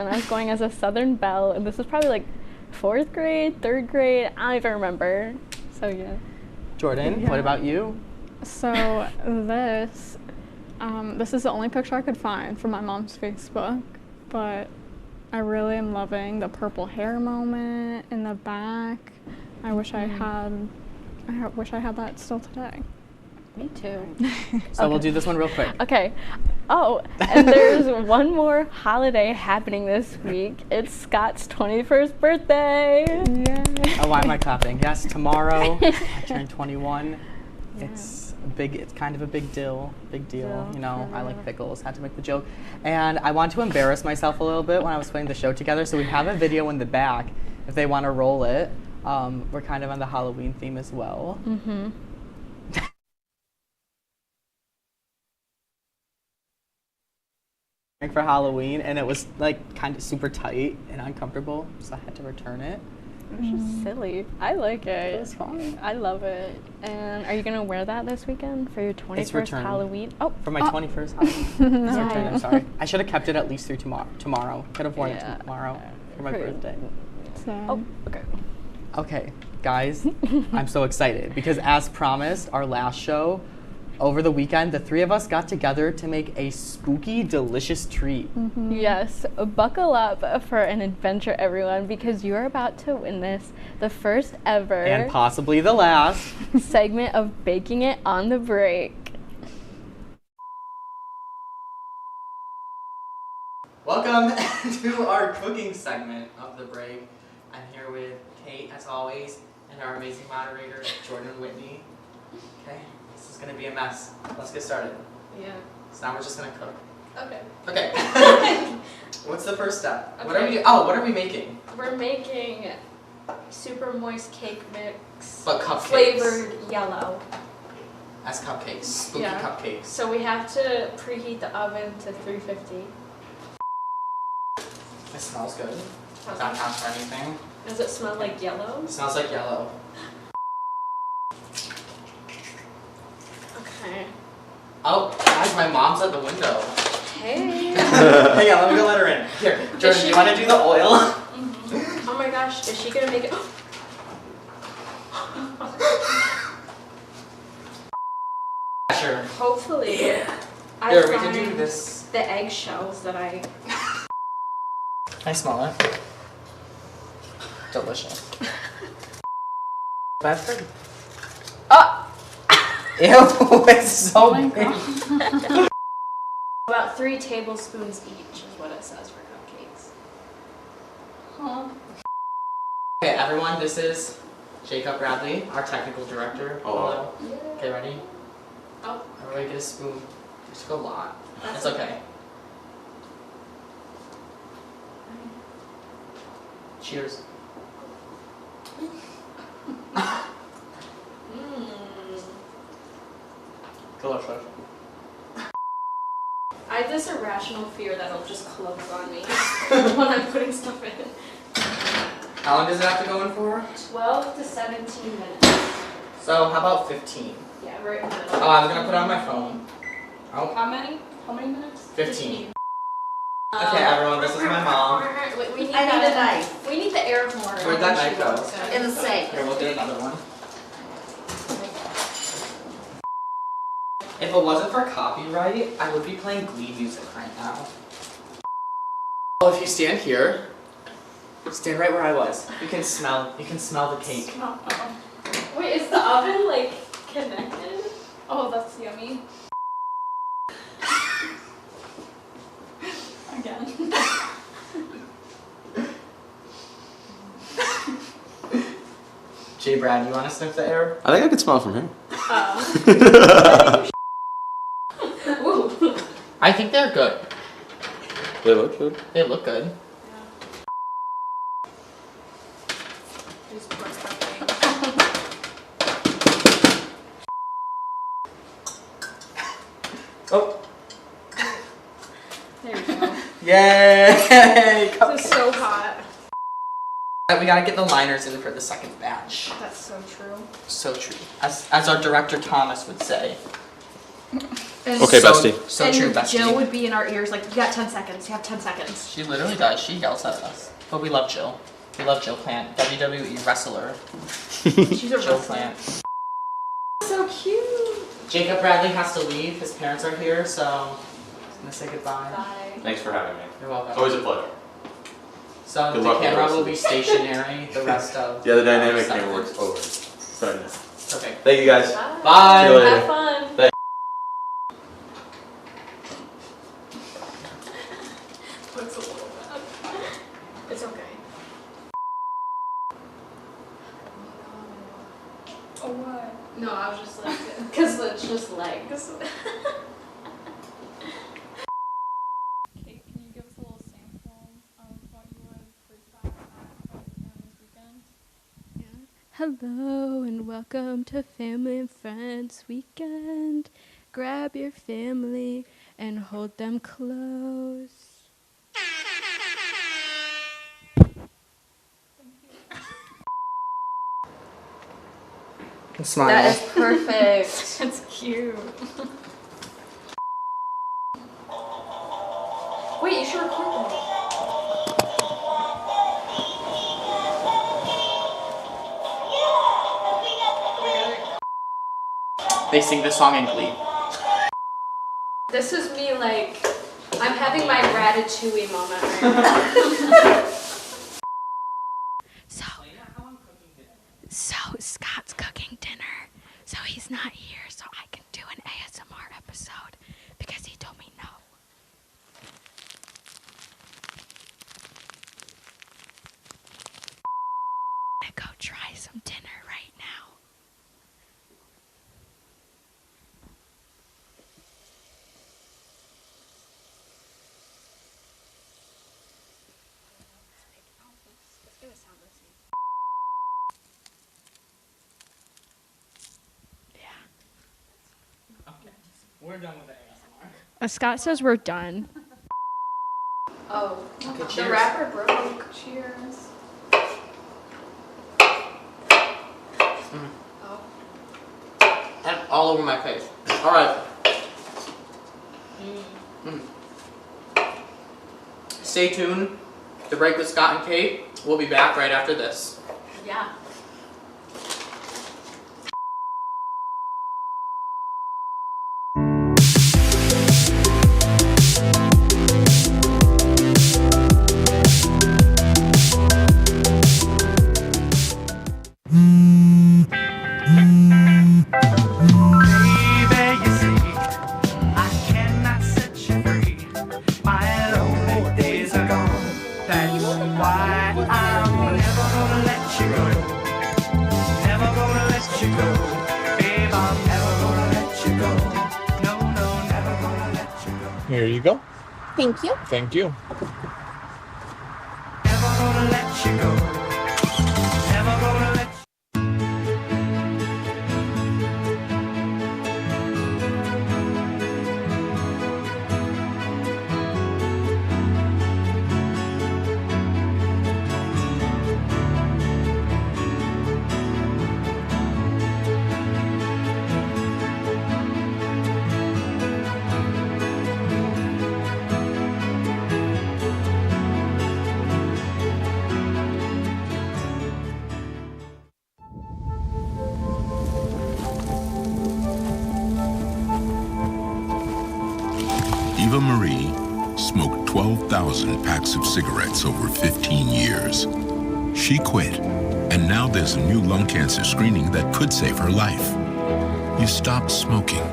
I was going as a Southern Belle, and this was probably like 4th grade, 3rd grade, I don't even remember. So yeah. Jordan, what about you? So this is the only picture I could find from my mom's Facebook, but I really am loving the purple hair moment in the back. I wish I had that still today. Me too. So we'll do this one real quick. Okay. Oh, and there's one more holiday happening this week. It's Scott's 21st birthday. Yay. Oh, why am I clapping? Yes, tomorrow I turn 21. Yeah. It's kind of a big deal, you know. I like pickles, had to make the joke. And I want to embarrass myself a little bit when I was putting the show together, so we have a video in the back if they want to roll it. We're kind of on the Halloween theme as well. Mm-hmm. For Halloween, and it was like kind of super tight and uncomfortable, so I had to return it. It's just silly. I like it. It's fun. I love it. And are you gonna wear that this weekend for your 21st Halloween? Oh, for my 21st Halloween. It's returned, I'm sorry. I should have kept it at least through tomorrow. Could have worn it tomorrow for my birthday. Oh, okay. Okay, guys, I'm so excited because as promised, our last show, over the weekend, the 3 of us got together to make a spooky, delicious treat. Mm-hmm. Yes, buckle up for an adventure, everyone, because you're about to witness the first ever and possibly the last segment of Baking It on the Break. Welcome to our cooking segment of the break. I'm here with Kate, as always, and our amazing moderator, Jordan Whitney. Okay. This is gonna be a mess. Let's get started. Yeah. So now we're just gonna cook. Okay. Okay. What's the first step? Okay. What are we making? We're making super moist cake mix. But cupcakes. Flavored yellow. As cupcakes. Spooky cupcakes. So we have to preheat the oven to 350. It smells good. Does that count for anything? Does it smell like yellow? It smells like yellow. Okay. Oh, guys, my mom's at the window. Hey. Hang on, let me go let her in. Here, Jordan, do you want to do the oil? Mm-hmm. Oh my gosh, is she gonna make it? Sure. Hopefully. Yeah. I Here, we can do this. The eggshells that I. I smell it. Delicious. That's good. Oh! Ew, it's so big. About 3 tablespoons each is what it says for cupcakes. Huh? Okay, everyone, this is Jacob Bradley, our technical director. Oh. Hello. Okay, ready? Oh. Everybody get a spoon. Just a lot. That's it's okay. Cheers. Delicious. I have this irrational fear that it'll just close on me when I'm putting stuff in. How long does it have to go in for? 12 to 17 minutes. So, how about 15? Yeah, right in the middle. Oh, I was gonna put it on my phone. Oh. How many? How many minutes? 15. Okay, everyone, this is my mom. We need I need a knife. We need the air horn. Where'd that knife go? In the sink. Here, we'll get another one. If it wasn't for copyright, I would be playing Glee music right now. Well, if you stand here, stand right where I was. You can smell the cake. Wait, is the oven like connected? Oh, that's yummy. Again. J. Brad, you want to sniff the air? I think I could smell it from here. Ooh. I think they're good. They look good. They look good. Oh. There you go. Yay! This is so hot. We gotta get the liners in for the second batch. That's so true. So true. As our director Thomas would say. And Okay, bestie. So and true, bestie. Jill would be in our ears like, you got 10 seconds. You have 10 seconds. She literally does. She yells at us. But we love Jill. We love Jill Plant, WWE wrestler. She's a Jill wrestler. Plant. So cute. Jacob Bradley has to leave. His parents are here, so I'm gonna say goodbye. Bye. Thanks for having me. You're welcome. It's always a pleasure. So Good the luck with the camera rest will of be it. stationary the rest of Yeah, the dynamic segment. camera works over. Sorry. Okay. Thank you guys. Bye. See you later. Have fun. Thanks. Looks a little bad. It's okay. Oh, what? No, I was just like, because it's just legs. Kate, can you give us a little sample of what you would freestyle at this weekend? Hello and welcome to Family and Friends Weekend. Grab your family and hold them close. Smile. That is perfect. That's cute. Wait, you should record that. They sing this song in Glee. This is me like, I'm having my Ratatouille moment right now. So Scott's cooking dinner, so he's not here, so I can do an ASMR episode because he told me no. I'm gonna go try some dinner right now. Okay. We're done with the ASMR. Scott says we're done. Oh, Okay, the cheers. wrapper broke. Cheers. Oh. And all over my face. All right. Stay tuned. The break with Scott and Kate. We'll be back right after this. Yeah. Baby, you see, I cannot set you free. My lonely days are gone. That's why I'm never gonna let you go. Never gonna let you go. Babe, I'm never gonna let you go. No, no, never gonna let you go. Here you go. Thank you. Thank you. Never gonna let you go. Never gonna let Eva Marie smoked 12,000 packs of cigarettes over 15 years. She quit, and now there's a new lung cancer screening that could save her life. You stopped smoking.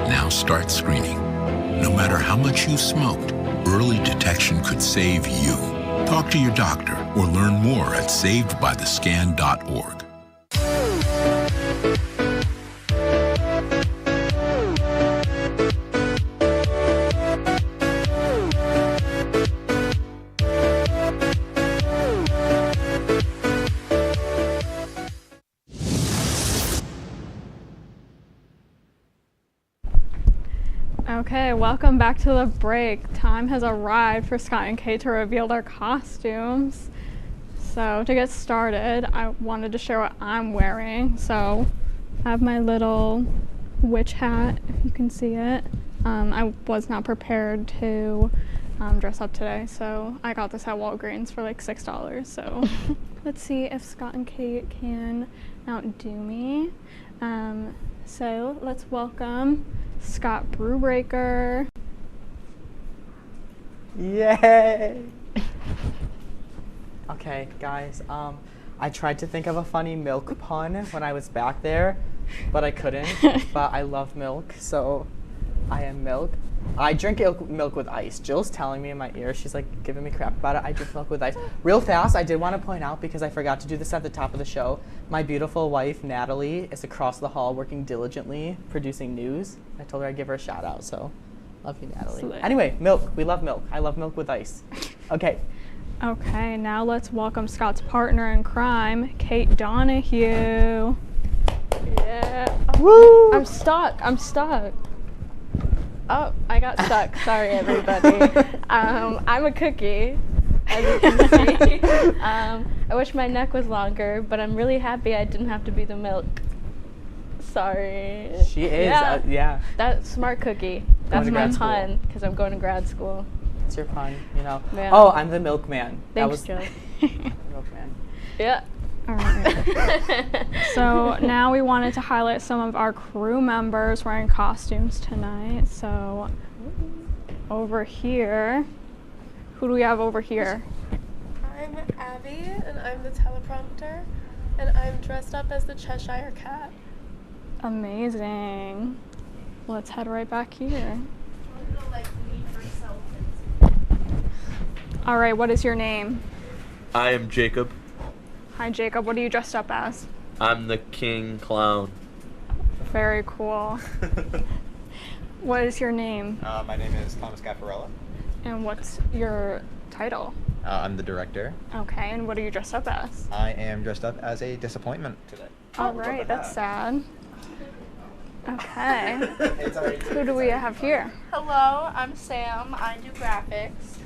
Now start screening. No matter how much you smoked, early detection could save you. Talk to your doctor or learn more at savedbythescan.org. Okay, welcome back to the break. Time has arrived for Scott and Kate to reveal their costumes. So to get started, I wanted to share what I'm wearing. So I have my little witch hat, if you can see it. I was not prepared to dress up today, so I got this at Walgreens for like $6. So let's see if Scott and Kate can outdo me. So let's welcome Scott Brewbreaker. Yay! Okay, guys, I tried to think of a funny milk pun when I was back there, but I couldn't. But I love milk, so I am milk. I drink milk with ice. Jill's telling me in my ear, she's like giving me crap about it. I drink milk with ice. Real fast, I did want to point out, because I forgot to do this at the top of the show, my beautiful wife, Natalie, is across the hall working diligently, producing news. I told her I'd give her a shout out, so love you, Natalie. Slay. Anyway, milk. We love milk. I love milk with ice. Okay. Okay, now let's welcome Scott's partner in crime, Kate Donahue. Yeah. Woo! I'm stuck. Oh, I got stuck. Sorry, everybody. I'm a cookie, as you can see. I wish my neck was longer, but I'm really happy I didn't have to be the milk. Sorry. She is, yeah. That smart cookie. That's my pun, because I'm going to grad school. It's your pun, you know. Yeah. Oh, I'm the milkman. Thanks, Joe. Milkman. Yeah. All right. So now we wanted to highlight some of our crew members wearing costumes tonight. So over here, who do we have over here? I'm Abby, and I'm the teleprompter, and I'm dressed up as the Cheshire Cat. Amazing. Let's head right back here. All right, what is your name? I am Jacob. Hi, Jacob. What are you dressed up as? I'm the King Clown. Very cool. What is your name? My name is Thomas Caffarella. And what's your title? I'm the director. Okay, and what are you dressed up as? I am dressed up as a disappointment today. All right, that's sad. Okay. Who do we have here? Hello, I'm Sam. I do graphics.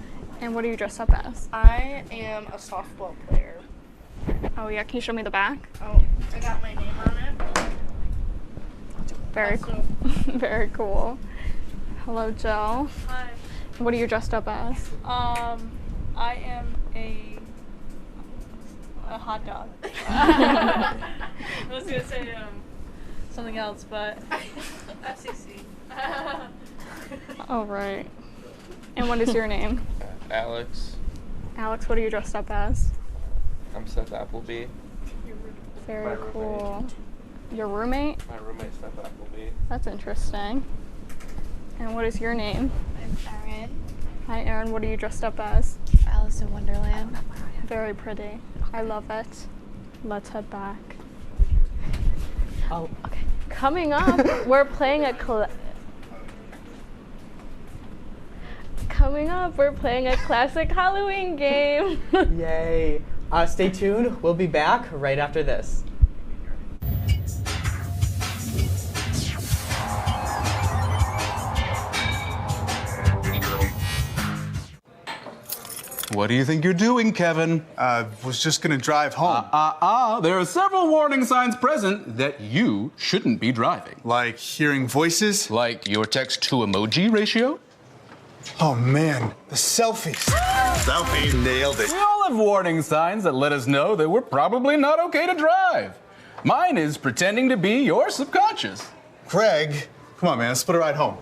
And what are you dressed up as? I am a softball player. Oh yeah, can you show me the back? Oh, I got my name on it. Very cool. Very cool. Hello, Jill. Hi. What are you dressed up as? I am a hot dog. I was gonna say something else, but FCC. All right. And what is your name? Alex. Alex, what are you dressed up as? I'm Seth Appleby. Very cool. Your roommate? My roommate Seth Appleby. That's interesting. And what is your name? I'm Erin. Hi, Erin. What are you dressed up as? Alice in Wonderland. Very pretty. I love it. Let's head back. Oh, okay. Coming up, we're playing a classic Halloween game. Yay. Stay tuned. We'll be back right after this. What do you think you're doing, Kevin? Was just gonna drive home. There are several warning signs present that you shouldn't be driving. Like hearing voices? Like your text-to-emoji ratio? Oh man, the selfies. Selfie nailed it. We all have warning signs that let us know that we're probably not okay to drive. Mine is pretending to be your subconscious. Craig, come on man, let's put a ride home.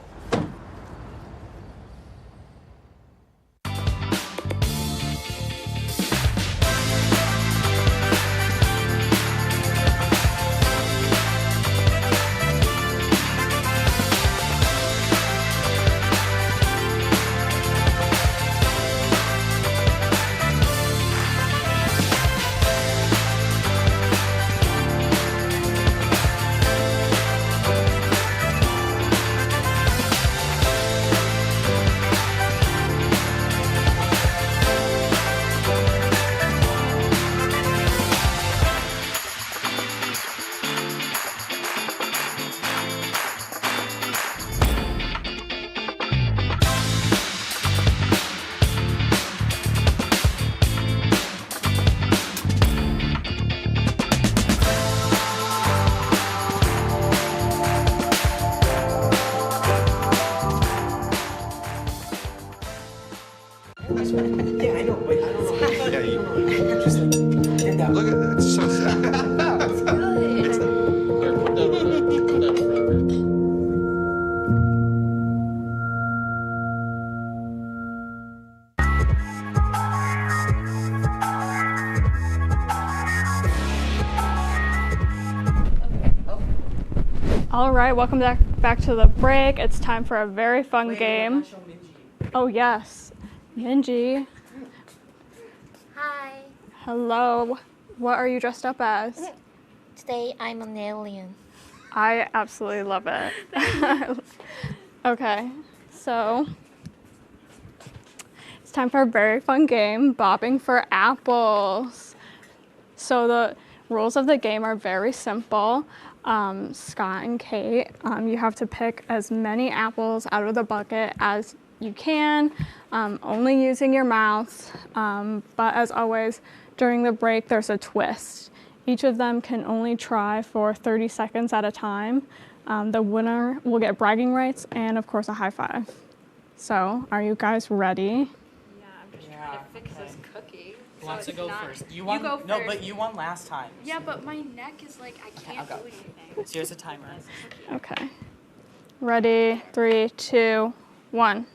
Yeah, I know, but I don't know. Yeah, you just like did that. Look at that. It's so sad. Here, put that over there. Put that in front of her. All right, welcome back to the break. It's time for a very fun game. Oh yes, Minji. Hi. Hello. What are you dressed up as? Today I'm an alien. I absolutely love it. Okay, so it's time for a very fun game, bobbing for apples. So the rules of the game are very simple. Scott and Kate, you have to pick as many apples out of the bucket as you can, only using your mouth. But as always, during the break, there's a twist. Each of them can only try for 30 seconds at a time. The winner will get bragging rights and, of course, a high five. So, are you guys ready? Yeah, I'm just trying to fix this cookie. Who wants to go first? You go No, first. but you won last time. Yeah, but my neck is like, I can't do anything. So here's a timer. Okay. Ready? 3, 2, 1.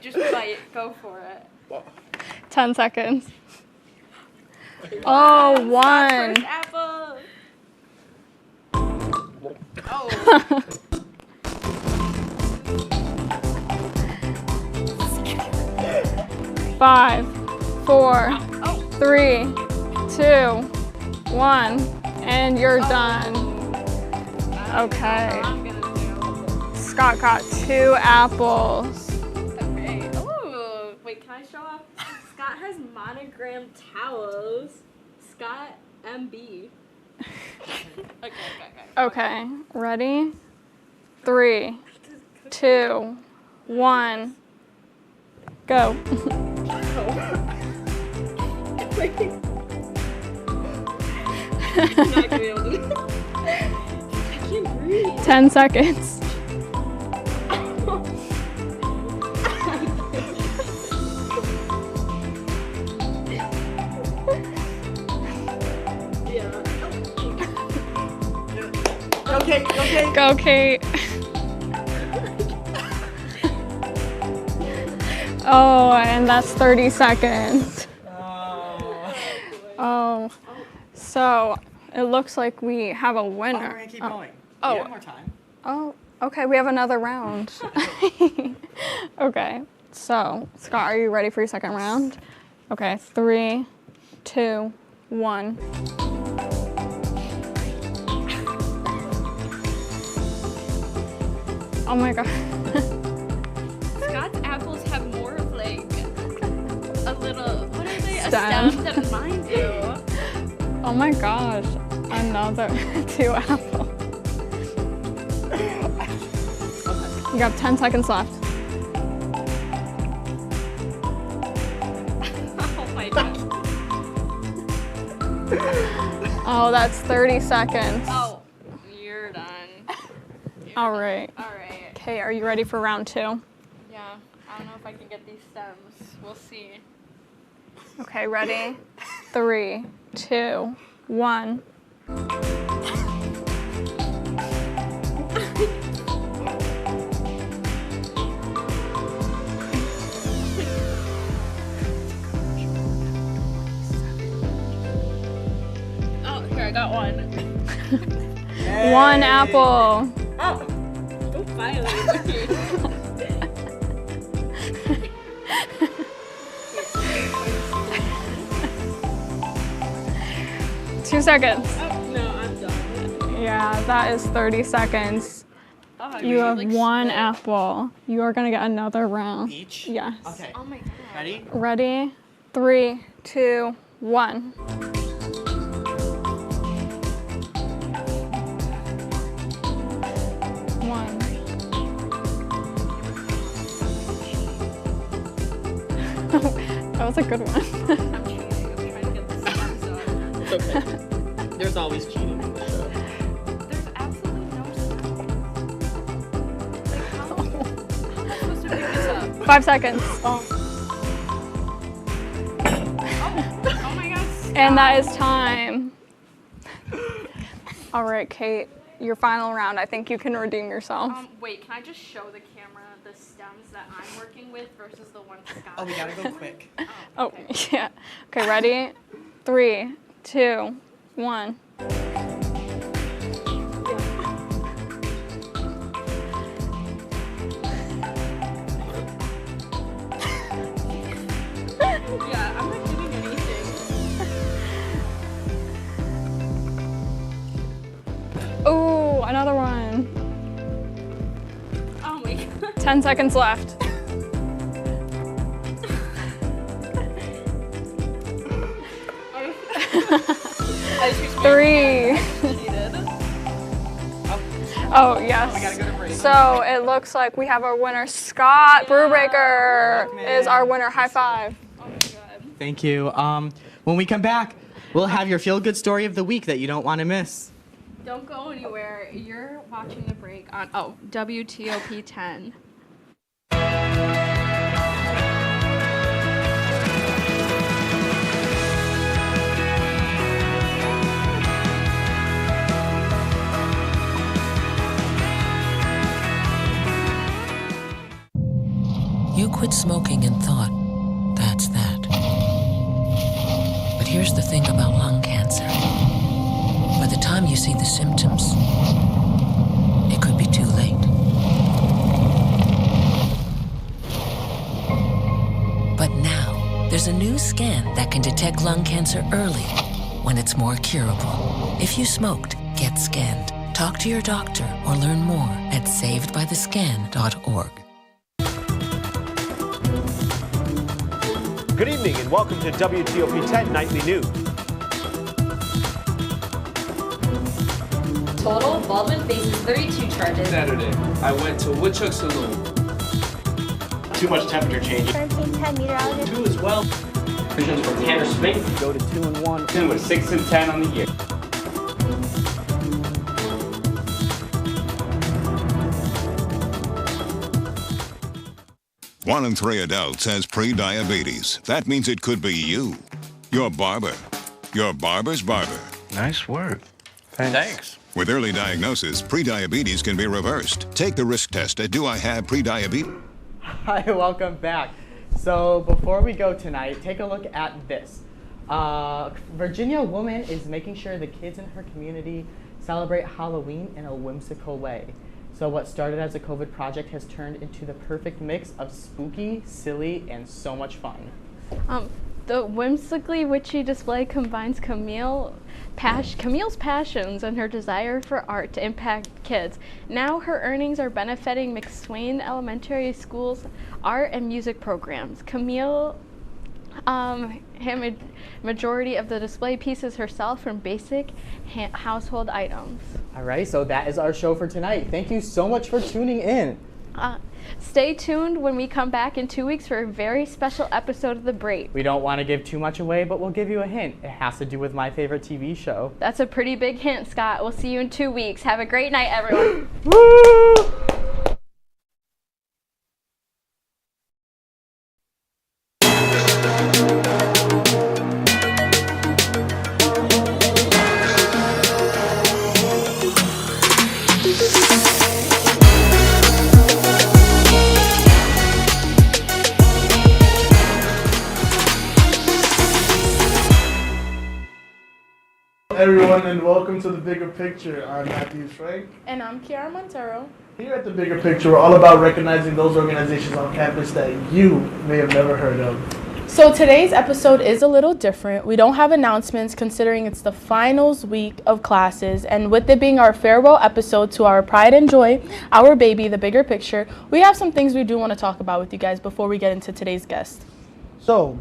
Just bite, go for it. 10 seconds. Oh, 1. First apple. Oh. 5, 4, 3, 2, 1, and you're done. Okay. Scott got 2 apples. Okay. Oh, wait, can I show off? Scott has monogrammed towels. Scott MB. Okay. Okay, ready? 3, 2, 1, go. I'm not gonna be able to do it. I can't breathe. 10 seconds. Okay. Go, Kate. Oh, and that's 30 seconds. Oh, so it looks like we have a winner. Oh, we're gonna keep going. Oh. We have more time. Oh, okay, we have another round. Okay, so Scott, are you ready for your second round? Okay, 3, 2, 1. Oh my god. Scott's apples have more of like a little, what are they? Stem. A stem than mine do. Oh my gosh, another 2 apples. You got 10 seconds left. Oh my god. Oh, that's 30 seconds. Oh, you're done. All right. All right. Okay, are you ready for round 2? Yeah, I don't know if I can get these stems. We'll see. Okay, ready? 3, 2, 1. Oh, here, I got one. 1 apple. Oh, finally. 2 seconds. Oh, no, I'm done. Yeah, that is 30 seconds. Oh, You have 1 apple. You are gonna get another round. Each? Yes. Okay. Oh my god. Ready? Ready? 3, 2, 1. That was a good one. I'm cheating. I'm trying to get the stems on. It's okay. There's always cheating in the show. There's 5 seconds. Oh my God. And that is time. All right, Kate, your final round. I think you can redeem yourself. Wait, can I just show the camera the stems that I'm working with versus the ones Scott? Oh, we gotta go quick. Oh, yeah. Okay, ready? 3, 2, 1. Yeah, I'm not doing anything. Ooh, another one. Oh my God. 10 seconds left. Three. Oh, yes. So it looks like we have our winner. Scott Brewbreaker is our winner. High five. Thank you. When we come back, we'll have your feel-good story of the week that you don't want to miss. Don't go anywhere. You're watching The Break on WTOP 10. You quit smoking and thought, that's that. But here's the thing about lung cancer. By the time you see the symptoms, it could be too late. But now, there's a new scan that can detect lung cancer early, when it's more curable. If you smoked, get scanned. Talk to your doctor or learn more at savedbythescan.org. Good evening and welcome to WTOP 10 Nightly News. Total, Baldwin faces 32 charges. Saturday, I went to Woodchuck Saloon. Too much temperature change. 1310 meteorologist. 2 as well. Visions from Tanner Spink. Go to 2 and 1. 2 with 6 and 10 on the year. One in 3 adults has pre-diabetes. That means it could be you. Your barber. Your barber's barber. Nice work. Thanks. With early diagnosis, pre-diabetes can be reversed. Take the risk test at Do I Have Pre-Diabetes? Hi, welcome back. So before we go tonight, take a look at this. Virginia woman is making sure the kids in her community celebrate Halloween in a whimsical way. So what started as a COVID project has turned into the perfect mix of spooky, silly, and so much fun. The whimsically witchy display combines Camille's passions and her desire for art to impact kids. Now her earnings are benefiting McSwain Elementary School's art and music programs. Camille had majority of the display pieces herself from basic household items. All right, so that is our show for tonight. Thank you so much for tuning in. Stay tuned when we come back in 2 weeks for a very special episode of The Break. We don't want to give too much away, but we'll give you a hint. It has to do with my favorite TV show. That's a pretty big hint, Scott. We'll see you in 2 weeks. Have a great night, everyone. Woo! Everyone, and welcome to The Bigger Picture. I'm Matthew Frank. And I'm Kiara Montero. Here at The Bigger Picture, we're all about recognizing those organizations on campus that you may have never heard of. So today's episode is a little different. We don't have announcements considering it's the finals week of classes, and with it being our farewell episode to our pride and joy, our baby, The Bigger Picture, we have some things we do want to talk about with you guys before we get into today's guest. So,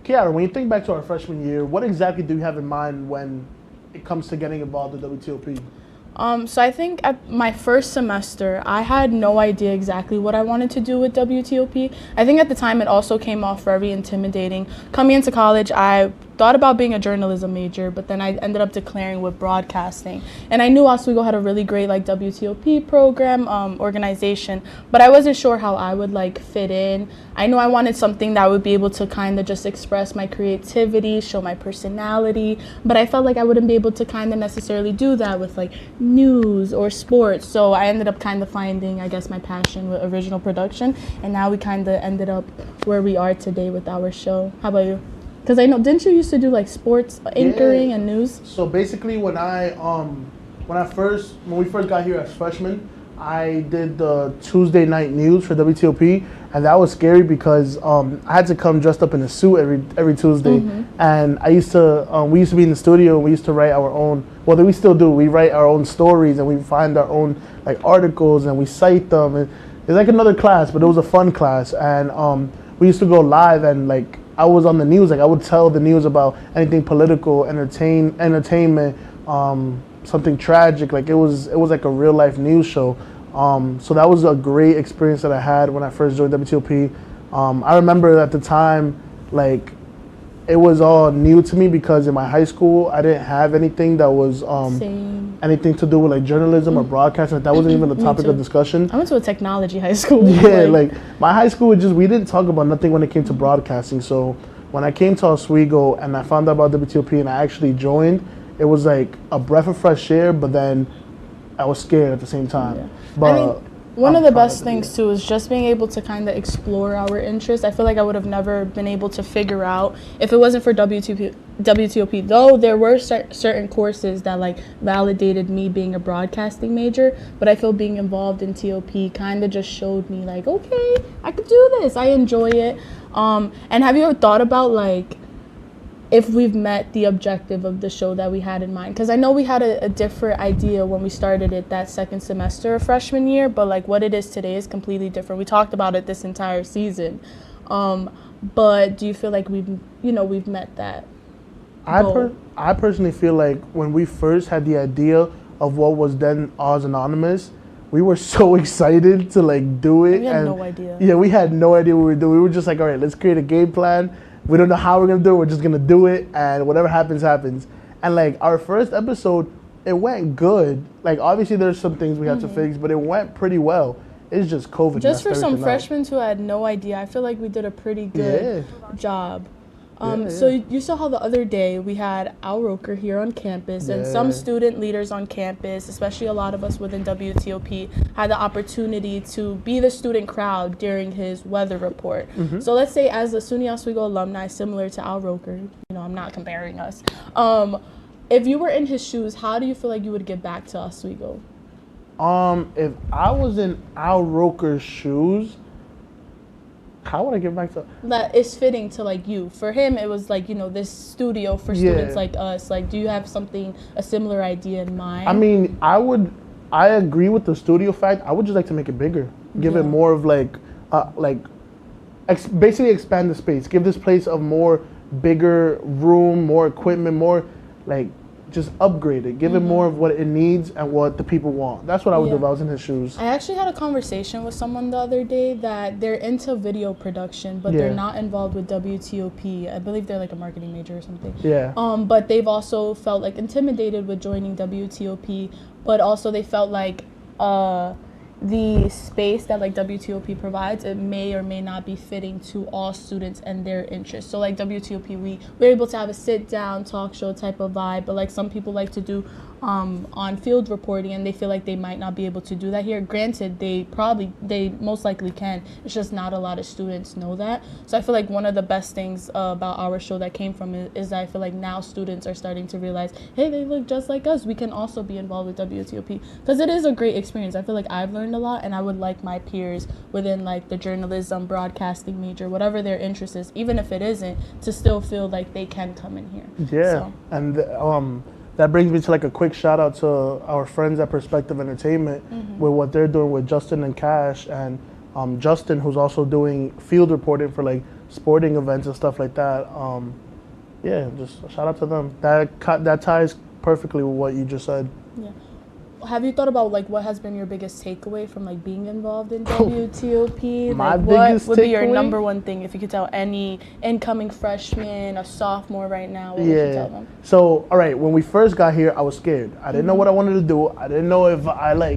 Kiara, when you think back to our freshman year, what exactly do you have in mind when it comes to getting involved with WTOP? So I think at my first semester, I had no idea exactly what I wanted to do with WTOP. I think at the time it also came off very intimidating. Coming into college, I thought about being a journalism major, but then I ended up declaring with broadcasting. And I knew Oswego had a really great like WTOP program, organization, but I wasn't sure how I would like fit in. I knew I wanted something that would be able to kind of just express my creativity, show my personality, but I felt like I wouldn't be able to kind of necessarily do that with like news or sports. So I ended up kind of finding, I guess, my passion with original production, and now we kind of ended up where we are today with our show. How about you? Because I know, didn't you used to do like sports anchoring and news? So basically, when we first got here as freshmen, I did the Tuesday night news for WTOP, and that was scary because I had to come dressed up in a suit every Tuesday, and we used to be in the studio and we used to write our own. Well, we still do. We write our own stories and we find our own like articles and we cite them. And it's like another class, but it was a fun class, and we used to go live and like. I was on the news, like I would tell the news about anything political, entertainment, something tragic. Like it was like a real life news show. So that was a great experience that I had when I first joined WTOP. I remember at the time, like it was all new to me because in my high school I didn't have anything that was anything to do with like journalism or broadcasting. That wasn't even the topic of discussion. I went to a technology high school. Yeah, like my high school we didn't talk about nothing when it came to broadcasting. So when I came to Oswego and I found out about WTOP and I actually joined, it was like a breath of fresh air, but then I was scared at the same time. Yeah. But one of the best things too is just being able to kind of explore our interests. I feel like I would have never been able to figure out if it wasn't for WTOP. Though there were certain courses that like validated me being a broadcasting major, but I feel being involved in TOP kind of just showed me like, okay, I could do this. I enjoy it. And have you ever thought about like if we've met the objective of the show that we had in mind? Because I know we had a different idea when we started it that second semester of freshman year, but like what it is today is completely different. We talked about it this entire season. But do you feel like we've met that goal? I personally feel like when we first had the idea of what was then Oz Anonymous, we were so excited to like do it. We had no idea. Yeah, we had no idea what we were doing. We were just like, all right, let's create a game plan. We don't know how we're going to do it. We're just going to do it. And whatever happens, happens. And like our first episode, it went good. Like obviously there's some things we had to fix, but it went pretty well. It's just COVID. Just for some freshmen who had no idea, I feel like we did a pretty good job. So you saw how the other day we had Al Roker here on campus and some student leaders on campus, especially a lot of us within WTOP, had the opportunity to be the student crowd during his weather report. So let's say as a SUNY Oswego alumni, similar to Al Roker, I'm not comparing us. If you were in his shoes, how do you feel like you would give back to Oswego? If I was in Al Roker's shoes, how would I give back to? That is fitting to like you. For him, it was like this studio for students like us. Like, do you have a similar idea in mind? I mean, I agree with the studio fact. I would just like to make it bigger, give it more of basically expand the space, give this place a more bigger room, more equipment, more like just upgrade it, give it more of what it needs and what the people want. That's what I would do if I was in his shoes. I actually had a conversation with someone the other day that they're into video production, but they're not involved with WTOP. I believe they're like a marketing major or something. Yeah. But they've also felt like intimidated with joining WTOP, but also they felt like the space that like WTOP provides, it may or may not be fitting to all students and their interests. So like WTOP, we're able to have a sit down talk show type of vibe, but like some people like to do on field reporting and they feel like they might not be able to do that here. Granted, they most likely can. It's just not a lot of students know that. So I feel like one of the best things about our show that came from it is that I feel like now students are starting to realize, hey, they look just like us. We can also be involved with WTOP because it is a great experience. I feel like I've learned a lot, and I would like my peers within like the journalism, broadcasting major, whatever their interest is, even if it isn't, to still feel like they can come in here. Yeah, so. And that brings me to like a quick shout out to our friends at Perspective Entertainment with what they're doing with Justin and Cash, and Justin, who's also doing field reporting for like sporting events and stuff like that. Yeah, just a shout out to them. That ties perfectly with what you just said. Yeah. have you thought about like what has been your biggest takeaway from like being involved in WTOP? My like what biggest would be your takeaway? number one thing if you could tell any incoming freshman, a sophomore right now? What would you tell them? So, all right, when we first got here, I was scared. I didn't know what I wanted to do. I didn't know if I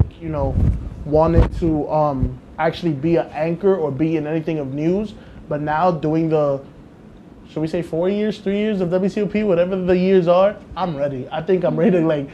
wanted to actually be an anchor or be in anything of news. But now doing the, should we say 4 years, 3 years of WTOP, whatever the years are, I'm ready. I think I'm ready to like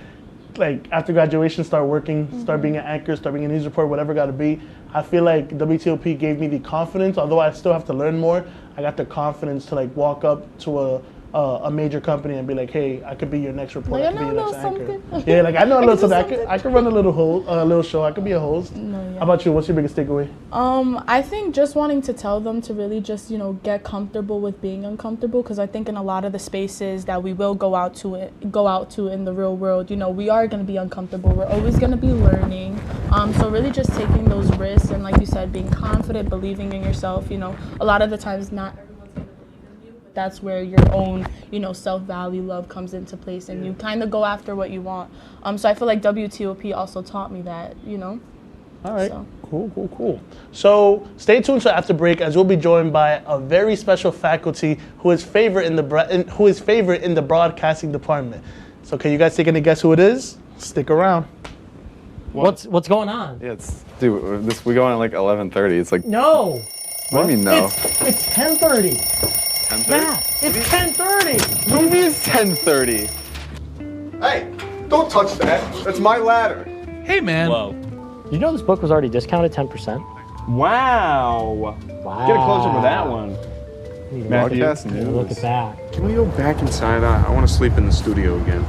after graduation, start working, start being an anchor, start being a news reporter, whatever got to be. I feel like WTOP gave me the confidence, although I still have to learn more. I got the confidence to like walk up to a major company and be like, hey, I could be your next reporter. Like, I could be your next anchor. something. Yeah, like I know a little do something. I could run a little show. I could be a host. How about you? What's your biggest takeaway? I think just wanting to tell them to really just, get comfortable with being uncomfortable, because I think in a lot of the spaces that we will go out to in the real world, we are going to be uncomfortable. We're always going to be learning. So really just taking those risks and, like you said, being confident, believing in yourself. A lot of the times not everyone's going to believe in you, but that's where your own, self-value, love comes into place, and you kind of go after what you want. So I feel like WTOP also taught me that, All right, cool. So stay tuned to After Break, as we'll be joined by a very special faculty who is favorite in the broadcasting department. So can you guys take any guess who it is? Stick around. What's going on? Yeah, we go on at like 11:30. It's like No. What do you mean no? It's 10:30. 10:30? Yeah, it's 10:30. What do you mean it's 10:30? Hey, don't touch that. That's my ladder. Hey, man. Whoa. You know this book was already discounted 10%? Wow. Get a close up of that one. Matthew, Look at that. Can we go back inside? I want to sleep in the studio again.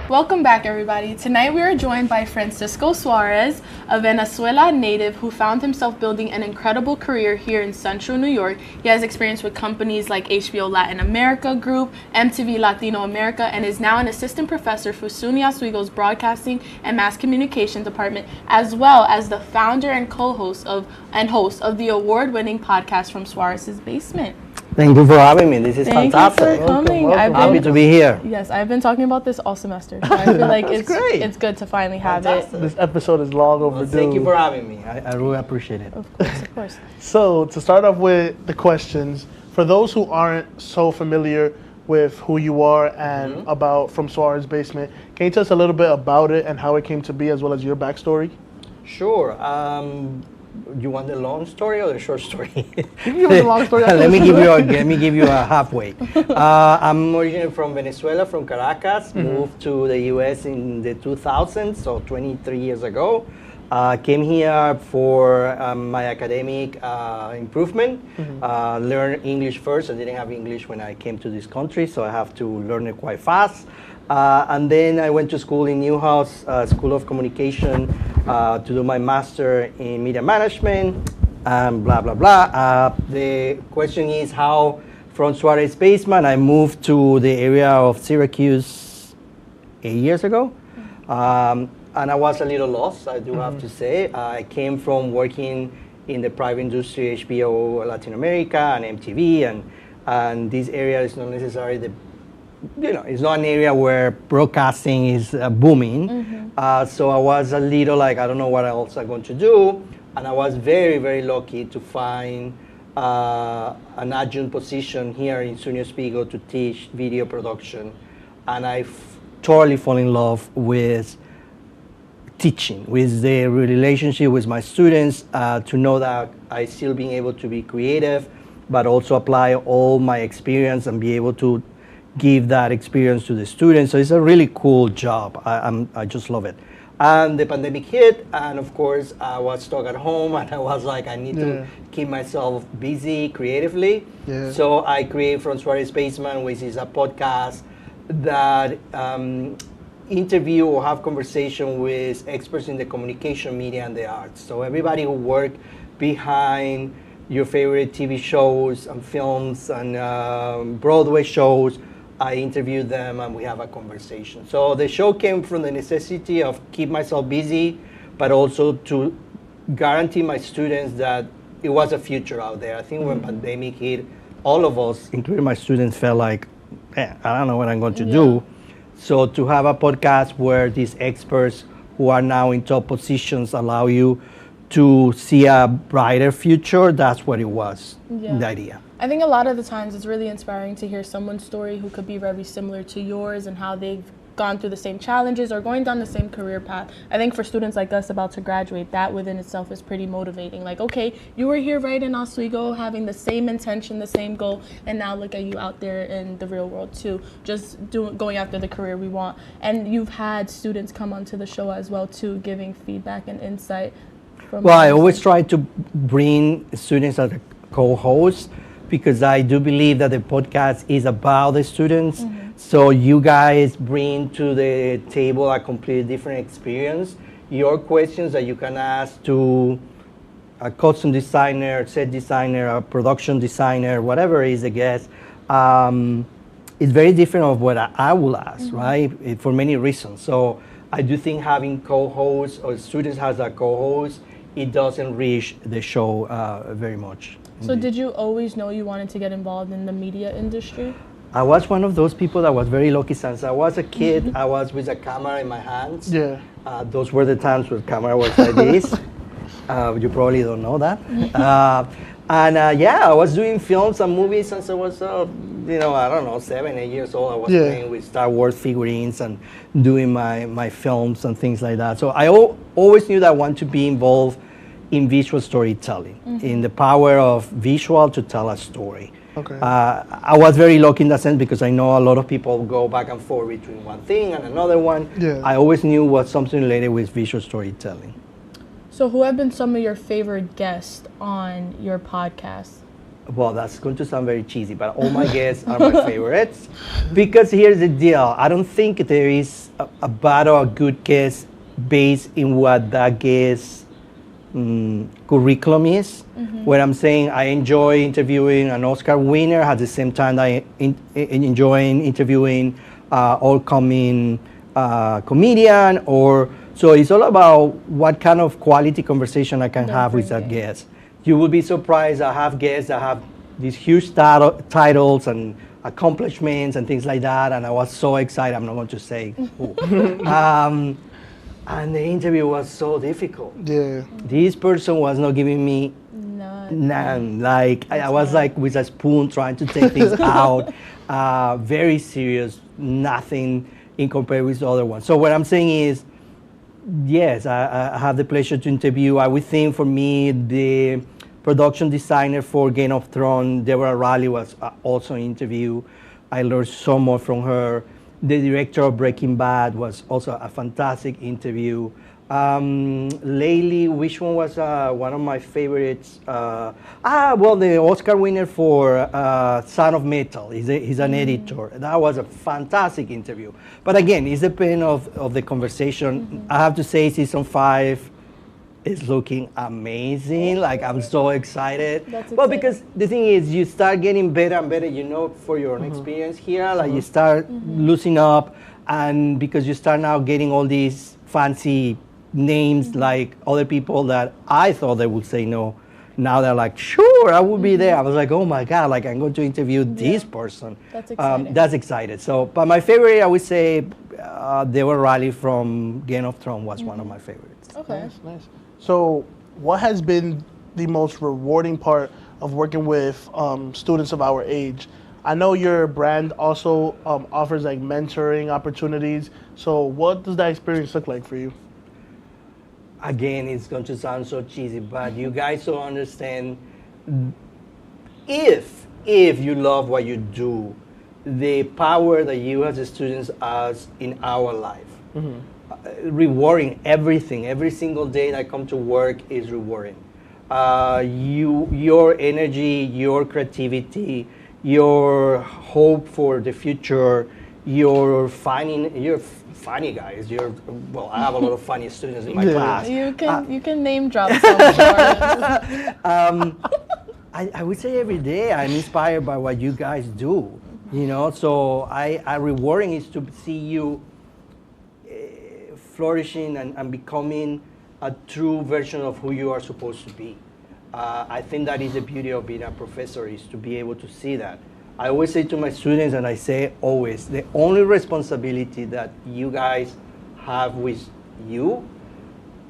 Welcome back, everybody. Tonight we are joined by Francisco Suarez, a Venezuela native who found himself building an incredible career here in Central New York. He has experience with companies like HBO Latin America Group, MTV Latino America, and is now an assistant professor for SUNY Oswego's Broadcasting and Mass Communication Department, as well as the founder and host of the award-winning podcast From Suarez's Basement. Thank you for having me. This is fantastic. Thank you for coming. Happy to be here. Yes, I've been talking about this all semester. So I feel like it's good to finally have it. This episode is long overdue. Thank you for having me. I really appreciate it. Of course. So to start off with the questions, for those who aren't so familiar with who you are and about From Suarez's Basement, can you tell us a little bit about it and how it came to be, as well as your backstory? Sure. You want the long story or the short story? Give me the long story. Let me give you a halfway. I'm originally from Venezuela, from Caracas. Moved to the U.S. in the 2000s, so 23 years ago. Came here for my academic improvement. Learned English first. I didn't have English when I came to this country, so I have to learn it quite fast. And then I went to school in Newhouse School of Communication to do my master in media management, and blah, blah, blah. The question is how from Suarez Basement I moved to the area of Syracuse 8 years ago. And I was a little lost, I do have to say. I came from working in the private industry, HBO Latin America and MTV, and this area is not necessarily it's not an area where broadcasting is booming. So I was a little like, I don't know what else I'm going to do. And I was very, very lucky to find an adjunct position here in SUNY Oswego to teach video production. And I totally fall in love with teaching, with the relationship with my students, to know that I still being able to be creative, but also apply all my experience and be able to give that experience to the students. So it's a really cool job. I just love it. And the pandemic hit, and of course I was stuck at home, and I was like, I need to keep myself busy creatively. So I created From Suarez Basement, which is a podcast that interview or have conversation with experts in the communication, media, and the arts. So everybody who work behind your favorite TV shows and films and Broadway shows, I interview them and we have a conversation. So the show came from the necessity of keep myself busy, but also to guarantee my students that it was a future out there. I think when pandemic hit, all of us, including my students, felt like, I don't know what I'm going to do. So to have a podcast where these experts who are now in top positions allow you to see a brighter future, that's what it was, the idea. I think a lot of the times it's really inspiring to hear someone's story who could be very similar to yours and how they've gone through the same challenges or going down the same career path. I think for students like us about to graduate, that within itself is pretty motivating. Like, okay, you were here right in Oswego having the same intention, the same goal, and now look at you out there in the real world too, just going after the career we want. And you've had students come onto the show as well too, giving feedback and insight. Well, I always try to bring students as a co-host because I do believe that the podcast is about the students. So you guys bring to the table a completely different experience. Your questions that you can ask to a costume designer, set designer, a production designer, whatever is the guest, is very different of what I will ask, right? For many reasons. So I do think having co-hosts or students has a co-host, it does enrich the show very much. So did you always know you wanted to get involved in the media industry? I was one of those people that was very lucky since I was a kid. I was with a camera in my hands. Yeah. Those were the times when camera was like this. You probably don't know that. I was doing films and movies since I was, I don't know, 7, 8 years old. I was playing with Star Wars figurines and doing my films and things like that. So I always knew that I wanted to be involved in visual storytelling, in the power of visual to tell a story. Okay. I was very lucky in that sense because I know a lot of people go back and forth between one thing and another one. Yeah. I always knew was something related with visual storytelling. So who have been some of your favorite guests on your podcast? Well, that's going to sound very cheesy, but all my guests are my favorites. Because here's the deal. I don't think there is a bad or a good guest based in what that guest curriculum is. Where I'm saying I enjoy interviewing an Oscar winner at the same time I enjoy interviewing all-coming comedian so it's all about what kind of quality conversation I can have with that guest. You will be surprised. I have guests that have these huge titles and accomplishments and things like that, and I was so excited. I'm not going to say who. And the interview was so difficult. Yeah. This person was not giving me none. Like I was like with a spoon trying to take things out. Very serious. Nothing in comparison with the other ones. So what I'm saying is, yes, I have the pleasure to interview. I would think for me, the production designer for Game of Thrones, Deborah Riley, was also an interview. I learned so much from her. The director of Breaking Bad was also a fantastic interview. Lately, which one was one of my favorites? The Oscar winner for Son of Metal. He's an editor. That was a fantastic interview. But again, it's depending of the conversation. I have to say, season 5 is looking amazing. Like, I'm so excited. Well, because the thing is, you start getting better and better, for your own experience here. Like, you start loosening up, and because you start now getting all these fancy names, like other people that I thought they would say no. Now they're like, sure, I will be there. I was like, oh my God, like I'm going to interview this person. That's exciting. That's excited. So, but my favorite, I would say, Deborah Riley from Game of Thrones was one of my favorites. Okay. Nice. So, what has been the most rewarding part of working with students of our age? I know your brand also offers like mentoring opportunities. So, what does that experience look like for you? Again, it's going to sound so cheesy, but you guys don't understand. If you love what you do, the power that you as students has in our life, rewarding everything. Every single day that I come to work is rewarding. Your energy, your creativity, your hope for the future you're funny guys. I have a lot of funny students in my class. You can name drop some. I would say every day I'm inspired by what you guys do. So I rewarding is to see you flourishing and becoming a true version of who you are supposed to be. I think that is the beauty of being a professor, is to be able to see that. I always say to my students, and I say always, the only responsibility that you guys have with you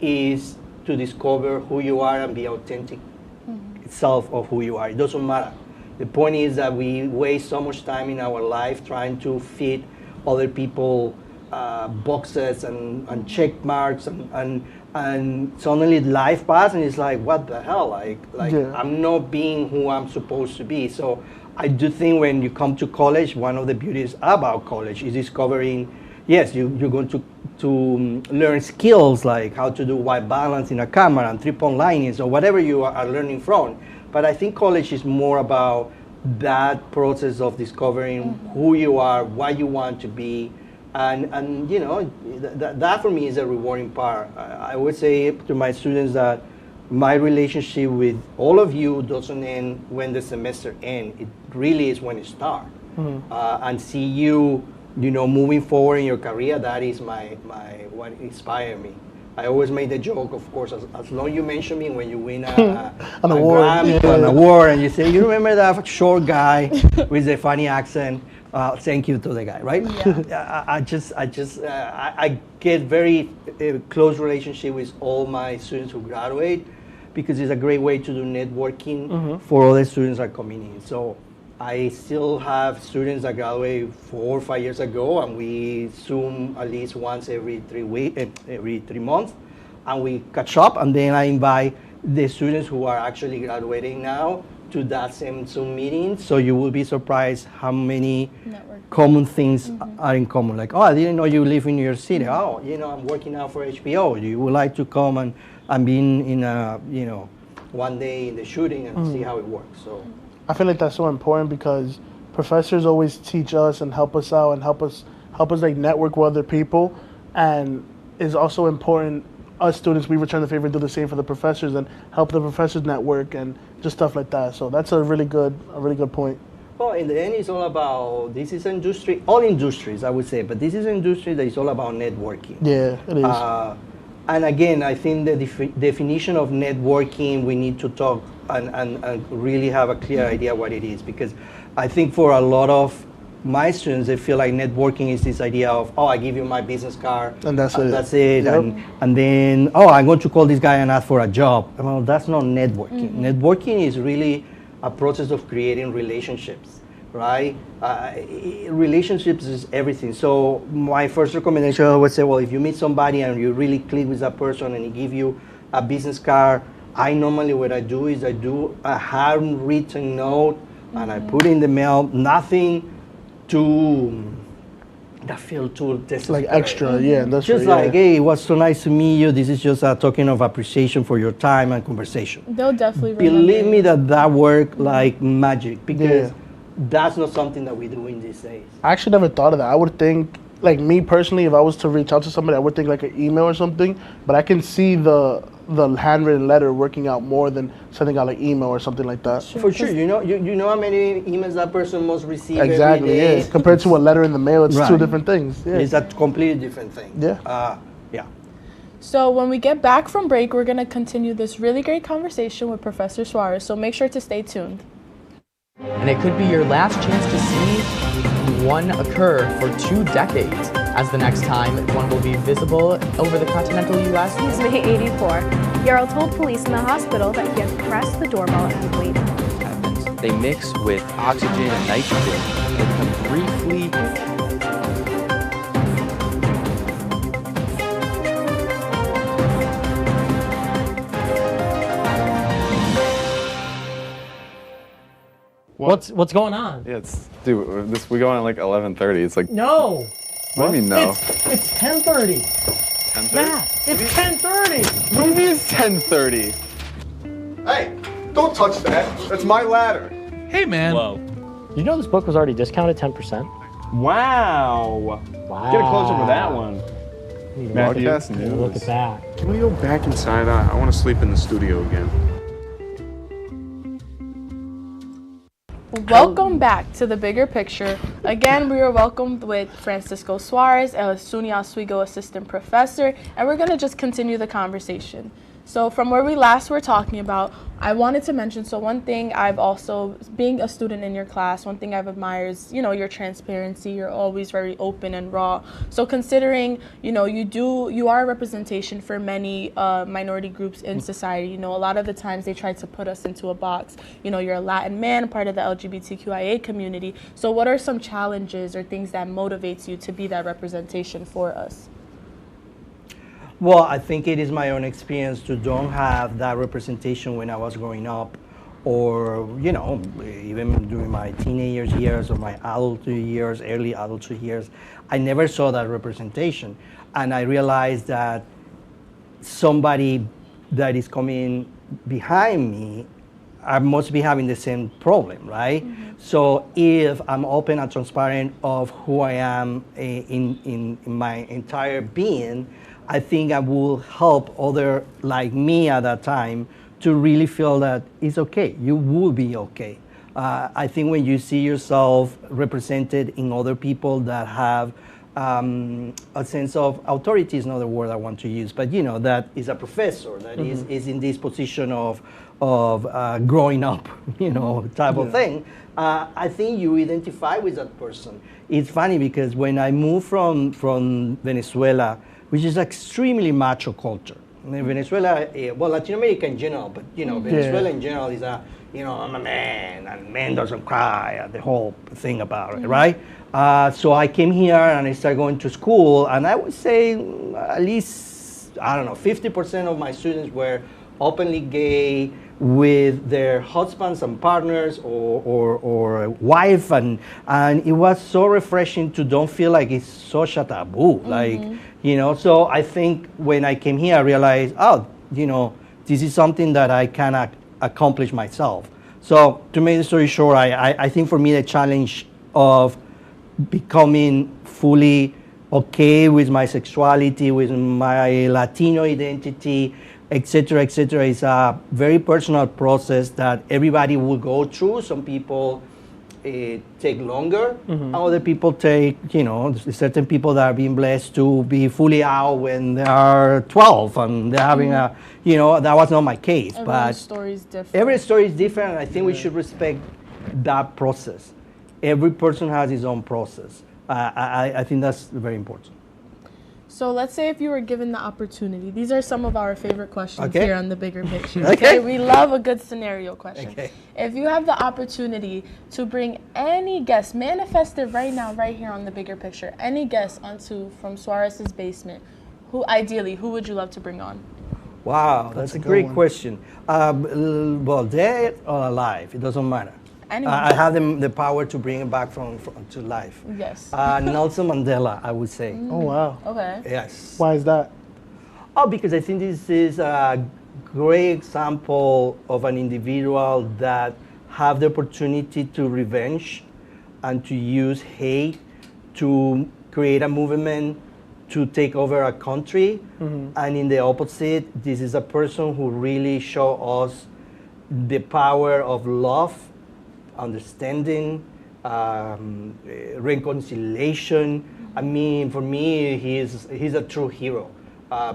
is to discover who you are and be authentic self of who you are. It doesn't matter. The point is that we waste so much time in our life trying to fit other people boxes and check marks and suddenly life passes and it's like, what the hell? I'm not being who I'm supposed to be. So I do think when you come to college, one of the beauties about college is discovering, yes, you're going to learn skills like how to do white balance in a camera and 3-point linings or whatever you are learning from. But I think college is more about that process of discovering who you are, what you want to be, and that for me is a rewarding part. I would say to my students that my relationship with all of you doesn't end when the semester ends. It really is when it starts. And see you, moving forward in your career. That is my what inspired me. I always made the joke, of course, as long as you mention me when you win an award, and you say, you remember that short guy with the funny accent? Thank you to the guy, right? Yeah. I get very close relationship with all my students who graduate because it's a great way to do networking for other students that are coming in. So I still have students that graduated 4 or 5 years ago, and we Zoom at least once every 3 months, and we catch up. And then I invite the students who are actually graduating now to that same Zoom meeting. So you will be surprised how many common things are in common. Like, oh, I didn't know you live in New York City. Oh, I'm working now for HBO. You would like to come and be in a, one day in the shooting and see how it works. So I feel like that's so important because professors always teach us and help us out and help us like network with other people, and it's also important. Us students, we return the favor, do the same for the professors, and help the professors network and just stuff like that. So that's a really good point. Well, in the end, it's all about, this is industry, all industries, I would say, but this is an industry that is all about networking. Yeah, it is. And again, I think the definition of networking, we need to talk and really have a clear idea what it is, because I think for a lot of my students, they feel like networking is this idea of, oh, I give you my business card, and that's it. Yep. And then, oh, I'm going to call this guy and ask for a job. Well, that's not networking. Networking is really a process of creating relationships, right? Relationships is everything. So my first recommendation, I would say, well, if you meet somebody and you really click with that person and he give you a business card, what I do is I do a handwritten note and I put in the mail, nothing that feel too desperate. Like extra, yeah. That's just like, hey, it was so nice to meet you. This is just a token of appreciation for your time and conversation. They'll definitely believe me that work like magic, because that's not something that we do in these days. I actually never thought of that. I would think, like me personally, if I was to reach out to somebody, I would think like an email or something. But I can see the handwritten letter working out more than sending out an email or something like that. For sure, you know how many emails that person must receive exactly, every day? Yeah. Compared to a letter in the mail, it's two different things. Yeah. It's a completely different thing. Yeah. Yeah. So when we get back from break, we're going to continue this really great conversation with Professor Suarez. So make sure to stay tuned. And it could be your last chance to see one occur for 2 decades, as the next time one will be visible over the continental U.S. He's May 84. Yarrow told police in the hospital that he had pressed the doorbell and waited. They mix with oxygen and nitrogen and become briefly What's going on? Yeah, dude, we go on at like 11:30. It's like no. What do you mean no? It's 10:30. 10:30? Matt, it's 10:30. What do you mean it's 10:30? Hey, don't touch that. That's my ladder. Hey, man. Whoa. You know this book was already discounted 10%? Wow. Get a close up of that one. Broadcast news. Look at that. Can we go back inside? I want to sleep in the studio again. Welcome back to The Bigger Picture. Again, we are welcomed with Francisco Suarez, a SUNY Oswego assistant professor, and we're going to just continue the conversation. So from where we last were talking about, I wanted to mention, so one thing I've also, being a student in your class, one thing I've admired is, you know, your transparency. You're always very open and raw. So considering, you know, you are a representation for many minority groups in society. You know, a lot of the times they try to put us into a box. You know, you're a Latin man, part of the LGBTQIA community. So what are some challenges or things that motivates you to be that representation for us? Well, I think it is my own experience to don't have that representation when I was growing up, or, you know, even during my teenage years or my adulthood years, early adulthood years, I never saw that representation. And I realized that somebody that is coming behind me, I must be having the same problem, right? Mm-hmm. So if I'm open and transparent of who I am in my entire being, I think I will help other like me at that time to really feel that it's okay. You will be okay. I think when you see yourself represented in other people that have a sense of authority is not the word I want to use, but you know, that is a professor that mm-hmm. is in this position of growing up, you know, type of thing. I think you identify with that person. It's funny because when I moved from Venezuela, which is extremely macho culture. I mean, Venezuela, well, Latin America in general, but you know, Venezuela in general is you know, I'm a man, and man doesn't cry, the whole thing about it, right? So I came here and I started going to school, and I would say at least, I don't know, 50% of my students were openly gay with their husbands and partners or wife, and it was so refreshing to don't feel like it's such a taboo, like, you know. So I think when I came here, I realized, oh, you know, this is something that I cannot accomplish myself. So to make the story short, I think for me the challenge of becoming fully okay with my sexuality, with my Latino identity, etc., is a very personal process that everybody will go through. Some people take longer. Other people take, you know, certain people that are being blessed to be fully out when they are 12 and they're having a, you know, that was not my case. Every story is different. Every story is different, and I think we should respect that process. Every person has his own process. I think that's very important. So let's say if you were given the opportunity, these are some of our favorite questions here on The Bigger Picture. Okay. We love a good scenario question. Okay. If you have the opportunity to bring any guest, manifest it right now, right here on The Bigger Picture, any guest from Suarez's basement, who would you love to bring on? Wow, that's a great question. Well, dead or alive, it doesn't matter. I have the power to bring him back to life. Yes. Nelson Mandela, I would say. Oh, wow. Okay. Yes. Why is that? Oh, because I think this is a great example of an individual that have the opportunity to revenge and to use hate to create a movement to take over a country. And in the opposite, this is a person who really show us the power of love, understanding, reconciliation. I mean, for me, he's a true hero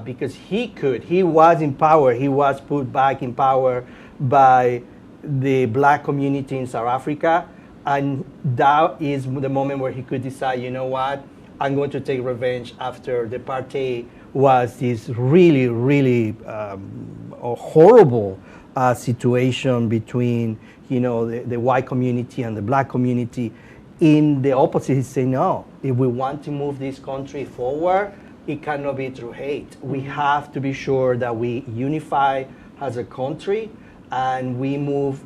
because he was in power. He was put back in power by the black community in South Africa, and that is the moment where he could decide, you know what, I'm going to take revenge after the apartheid was this really, really horrible situation between, you know, the white community and the black community. In the opposite, he said, no, if we want to move this country forward, it cannot be through hate. We have to be sure that we unify as a country and we move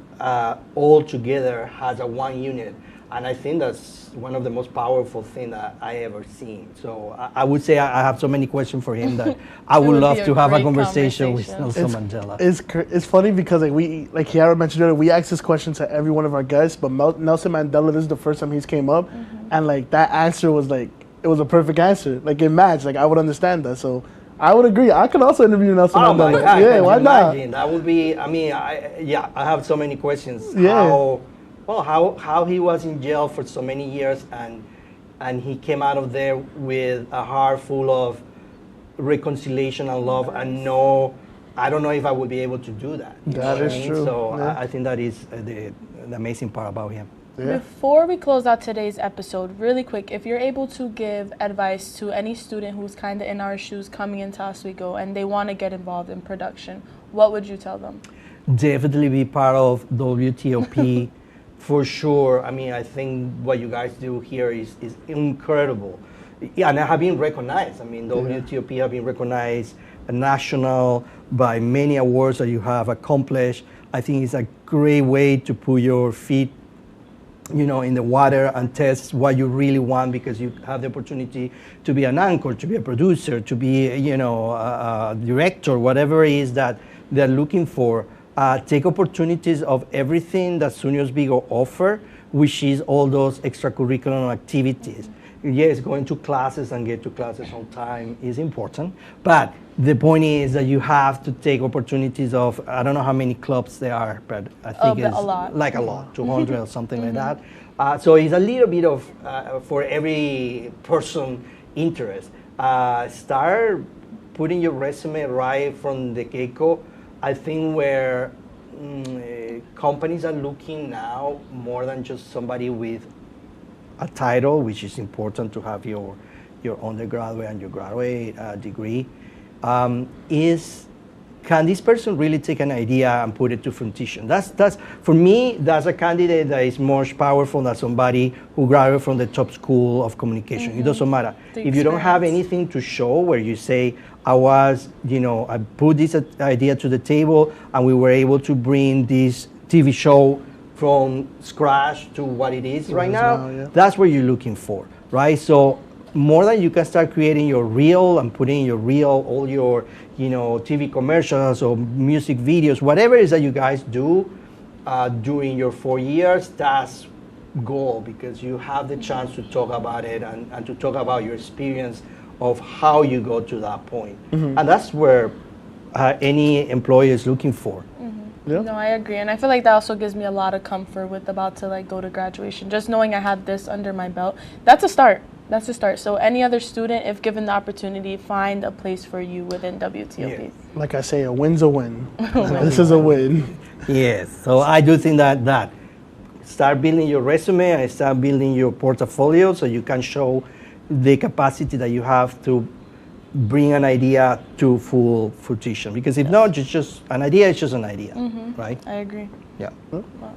all together as a one unit. And I think that's one of the most powerful things that I ever seen. So I would say I have so many questions for him that I would love to have a conversation with Nelson Mandela. It's funny because like Kiara mentioned earlier, we asked this question to every one of our guests, but Nelson Mandela, this is the first time he's came up, and like that answer was like, it was a perfect answer. Like it matched. Like I would understand that. So I would agree. I could also interview Nelson Mandela. My God, yeah, why not? That would be. I mean, I have so many questions. Yeah. How he was in jail for so many years and he came out of there with a heart full of reconciliation and love, and I don't know if I would be able to do that. That is true. So I think that is the amazing part about him. Yeah. Before we close out today's episode, really quick, if you're able to give advice to any student who's kind of in our shoes coming into Oswego and they want to get involved in production, what would you tell them? Definitely be part of WTOP. For sure. I mean, I think what you guys do here is incredible. Yeah, and have been recognized. I mean, WTOP have been recognized national by many awards that you have accomplished. I think it's a great way to put your feet, in the water and test what you really want, because you have the opportunity to be an anchor, to be a producer, to be, a director, whatever it is that they're looking for. Take opportunities of everything that SUNY Oswego offer, which is all those extracurricular activities. Yes, going to classes and get to classes on time is important, but the point is that you have to take opportunities of, I don't know how many clubs there are, but I think it's like a lot, 200 or something like that. So it's a little bit of, for every person interest. Start putting your resume right from the get-go. I think where companies are looking now more than just somebody with a title, which is important to have your undergraduate and your graduate degree, is, can this person really take an idea and put it to fruition? That's for me, that's a candidate that is more powerful than somebody who graduated from the top school of communication. It doesn't matter. If you don't have anything to show where you say, I put this idea to the table and we were able to bring this TV show from scratch to what it is right now, that's what you're looking for, right? So more than you can start creating your reel and putting in your reel all your, TV commercials or music videos, whatever it is that you guys do during your 4 years, that's goal, because you have the chance to talk about it and to talk about your experience of how you go to that point. And that's where any employer is looking for. Yeah. No, I agree. And I feel like that also gives me a lot of comfort with about to go to graduation. Just knowing I have this under my belt, that's a start. That's a start. So any other student, if given the opportunity, find a place for you within WTOP. Yeah. Like I say, a win's a win. This is a win. Yes. So I do think that start building your resume and start building your portfolio so you can show the capacity that you have to bring an idea to full fruition. Because if not, it's just an idea, it's just an idea, right? I agree. Yeah. Wow.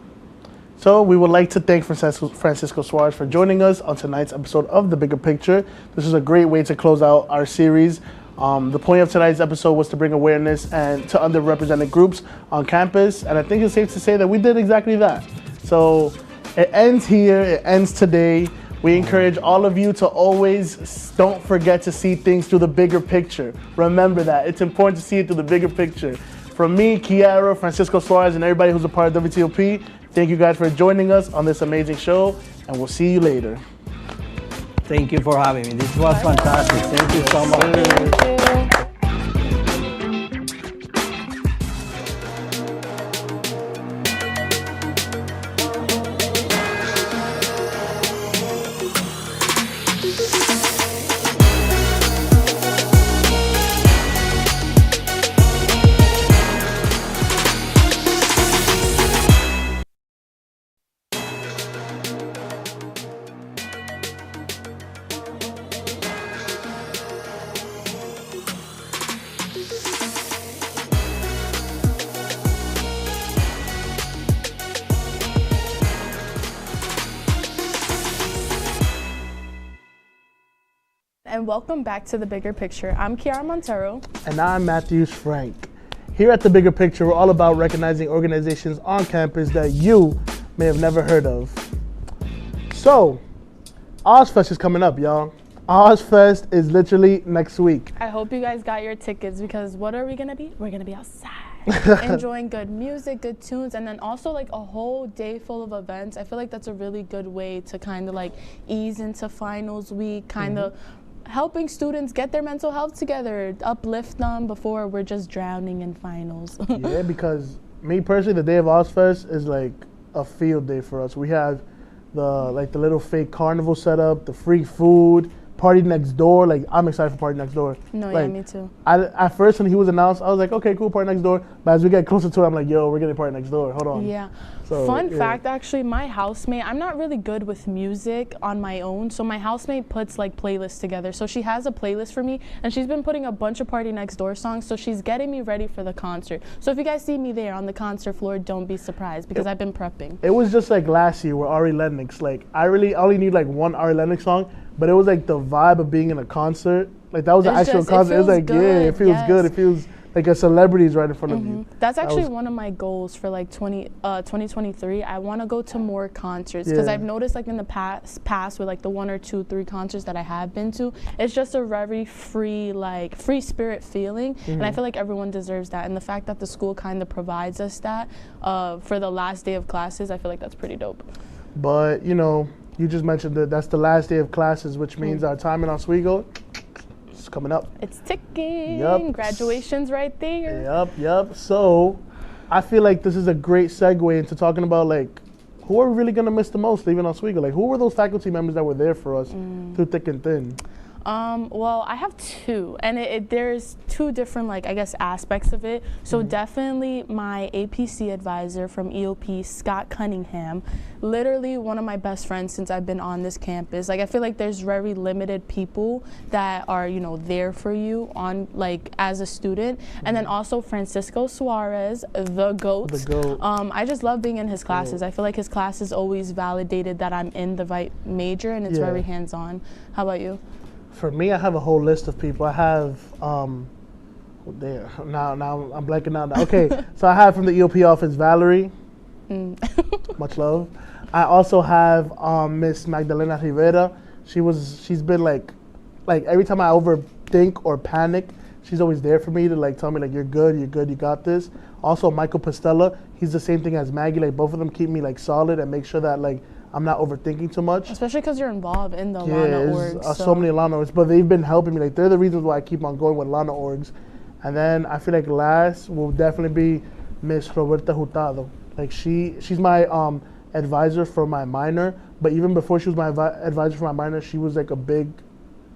So we would like to thank Francisco Suarez for joining us on tonight's episode of The Bigger Picture. This is a great way to close out our series. The point of tonight's episode was to bring awareness and to underrepresented groups on campus, and I think it's safe to say that we did exactly that. So it ends here, it ends today. We encourage all of you to always don't forget to see things through the bigger picture. Remember that. It's important to see it through the bigger picture. From me, Kiara, Francisco Suarez, and everybody who's a part of WTOP, thank you guys for joining us on this amazing show, and we'll see you later. Thank you for having me. This was fantastic. Thank you so much. Thank you. And welcome back to The Bigger Picture. I'm Kiara Montero. And I'm Matthews Frank. Here at The Bigger Picture, we're all about recognizing organizations on campus that you may have never heard of. So, Ozfest is coming up, y'all. Ozfest is literally next week. I hope you guys got your tickets because what are we gonna be? We're gonna be outside, enjoying good music, good tunes, and then also like a whole day full of events. I feel like that's a really good way to kind of like ease into finals week, kind of helping students get their mental health together, uplift them before we're just drowning in finals. Yeah, because me personally, the day of Ozfest is like a field day for us. We have the little fake carnival set up, the free food, Party Next Door. Like, I'm excited for Party Next Door. No, like, yeah, me too. At first, when he was announced, I was like, okay, cool, Party Next Door. But as we get closer to it, I'm like, yo, we're getting Party Next Door. Hold on. Yeah. So, Fun fact, actually, my housemate, I'm not really good with music on my own, so my housemate puts like playlists together. So she has a playlist for me, and she's been putting a bunch of Party Next Door songs, so she's getting me ready for the concert. So if you guys see me there on the concert floor, don't be surprised, because I've been prepping. It was just like last year with Ari Lennox. Like, I only need like one Ari Lennox song, but it was like the vibe of being in a concert. Like, that was an actual concert. It was like, good. Yeah, it feels good. It feels like a celebrity's right in front of you. That's actually one of my goals for like 2023. I want to go to more concerts because I've noticed like in the past with like the 1 or 2, 3 concerts that I have been to, it's just a very free spirit feeling, and I feel like everyone deserves that. And the fact that the school kind of provides us that for the last day of classes, I feel like that's pretty dope. But you know, you just mentioned that that's the last day of classes, which means our time in Oswego is coming up. It's ticking. Yep. Graduation's right there. Yep. So I feel like this is a great segue into talking about like who are we really gonna miss the most leaving Oswego? Like, who were those faculty members that were there for us through thick and thin? Well, I have 2, and there's 2 different, like, I guess, aspects of it. So definitely my APC advisor from EOP, Scott Cunningham, literally one of my best friends since I've been on this campus. Like, I feel like there's very limited people that are, you know, there for you on, like, as a student. And then also Francisco Suarez, the GOAT. I just love being in his classes. I feel like his classes always validated that I'm in the right major, and it's very hands-on. How about you? For me, I have a whole list of people. I have, now I'm blanking out. Okay, so I have from the EOP office, Valerie. Much love. I also have Miss Magdalena Rivera. She's been like every time I overthink or panic, she's always there for me to like tell me like, you're good, you got this. Also, Michael Pastella, he's the same thing as Maggie. Like, both of them keep me like solid and make sure that like I'm not overthinking too much. Especially because you're involved in the Lana orgs. So many Lana orgs, but they've been helping me. Like, they're the reasons why I keep on going with Lana orgs. And then I feel like last will definitely be Miss Roberta Hurtado. Like, she's my advisor for my minor, but even before she was my advisor for my minor, she was like a big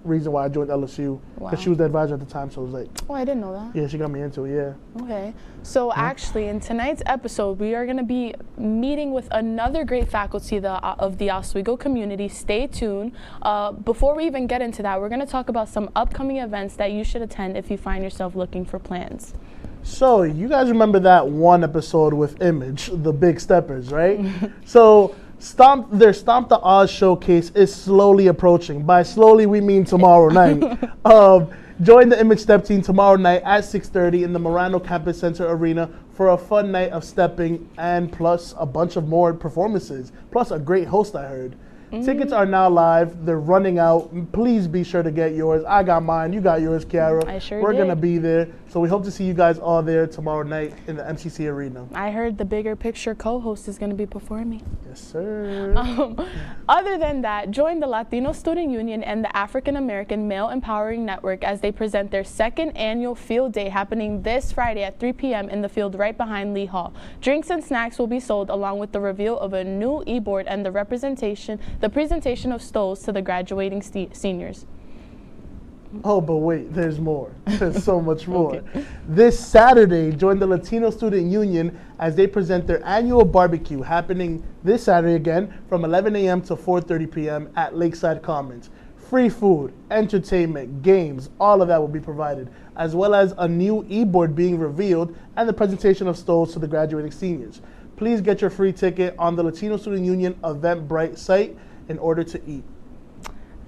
reason why I joined LSU, because she was the advisor at the time. So it was like, oh, I didn't know that. Yeah, she got me into it. Yeah. Okay. So actually, in tonight's episode, we are going to be meeting with another great faculty of the Oswego community. Stay tuned. Before we even get into that, we're going to talk about some upcoming events that you should attend if you find yourself looking for plans. So you guys remember that one episode with Image, the Big Steppers, right? So Stomp the Oz showcase is slowly approaching. By slowly, we mean tomorrow night. Join the Image Step team tomorrow night at 6:30 in the Morano Campus Center Arena for a fun night of stepping and plus a bunch of more performances, plus a great host, I heard. Tickets are now live. They're running out. Please be sure to get yours. I got mine. You got yours, Kiara. I sure We're did. going to be there. So we hope to see you guys all there tomorrow night in the MCC Arena. I heard the Bigger Picture co-host is going to be performing. Yes, sir. Other than that, join the Latino Student Union and the African American Male Empowering Network as they present their 2nd annual field day happening this Friday at 3 p.m. in the field right behind Lee Hall. Drinks and snacks will be sold along with the reveal of a new e-board and the presentation of stoles to the graduating seniors. Oh, but wait, there's more. There's so much more. Okay. This Saturday, join the Latino Student Union as they present their annual barbecue happening this Saturday again from 11 a.m. to 4:30 p.m. at Lakeside Commons. Free food, entertainment, games, all of that will be provided, as well as a new e-board being revealed and the presentation of stoles to the graduating seniors. Please get your free ticket on the Latino Student Union Eventbrite site in order to eat.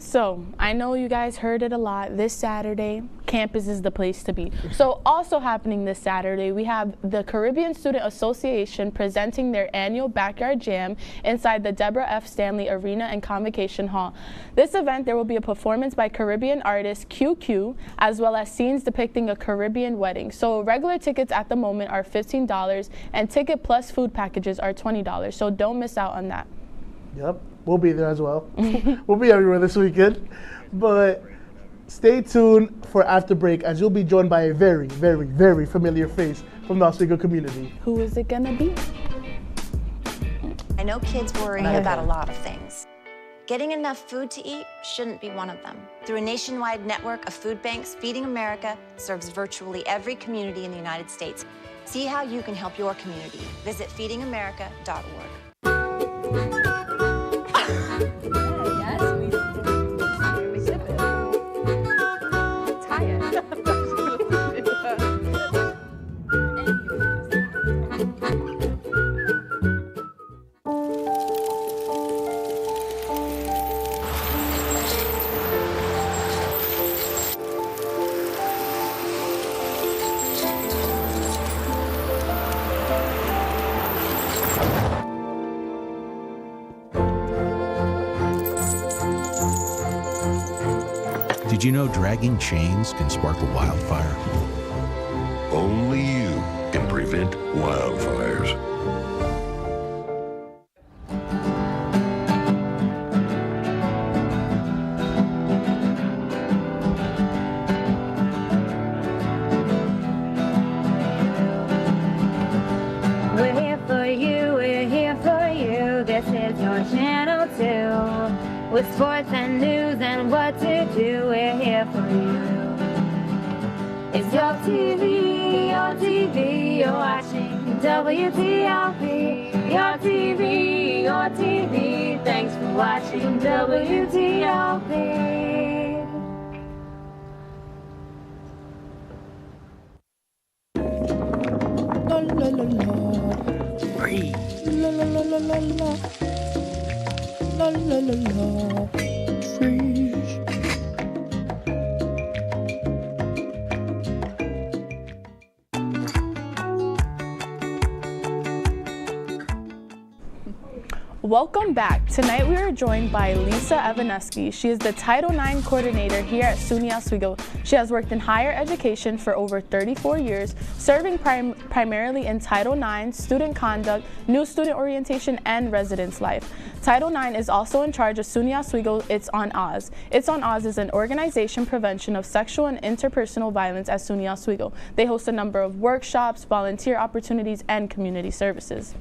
So, I know you guys heard it a lot. This Saturday, campus is the place to be. So, also happening this Saturday, we have the Caribbean Student Association presenting their annual Backyard Jam inside the Deborah F. Stanley Arena and Convocation Hall. This event, there will be a performance by Caribbean artist QQ, as well as scenes depicting a Caribbean wedding. So, regular tickets at the moment are $15, and ticket plus food packages are $20. So, don't miss out on that. Yep, we'll be there as well. We'll be everywhere this weekend. But stay tuned for After Break, as you'll be joined by a very, very, very familiar face from the Oswego community. Who is it gonna be? I know kids worry about a lot of things. Getting enough food to eat shouldn't be one of them. Through a nationwide network of food banks, Feeding America serves virtually every community in the United States. See how you can help your community. Visit feedingamerica.org. Did you know dragging chains can spark a wildfire? Only you can prevent wildfires. We're here for you, we're here for you. This is your channel too. With sports and news and what to do, we're here for you. It's your TV, you're watching WTOP. Your TV, thanks for watching WTOP. La la la la. Free. La la la la la la. La la la la. Freeze. Welcome back. Tonight we are joined by Lisa Evaneski. She is the Title IX coordinator here at SUNY Oswego. She has worked in higher education for over 34 years, serving primarily in Title IX, student conduct, new student orientation, and residence life. Title IX is also in charge of SUNY Oswego It's on Oz. It's on Oz is an organization prevention of sexual and interpersonal violence at SUNY Oswego. They host a number of workshops, volunteer opportunities, and community services.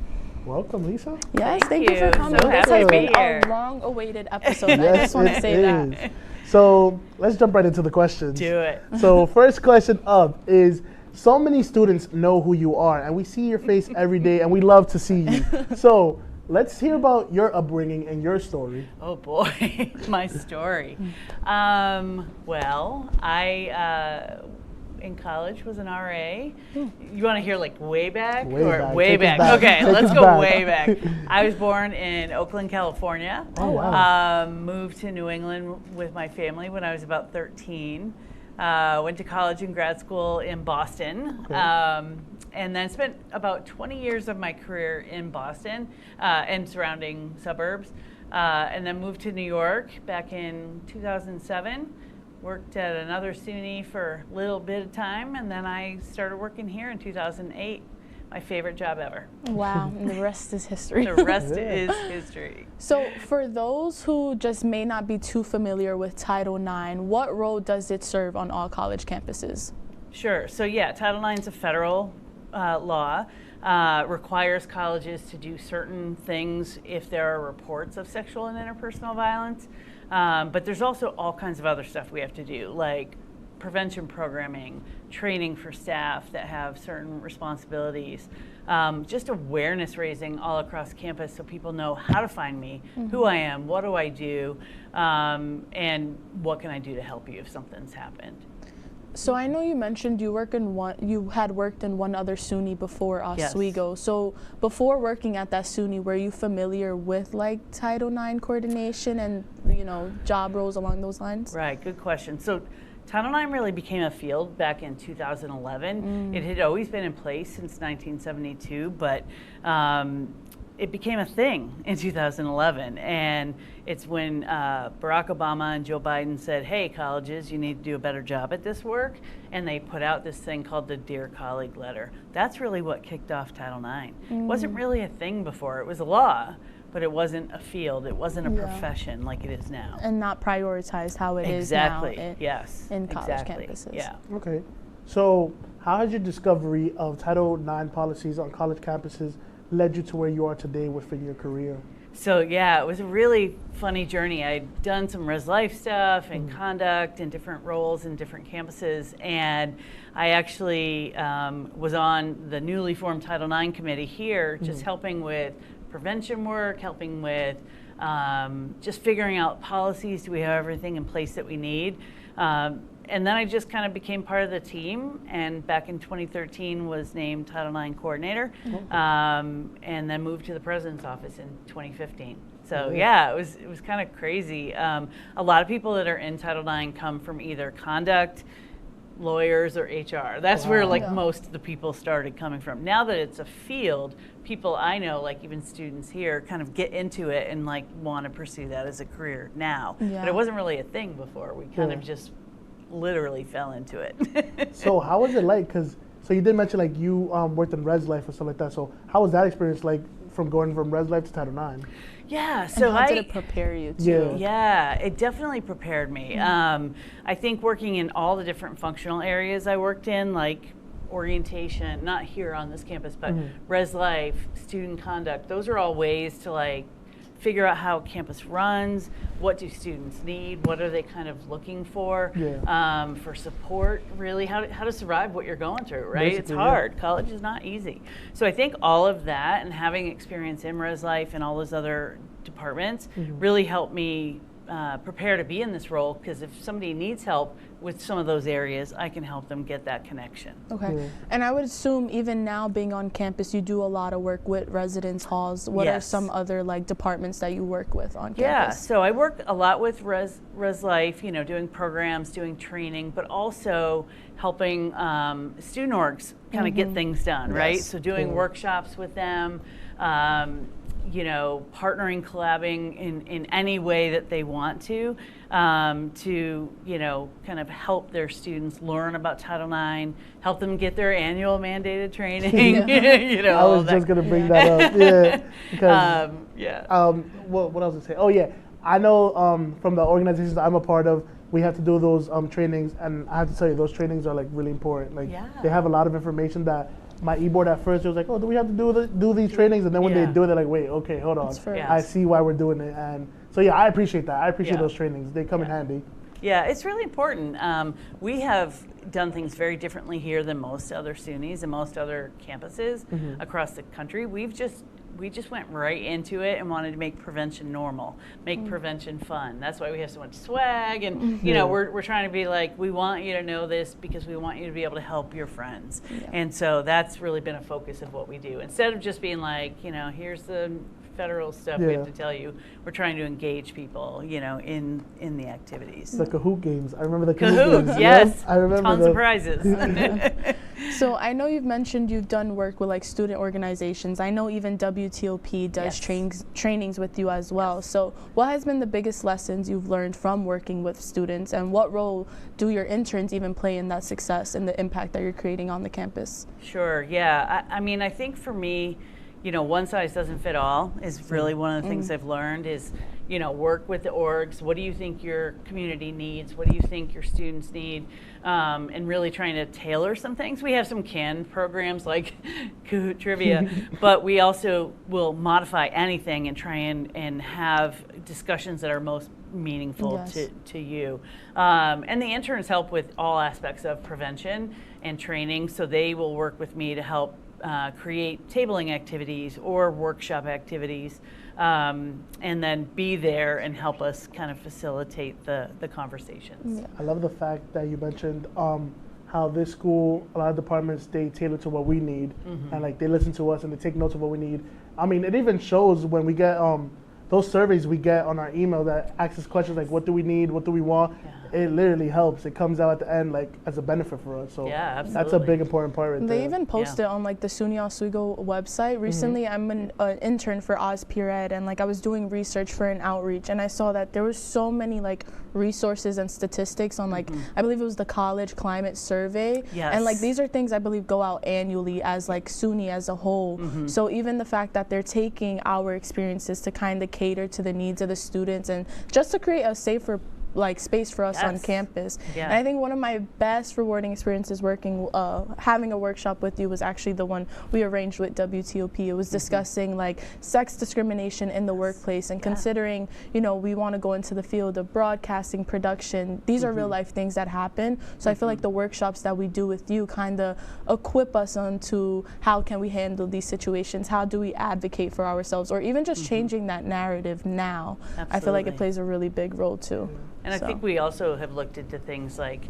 Welcome, Lisa. Yes, thank you for coming. So happy to be here. A long-awaited episode. I just want to say that. So let's jump right into the questions. Do it. So first question up is, so many students know who you are, and we see your face every day, and we love to see you. So let's hear about your upbringing and your story. Oh boy, my story. Well, I in college was an RA. You want to hear like way back? Way back. Okay, let's go way back. I was born in Oakland, California. Oh, wow. Moved to New England with my family when I was about 13. Went to college and grad school in Boston. Okay. And then spent about 20 years of my career in Boston and surrounding suburbs. And then moved to New York back in 2007. Worked at another SUNY for a little bit of time, and then I started working here in 2008. My favorite job ever. Wow, and the rest is history. The rest is history. So for those who just may not be too familiar with Title IX, what role does it serve on all college campuses? Sure, so yeah, Title IX is a federal law. Requires colleges to do certain things if there are reports of sexual and interpersonal violence. But there's also all kinds of other stuff we have to do, like prevention programming, training for staff that have certain responsibilities, just awareness raising all across campus so people know how to find me, who I am, what do I do, and what can I do to help you if something's happened. So I know you mentioned you had worked in one other SUNY before Oswego. Yes. So before working at that SUNY, were you familiar with like Title IX coordination and job roles along those lines? Right, good question. So Title IX really became a field back in 2011. It had always been in place since 1972, but it became a thing in 2011, and it's when Barack Obama and Joe Biden said, hey, colleges, you need to do a better job at this work, and they put out this thing called the Dear Colleague letter. That's really what kicked off Title IX. It wasn't really a thing before. It was a law, but it wasn't a field. It wasn't a profession like it is now. And not prioritized how it is now in college campuses. Yeah. Okay. So how has your discovery of Title IX policies on college campuses led you to where you are today within your career? So yeah, it was a really funny journey. I'd done some res life stuff and conduct and different roles in different campuses, and I actually was on the newly formed Title IX committee here, just helping with prevention work, helping with just figuring out policies. Do we have everything in place that we need? And then I just kind of became part of the team, and back in 2013 was named Title IX coordinator, and then moved to the president's office in 2015. So yeah, it was kind of crazy. A lot of people that are in Title IX come from either conduct, lawyers, or HR. That's where like most of the people started coming from. Now that it's a field, people I know, like even students here, kind of get into it and like want to pursue that as a career now. But it wasn't really a thing before. We kind of just literally fell into it. So how was it like? So you did mention like you worked in res life and stuff like that. So how was that experience like from going from res life to Title IX? Yeah, so how did it prepare you too? Yeah, it definitely prepared me. I think working in all the different functional areas I worked in, like orientation, not here on this campus, but res life, student conduct, those are all ways to like figure out how campus runs, what do students need, what are they kind of looking for support, really, how to survive what you're going through, right? Basically, it's hard. College is not easy. So I think all of that and having experience in res life and all those other departments really helped me prepare to be in this role, because if somebody needs help with some of those areas, I can help them get that connection. Okay. And I would assume even now being on campus, you do a lot of work with residence halls. What are some other like departments that you work with on campus? Yeah, so I work a lot with res life, doing programs, doing training, but also helping student orgs kind of get things done, right? So doing workshops with them, partnering, collabing in any way that they want to kind of help their students learn about Title IX, help them get their annual mandated training. I was just going to bring that up. Because, what else to say? Oh yeah, I know from the organizations that I'm a part of, we have to do those trainings, and I have to tell you, those trainings are like really important. Like they have a lot of information that my e-board at first, it was like, oh, do we have to do these trainings? And then when they do it, they're like, wait, okay, hold on. I see why we're doing it. And so yeah, I appreciate that. I appreciate those trainings. They come in handy. Yeah, it's really important. We have done things very differently here than most other SUNYs and most other campuses across the country. We just went right into it and wanted to make prevention normal, make prevention fun. That's why we have so much swag, and we're trying to be like, we want you to know this because we want you to be able to help your friends. And so that's really been a focus of what we do. Instead of just being like, here's the federal stuff we have to tell you, we're trying to engage people, in the activities. The Kahoot games. I remember the Kahoot games. Yes. I remember tons of prizes. So I know you've mentioned you've done work with like student organizations. I know even WTOP does trainings with you as well. So what has been the biggest lessons you've learned from working with students, and what role do your interns even play in that success and the impact that you're creating on the campus? Sure, yeah. I mean, I think for me, one size doesn't fit all is really one of the things I've learned is, work with the orgs. What do you think your community needs? What do you think your students need? And really trying to tailor some things. We have some canned programs like Kahoot Trivia, but we also will modify anything and try and have discussions that are most meaningful to you. And the interns help with all aspects of prevention and training, so they will work with me to help create tabling activities or workshop activities, and then be there and help us kind of facilitate the conversations. I love the fact that you mentioned how this school, a lot of departments, they tailor to what we need, and like they listen to us and they take notes of what we need. I mean, it even shows when we get those surveys we get on our email that asks us questions like, what do we need, what do we want? It literally helps. It comes out at the end like as a benefit for us. So that's a big important part right there. They even post it on like the SUNY Oswego website. Recently, I'm an intern for OzPeerEd, and like I was doing research for an outreach, and I saw that there was so many like resources and statistics on like I believe it was the college climate survey. And like these are things I believe go out annually as like SUNY as a whole. So even the fact that they're taking our experiences to kind of cater to the needs of the students and just to create a safer like space for us on campus. And I think one of my best rewarding experiences working, having a workshop with you was actually the one we arranged with WTOP. It was discussing like sex discrimination in the workplace and considering, you know, we want to go into the field of broadcasting, production. These are real life things that happen. So I feel like the workshops that we do with you kind of equip us onto how can we handle these situations, how do we advocate for ourselves, or even just changing that narrative now. I feel like it plays a really big role too. And I think we also have looked into things like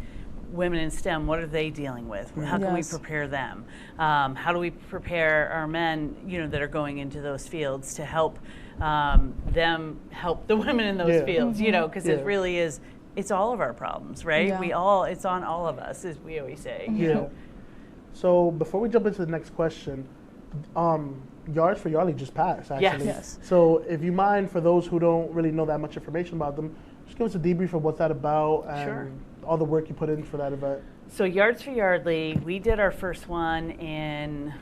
women in STEM, what are they dealing with? How can we prepare them? How do we prepare our men, you know, that are going into those fields to help them help the women in those fields, you know, because it really is, it's all of our problems, right? We all, it's on all of us, as we always say, you know? So before we jump into the next question, Yards for Yardley just passed, actually. So if you mind, for those who don't really know that much information about them, just give us a debrief of what's that about and all the work you put in for that event. So Yards for Yardley, we did our first one in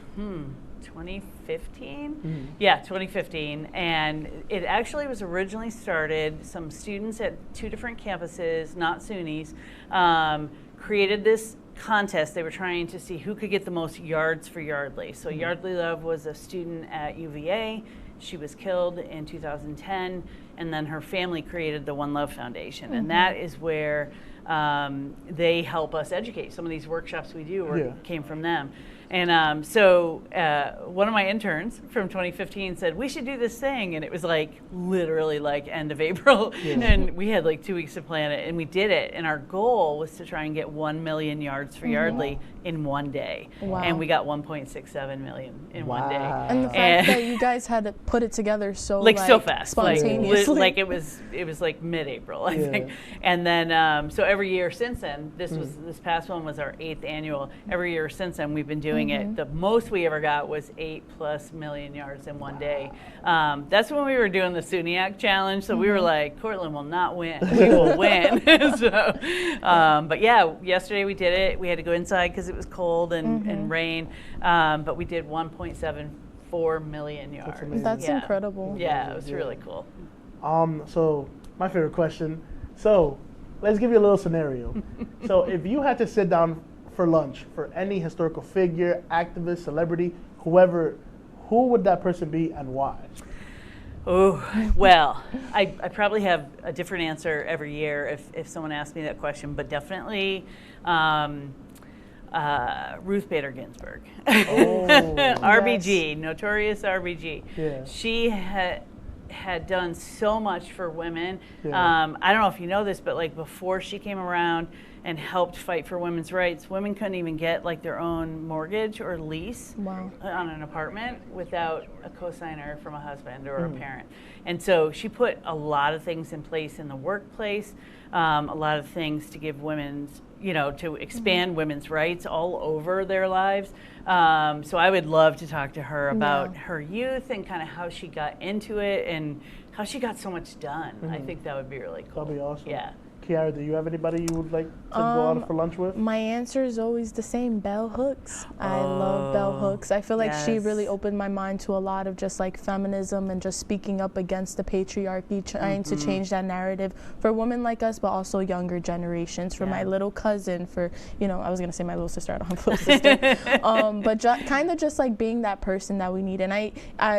2015? Yeah, 2015. And it actually was originally started, some students at 2 different campuses, not SUNY's, created this contest. They were trying to see who could get the most yards for Yardley. So Yardley Love was a student at UVA. She was killed in 2010, and then her family created the One Love Foundation, and that is where they help us educate. Some of these workshops we do came from them. And so one of my interns from 2015 said, we should do this thing. And it was like literally like end of April. And we had like 2 weeks to plan it, and we did it. And our goal was to try and get 1 million yards for Yardley in one day. And we got 1.67 million in one day. And the fact that you guys had to put it together so so fast, spontaneously. Like it was like mid-April, I think. And then so every year since then, this past one was our 8th annual. Every year since then, we've been doing it. The most we ever got was 8+ million yards in one day. That's when we were doing the SUNYAC challenge. So we were like, Cortland will not win. We will win. So, but yeah, yesterday we did it. We had to go inside because it was cold and rain. But we did 1.74 million yards. That's incredible. Yeah, it was really cool. So my favorite question. So let's give you a little scenario. So if you had to sit down for lunch for any historical figure, activist, celebrity, whoever, who would that person be and why? Oh, well, I probably have a different answer every year if someone asks me that question, but definitely Ruth Bader Ginsburg. RBG, notorious RBG. She had done so much for women. I don't know if you know this, but like before she came around and helped fight for women's rights, women couldn't even get like their own mortgage or lease on an apartment without a cosigner from a husband or a parent. And so she put a lot of things in place in the workplace, a lot of things to give women's, you know, to expand women's rights all over their lives. So I would love to talk to her about her youth and kind of how she got into it and how she got so much done. I think that would be really cool. That'd be awesome. Yeah. Kiara, do you have anybody you would like to go out for lunch with? My answer is always the same, Bell Hooks. I love Bell Hooks. I feel like she really opened my mind to a lot of just like feminism and just speaking up against the patriarchy, trying to change that narrative for women like us, but also younger generations, for my little cousin, for, you know, I was going to say my little sister, I don't have a little sister, but kind of just like being that person that we need. And I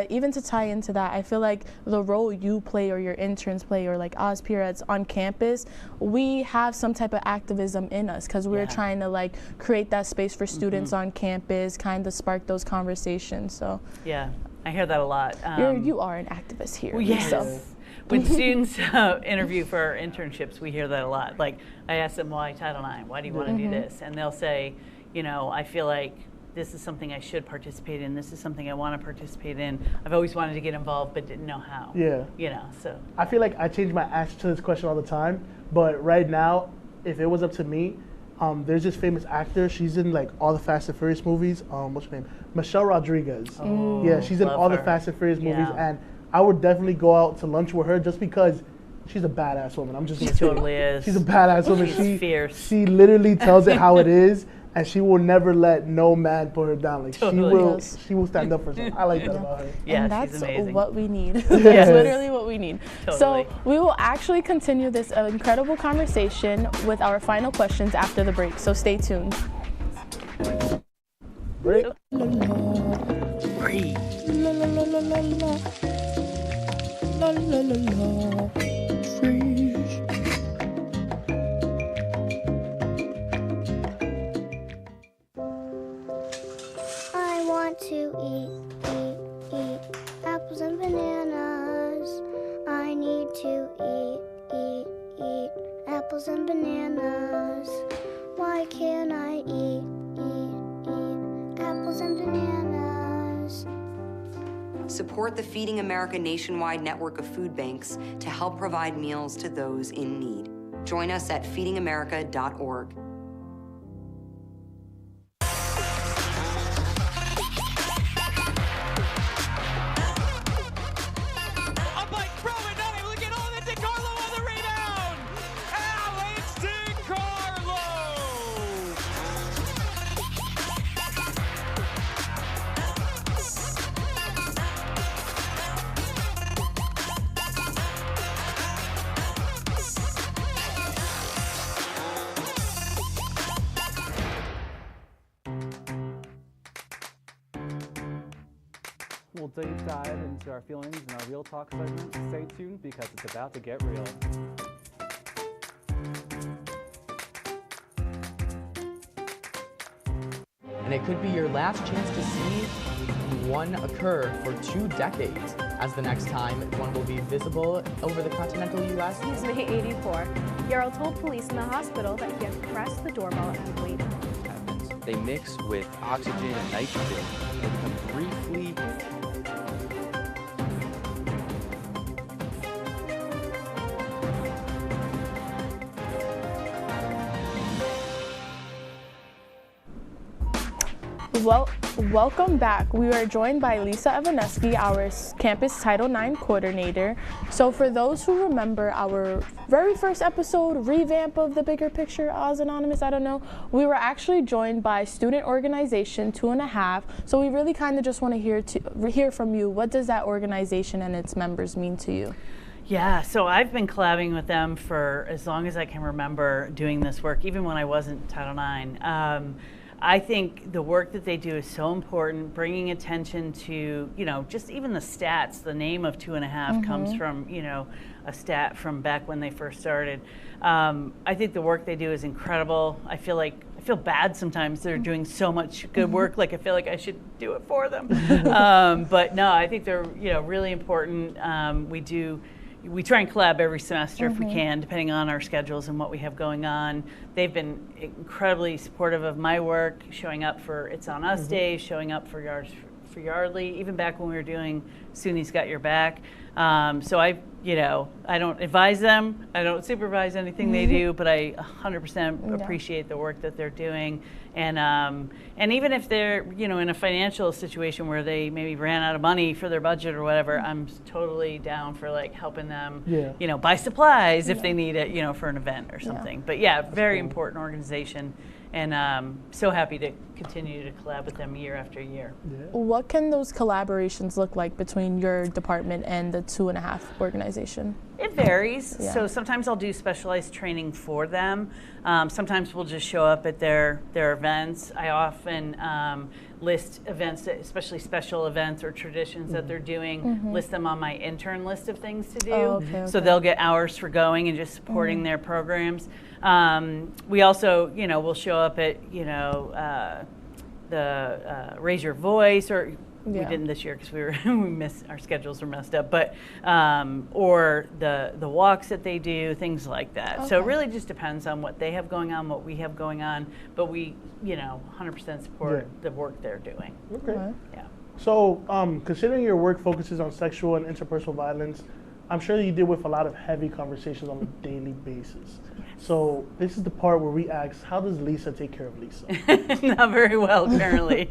even to tie into that, I feel like the role you play or your interns play or like OzPeerEds on campus, we have some type of activism in us because we're trying to like create that space for students on campus, kind of spark those conversations. So yeah, I hear that a lot. You are an activist here. Well, yes. So. when students interview for our internships, we hear that a lot. Like, I ask them, why Title IX? Why do you want to do this? And they'll say, you know, I feel like this is something I should participate in. This is something I want to participate in. I've always wanted to get involved, but didn't know how. Yeah. You know, so. I feel like I change my answer to this question all the time, but right now, if it was up to me, there's this famous actor. She's in like all the Fast and Furious movies. What's her name? Michelle Rodriguez. Oh, yeah, she's in all the Fast and Furious movies, and I would definitely go out to lunch with her just because she's a badass woman. I'm just gonna say totally is. She's a badass woman. She's fierce. She literally tells it how it is, and she will never let no man put her down. Like she will stand up for something. I like that about her. Yeah, and that's she's amazing. what we need. Yes. That's literally what we need. Totally. So we will actually continue this incredible conversation with our final questions after the break. So stay tuned. Break. Breathe. La la la la la la. La la la la. Freeze. I want to eat apples and bananas. I need to eat apples and bananas. Why can't I eat apples and bananas? Support the Feeding America nationwide network of food banks to help provide meals to those in need. Join us at feedingamerica.org. We'll deep dive into our feelings in our Real Talk segment. Stay tuned because it's about to get real. And it could be your last chance to see one occur for 2 decades, as the next time one will be visible over the continental U.S. He's May 84. Yarrow told police in the hospital that he had pressed the doorbell and waited. They mix with oxygen and nitrogen and become briefly Well, welcome back. We are joined by Lisa Evaneski, our campus Title IX coordinator. So for those who remember our very first episode, revamp of the Bigger Picture, Oz Anonymous, I don't know, we were actually joined by student organization 2.5. So we really kind of just want to hear from you. What does that organization and its members mean to you? Yeah, so I've been collabing with them for as long as I can remember doing this work, even when I wasn't Title IX. I think the work that they do is so important, bringing attention to, you know, just even the stats. The name of 2.5 comes from, you know, a stat from back when they first started. I think the work they do is incredible. I feel bad sometimes. They're doing so much good work. Like I feel like I should do it for them. But no, I think they're, you know, really important. We try and collab every semester if we can, depending on our schedules and what we have going on. They've been incredibly supportive of my work, showing up for It's On Us Day, showing up for Yardley, even back when we were doing SUNY's Got Your Back. So I don't advise them, I don't supervise anything they do, but I 100% appreciate the work that they're doing. And even if they're, you know, in a financial situation where they maybe ran out of money for their budget or whatever, I'm totally down for like helping them, you know, buy supplies if they need it, you know, for an event or something. But yeah, very important organization. And so happy to continue to collab with them year after year. What can those collaborations look like between your department and the 2.5 organization? It varies. So sometimes I'll do specialized training for them. Sometimes we'll just show up at their events. I often list events, especially special events or traditions that they're doing, list them on my intern list of things to do. So they'll get hours for going and just supporting their programs. We also, you know, we'll show up at, you know, the Raise Your Voice or We Yeah. didn't this year because our schedules were messed up, but or the walks that they do, things like that. So it Okay. really just depends on what they have going on, what we have going on, but we 100% support the work they're doing. Okay. Yeah. So, considering your work focuses on sexual and interpersonal violence, I'm sure that you deal with a lot of heavy conversations on a daily basis. So, this is the part where we ask, how does Lisa take care of Lisa? Not very well currently.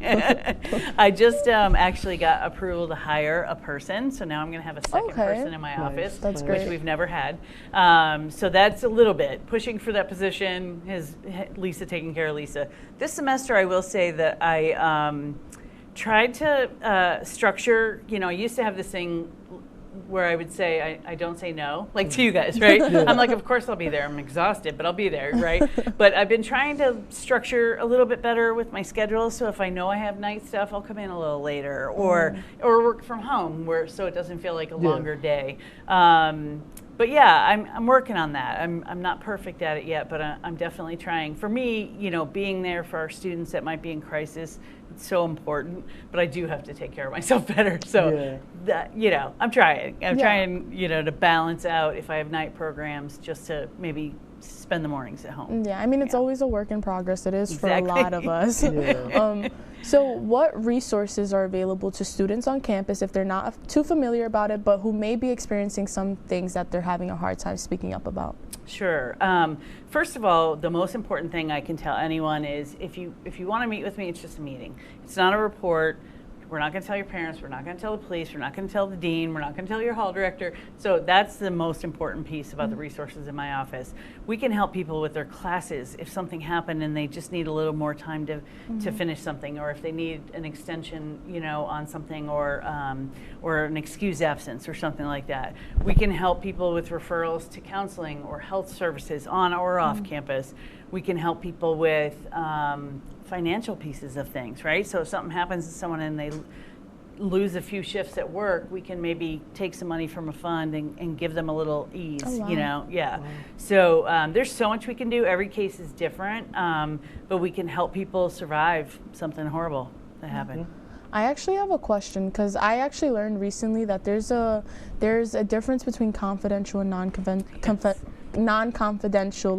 I just actually got approval to hire a person, so now I'm going to have a second person in my office, That's great. which we've never had. So that's a little bit pushing for that position. Has Lisa taking care of Lisa? This semester, I will say that I tried to structure. I used to have this thing where I would say, I don't say no, like to you guys, right? I'm like, of course I'll be there. I'm exhausted, but I'll be there, right? But I've been trying to structure a little bit better with my schedule. So if I know I have night stuff, I'll come in a little later, or work from home, so it doesn't feel like a longer day. But yeah, I'm working on that. I'm not perfect at it yet, but I'm definitely trying. For me, being there for our students that might be in crisis, it's so important. But I do have to take care of myself better. So that I'm trying. I'm trying, to balance out if I have night programs, just to maybe spend the mornings at home. Yeah, I mean, it's always a work in progress. It is Exactly. for a lot of us. So what resources are available to students on campus if they're not too familiar about it, but who may be experiencing some things that they're having a hard time speaking up about? Sure. First of all, the most important thing I can tell anyone is if you want to meet with me, it's just a meeting. It's not a report. We're not going to tell your parents. We're not going to tell the police. We're not going to tell the dean. We're not going to tell your hall director. So that's the most important piece about the resources in my office. We can help people with their classes if something happened and they just need a little more time to finish something, or if they need an extension, on something, or an excused absence or something like that. We can help people with referrals to counseling or health services on or off campus. We can help people with financial pieces of things, right? So if something happens to someone and they lose a few shifts at work, we can maybe take some money from a fund and give them a little ease, So there's so much we can do. Every case is different, but we can help people survive something horrible that happened. I actually have a question, because I actually learned recently that there's a difference between confidential and non-confidential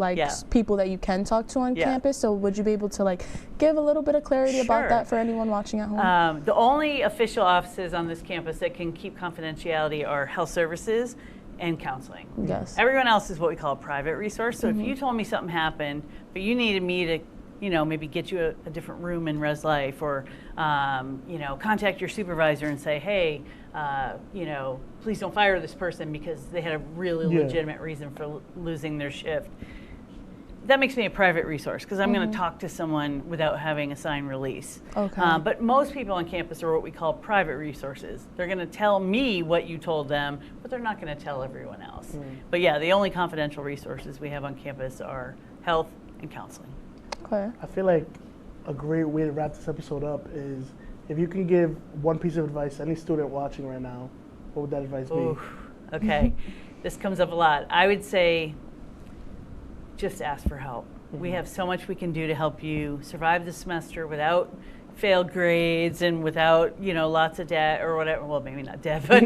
people that you can talk to on campus. So would you be able to give a little bit of clarity about that for anyone watching at home? The only official offices on this campus that can keep confidentiality are health services and counseling. Yes. Everyone else is what we call a private resource. So if you told me something happened, but you needed me to maybe get you a different room in Res Life, or, contact your supervisor and say, hey, please don't fire this person because they had a really legitimate reason for losing their shift. That makes me a private resource, because I'm going to talk to someone without having a signed release. Okay. But most people on campus are what we call private resources. They're going to tell me what you told them, but they're not going to tell everyone else. But yeah, the only confidential resources we have on campus are health and counseling. Okay. I feel like a great way to wrap this episode up is if you can give one piece of advice to any student watching right now, what would that advice be? Okay. This comes up a lot. I would say just ask for help. We have so much we can do to help you survive the semester without failed grades and without, lots of debt or whatever. Well, maybe not debt, but